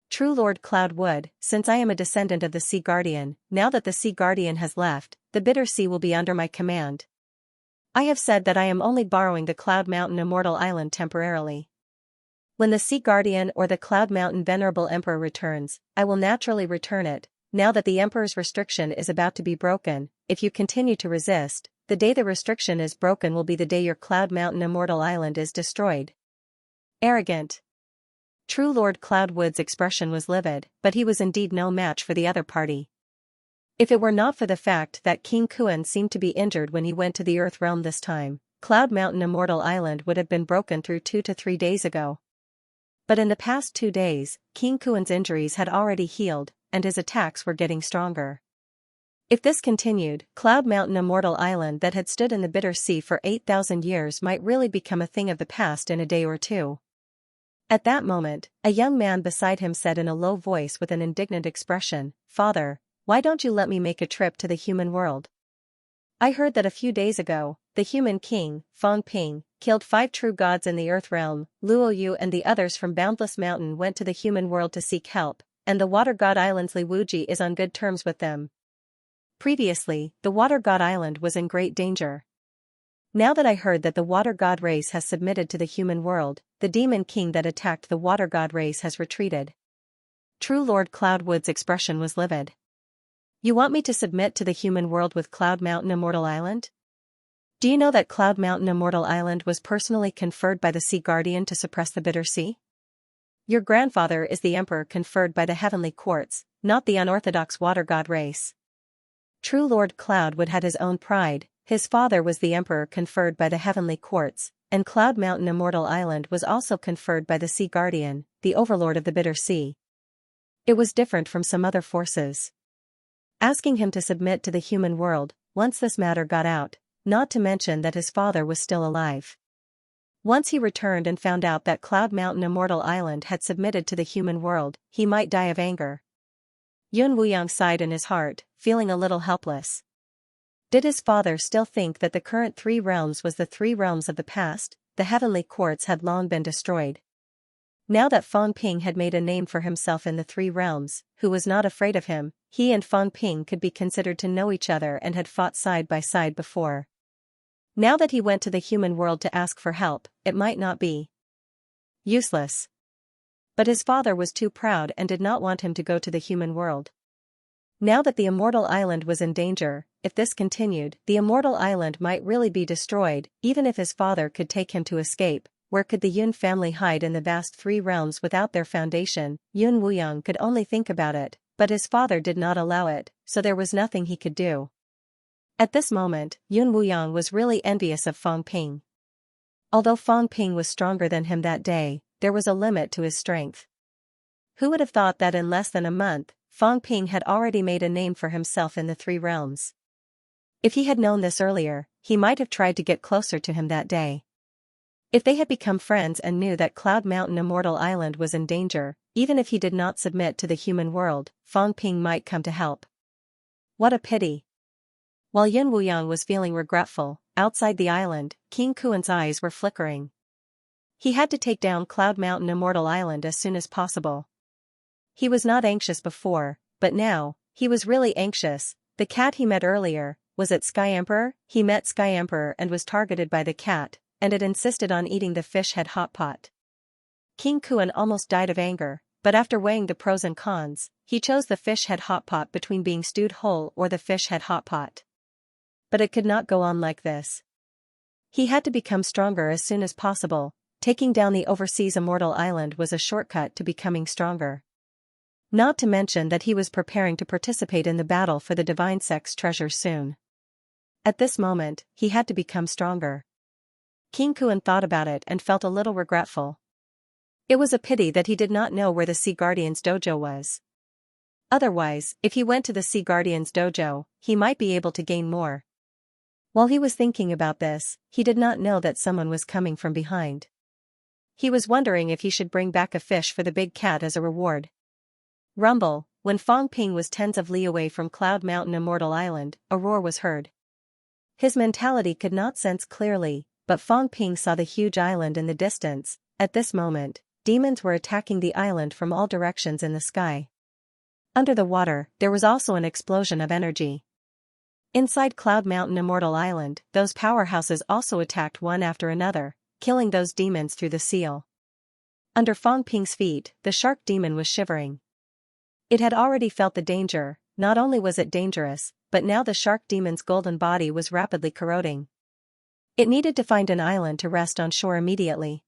Speaker 1: "True Lord Cloudwood, since I am a descendant of the Sea Guardian, now that the Sea Guardian has left, the bitter sea will be under my command. I have said that I am only borrowing the Cloud Mountain immortal island temporarily. When the Sea Guardian or the Cloud Mountain Venerable Emperor returns, I will naturally return it. Now that the Emperor's restriction is about to be broken, if you continue to resist, the day the restriction is broken will be the day your Cloud Mountain immortal island is destroyed." Arrogant. True Lord Cloudwood's expression was livid, but he was indeed no match for the other party. If it were not for the fact that King Kuan seemed to be injured when he went to the Earth realm this time, Cloud Mountain Immortal Island would have been broken through 2 to 3 days ago. But in the past 2 days, King Kuan's injuries had already healed, and his attacks were getting stronger. If this continued, Cloud Mountain Immortal Island that had stood in the bitter sea for 8,000 years might really become a thing of the past in a day or two. At that moment, a young man beside him said in a low voice with an indignant expression, "Father, why don't you let me make a trip to the human world? I heard that a few days ago, the human king, Fang Ping, killed 5 true gods in the Earth realm. Luo Yu and the others from Boundless Mountain went to the human world to seek help, and the Water God Island's Li Wuji is on good terms with them. Previously, the Water God Island was in great danger. Now that I heard that the Water God race has submitted to the human world, the demon king that attacked the Water God race has retreated." True Lord Cloudwood's expression was livid. "You want me to submit to the human world with Cloud Mountain Immortal Island? Do you know that Cloud Mountain Immortal Island was personally conferred by the Sea Guardian to suppress the bitter sea? Your grandfather is the emperor conferred by the heavenly courts, not the unorthodox water god race. True Lord Cloudwood had his own pride. His father was the emperor conferred by the heavenly courts, and Cloud Mountain Immortal Island was also conferred by the Sea Guardian, the overlord of the bitter sea. It was different from some other forces. Asking him to submit to the human world, once this matter got out, not to mention that his father was still alive. Once he returned and found out that Cloud Mountain Immortal Island had submitted to the human world, he might die of anger. Yun Wuyang sighed in his heart, feeling a little helpless. Did his father still think that the current 3 realms was the 3 realms of the past? The heavenly courts had long been destroyed. Now that Fang Ping had made a name for himself in the 3 realms, who was not afraid of him, he and Fang Ping could be considered to know each other and had fought side by side before. Now that he went to the human world to ask for help, it might not be useless. But his father was too proud and did not want him to go to the human world. Now that the Immortal Island was in danger, if this continued, the Immortal Island might really be destroyed. Even if his father could take him to escape, where could the Yun family hide in the vast 3 realms without their foundation? Yun Wuyang could only think about it, but his father did not allow it, so there was nothing he could do. At this moment, Yun Wuyang was really envious of Fang Ping. Although Fang Ping was stronger than him that day, there was a limit to his strength. Who would have thought that in less than a month, Fang Ping had already made a name for himself in the 3 realms? If he had known this earlier, he might have tried to get closer to him that day. If they had become friends and knew that Cloud Mountain Immortal Island was in danger, even if he did not submit to the human world, Fang Ping might come to help. What a pity. While Yun Wuyang was feeling regretful, outside the island, King Kuan's eyes were flickering. He had to take down Cloud Mountain Immortal Island as soon as possible. He was not anxious before, but now, he was really anxious. The cat he met earlier, was it Sky Emperor? He met Sky Emperor and was targeted by the cat, and it insisted on eating the fish head hot pot. King Kuan almost died of anger, but after weighing the pros and cons, he chose the fish head hot pot between being stewed whole or the fish head hot pot. But it could not go on like this. He had to become stronger as soon as possible. Taking down the overseas Immortal Island was a shortcut to becoming stronger. Not to mention that he was preparing to participate in the battle for the Divine Sex treasure soon. At this moment, he had to become stronger. King Kuan thought about it and felt a little regretful. It was a pity that he did not know where the Sea Guardian's dojo was. Otherwise, if he went to the Sea Guardian's dojo, he might be able to gain more. While he was thinking about this, he did not know that someone was coming from behind. He was wondering if he should bring back a fish for the big cat as a reward. Rumble. When Fang Ping was tens of li away from Cloud Mountain Immortal Island, a roar was heard. His mentality could not sense clearly, but Fang Ping saw the huge island in the distance. At this moment, demons were attacking the island from all directions in the sky. Under the water, there was also an explosion of energy. Inside Cloud Mountain Immortal Island, those powerhouses also attacked one after another, killing those demons through the seal. Under Fang Ping's feet, the shark demon was shivering. It had already felt the danger. Not only was it dangerous, but now the shark demon's golden body was rapidly corroding. It needed to find an island to rest on shore immediately.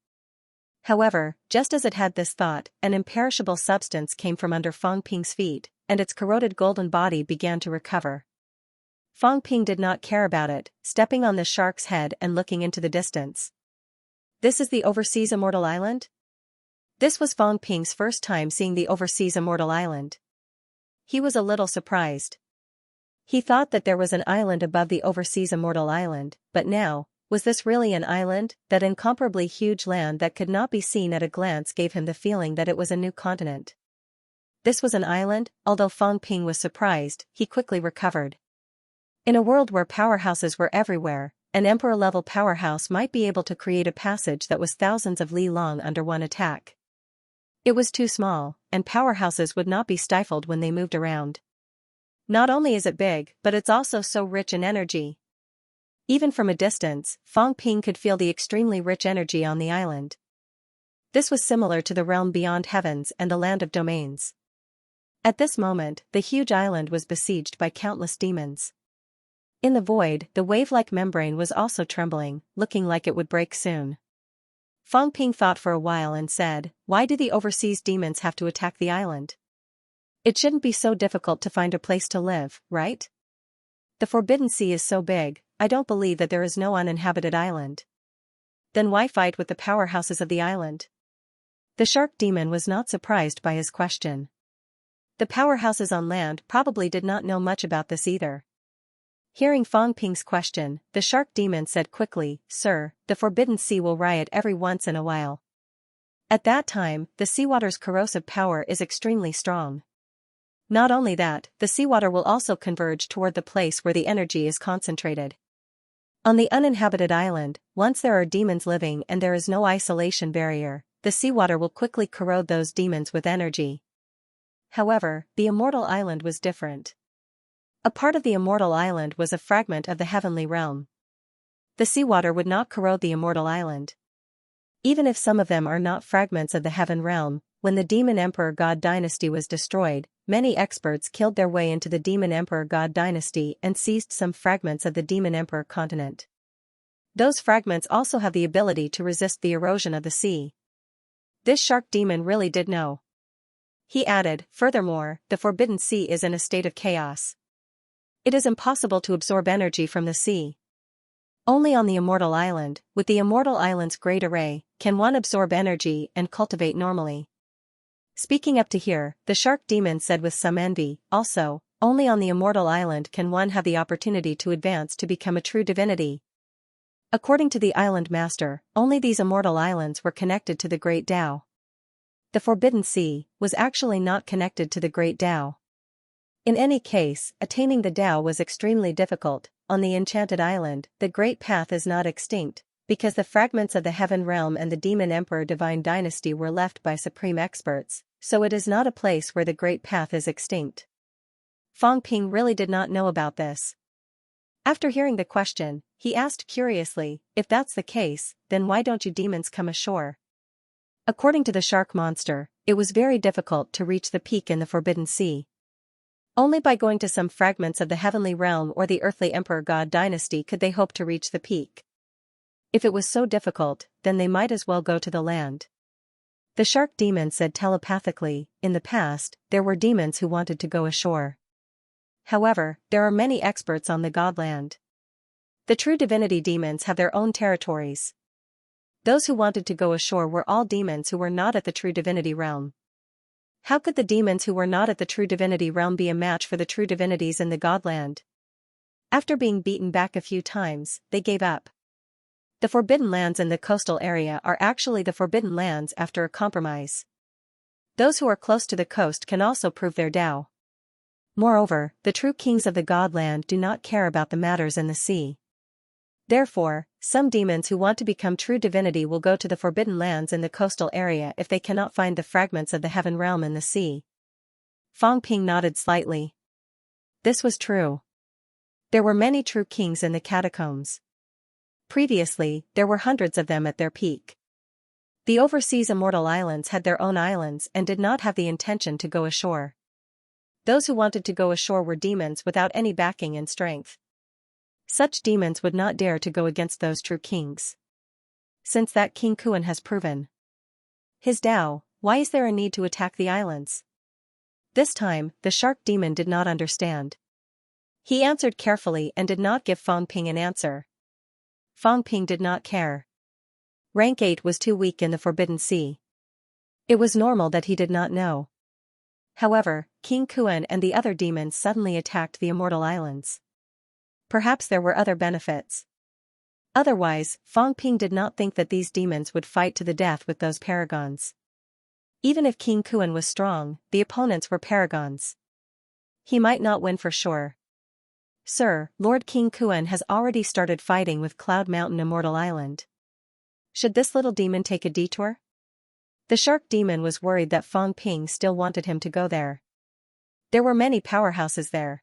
Speaker 1: However, just as it had this thought, an imperishable substance came from under Fang Ping's feet, and its corroded golden body began to recover. Fang Ping did not care about it, stepping on the shark's head and looking into the distance. This is the overseas Immortal Island? This was Fang Ping's first time seeing the overseas Immortal Island. He was a little surprised. He thought that there was an island above the overseas Immortal Island, but now, was this really an island? That incomparably huge land that could not be seen at a glance gave him the feeling that it was a new continent. This was an island. Although Fang Ping was surprised, he quickly recovered. In a world where powerhouses were everywhere, an emperor-level powerhouse might be able to create a passage that was thousands of li long under one attack. It was too small, and powerhouses would not be stifled when they moved around. Not only is it big, but it's also so rich in energy. Even from a distance, Fang Ping could feel the extremely rich energy on the island. This was similar to the realm beyond heavens and the land of domains. At this moment, the huge island was besieged by countless demons. In the void, the wave-like membrane was also trembling, looking like it would break soon. Fang Ping thought for a while and said, "Why do the overseas demons have to attack the island? It shouldn't be so difficult to find a place to live, right? The Forbidden Sea is so big, I don't believe that there is no uninhabited island. Then why fight with the powerhouses of the island?" The shark demon was not surprised by his question. The powerhouses on land probably did not know much about this either. Hearing Fang Ping's question, the shark demon said quickly, "Sir, the Forbidden Sea will riot every once in a while. At that time, the seawater's corrosive power is extremely strong. Not only that, the seawater will also converge toward the place where the energy is concentrated. On the uninhabited island, once there are demons living and there is no isolation barrier, the seawater will quickly corrode those demons with energy." However, the immortal island was different. A part of the immortal island was a fragment of the heavenly realm. The seawater would not corrode the immortal island. Even if some of them are not fragments of the heaven realm, when the Demon Emperor God dynasty was destroyed, many experts killed their way into the Demon Emperor God dynasty and seized some fragments of the Demon Emperor continent. Those fragments also have the ability to resist the erosion of the sea. This shark demon really did know. He added, "Furthermore, the Forbidden Sea is in a state of chaos. It is impossible to absorb energy from the sea. Only on the immortal island, with the immortal island's great array, can one absorb energy and cultivate normally." Speaking up to here, the shark demon said with some envy, "Also, only on the immortal island can one have the opportunity to advance to become a true divinity. According to the island master, only these immortal islands were connected to the Great Tao. The Forbidden Sea was actually not connected to the Great Tao. In any case, attaining the Tao was extremely difficult. On the Enchanted Island, the Great Path is not extinct, because the fragments of the Heaven Realm and the Demon Emperor Divine Dynasty were left by supreme experts, so it is not a place where the Great Path is extinct." Fang Ping really did not know about this. After hearing the question, he asked curiously, "If that's the case, then why don't you demons come ashore?" According to the shark monster, it was very difficult to reach the peak in the Forbidden Sea. Only by going to some fragments of the heavenly realm or the earthly Emperor God dynasty could they hope to reach the peak. If it was so difficult, then they might as well go to the land. The shark demon said telepathically, "In the past, there were demons who wanted to go ashore. However, there are many experts on the Godland. The true divinity demons have their own territories. Those who wanted to go ashore were all demons who were not at the true divinity realm. How could the demons who were not at the true divinity realm be a match for the true divinities in the Godland? After being beaten back a few times, they gave up. The forbidden lands in the coastal area are actually the forbidden lands after a compromise. Those who are close to the coast can also prove their Tao. Moreover, the true kings of the Godland do not care about the matters in the sea. Therefore, some demons who want to become true divinity will go to the forbidden lands in the coastal area if they cannot find the fragments of the heaven realm in the sea." Fang Ping nodded slightly. This was true. There were many true kings in the catacombs. Previously, there were hundreds of them at their peak. The overseas immortal islands had their own islands and did not have the intention to go ashore. Those who wanted to go ashore were demons without any backing and strength. Such demons would not dare to go against those true kings. Since that King Kuan has proven his Tao, why is there a need to attack the islands? This time, the shark demon did not understand. He answered carefully and did not give Fang Ping an answer. Fang Ping did not care. Rank 8 was too weak in the Forbidden Sea. It was normal that he did not know. However, King Kuan and the other demons suddenly attacked the immortal islands. Perhaps there were other benefits. Otherwise, Fang Ping did not think that these demons would fight to the death with those paragons. Even if King Kuan was strong, the opponents were paragons. He might not win for sure. "Sir, Lord King Kuan has already started fighting with Cloud Mountain Immortal Island. Should this little demon take a detour?" The shark demon was worried that Fang Ping still wanted him to go there. There were many powerhouses there.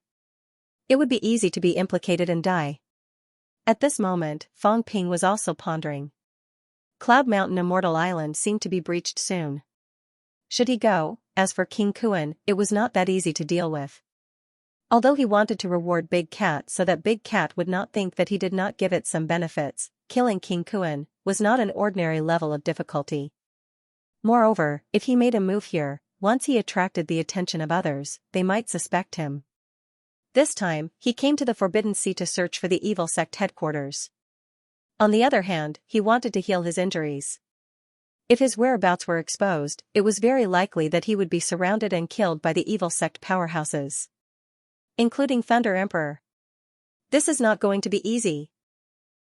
Speaker 1: It would be easy to be implicated and die. At this moment, Fang Ping was also pondering. Cloud Mountain Immortal Island seemed to be breached soon. Should he go? As for King Kuan, it was not that easy to deal with. Although he wanted to reward Big Cat so that Big Cat would not think that he did not give it some benefits, killing King Kuan was not an ordinary level of difficulty. Moreover, if he made a move here, once he attracted the attention of others, they might suspect him. This time, he came to the Forbidden Sea to search for the evil sect headquarters. On the other hand, he wanted to heal his injuries. If his whereabouts were exposed, it was very likely that he would be surrounded and killed by the evil sect powerhouses, including Thunder Emperor. This is not going to be easy,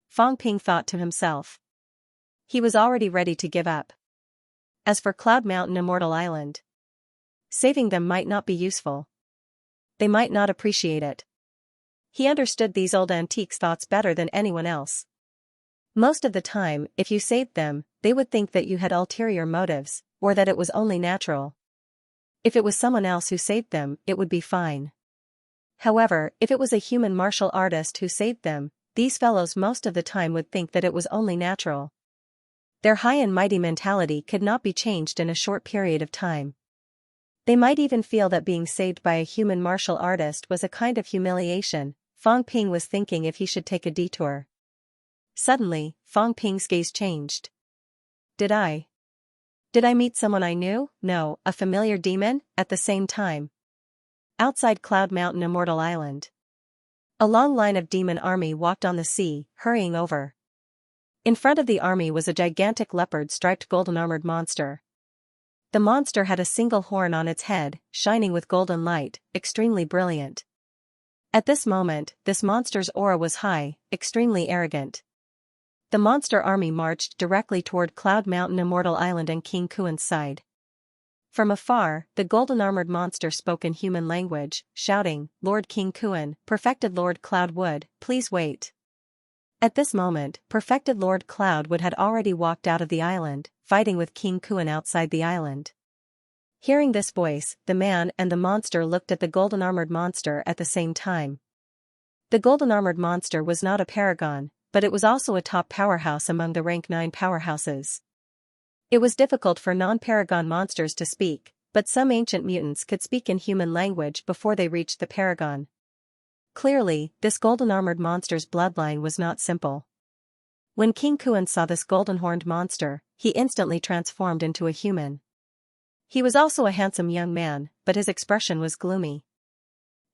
Speaker 1: Fang Ping thought to himself. He was already ready to give up. As for Cloud Mountain Immortal Island, saving them might not be useful. They might not appreciate it. He understood these old antiques' thoughts better than anyone else. Most of the time, if you saved them, they would think that you had ulterior motives, or that it was only natural. If it was someone else who saved them, it would be fine. However, if it was a human martial artist who saved them, these fellows most of the time would think that it was only natural. Their high and mighty mentality could not be changed in a short period of time. They might even feel that being saved by a human martial artist was a kind of humiliation. Fang Ping was thinking if he should take a detour. Suddenly, Fang Ping's gaze changed. Did I meet someone I knew? No, a familiar demon, at the same time. Outside Cloud Mountain Immortal Island, a long line of demon army walked on the sea, hurrying over. In front of the army was a gigantic leopard-striped golden-armored monster. The monster had a single horn on its head, shining with golden light, extremely brilliant. At this moment, this monster's aura was high, extremely arrogant. The monster army marched directly toward Cloud Mountain Immortal Island and King Kuan's side. From afar, the golden-armored monster spoke in human language, shouting, "Lord King Kuan, perfected Lord Cloudwood, please wait." At this moment, perfected Lord Cloudwood had already walked out of the island, fighting with King Kuan outside the island. Hearing this voice, the man and the monster looked at the golden-armored monster at the same time. The golden-armored monster was not a paragon, but it was also a top powerhouse among the rank 9 powerhouses. It was difficult for non-paragon monsters to speak, but some ancient mutants could speak in human language before they reached the paragon. Clearly, this golden-armored monster's bloodline was not simple. When King Kuan saw this golden-horned monster, he instantly transformed into a human. He was also a handsome young man, but his expression was gloomy.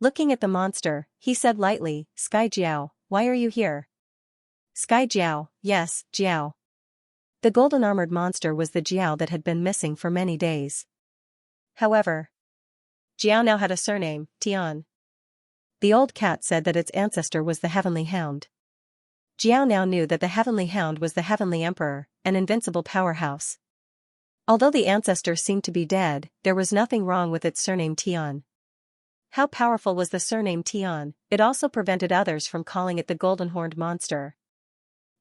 Speaker 1: Looking at the monster, he said lightly, "Sky Jiao, why are you here?" Sky Jiao, yes, Jiao. The golden-armored monster was the Jiao that had been missing for many days. However, Jiao now had a surname, Tian. The old cat said that its ancestor was the Heavenly Hound. Jiao now knew that the Heavenly Hound was the Heavenly Emperor, an invincible powerhouse. Although the ancestor seemed to be dead, there was nothing wrong with its surname Tian. How powerful was the surname Tian, it also prevented others from calling it the golden-horned monster.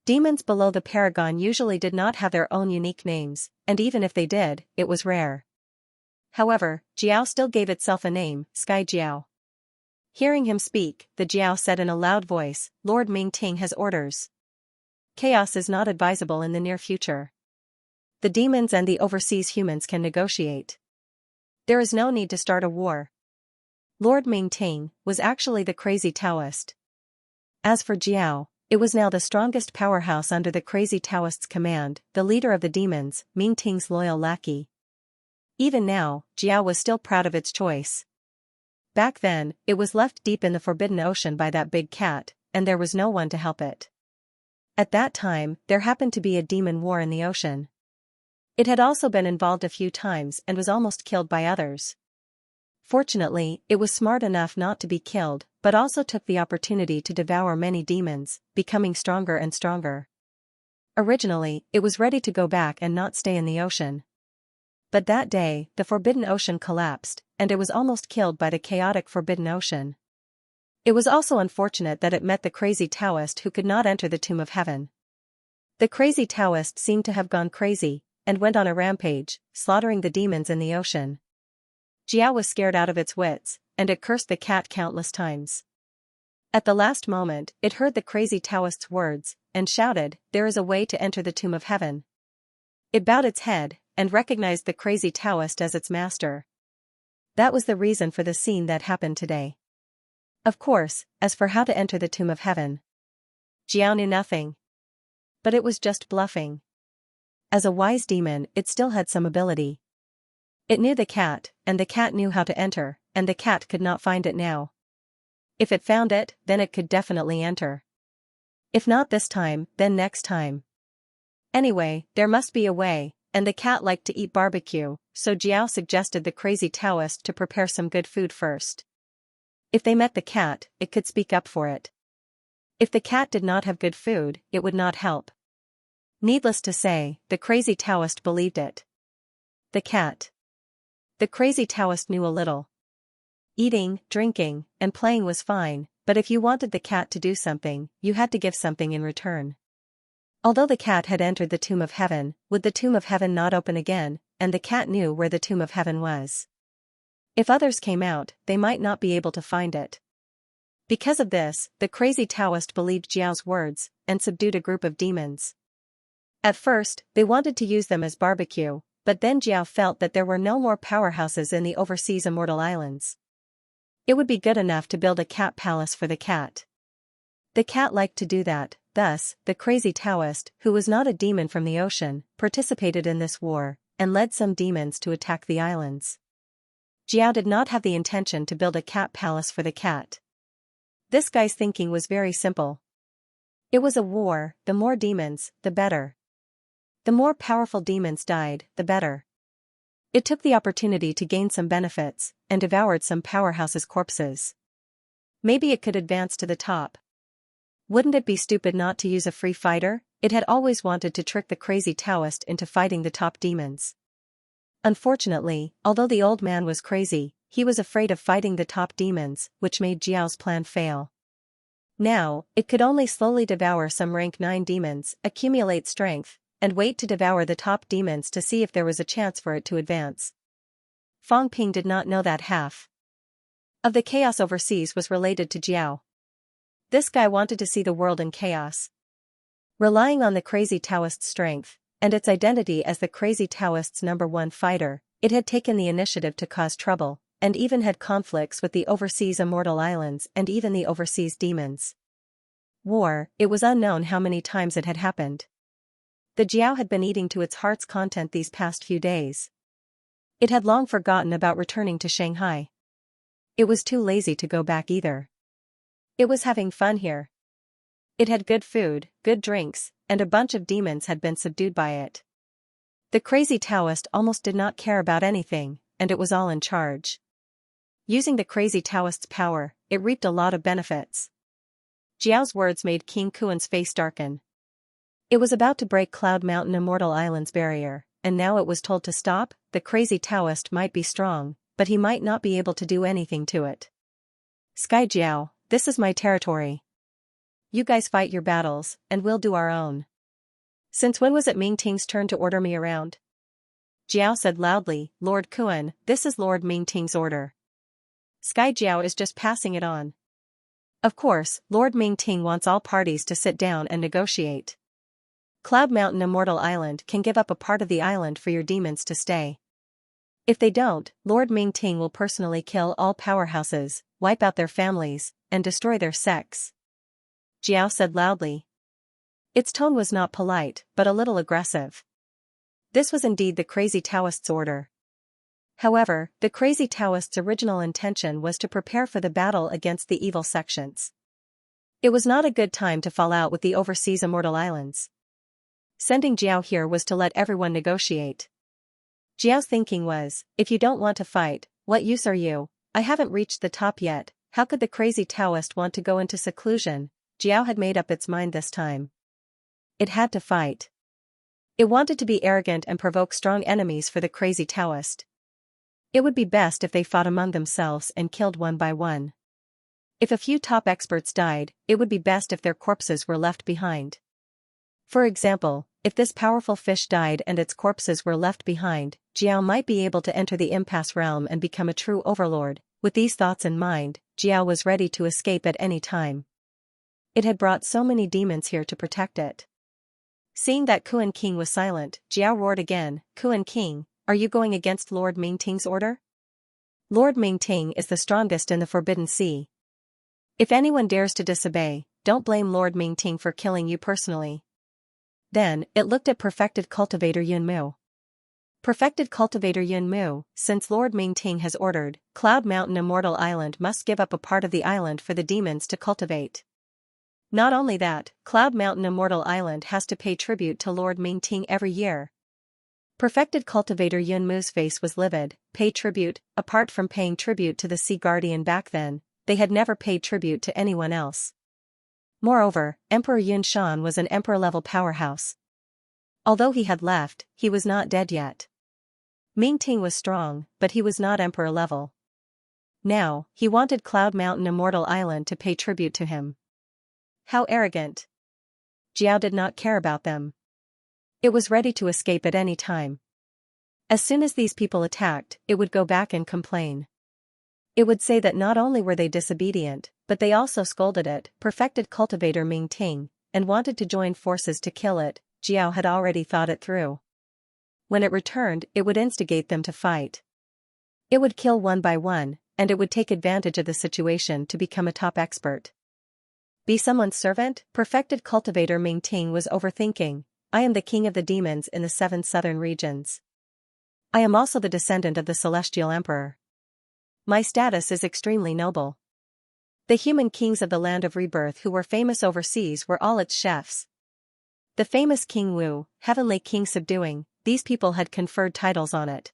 Speaker 1: Demons below the paragon usually did not have their own unique names, and even if they did, it was rare. However, Jiao still gave itself a name, Sky Jiao. Hearing him speak, the Jiao said in a loud voice, "Lord Mingting has orders. Chaos is not advisable in the near future. The demons and the overseas humans can negotiate. There is no need to start a war." Lord Mingting was actually the crazy Taoist. As for Jiao, it was now the strongest powerhouse under the crazy Taoist's command, the leader of the demons, Mingting's loyal lackey. Even now, Jiao was still proud of its choice. Back then, it was left deep in the Forbidden Ocean by that big cat, and there was no one to help it. At that time, there happened to be a demon war in the ocean. It had also been involved a few times and was almost killed by others. Fortunately, it was smart enough not to be killed, but also took the opportunity to devour many demons, becoming stronger and stronger. Originally, it was ready to go back and not stay in the ocean. But that day, the Forbidden Ocean collapsed, and it was almost killed by the chaotic Forbidden Ocean. It was also unfortunate that it met the crazy Taoist who could not enter the Tomb of Heaven. The crazy Taoist seemed to have gone crazy, and went on a rampage, slaughtering the demons in the ocean. Jiao was scared out of its wits, and it cursed the cat countless times. At the last moment, it heard the crazy Taoist's words, and shouted, "There is a way to enter the Tomb of Heaven." It bowed its head, and recognized the crazy Taoist as its master. That was the reason for the scene that happened today. Of course, as for how to enter the tomb of heaven, Jiao knew nothing. But it was just bluffing. As a wise demon, it still had some ability. It knew the cat, and the cat knew how to enter, and the cat could not find it now. If it found it, then it could definitely enter. If not this time, then next time. Anyway, there must be a way, and the cat liked to eat barbecue, so Jiao suggested the crazy Taoist to prepare some good food first. If they met the cat, it could speak up for it. If the cat did not have good food, it would not help. Needless to say, the crazy Taoist believed it. The cat. The crazy Taoist knew a little. Eating, drinking, and playing was fine, but if you wanted the cat to do something, you had to give something in return. Although the cat had entered the tomb of heaven, would the tomb of heaven not open again, and the cat knew where the tomb of heaven was. If others came out, they might not be able to find it. Because of this, the crazy Taoist believed Jiao's words, and subdued a group of demons. At first, they wanted to use them as barbecue, but then Jiao felt that there were no more powerhouses in the overseas immortal islands. It would be good enough to build a cat palace for the cat. The cat liked to do that, thus, the crazy Taoist, who was not a demon from the ocean, participated in this war, and led some demons to attack the islands. Jiao did not have the intention to build a cat palace for the cat. This guy's thinking was very simple. It was a war, the more demons, the better. The more powerful demons died, the better. It took the opportunity to gain some benefits, and devoured some powerhouses' corpses. Maybe it could advance to the top. Wouldn't it be stupid not to use a free fighter? It had always wanted to trick the crazy Taoist into fighting the top demons. Unfortunately, although the old man was crazy, he was afraid of fighting the top demons, which made Jiao's plan fail. Now, it could only slowly devour some rank 9 demons, accumulate strength, and wait to devour the top demons to see if there was a chance for it to advance. Fang Ping did not know that half of the chaos overseas was related to Jiao. This guy wanted to see the world in chaos. Relying on the crazy Taoist's strength, and its identity as the crazy Taoist's #1 fighter, it had taken the initiative to cause trouble, and even had conflicts with the overseas immortal islands and even the overseas demons. War, it was unknown how many times it had happened. The Jiao had been eating to its heart's content these past few days. It had long forgotten about returning to Shanghai. It was too lazy to go back either. It was having fun here. It had good food, good drinks, and a bunch of demons had been subdued by it. The crazy Taoist almost did not care about anything, and it was all in charge. Using the crazy Taoist's power, it reaped a lot of benefits. Jiao's words made King Kuan's face darken. It was about to break Cloud Mountain Immortal Island's barrier, and now it was told to stop. The crazy Taoist might be strong, but he might not be able to do anything to it. Sky Jiao, this is my territory. You guys fight your battles, and we'll do our own. Since when was it Ming Ting's turn to order me around? Jiao said loudly, Lord Kuan, this is Lord Ming Ting's order. Sky Jiao is just passing it on. Of course, Lord Ming Ting wants all parties to sit down and negotiate. Cloud Mountain Immortal Island can give up a part of the island for your demons to stay. If they don't, Lord Ming Ting will personally kill all powerhouses, wipe out their families, and destroy their sects. Jiao said loudly. Its tone was not polite, but a little aggressive. This was indeed the crazy Taoist's order. However, the crazy Taoist's original intention was to prepare for the battle against the evil sections. It was not a good time to fall out with the overseas immortal islands. Sending Jiao here was to let everyone negotiate. Jiao's thinking was, if you don't want to fight, what use are you? I haven't reached the top yet, how could the crazy Taoist want to go into seclusion? Jiao had made up its mind this time. It had to fight. It wanted to be arrogant and provoke strong enemies for the crazy Taoist. It would be best if they fought among themselves and killed one by one. If a few top experts died, it would be best if their corpses were left behind. For example, if this powerful fish died and its corpses were left behind, Jiao might be able to enter the impasse realm and become a true overlord. With these thoughts in mind, Jiao was ready to escape at any time. It had brought so many demons here to protect it. Seeing that Kuan King was silent, Jiao roared again, Kuan King, are you going against Lord Ming Ting's order? Lord Ming Ting is the strongest in the Forbidden Sea. If anyone dares to disobey, don't blame Lord Mingting for killing you personally. Then, it looked at Perfected Cultivator Yunmu. Perfected Cultivator Yunmu, since Lord Mingting has ordered, Cloud Mountain Immortal Island must give up a part of the island for the demons to cultivate. Not only that, Cloud Mountain Immortal Island has to pay tribute to Lord Mingting every year. Perfected Cultivator Yunmu's face was livid. Pay tribute. Apart from paying tribute to the Sea Guardian back then, they had never paid tribute to anyone else. Moreover, Emperor Yunshan was an emperor-level powerhouse. Although he had left, he was not dead yet. Mingting was strong, but he was not emperor level. Now, he wanted Cloud Mountain Immortal Island to pay tribute to him. How arrogant. Jiao did not care about them. It was ready to escape at any time. As soon as these people attacked, it would go back and complain. It would say that not only were they disobedient, but they also scolded it, Perfected Cultivator Mingting, and wanted to join forces to kill it. Jiao had already thought it through. When it returned, it would instigate them to fight. It would kill one by one, and it would take advantage of the situation to become a top expert. Be someone's servant? Perfected Cultivator Mingting was overthinking. I am the king of the demons in the 7 southern regions. I am also the descendant of the celestial emperor. My status is extremely noble. The human kings of the land of rebirth who were famous overseas were all its chefs. The famous King Wu, Heavenly King Subduing, these people had conferred titles on it.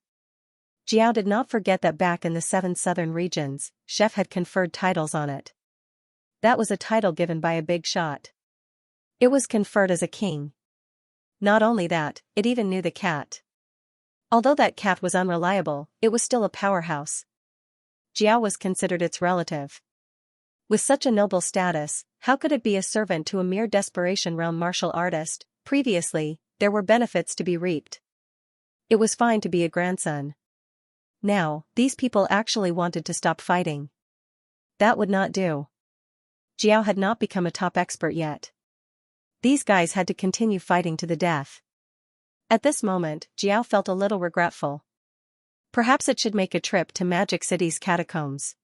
Speaker 1: Jiao did not forget that back in the 7 southern regions, Chef had conferred titles on it. That was a title given by a big shot. It was conferred as a king. Not only that, it even knew the cat. Although that cat was unreliable, it was still a powerhouse. Jiao was considered its relative. With such a noble status, how could it be a servant to a mere desperation realm martial artist? Previously, there were benefits to be reaped. It was fine to be a grandson. Now, these people actually wanted to stop fighting. That would not do. Jiao had not become a top expert yet. These guys had to continue fighting to the death. At this moment, Jiao felt a little regretful. Perhaps it should make a trip to Magic City's catacombs.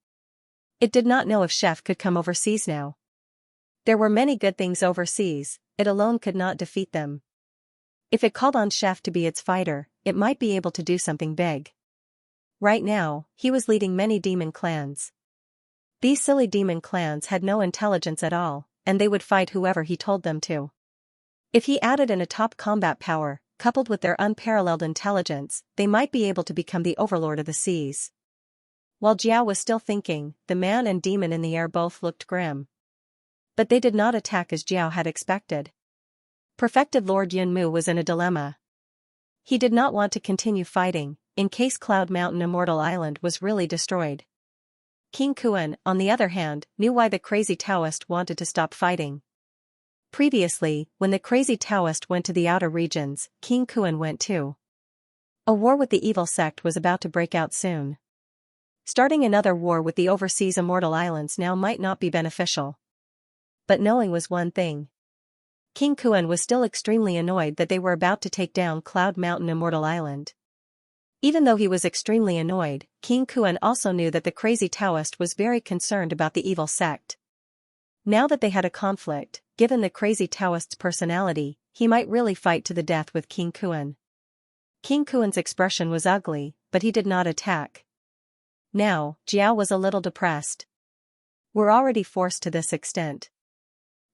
Speaker 1: It did not know if Chef could come overseas now. There were many good things overseas, it alone could not defeat them. If it called on Chef to be its fighter, it might be able to do something big. Right now, he was leading many demon clans. These silly demon clans had no intelligence at all, and they would fight whoever he told them to. If he added in a top combat power, coupled with their unparalleled intelligence, they might be able to become the overlord of the seas. While Jiao was still thinking, the man and demon in the air both looked grim. But they did not attack as Jiao had expected. Perfected Lord Yunmu was in a dilemma. He did not want to continue fighting, in case Cloud Mountain Immortal Island was really destroyed. King Kuan, on the other hand, knew why the crazy Taoist wanted to stop fighting. Previously, when the crazy Taoist went to the outer regions, King Kuan went too. A war with the evil sect was about to break out soon. Starting another war with the overseas Immortal Islands now might not be beneficial. But knowing was one thing. King Kuan was still extremely annoyed that they were about to take down Cloud Mountain Immortal Island. Even though he was extremely annoyed, King Kuan also knew that the crazy Taoist was very concerned about the evil sect. Now that they had a conflict, given the crazy Taoist's personality, he might really fight to the death with King Kuan. King Kuan's expression was ugly, but he did not attack. Now, Jiao was a little depressed. We're already forced to this extent.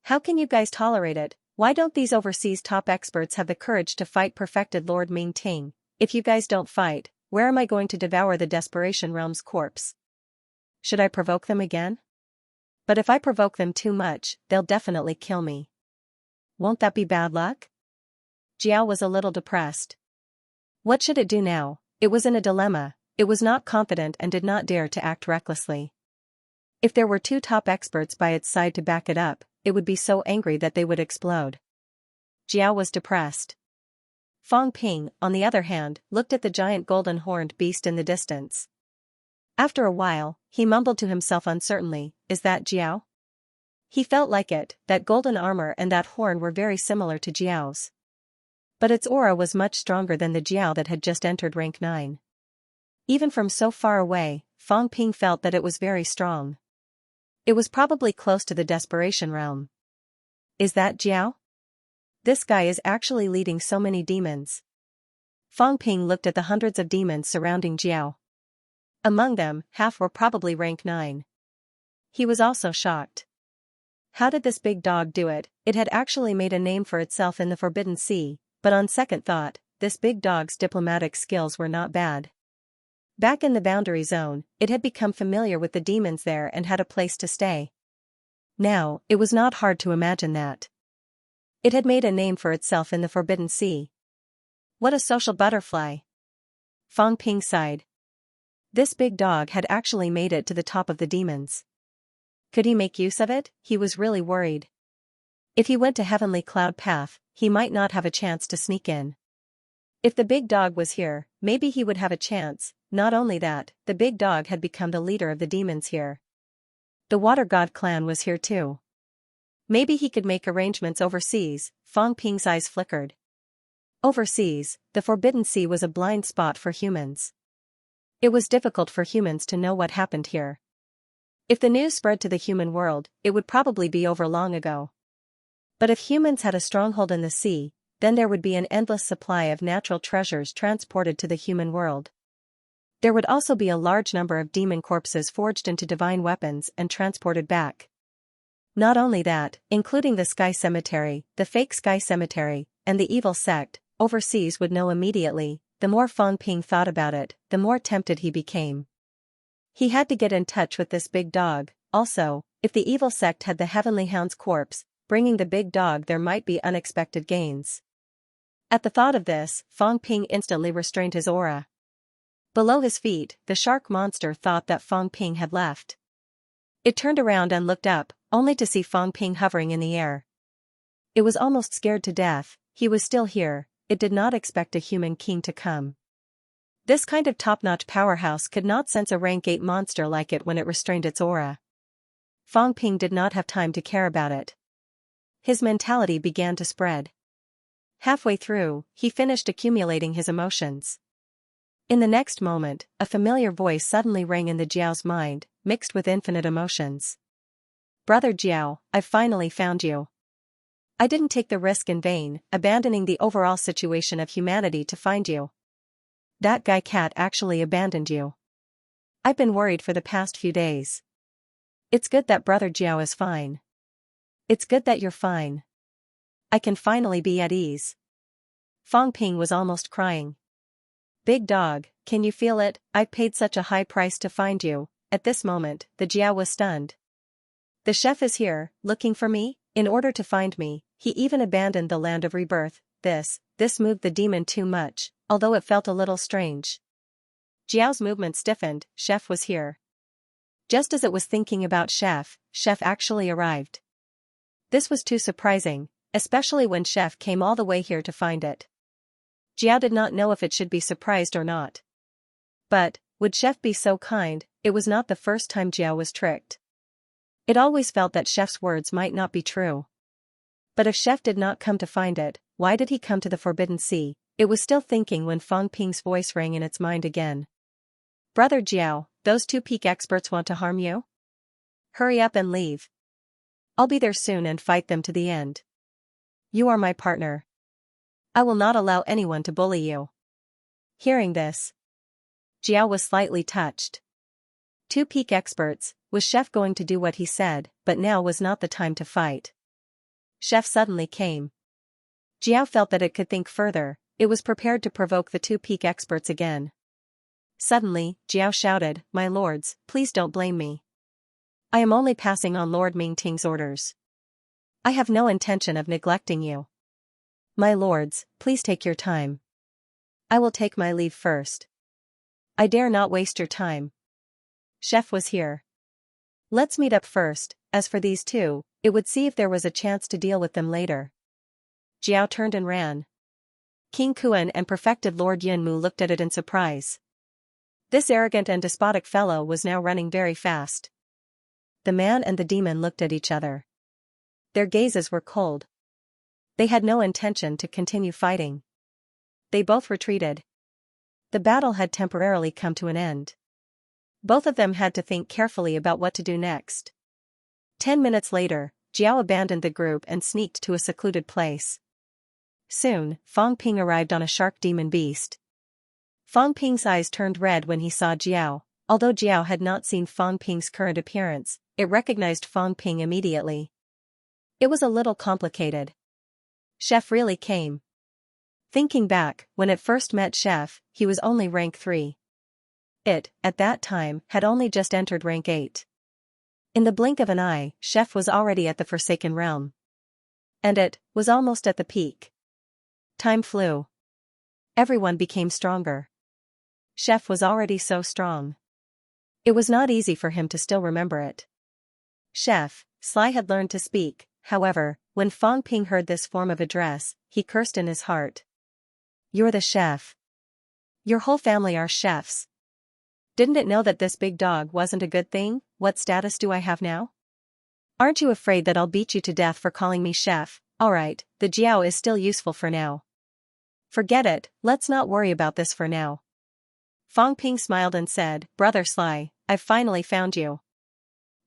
Speaker 1: How can you guys tolerate it? Why don't these overseas top experts have the courage to fight Perfected Lord Mingting? If you guys don't fight, where am I going to devour the Desperation Realm's corpse? Should I provoke them again? But if I provoke them too much, they'll definitely kill me. Won't that be bad luck? Jiao was a little depressed. What should it do now? It was in a dilemma. It was not confident and did not dare to act recklessly. If there were 2 top experts by its side to back it up, it would be so angry that they would explode. Jiao was depressed. Fong Ping, on the other hand, looked at the giant golden-horned beast in the distance. After a while, he mumbled to himself uncertainly, "Is that Jiao?" He felt like it, that golden armor and that horn were very similar to Jiao's. But its aura was much stronger than the Jiao that had just entered rank 9. Even from so far away, Fong Ping felt that it was very strong. It was probably close to the desperation realm. Is that Jiao? This guy is actually leading so many demons. Fang Ping looked at the hundreds of demons surrounding Jiao. Among them, half were probably rank 9. He was also shocked. How did this big dog do it? It had actually made a name for itself in the Forbidden Sea, but on second thought, this big dog's diplomatic skills were not bad. Back in the boundary zone, it had become familiar with the demons there and had a place to stay. Now, it was not hard to imagine that it had made a name for itself in the Forbidden Sea. What a social butterfly. Fang Ping sighed. This big dog had actually made it to the top of the demons. Could he make use of it? He was really worried. If he went to Heavenly Cloud Path, he might not have a chance to sneak in. If the big dog was here, maybe he would have a chance. Not only that, the big dog had become the leader of the demons here. The Water God clan was here too. Maybe he could make arrangements overseas. Fang Ping's eyes flickered. Overseas, the Forbidden Sea was a blind spot for humans. It was difficult for humans to know what happened here. If the news spread to the human world, it would probably be over long ago. But if humans had a stronghold in the sea, then there would be an endless supply of natural treasures transported to the human world. There would also be a large number of demon corpses forged into divine weapons and transported back. Not only that, including the Sky Cemetery, the fake Sky Cemetery, and the evil sect, overseas would know immediately. The more Fang Ping thought about it, the more tempted he became. He had to get in touch with this big dog. Also, if the evil sect had the Heavenly Hound's corpse, bringing the big dog there might be unexpected gains. At the thought of this, Fang Ping instantly restrained his aura. Below his feet, the shark monster thought that Fang Ping had left. It turned around and looked up, only to see Fang Ping hovering in the air. It was almost scared to death. He was still here. It did not expect a human king to come. This kind of top-notch powerhouse could not sense a rank 8 monster like it when it restrained its aura. Fang Ping did not have time to care about it. His mentality began to spread. Halfway through, he finished accumulating his emotions. In the next moment, a familiar voice suddenly rang in the Jiao's mind, mixed with infinite emotions. Brother Jiao, I've finally found you. I didn't take the risk in vain, abandoning the overall situation of humanity to find you. That guy cat actually abandoned you. I've been worried for the past few days. It's good that Brother Jiao is fine. It's good that you're fine. I can finally be at ease. Fang Ping was almost crying. Big dog, can you feel it? I've paid such a high price to find you. At this moment, the Jiao was stunned. The chef is here, looking for me? In order to find me, he even abandoned the land of rebirth. This moved the demon too much, although it felt a little strange. Jiao's movement stiffened. Chef was here. Just as it was thinking about Chef actually arrived. This was too surprising, especially when Chef came all the way here to find it. Jiao did not know if it should be surprised or not. But, would Chef be so kind? It was not the first time Jiao was tricked. It always felt that Chef's words might not be true. But if Chef did not come to find it, why did he come to the Forbidden Sea? It was still thinking when Fang Ping's voice rang in its mind again. Brother Jiao, those 2 peak experts want to harm you? Hurry up and leave. I'll be there soon and fight them to the end. You are my partner. I will not allow anyone to bully you. Hearing this, Jiao was slightly touched. 2 peak experts, was Chef going to do what he said? But now was not the time to fight. Chef suddenly came. Jiao felt that it could think further. It was prepared to provoke the 2 peak experts again. Suddenly, Jiao shouted, My lords, please don't blame me. I am only passing on Lord Mingting's orders. I have no intention of neglecting you. My lords, please take your time. I will take my leave first. I dare not waste your time. Chef was here. Let's meet up first. As for these 2, it would see if there was a chance to deal with them later. Jiao turned and ran. King Kuan and perfected Lord Yunmu looked at it in surprise. This arrogant and despotic fellow was now running very fast. The man and the demon looked at each other. Their gazes were cold. They had no intention to continue fighting. They both retreated. The battle had temporarily come to an end. Both of them had to think carefully about what to do next. 10 minutes later, Jiao abandoned the group and sneaked to a secluded place. Soon, Fang Ping arrived on a shark demon beast. Fang Ping's eyes turned red when he saw Jiao. Although Jiao had not seen Fang Ping's current appearance, it recognized Fang Ping immediately. It was a little complicated. Chef really came. Thinking back, when it first met Chef, he was only rank 3. It, at that time, had only just entered rank 8. In the blink of an eye, Chef was already at the Forsaken Realm. And it was almost at the peak. Time flew. Everyone became stronger. Chef was already so strong. It was not easy for him to still remember it. Chef, Sly had learned to speak, however, when Fang Ping heard this form of address, he cursed in his heart. You're the chef. Your whole family are chefs. Didn't it know that this big dog wasn't a good thing? What status do I have now? Aren't you afraid that I'll beat you to death for calling me chef? Alright, the Jiao is still useful for now. Forget it, let's not worry about this for now. Fang Ping smiled and said, Brother Sly, I've finally found you.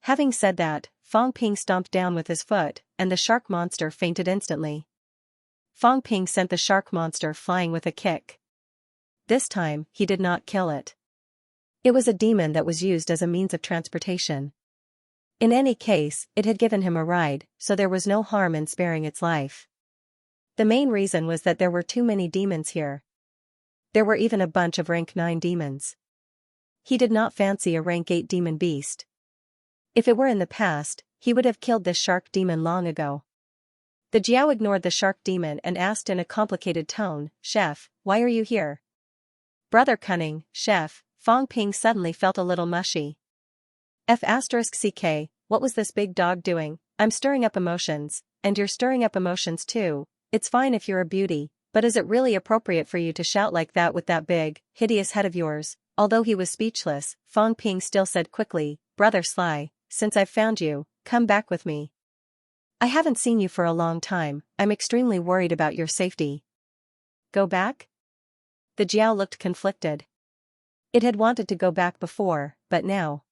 Speaker 1: Having said that, Fang Ping stomped down with his foot, and the shark monster fainted instantly. Fang Ping sent the shark monster flying with a kick. This time, he did not kill it. It was a demon that was used as a means of transportation. In any case, it had given him a ride, so there was no harm in sparing its life. The main reason was that there were too many demons here. There were even a bunch of rank 9 demons. He did not fancy a rank 8 demon beast. If it were in the past, he would have killed this shark demon long ago. The Jiao ignored the shark demon and asked in a complicated tone, Chef, why are you here? Brother Cunning, Chef, Fang Ping suddenly felt a little mushy. *CK, what was this big dog doing? I'm stirring up emotions, and you're stirring up emotions too. It's fine if you're a beauty, but is it really appropriate for you to shout like that with that big, hideous head of yours? Although he was speechless, Fang Ping still said quickly, Brother Sly, since I've found you, come back with me. I haven't seen you for a long time, I'm extremely worried about your safety. Go back? The Jiao looked conflicted. It had wanted to go back before, but now.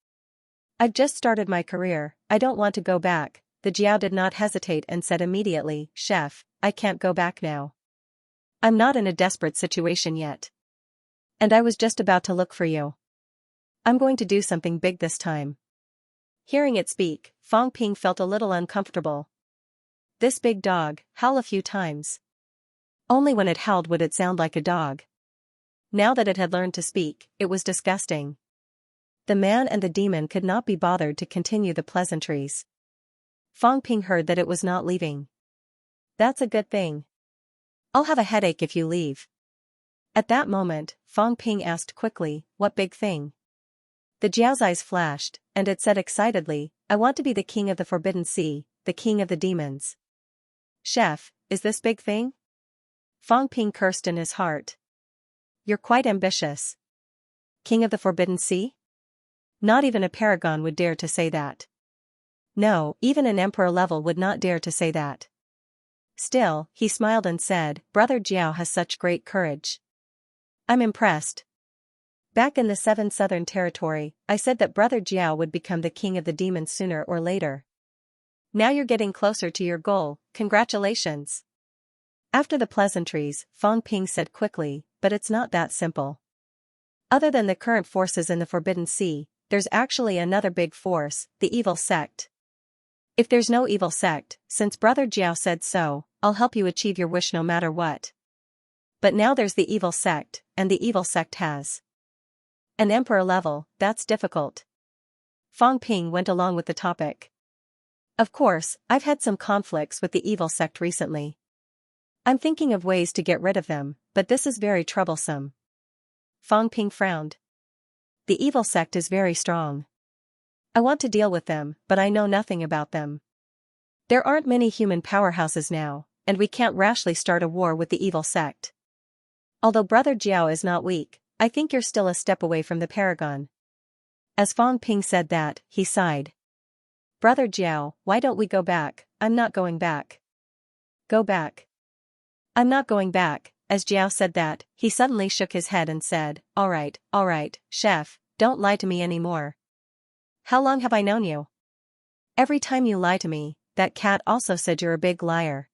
Speaker 1: I've just started my career, I don't want to go back. The Jiao did not hesitate and said immediately, Chef, I can't go back now. I'm not in a desperate situation yet. And I was just about to look for you. I'm going to do something big this time. Hearing it speak, Fang Ping felt a little uncomfortable. This big dog, howl a few times. Only when it howled would it sound like a dog. Now that it had learned to speak, it was disgusting. The man and the demon could not be bothered to continue the pleasantries. Fang Ping heard that it was not leaving. That's a good thing. I'll have a headache if you leave. At that moment, Fang Ping asked quickly, what big thing? The Jiao's eyes flashed, and it said excitedly, I want to be the king of the Forbidden Sea, the king of the demons. Chef, is this big thing? Fang Ping cursed in his heart. You're quite ambitious. King of the Forbidden Sea? Not even a paragon would dare to say that. No, even an emperor level would not dare to say that. Still, he smiled and said, Brother Jiao has such great courage. I'm impressed. Back in the 7 Southern Territory, I said that Brother Jiao would become the king of the demons sooner or later. Now you're getting closer to your goal, congratulations. After the pleasantries, Fang Ping said quickly, but it's not that simple. Other than the current forces in the Forbidden Sea, there's actually another big force, the evil sect. If there's no evil sect, since Brother Jiao said so, I'll help you achieve your wish no matter what. But now there's the evil sect, and the evil sect has an emperor level, that's difficult. Fang Ping went along with the topic. Of course, I've had some conflicts with the evil sect recently. I'm thinking of ways to get rid of them, but this is very troublesome. Fang Ping frowned. The evil sect is very strong. I want to deal with them, but I know nothing about them. There aren't many human powerhouses now, and we can't rashly start a war with the evil sect. Although Brother Jiao is not weak, I think you're still a step away from the paragon. As Fang Ping said that, he sighed. Brother Jiao, why don't we go back? I'm not going back. Go back. I'm not going back. As Jiao said that, he suddenly shook his head and said, all right, chef, don't lie to me anymore. How long have I known you? Every time you lie to me, that cat also said you're a big liar.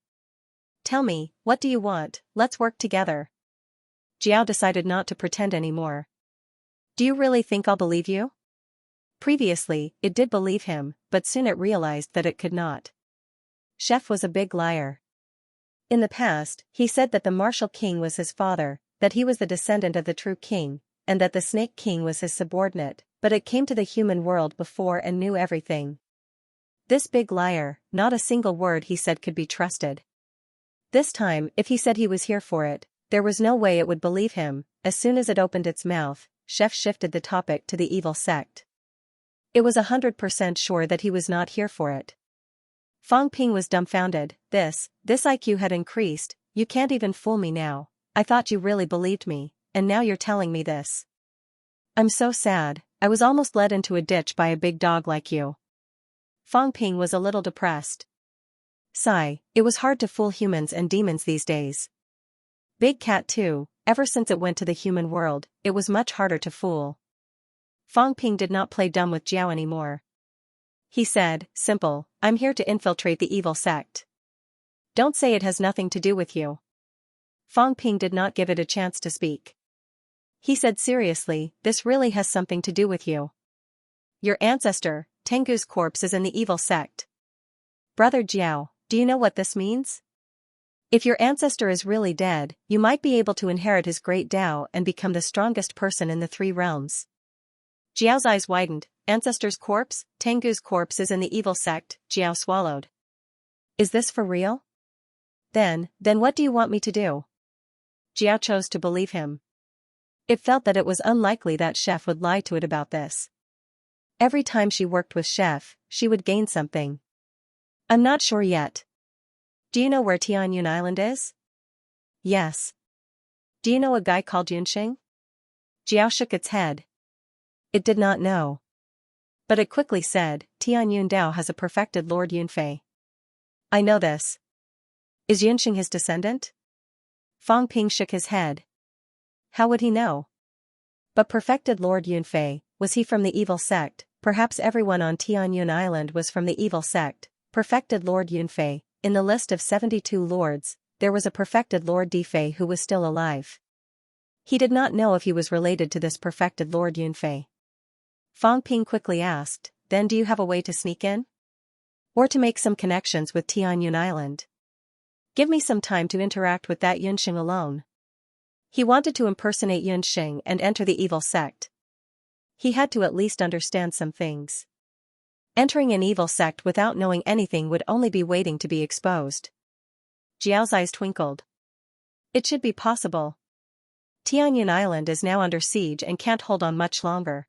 Speaker 1: Tell me, what do you want? Let's work together. Jiao decided not to pretend anymore. Do you really think I'll believe you? Previously, it did believe him, but soon it realized that it could not. Chef was a big liar. In the past, he said that the martial king was his father, that he was the descendant of the true king, and that the snake king was his subordinate, but it came to the human world before and knew everything. This big liar, not a single word he said could be trusted. This time, if he said he was here for it, there was no way it would believe him. As soon as it opened its mouth, Chef shifted the topic to the evil sect. It was 100% sure that he was not here for it. Fang Ping was dumbfounded. This IQ had increased. You can't even fool me now. I thought you really believed me, and now you're telling me this. I'm so sad. I was almost led into a ditch by a big dog like you. Fang Ping was a little depressed. Sigh, it was hard to fool humans and demons these days. Big Cat too, ever since it went to the human world, it was much harder to fool. Fang Ping did not play dumb with Jiao anymore. He said, simple, I'm here to infiltrate the evil sect. Don't say it has nothing to do with you. Fang Ping did not give it a chance to speak. He said seriously, this really has something to do with you. Your ancestor, Tengu's corpse is in the evil sect. Brother Jiao, do you know what this means? If your ancestor is really dead, you might be able to inherit his great Tao and become the strongest person in the 3 realms. Jiao's eyes widened. Ancestor's corpse? Tengu's corpse is in the evil sect. Jiao swallowed. Is this for real? Then what do you want me to do? Jiao chose to believe him. It felt that it was unlikely that Chef would lie to it about this. Every time she worked with Chef, she would gain something. I'm not sure yet. Do you know where Tianyun Island is? Yes. Do you know a guy called Yunxing? Jiao shook its head. It did not know. But it quickly said, Tianyun Dao has a perfected Lord Yunfei. I know this. Is Yunxing his descendant? Fang Ping shook his head. How would he know? But perfected Lord Yunfei, was he from the evil sect? Perhaps everyone on Tianyun Island was from the evil sect. Perfected Lord Yunfei, in the list of 72 lords, there was a perfected Lord Difei who was still alive. He did not know if he was related to this perfected Lord Yunfei. Fang Ping quickly asked, then do you have a way to sneak in? Or to make some connections with Tianyun Island? Give me some time to interact with that Yunxing alone. He wanted to impersonate Yunxing and enter the evil sect. He had to at least understand some things. Entering an evil sect without knowing anything would only be waiting to be exposed. Jiao's eyes twinkled. It should be possible. Tianyun Island is now under siege and can't hold on much longer.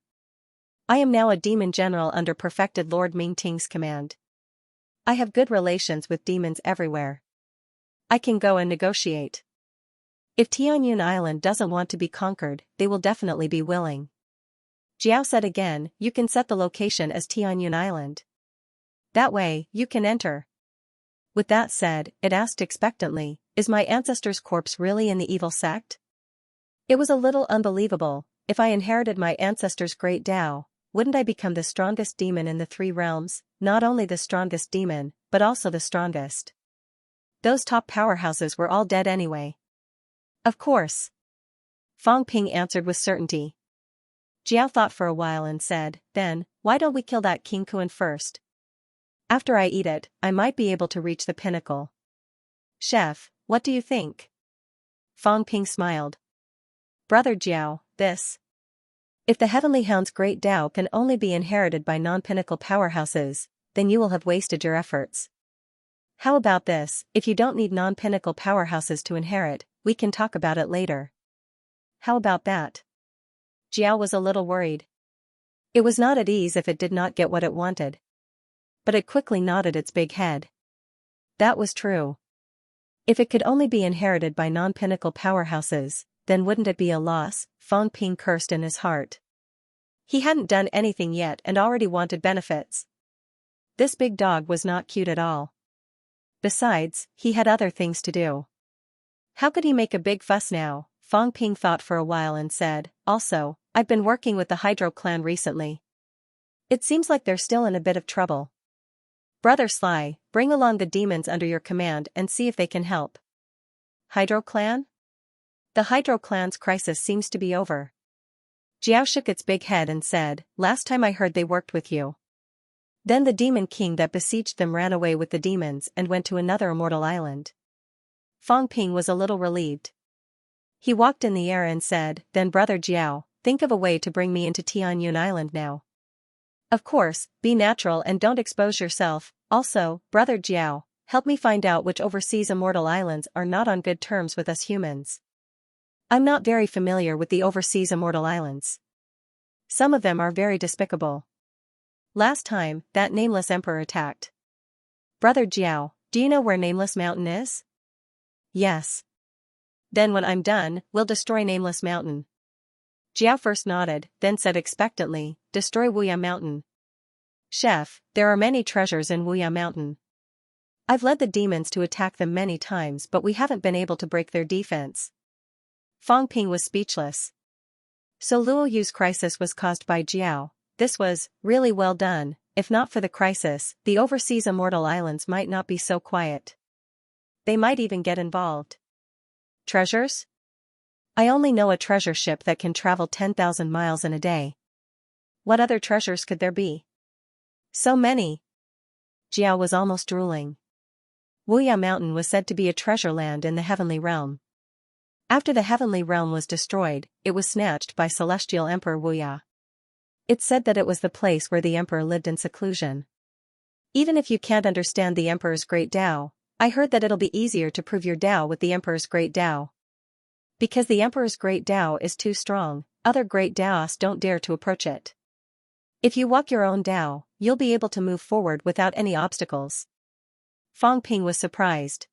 Speaker 1: I am now a demon general under perfected Lord Mingting's command. I have good relations with demons everywhere. I can go and negotiate. If Tianyun Island doesn't want to be conquered, they will definitely be willing. Jiao said again, you can set the location as Tianyun Island. That way, you can enter. With that said, it asked expectantly, is my ancestor's corpse really in the evil sect? It was a little unbelievable. If I inherited my ancestor's great Tao, wouldn't I become the strongest demon in the 3 realms? Not only the strongest demon, but also the strongest. Those top powerhouses were all dead anyway. Of course. Fang Ping answered with certainty. Jiao thought for a while and said, then, why don't we kill that King Kuan first? After I eat it, I might be able to reach the pinnacle. Chef, what do you think? Fang Ping smiled. Brother Jiao, this. If the Heavenly Hound's great Tao can only be inherited by non-pinnacle powerhouses, then you will have wasted your efforts. How about this, if you don't need non-pinnacle powerhouses to inherit, we can talk about it later. How about that? Jiao was a little worried. It was not at ease if it did not get what it wanted. But it quickly nodded its big head. That was true. If it could only be inherited by non-pinnacle powerhouses, then wouldn't it be a loss? Fang Ping cursed in his heart. He hadn't done anything yet and already wanted benefits. This big dog was not cute at all. Besides, he had other things to do. How could he make a big fuss now? Fang Ping thought for a while and said, also, I've been working with the Hydro clan recently. It seems like they're still in a bit of trouble. Brother Sly, bring along the demons under your command and see if they can help. Hydro Clan? The Hydro Clan's crisis seems to be over. Jiao shook its big head and said, last time I heard they worked with you. Then the demon king that besieged them ran away with the demons and went to another immortal island. Fang Ping was a little relieved. He walked in the air and said, then Brother Jiao, think of a way to bring me into Tianyun Island now. Of course, be natural and don't expose yourself. Also, Brother Jiao, help me find out which overseas immortal islands are not on good terms with us humans. I'm not very familiar with the overseas immortal islands. Some of them are very despicable. Last time, that nameless emperor attacked. Brother Jiao, do you know where Nameless Mountain is? Yes. Then when I'm done, we'll destroy Nameless Mountain. Jiao first nodded, then said expectantly, destroy Wuya Mountain. Chef, there are many treasures in Wuya Mountain. I've led the demons to attack them many times but we haven't been able to break their defense. Fang Ping was speechless. So Luo Yu's crisis was caused by Jiao. This was really well done. If not for the crisis, the overseas immortal islands might not be so quiet. They might even get involved. Treasures? I only know a treasure ship that can travel 10,000 miles in a day. What other treasures could there be? So many. Jiao was almost drooling. Wuya Mountain was said to be a treasure land in the heavenly realm. After the heavenly realm was destroyed, it was snatched by celestial Emperor Wuya. It's said that it was the place where the emperor lived in seclusion. Even if you can't understand the emperor's great Tao, I heard that it'll be easier to prove your Tao with the emperor's great Tao. Because the emperor's great Tao is too strong, other great Taoists don't dare to approach it. If you walk your own Tao, you'll be able to move forward without any obstacles. Fang Ping was surprised.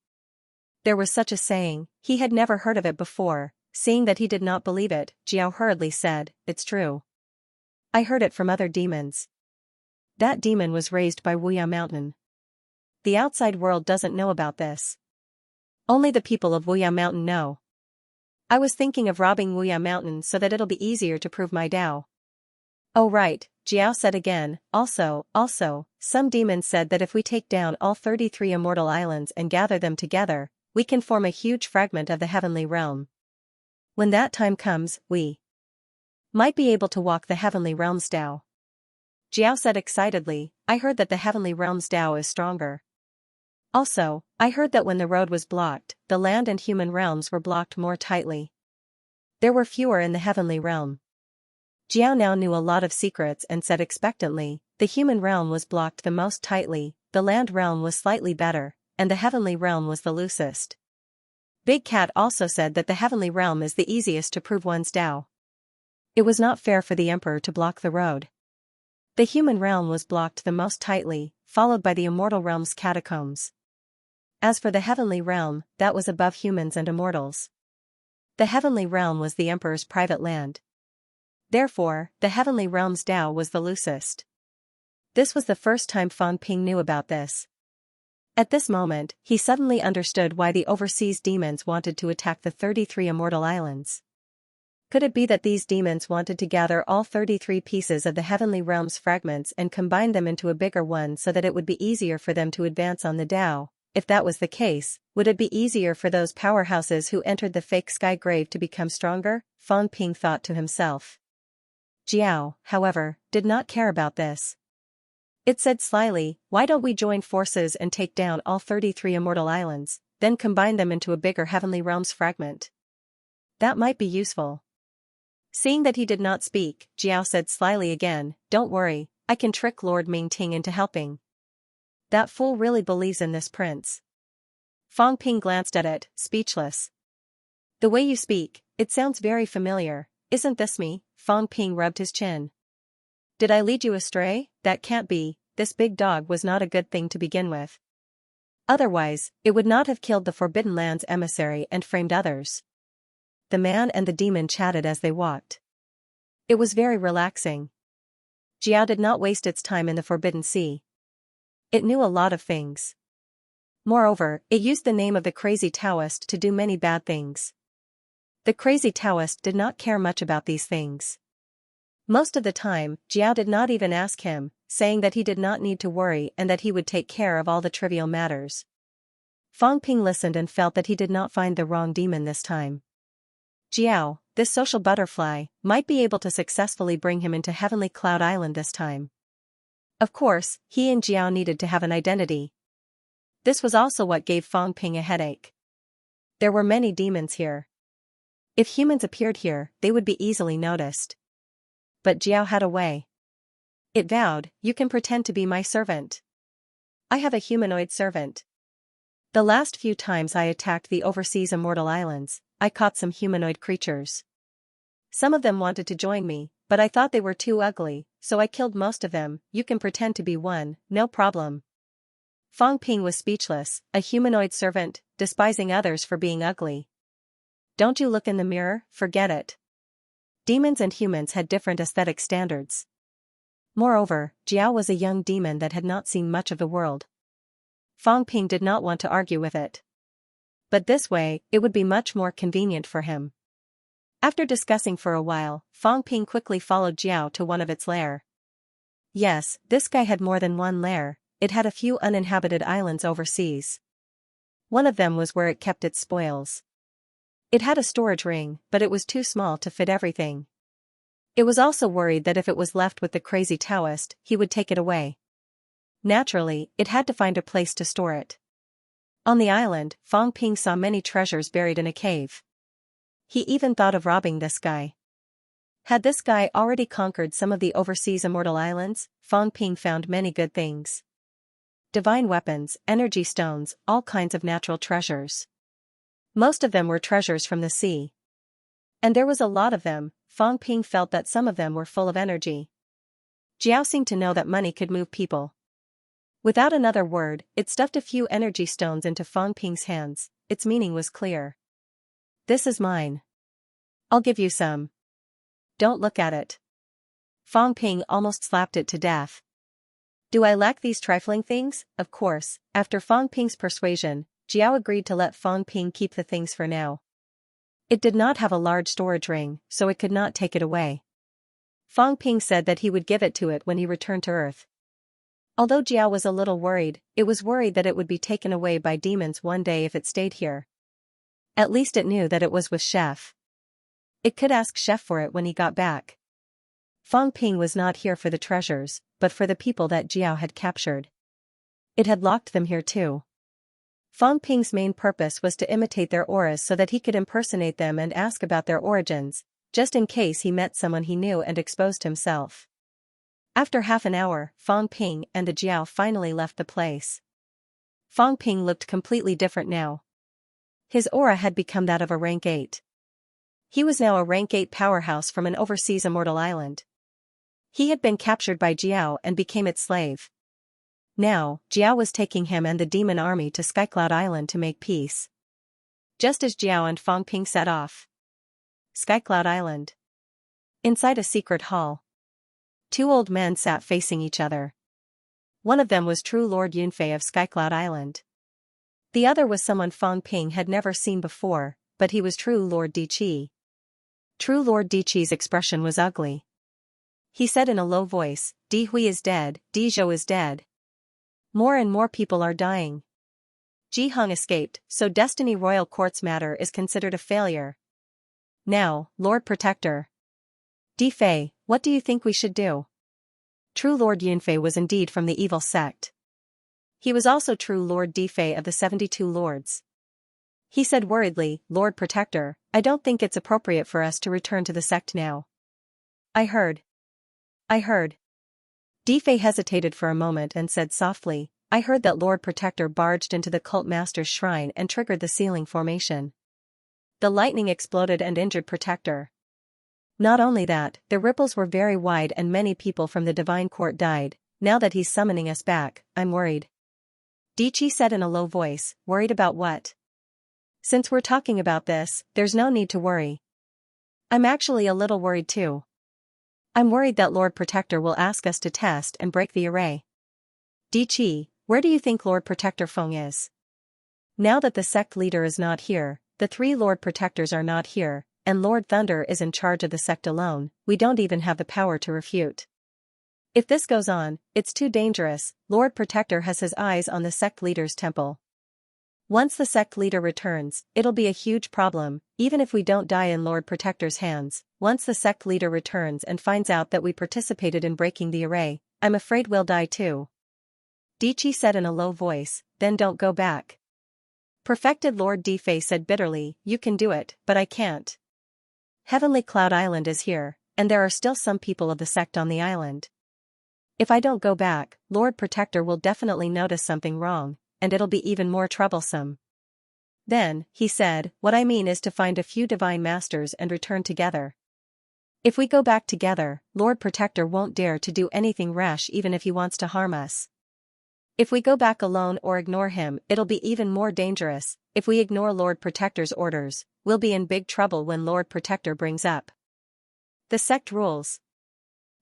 Speaker 1: There was such a saying, he had never heard of it before. Seeing that he did not believe it, Jiao hurriedly said, it's true. I heard it from other demons. That demon was raised by Wuya Mountain. The outside world doesn't know about this. Only the people of Wuya Mountain know. I was thinking of robbing Wuya Mountain so that it'll be easier to prove my Tao. Oh right, Jiao said again, also, some demons said that if we take down all 33 immortal islands and gather them together, we can form a huge fragment of the heavenly realm. When that time comes, we might be able to walk the heavenly realm's Tao. Jiao said excitedly, I heard that the heavenly realm's Tao is stronger. Also, I heard that when the road was blocked, the land and human realms were blocked more tightly. There were fewer in the heavenly realm. Jiao now knew a lot of secrets and said expectantly, the human realm was blocked the most tightly, the land realm was slightly better, and the heavenly realm was the loosest. Big Cat also said that the heavenly realm is the easiest to prove one's Tao. It was not fair for the emperor to block the road. The human realm was blocked the most tightly, followed by the immortal realm's catacombs. As for the heavenly realm, that was above humans and immortals. The heavenly realm was the emperor's private land. Therefore, the heavenly realm's Tao was the loosest. This was the first time Fang Ping knew about this. At this moment, he suddenly understood why the overseas demons wanted to attack the 33 immortal islands. Could it be that these demons wanted to gather all 33 pieces of the heavenly realm's fragments and combine them into a bigger one so that it would be easier for them to advance on the Tao? If that was the case, would it be easier for those powerhouses who entered the fake sky grave to become stronger? Fang Ping thought to himself. Jiao, however, did not care about this. It said slyly, why don't we join forces and take down all 33 immortal islands, then combine them into a bigger heavenly realm's fragment? That might be useful. Seeing that he did not speak, Jiao said slyly again, don't worry, I can trick Lord Mingting into helping. That fool really believes in this prince. Fang Ping glanced at it, speechless. The way you speak, it sounds very familiar. Isn't this me? Fang Ping rubbed his chin. Did I lead you astray? That can't be, this big dog was not a good thing to begin with. Otherwise, it would not have killed the Forbidden Land's emissary and framed others. The man and the demon chatted as they walked. It was very relaxing. Jiao did not waste its time in the Forbidden Sea. It knew a lot of things. Moreover, it used the name of the crazy Taoist to do many bad things. The crazy Taoist did not care much about these things. Most of the time, Jiao did not even ask him, saying that he did not need to worry and that he would take care of all the trivial matters. Fang Ping listened and felt that he did not find the wrong demon this time. Jiao, this social butterfly, might be able to successfully bring him into Heavenly Cloud Island this time. Of course, he and Jiao needed to have an identity. This was also what gave Fang Ping a headache. There were many demons here. If humans appeared here, they would be easily noticed. But Jiao had a way. It vowed, "You can pretend to be my servant. I have a humanoid servant. The last few times I attacked the overseas immortal islands, I caught some humanoid creatures. Some of them wanted to join me, but I thought they were too ugly, so I killed most of them. You can pretend to be one, no problem." Fang Ping was speechless. A humanoid servant, despising others for being ugly. Don't you look in the mirror? Forget it. Demons and humans had different aesthetic standards. Moreover, Jiao was a young demon that had not seen much of the world. Fang Ping did not want to argue with it. But this way, it would be much more convenient for him. After discussing for a while, Fang Ping quickly followed Jiao to one of its lair. Yes, this guy had more than one lair. It had a few uninhabited islands overseas. One of them was where it kept its spoils. It had a storage ring, but it was too small to fit everything. It was also worried that if it was left with the crazy Taoist, he would take it away. Naturally, it had to find a place to store it. On the island, Fang Ping saw many treasures buried in a cave. He even thought of robbing this guy. Had this guy already conquered some of the overseas immortal islands? Fang Ping found many good things. Divine weapons, energy stones, all kinds of natural treasures. Most of them were treasures from the sea. And there was a lot of them. Fang Ping felt that some of them were full of energy. Jiao seemed to know that money could move people. Without another word, it stuffed a few energy stones into Fang Ping's hands. Its meaning was clear. This is mine. I'll give you some. Don't look at it. Fang Ping almost slapped it to death. Do I lack these trifling things? Of course. After Fang Ping's persuasion, Jiao agreed to let Fang Ping keep the things for now. It did not have a large storage ring, so it could not take it away. Fang Ping said that he would give it to it when he returned to Earth. Although Jiao was a little worried, it was worried that it would be taken away by demons one day if it stayed here. At least it knew that it was with Chef. It could ask Chef for it when he got back. Fang Ping was not here for the treasures, but for the people that Jiao had captured. It had locked them here too. Fang Ping's main purpose was to imitate their auras so that he could impersonate them and ask about their origins, just in case he met someone he knew and exposed himself. After half an hour, Fang Ping and the Jiao finally left the place. Fang Ping looked completely different now. His aura had become that of a rank 8. He was now a rank 8 powerhouse from an overseas immortal island. He had been captured by Jiao and became its slave. Now, Jiao was taking him and the demon army to Skycloud Island to make peace. Just as Jiao and Fang Ping set off. Skycloud Island. Inside a secret hall. Two old men sat facing each other. One of them was true Lord Yunfei of Skycloud Island. The other was someone Fang Ping had never seen before, but he was true Lord Diqi. True Lord Diqi's expression was ugly. He said in a low voice, "Di Hui is dead, Di Zhou is dead. More and more people are dying. Ji Heng escaped, so Destiny Royal Court's matter is considered a failure. Now, Lord Protector. Di Fei, what do you think we should do?" True Lord Yunfei was indeed from the evil sect. He was also true Lord Di Fei of the 72 Lords. He said worriedly, "Lord Protector, I don't think it's appropriate for us to return to the sect now. I heard. Di Fei hesitated for a moment and said softly, "I heard that Lord Protector barged into the cult master's shrine and triggered the sealing formation. The lightning exploded and injured Protector. Not only that, the ripples were very wide and many people from the Divine Court died. Now that he's summoning us back, I'm worried." Diqi said in a low voice, "Worried about what?" "Since we're talking about this, there's no need to worry. I'm actually a little worried too. I'm worried that Lord Protector will ask us to test and break the array." "Diqi, where do you think Lord Protector Feng is?" Now that the sect leader is not here, the 3 Lord Protectors are not here, and Lord Thunder is in charge of the sect alone, we don't even have the power to refute. If this goes on, it's too dangerous. Lord Protector has his eyes on the sect leader's temple. Once the sect leader returns, it'll be a huge problem, even if we don't die in Lord Protector's hands. Once the sect leader returns and finds out that we participated in breaking the array, I'm afraid we'll die too. Dichi said in a low voice, then don't go back. Perfected Lord Defei said bitterly, you can do it, but I can't. Heavenly Cloud Island is here, and there are still some people of the sect on the island. If I don't go back, Lord Protector will definitely notice something wrong, and it'll be even more troublesome. Then, he said, what I mean is to find a few divine masters and return together. If we go back together, Lord Protector won't dare to do anything rash even if he wants to harm us. If we go back alone or ignore him, it'll be even more dangerous. If we ignore Lord Protector's orders, we'll be in big trouble when Lord Protector brings up the sect rules.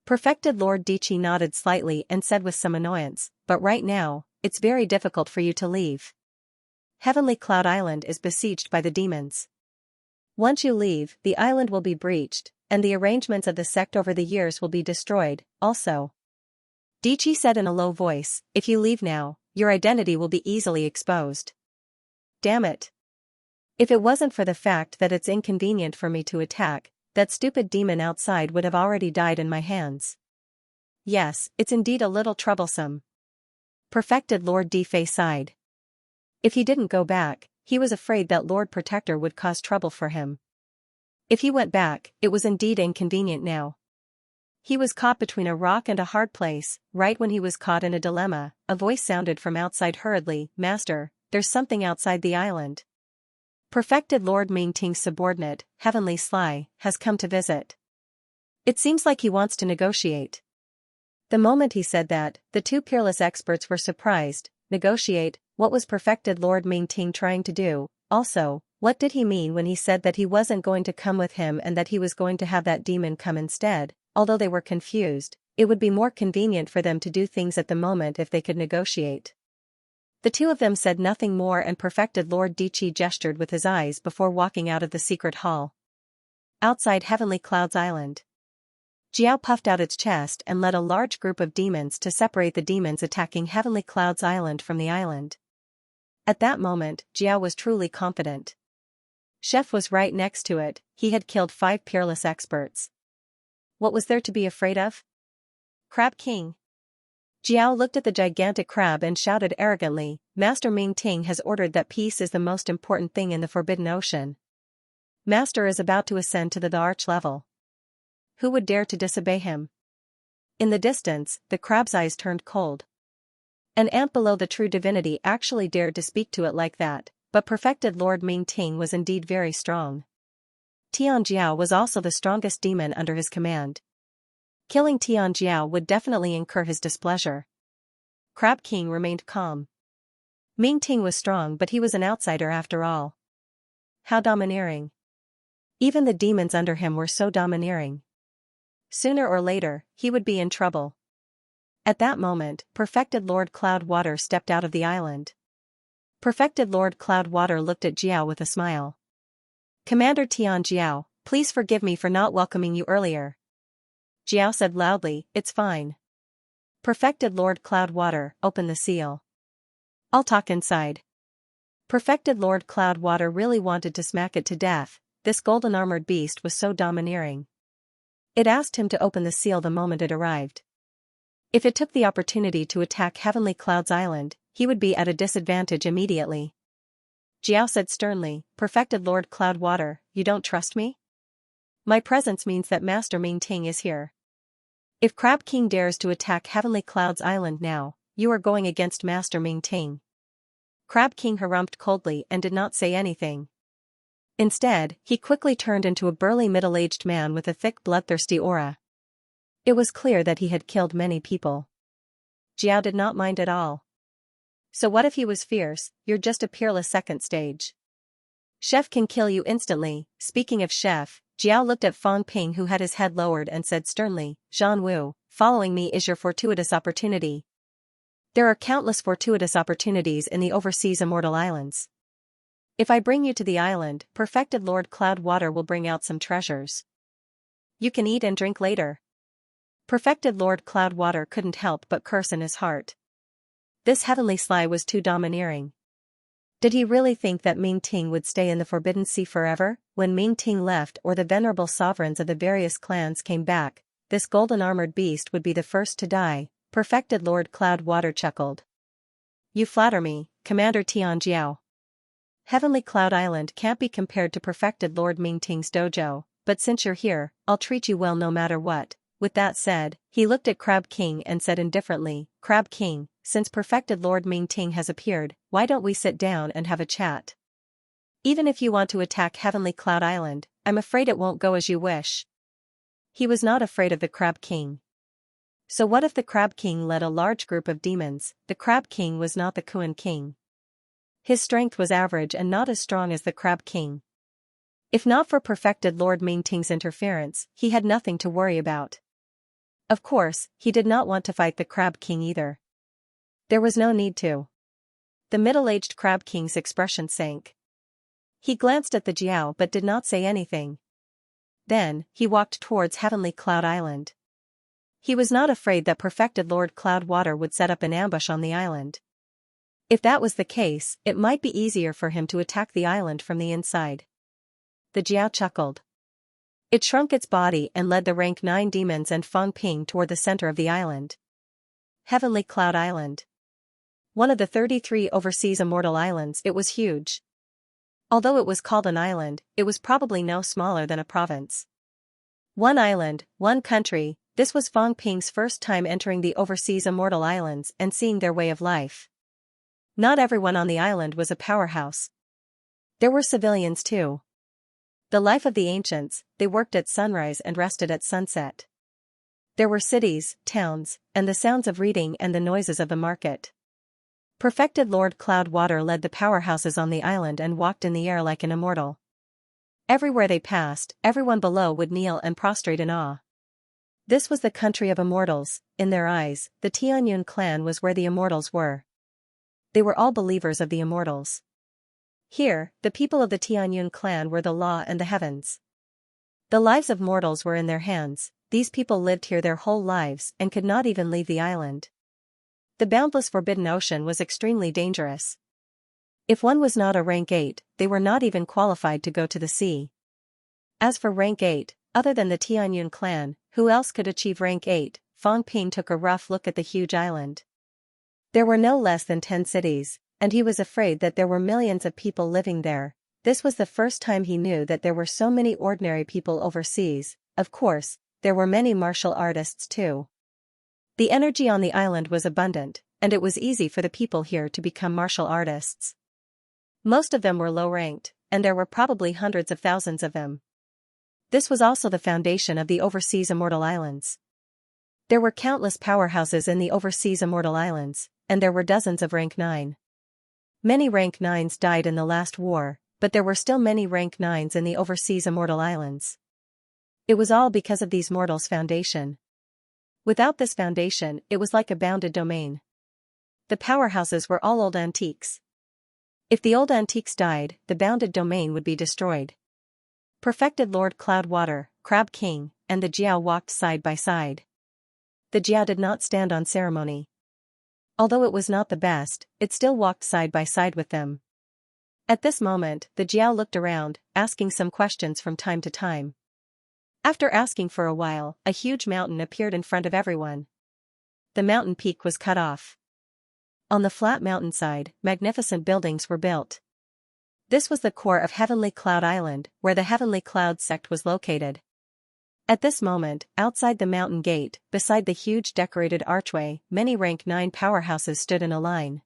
Speaker 1: Perfected Lord Dichi nodded slightly and said with some annoyance, but right now, it's very difficult for you to leave. Heavenly Cloud Island is besieged by the demons. Once you leave, the island will be breached, and the arrangements of the sect over the years will be destroyed, also. Dichi said in a low voice, if you leave now, your identity will be easily exposed. Damn it. If it wasn't for the fact that it's inconvenient for me to attack, that stupid demon outside would have already died in my hands. Yes, it's indeed a little troublesome. Perfected Lord Defei sighed. If he didn't go back, he was afraid that Lord Protector would cause trouble for him. If he went back, it was indeed inconvenient now. He was caught between a rock and a hard place. Right when he was caught in a dilemma, a voice sounded from outside hurriedly, Master, there's something outside the island. Perfected Lord Mingting's subordinate, Heavenly Sly, has come to visit. It seems like he wants to negotiate. The moment he said that, the two peerless experts were surprised. Negotiate, what was Perfected Lord Mingting trying to do? Also, what did he mean when he said that he wasn't going to come with him and that he was going to have that demon come instead? Although they were confused, it would be more convenient for them to do things at the moment if they could negotiate. The two of them said nothing more and Perfected Lord Dichi gestured with his eyes before walking out of the secret hall. Outside Heavenly Cloud's Island, Jiao puffed out its chest and led a large group of demons to separate the demons attacking Heavenly Cloud's Island from the island. At that moment, Jiao was truly confident. Chef was right next to it, he had killed 5 peerless experts. What was there to be afraid of? Crab King. Jiao looked at the gigantic crab and shouted arrogantly, Master Mingting has ordered that peace is the most important thing in the Forbidden Ocean. Master is about to ascend to the arch level. Who would dare to disobey him? In the distance, the crab's eyes turned cold. An ant below the true divinity actually dared to speak to it like that, but Perfected Lord Mingting was indeed very strong. Tianjiao was also the strongest demon under his command. Killing Tianjiao would definitely incur his displeasure. Crab King remained calm. Mingting was strong but he was an outsider after all. How domineering. Even the demons under him were so domineering. Sooner or later, he would be in trouble. At that moment, Perfected Lord Cloudwater stepped out of the island. Perfected Lord Cloudwater looked at Jiao with a smile. Commander Tianjiao, please forgive me for not welcoming you earlier. Jiao said loudly, it's fine. Perfected Lord Cloudwater, open the seal. I'll talk inside. Perfected Lord Cloudwater really wanted to smack it to death, this golden-armored beast was so domineering. It asked him to open the seal the moment it arrived. If it took the opportunity to attack Heavenly Cloud's Island, he would be at a disadvantage immediately. Jiao said sternly, Perfected Lord Cloudwater, you don't trust me? My presence means that Master Mingting is here. If Crab King dares to attack Heavenly Cloud's Island now, you are going against Master Mingting. Crab King harumphed coldly and did not say anything. Instead, he quickly turned into a burly middle-aged man with a thick bloodthirsty aura. It was clear that he had killed many people. Jiao did not mind at all. So what if he was fierce? You're just a peerless second stage. Chef can kill you instantly. Speaking of Chef, Jiao looked at Fang Ping who had his head lowered and said sternly, Zhan Wu, following me is your fortuitous opportunity. There are countless fortuitous opportunities in the overseas Immortal Islands. If I bring you to the island, perfected Lord Cloudwater will bring out some treasures. You can eat and drink later. Perfected Lord Cloudwater couldn't help but curse in his heart. This heavenly sly was too domineering. Did he really think that Ming Ting would stay in the Forbidden Sea forever? When Ming Ting left or the venerable sovereigns of the various clans came back, this golden-armored beast would be the first to die, perfected Lord Cloudwater chuckled. You flatter me, Commander Tianjiao. Heavenly Cloud Island can't be compared to perfected Lord Ming Ting's dojo, but since you're here, I'll treat you well no matter what. With that said, he looked at Crab King and said indifferently, Crab King, since perfected Lord Ming Ting has appeared, why don't we sit down and have a chat? Even if you want to attack Heavenly Cloud Island, I'm afraid it won't go as you wish. He was not afraid of the Crab King. So what if the Crab King led a large group of demons? The Crab King was not the Kuan King. His strength was average and not as strong as the Crab King. If not for perfected Lord Ming Ting's interference, he had nothing to worry about. Of course, he did not want to fight the Crab King either. There was no need to. The middle-aged Crab King's expression sank. He glanced at the Jiao but did not say anything. Then, he walked towards Heavenly Cloud Island. He was not afraid that perfected Lord Cloudwater would set up an ambush on the island. If that was the case, it might be easier for him to attack the island from the inside. The Jiao chuckled. It shrunk its body and led the rank 9 demons and Fang Ping toward the center of the island. Heavenly Cloud Island. One of the 33 overseas immortal islands, it was huge. Although it was called an island, it was probably no smaller than a province. One island, one country, this was Fang Ping's first time entering the overseas immortal islands and seeing their way of life. Not everyone on the island was a powerhouse. There were civilians too. The life of the ancients, they worked at sunrise and rested at sunset. There were cities, towns, and the sounds of reading and the noises of the market. Perfected Lord Cloudwater led the powerhouses on the island and walked in the air like an immortal. Everywhere they passed, everyone below would kneel and prostrate in awe. This was the country of immortals. In their eyes, the Tianyun clan was where the immortals were. They were all believers of the immortals. Here, the people of the Tianyun clan were the law and the heavens. The lives of mortals were in their hands. These people lived here their whole lives and could not even leave the island. The boundless forbidden ocean was extremely dangerous. If one was not a rank 8, they were not even qualified to go to the sea. As for rank 8, other than the Tianyun clan, who else could achieve rank 8? Fang Ping took a rough look at the huge island. There were no less than 10 cities, and he was afraid that there were millions of people living there. This was the first time he knew that there were so many ordinary people overseas. Of course, there were many martial artists too. The energy on the island was abundant, and it was easy for the people here to become martial artists. Most of them were low-ranked, and there were probably hundreds of thousands of them. This was also the foundation of the overseas immortal islands. There were countless powerhouses in the overseas immortal islands, and there were dozens of rank 9. Many rank 9s died in the last war, but there were still many rank 9s in the overseas immortal islands. It was all because of these mortals' foundation. Without this foundation, it was like a bounded domain. The powerhouses were all old antiques. If the old antiques died, the bounded domain would be destroyed. Perfected Lord Cloudwater, Crab King, and the Jiao walked side by side. The Jiao did not stand on ceremony. Although it was not the best, it still walked side by side with them. At this moment, the Jiao looked around, asking some questions from time to time. After asking for a while, a huge mountain appeared in front of everyone. The mountain peak was cut off. On the flat mountainside, magnificent buildings were built. This was the core of Heavenly Cloud Island, where the Heavenly Cloud sect was located. At this moment, outside the mountain gate, beside the huge decorated archway, many rank 9 powerhouses stood in a line.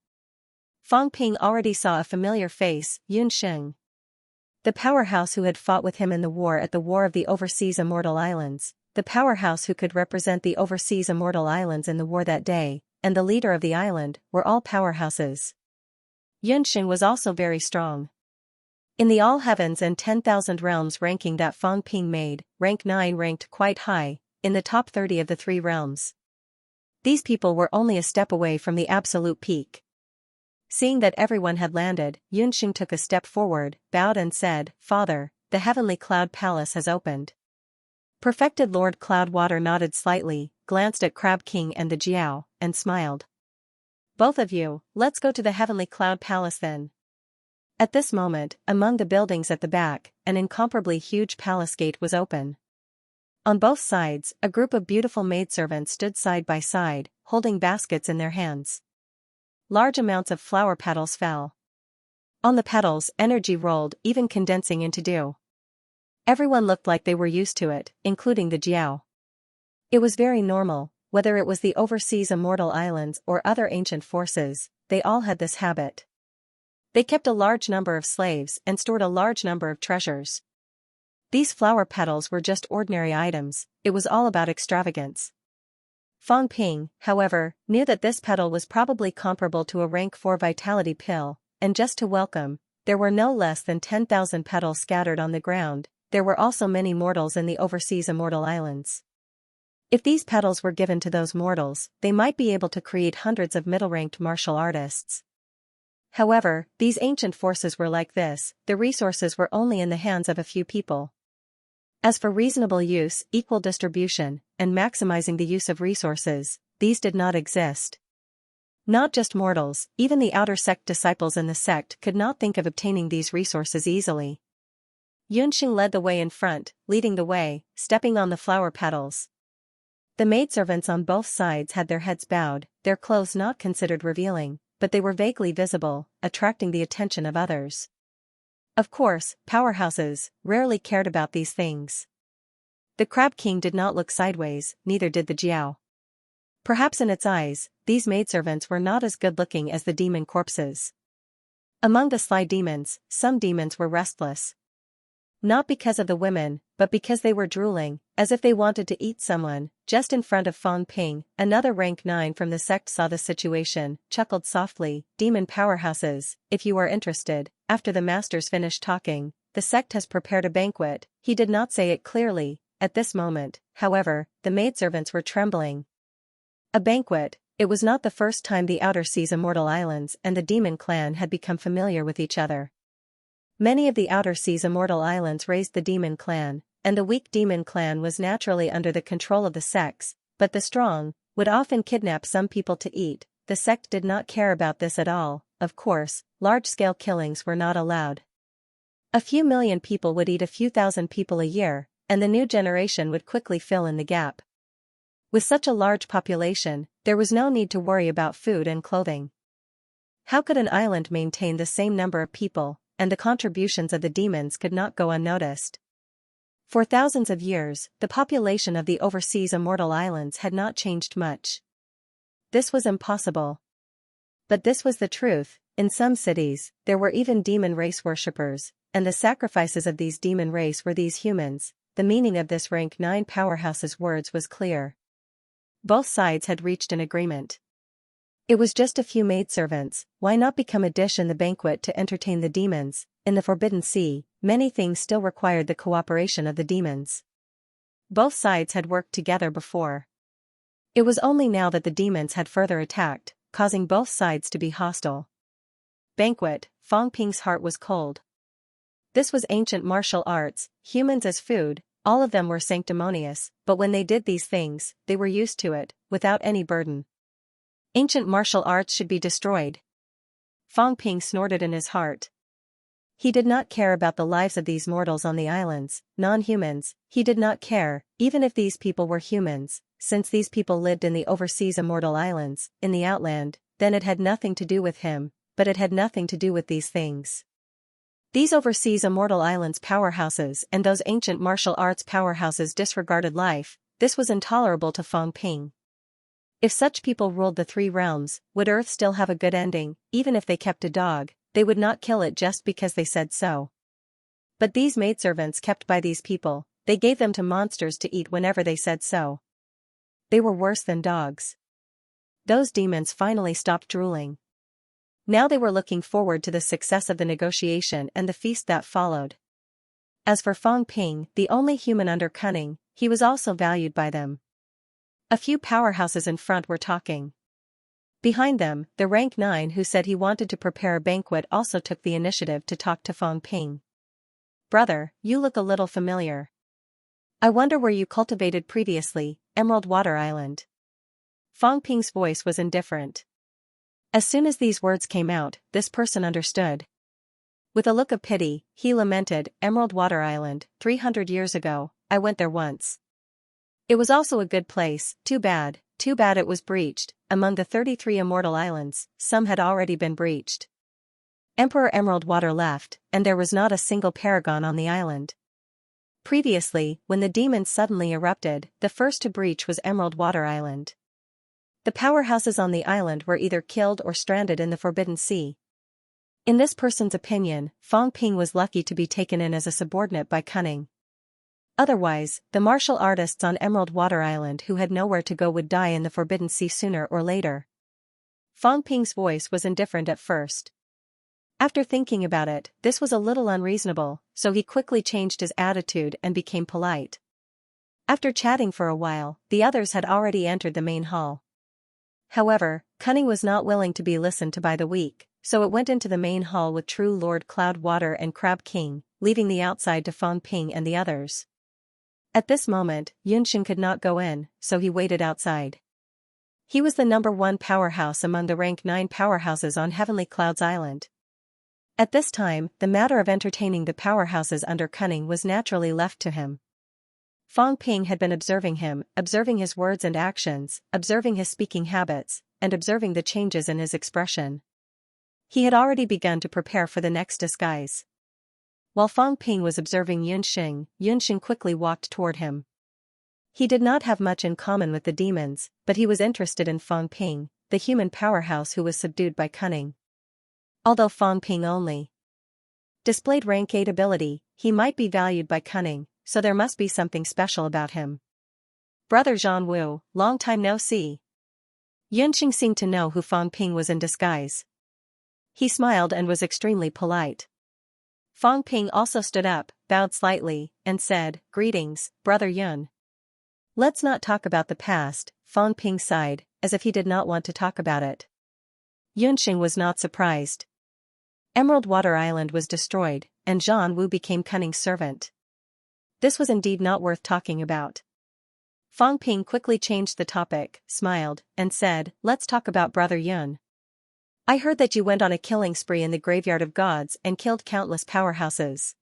Speaker 1: Fang Ping already saw a familiar face, Yunsheng. The powerhouse who had fought with him in the war at the War of the Overseas Immortal Islands, the powerhouse who could represent the Overseas Immortal Islands in the war that day, and the leader of the island, were all powerhouses. Yunsheng was also very strong. In the all heavens and 10,000 realms ranking that Fang Ping made, rank 9 ranked quite high, in the top 30 of the 3 realms. These people were only a step away from the absolute peak. Seeing that everyone had landed, Yunxing took a step forward, bowed and said, "Father, the heavenly cloud palace has opened." Perfected Lord Cloudwater nodded slightly, glanced at Crab King and the Jiao, and smiled. "Both of you, let's go to the heavenly cloud palace then." At this moment, among the buildings at the back, an incomparably huge palace gate was open. On both sides, a group of beautiful maidservants stood side by side, holding baskets in their hands. Large amounts of flower petals fell. On the petals, energy rolled, even condensing into dew. Everyone looked like they were used to it, including the Jiao. It was very normal, whether it was the overseas immortal islands or other ancient forces, they all had this habit. They kept a large number of slaves and stored a large number of treasures. These flower petals were just ordinary items, it was all about extravagance. Fang Ping, however, knew that this petal was probably comparable to a rank 4 vitality pill, and just to welcome, there were no less than 10,000 petals scattered on the ground. There were also many mortals in the overseas immortal islands. If these petals were given to those mortals, they might be able to create hundreds of middle-ranked martial artists. However, these ancient forces were like this, the resources were only in the hands of a few people. As for reasonable use, equal distribution, and maximizing the use of resources, these did not exist. Not just mortals, even the outer sect disciples in the sect could not think of obtaining these resources easily. Yunxing led the way in front, leading the way, stepping on the flower petals. The maidservants on both sides had their heads bowed, their clothes not considered revealing, but they were vaguely visible, attracting the attention of others. Of course, powerhouses rarely cared about these things. The Crab King did not look sideways, neither did the Jiao. Perhaps in its eyes, these maidservants were not as good-looking as the demon corpses. Among the sly demons, some demons were restless. Not because of the women, but because they were drooling, as if they wanted to eat someone. Just in front of Fang Ping, another rank 9 from the sect saw the situation, chuckled softly, "Demon powerhouses, if you are interested." After the masters finished talking, "The sect has prepared a banquet." He did not say it clearly. At this moment, however, the maidservants were trembling. A banquet. It was not the first time the Outer Seas Immortal Islands and the Demon Clan had become familiar with each other. Many of the Outer Seas Immortal Islands raised the Demon Clan, and the weak Demon Clan was naturally under the control of the sects, but the strong would often kidnap some people to eat. The sect did not care about this at all. Of course, large-scale killings were not allowed. A few million people would eat a few thousand people a year, and the new generation would quickly fill in the gap. With such a large population, there was no need to worry about food and clothing. How could an island maintain the same number of people, and the contributions of the demons could not go unnoticed? For thousands of years, the population of the overseas immortal islands had not changed much. This was impossible. But this was the truth. In some cities, there were even demon race worshippers, and the sacrifices of these demon race were these humans. The meaning of this rank 9 powerhouse's words was clear. Both sides had reached an agreement. It was just a few maidservants, why not become a dish in the banquet to entertain the demons? In the Forbidden Sea, many things still required the cooperation of the demons. Both sides had worked together before. It was only now that the demons had further attacked, causing both sides to be hostile. Banquet. Fang Ping's heart was cold. This was ancient martial arts, humans as food, all of them were sanctimonious, but when they did these things, they were used to it, without any burden. Ancient martial arts should be destroyed. Fang Ping snorted in his heart. He did not care about the lives of these mortals on the islands, non-humans. He did not care, even if these people were humans, since these people lived in the overseas immortal islands, in the outland, then it had nothing to do with him, but it had nothing to do with these things. These overseas immortal islands powerhouses and those ancient martial arts powerhouses disregarded life. This was intolerable to Fang Ping. If such people ruled the 3 realms, would Earth still have a good ending? Even if they kept a dog, they would not kill it just because they said so. But these maidservants kept by these people, they gave them to monsters to eat whenever they said so. They were worse than dogs. Those demons finally stopped drooling. Now they were looking forward to the success of the negotiation and the feast that followed. As for Fang Ping, the only human under cunning, he was also valued by them. A few powerhouses in front were talking. Behind them, the rank 9 who said he wanted to prepare a banquet also took the initiative to talk to Fang Ping. "Brother, you look a little familiar. I wonder where you cultivated previously, Emerald Water Island." Fang Ping's voice was indifferent. As soon as these words came out, this person understood. With a look of pity, he lamented, "Emerald Water Island, 300 years ago, I went there once. It was also a good place, too bad it was breached. Among the 33 immortal islands, some had already been breached. Emperor Emerald Water left, and there was not a single paragon on the island. Previously, when the demons suddenly erupted, the first to breach was Emerald Water Island. The powerhouses on the island were either killed or stranded in the Forbidden Sea. In this person's opinion, Fang Ping was lucky to be taken in as a subordinate by cunning. Otherwise, the martial artists on Emerald Water Island who had nowhere to go would die in the Forbidden Sea sooner or later." Fang Ping's voice was indifferent at first. After thinking about it, this was a little unreasonable, so he quickly changed his attitude and became polite. After chatting for a while, the others had already entered the main hall. However, cunning was not willing to be listened to by the weak, so it went into the main hall with True Lord Cloudwater and Crab King, leaving the outside to Fang Ping and the others. At this moment, Xianxia could not go in, so he waited outside. He was the number 1 powerhouse among the rank 9 powerhouses on Heavenly Clouds Island. At this time, the matter of entertaining the powerhouses under cunning was naturally left to him. Fang Ping had been observing him, observing his words and actions, observing his speaking habits, and observing the changes in his expression. He had already begun to prepare for the next disguise. While Fang Ping was observing Xianxia quickly walked toward him. He did not have much in common with the demons, but he was interested in Fang Ping, the human powerhouse who was subdued by cunning. Although Fang Ping only displayed rank 8 ability, he might be valued by cunning, so there must be something special about him. "Brother Zhan Wu, long time no see." Xianxia seemed to know who Fang Ping was in disguise. He smiled and was extremely polite. Fang Ping also stood up, bowed slightly, and said, "Greetings, Brother Yun." "Let's not talk about the past," Fang Ping sighed, as if he did not want to talk about it. Xianxia was not surprised. Emerald Water Island was destroyed, and Zhan Wu became cunning's servant. This was indeed not worth talking about. Fang Ping quickly changed the topic, smiled, and said, "Let's talk about Brother Yun. I heard that you went on a killing spree in the Graveyard of Gods and killed countless powerhouses.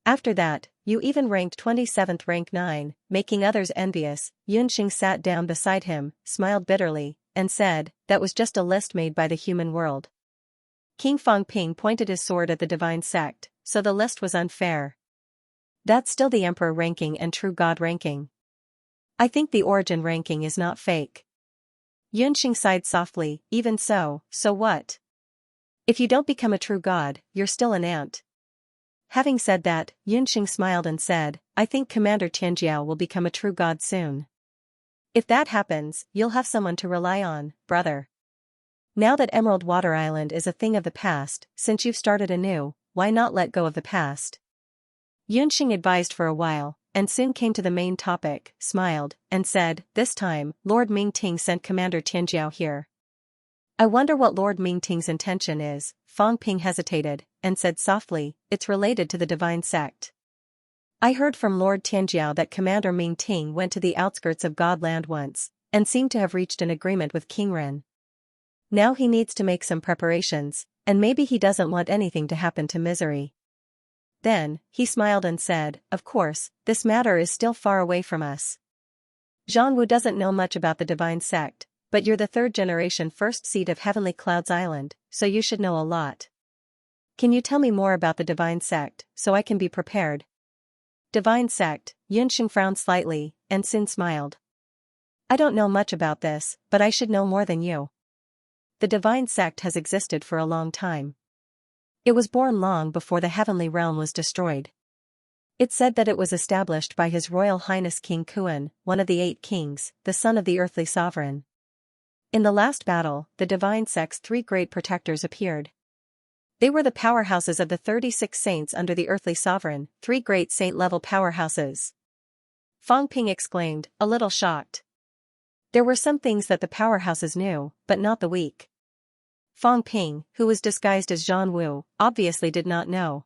Speaker 1: After that, you even ranked 27th rank 9, making others envious." Xianxia sat down beside him, smiled bitterly, and said, "That was just a list made by the human world." King Fang Ping pointed his sword at the divine sect, so the list was unfair. That's still the Emperor ranking and True God ranking. I think the Origin ranking is not fake. Xianxia sighed softly, "Even so what? If you don't become a true god, you're still an ant." Having said that, Xianxia smiled and said, "I think Commander Xianxia will become a true god soon. If that happens, you'll have someone to rely on, brother. Now that Emerald Water Island is a thing of the past, since you've started anew, why not let go of the past?" Xianxia advised for a while, and soon came to the main topic, smiled, and said, "This time, Lord Mingting sent Commander Xianxia here. I wonder what Lord Mingting's intention is." Fang Ping hesitated, and said softly, "It's related to the divine sect. I heard from Lord Xianxia that Commander Mingting went to the outskirts of Godland once, and seemed to have reached an agreement with King Ren. Now he needs to make some preparations, and maybe he doesn't want anything to happen to Misery." Then, he smiled and said, "Of course, this matter is still far away from us. Zhan Wu doesn't know much about the divine sect, but you're the 3rd generation first seed of Heavenly Clouds Island, so you should know a lot. Can you tell me more about the divine sect, so I can be prepared?" Divine sect, Xianxia frowned slightly, and soon smiled. "I don't know much about this, but I should know more than you. The divine sect has existed for a long time. It was born long before the heavenly realm was destroyed. It's said that it was established by His Royal Highness King Kuan, one of the 8 kings, the son of the earthly sovereign. In the last battle, the divine sect's 3 great protectors appeared. They were the powerhouses of the 36 saints under the earthly sovereign, 3 great saint-level powerhouses." Fang Ping exclaimed, a little shocked. There were some things that the powerhouses knew, but not the weak. Fang Ping, who was disguised as Zhan Wu, obviously did not know.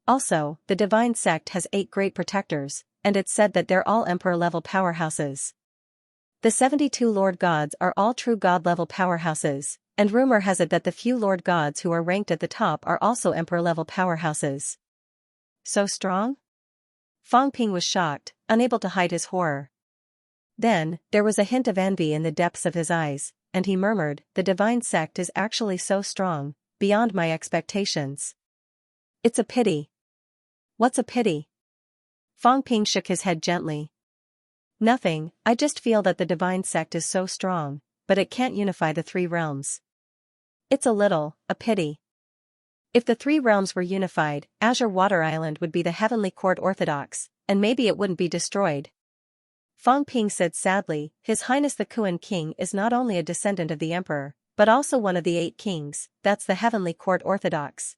Speaker 1: Also, the divine sect has 8 great protectors, and it's said that they're all emperor-level powerhouses. The 72 Lord Gods are all true God-level powerhouses, and rumor has it that the few Lord Gods who are ranked at the top are also emperor-level powerhouses. So strong? Fang Ping was shocked, unable to hide his horror. Then, there was a hint of envy in the depths of his eyes, and he murmured, "The divine sect is actually so strong, beyond my expectations. It's a pity." "What's a pity?" Fang Ping shook his head gently. "Nothing, I just feel that the divine sect is so strong, but it can't unify the 3 realms. It's a pity. If the 3 realms were unified, Azure Water Island would be the Heavenly Court Orthodox, and maybe it wouldn't be destroyed." Fang Ping said sadly, "His Highness the Kuan King is not only a descendant of the Emperor, but also one of the 8 kings, that's the Heavenly Court Orthodox.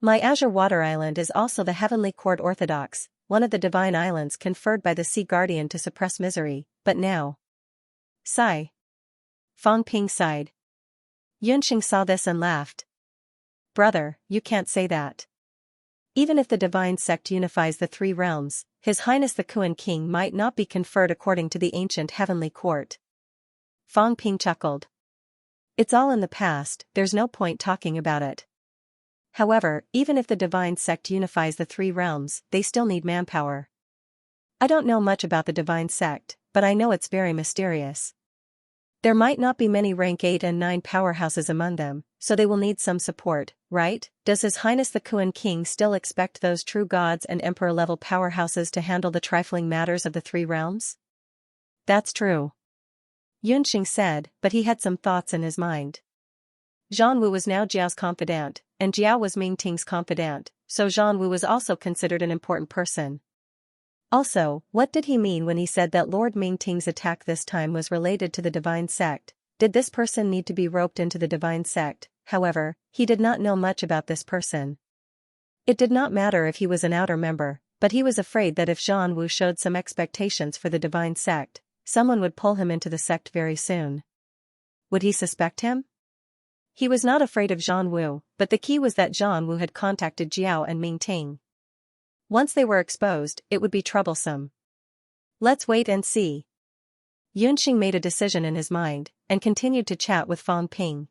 Speaker 1: My Azure Water Island is also the Heavenly Court Orthodox, one of the divine islands conferred by the Sea Guardian to suppress misery, but now." Sigh. Fang Ping sighed. Yunxing saw this and laughed. "Brother, you can't say that. Even if the divine sect unifies the 3 realms, His Highness the Kuan King might not be conferred according to the ancient Heavenly Court." Fang Ping chuckled. "It's all in the past, there's no point talking about it. However, even if the divine sect unifies the 3 realms, they still need manpower. I don't know much about the divine sect, but I know it's very mysterious. There might not be many rank 8 and 9 powerhouses among them, so they will need some support, right? Does His Highness the Kuan King still expect those true gods and emperor-level powerhouses to handle the trifling matters of the 3 realms?" "That's true," Yunxing said, but he had some thoughts in his mind. Zhan Wu was now Jiao's confidant, and Jiao was Ming Ting's confidant, so Zhan Wu was also considered an important person. Also, what did he mean when he said that Lord Ming Ting's attack this time was related to the divine sect? Did this person need to be roped into the divine sect? However, he did not know much about this person. It did not matter if he was an outer member, but he was afraid that if Zhan Wu showed some expectations for the divine sect, someone would pull him into the sect very soon. Would he suspect him? He was not afraid of Zhan Wu, but the key was that Zhan Wu had contacted Jiao and Ming Ting. Once they were exposed, it would be troublesome. Let's wait and see. Yunxing made a decision in his mind, and continued to chat with Fang Ping.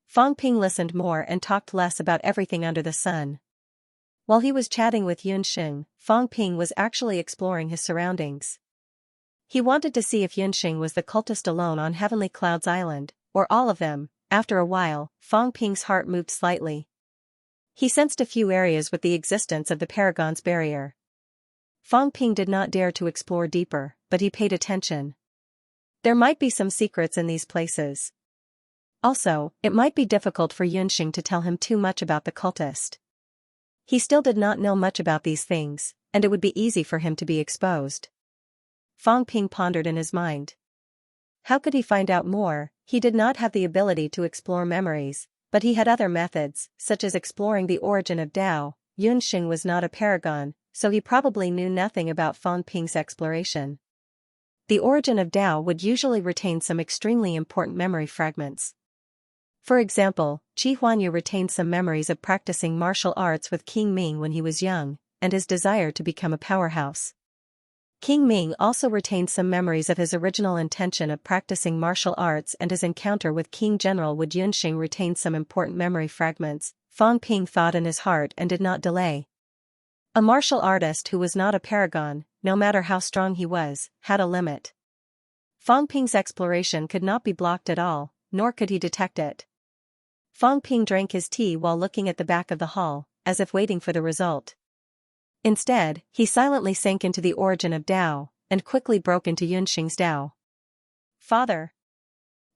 Speaker 1: Fang Ping listened more and talked less about everything under the sun. While he was chatting with Yunxing, Fang Ping was actually exploring his surroundings. He wanted to see if Yunxing was the cultist alone on Heavenly Clouds Island, or all of them. After a while, Fang Ping's heart moved slightly. He sensed a few areas with the existence of the Paragon's barrier. Fang Ping did not dare to explore deeper, but he paid attention. There might be some secrets in these places. Also, it might be difficult for Yunxing to tell him too much about the cultist. He still did not know much about these things, and it would be easy for him to be exposed. Fang Ping pondered in his mind. How could he find out more? He did not have the ability to explore memories, but he had other methods, such as exploring the origin of Tao. Yunxing was not a paragon, so he probably knew nothing about Fang Ping's exploration. The origin of Tao would usually retain some extremely important memory fragments. For example, Qi Huanyu retained some memories of practicing martial arts with King Ming when he was young, and his desire to become a powerhouse. King Ming also retained some memories of his original intention of practicing martial arts and his encounter with King General Would. Yunxing retained some important memory fragments. Fang Ping thought in his heart and did not delay. A martial artist who was not a paragon, no matter how strong he was, had a limit. Fang Ping's exploration could not be blocked at all, nor could he detect it. Fang Ping drank his tea while looking at the back of the hall, as if waiting for the result. Instead, he silently sank into the origin of Tao, and quickly broke into Yunxing's Tao. "Father.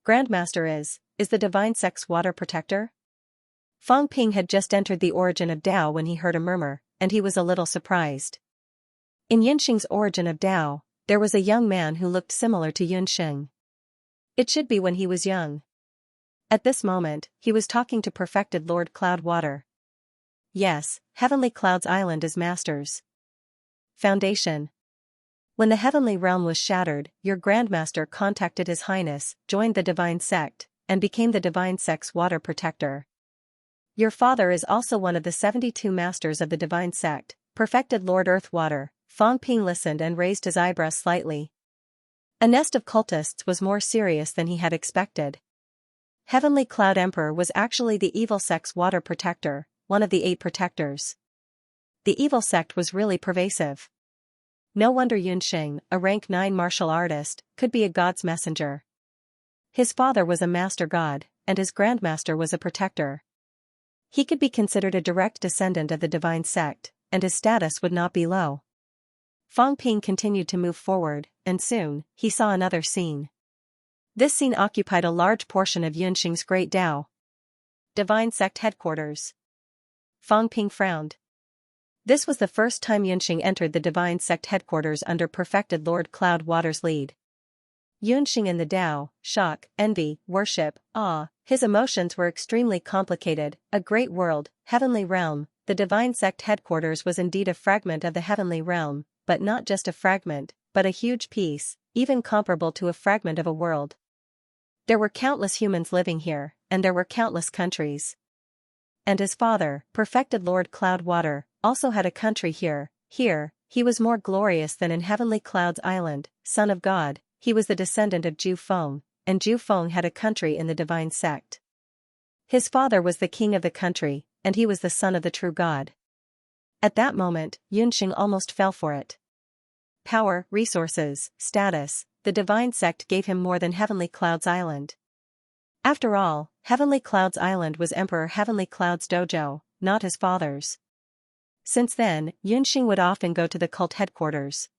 Speaker 1: Grandmaster is the divine sect's water protector?" Fang Ping had just entered the origin of Tao when he heard a murmur, and he was a little surprised. In Yunxing's origin of Tao, there was a young man who looked similar to Yunxing. It should be when he was young. At this moment, he was talking to perfected Lord Cloudwater. "Yes, Heavenly Clouds Island is Master's Foundation. When the heavenly realm was shattered, your Grandmaster contacted His Highness, joined the divine sect, and became the divine sect's water protector. Your father is also one of the 72 masters of the divine sect, perfected Lord Earthwater. Fang Ping listened and raised his eyebrows slightly. A nest of cultists was more serious than he had expected. Heavenly Cloud Emperor was actually the evil sect's water protector, one of the 8 protectors. The evil sect was really pervasive. No wonder Yunxing, a rank 9 martial artist, could be a god's messenger. His father was a master god, and his grandmaster was a protector. He could be considered a direct descendant of the divine sect, and his status would not be low. Fang Ping continued to move forward, and soon, he saw another scene. This scene occupied a large portion of Yunxing's great Dao. Divine sect headquarters. Fang Ping frowned. This was the first time Yunxing entered the divine sect headquarters under perfected Lord Cloud Water's lead. Yunxing in the Dao, shock, envy, worship, awe, his emotions were extremely complicated. A great world, heavenly realm, the divine sect headquarters was indeed a fragment of the heavenly realm, but not just a fragment, but a huge piece, even comparable to a fragment of a world. There were countless humans living here, and there were countless countries. And his father, perfected Lord Cloudwater, also had a country here. Here, he was more glorious than in Heavenly Cloud's Island, son of God. He was the descendant of Ju Feng, and Ju Feng had a country in the divine sect. His father was the king of the country, and he was the son of the true God. At that moment, Yunxing almost fell for it. Power, resources, status, the divine sect gave him more than Heavenly Cloud's Island. After all, Heavenly Cloud's Island was Emperor Heavenly Cloud's dojo, not his father's. Since then, Yunxing would often go to the cult headquarters.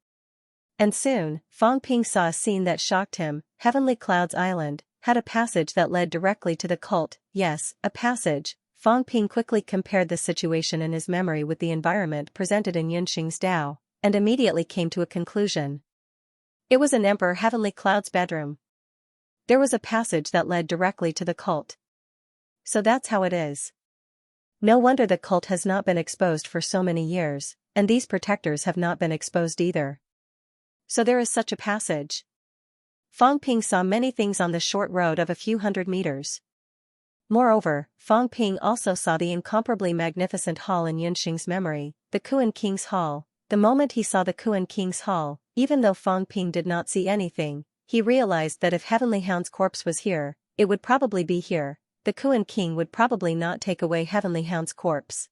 Speaker 1: And soon, Fang Ping saw a scene that shocked him. Heavenly Cloud's Island had a passage that led directly to the cult. Yes, a passage. Fang Ping quickly compared the situation in his memory with the environment presented in Yunxing's Dao, and immediately came to a conclusion. It was in Emperor Heavenly Cloud's bedroom. There was a passage that led directly to the cult. So that's how it is. No wonder the cult has not been exposed for so many years, and these protectors have not been exposed either. So there is such a passage. Fang Ping saw many things on the short road of a few hundred meters. Moreover, Fang Ping also saw the incomparably magnificent hall in Yunxing's memory, the Kuan King's Hall. The moment he saw the Kuan King's Hall, even though Fang Ping did not see anything, he realized that if Heavenly Hound's corpse was here, it would probably be here. The Kuan King would probably not take away Heavenly Hound's corpse.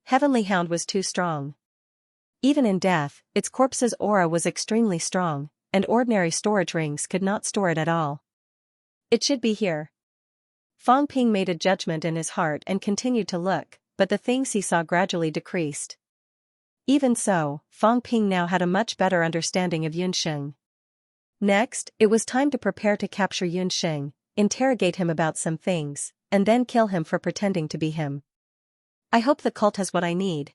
Speaker 1: Heavenly Hound was too strong. Even in death, its corpse's aura was extremely strong, and ordinary storage rings could not store it at all. It should be here. Fang Ping made a judgment in his heart and continued to look, but the things he saw gradually decreased. Even so, Fang Ping now had a much better understanding of Yunxing. Next, it was time to prepare to capture Yunxing, interrogate him about some things, and then kill him for pretending to be him. I hope the cult has what I need.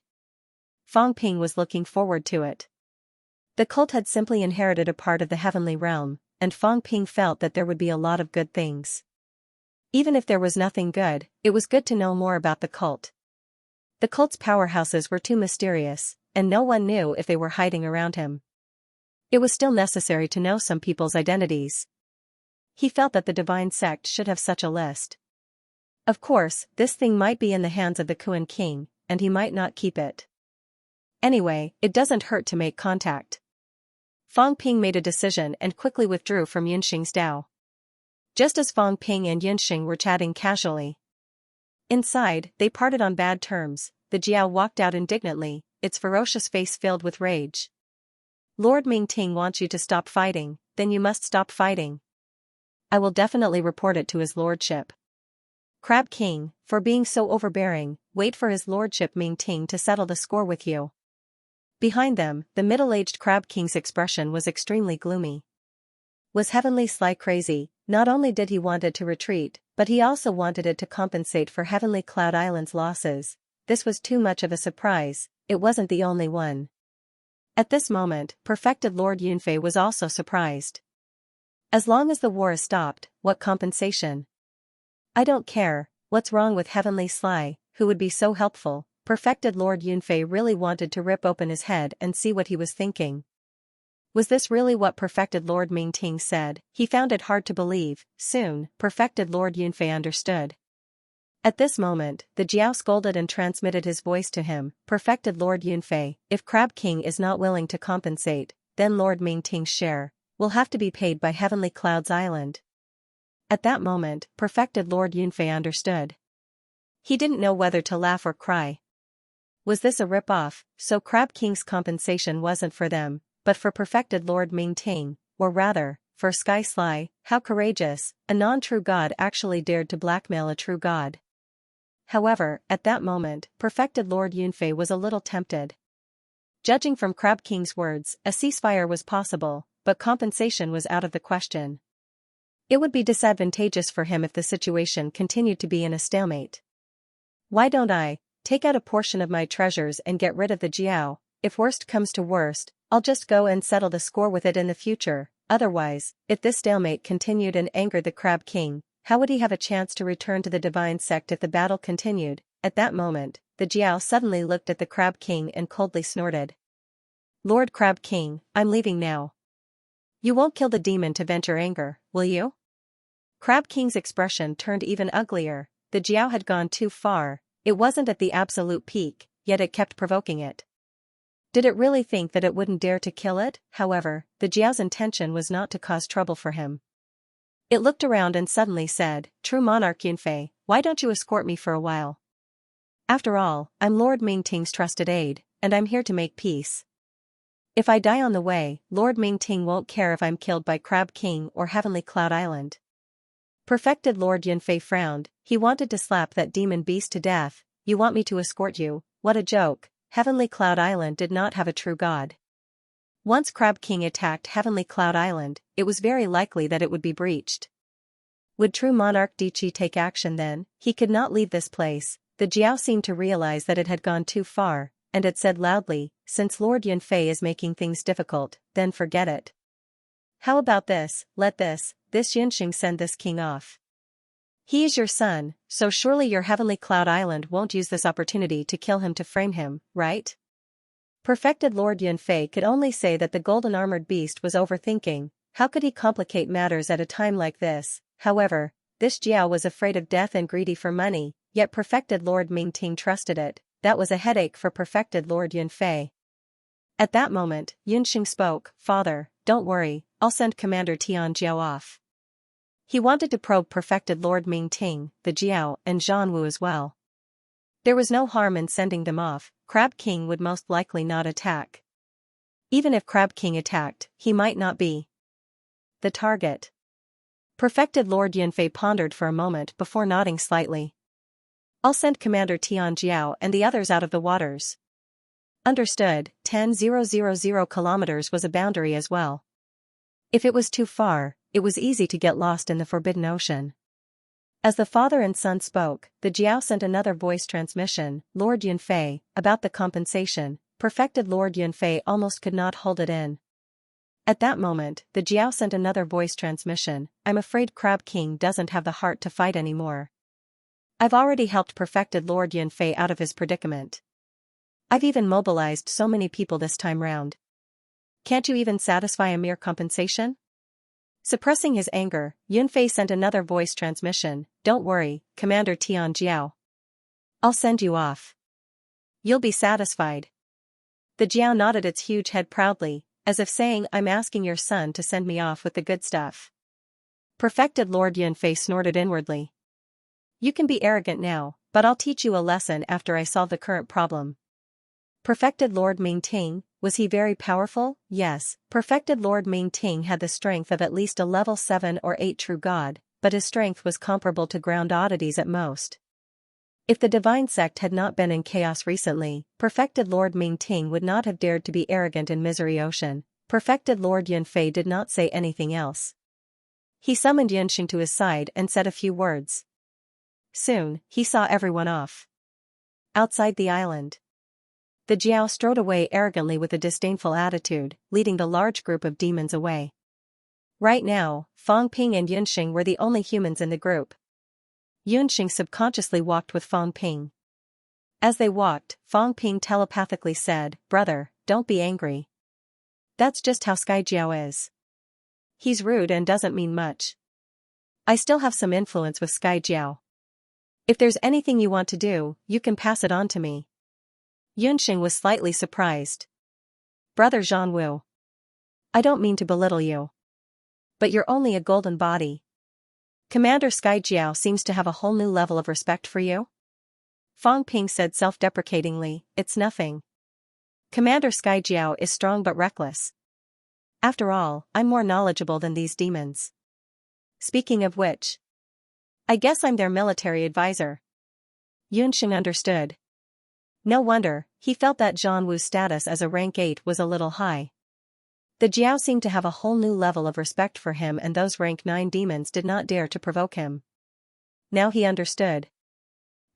Speaker 1: Fang Ping was looking forward to it. The cult had simply inherited a part of the heavenly realm, and Fang Ping felt that there would be a lot of good things. Even if there was nothing good, it was good to know more about the cult. The cult's powerhouses were too mysterious, and no one knew if they were hiding around him. It was still necessary to know some people's identities. He felt that the divine sect should have such a list. Of course, this thing might be in the hands of the Kuan King, and he might not keep it. Anyway, it doesn't hurt to make contact. Fang Ping made a decision and quickly withdrew from Yunxing's Dao. Just as Fang Ping and Yunxing were chatting casually. Inside, they parted on bad terms. The Jiao walked out indignantly, its ferocious face filled with rage. Lord Mingting wants you to stop fighting, then you must stop fighting. I will definitely report it to his lordship. Crab King, for being so overbearing, wait for his lordship Mingting to settle the score with you. Behind them, the middle-aged Crab King's expression was extremely gloomy. Was Heavenly Sly crazy? Not only did he want it to retreat, but he also wanted it to compensate for Heavenly Cloud Island's losses. This was too much of a surprise, it wasn't the only one. At this moment, perfected Lord Yunfei was also surprised. As long as the war is stopped, what compensation? I don't care, what's wrong with Heavenly Sly, who would be so helpful? Perfected Lord Yunfei really wanted to rip open his head and see what he was thinking. Was this really what perfected Lord Mingting said? He found it hard to believe. Soon, perfected Lord Yunfei understood. At this moment, the Jiao scolded and transmitted his voice to him. Perfected Lord Yunfei, if Crab King is not willing to compensate, then Lord Mingting's share will have to be paid by Heavenly Clouds Island. At that moment, perfected Lord Yunfei understood. He didn't know whether to laugh or cry. Was this a rip-off? So Crab King's compensation wasn't for them, but for perfected Lord Mingting, or rather, for Sky Sly. How courageous, a non-true god actually dared to blackmail a true god. However, at that moment, perfected Lord Yunfei was a little tempted. Judging from Crab King's words, a ceasefire was possible, but compensation was out of the question. It would be disadvantageous for him if the situation continued to be in a stalemate. Why don't I take out a portion of my treasures and get rid of the Jiao? If worst comes to worst, I'll just go and settle the score with it in the future. Otherwise, if this stalemate continued and angered the Crab King, how would he have a chance to return to the divine sect if the battle continued? At that moment, the Jiao suddenly looked at the Crab King and coldly snorted. Lord Crab King, I'm leaving now. You won't kill the demon to vent your anger, will you? Crab King's expression turned even uglier. The Jiao had gone too far. It wasn't at the absolute peak, yet it kept provoking it. Did it really think that it wouldn't dare to kill it? However, the Jiao's intention was not to cause trouble for him. It looked around and suddenly said, True Monarch Yunfei, why don't you escort me for a while? After all, I'm Lord Mingting's trusted aide, and I'm here to make peace. If I die on the way, Lord Mingting won't care if I'm killed by Crab King or Heavenly Cloud Island. Perfected Lord Yunfei frowned. He wanted to slap that demon beast to death. You want me to escort you? What a joke. Heavenly Cloud Island did not have a true god. Once Crab King attacked Heavenly Cloud Island, it was very likely that it would be breached. Would true Monarch Dichi take action then? He could not leave this place. The Jiao seemed to realize that it had gone too far, and it said loudly, since Lord Yunfei is making things difficult, then forget it. How about this? Let this Yunxing send this king off. He is your son, so surely your Heavenly Cloud Island won't use this opportunity to kill him to frame him, right? Perfected Lord Yunfei could only say that the golden armored beast was overthinking. How could he complicate matters at a time like this? However, this Jiao was afraid of death and greedy for money, yet perfected Lord Mingting trusted it. That was a headache for perfected Lord Yunfei. At that moment, Yunxing spoke, Father, don't worry, I'll send Commander Tianjiao off. He wanted to probe perfected Lord Mingting, the Jiao, and Zhanwu as well. There was no harm in sending them off. Crab King would most likely not attack. Even if Crab King attacked, he might not be the target. Perfected Lord Yunfei pondered for a moment before nodding slightly. I'll send Commander Tianjiao and the others out of the waters. Understood. 10,000 kilometers was a boundary as well. If it was too far, it was easy to get lost in the Forbidden Ocean. As the father and son spoke, the Jiao sent another voice transmission, Lord Yunfei, about the compensation. Perfected Lord Yunfei almost could not hold it in. At that moment, the Jiao sent another voice transmission, I'm afraid Crab King doesn't have the heart to fight anymore. I've already helped perfected Lord Yunfei out of his predicament. I've even mobilized so many people this time round. Can't you even satisfy a mere compensation? Suppressing his anger, Yunfei sent another voice transmission, Don't worry, Commander Tianjiao. I'll send you off. You'll be satisfied. The Jiao nodded its huge head proudly, as if saying I'm asking your son to send me off with the good stuff. Perfected Lord Yunfei snorted inwardly. You can be arrogant now, but I'll teach you a lesson after I solve the current problem. Perfected Lord Mingting, was he very powerful? Yes, perfected Lord Mingting had the strength of at least a level 7 or 8 true god, but his strength was comparable to ground oddities at most. If the divine sect had not been in chaos recently, perfected Lord Mingting would not have dared to be arrogant in Misery Ocean. Perfected Lord Yunfei did not say anything else. He summoned Yunxing to his side and said a few words. Soon, he saw everyone off. Outside the island, the Jiao strode away arrogantly with a disdainful attitude, leading the large group of demons away. Right now, Fang Ping and Yunxing were the only humans in the group. Yunxing subconsciously walked with Fang Ping. As they walked, Fang Ping telepathically said, Brother, don't be angry. That's just how Sky Jiao is. He's rude and doesn't mean much. I still have some influence with Sky Jiao. If there's anything you want to do, you can pass it on to me. Yunxing was slightly surprised. Brother Zhanwu. I don't mean to belittle you. But you're only a golden body. Commander Sky Jiao seems to have a whole new level of respect for you? Fang Ping said self-deprecatingly, it's nothing. Commander Sky Jiao is strong but reckless. After all, I'm more knowledgeable than these demons. Speaking of which, I guess I'm their military advisor. Yunxing understood. No wonder, he felt that Zhan Wu's status as a rank 8 was a little high. The Jiao seemed to have a whole new level of respect for him, and those rank 9 demons did not dare to provoke him. Now he understood.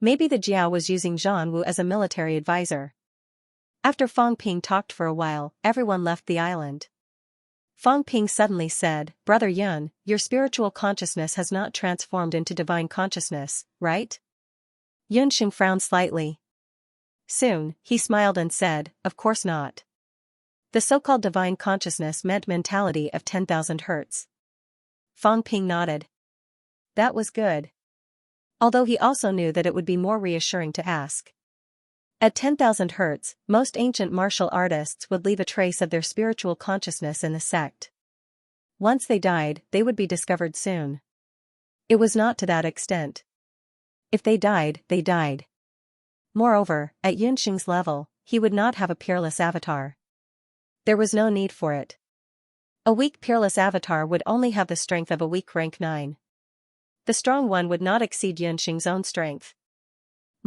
Speaker 1: Maybe the Jiao was using Zhan Wu as a military advisor. After Fang Ping talked for a while, everyone left the island. Fang Ping suddenly said, Brother Yun, your spiritual consciousness has not transformed into divine consciousness, right? Yunxing frowned slightly. Soon, he smiled and said, of course not. The so-called divine consciousness meant mentality of 10,000 hertz. Fang Ping nodded. That was good. Although he also knew that it would be more reassuring to ask. At 10,000 hertz, most ancient martial artists would leave a trace of their spiritual consciousness in the sect. Once they died, they would be discovered soon. It was not to that extent. If they died, they died. Moreover, at Yunxing's level, he would not have a peerless avatar. There was no need for it. A weak peerless avatar would only have the strength of a weak rank 9. The strong one would not exceed Yunxing's own strength.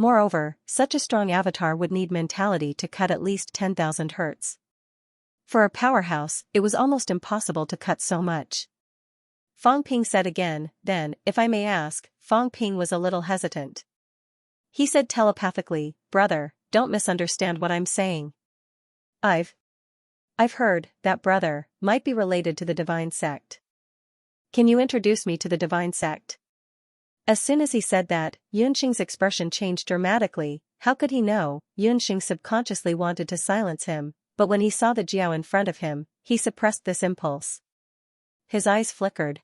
Speaker 1: Moreover, such a strong avatar would need mentality to cut at least 10,000 hertz. For a powerhouse, it was almost impossible to cut so much. Fang Ping said again, then, if I may ask, Fang Ping was a little hesitant. He said telepathically, brother, don't misunderstand what I'm saying. I've heard that brother might be related to the divine sect. Can you introduce me to the divine sect? As soon as he said that, Yunxing's expression changed dramatically. How could he know? Yunxing subconsciously wanted to silence him, but when he saw the Jiao in front of him, he suppressed this impulse. His eyes flickered.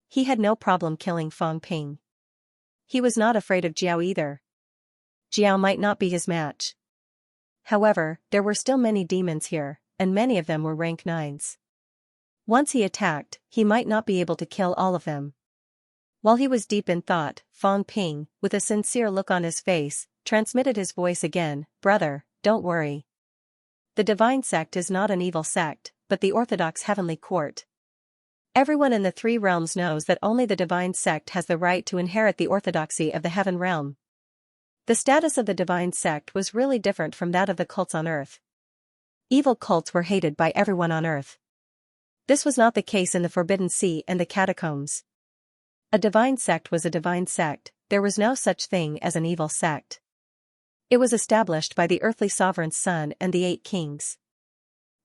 Speaker 1: He had no problem killing Fang Ping. He was not afraid of Jiao either. Jiao might not be his match. However, there were still many demons here, and many of them were rank 9s. Once he attacked, he might not be able to kill all of them. While he was deep in thought, Fang Ping, with a sincere look on his face, transmitted his voice again, brother, don't worry. The divine sect is not an evil sect, but the orthodox heavenly court. Everyone in the 3 realms knows that only the divine sect has the right to inherit the orthodoxy of the heaven realm. The status of the divine sect was really different from that of the cults on earth. Evil cults were hated by everyone on earth. This was not the case in the Forbidden Sea and the catacombs. A divine sect was a divine sect, there was no such thing as an evil sect. It was established by the earthly sovereign's son and the 8 kings.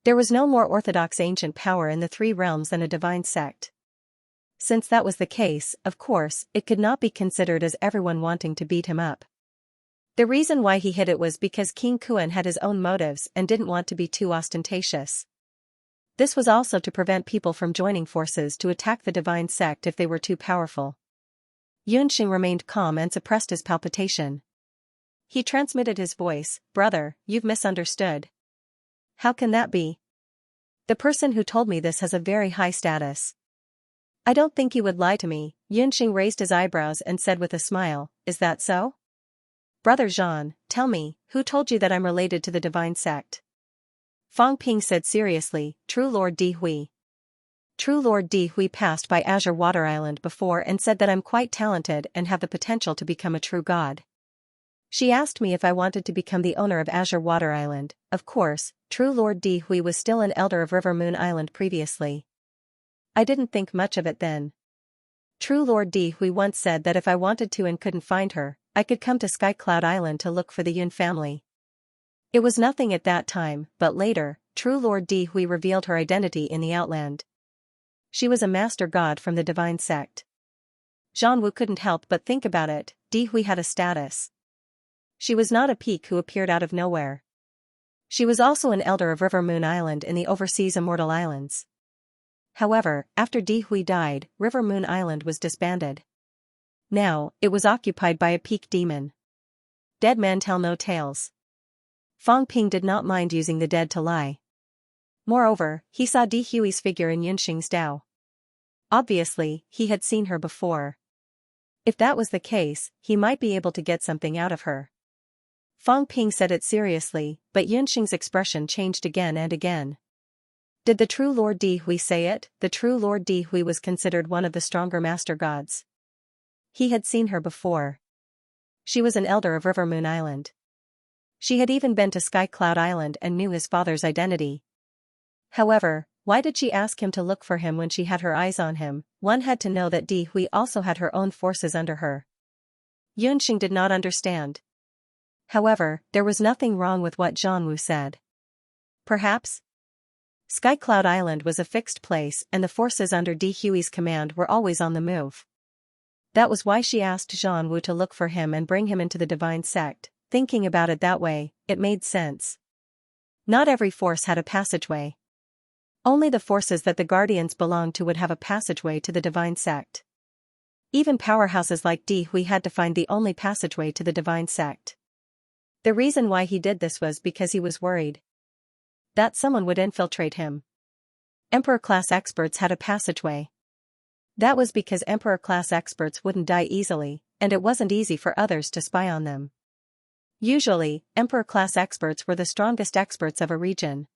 Speaker 1: There was no more orthodox ancient power in the 3 realms than a divine sect. Since that was the case, of course, it could not be considered as everyone wanting to beat him up. The reason why he hid it was because King Kuan had his own motives and didn't want to be too ostentatious. This was also to prevent people from joining forces to attack the divine sect if they were too powerful. Yunxing remained calm and suppressed his palpitation. He transmitted his voice, brother, you've misunderstood. How can that be? The person who told me this has a very high status. I don't think you would lie to me. Yunxing raised his eyebrows and said with a smile, is that so? Brother Zhan, tell me, who told you that I'm related to the divine sect? Fang Ping said seriously, True Lord Di Hui. True Lord Di Hui passed by Azure Water Island before and said that I'm quite talented and have the potential to become a true god. She asked me if I wanted to become the owner of Azure Water Island. Of course, True Lord Di Hui was still an elder of River Moon Island previously. I didn't think much of it then. True Lord Di Hui once said that if I wanted to and couldn't find her, I could come to Sky Cloud Island to look for the Yun family. It was nothing at that time, but later, True Lord Di Hui revealed her identity in the Outland. She was a master god from the divine sect. Zhan Wu couldn't help but think about it, Di Hui had a status. She was not a peak who appeared out of nowhere. She was also an elder of River Moon Island in the overseas Immortal Islands. However, after Di Hui died, River Moon Island was disbanded. Now, it was occupied by a peak demon. Dead men tell no tales. Fang Ping did not mind using the dead to lie. Moreover, he saw Di Hui's figure in Yunxing's dao. Obviously, he had seen her before. If that was the case, he might be able to get something out of her. Fang Ping said it seriously, but Yunxing's expression changed again and again. Did the true Lord Di Hui say it? The true Lord Di Hui was considered one of the stronger master gods. He had seen her before. She was an elder of River Moon Island. She had even been to Sky Cloud Island and knew his father's identity. However, why did she ask him to look for him when she had her eyes on him? One had to know that Di Hui also had her own forces under her. Yunxing did not understand. However, there was nothing wrong with what Zhang said. Perhaps Sky Cloud Island was a fixed place and the forces under Di Hui's command were always on the move. That was why she asked Zhang Wu to look for him and bring him into the divine sect. Thinking about it that way, it made sense. Not every force had a passageway. Only the forces that the guardians belonged to would have a passageway to the divine sect. Even powerhouses like Di Hui had to find the only passageway to the divine sect. The reason why he did this was because he was worried that someone would infiltrate him. Emperor-class experts had a passageway. That was because Emperor-class experts wouldn't die easily, and it wasn't easy for others to spy on them. Usually, Emperor-class experts were the strongest experts of a region.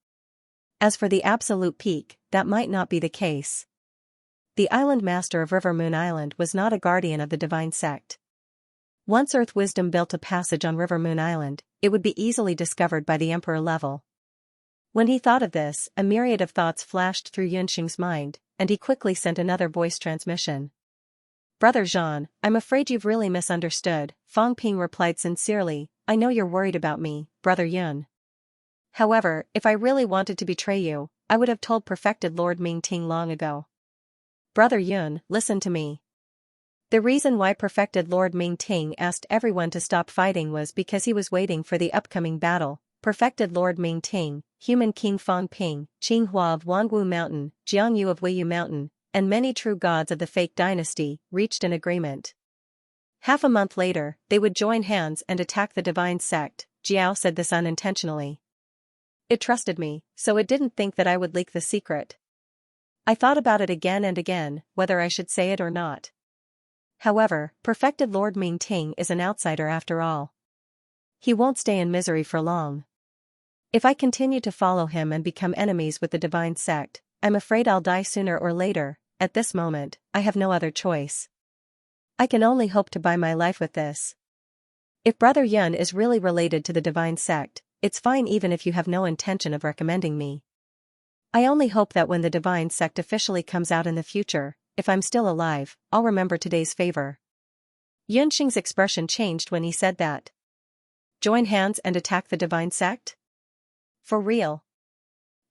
Speaker 1: As for the absolute peak, that might not be the case. The island master of River Moon Island was not a guardian of the divine sect. Once Earth Wisdom built a passage on River Moon Island, it would be easily discovered by the Emperor level. When he thought of this, a myriad of thoughts flashed through Yunxing's mind, and he quickly sent another voice transmission. Brother Zhan, I'm afraid you've really misunderstood, Fang Ping replied sincerely. I know you're worried about me, Brother Yun. However, if I really wanted to betray you, I would have told perfected Lord Ming Ting long ago. Brother Yun, listen to me. The reason why perfected Lord Ming Ting asked everyone to stop fighting was because he was waiting for the upcoming battle. Perfected Lord Ming Ting, Human King Fang Ping, Qinghua of Wangwu Mountain, Jiangyu of Weiyu Mountain, and many true gods of the fake dynasty, reached an agreement. Half a month later, they would join hands and attack the divine sect. Jiao said this unintentionally. It trusted me, so it didn't think that I would leak the secret. I thought about it again and again, whether I should say it or not. However, perfected Lord Ming Ting is an outsider after all. He won't stay in misery for long. If I continue to follow him and become enemies with the divine sect, I'm afraid I'll die sooner or later. At this moment, I have no other choice. I can only hope to buy my life with this. If Brother Yun is really related to the divine sect, it's fine even if you have no intention of recommending me. I only hope that when the divine sect officially comes out in the future, if I'm still alive, I'll remember today's favor. Yunxing's expression changed when he said that. Join hands and attack the divine sect? For real?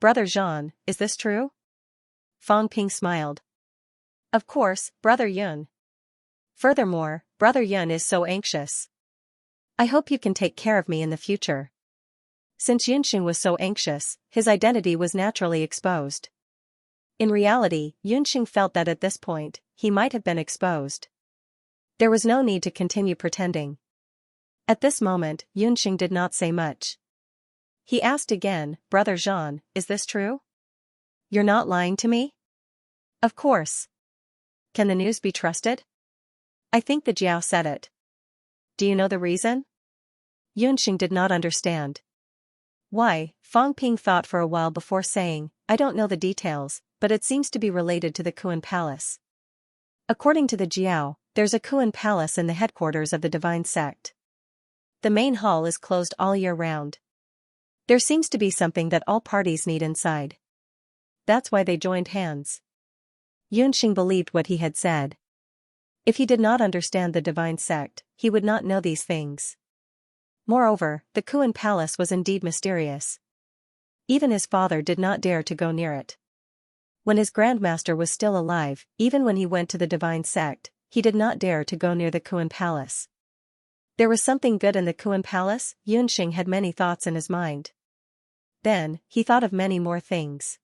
Speaker 1: Brother Zhan, is this true? Fang Ping smiled. Of course, Brother Yun. Furthermore, Brother Yun is so anxious. I hope you can take care of me in the future. Since Yunxing was so anxious, his identity was naturally exposed. In reality, Yunxing felt that at this point, he might have been exposed. There was no need to continue pretending. At this moment, Yunxing did not say much. He asked again, Brother Zhan, is this true? You're not lying to me? Of course. Can the news be trusted? I think the Jiao said it. Do you know the reason? Yunxing did not understand. Why? Fang Ping thought for a while before saying, I don't know the details, but it seems to be related to the Kuan Palace. According to the Jiao, there's a Kuan Palace in the headquarters of the divine sect. The main hall is closed all year round. There seems to be something that all parties need inside. That's why they joined hands. Yunxing believed what he had said. If he did not understand the divine sect, he would not know these things. Moreover, the Kuan Palace was indeed mysterious. Even his father did not dare to go near it. When his grandmaster was still alive, even when he went to the divine sect, he did not dare to go near the Kuan Palace. There was something good in the Kuan Palace. Yunxing had many thoughts in his mind. Then, he thought of many more things.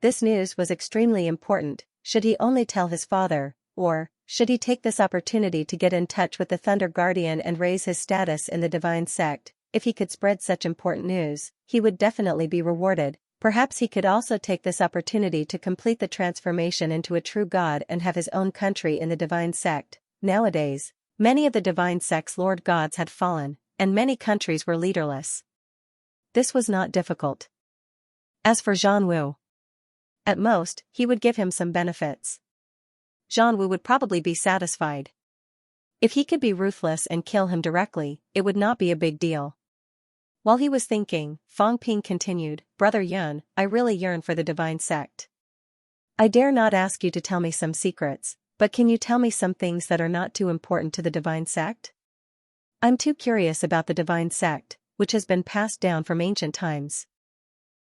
Speaker 1: This news was extremely important. Should he only tell his father, or should he take this opportunity to get in touch with the Thunder Guardian and raise his status in the divine sect? If he could spread such important news, he would definitely be rewarded. Perhaps he could also take this opportunity to complete the transformation into a true god and have his own country in the divine sect. Nowadays, many of the divine sect's lord gods had fallen, and many countries were leaderless. This was not difficult. As for Zhang Wu, at most, he would give him some benefits. Zhang Wu would probably be satisfied. If he could be ruthless and kill him directly, it would not be a big deal. While he was thinking, Fang Ping continued, "Brother Yun, I really yearn for the divine sect. I dare not ask you to tell me some secrets, but can you tell me some things that are not too important to the divine sect? I'm too curious about the divine sect, which has been passed down from ancient times."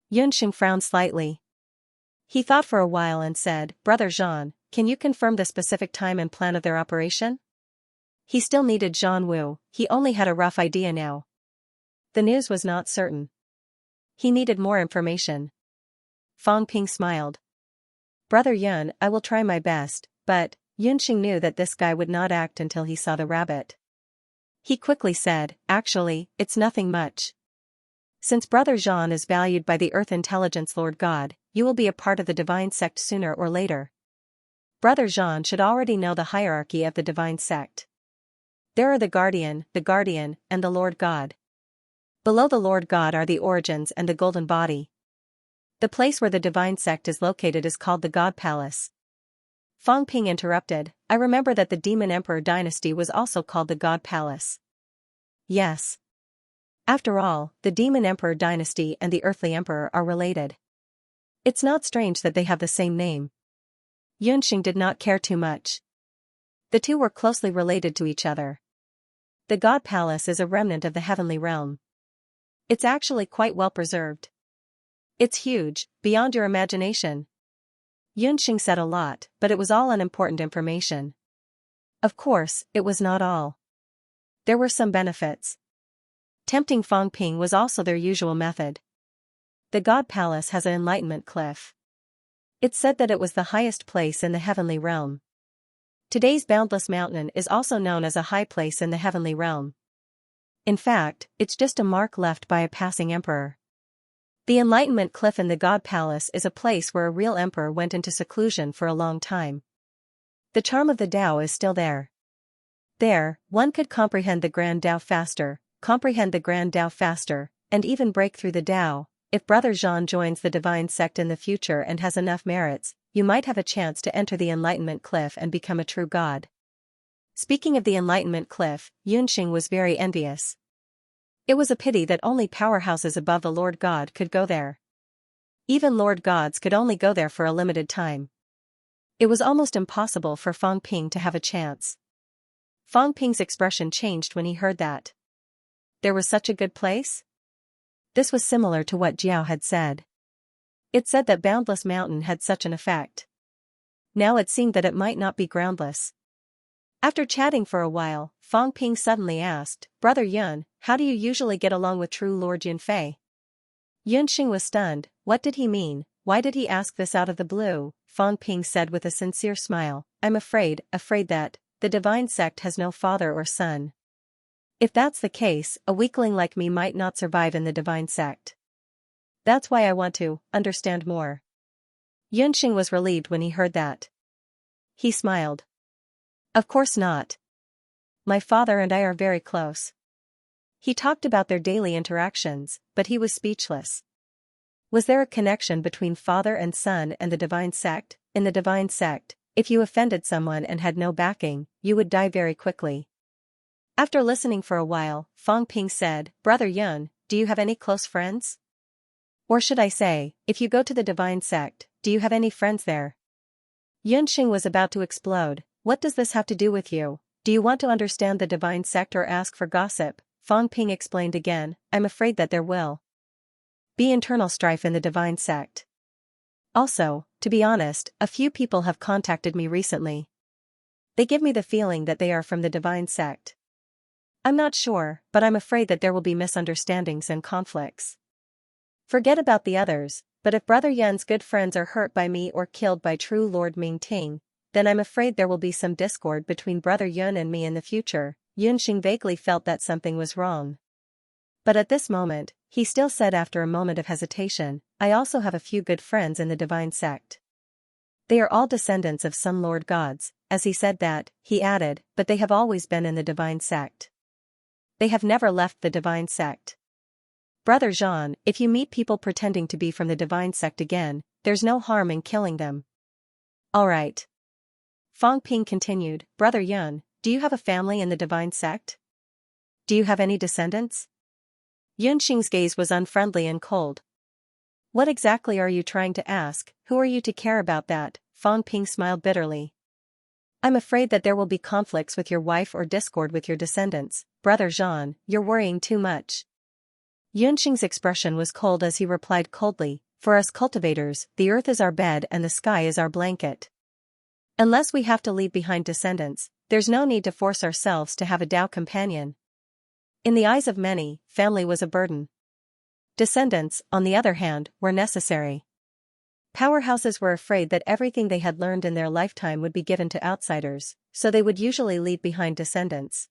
Speaker 1: Yunxing frowned slightly. He thought for a while and said, "Brother Zhan, can you confirm the specific time and plan of their operation?" He still needed Zhang Wu, he only had a rough idea now. The news was not certain. He needed more information. Fang Ping smiled. "Brother Yun, I will try my best," but Yunxing knew that this guy would not act until he saw the rabbit. He quickly said, "Actually, it's nothing much. Since Brother Zhan is valued by the Earth Intelligence Lord God, you will be a part of the divine sect sooner or later. Brother Zhan should already know the hierarchy of the divine sect. There are the Guardian, and the Lord God. Below the Lord God are the Origins and the Golden Body. The place where the divine sect is located is called the God Palace." Fang Ping interrupted, "I remember that the Demon Emperor dynasty was also called the God Palace." Yes. After all, the Demon Emperor dynasty and the Earthly Emperor are related. It's not strange that they have the same name. Yunxing did not care too much. The two were closely related to each other. The God Palace is a remnant of the heavenly realm. It's actually quite well preserved. It's huge, beyond your imagination. Yunxing said a lot, but it was all unimportant information. Of course, it was not all. There were some benefits. Tempting Fang Ping was also their usual method. The God Palace has an enlightenment cliff. It's said that it was the highest place in the heavenly realm. Today's Boundless Mountain is also known as a high place in the heavenly realm. In fact, it's just a mark left by a passing emperor. The Enlightenment Cliff in the God Palace is a place where a real emperor went into seclusion for a long time. The charm of the Tao is still there. There, one could comprehend the Grand Tao faster, and even break through the Tao. If Brother Zhan joins the divine sect in the future and has enough merits, you might have a chance to enter the Enlightenment Cliff and become a true god. Speaking of the Enlightenment Cliff, Yunxing was very envious. It was a pity that only powerhouses above the Lord God could go there. Even Lord Gods could only go there for a limited time. It was almost impossible for Fang Ping to have a chance. Fang Ping's expression changed when he heard that. There was such a good place? This was similar to what Jiao had said. It said that Boundless Mountain had such an effect. Now it seemed that it might not be groundless. After chatting for a while, Fang Ping suddenly asked, "Brother Yun, how do you usually get along with true Lord Yunfei?" Yunxing was stunned. What did he mean? Why did he ask this out of the blue? Fang Ping said with a sincere smile, "I'm afraid that the divine sect has no father or son. If that's the case, a weakling like me might not survive in the divine sect. That's why I want to understand more." Yunxing was relieved when he heard that. He smiled. "Of course not. My father and I are very close." He talked about their daily interactions, but he was speechless. Was there a connection between father and son and the divine sect? In the divine sect, if you offended someone and had no backing, you would die very quickly. After listening for a while, Fang Ping said, "Brother Yun, do you have any close friends? Or should I say, if you go to the divine sect, do you have any friends there?" Yunxing was about to explode. "What does this have to do with you? Do you want to understand the divine sect or ask for gossip?" Fang Ping explained again, "I'm afraid that there will be internal strife in the divine sect. Also, to be honest, a few people have contacted me recently. They give me the feeling that they are from the divine sect. I'm not sure, but I'm afraid that there will be misunderstandings and conflicts." Forget about the others, but if Brother Yun's good friends are hurt by me or killed by true Lord Mingting, then I'm afraid there will be some discord between Brother Yun and me in the future. Yunxing vaguely felt that something was wrong. But at this moment, he still said after a moment of hesitation, I also have a few good friends in the divine sect. They are all descendants of some lord gods. As he said that, he added, but they have always been in the divine sect. They have never left the divine sect. Brother Jean, if you meet people pretending to be from the divine sect again, there's no harm in killing them. All right. Fang Ping continued, Brother Yun, do you have a family in the divine sect? Do you have any descendants? Yunxing's gaze was unfriendly and cold. What exactly are you trying to ask? Who are you to care about that? Fang Ping smiled bitterly. I'm afraid that there will be conflicts with your wife or discord with your descendants. Brother Jean, you're worrying too much. Yunxing's expression was cold as he replied coldly, for us cultivators, the earth is our bed and the sky is our blanket. Unless we have to leave behind descendants, there's no need to force ourselves to have a Tao companion. In the eyes of many, family was a burden. Descendants, on the other hand, were necessary. Powerhouses were afraid that everything they had learned in their lifetime would be given to outsiders, so they would usually leave behind descendants.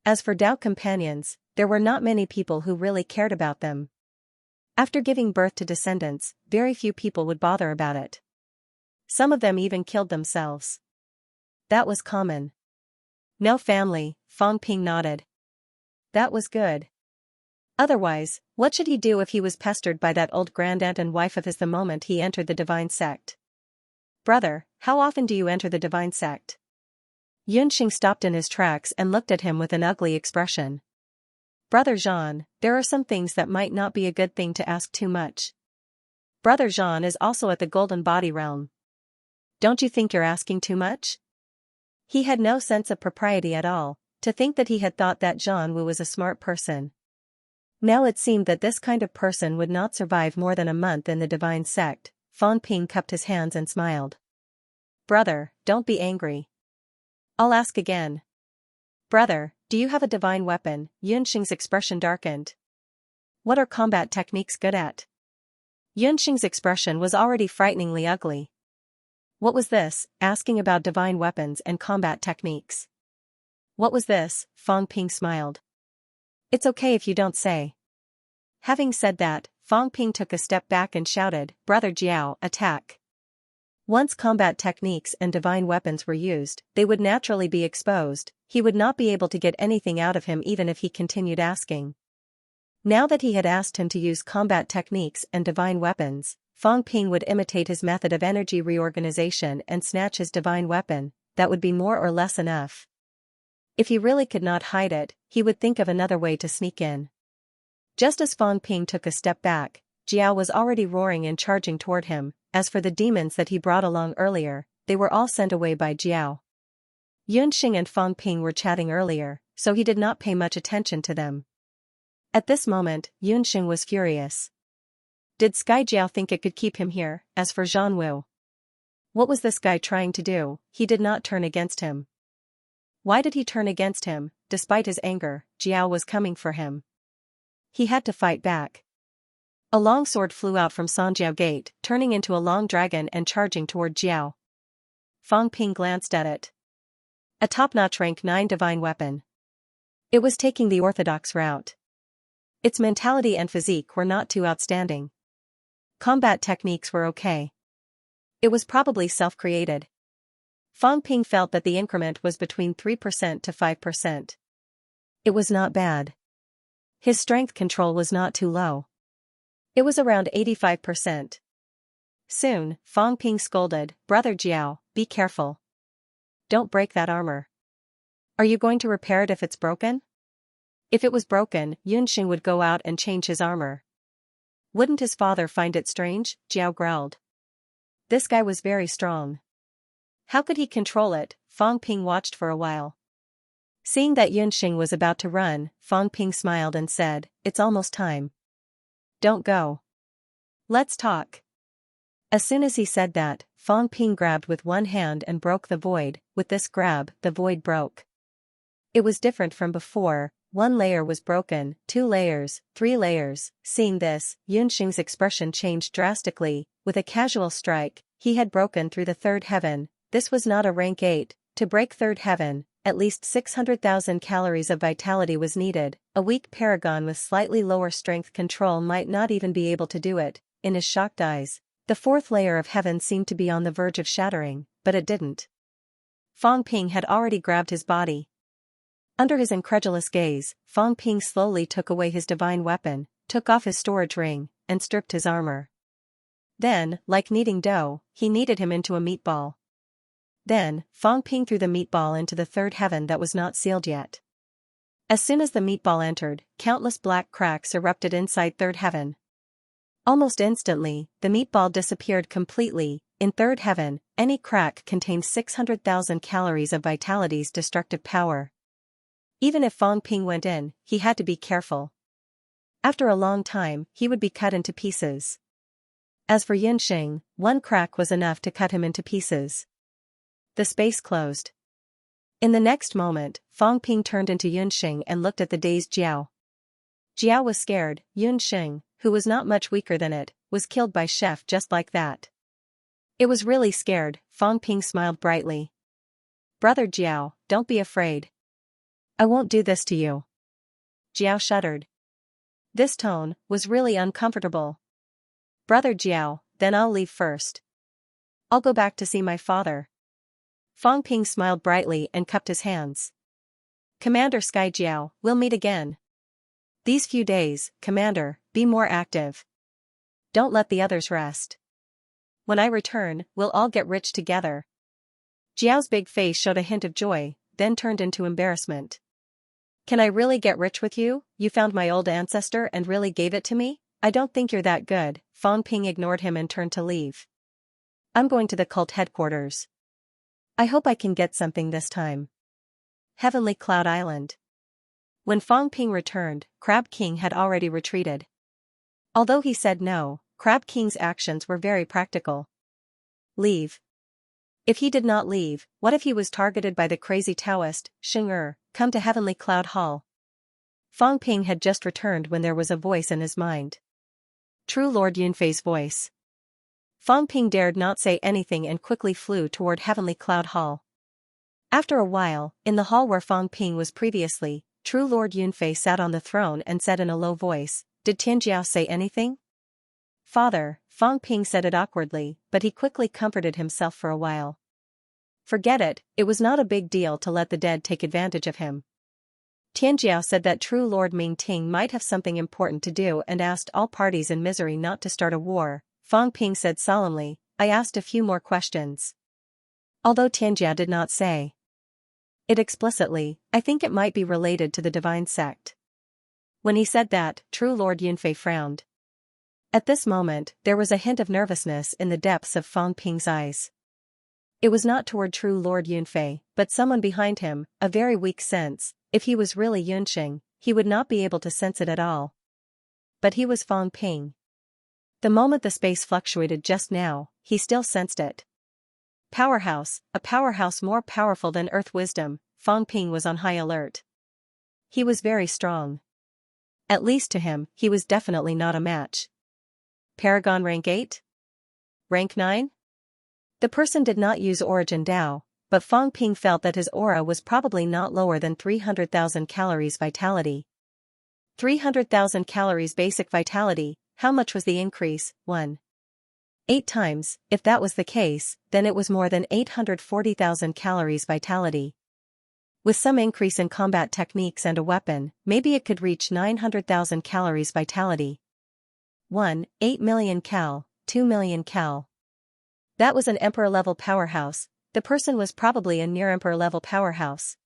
Speaker 1: As for Tao companions, there were not many people who really cared about them. After giving birth to descendants, very few people would bother about it. Some of them even killed themselves. That was common. No family, Fang Ping nodded. That was good. Otherwise, what should he do if he was pestered by that old grandaunt and wife of his the moment he entered the divine sect? Brother, how often do you enter the divine sect? Yunxing stopped in his tracks and looked at him with an ugly expression. Brother Jean, there are some things that might not be a good thing to ask too much. Brother Jean is also at the golden body realm. Don't you think you're asking too much? He had no sense of propriety at all. To think that he had thought that Zhang Wu was a smart person. Now it seemed that this kind of person would not survive more than a month in the divine sect. Fang Ping cupped his hands and smiled. Brother, don't be angry. I'll ask again. Brother, do you have a divine weapon? Yunxing's expression darkened. What are combat techniques good at? Yunxing's expression was already frighteningly ugly. What was this, asking about divine weapons and combat techniques? What was this? Fang Ping smiled. It's okay if you don't say. Having said that, Fang Ping took a step back and shouted, Brother Jiao, attack. Once combat techniques and divine weapons were used, they would naturally be exposed. He would not be able to get anything out of him even if he continued asking. Now that he had asked him to use combat techniques and divine weapons, Fang Ping would imitate his method of energy reorganization and snatch his divine weapon. That would be more or less enough. If he really could not hide it, he would think of another way to sneak in. Just as Fang Ping took a step back, Jiao was already roaring and charging toward him. As for the demons that he brought along earlier, they were all sent away by Jiao. Yunxing and Fang Ping were chatting earlier, so he did not pay much attention to them. At this moment, Yunxing was furious. Did Sky Jiao think it could keep him here? As for Zhan Wu, what was this guy trying to do? He did not turn against him. Why did he turn against him? Despite his anger, Jiao was coming for him. He had to fight back. A long sword flew out from Sanjiao Gate, turning into a long dragon and charging toward Jiao. Fang Ping glanced at it. A top-notch rank 9 divine weapon. It was taking the orthodox route. Its mentality and physique were not too outstanding. Combat techniques were okay. It was probably self-created. Fang Ping felt that the increment was between 3% to 5%. It was not bad. His strength control was not too low. It was around 85%. Soon, Fang Ping scolded, Brother Jiao, be careful. Don't break that armor. Are you going to repair it if it's broken? If it was broken, Yunxing would go out and change his armor. Wouldn't his father find it strange? Jiao growled. This guy was very strong. How could he control it? Fang Ping watched for a while. Seeing that Yunxing was about to run, Fang Ping smiled and said, It's almost time. Don't go. Let's talk. As soon as he said that, Fang Ping grabbed with one hand and broke the void. With this grab, the void broke. It was different from before. one layer was broken, 2 layers, 3 layers. Seeing this, Yunxing's expression changed drastically. With a casual strike, he had broken through the third heaven. This was not a rank 8. To break third heaven, at least 600,000 calories of vitality was needed. A weak paragon with slightly lower strength control might not even be able to do it. In his shocked eyes, the fourth layer of heaven seemed to be on the verge of shattering, but it didn't. Fang Ping had already grabbed his body. Under his incredulous gaze, Fang Ping slowly took away his divine weapon, took off his storage ring, and stripped his armor. Then, like kneading dough, he kneaded him into a meatball. Then, Fang Ping threw the meatball into the third heaven that was not sealed yet. As soon as the meatball entered, countless black cracks erupted inside third heaven. Almost instantly, the meatball disappeared completely. In third heaven, any crack contained 600,000 calories of vitality's destructive power. Even if Fang Ping went in, he had to be careful. After a long time, he would be cut into pieces. As for Yunxing, one crack was enough to cut him into pieces. The space closed. In the next moment, Fang Ping turned into Yunxing and looked at the dazed Jiao. Jiao was scared. Yunxing, who was not much weaker than it, was killed by Chef just like that. It was really scared. Fang Ping smiled brightly. Brother Jiao, don't be afraid. I won't do this to you. Jiao shuddered. This tone was really uncomfortable. Brother Jiao, then I'll leave first. I'll go back to see my father. Fang Ping smiled brightly and cupped his hands. Commander Sky Jiao, we'll meet again. These few days, Commander, be more active. Don't let the others rest. When I return, we'll all get rich together. Jiao's big face showed a hint of joy, then turned into embarrassment. Can I really get rich with you? You found my old ancestor and really gave it to me? I don't think you're that good. Fang Ping ignored him and turned to leave. I'm going to the cult headquarters. I hope I can get something this time. Heavenly Cloud Island. When Fang Ping returned, Crab King had already retreated. Although he said no, Crab King's actions were very practical. Leave. If he did not leave, what if he was targeted by the crazy Taoist, Xing? Come to Heavenly Cloud Hall. Fang Ping had just returned when there was a voice in his mind. True Lord Yunfei's voice. Fang Ping dared not say anything and quickly flew toward Heavenly Cloud Hall. After a while, in the hall where Fang Ping was previously, True Lord Yunfei sat on the throne and said in a low voice, Did Tianjiao say anything? Father, Fang Ping said it awkwardly, but he quickly comforted himself for a while. Forget it, it was not a big deal to let the dead take advantage of him. Tianjiao said that True Lord Mingting might have something important to do and asked all parties in misery not to start a war. Fang Ping said solemnly, I asked a few more questions. Although Tianjia did not say it explicitly, I think it might be related to the divine sect. When he said that, True Lord Yunfei frowned. At this moment, there was a hint of nervousness in the depths of Fang Ping's eyes. It was not toward True Lord Yunfei, but someone behind him, a very weak sense. If he was really Yunxing, he would not be able to sense it at all. But he was Fang Ping. The moment the space fluctuated just now, he still sensed it. Powerhouse, a powerhouse more powerful than Earth wisdom. Fang Ping was on high alert. He was very strong. At least to him, he was definitely not a match. Paragon rank 8? Rank 9? The person did not use Origin Dao, but Fang Ping felt that his aura was probably not lower than 300,000 calories vitality. 300,000 calories basic vitality, how much was the increase? 1. 8 times, if that was the case, then it was more than 840,000 calories vitality. With some increase in combat techniques and a weapon, maybe it could reach 900,000 calories vitality. 1. 8 million cal, 2 million cal. That was an Emperor-level powerhouse. The person was probably a near-Emperor-level powerhouse.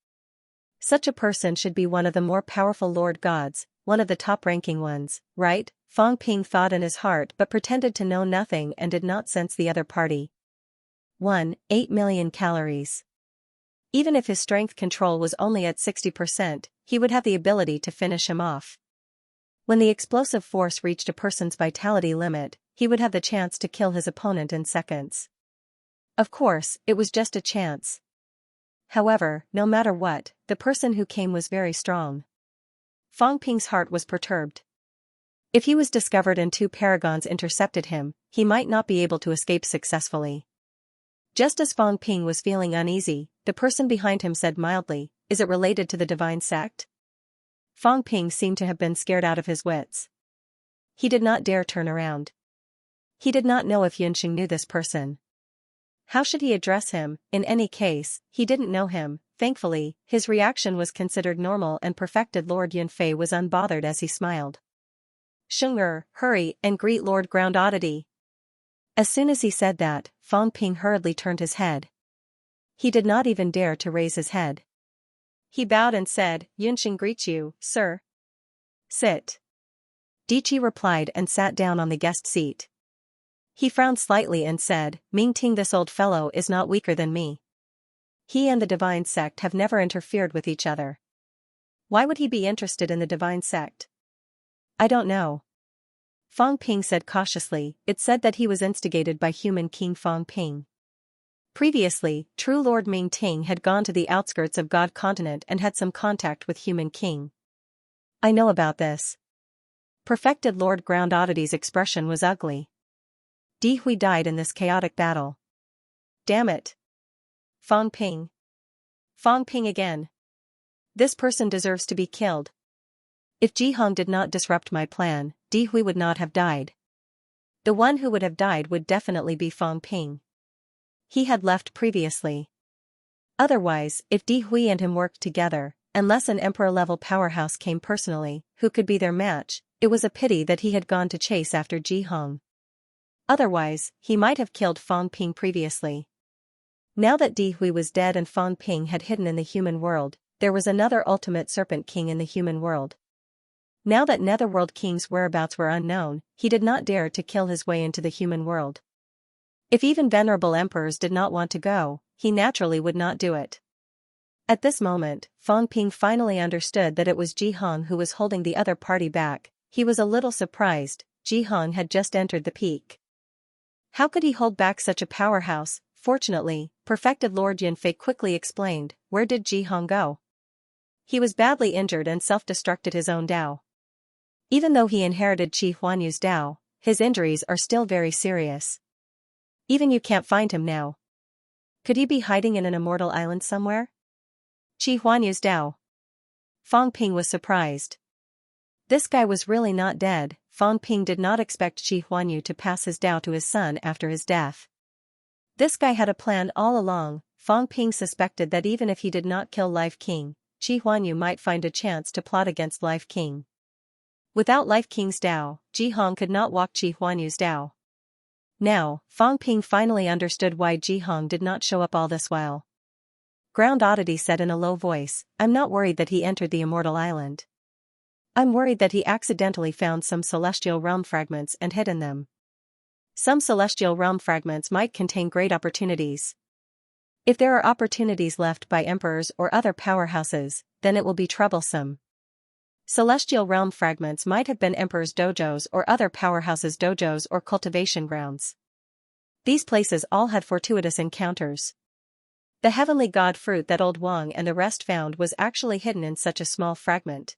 Speaker 1: Such a person should be one of the more powerful Lord Gods, one of the top-ranking ones, right? Fang Ping thought in his heart but pretended to know nothing and did not sense the other party. 1. 8 million calories. Even if his strength control was only at 60%, he would have the ability to finish him off. When the explosive force reached a person's vitality limit, he would have the chance to kill his opponent in seconds. Of course, it was just a chance. However, no matter what, the person who came was very strong. Fang Ping's heart was perturbed. If he was discovered and two paragons intercepted him, he might not be able to escape successfully. Just as Fang Ping was feeling uneasy, the person behind him said mildly, "Is it related to the divine sect?" Fang Ping seemed to have been scared out of his wits. He did not dare turn around. He did not know if Xianxia knew this person. How should he address him? In any case, he didn't know him. Thankfully, his reaction was considered normal and perfected Lord Yunfei was unbothered as he smiled. "Sheng'er, hurry and greet Lord Ground Oddity." As soon as he said that, Fang Ping hurriedly turned his head. He did not even dare to raise his head. He bowed and said, "Yunxia greets you, sir." "Sit." Diqi replied and sat down on the guest seat. He frowned slightly and said, "Ming Ting, this old fellow is not weaker than me. He and the divine sect have never interfered with each other. Why would he be interested in the divine sect?" "I don't know." Fang Ping said cautiously. It said that he was instigated by human King Fang Ping. Previously, true Lord Ming Ting had gone to the outskirts of God Continent and had some contact with human King. "I know about this." Perfected Lord Ground Oddity's expression was ugly. Di Hui died in this chaotic battle. Damn it. Fang Ping. Fang Ping again. This person deserves to be killed. If Ji Hong did not disrupt my plan, Di Hui would not have died. The one who would have died would definitely be Fang Ping. He had left previously. Otherwise, if Di Hui and him worked together, unless an emperor-level powerhouse came personally, who could be their match, it was a pity that he had gone to chase after Ji Hong. Otherwise, he might have killed Fang Ping previously. Now that Di Hui was dead and Fang Ping had hidden in the human world, there was another ultimate serpent king in the human world. Now that Netherworld King's whereabouts were unknown, he did not dare to kill his way into the human world. If even venerable emperors did not want to go, he naturally would not do it. At this moment, Fang Ping finally understood that it was Ji Hong who was holding the other party back. He was a little surprised. Ji Hong had just entered the peak. How could he hold back such a powerhouse? Fortunately, perfected Lord Yunfei quickly explained, "Where did Ji Hong go?" "He was badly injured and self-destructed his own Dao." Even though he inherited Qi Huanyu's Dao, his injuries are still very serious. Even you can't find him now. Could he be hiding in an immortal island somewhere? Qi Huanyu's Dao. Fang Ping was surprised. This guy was really not dead. Fang Ping did not expect Qi Huanyu to pass his Dao to his son after his death. This guy had a plan all along. Fang Ping suspected that even if he did not kill Life King, Qi Huanyu might find a chance to plot against Life King. Without Life King's Dao, Ji Hong could not walk Qi Huanyu's Dao. Now, Fang Ping finally understood why Ji Hong did not show up all this while. Ground Oddity said in a low voice, "I'm not worried that he entered the immortal island. I'm worried that he accidentally found some celestial realm fragments and hidden them. Some celestial realm fragments might contain great opportunities. If there are opportunities left by emperors or other powerhouses, then it will be troublesome. Celestial realm fragments might have been emperors' dojos or other powerhouses' dojos or cultivation grounds. These places all had fortuitous encounters. The heavenly god fruit that old Wang and the rest found was actually hidden in such a small fragment.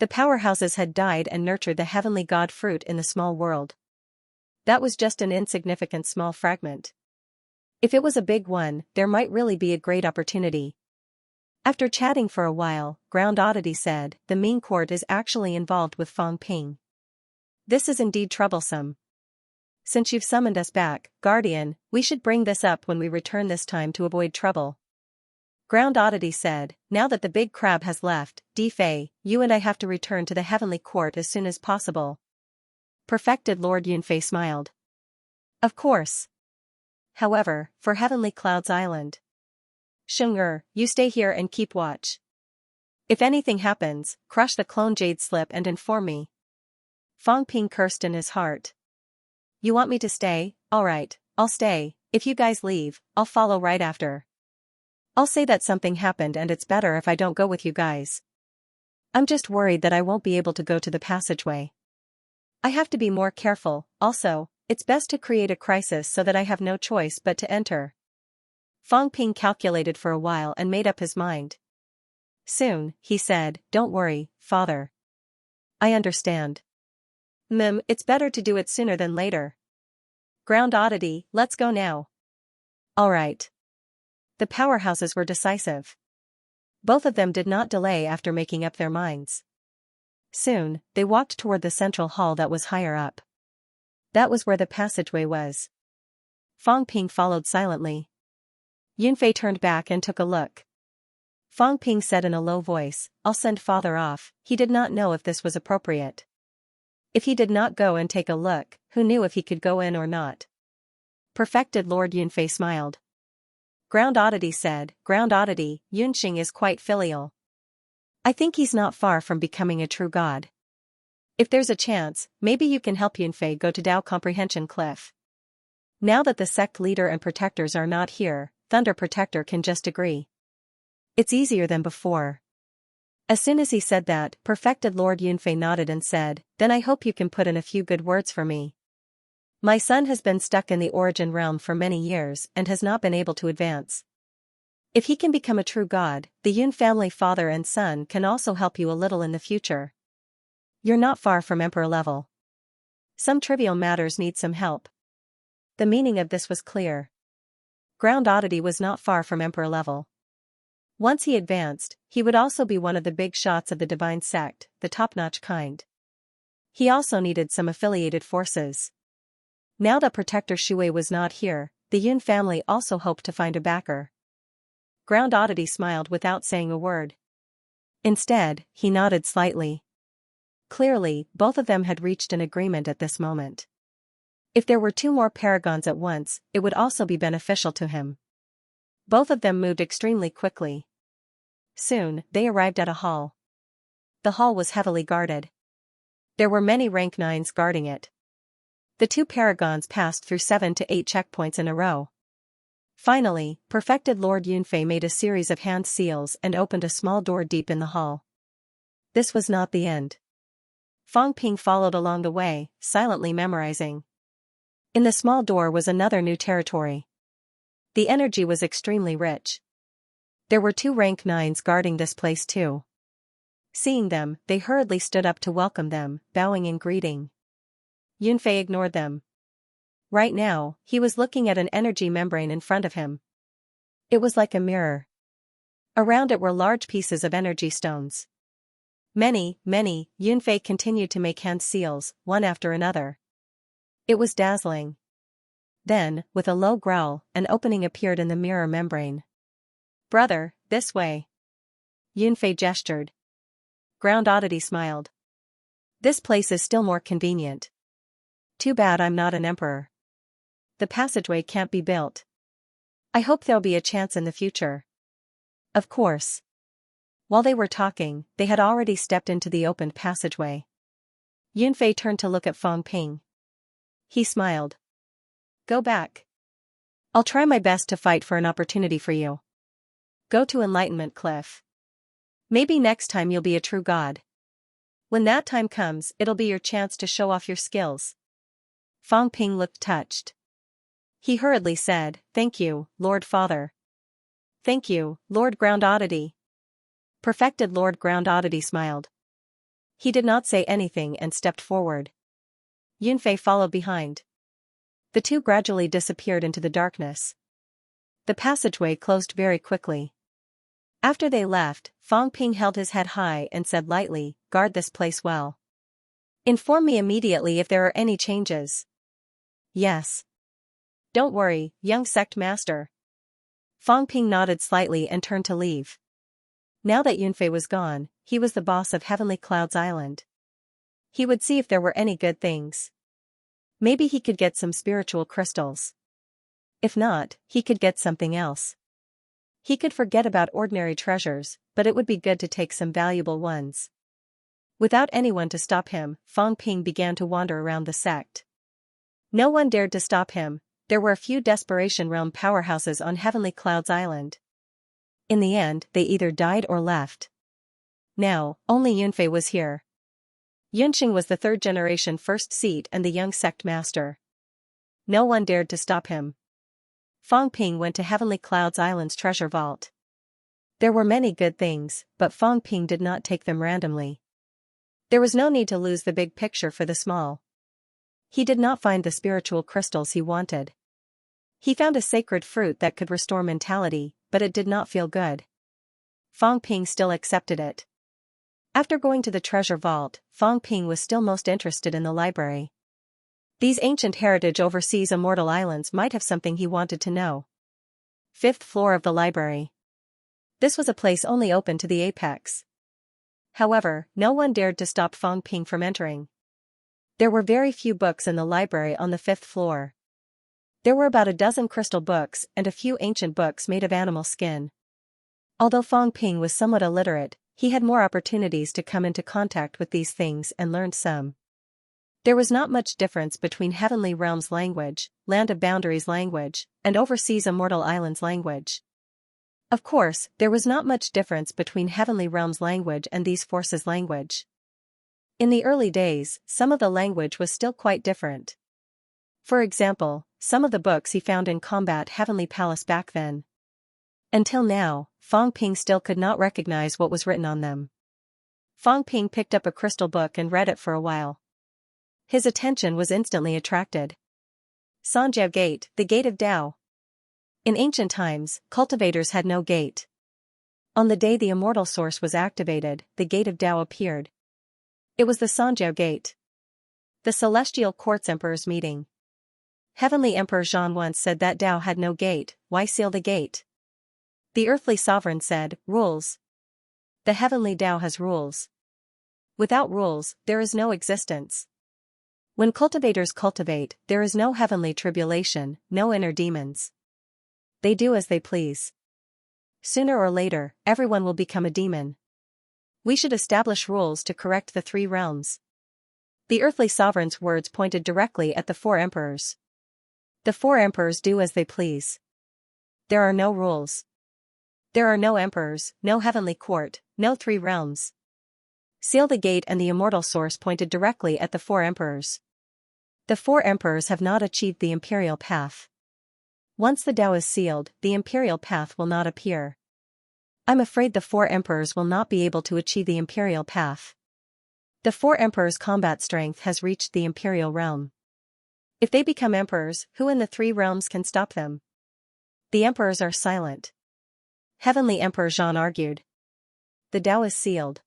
Speaker 1: The powerhouses had died and nurtured the heavenly god fruit in the small world. That was just an insignificant small fragment. If it was a big one, there might really be a great opportunity." After chatting for a while, Ground Oddity said, "The Ming court is actually involved with Fang Ping. This is indeed troublesome. Since you've summoned us back, Guardian, we should bring this up when we return this time to avoid trouble." Ground Oddity said, "Now that the big crab has left, Di Fei, you and I have to return to the heavenly court as soon as possible." Perfected Lord Yunfei smiled. "Of course. However, for Heavenly Clouds Island. Sheng'er, you stay here and keep watch. If anything happens, crush the clone jade slip and inform me." Fang Ping cursed in his heart. "You want me to stay? Alright, I'll stay. If you guys leave, I'll follow right after. I'll say that something happened and it's better if I don't go with you guys. I'm just worried that I won't be able to go to the passageway. I have to be more careful. Also, it's best to create a crisis so that I have no choice but to enter." Fang Ping calculated for a while and made up his mind. Soon, he said, "Don't worry, father. I understand. It's better to do it sooner than later. Ground oddity, let's go now." All right. The powerhouses were decisive. Both of them did not delay after making up their minds. Soon, they walked toward the central hall that was higher up. That was where the passageway was. Fang Ping followed silently. Yunfei turned back and took a look. Fang Ping said in a low voice, "I'll send father off." He did not know if this was appropriate. If he did not go and take a look, who knew if he could go in or not? Perfected Lord Yunfei smiled. Ground oddity said, "Ground oddity, Yunxing is quite filial. I think he's not far from becoming a true god. If there's a chance, maybe you can help Yunfei go to Dao Comprehension Cliff." Now that the sect leader and protectors are not here, Thunder Protector can just agree. It's easier than before. As soon as he said that, Perfected Lord Yunfei nodded and said, "Then I hope you can put in a few good words for me. My son has been stuck in the Origin Realm for many years and has not been able to advance. If he can become a true god, the Yun family father and son can also help you a little in the future. You're not far from emperor level. Some trivial matters need some help." The meaning of this was clear. Ground oddity was not far from emperor level. Once he advanced, he would also be one of the big shots of the divine sect, the top-notch kind. He also needed some affiliated forces. Now that Protector Shui was not here, the Yun family also hoped to find a backer. Ground oddity smiled without saying a word. Instead, he nodded slightly. Clearly, both of them had reached an agreement at this moment. If there were two more paragons at once, it would also be beneficial to him. Both of them moved extremely quickly. Soon, they arrived at a hall. The hall was heavily guarded. There were many rank 9s guarding it. The two paragons passed through 7 to 8 checkpoints in a row. Finally, Perfected Lord Yunfei made a series of hand seals and opened a small door deep in the hall. This was not the end. Fang Ping followed along the way, silently memorizing. In the small door was another new territory. The energy was extremely rich. There were 2 rank 9s guarding this place too. Seeing them, they hurriedly stood up to welcome them, bowing in greeting. Yunfei ignored them. Right now, he was looking at an energy membrane in front of him. It was like a mirror. Around it were large pieces of energy stones. Many, Yunfei continued to make hand seals, one after another. It was dazzling. Then, with a low growl, an opening appeared in the mirror membrane. "Brother, this way." Yunfei gestured. Ground oddity smiled. "This place is still more convenient. Too bad I'm not an emperor. The passageway can't be built. I hope there'll be a chance in the future." Of course. While they were talking, they had already stepped into the opened passageway. Yunfei turned to look at Fang Ping. He smiled. "Go back. I'll try my best to fight for an opportunity for you. Go to Enlightenment Cliff. Maybe next time you'll be a true god. When that time comes, it'll be your chance to show off your skills." Fang Ping looked touched. He hurriedly said, "Thank you, Lord Father." "Thank you, Lord Ground Oddity." Perfected Lord Ground Oddity smiled. He did not say anything and stepped forward. Yunfei followed behind. The two gradually disappeared into the darkness. The passageway closed very quickly. After they left, Fang Ping held his head high and said lightly, "Guard this place well. Inform me immediately if there are any changes." "Yes. Don't worry, young sect master." Fang Ping nodded slightly and turned to leave. Now that Yunfei was gone, he was the boss of Heavenly Clouds Island. He would see if there were any good things. Maybe he could get some spiritual crystals. If not, he could get something else. He could forget about ordinary treasures, but it would be good to take some valuable ones. Without anyone to stop him, Fang Ping began to wander around the sect. No one dared to stop him. There were a few Desperation Realm powerhouses on Heavenly Clouds Island. In the end, they either died or left. Now, only Yunfei was here. Yunxing was the third-generation first seat and the young sect master. No one dared to stop him. Fang Ping went to Heavenly Clouds Island's treasure vault. There were many good things, but Fang Ping did not take them randomly. There was no need to lose the big picture for the small. He did not find the spiritual crystals he wanted. He found a sacred fruit that could restore mentality, but it did not feel good. Fang Ping still accepted it. After going to the treasure vault, Fang Ping was still most interested in the library. These ancient heritage overseas immortal islands might have something he wanted to know. 5th floor of the library. This was a place only open to the apex. However, no one dared to stop Fang Ping from entering. There were very few books in the library on the 5th floor. There were about a dozen crystal books and a few ancient books made of animal skin. Although Fang Ping was somewhat illiterate, he had more opportunities to come into contact with these things and learned some. There was not much difference between Heavenly Realms language, Land of Boundaries language, and Overseas Immortal Islands language. Of course, there was not much difference between Heavenly Realms language and these forces language. In the early days, some of the language was still quite different. For example, some of the books he found in Combat Heavenly Palace back then. Until now, Fang Ping still could not recognize what was written on them. Fang Ping picked up a crystal book and read it for a while. His attention was instantly attracted. Sanjiao Gate, the Gate of Tao. In ancient times, cultivators had no gate. On the day the immortal source was activated, the Gate of Tao appeared. It was the Sanjiao Gate. The Celestial Quartz Emperor's meeting. Heavenly Emperor Zhan once said that Tao had no gate, why seal the gate? The earthly sovereign said, rules. The heavenly Tao has rules. Without rules, there is no existence. When cultivators cultivate, there is no heavenly tribulation, no inner demons. They do as they please. Sooner or later, everyone will become a demon. We should establish rules to correct the 3 realms. The earthly sovereign's words pointed directly at the 4 emperors. The 4 emperors do as they please. There are no rules. There are no emperors, no heavenly court, no 3 realms. Seal the gate, and the immortal source pointed directly at the 4 emperors. The 4 emperors have not achieved the imperial path. Once the Tao is sealed, the imperial path will not appear. I'm afraid the 4 emperors will not be able to achieve the imperial path. The 4 emperors' combat strength has reached the imperial realm. If they become emperors, who in the 3 realms can stop them? The emperors are silent. Heavenly Emperor Zhan argued. The Tao is sealed.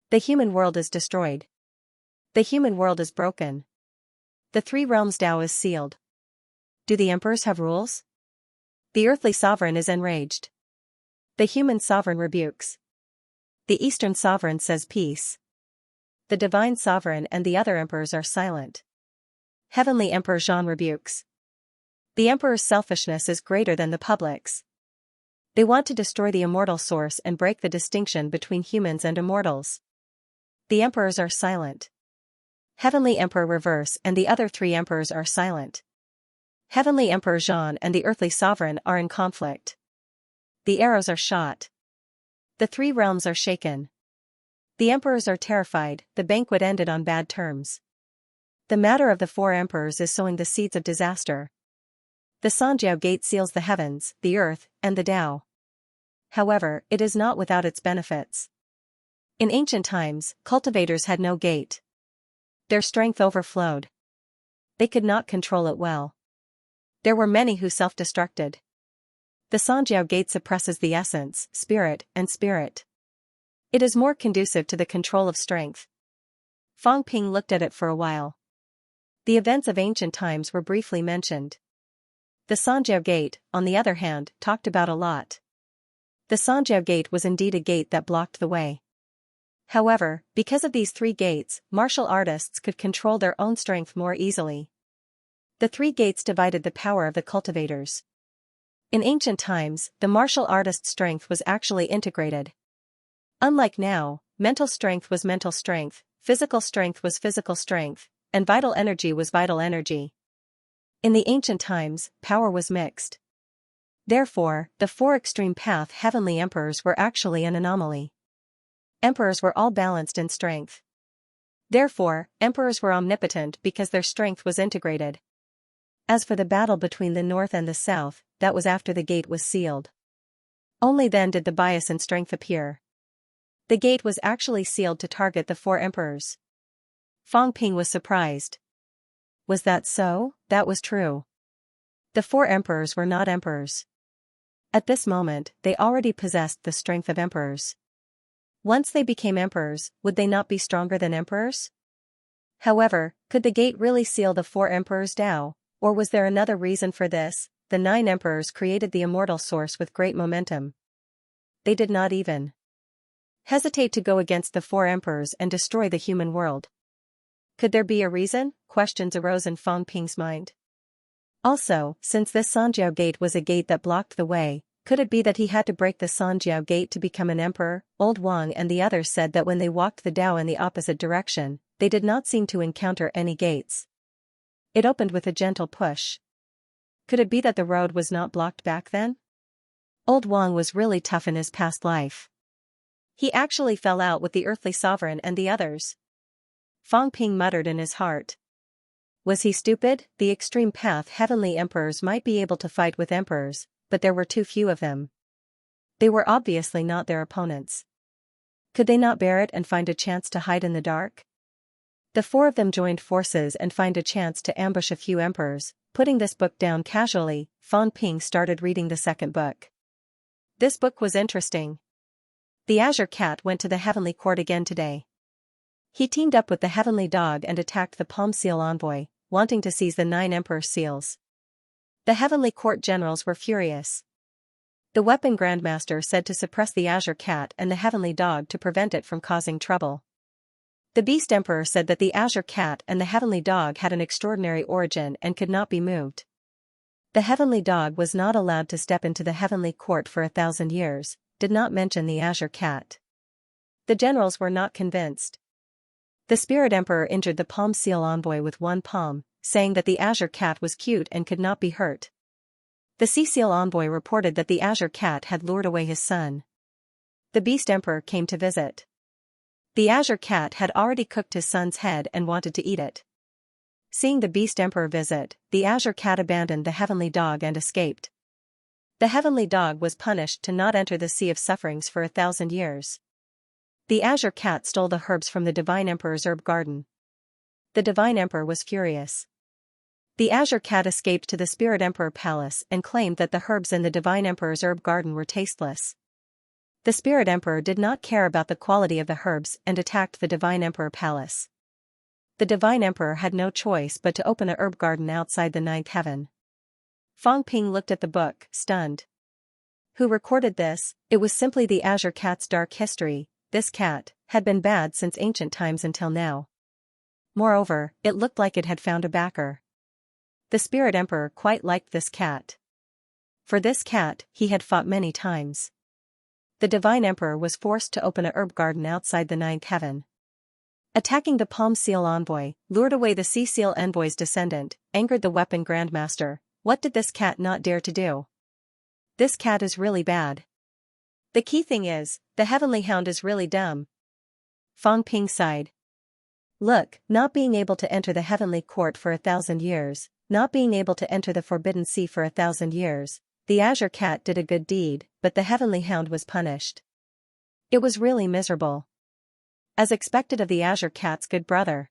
Speaker 1: The human world is destroyed. The human world is broken. The 3 realms Tao is sealed. Do the emperors have rules? The earthly sovereign is enraged. The human sovereign rebukes. The eastern sovereign says peace. The divine sovereign and the other emperors are silent. Heavenly Emperor Zhan rebukes. The emperor's selfishness is greater than the public's. They want to destroy the immortal source and break the distinction between humans and immortals. The emperors are silent. Heavenly Emperor Reverse and the other 3 emperors are silent. Heavenly Emperor Zhan and the earthly sovereign are in conflict. The arrows are shot. The 3 realms are shaken. The emperors are terrified. The banquet ended on bad terms. The matter of the 4 emperors is sowing the seeds of disaster. The Sanjiao Gate seals the heavens, the earth, and the Tao. However, it is not without its benefits. In ancient times, cultivators had no gate. Their strength overflowed. They could not control it well. There were many who self-destructed. The Sanjiao Gate suppresses the essence, spirit, and spirit. It is more conducive to the control of strength. Fang Ping looked at it for a while. The events of ancient times were briefly mentioned. The Sanjiao Gate, on the other hand, talked about a lot. The Sanjiao Gate was indeed a gate that blocked the way. However, because of these 3 gates, martial artists could control their own strength more easily. The 3 gates divided the power of the cultivators. In ancient times, the martial artist's strength was actually integrated. Unlike now, mental strength was mental strength, physical strength was physical strength, and vital energy was vital energy. In the ancient times, power was mixed. Therefore, the 4 extreme path heavenly emperors were actually an anomaly. Emperors were all balanced in strength. Therefore, emperors were omnipotent because their strength was integrated. As for the battle between the north and the south, that was after the gate was sealed. Only then did the bias in strength appear. The gate was actually sealed to target the 4 emperors. Fang Ping was surprised. Was that so? That was true. The 4 emperors were not emperors. At this moment, they already possessed the strength of emperors. Once they became emperors, would they not be stronger than emperors? However, could the gate really seal the 4 emperors' Tao, or was there another reason for this? The 9 emperors created the immortal source with great momentum. They did not even hesitate to go against the 4 emperors and destroy the human world. Could there be a reason? Questions arose in Fang Ping's mind. Also, since this Sanjiao gate was a gate that blocked the way, could it be that he had to break the Sanjiao gate to become an emperor? Old Wang and the others said that when they walked the Dao in the opposite direction, they did not seem to encounter any gates. It opened with a gentle push. Could it be that the road was not blocked back then? Old Wang was really tough in his past life. He actually fell out with the earthly sovereign and the others. Fang Ping muttered in his heart. Was he stupid? The extreme path heavenly emperors might be able to fight with emperors, but there were too few of them. They were obviously not their opponents. Could they not bear it and find a chance to hide in the dark? The 4 of them joined forces and find a chance to ambush a few emperors. Putting this book down casually, Fang Ping started reading the second book. This book was interesting. The Azure Cat went to the Heavenly Court again today. He teamed up with the Heavenly Dog and attacked the Palm Seal Envoy, wanting to seize the 9 Emperor seals. The Heavenly Court generals were furious. The Weapon Grandmaster said to suppress the Azure Cat and the Heavenly Dog to prevent it from causing trouble. The Beast Emperor said that the Azure Cat and the Heavenly Dog had an extraordinary origin and could not be moved. The Heavenly Dog was not allowed to step into the Heavenly Court for 1,000 years, did not mention the Azure Cat. The generals were not convinced. The Spirit Emperor injured the Palm Seal Envoy with 1 palm, saying that the Azure Cat was cute and could not be hurt. The Sea Seal Envoy reported that the Azure Cat had lured away his son. The Beast Emperor came to visit. The Azure Cat had already cooked his son's head and wanted to eat it. Seeing the Beast Emperor visit, the Azure Cat abandoned the Heavenly Dog and escaped. The Heavenly Dog was punished to not enter the Sea of Sufferings for 1,000 years. The Azure Cat stole the herbs from the Divine Emperor's herb garden. The Divine Emperor was furious. The Azure Cat escaped to the Spirit Emperor Palace and claimed that the herbs in the Divine Emperor's herb garden were tasteless. The Spirit Emperor did not care about the quality of the herbs and attacked the Divine Emperor Palace. The Divine Emperor had no choice but to open a herb garden outside the 9th heaven. Fang Ping looked at the book, stunned. Who recorded this? It was simply the Azure Cat's dark history. This cat had been bad since ancient times until now. Moreover, it looked like it had found a backer. The Spirit Emperor quite liked this cat. For this cat, he had fought many times. The Divine Emperor was forced to open a herb garden outside the 9th heaven. Attacking the Palm Seal Envoy, lured away the Sea Seal Envoy's descendant, angered the Weapon Grandmaster. What did this cat not dare to do? This cat is really bad. The key thing is, the Heavenly Hound is really dumb. Fang Ping sighed. Look, not being able to enter the Heavenly Court for 1,000 years, not being able to enter the Forbidden Sea for 1,000 years, the Azure Cat did a good deed, but the Heavenly Hound was punished. It was really miserable. As expected of the Azure Cat's good brother.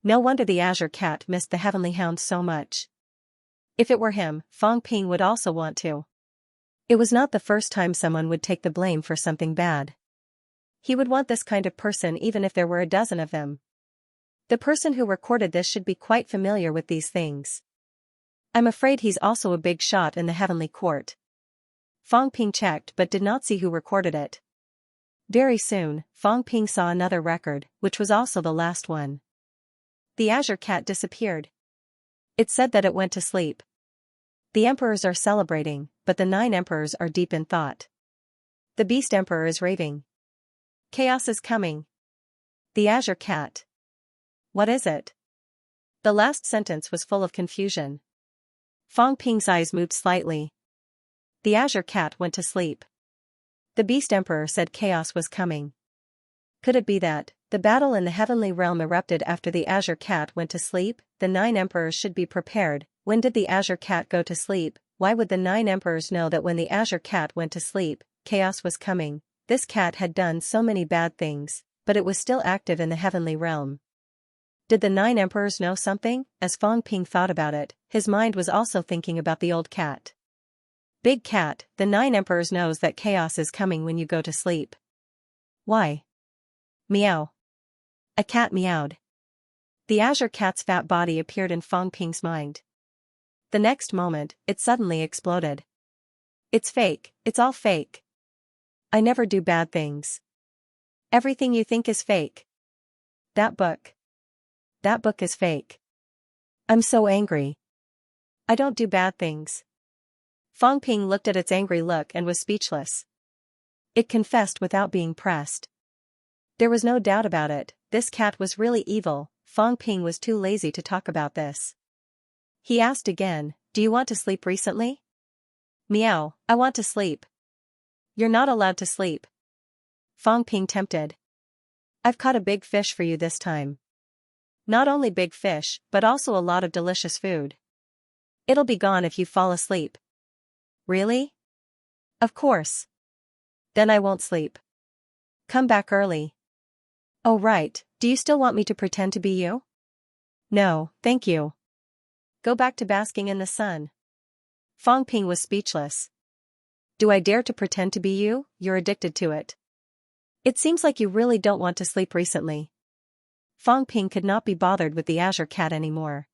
Speaker 1: No wonder the Azure Cat missed the Heavenly Hound so much. If it were him, Fang Ping would also want to. It was not the first time someone would take the blame for something bad. He would want this kind of person even if there were a dozen of them. The person who recorded this should be quite familiar with these things. I'm afraid he's also a big shot in the Heavenly Court. Fang Ping checked but did not see who recorded it. Very soon, Fang Ping saw another record, which was also the last one. The Azure Cat disappeared. It said that it went to sleep. The emperors are celebrating, but the 9 emperors are deep in thought. The Beast Emperor is raving. Chaos is coming. The Azure Cat. What is it? The last sentence was full of confusion. Fang Ping's eyes moved slightly. The Azure Cat went to sleep. The Beast Emperor said chaos was coming. Could it be that the battle in the heavenly realm erupted after the Azure Cat went to sleep? The 9 emperors should be prepared. When did the Azure Cat go to sleep? why would the 9 emperors know that when the Azure Cat went to sleep, chaos was coming? This cat had done so many bad things, but it was still active in the heavenly realm. Did the 9 emperors know something? As Fang Ping thought about it, his mind was also thinking about the old cat. Big cat, the 9 emperors knows that chaos is coming when you go to sleep. Why? Meow. A cat meowed. The Azure Cat's fat body appeared in Fang Ping's mind. The next moment, it suddenly exploded. It's fake, it's all fake. I never do bad things. Everything you think is fake. That book is fake. I'm so angry. I don't do bad things. Fang Ping looked at its angry look and was speechless. It confessed without being pressed. There was no doubt about it, this cat was really evil. Fang Ping was too lazy to talk about this. He asked again, do you want to sleep recently? Meow, I want to sleep. You're not allowed to sleep. Fang Ping tempted. I've caught a big fish for you this time. Not only big fish, but also a lot of delicious food. It'll be gone if you fall asleep. Really? Of course. Then I won't sleep. Come back early. Oh right, do you still want me to pretend to be you? No, thank you. Go back to basking in the sun. Fang Ping was speechless. Do I dare to pretend to be you? You're addicted to it. It seems like you really don't want to sleep recently. Fang Ping could not be bothered with the Azure Cat anymore.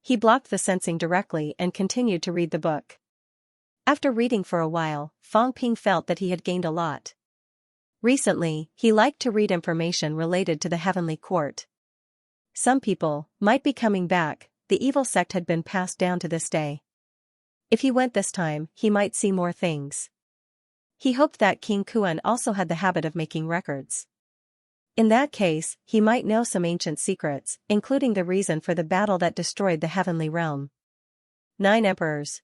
Speaker 1: He blocked the sensing directly and continued to read the book. After reading for a while, Fang Ping felt that he had gained a lot. Recently, he liked to read information related to the heavenly court. Some people might be coming back, the evil sect had been passed down to this day. If he went this time, he might see more things. He hoped that King Kuan also had the habit of making records. In that case, he might know some ancient secrets, including the reason for the battle that destroyed the heavenly realm. 9 emperors.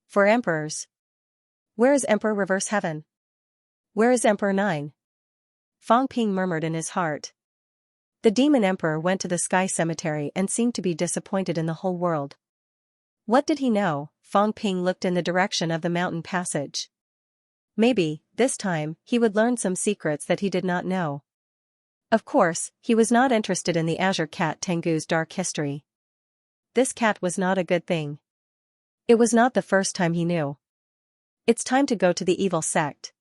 Speaker 1: 4 emperors. Where is Emperor Reverse Heaven? Where is Emperor 9? Fang Ping murmured in his heart. The demon emperor went to the sky cemetery and seemed to be disappointed in the whole world. What did he know? Fang Ping looked in the direction of the mountain passage. Maybe, this time, he would learn some secrets that he did not know. Of course, he was not interested in the Azure Cat Tengu's dark history. This cat was not a good thing. It was not the first time he knew. It's time to go to the evil sect.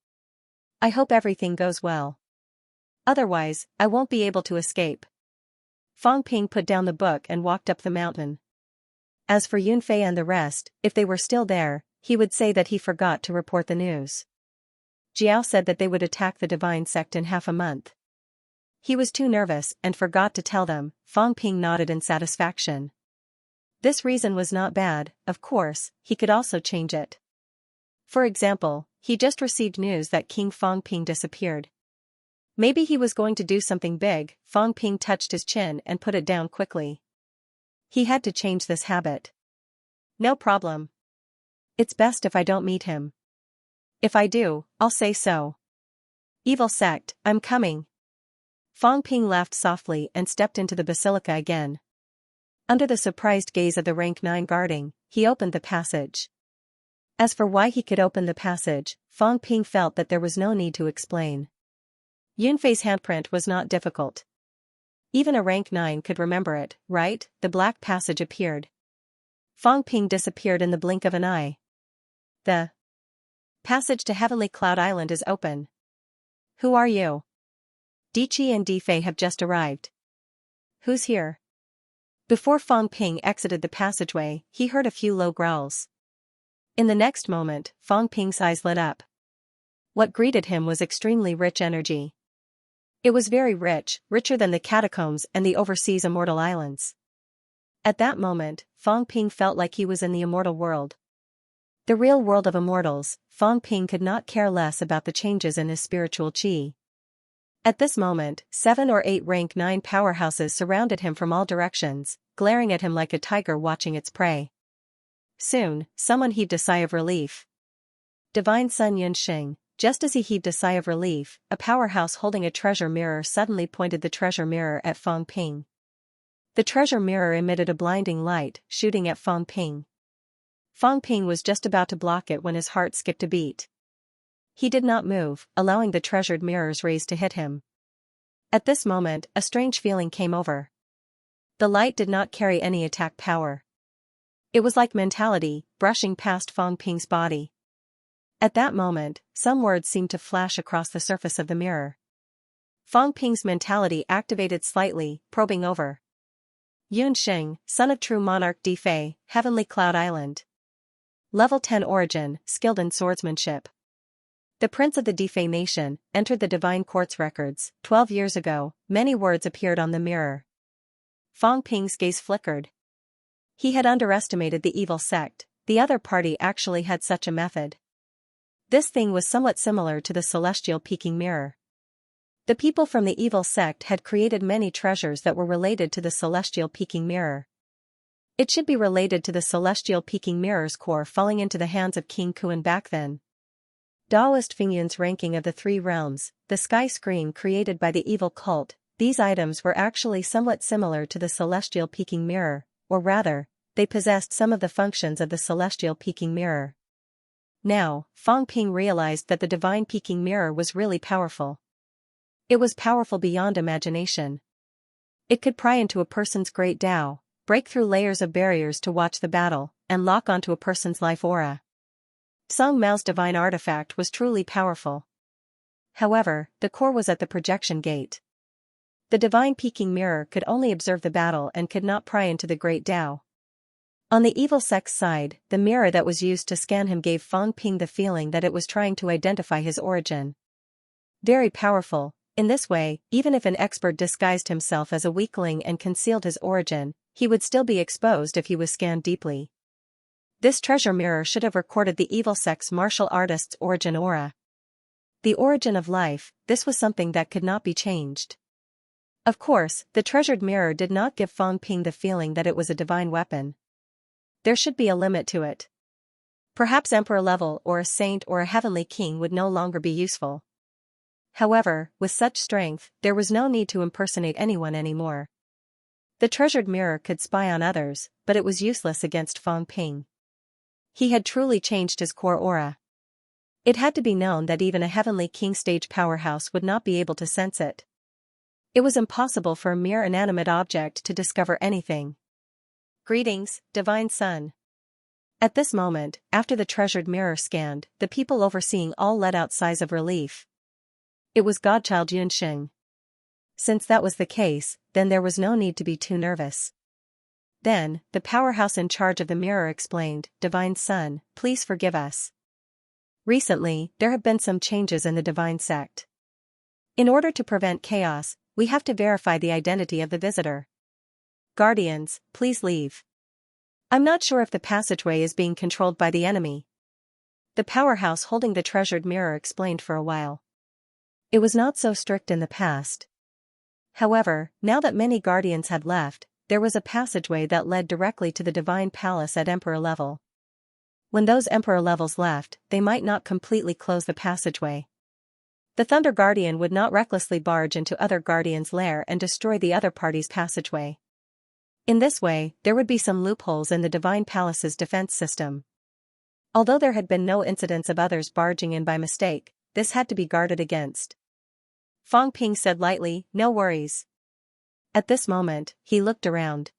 Speaker 1: I hope everything goes well. Otherwise, I won't be able to escape. Fang Ping put down the book and walked up the mountain. As for Yunfei and the rest, if they were still there, he would say that he forgot to report the news. Jiao said that they would attack the divine sect in half a month. He was too nervous and forgot to tell them. Fang Ping nodded in satisfaction. This reason was not bad, of course, he could also change it. For example, he just received news that King Fang Ping disappeared. Maybe he was going to do something big. Fang Ping touched his chin and put it down quickly. He had to change this habit. No problem. It's best if I don't meet him. If I do, I'll say so. Evil sect, I'm coming. Fang Ping laughed softly and stepped into the basilica again. Under the surprised gaze of the rank 9 guarding, he opened the passage. As for why he could open the passage, Fang Ping felt that there was no need to explain. Yunfei's handprint was not difficult. Even a rank 9 could remember it, right? The black passage appeared. Fang Ping disappeared in the blink of an eye. The passage to Heavenly Cloud Island is open. Who are you? Diqi and Difei have just arrived. Who's here? Before Fang Ping exited the passageway, he heard a few low growls. In the next moment, Fang Ping's eyes lit up. What greeted him was extremely rich energy. It was very rich, richer than the catacombs and the overseas immortal islands. At that moment, Fang Ping felt like he was in the immortal world. The real world of immortals. Fang Ping could not care less about the changes in his spiritual qi. At this moment, 7 or 8 rank 9 powerhouses surrounded him from all directions, glaring at him like a tiger watching its prey. Soon, someone heaved a sigh of relief. Divine Sun Yunxing. Just as he heaved a sigh of relief, a powerhouse holding a treasure mirror suddenly pointed the treasure mirror at Fang Ping. The treasure mirror emitted a blinding light, shooting at Fang Ping. Fang Ping was just about to block it when his heart skipped a beat. He did not move, allowing the treasured mirror's rays to hit him. At this moment, a strange feeling came over. The light did not carry any attack power. It was like mentality, brushing past Fang Ping's body. At that moment, some words seemed to flash across the surface of the mirror. Fang Ping's mentality activated slightly, probing over. Yunxing, son of true monarch Di Fei, Heavenly Cloud Island. Level 10 origin, skilled in swordsmanship. The prince of the Di Fei nation entered the divine court's records. 12 years ago, many words appeared on the mirror. Fang Ping's gaze flickered. He had underestimated the evil sect. The other party actually had such a method. This thing was somewhat similar to the celestial peeking mirror. The people from the evil sect had created many treasures that were related to the celestial peeking mirror. It should be related to the celestial peeking mirror's core falling into the hands of King Kuan back then. Daoist Fingyun's ranking of the three realms, the sky screen created by the evil cult, these items were actually somewhat similar to the celestial peeking mirror, or rather, they possessed some of the functions of the celestial peeking mirror. Now, Fang Ping realized that the divine peeking mirror was really powerful. It was powerful beyond imagination. It could pry into a person's great Tao, break through layers of barriers to watch the battle, and lock onto a person's life aura. Song Mao's divine artifact was truly powerful. However, the core was at the projection gate. The divine peeking mirror could only observe the battle and could not pry into the great Tao. On the evil sect's side, the mirror that was used to scan him gave Fang Ping the feeling that it was trying to identify his origin. Very powerful. In this way, even if an expert disguised himself as a weakling and concealed his origin, he would still be exposed if he was scanned deeply. This treasure mirror should have recorded the evil sect's martial artist's origin aura. The origin of life, this was something that could not be changed. Of course, the treasured mirror did not give Fang Ping the feeling that it was a divine weapon. There should be a limit to it. Perhaps emperor level or a saint or a heavenly king would no longer be useful. However, with such strength, there was no need to impersonate anyone anymore. The treasured mirror could spy on others, but it was useless against Fang Ping. He had truly changed his core aura. It had to be known that even a heavenly king stage powerhouse would not be able to sense it. It was impossible for a mere inanimate object to discover anything. Greetings, Divine Son. At this moment, after the treasured mirror scanned, the people overseeing all let out sighs of relief. It was Godchild Yunxing. Since that was the case, then there was no need to be too nervous. Then, the powerhouse in charge of the mirror explained, Divine Son, please forgive us. Recently, there have been some changes in the divine sect. In order to prevent chaos, we have to verify the identity of the visitor. Guardians, please leave. I'm not sure if the passageway is being controlled by the enemy. The powerhouse holding the treasured mirror explained for a while. It was not so strict in the past. However, now that many guardians had left, there was a passageway that led directly to the divine palace at emperor level. When those emperor levels left, they might not completely close the passageway. The Thunder Guardian would not recklessly barge into other guardians' lair and destroy the other party's passageway. In this way, there would be some loopholes in the Divine Palace's defense system. Although there had been no incidents of others barging in by mistake, this had to be guarded against. Fang Ping said lightly, no worries. At this moment, he looked around.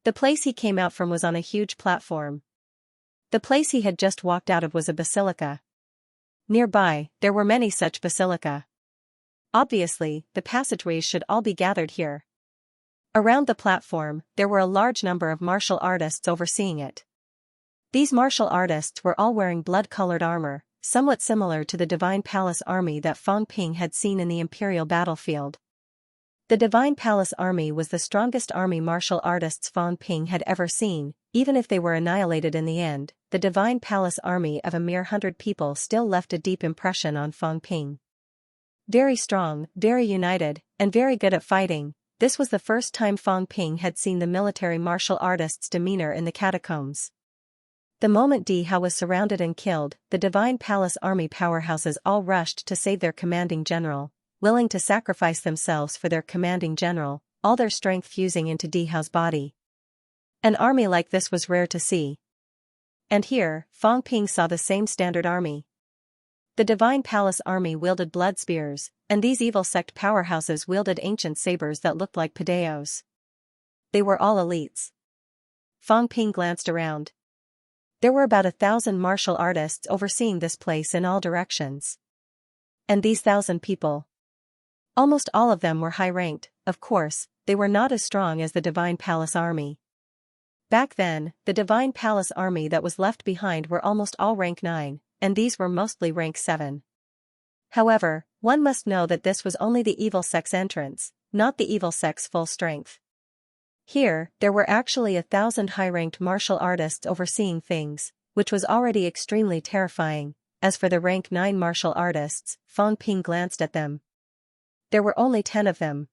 Speaker 1: The place he came out from was on a huge platform. The place he had just walked out of was a basilica. Nearby, there were many such basilica. Obviously, the passageways should all be gathered here. Around the platform, there were a large number of martial artists overseeing it. These martial artists were all wearing blood-colored armor, somewhat similar to the Divine Palace army that Fang Ping had seen in the Imperial battlefield. The Divine Palace army was the strongest army martial artists Fang Ping had ever seen. Even if they were annihilated in the end, the Divine Palace army of a mere 100 people still left a deep impression on Fang Ping. Very strong, very united, and very good at fighting, this was the first time Fang Ping had seen the military martial artists' demeanor in the catacombs. The moment Di Hao was surrounded and killed, the Divine Palace army powerhouses all rushed to save their commanding general, willing to sacrifice themselves for their commanding general, all their strength fusing into Di Hao's body. An army like this was rare to see. And here, Fang Ping saw the same standard army. The Divine Palace army wielded blood spears, and these evil sect powerhouses wielded ancient sabers that looked like padeos. They were all elites. Fang Ping glanced around. There were about 1,000 martial artists overseeing this place in all directions. And these 1,000 people. Almost all of them were high-ranked, of course, they were not as strong as the Divine Palace army. Back then, the Divine Palace army that was left behind were almost all rank 9, and these were mostly rank 7. However, one must know that this was only the evil sect's entrance, not the evil sect's full strength. Here, there were actually 1,000 high-ranked martial artists overseeing things, which was already extremely terrifying. As for the rank 9 martial artists, Fang Ping glanced at them. There were only 10 of them.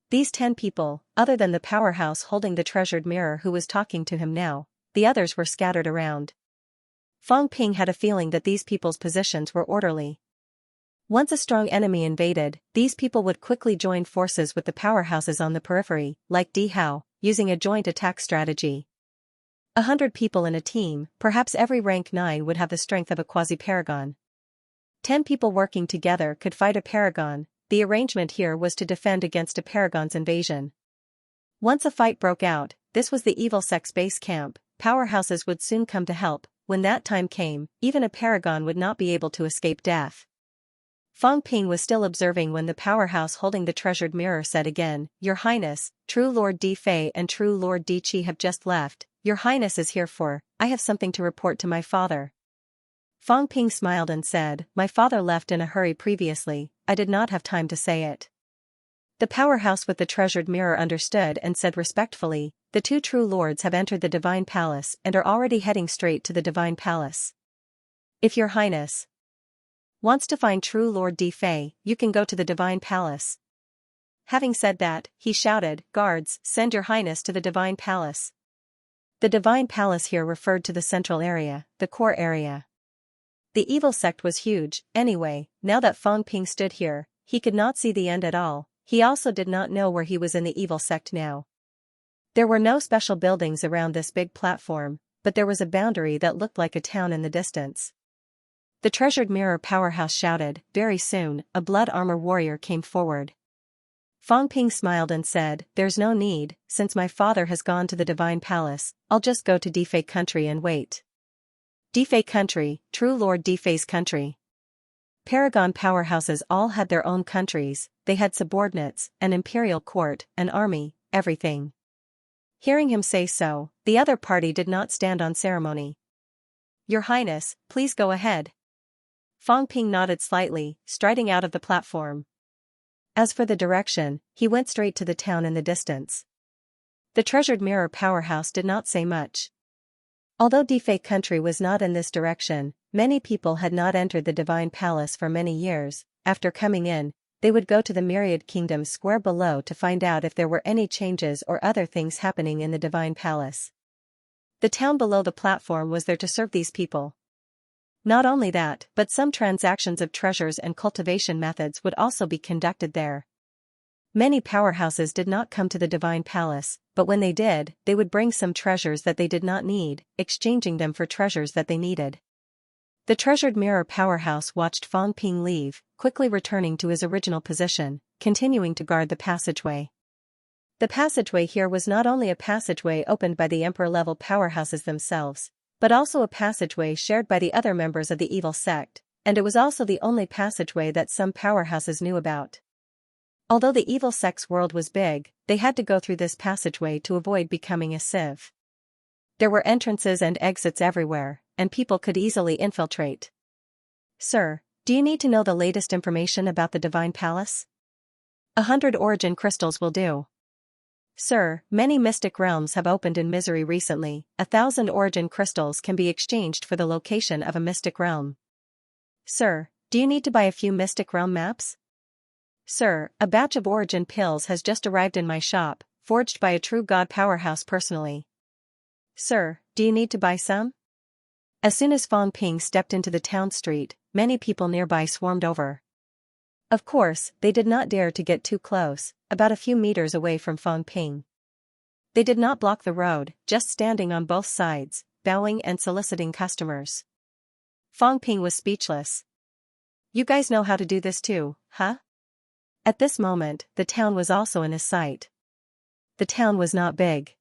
Speaker 1: These 10 people, other than the powerhouse holding the treasured mirror who was talking to him now, the others were scattered around. Fang Ping had a feeling that these people's positions were orderly. Once a strong enemy invaded, these people would quickly join forces with the powerhouses on the periphery, like Di Hao, using a joint attack strategy. 100 people in a team, perhaps every rank 9 would have the strength of a quasi-paragon. 10 people working together could fight a paragon. The arrangement here was to defend against a paragon's invasion. Once a fight broke out, this was the evil sect's base camp, powerhouses would soon come to help. When that time came, even a paragon would not be able to escape death. Fang Ping was still observing when the powerhouse holding the treasured mirror said again, "Your Highness, True Lord Di Fei and True Lord Di Qi have just left. Your Highness is here for, I have something to report to my father." Fang Ping smiled and said, "My father left in a hurry previously, I did not have time to say it." The powerhouse with the treasured mirror understood and said respectfully, "The 2 true lords have entered the Divine Palace and are already heading straight to the Divine Palace. If your Highness wants to find True Lord Di Fei, you can go to the Divine Palace." Having said that, he shouted, "Guards, send your Highness to the Divine Palace." The Divine Palace here referred to the central area, the core area. The evil sect was huge, anyway. Now that Fang Ping stood here, he could not see the end at all. He also did not know where he was in the evil sect now. There were no special buildings around this big platform, but there was a boundary that looked like a town in the distance. The treasured mirror powerhouse shouted. Very soon, a blood armor warrior came forward. Fang Ping smiled and said, "There's no need, since my father has gone to the Divine Palace, I'll just go to Di Fei country and wait." Di Fei country, True Lord Di Fei's country. Paragon powerhouses all had their own countries, they had subordinates, an imperial court, an army, everything. Hearing him say so, the other party did not stand on ceremony. "Your Highness, please go ahead." Fang Ping nodded slightly, striding out of the platform. As for the direction, he went straight to the town in the distance. The treasured mirror powerhouse did not say much. Although Di Fei country was not in this direction, many people had not entered the Divine Palace for many years. After coming in, they would go to the Myriad Kingdom square below to find out if there were any changes or other things happening in the Divine Palace. The town below the platform was there to serve these people. Not only that, but some transactions of treasures and cultivation methods would also be conducted there. Many powerhouses did not come to the Divine Palace, but when they did, they would bring some treasures that they did not need, exchanging them for treasures that they needed. The treasured mirror powerhouse watched Fang Ping leave, quickly returning to his original position, continuing to guard the passageway. The passageway here was not only a passageway opened by the emperor-level powerhouses themselves, but also a passageway shared by the other members of the evil sect, and it was also the only passageway that some powerhouses knew about. Although the evil sect's world was big, they had to go through this passageway to avoid becoming a sieve. There were entrances and exits everywhere, and people could easily infiltrate. "Sir, do you need to know the latest information about the Divine Palace? 100 origin crystals will do." "Sir, many mystic realms have opened in misery recently. 1,000 origin crystals can be exchanged for the location of a mystic realm." "Sir, do you need to buy a few mystic realm maps?" "Sir, a batch of origin pills has just arrived in my shop, forged by a true god powerhouse personally." "Sir, do you need to buy some?" As soon as Fang Ping stepped into the town street, many people nearby swarmed over. Of course, they did not dare to get too close, about a few meters away from Fang Ping. They did not block the road, just standing on both sides, bowing and soliciting customers. Fang Ping was speechless. You guys know how to do this too, huh? At this moment, the town was also in his sight. The town was not big.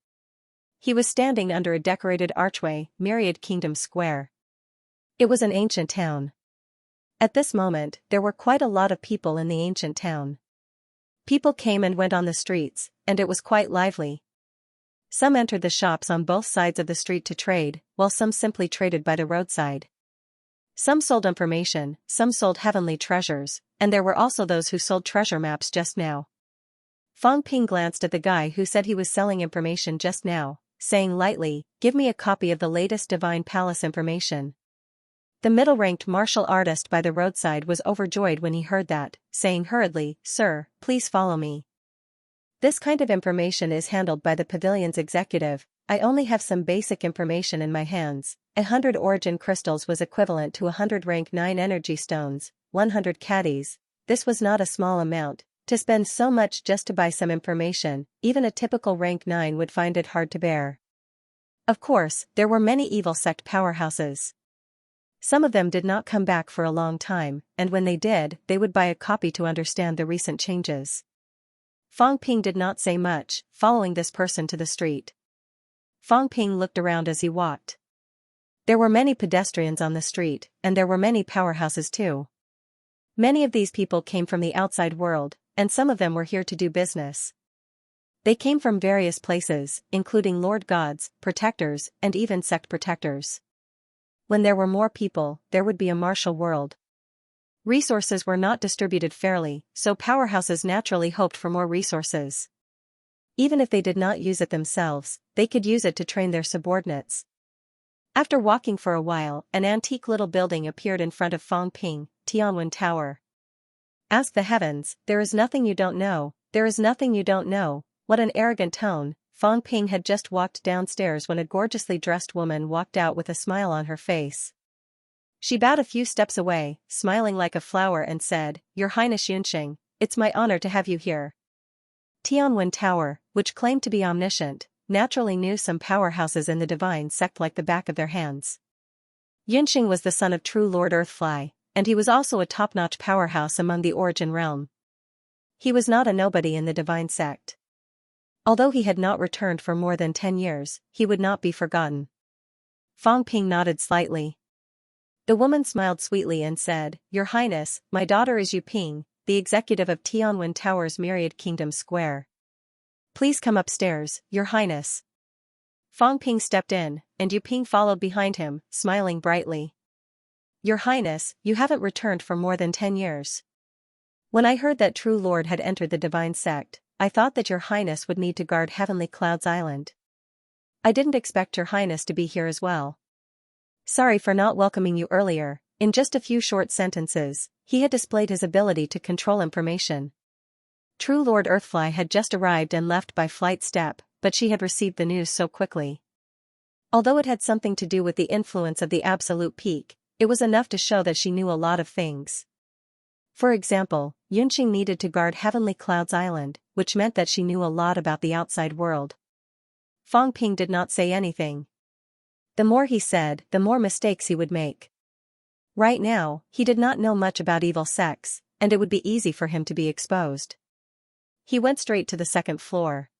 Speaker 1: He was standing under a decorated archway, Myriad Kingdom Square. It was an ancient town. At this moment, there were quite a lot of people in the ancient town. People came and went on the streets, and it was quite lively. Some entered the shops on both sides of the street to trade, while some simply traded by the roadside. Some sold information, some sold heavenly treasures, and there were also those who sold treasure maps just now. Fang Ping glanced at the guy who said he was selling information just now, saying lightly, "Give me a copy of the latest Divine Palace information." The middle-ranked martial artist by the roadside was overjoyed when he heard that, saying hurriedly, "Sir, please follow me. This kind of information is handled by the pavilion's executive. I only have some basic information in my hands. 100 origin crystals was equivalent to 100 rank 9 energy stones, 100 caddies. This was not a small amount. To spend so much just to buy some information, even a typical rank 9 would find it hard to bear." Of course, there were many evil sect powerhouses. Some of them did not come back for a long time, and when they did, they would buy a copy to understand the recent changes. Fang Ping did not say much, following this person to the street. Fang Ping looked around as he walked. There were many pedestrians on the street, and there were many powerhouses too. Many of these people came from the outside world, and some of them were here to do business. They came from various places, including Lord Gods, protectors, and even sect protectors. When there were more people, there would be a martial world. Resources were not distributed fairly, so powerhouses naturally hoped for more resources. Even if they did not use it themselves, they could use it to train their subordinates. After walking for a while, an antique little building appeared in front of Fang Ping, Tianwen Tower. Ask the heavens, there is nothing you don't know, there is nothing you don't know. What an arrogant tone. Fang Ping had just walked downstairs when a gorgeously dressed woman walked out with a smile on her face. She bowed a few steps away, smiling like a flower and said, "Your Highness Xianxia, it's my honor to have you here." Tianwen Tower, which claimed to be omniscient, naturally knew some powerhouses in the divine sect like the back of their hands. Xianxia was the son of true Lord Earthfly, and he was also a top-notch powerhouse among the Origin realm. He was not a nobody in the divine sect. Although he had not returned for more than 10 years, he would not be forgotten. Fang Ping nodded slightly. The woman smiled sweetly and said, "Your Highness, my daughter is Yu Ping, the executive of Tianwen Tower's Myriad Kingdom Square. Please come upstairs, Your Highness." Fang Ping stepped in, and Yu Ping followed behind him, smiling brightly. "Your Highness, you haven't returned for more than 10 years. When I heard that True Lord had entered the divine sect, I thought that Your Highness would need to guard Heavenly Clouds Island. I didn't expect Your Highness to be here as well. Sorry for not welcoming you earlier." In just a few short sentences, he had displayed his ability to control information. True Lord Earthfly had just arrived and left by flight step, but she had received the news so quickly. Although it had something to do with the influence of the absolute peak, it was enough to show that she knew a lot of things. For example, Yunqing needed to guard Heavenly Clouds Island, which meant that she knew a lot about the outside world. Fang Ping did not say anything. The more he said, the more mistakes he would make. Right now, he did not know much about evil sects, and it would be easy for him to be exposed. He went straight to the second floor.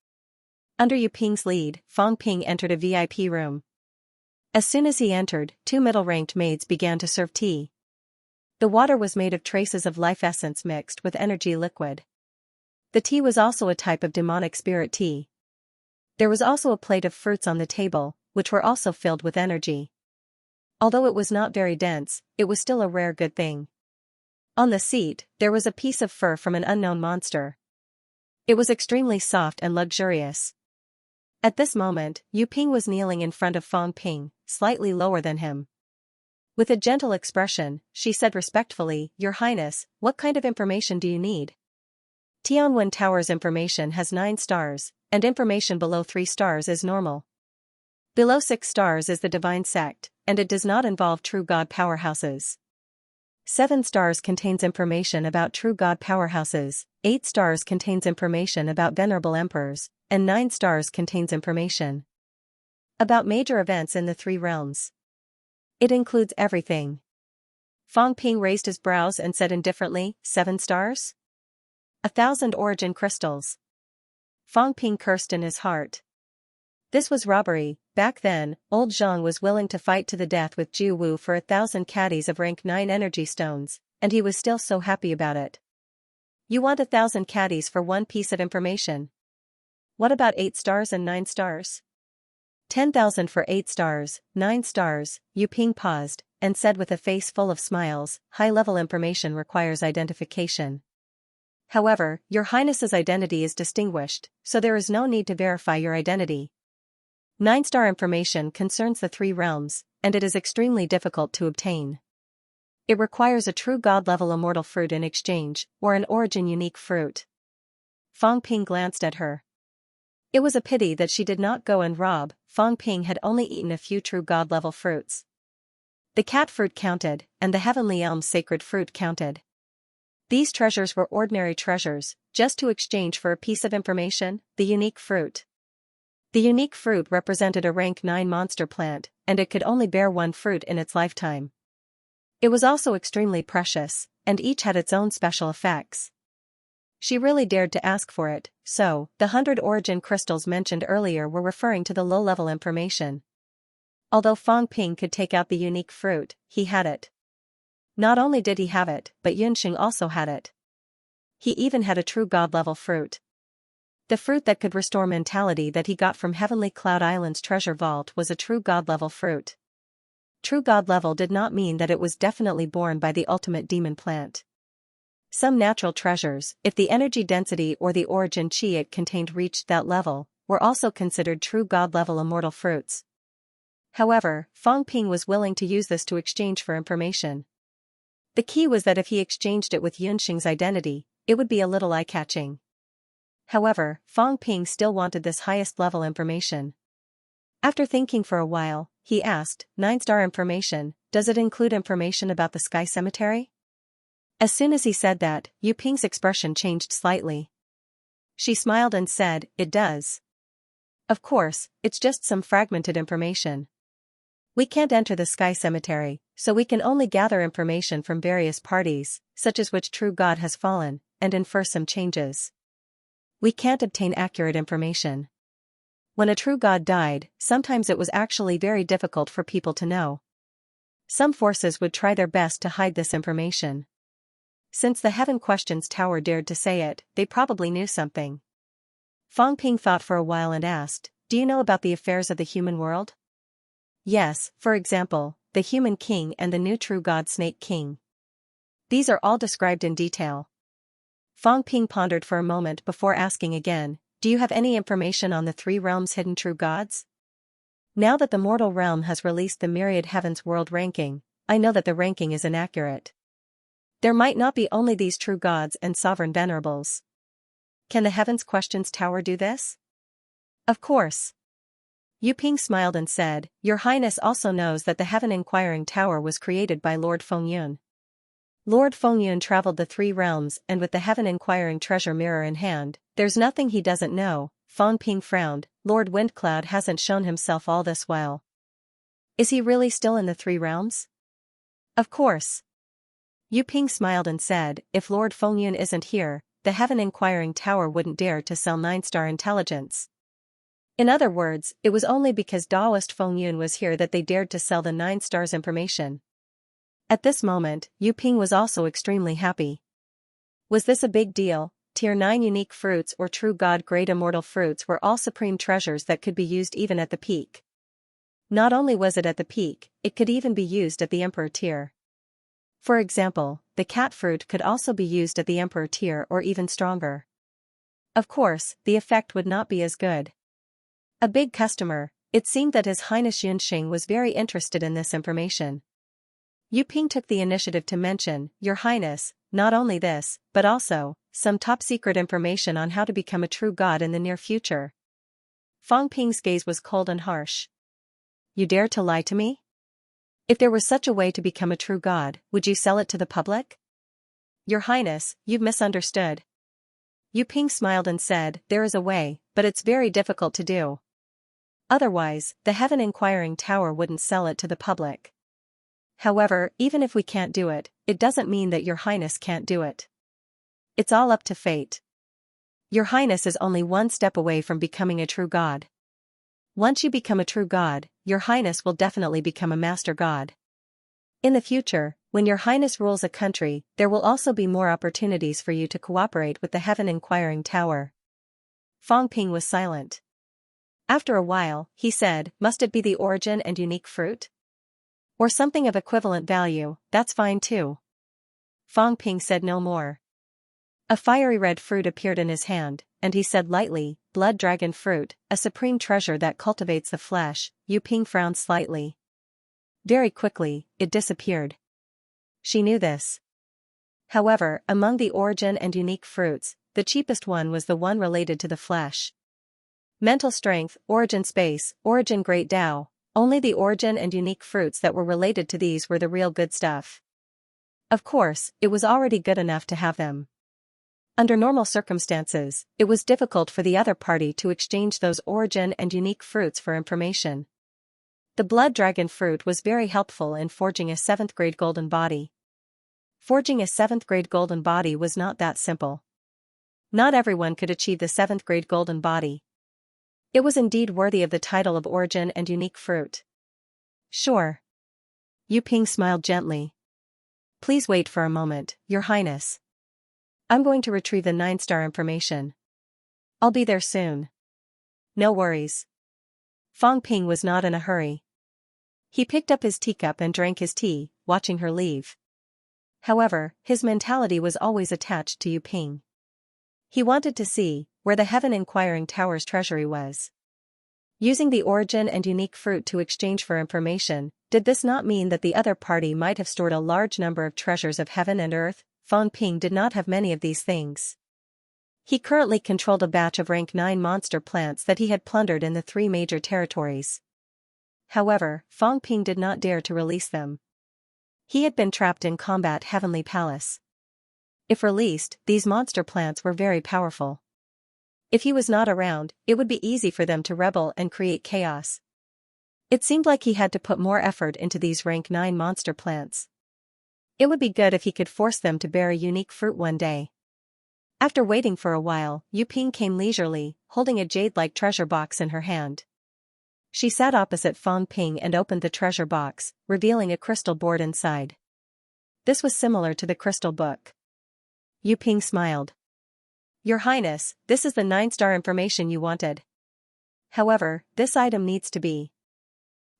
Speaker 1: Under Yu Ping's lead, Fang Ping entered a VIP room. As soon as he entered, 2 middle-ranked maids began to serve tea. The water was made of traces of life essence mixed with energy liquid. The tea was also a type of demonic spirit tea. There was also a plate of fruits on the table, which were also filled with energy. Although it was not very dense, it was still a rare good thing. On the seat, there was a piece of fur from an unknown monster. It was extremely soft and luxurious. At this moment, Yu Ping was kneeling in front of Fang Ping, slightly lower than him. With a gentle expression, she said respectfully, "Your Highness, what kind of information do you need?" Tianwen Tower's information has 9 stars, and information below 3 stars is normal. Below 6 stars is the divine sect, and it does not involve true god powerhouses. 7 stars contains information about true god powerhouses, 8 stars contains information about venerable emperors, and 9 stars contains information About major events in the three realms. It includes everything. Fang Ping raised his brows and said indifferently, 7 stars? 1,000 origin crystals. Fang Ping cursed in his heart. This was robbery. Back then, old Zhang was willing to fight to the death with Ju Wu for 1,000 caddies of rank 9 energy stones, and he was still so happy about it. You want 1,000 caddies for one piece of information? What about 8 stars and 9 stars? 10,000 for 8 stars, 9 stars. Yu Ping paused, and said with a face full of smiles, high-level information requires identification. However, Your Highness's identity is distinguished, so there is no need to verify your identity. 9-star information concerns the three realms, and it is extremely difficult to obtain. It requires a true god-level immortal fruit in exchange, or an origin-unique fruit. Fang Ping glanced at her. It was a pity that she did not go and rob. Fang Ping had only eaten a few true god-level fruits. The cat fruit counted, and the heavenly elm's sacred fruit counted. These treasures were ordinary treasures, just to exchange for a piece of information, the unique fruit. The unique fruit represented a rank 9 monster plant, and it could only bear one fruit in its lifetime. It was also extremely precious, and each had its own special effects. She really dared to ask for it, so, the 100 origin crystals mentioned earlier were referring to the low-level information. Although Fang Ping could take out the unique fruit, he had it. Not only did he have it, but Yunxing also had it. He even had a true god-level fruit. The fruit that could restore mentality that he got from Heavenly Cloud Island's treasure vault was a true god-level fruit. True god-level did not mean that it was definitely born by the ultimate demon plant. Some natural treasures, if the energy density or the origin chi it contained reached that level, were also considered true god-level immortal fruits. However, Fang Ping was willing to use this to exchange for information. The key was that if he exchanged it with Yunxing's identity, it would be a little eye-catching. However, Fang Ping still wanted this highest-level information. After thinking for a while, he asked, 9-star information, does it include information about the Sky Cemetery? As soon as he said that, Yu Ping's expression changed slightly. She smiled and said, it does. Of course, it's just some fragmented information. We can't enter the Sky Cemetery, so we can only gather information from various parties, such as which true god has fallen, and infer some changes. We can't obtain accurate information. When a true god died, sometimes it was actually very difficult for people to know. Some forces would try their best to hide this information. Since the Heaven Questions Tower dared to say it, they probably knew something. Fang Ping thought for a while and asked, do you know about the affairs of the human world? Yes, for example, the human king and the new true god Snake King. These are all described in detail. Fang Ping pondered for a moment before asking again, do you have any information on the three realms' hidden true gods? Now that the mortal realm has released the Myriad Heavens World Ranking, I know that the ranking is inaccurate. There might not be only these true gods and sovereign venerables. Can the Heavens Questions Tower do this? Of course. Yu Ping smiled and said, Your Highness also knows that the Heaven Inquiring Tower was created by Lord Fengyun. Lord Fengyun traveled the three realms and with the Heaven Inquiring Treasure Mirror in hand, there's nothing he doesn't know. Fang Ping frowned, Lord Windcloud hasn't shown himself all this while. Is he really still in the three realms? Of course. Yu Ping smiled and said, if Lord Fengyun isn't here, the Heaven Inquiring Tower wouldn't dare to sell 9-star intelligence. In other words, it was only because Daoist Fengyun was here that they dared to sell the 9 stars information. At this moment, Yu Ping was also extremely happy. Was this a big deal? Tier 9 unique fruits or true god-grade immortal fruits were all supreme treasures that could be used even at the peak. Not only was it at the peak, it could even be used at the Emperor tier. For example, the cat fruit could also be used at the Emperor tier or even stronger. Of course, the effect would not be as good. A big customer, it seemed that His Highness Yunxing was very interested in this information. Yu Ping took the initiative to mention, Your Highness, not only this, but also, some top-secret information on how to become a true god in the near future. Fang Ping's gaze was cold and harsh. You dare to lie to me? If there was such a way to become a true god, would you sell it to the public? Your Highness, you've misunderstood. Yu Ping smiled and said, there is a way, but it's very difficult to do. Otherwise, the Heaven Inquiring Tower wouldn't sell it to the public. However, even if we can't do it, it doesn't mean that Your Highness can't do it. It's all up to fate. Your Highness is only one step away from becoming a true god. Once you become a true god, Your Highness will definitely become a master god. In the future, when Your Highness rules a country, there will also be more opportunities for you to cooperate with the Heaven Inquiring Tower. Fang Ping was silent. After a while, he said, must it be the origin and unique fruit? Or something of equivalent value, that's fine too. Fang Ping said no more. A fiery red fruit appeared in his hand, and he said lightly, blood dragon fruit, a supreme treasure that cultivates the flesh. Yu Ping frowned slightly. Very quickly, it disappeared. She knew this. However, among the origin and unique fruits, the cheapest one was the one related to the flesh. Mental strength, origin space, origin great Tao, only the origin and unique fruits that were related to these were the real good stuff. Of course, it was already good enough to have them. Under normal circumstances, it was difficult for the other party to exchange those origin and unique fruits for information. The blood dragon fruit was very helpful in forging a 7th grade golden body. Forging a 7th grade golden body was not that simple. Not everyone could achieve the 7th grade golden body. It was indeed worthy of the title of origin and unique fruit. Sure. Yu Ping smiled gently. Please wait for a moment, Your Highness. I'm going to retrieve the 9-star information. I'll be there soon. No worries. Fang Ping was not in a hurry. He picked up his teacup and drank his tea, watching her leave. However, his mentality was always attached to Yu Ping. He wanted to see where the Heaven Inquiring Tower's treasury was. Using the origin and unique fruit to exchange for information, did this not mean that the other party might have stored a large number of treasures of heaven and earth? Fang Ping did not have many of these things. He currently controlled a batch of rank 9 monster plants that he had plundered in the 3 major territories. However, Fang Ping did not dare to release them. He had been trapped in Combat Heavenly Palace. If released, these monster plants were very powerful. If he was not around, it would be easy for them to rebel and create chaos. It seemed like he had to put more effort into these rank 9 monster plants. It would be good if he could force them to bear a unique fruit one day. After waiting for a while, Yu Ping came leisurely, holding a jade-like treasure box in her hand. She sat opposite Fang Ping and opened the treasure box, revealing a crystal board inside. This was similar to the crystal book. Yu Ping smiled. Your Highness, this is the 9-star information you wanted. However, this item needs to be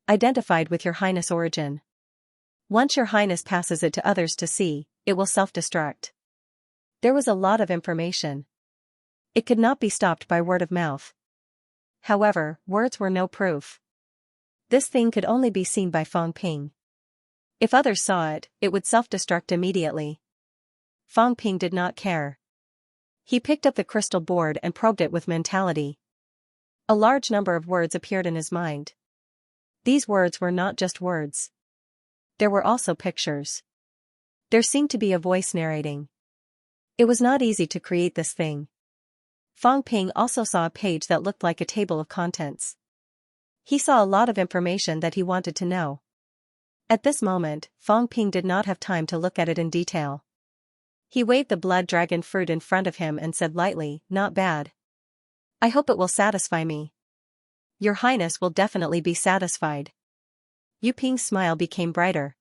Speaker 1: identified with Your Highness' origin. Once Your Highness passes it to others to see, it will self-destruct. There was a lot of information. It could not be stopped by word of mouth. However, words were no proof. This thing could only be seen by Fang Ping. If others saw it, it would self-destruct immediately. Fang Ping did not care. He picked up the crystal board and probed it with mentality. A large number of words appeared in his mind. These words were not just words. There were also pictures. There seemed to be a voice narrating. It was not easy to create this thing. Fang Ping also saw a page that looked like a table of contents. He saw a lot of information that he wanted to know. At this moment, Fang Ping did not have time to look at it in detail. He waved the blood dragon fruit in front of him and said lightly, not bad. I hope it will satisfy me. Your Highness will definitely be satisfied. Yu Ping's smile became brighter.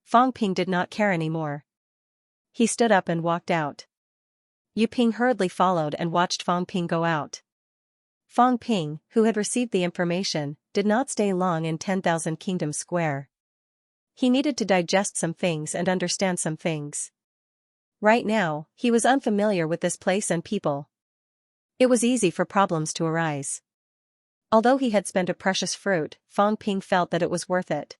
Speaker 1: Fang Ping did not care anymore. He stood up and walked out. Yu Ping hurriedly followed and watched Fang Ping go out. Fang Ping, who had received the information, did not stay long in 10,000 Kingdom Square. He needed to digest some things and understand some things. Right now, he was unfamiliar with this place and people. It was easy for problems to arise. Although he had spent a precious fruit, Fang Ping felt that it was worth it.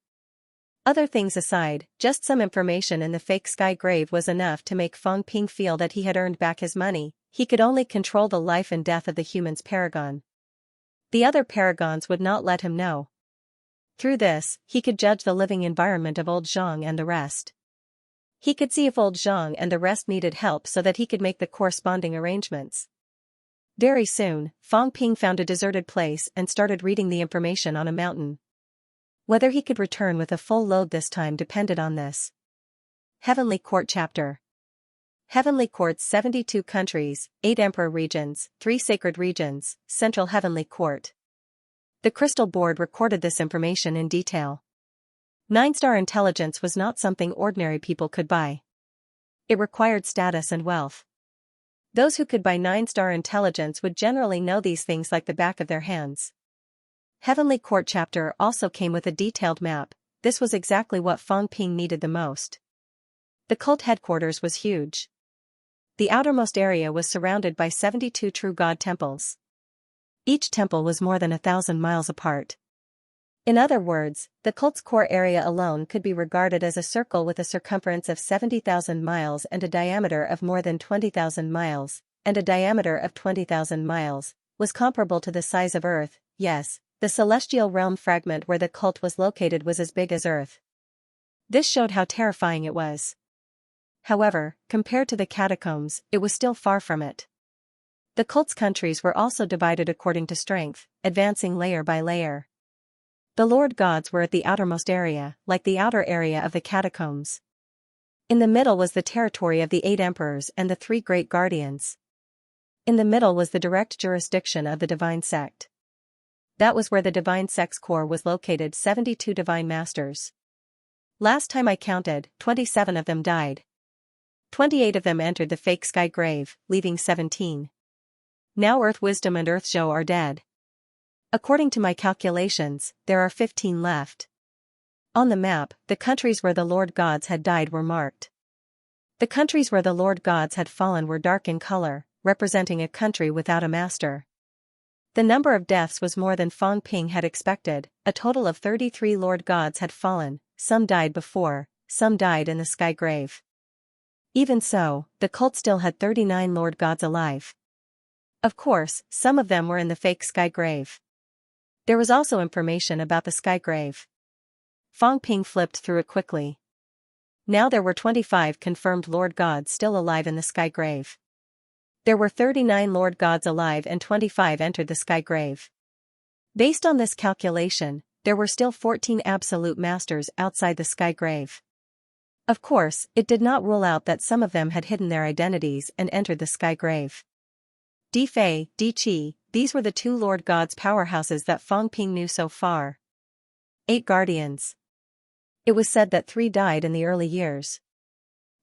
Speaker 1: Other things aside, just some information in the fake sky grave was enough to make Fang Ping feel that he had earned back his money. He could only control the life and death of the human's paragon. The other paragons would not let him know. Through this, he could judge the living environment of old Zhang and the rest. He could see if old Zhang and the rest needed help so that he could make the corresponding arrangements. Very soon, Fang Ping found a deserted place and started reading the information on a mountain. Whether he could return with a full load this time depended on this. Heavenly Court Chapter. Heavenly Court's 72 countries, 8 emperor regions, 3 sacred regions, Central Heavenly Court. The Crystal Board recorded this information in detail. 9-star intelligence was not something ordinary people could buy. It required status and wealth. Those who could buy 9-star intelligence would generally know these things like the back of their hands. Heavenly Court Chapter also came with a detailed map. This was exactly what Fang Ping needed the most. The cult headquarters was huge. The outermost area was surrounded by 72 true god temples. Each temple was more than 1,000 miles apart. In other words, the cult's core area alone could be regarded as a circle with a circumference of 70,000 miles and a diameter of more than 20,000 miles, and a diameter of 20,000 miles, was comparable to the size of Earth. Yes, the celestial realm fragment where the cult was located was as big as Earth. This showed how terrifying it was. However, compared to the catacombs, it was still far from it. The cult's countries were also divided according to strength, advancing layer by layer. The Lord Gods were at the outermost area, like the outer area of the catacombs. In the middle was the territory of the 8 emperors and the 3 great guardians. In the middle was the direct jurisdiction of the divine sect. That was where the divine sect's core was located. 72 divine masters. Last time I counted, 27 of them died. 28 of them entered the fake sky grave, leaving 17. Now Earth Wisdom and Earth Zhou are dead. According to my calculations, there are 15 left. On the map, the countries where the Lord Gods had died were marked. The countries where the Lord Gods had fallen were dark in color, representing a country without a master. The number of deaths was more than Fang Ping had expected. A total of 33 Lord Gods had fallen. Some died before, some died in the sky grave. Even so, the cult still had 39 Lord Gods alive. Of course, some of them were in the fake sky grave. There was also information about the sky grave. Fang Ping flipped through it quickly. Now there were 25 confirmed Lord Gods still alive in the sky grave. There were 39 Lord Gods alive and 25 entered the sky grave. Based on this calculation, there were still 14 absolute masters outside the sky grave. Of course, it did not rule out that some of them had hidden their identities and entered the sky grave. Di Fei, Di Qi, these were the 2 Lord Gods powerhouses that Fang Ping knew so far. 8 guardians. It was said that 3 died in the early years.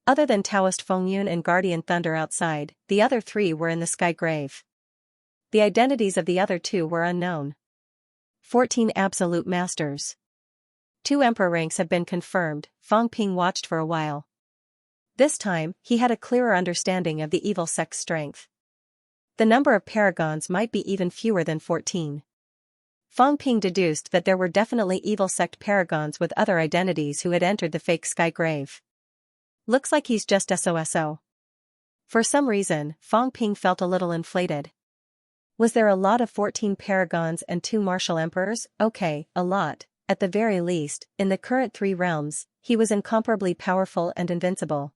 Speaker 1: Other than Taoist Fengyun and Guardian Thunder outside, the other 3 were in the sky grave. The identities of the other 2 were unknown. 14 absolute masters. 2 emperor ranks have been confirmed. Fang Ping watched for a while. This time, he had a clearer understanding of the evil sect's strength. The number of paragons might be even fewer than 14. Fang Ping deduced that there were definitely evil sect paragons with other identities who had entered the fake sky grave. Looks like he's just SOSO. For some reason, Fang Ping felt a little inflated. Was there a lot of 14 paragons and 2 martial emperors? Okay, a lot. At the very least, in the current 3 realms, he was incomparably powerful and invincible.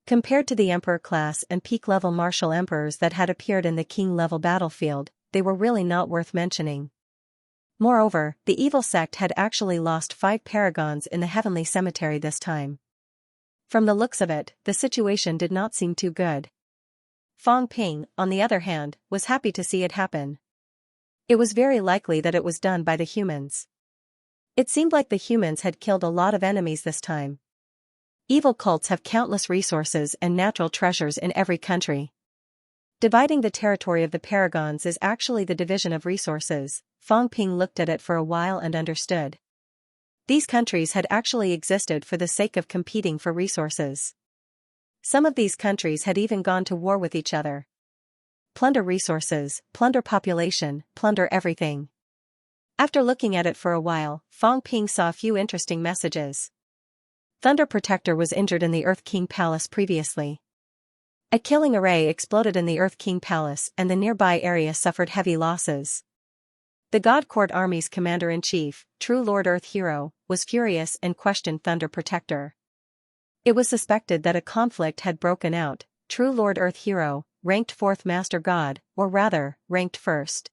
Speaker 1: Compared to the emperor class and peak-level martial emperors that had appeared in the king-level battlefield, they were really not worth mentioning. Moreover, the evil sect had actually lost 5 paragons in the heavenly cemetery this time. From the looks of it, the situation did not seem too good. Fang Ping, on the other hand, was happy to see it happen. It was very likely that it was done by the humans. It seemed like the humans had killed a lot of enemies this time. Evil cults have countless resources and natural treasures in every country. Dividing the territory of the paragons is actually the division of resources. Fang Ping looked at it for a while and understood. These countries had actually existed for the sake of competing for resources. Some of these countries had even gone to war with each other. Plunder resources, plunder population, plunder everything. After looking at it for a while, Fang Ping saw a few interesting messages. Thunder Protector was injured in the Earth King Palace previously. A killing array exploded in the Earth King Palace and the nearby area suffered heavy losses. The God Court Army's commander-in-chief, True Lord Earth Hero, was furious and questioned Thunder Protector. It was suspected that a conflict had broken out. True Lord Earth Hero, ranked 4th Master God, or rather, ranked 1st.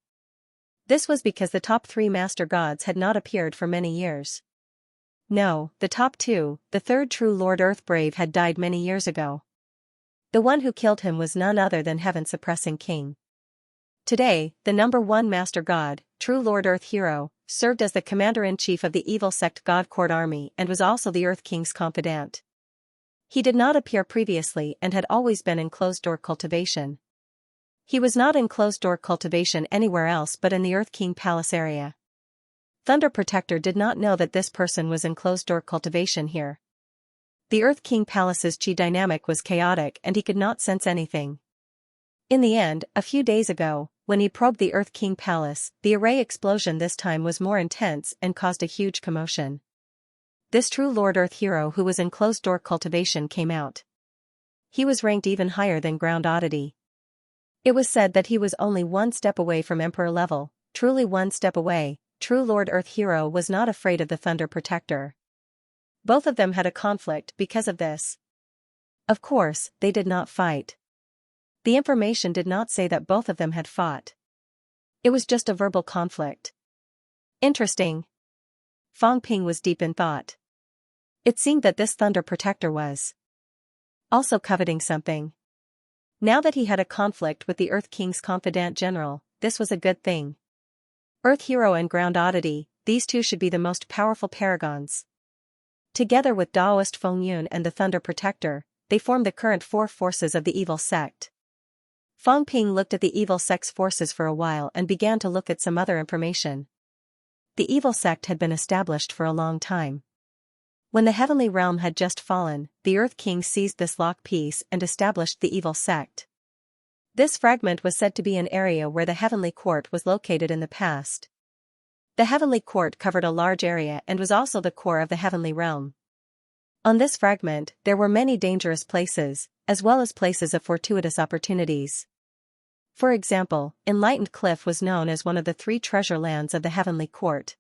Speaker 1: This was because the top 3 Master Gods had not appeared for many years. No, the top 2, the 3rd true Lord Earthbrave had died many years ago. The one who killed him was none other than Heaven-suppressing King. Today, the number 1 Master God, true Lord Earth Hero, served as the commander-in-chief of the evil sect God Court army and was also the Earth King's confidant. He did not appear previously and had always been in closed-door cultivation. He was not in closed-door cultivation anywhere else but in the Earth King Palace area. Thunder Protector did not know that this person was in closed-door cultivation here. The Earth King Palace's chi dynamic was chaotic and he could not sense anything. In the end, a few days ago, when he probed the Earth King Palace, the array explosion this time was more intense and caused a huge commotion. This true Lord Earth Hero who was in closed-door cultivation came out. He was ranked even higher than Ground Oddity. It was said that he was only one step away from Emperor level, truly one step away. True Lord Earth Hero was not afraid of the Thunder Protector. Both of them had a conflict because of this. Of course, they did not fight. The information did not say that both of them had fought. It was just a verbal conflict. Interesting. Fang Ping was deep in thought. It seemed that this Thunder Protector was also coveting something. Now that he had a conflict with the Earth King's confidant general, this was a good thing. Earth Hero and Ground Oddity, these two should be the most powerful paragons. Together with Daoist Feng Yun and the Thunder Protector, they form the current 4 forces of the evil sect. Fang Ping looked at the evil sect's forces for a while and began to look at some other information. The evil sect had been established for a long time. When the heavenly realm had just fallen, the Earth King seized this lock piece and established the evil sect. This fragment was said to be an area where the heavenly court was located in the past. The heavenly court covered a large area and was also the core of the heavenly realm. On this fragment, there were many dangerous places, as well as places of fortuitous opportunities. For example, Enlightened Cliff was known as one of the 3 treasure lands of the heavenly court.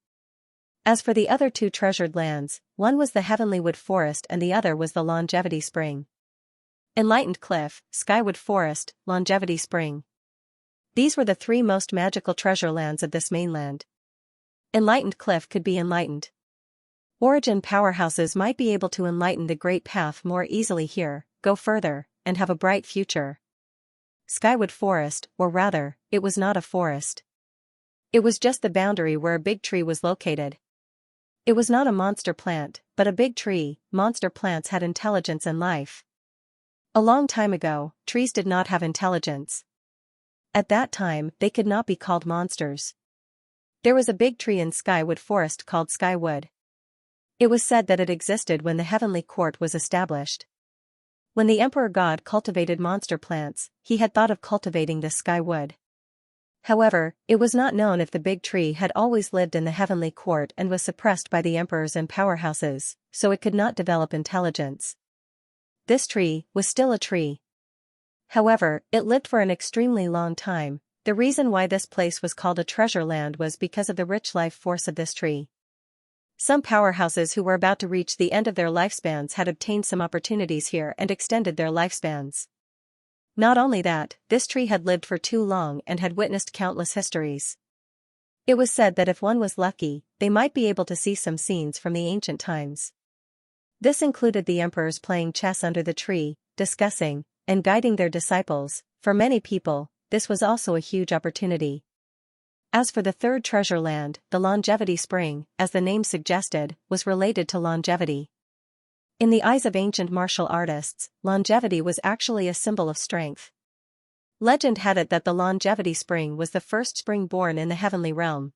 Speaker 1: As for the other 2 treasured lands, one was the Heavenly Wood Forest and the other was the Longevity Spring. Enlightened Cliff, Skywood Forest, Longevity Spring. These were the 3 most magical treasure lands of this mainland. Enlightened Cliff could be enlightened. Origin powerhouses might be able to enlighten the Great Path more easily here, go further, and have a bright future. Skywood Forest, or rather, it was not a forest. It was just the boundary where a big tree was located. It was not a monster plant, but a big tree. Monster plants had intelligence and life. A long time ago, trees did not have intelligence. At that time, they could not be called monsters. There was a big tree in Skywood Forest called Skywood. It was said that it existed when the heavenly court was established. When the Emperor God cultivated monster plants, he had thought of cultivating this Skywood. However, it was not known if the big tree had always lived in the heavenly court and was suppressed by the emperors and powerhouses, so it could not develop intelligence. This tree was still a tree. However, it lived for an extremely long time. The reason why this place was called a treasure land was because of the rich life force of this tree. Some powerhouses who were about to reach the end of their lifespans had obtained some opportunities here and extended their lifespans. Not only that, this tree had lived for too long and had witnessed countless histories. It was said that if one was lucky, they might be able to see some scenes from the ancient times. This included the emperors playing chess under the tree, discussing, and guiding their disciples. For many people, this was also a huge opportunity. As for the 3rd treasure land, the Longevity Spring, as the name suggested, was related to longevity. In the eyes of ancient martial artists, longevity was actually a symbol of strength. Legend had it that the Longevity Spring was the first spring born in the heavenly realm.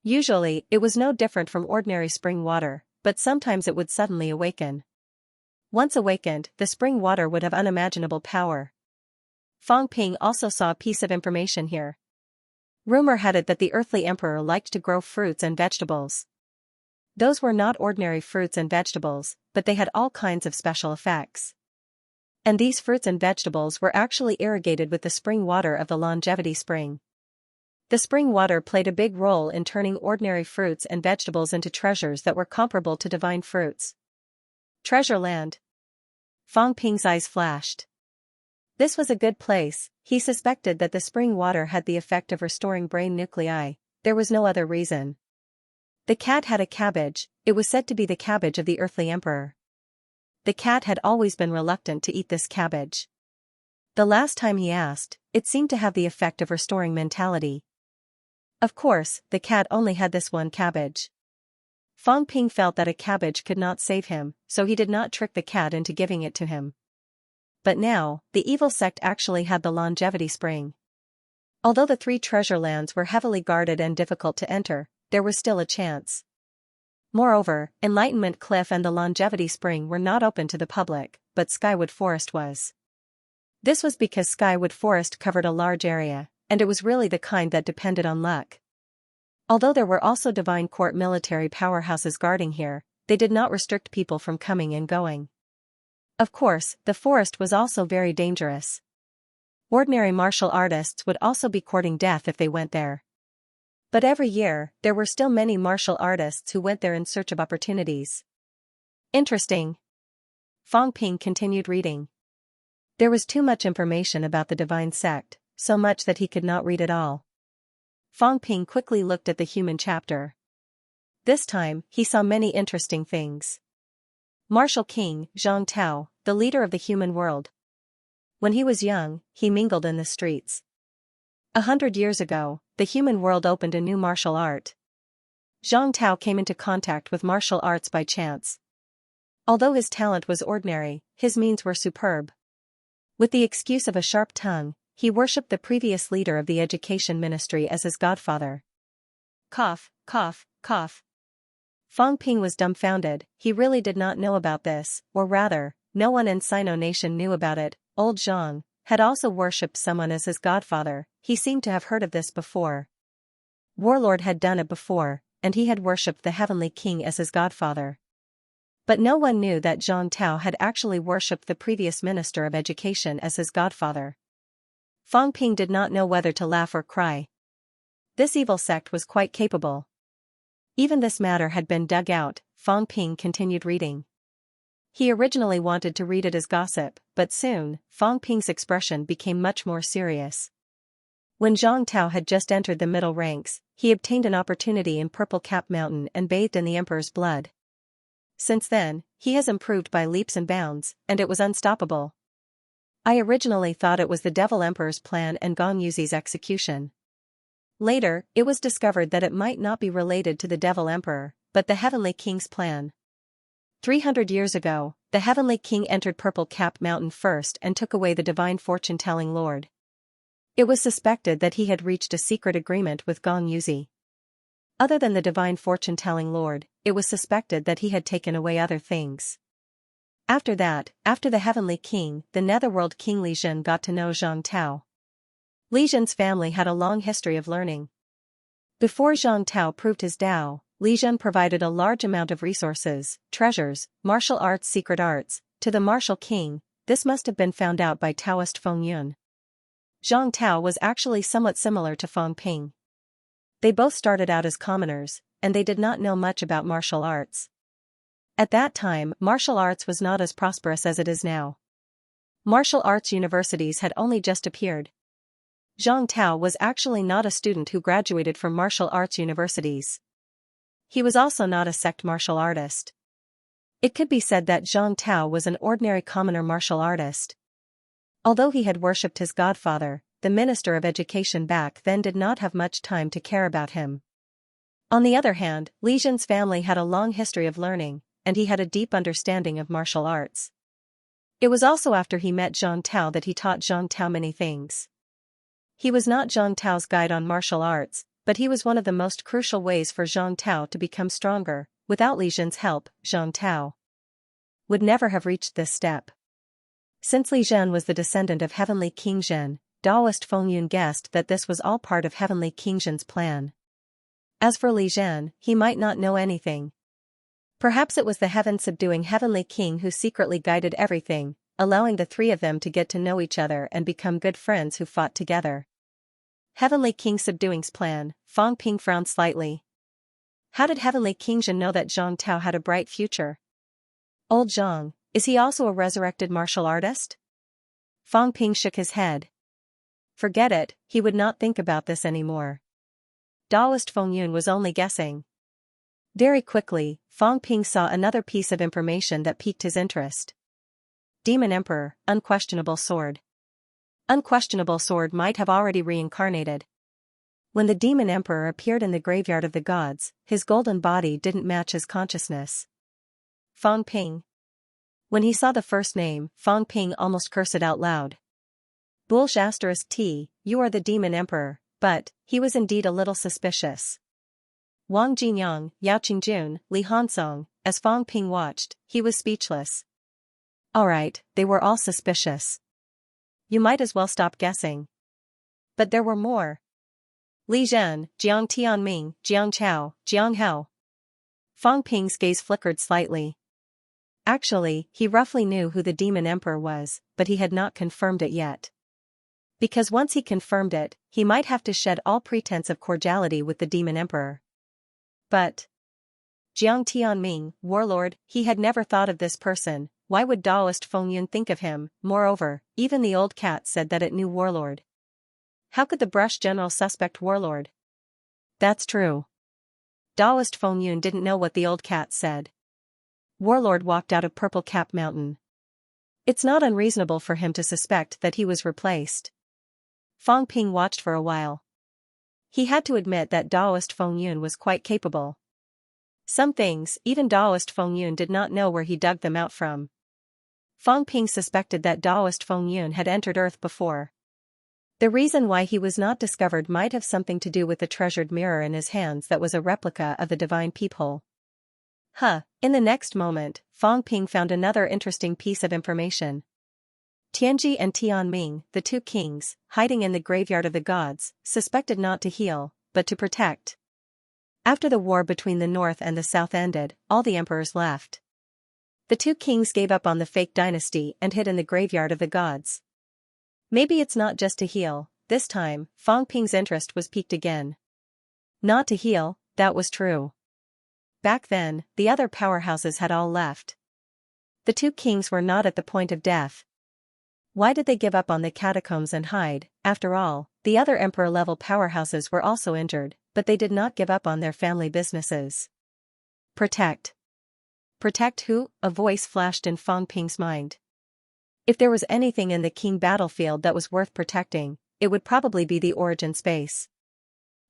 Speaker 1: Usually, it was no different from ordinary spring water, but sometimes it would suddenly awaken. Once awakened, the spring water would have unimaginable power. Fang Ping also saw a piece of information here. Rumor had it that the earthly emperor liked to grow fruits and vegetables. Those were not ordinary fruits and vegetables, but they had all kinds of special effects. And these fruits and vegetables were actually irrigated with the spring water of the Longevity Spring. The spring water played a big role in turning ordinary fruits and vegetables into treasures that were comparable to divine fruits. Treasure land. Fang Ping's eyes flashed. This was a good place. He suspected that the spring water had the effect of restoring brain nuclei. There was no other reason. The cat had a cabbage. It was said to be the cabbage of the earthly emperor. The cat had always been reluctant to eat this cabbage. The last time he asked, it seemed to have the effect of restoring mentality. Of course, the cat only had this one cabbage. Fang Ping felt that a cabbage could not save him, so he did not trick the cat into giving it to him. But now, the evil sect actually had the longevity spring. Although the 3 treasure lands were heavily guarded and difficult to enter, there was still a chance. Moreover, Enlightenment Cliff and the longevity spring were not open to the public, but Skywood Forest was. This was because Skywood Forest covered a large area, and it was really the kind that depended on luck. Although there were also Divine Court military powerhouses guarding here, they did not restrict people from coming and going. Of course, the forest was also very dangerous. Ordinary martial artists would also be courting death if they went there. But every year, there were still many martial artists who went there in search of opportunities. Interesting. Fang Ping continued reading. There was too much information about the divine sect, so much that he could not read it all. Fang Ping quickly looked at the human chapter. This time, he saw many interesting things. Martial King, Zhang Tao, the leader of the human world. When he was young, he mingled in the streets. 100 years ago, the human world opened a new martial art. Zhang Tao came into contact with martial arts by chance. Although his talent was ordinary, his means were superb. With the excuse of a sharp tongue, he worshipped the previous leader of the education ministry as his godfather. Cough, cough, cough. Fang Ping was dumbfounded. He really did not know about this, or rather, no one in Sino Nation knew about it. Old Zhang had also worshipped someone as his godfather. He seemed to have heard of this before. Warlord had done it before, and he had worshipped the Heavenly King as his godfather. But no one knew that Zhang Tao had actually worshipped the previous Minister of Education as his godfather. Fang Ping did not know whether to laugh or cry. This evil sect was quite capable. Even this matter had been dug out. Fang Ping continued reading. He originally wanted to read it as gossip, but soon, Fang Ping's expression became much more serious. When Zhang Tao had just entered the middle ranks, he obtained an opportunity in Purple Cap Mountain and bathed in the Emperor's blood. Since then, he has improved by leaps and bounds, and it was unstoppable. I originally thought it was the Devil Emperor's plan and Gong Yuzi's execution. Later, it was discovered that it might not be related to the Devil Emperor, but the Heavenly King's plan. 300 years ago, the Heavenly King entered Purple Cap Mountain first and took away the Divine Fortune-Telling Lord. It was suspected that he had reached a secret agreement with Gong Yuzi. Other than the Divine Fortune-Telling Lord, it was suspected that he had taken away other things. After that, after the Heavenly King, the Netherworld King Li Jun got to know Zhang Tao. Li Jun's family had a long history of learning. Before Zhang Tao proved his Tao, Li Jun provided a large amount of resources, treasures, martial arts, secret arts, to the martial king. This must have been found out by Taoist Feng Yun. Zhang Tao was actually somewhat similar to Fang Ping. They both started out as commoners, and they did not know much about martial arts. At that time, martial arts was not as prosperous as it is now. Martial arts universities had only just appeared. Zhang Tao was actually not a student who graduated from martial arts universities. He was also not a sect martial artist. It could be said that Zhang Tao was an ordinary commoner martial artist. Although he had worshipped his godfather, the Minister of Education back then did not have much time to care about him. On the other hand, Li Jun's family had a long history of learning, and he had a deep understanding of martial arts. It was also after he met Zhang Tao that he taught Zhang Tao many things. He was not Zhang Tao's guide on martial arts, but he was one of the most crucial ways for Zhang Tao to become stronger. Without Li Jun's help, Zhang Tao would never have reached this step. Since Li Jun was the descendant of Heavenly King Zhen, Taoist Feng Yun guessed that this was all part of Heavenly King Zhen's plan. As for Li Jun, he might not know anything. Perhaps it was the heaven-subduing Heavenly King who secretly guided everything, allowing the three of them to get to know each other and become good friends who fought together. Heavenly King Subduing's plan. Fang Ping frowned slightly. How did Heavenly King Zhen know that Zhang Tao had a bright future? Old Zhang, is he also a resurrected martial artist? Fang Ping shook his head. Forget it, he would not think about this anymore. Daoist Feng Yun was only guessing. Very quickly, Fang Ping saw another piece of information that piqued his interest. Demon Emperor, unquestionable sword. Unquestionable sword might have already reincarnated. When the Demon Emperor appeared in the graveyard of the gods, his golden body didn't match his consciousness. Fang Ping. When he saw the first name, Fang Ping almost cursed it out loud. Bulsh *T, you are the Demon Emperor, but, he was indeed a little suspicious. Wang Jinyang, Yao Qingjun, Li Hansong, as Fang Ping watched, he was speechless. Alright, they were all suspicious. You might as well stop guessing. But there were more. Li Zhen, Jiang Tianming, Jiang Chao, Jiang Hao. Fang Ping's gaze flickered slightly. Actually, he roughly knew who the Demon Emperor was, but he had not confirmed it yet. Because once he confirmed it, he might have to shed all pretense of cordiality with the Demon Emperor. But Jiang Tianming, warlord, he had never thought of this person. Why would Daoist Feng Yun think of him? Moreover, even the old cat said that it knew warlord. How could the brush general suspect warlord? That's true. Daoist Feng Yun didn't know what the old cat said. Warlord walked out of Purple Cap Mountain. It's not unreasonable for him to suspect that he was replaced. Fang Ping watched for a while. He had to admit that Daoist Feng Yun was quite capable. Some things, even Daoist Feng Yun did not know where he dug them out from. Fang Ping suspected that Daoist Feng Yun had entered Earth before. The reason why he was not discovered might have something to do with the treasured mirror in his hands that was a replica of the divine peephole. In the next moment, Fang Ping found another interesting piece of information. Tianji and Tianming, the two kings, hiding in the graveyard of the gods, suspected not to heal, but to protect. After the war between the north and the south ended, all the emperors left. The two kings gave up on the fake dynasty and hid in the graveyard of the gods. Maybe it's not just to heal. This time, Fang Ping's interest was piqued again. Not to heal, that was true. Back then, the other powerhouses had all left. The two kings were not at the point of death. Why did they give up on the catacombs and hide? After all, the other emperor-level powerhouses were also injured, but they did not give up on their family businesses. Protect. Protect who? A voice flashed in Fang Ping's mind. If there was anything in the King battlefield that was worth protecting, it would probably be the origin space.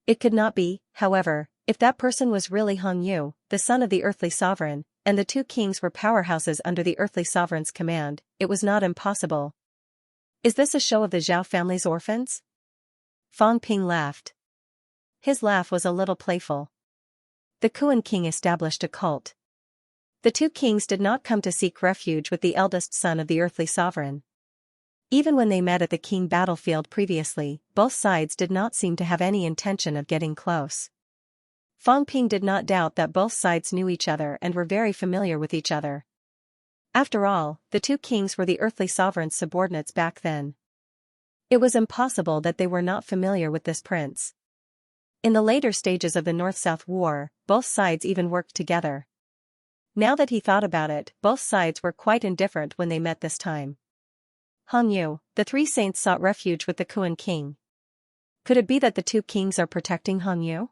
Speaker 1: It could not be, however, if that person was really Hung Yu, the son of the earthly sovereign, and the two kings were powerhouses under the earthly sovereign's command, it was not impossible. Is this a show of the Zhao family's orphans? Fang Ping laughed. His laugh was a little playful. The Kuan king established a cult. The two kings did not come to seek refuge with the eldest son of the earthly sovereign. Even when they met at the King battlefield previously, both sides did not seem to have any intention of getting close. Fang Ping did not doubt that both sides knew each other and were very familiar with each other. After all, the two kings were the earthly sovereign's subordinates back then. It was impossible that they were not familiar with this prince. In the later stages of the North-South War, both sides even worked together. Now that he thought about it, both sides were quite indifferent when they met this time. Hung Yu, the three saints sought refuge with the Kuan king. Could it be that the two kings are protecting Hung Yu?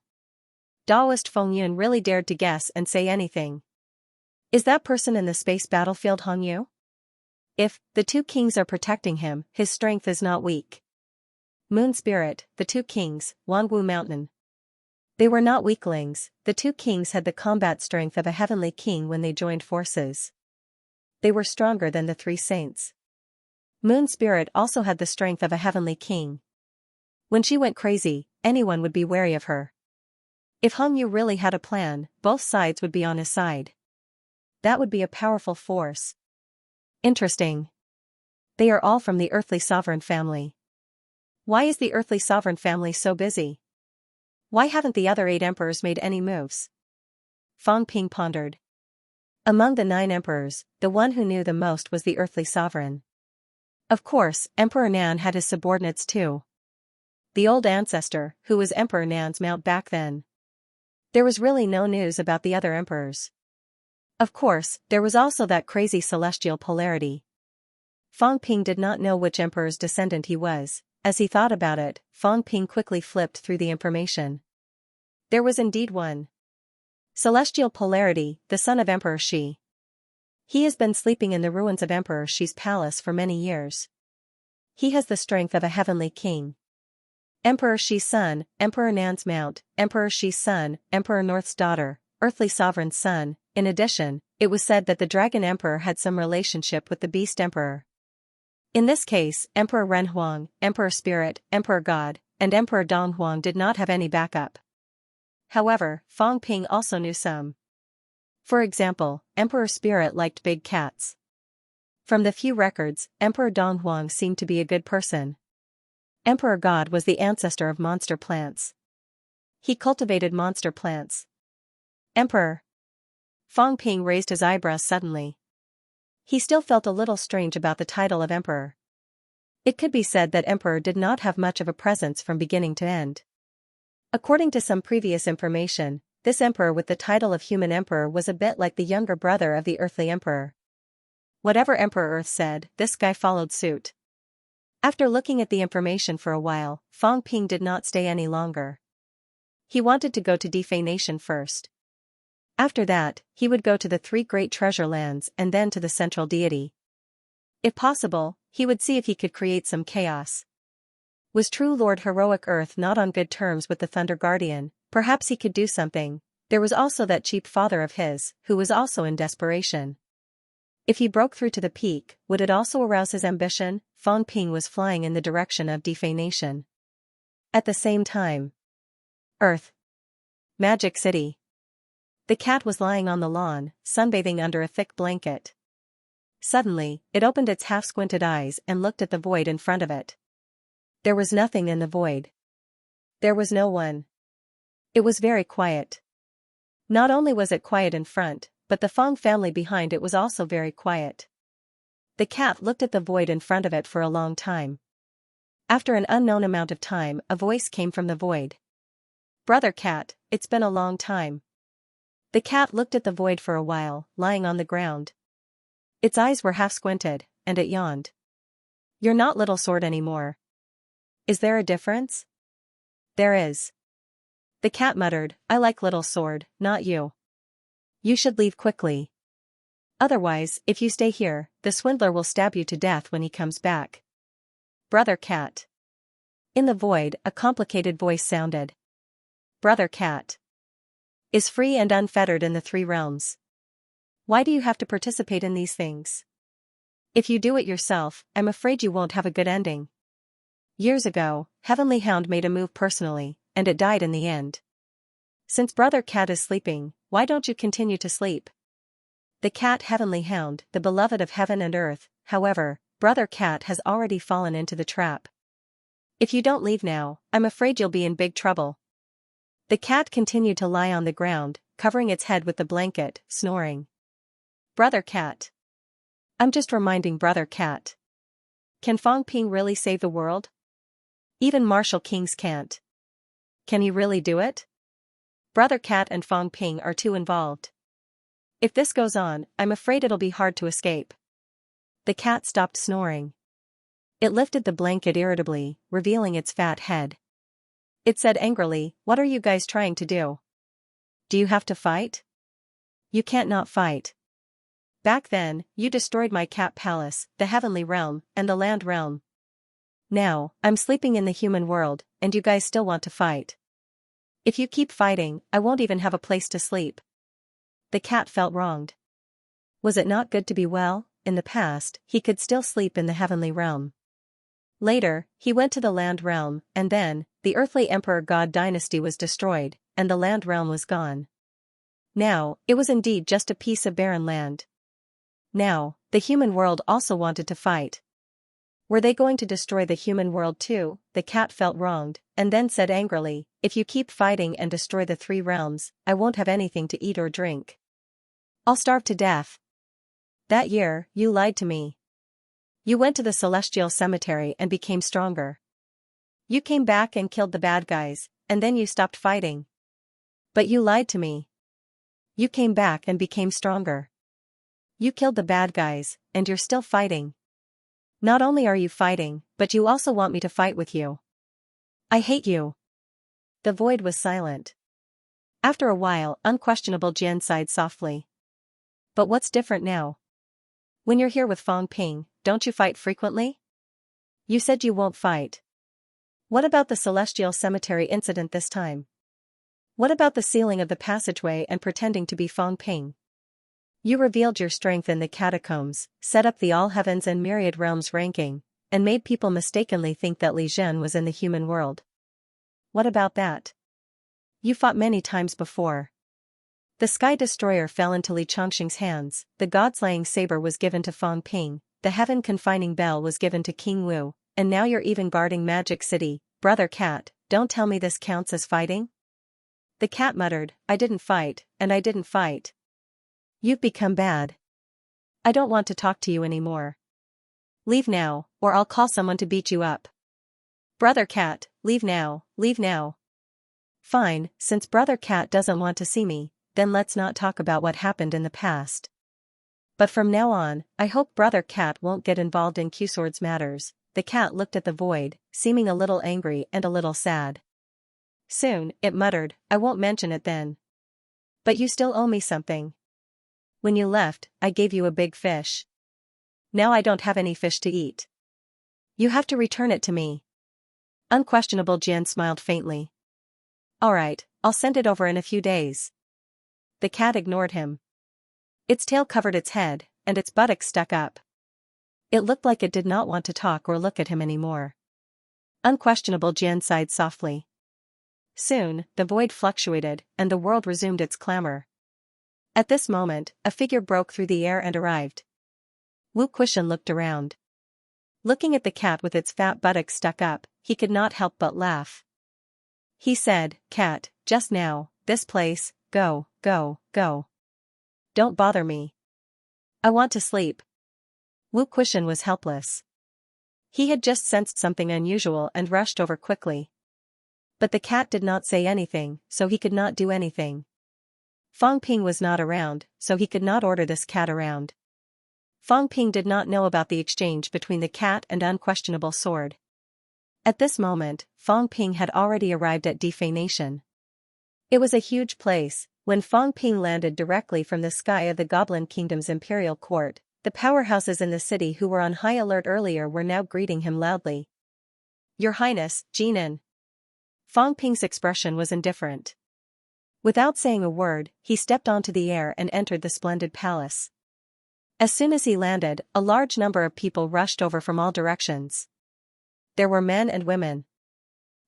Speaker 1: Daoist Feng Yun really dared to guess and say anything. Is that person in the space battlefield Hung Yu? If the two kings are protecting him, his strength is not weak. Moon Spirit, the two kings, Wanwu Mountain. They were not weaklings. The two kings had the combat strength of a heavenly king when they joined forces. They were stronger than the three saints. Moon Spirit also had the strength of a heavenly king. When she went crazy, anyone would be wary of her. If Hung Yu really had a plan, both sides would be on his side. That would be a powerful force. Interesting. They are all from the earthly sovereign family. Why is the earthly sovereign family so busy? Why haven't the other 8 emperors made any moves? Fang Ping pondered. Among the 9 emperors, the one who knew the most was the earthly sovereign. Of course, Emperor Nan had his subordinates too. The old ancestor, who was Emperor Nan's mount back then. There was really no news about the other emperors. Of course, there was also that crazy celestial polarity. Fang Ping did not know which emperor's descendant he was. As he thought about it, Fang Ping quickly flipped through the information. There was indeed one. Celestial Polarity, the son of Emperor Shi. He has been sleeping in the ruins of Emperor Shi's palace for many years. He has the strength of a heavenly king. Emperor Shi's son, Emperor Nan's mount, Emperor Shi's son, Emperor North's daughter, earthly sovereign's son. In addition, it was said that the Dragon Emperor had some relationship with the Beast Emperor. In this case, Emperor Ren Huang, Emperor Spirit, Emperor God, and Emperor Dong Huang did not have any backup. However, Fang Ping also knew some. For example, Emperor Spirit liked big cats. From the few records, Emperor Dong Huang seemed to be a good person. Emperor God was the ancestor of monster plants. He cultivated monster plants. Emperor. Fang Ping raised his eyebrows suddenly. He still felt a little strange about the title of emperor. It could be said that emperor did not have much of a presence from beginning to end. According to some previous information, this emperor with the title of human emperor was a bit like the younger brother of the earthly emperor. Whatever Emperor Earth said, this guy followed suit. After looking at the information for a while, Fang Ping did not stay any longer. He wanted to go to Defei Nation first. After that, he would go to the 3 great treasure lands and then to the central deity. If possible, he would see if he could create some chaos. Was true Lord Heroic Earth not on good terms with the Thunder Guardian? Perhaps he could do something. There was also that cheap father of his, who was also in desperation. If he broke through to the peak, would it also arouse his ambition? Fang Ping was flying in the direction of Defei Nation. At the same time. Earth. Magic City. The cat was lying on the lawn, sunbathing under a thick blanket. Suddenly, it opened its half-squinted eyes and looked at the void in front of it. There was nothing in the void. There was no one. It was very quiet. Not only was it quiet in front, but the Fang family behind it was also very quiet. The cat looked at the void in front of it for a long time. After an unknown amount of time, a voice came from the void. Brother cat, it's been a long time. The cat looked at the void for a while, lying on the ground. Its eyes were half-squinted, and it yawned. You're not Little Sword anymore. Is there a difference? There is. The cat muttered, I like Little Sword, not you. You should leave quickly. Otherwise, if you stay here, the swindler will stab you to death when he comes back. Brother cat. In the void, a complicated voice sounded. Brother cat. Is free and unfettered in the 3 realms. Why do you have to participate in these things? If you do it yourself, I'm afraid you won't have a good ending. Years ago, Heavenly Hound made a move personally, and it died in the end. Since Brother Cat is sleeping, why don't you continue to sleep? The cat Heavenly Hound, the beloved of heaven and earth, however, Brother Cat has already fallen into the trap. If you don't leave now, I'm afraid you'll be in big trouble. The cat continued to lie on the ground, covering its head with the blanket, snoring. Brother Cat. I'm just reminding Brother Cat. Can Fang Ping really save the world? Even martial kings can't. Can he really do it? Brother Cat and Fang Ping are too involved. If this goes on, I'm afraid it'll be hard to escape. The cat stopped snoring. It lifted the blanket irritably, revealing its fat head. It said angrily, what are you guys trying to do? Do you have to fight? You can't not fight. Back then, you destroyed my cat palace, the heavenly realm, and the land realm. Now, I'm sleeping in the human world, and you guys still want to fight. If you keep fighting, I won't even have a place to sleep. The cat felt wronged. Was it not good to be well? In the past, he could still sleep in the heavenly realm. Later, he went to the land realm, and then, the earthly emperor god dynasty was destroyed, and the land realm was gone. Now, it was indeed just a piece of barren land. Now, the human world also wanted to fight. Were they going to destroy the human world too? The cat felt wronged, and then said angrily, if you keep fighting and destroy the 3 realms, I won't have anything to eat or drink. I'll starve to death. That year, you lied to me. You went to the celestial cemetery and became stronger. You came back and killed the bad guys, and then you stopped fighting. But you lied to me. You came back and became stronger. You killed the bad guys, and you're still fighting. Not only are you fighting, but you also want me to fight with you. I hate you. The void was silent. After a while, unquestionable Jian sighed softly. But what's different now? When you're here with Fong Ping, don't you fight frequently? You said you won't fight. What about the Celestial Cemetery incident this time? What about the sealing of the passageway and pretending to be Fong Ping? You revealed your strength in the catacombs, set up the all heavens and myriad realms ranking, and made people mistakenly think that Li Zhen was in the human world. What about that? You fought many times before. The Sky Destroyer fell into Li Chongqing's hands, the God-slaying saber was given to Fong Ping, the heaven-confining bell was given to King Wu, and now you're even guarding Magic City. Brother Cat, don't tell me this counts as fighting? The cat muttered, I didn't fight, and I didn't fight. You've become bad. I don't want to talk to you anymore. Leave now, or I'll call someone to beat you up. Brother Cat, leave now, leave now. Fine, since Brother Cat doesn't want to see me, then let's not talk about what happened in the past. But from now on, I hope Brother Cat won't get involved in Q-Sword's matters. The cat looked at the void, seeming a little angry and a little sad. Soon, it muttered, I won't mention it then. But you still owe me something. When you left, I gave you a big fish. Now I don't have any fish to eat. You have to return it to me. Unquestionable Jian smiled faintly. Alright, I'll send it over in a few days. The cat ignored him. Its tail covered its head, and its buttocks stuck up. It looked like it did not want to talk or look at him anymore. Unquestionable Jian sighed softly. Soon, the void fluctuated, and the world resumed its clamor. At this moment, a figure broke through the air and arrived. Wu Quishan looked around. Looking at the cat with its fat buttocks stuck up, he could not help but laugh. He said, Cat, just now, this place, go, go, go. Don't bother me. I want to sleep. Wu Quishan was helpless. He had just sensed something unusual and rushed over quickly. But the cat did not say anything, so he could not do anything. Fong Ping was not around, so he could not order this cat around. Fong Ping did not know about the exchange between the cat and Unquestionable Sword. At this moment, Fong Ping had already arrived at Defei Nation. It was a huge place. When Fong Ping landed directly from the sky of the Goblin Kingdom's imperial court, the powerhouses in the city who were on high alert earlier were now greeting him loudly. Your Highness, Jinan. Fong Ping's expression was indifferent. Without saying a word, he stepped onto the air and entered the splendid palace. As soon as he landed, a large number of people rushed over from all directions. There were men and women.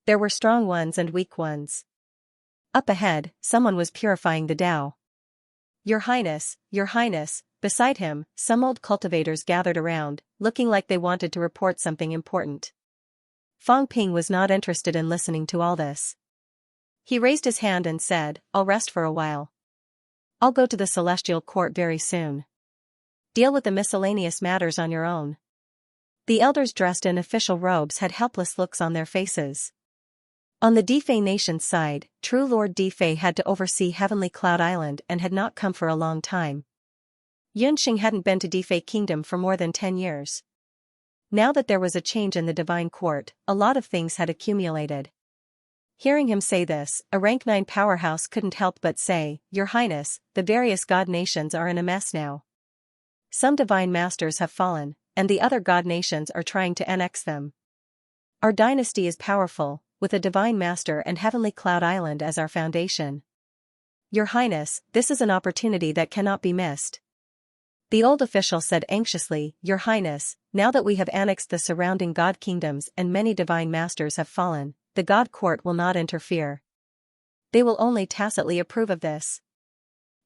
Speaker 1: There were strong ones and weak ones. Up ahead, someone was purifying the Tao. Your Highness, Your Highness. Beside him, some old cultivators gathered around, looking like they wanted to report something important. Fong Ping was not interested in listening to all this. He raised his hand and said, I'll rest for a while. I'll go to the Celestial Court very soon. Deal with the miscellaneous matters on your own. The elders dressed in official robes had helpless looks on their faces. On the Defei Nation's side, true Lord Defei had to oversee Heavenly Cloud Island and had not come for a long time. Yunxing hadn't been to Defei Kingdom for more than 10 years. Now that there was a change in the Divine Court, a lot of things had accumulated. Hearing him say this, a rank 9 powerhouse couldn't help but say, Your Highness, the various god nations are in a mess now. Some divine masters have fallen, and the other god nations are trying to annex them. Our dynasty is powerful, with a divine master and Heavenly Cloud Island as our foundation. Your Highness, this is an opportunity that cannot be missed. The old official said anxiously, Your Highness, now that we have annexed the surrounding god kingdoms and many divine masters have fallen, the god court will not interfere. They will only tacitly approve of this.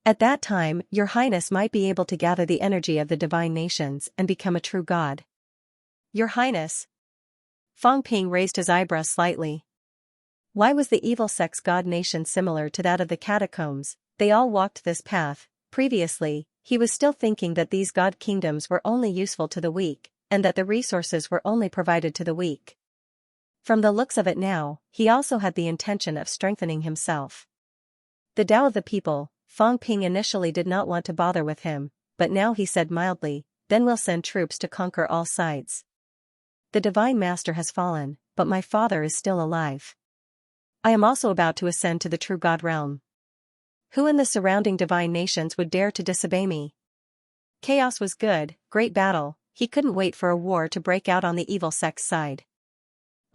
Speaker 1: At that time, Your Highness might be able to gather the energy of the divine nations and become a true god. Your Highness. Fong Ping raised his eyebrows slightly. Why was the evil sex god nation similar to that of the catacombs? They all walked this path. Previously, he was still thinking that these god kingdoms were only useful to the weak, and that the resources were only provided to the weak. From the looks of it now, he also had the intention of strengthening himself. The Tao of the people. Fong Ping initially did not want to bother with him, but now he said mildly, then we'll send troops to conquer all sides. the Divine Master has fallen, but my father is still alive. I am also about to ascend to the true God realm. Who in the surrounding divine nations would dare to disobey me? Chaos was good, great battle, he couldn't wait for a war to break out on the evil sect's side.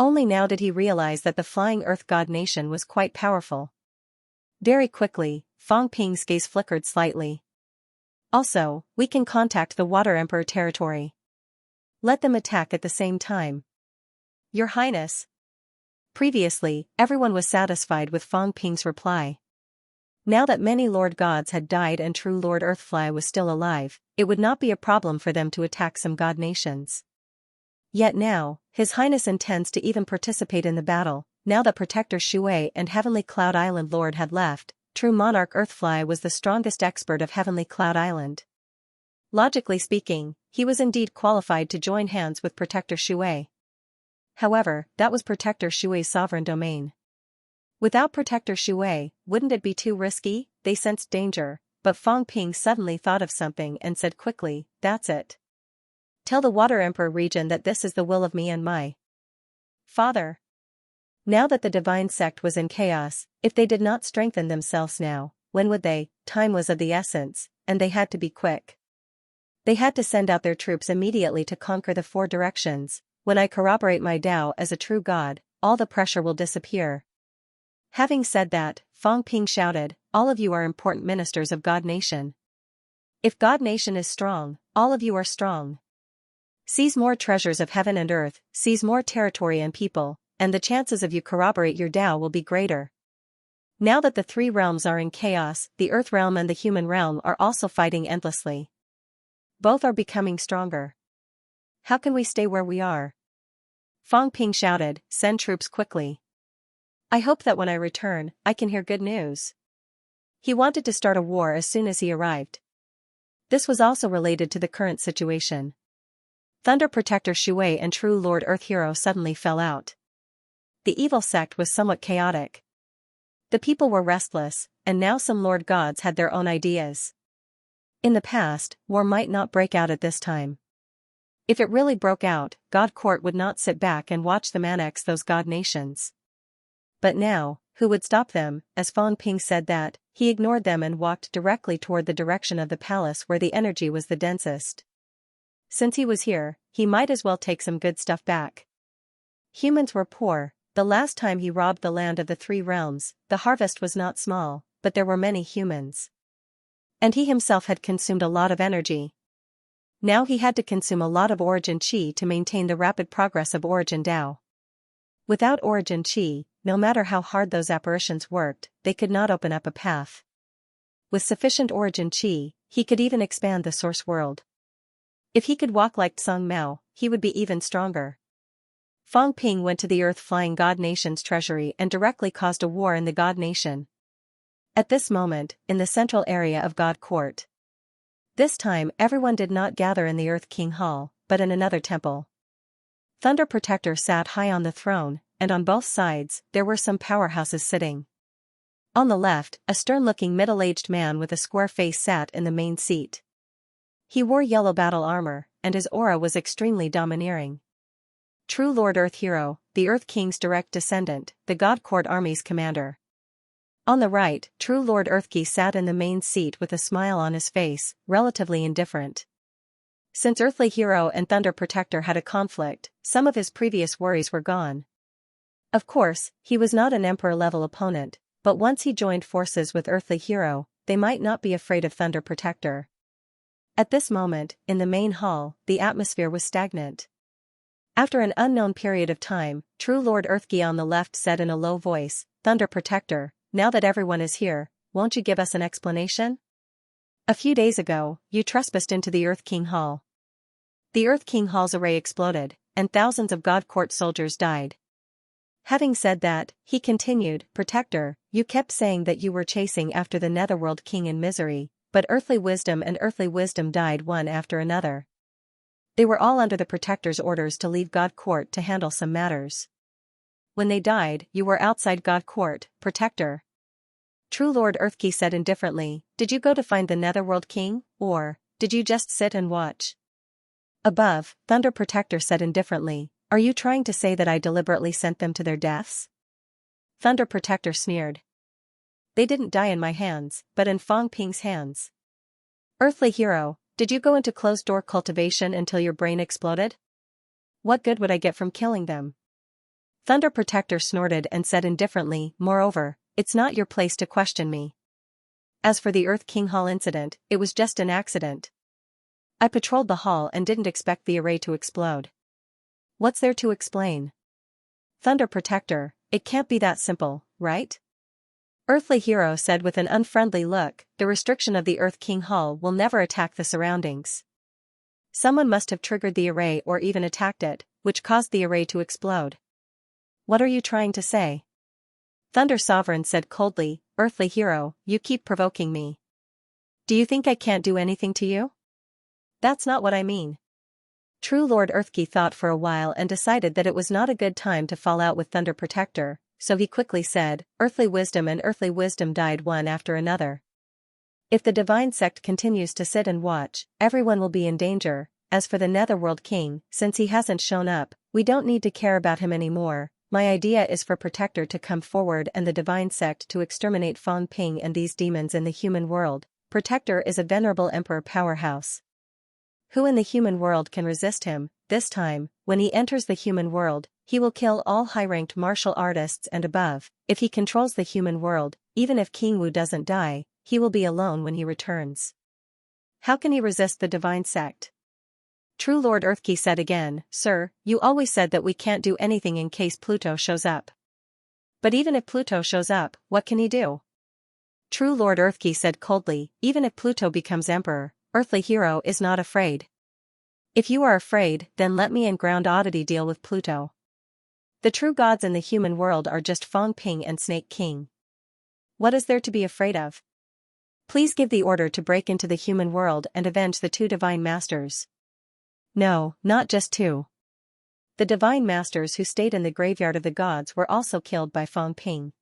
Speaker 1: Only now did he realize that the flying earth god nation was quite powerful. Very quickly, Fang Ping's gaze flickered slightly. Also, we can contact the Water Emperor territory. Let them attack at the same time. Your Highness. Previously, everyone was satisfied with Fang Ping's reply. Now that many Lord Gods had died and true Lord Earthfly was still alive, it would not be a problem for them to attack some god nations. Yet now, His Highness intends to even participate in the battle. Now that Protector Shui and Heavenly Cloud Island Lord had left, true Monarch Earthfly was the strongest expert of Heavenly Cloud Island. Logically speaking, he was indeed qualified to join hands with Protector Shui. However, that was Protector Shui's sovereign domain. Without Protector Shui, wouldn't it be too risky? They sensed danger, but Fang Ping suddenly thought of something and said quickly, that's it. Tell the Water Emperor region that this is the will of me and my father. Now that the divine sect was in chaos, if they did not strengthen themselves now, when would they? Time was of the essence, and they had to be quick. They had to send out their troops immediately to conquer the four directions. When I corroborate my Tao as a true god, all the pressure will disappear. Having said that, Fang Ping shouted, all of you are important ministers of God Nation. If God Nation is strong, all of you are strong. Seize more treasures of heaven and earth, seize more territory and people, and the chances of you corroborate your Tao will be greater. Now that the three realms are in chaos, the earth realm and the human realm are also fighting endlessly. Both are becoming stronger. How can we stay where we are? Fang Ping shouted, send troops quickly. I hope that when I return, I can hear good news. He wanted to start a war as soon as he arrived. This was also related to the current situation. Thunder Protector Shui and True Lord Earth Hero suddenly fell out. The evil sect was somewhat chaotic. The people were restless, and now some Lord Gods had their own ideas. In the past, war might not break out at this time. If it really broke out, God Court would not sit back and watch them annex those God nations. But now, who would stop them? As Fang Ping said that, he ignored them and walked directly toward the direction of the palace where the energy was the densest. Since he was here, he might as well take some good stuff back. Humans were poor. The last time he robbed the land of the three realms, the harvest was not small, but there were many humans. And he himself had consumed a lot of energy. Now he had to consume a lot of origin chi to maintain the rapid progress of origin Tao. Without origin chi, no matter how hard those apparitions worked, they could not open up a path. With sufficient origin chi, he could even expand the source world. If he could walk like Tsang Mao, he would be even stronger. Fang Ping went to the Earth-flying God Nation's treasury and directly caused a war in the God Nation. At this moment, in the central area of God Court. This time everyone did not gather in the Earth King Hall, but in another temple. Thunder Protector sat high on the throne, and on both sides, there were some powerhouses sitting. On the left, a stern-looking middle-aged man with a square face sat in the main seat. He wore yellow battle armor, and his aura was extremely domineering. True Lord Earth Hero, the Earth King's direct descendant, the God Court Army's commander. On the right, True Lord Earthkey sat in the main seat with a smile on his face, relatively indifferent. Since Earthly Hero and Thunder Protector had a conflict, some of his previous worries were gone. Of course, he was not an Emperor-level opponent, but once he joined forces with Earthly Hero, they might not be afraid of Thunder Protector. At this moment, in the main hall, the atmosphere was stagnant. After an unknown period of time, True Lord Earthkey on the left said in a low voice, Thunder Protector, now that everyone is here, won't you give us an explanation? A few days ago, you trespassed into the Earth King Hall. The Earth King Hall's array exploded, and thousands of God Court soldiers died. Having said that, he continued, Protector, you kept saying that you were chasing after the Netherworld King in misery, but Earthly Wisdom and Earthly Wisdom died one after another. They were all under the Protector's orders to leave God Court to handle some matters. When they died, you were outside God Court, Protector. True Lord Earthkey said indifferently, did you go to find the Netherworld King, or did you just sit and watch? Above, Thunder Protector said indifferently, Are you trying to say that I deliberately sent them to their deaths? Thunder Protector sneered. They didn't die in my hands, but in Fang Ping's hands. Earthly hero, did you go into closed-door cultivation until your brain exploded? What good would I get from killing them? Thunder Protector snorted and said indifferently, moreover, it's not your place to question me. As for the Earth King Hall incident, it was just an accident. I patrolled the hall and didn't expect the array to explode. What's there to explain? Thunder Protector, it can't be that simple, right? Earthly Hero said with an unfriendly look, the restriction of the Earth King Hall will never attack the surroundings. Someone must have triggered the array or even attacked it, which caused the array to explode. What are you trying to say? Thunder Sovereign said coldly, Earthly Hero, you keep provoking me. Do you think I can't do anything to you? That's not what I mean. True Lord Earthkey thought for a while and decided that it was not a good time to fall out with Thunder Protector, so he quickly said, Earthly Wisdom and Earthly Wisdom died one after another. If the Divine Sect continues to sit and watch, everyone will be in danger. As for the Netherworld King, since he hasn't shown up, we don't need to care about him anymore. My idea is for Protector to come forward and the Divine Sect to exterminate Fang Ping and these demons in the human world. Protector is a venerable emperor powerhouse. Who in the human world can resist him? This time, when he enters the human world, he will kill all high-ranked martial artists and above. If he controls the human world, even if King Wu doesn't die, he will be alone when he returns. How can he resist the Divine Sect? True Lord Earthkey said again, Sir, you always said that we can't do anything in case Pluto shows up. But even if Pluto shows up, what can he do? True Lord Earthkey said coldly, even if Pluto becomes emperor, Earthly Hero is not afraid. If you are afraid, then let me and Ground Oddity deal with Pluto. The true gods in the human world are just Fang Ping and Snake King. What is there to be afraid of? Please give the order to break into the human world and avenge the two Divine Masters. No, not just two. The Divine Masters who stayed in the graveyard of the gods were also killed by Fang Ping.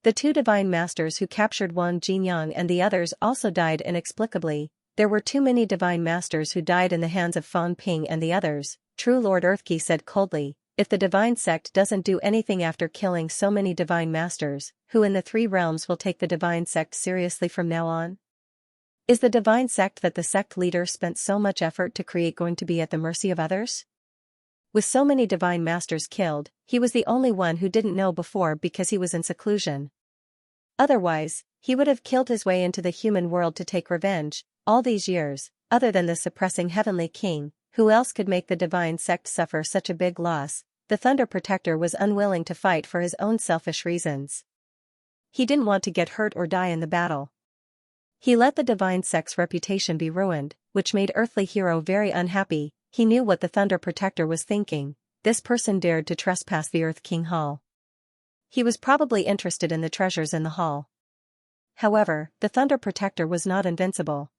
Speaker 1: The two Divine Masters who captured Wang Jinyang and the others also died inexplicably. There were too many Divine Masters who died in the hands of Fang Ping and the others. True Lord Earthkey said coldly, if the Divine Sect doesn't do anything after killing so many Divine Masters, who in the three realms will take the Divine Sect seriously from now on? Is the Divine Sect that the sect leader spent so much effort to create going to be at the mercy of others? With so many Divine Masters killed, he was the only one who didn't know before because he was in seclusion. Otherwise, he would have killed his way into the human world to take revenge. All these years, other than the suppressing Heavenly King, who else could make the Divine Sect suffer such a big loss? The Thunder Protector was unwilling to fight for his own selfish reasons. He didn't want to get hurt or die in the battle. He let the Divine Sect's reputation be ruined, which made Earthly Hero very unhappy. He knew what the Thunder Protector was thinking. This person dared to trespass the Earth King Hall. He was probably interested in the treasures in the hall. However, the Thunder Protector was not invincible.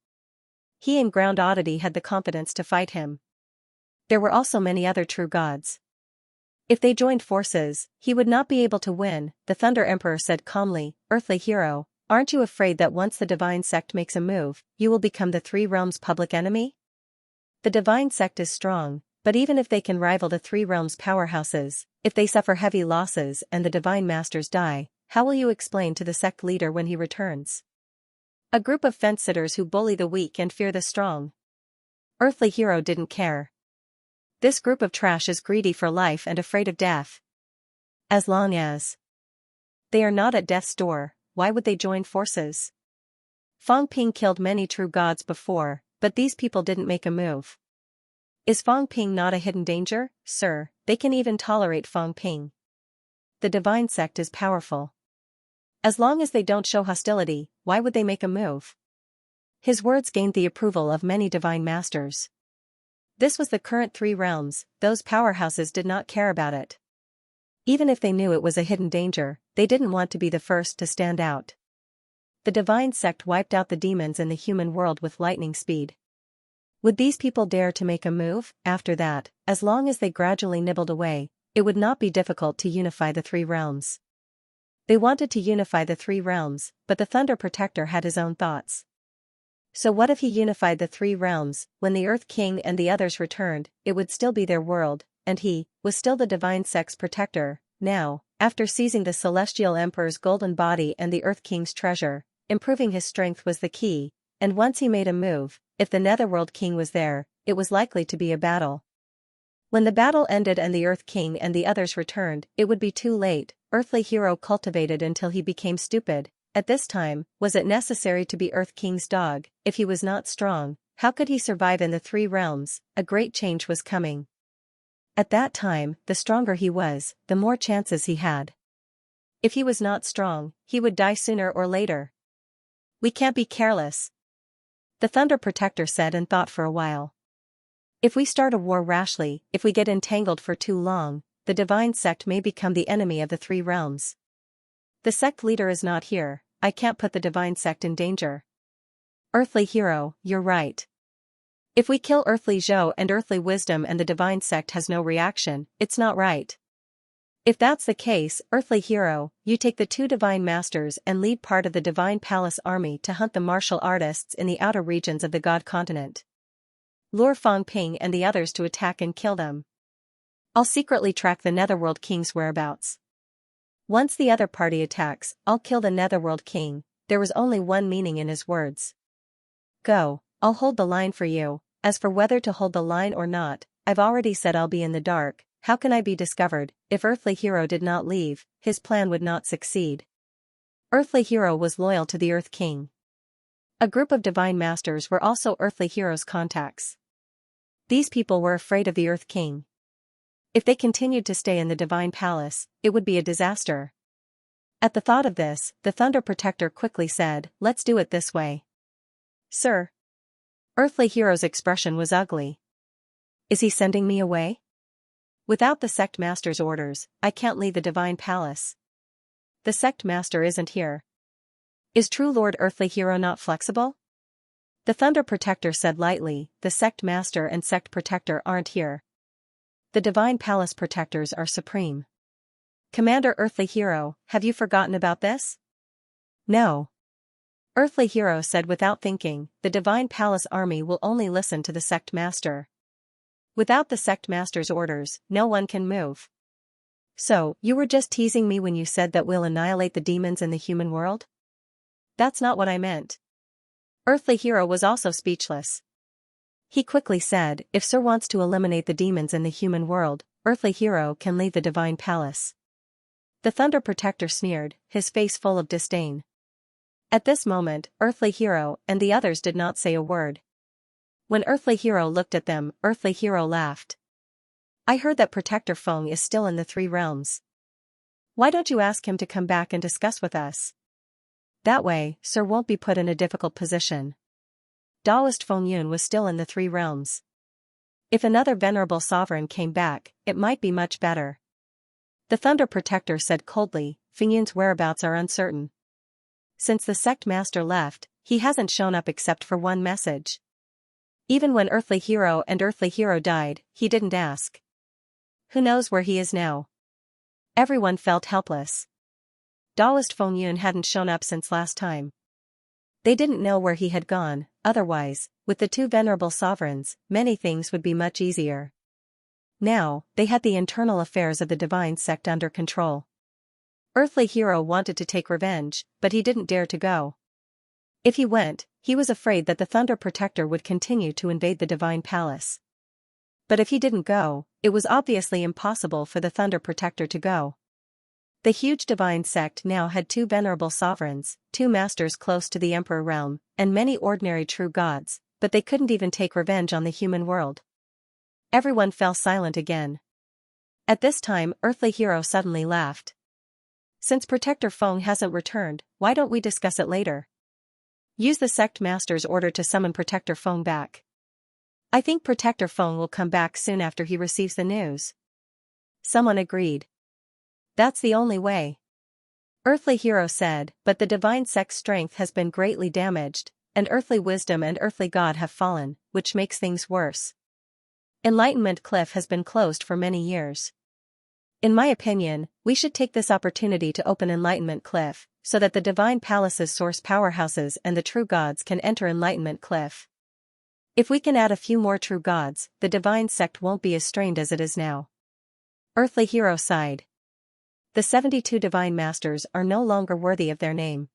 Speaker 1: He and Ground Oddity had the confidence to fight him. There were also many other true gods. If they joined forces, he would not be able to win. The Thunder Emperor said calmly, Earthly Hero, aren't you afraid that once the Divine Sect makes a move, you will become the Three Realms' public enemy? The Divine Sect is strong, but even if they can rival the Three Realms' powerhouses, if they suffer heavy losses and the Divine Masters die, how will you explain to the sect leader when he returns? A group of fence-sitters who bully the weak and fear the strong. Earthly Hero didn't care. This group of trash is greedy for life and afraid of death. As long as they are not at death's door, why would they join forces? Fang Ping killed many true gods before, but these people didn't make a move. Is Fang Ping not a hidden danger? Sir, they can even tolerate Fang Ping. The Divine Sect is powerful. As long as they don't show hostility, why would they make a move? His words gained the approval of many Divine Masters. This was the current Three Realms. Those powerhouses did not care about it. Even if they knew it was a hidden danger, they didn't want to be the first to stand out. The Divine Sect wiped out the demons in the human world with lightning speed. Would these people dare to make a move? After that, as long as they gradually nibbled away, it would not be difficult to unify the Three Realms. They wanted to unify the Three Realms, but the Thunder Protector had his own thoughts. So what if he unified the Three Realms? When the Earth King and the others returned, it would still be their world. and he was still the divine sect's protector. Now, after seizing the celestial emperor's golden body and the Earth King's treasure, improving his strength was the key, and once he made a move, if the Netherworld King was there, it was likely to be a battle. When the battle ended and the Earth King and the others returned, it would be too late. Earthly hero cultivated until he became stupid. At this time, was it necessary to be Earth King's dog? If he was not strong, how could he survive in the three realms? A great change was coming. At that time, the stronger he was, the more chances he had. If he was not strong, he would die sooner or later. We can't be careless, the Thunder Protector said and thought for a while. If we start a war rashly, if we get entangled for too long, the divine sect may become the enemy of the three realms. The sect leader is not here, I can't put the divine sect in danger. Earthly hero, you're right. If we kill Earthly Zhou and Earthly Wisdom and the divine sect has no reaction, it's not right. If that's the case, Earthly hero, you take the two divine masters and lead part of the divine palace army to hunt the martial artists in the outer regions of the God continent. Lure Fang Ping and the others to attack and kill them. I'll secretly track the Netherworld King's whereabouts. Once the other party attacks, I'll kill the Netherworld King. There was only one meaning in his words. Go, I'll hold the line for you. As for whether to hold the line or not, I've already said I'll be in the dark. How can I be discovered? If Earthly Hero did not leave, his plan would not succeed. Earthly Hero was loyal to the Earth King. A group of divine masters were also Earthly Hero's contacts. These people were afraid of the Earth King. If they continued to stay in the divine palace, it would be a disaster. At the thought of this, the Thunder Protector quickly said, "Let's do it this way." "Sir." Earthly Hero's expression was ugly. "Is he sending me away? Without the sect master's orders, I can't leave the divine palace. The sect master isn't here. Is true Lord Earthly Hero not flexible?" The Thunder Protector said lightly, "The sect master and sect protector aren't here. The divine palace protectors are supreme." "Commander Earthly Hero, have you forgotten about this?" "No." Earthly Hero said without thinking, "The divine palace army will only listen to the sect master. Without the sect master's orders, no one can move." "So, you were just teasing me when you said that we'll annihilate the demons in the human world?" "That's not what I meant." Earthly Hero was also speechless. He quickly said, "If Sir wants to eliminate the demons in the human world, Earthly Hero can leave the divine palace." The Thunder Protector sneered, his face full of disdain. At this moment, Earthly Hero and the others did not say a word. When Earthly Hero looked at them, Earthly Hero laughed. "I heard that Protector Feng is still in the three realms. Why don't you ask him to come back and discuss with us? That way, Sir won't be put in a difficult position." Taoist Feng Yun was still in the three realms. If another venerable sovereign came back, it might be much better. The Thunder Protector said coldly, "Feng Yun's whereabouts are uncertain. Since the sect master left, he hasn't shown up except for one message. Even when Earthly Hero and Earthly Hero died, he didn't ask. Who knows where he is now?" Everyone felt helpless. Taoist Feng Yun hadn't shown up since last time. They didn't know where he had gone, otherwise, with the two venerable sovereigns, many things would be much easier. Now, they had the internal affairs of the divine sect under control. Earthly Hero wanted to take revenge, but he didn't dare to go. If he went, he was afraid that the Thunder Protector would continue to invade the divine palace. But if he didn't go, it was obviously impossible for the Thunder Protector to go. The huge divine sect now had two venerable sovereigns, two masters close to the Emperor realm, and many ordinary true gods, but they couldn't even take revenge on the human world. Everyone fell silent again. At this time, Earthly Hero suddenly laughed. "Since Protector Feng hasn't returned, why don't we discuss it later? Use the sect master's order to summon Protector Feng back. I think Protector Feng will come back soon after he receives the news." Someone agreed. "That's the only way." Earthly Hero said, "But the divine sect's strength has been greatly damaged, and Earthly Wisdom and Earthly God have fallen, which makes things worse. Enlightenment Cliff has been closed for many years. In my opinion, we should take this opportunity to open Enlightenment Cliff, so that the divine palace's source powerhouses and the true gods can enter Enlightenment Cliff. If we can add a few more true gods, the divine sect won't be as strained as it is now." Earthly hero sighed. The 72 divine masters are no longer worthy of their name.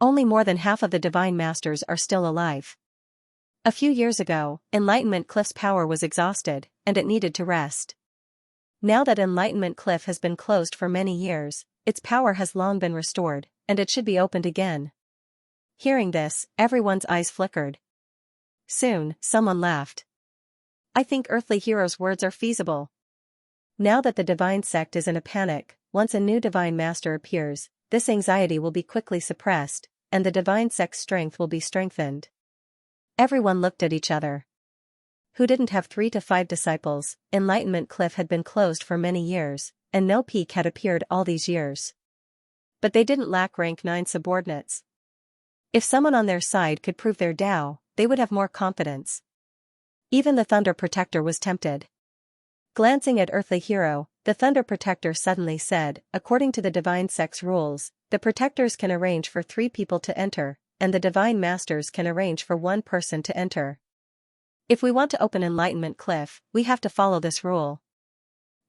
Speaker 1: Only more than half of the divine masters are still alive. A few years ago, Enlightenment Cliff's power was exhausted, and it needed to rest. Now that Enlightenment Cliff has been closed for many years, its power has long been restored, and it should be opened again. Hearing this, everyone's eyes flickered. Soon, someone laughed. I think Earthly Hero's words are feasible. Now that the divine sect is in a panic, once a new divine master appears, this anxiety will be quickly suppressed, and the divine sect's strength will be strengthened. Everyone looked at each other. Who didn't have 3 to 5 disciples? Enlightenment Cliff had been closed for many years, and no peak had appeared all these years. But they didn't lack rank 9 subordinates. If someone on their side could prove their Tao, they would have more confidence. Even the Thunder Protector was tempted. Glancing at Earthly Hero, the Thunder Protector suddenly said, according to the Divine Sect's rules, the Protectors can arrange for 3 people to enter, and the Divine Masters can arrange for 1 person to enter. If we want to open Enlightenment Cliff, we have to follow this rule.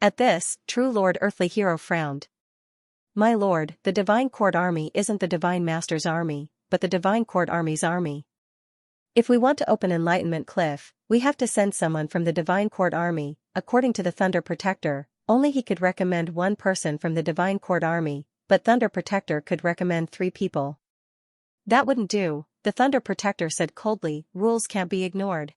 Speaker 1: At this, True Lord Earthly Hero frowned. My lord, the Divine Court Army isn't the Divine Master's army, but the Divine Court Army's army. If we want to open Enlightenment Cliff, we have to send someone from the Divine Court Army. According to the Thunder Protector, only he could recommend 1 person from the Divine Court Army, but Thunder Protector could recommend 3 people. That wouldn't do, the Thunder Protector said coldly, rules can't be ignored.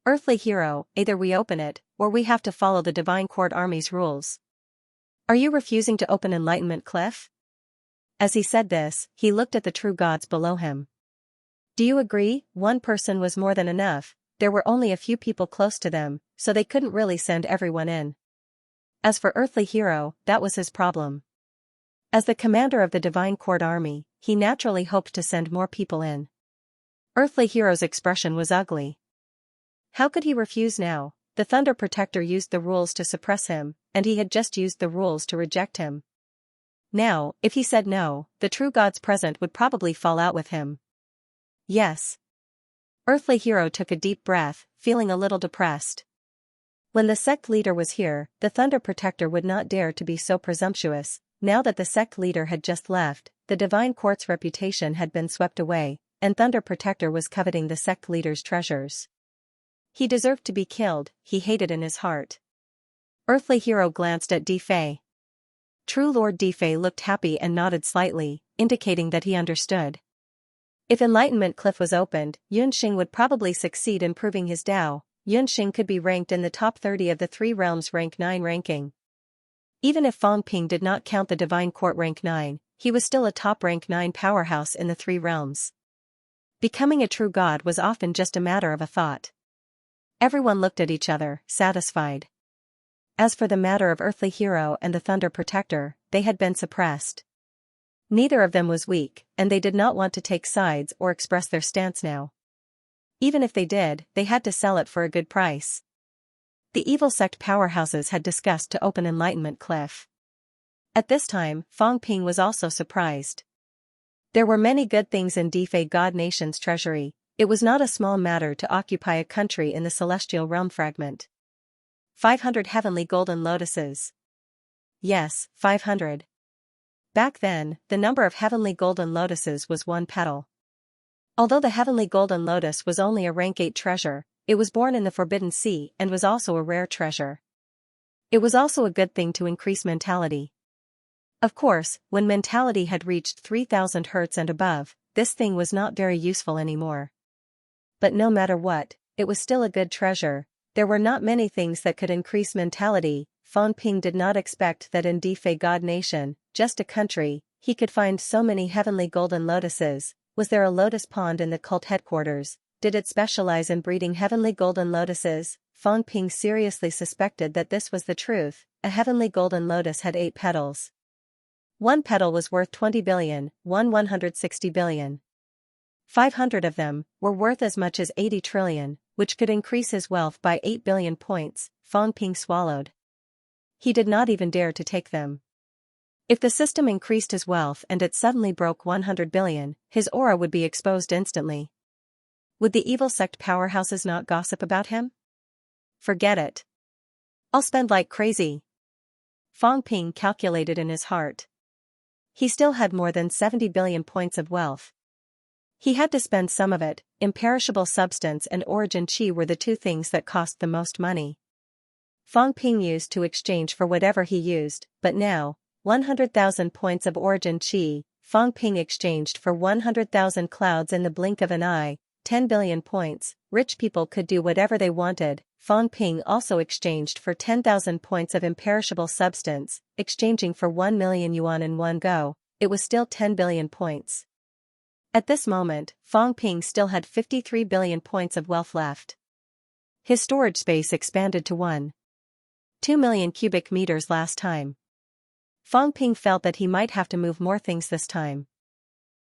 Speaker 1: Earthly Hero, either we open it, or we have to follow the Divine Court Army's rules. Are you refusing to open Enlightenment Cliff? As he said this, he looked at the true gods below him. Do you agree? 1 person was more than enough, there were only a few people close to them, so they couldn't really send everyone in. As for Earthly Hero, that was his problem. As the commander of the Divine Court Army, he naturally hoped to send more people in. Earthly Hero's expression was ugly. How could he refuse now? The Thunder Protector used the rules to suppress him, and he had just used the rules to reject him. Now, if he said no, the true gods present would probably fall out with him. Yes. Earthly Hero took a deep breath, feeling a little depressed. When the sect leader was here, the Thunder Protector would not dare to be so presumptuous. Now that the sect leader had just left, the Divine Court's reputation had been swept away, and Thunder Protector was coveting the sect leader's treasures. He deserved to be killed, he hated in his heart. Earthly Hero glanced at Defei. True Lord Defei looked happy and nodded slightly, indicating that he understood. If Enlightenment Cliff was opened, Yunxing would probably succeed in proving his Tao. Yunxing could be ranked in the top 30 of the 3 realms rank 9 ranking. Even if Fang Ping did not count the Divine Court rank 9, he was still a top rank 9 powerhouse in the 3 realms. Becoming a true god was often just a matter of a thought. Everyone looked at each other, satisfied. As for the matter of Earthly Hero and the Thunder Protector, they had been suppressed. Neither of them was weak, and they did not want to take sides or express their stance now. Even if they did, they had to sell it for a good price. The evil sect powerhouses had discussed to open Enlightenment Cliff. At this time, Fang Ping was also surprised. There were many good things in Defei God Nation's treasury. It was not a small matter to occupy a country in the celestial realm fragment. 500 heavenly golden lotuses. Yes, 500. Back then, the number of heavenly golden lotuses was 1 petal. Although the heavenly golden lotus was only a rank 8 treasure, it was born in the Forbidden Sea and was also a rare treasure. It was also a good thing to increase mentality. Of course, when mentality had reached 3000 Hz and above, this thing was not very useful anymore. But no matter what, it was still a good treasure. There were not many things that could increase mentality. Fang Ping did not expect that in Defei God Nation, just a country, he could find so many heavenly golden lotuses. Was there a lotus pond in the cult headquarters? Did it specialize in breeding heavenly golden lotuses? Fang Ping seriously suspected that this was the truth. A heavenly golden lotus had 8 petals. 1 petal was worth 20 billion, 160 billion. 500 of them were worth as much as 80 trillion, which could increase his wealth by 8 billion points. Fang Ping swallowed. He did not even dare to take them. If the system increased his wealth and it suddenly broke 100 billion, his aura would be exposed instantly. Would the evil sect powerhouses not gossip about him? Forget it. I'll spend like crazy. Fang Ping calculated in his heart. He still had more than 70 billion points of wealth. He had to spend some of it. Imperishable substance and origin qi were the two things that cost the most money. Fang Ping used to exchange for whatever he used, but now, 100,000 points of origin qi, Fang Ping exchanged for 100,000 clouds in the blink of an eye, 10 billion points. Rich people could do whatever they wanted. Fang Ping also exchanged for 10,000 points of imperishable substance, exchanging for 1 million yuan in one go. It was still 10 billion points. At this moment, Fang Ping still had 53 billion points of wealth left. His storage space expanded to 1.2 million cubic meters last time. Fang Ping felt that he might have to move more things this time.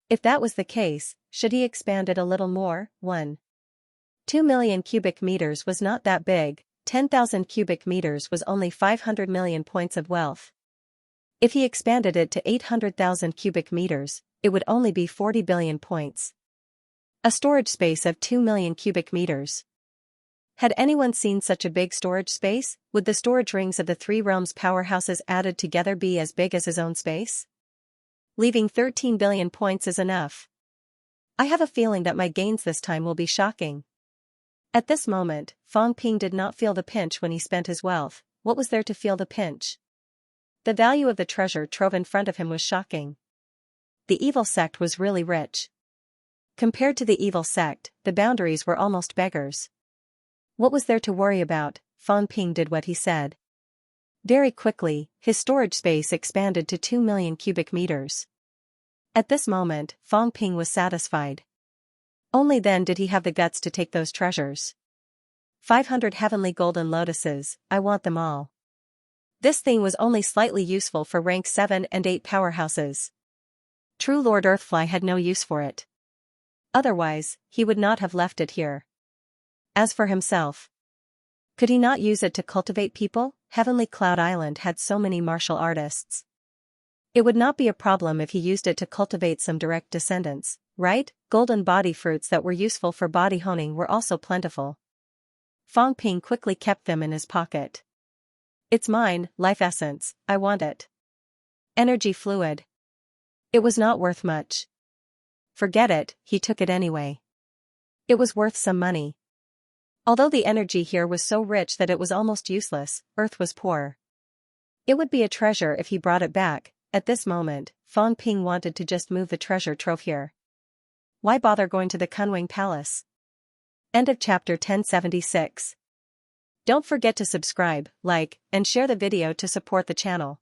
Speaker 1: If that was the case, should he expand it a little more? 1.2 million cubic meters was not that big. 10,000 cubic meters was only 500 million points of wealth. If he expanded it to 800,000 cubic meters, it would only be 40 billion points. A storage space of 2 million cubic meters. Had anyone seen such a big storage space? Would the storage rings of the three realms powerhouses added together be as big as his own space? Leaving 13 billion points is enough. I have a feeling that my gains this time will be shocking. At this moment, Fang Ping did not feel the pinch when he spent his wealth. What was there to feel the pinch? The value of the treasure trove in front of him was shocking. The evil sect was really rich. Compared to the evil sect, the boundaries were almost beggars. What was there to worry about? Fang Ping did what he said. Very quickly, his storage space expanded to 2 million cubic meters. At this moment, Fang Ping was satisfied. Only then did he have the guts to take those treasures. 500 heavenly golden lotuses, I want them all. This thing was only slightly useful for rank 7 and 8 powerhouses. True Lord Earthfly had no use for it. Otherwise, he would not have left it here. As for himself, could he not use it to cultivate people? Heavenly Cloud Island had so many martial artists. It would not be a problem if he used it to cultivate some direct descendants, right? Golden body fruits that were useful for body honing were also plentiful. Fang Ping quickly kept them in his pocket. It's mine, life essence, I want it. Energy fluid. It was not worth much. Forget it, he took it anyway. It was worth some money. Although the energy here was so rich that it was almost useless, Earth was poor. It would be a treasure if he brought it back. At this moment, Fang Ping wanted to just move the treasure trove here. Why bother going to the Kunwing Palace? End of chapter 1076. Don't forget to subscribe, like, and share the video to support the channel.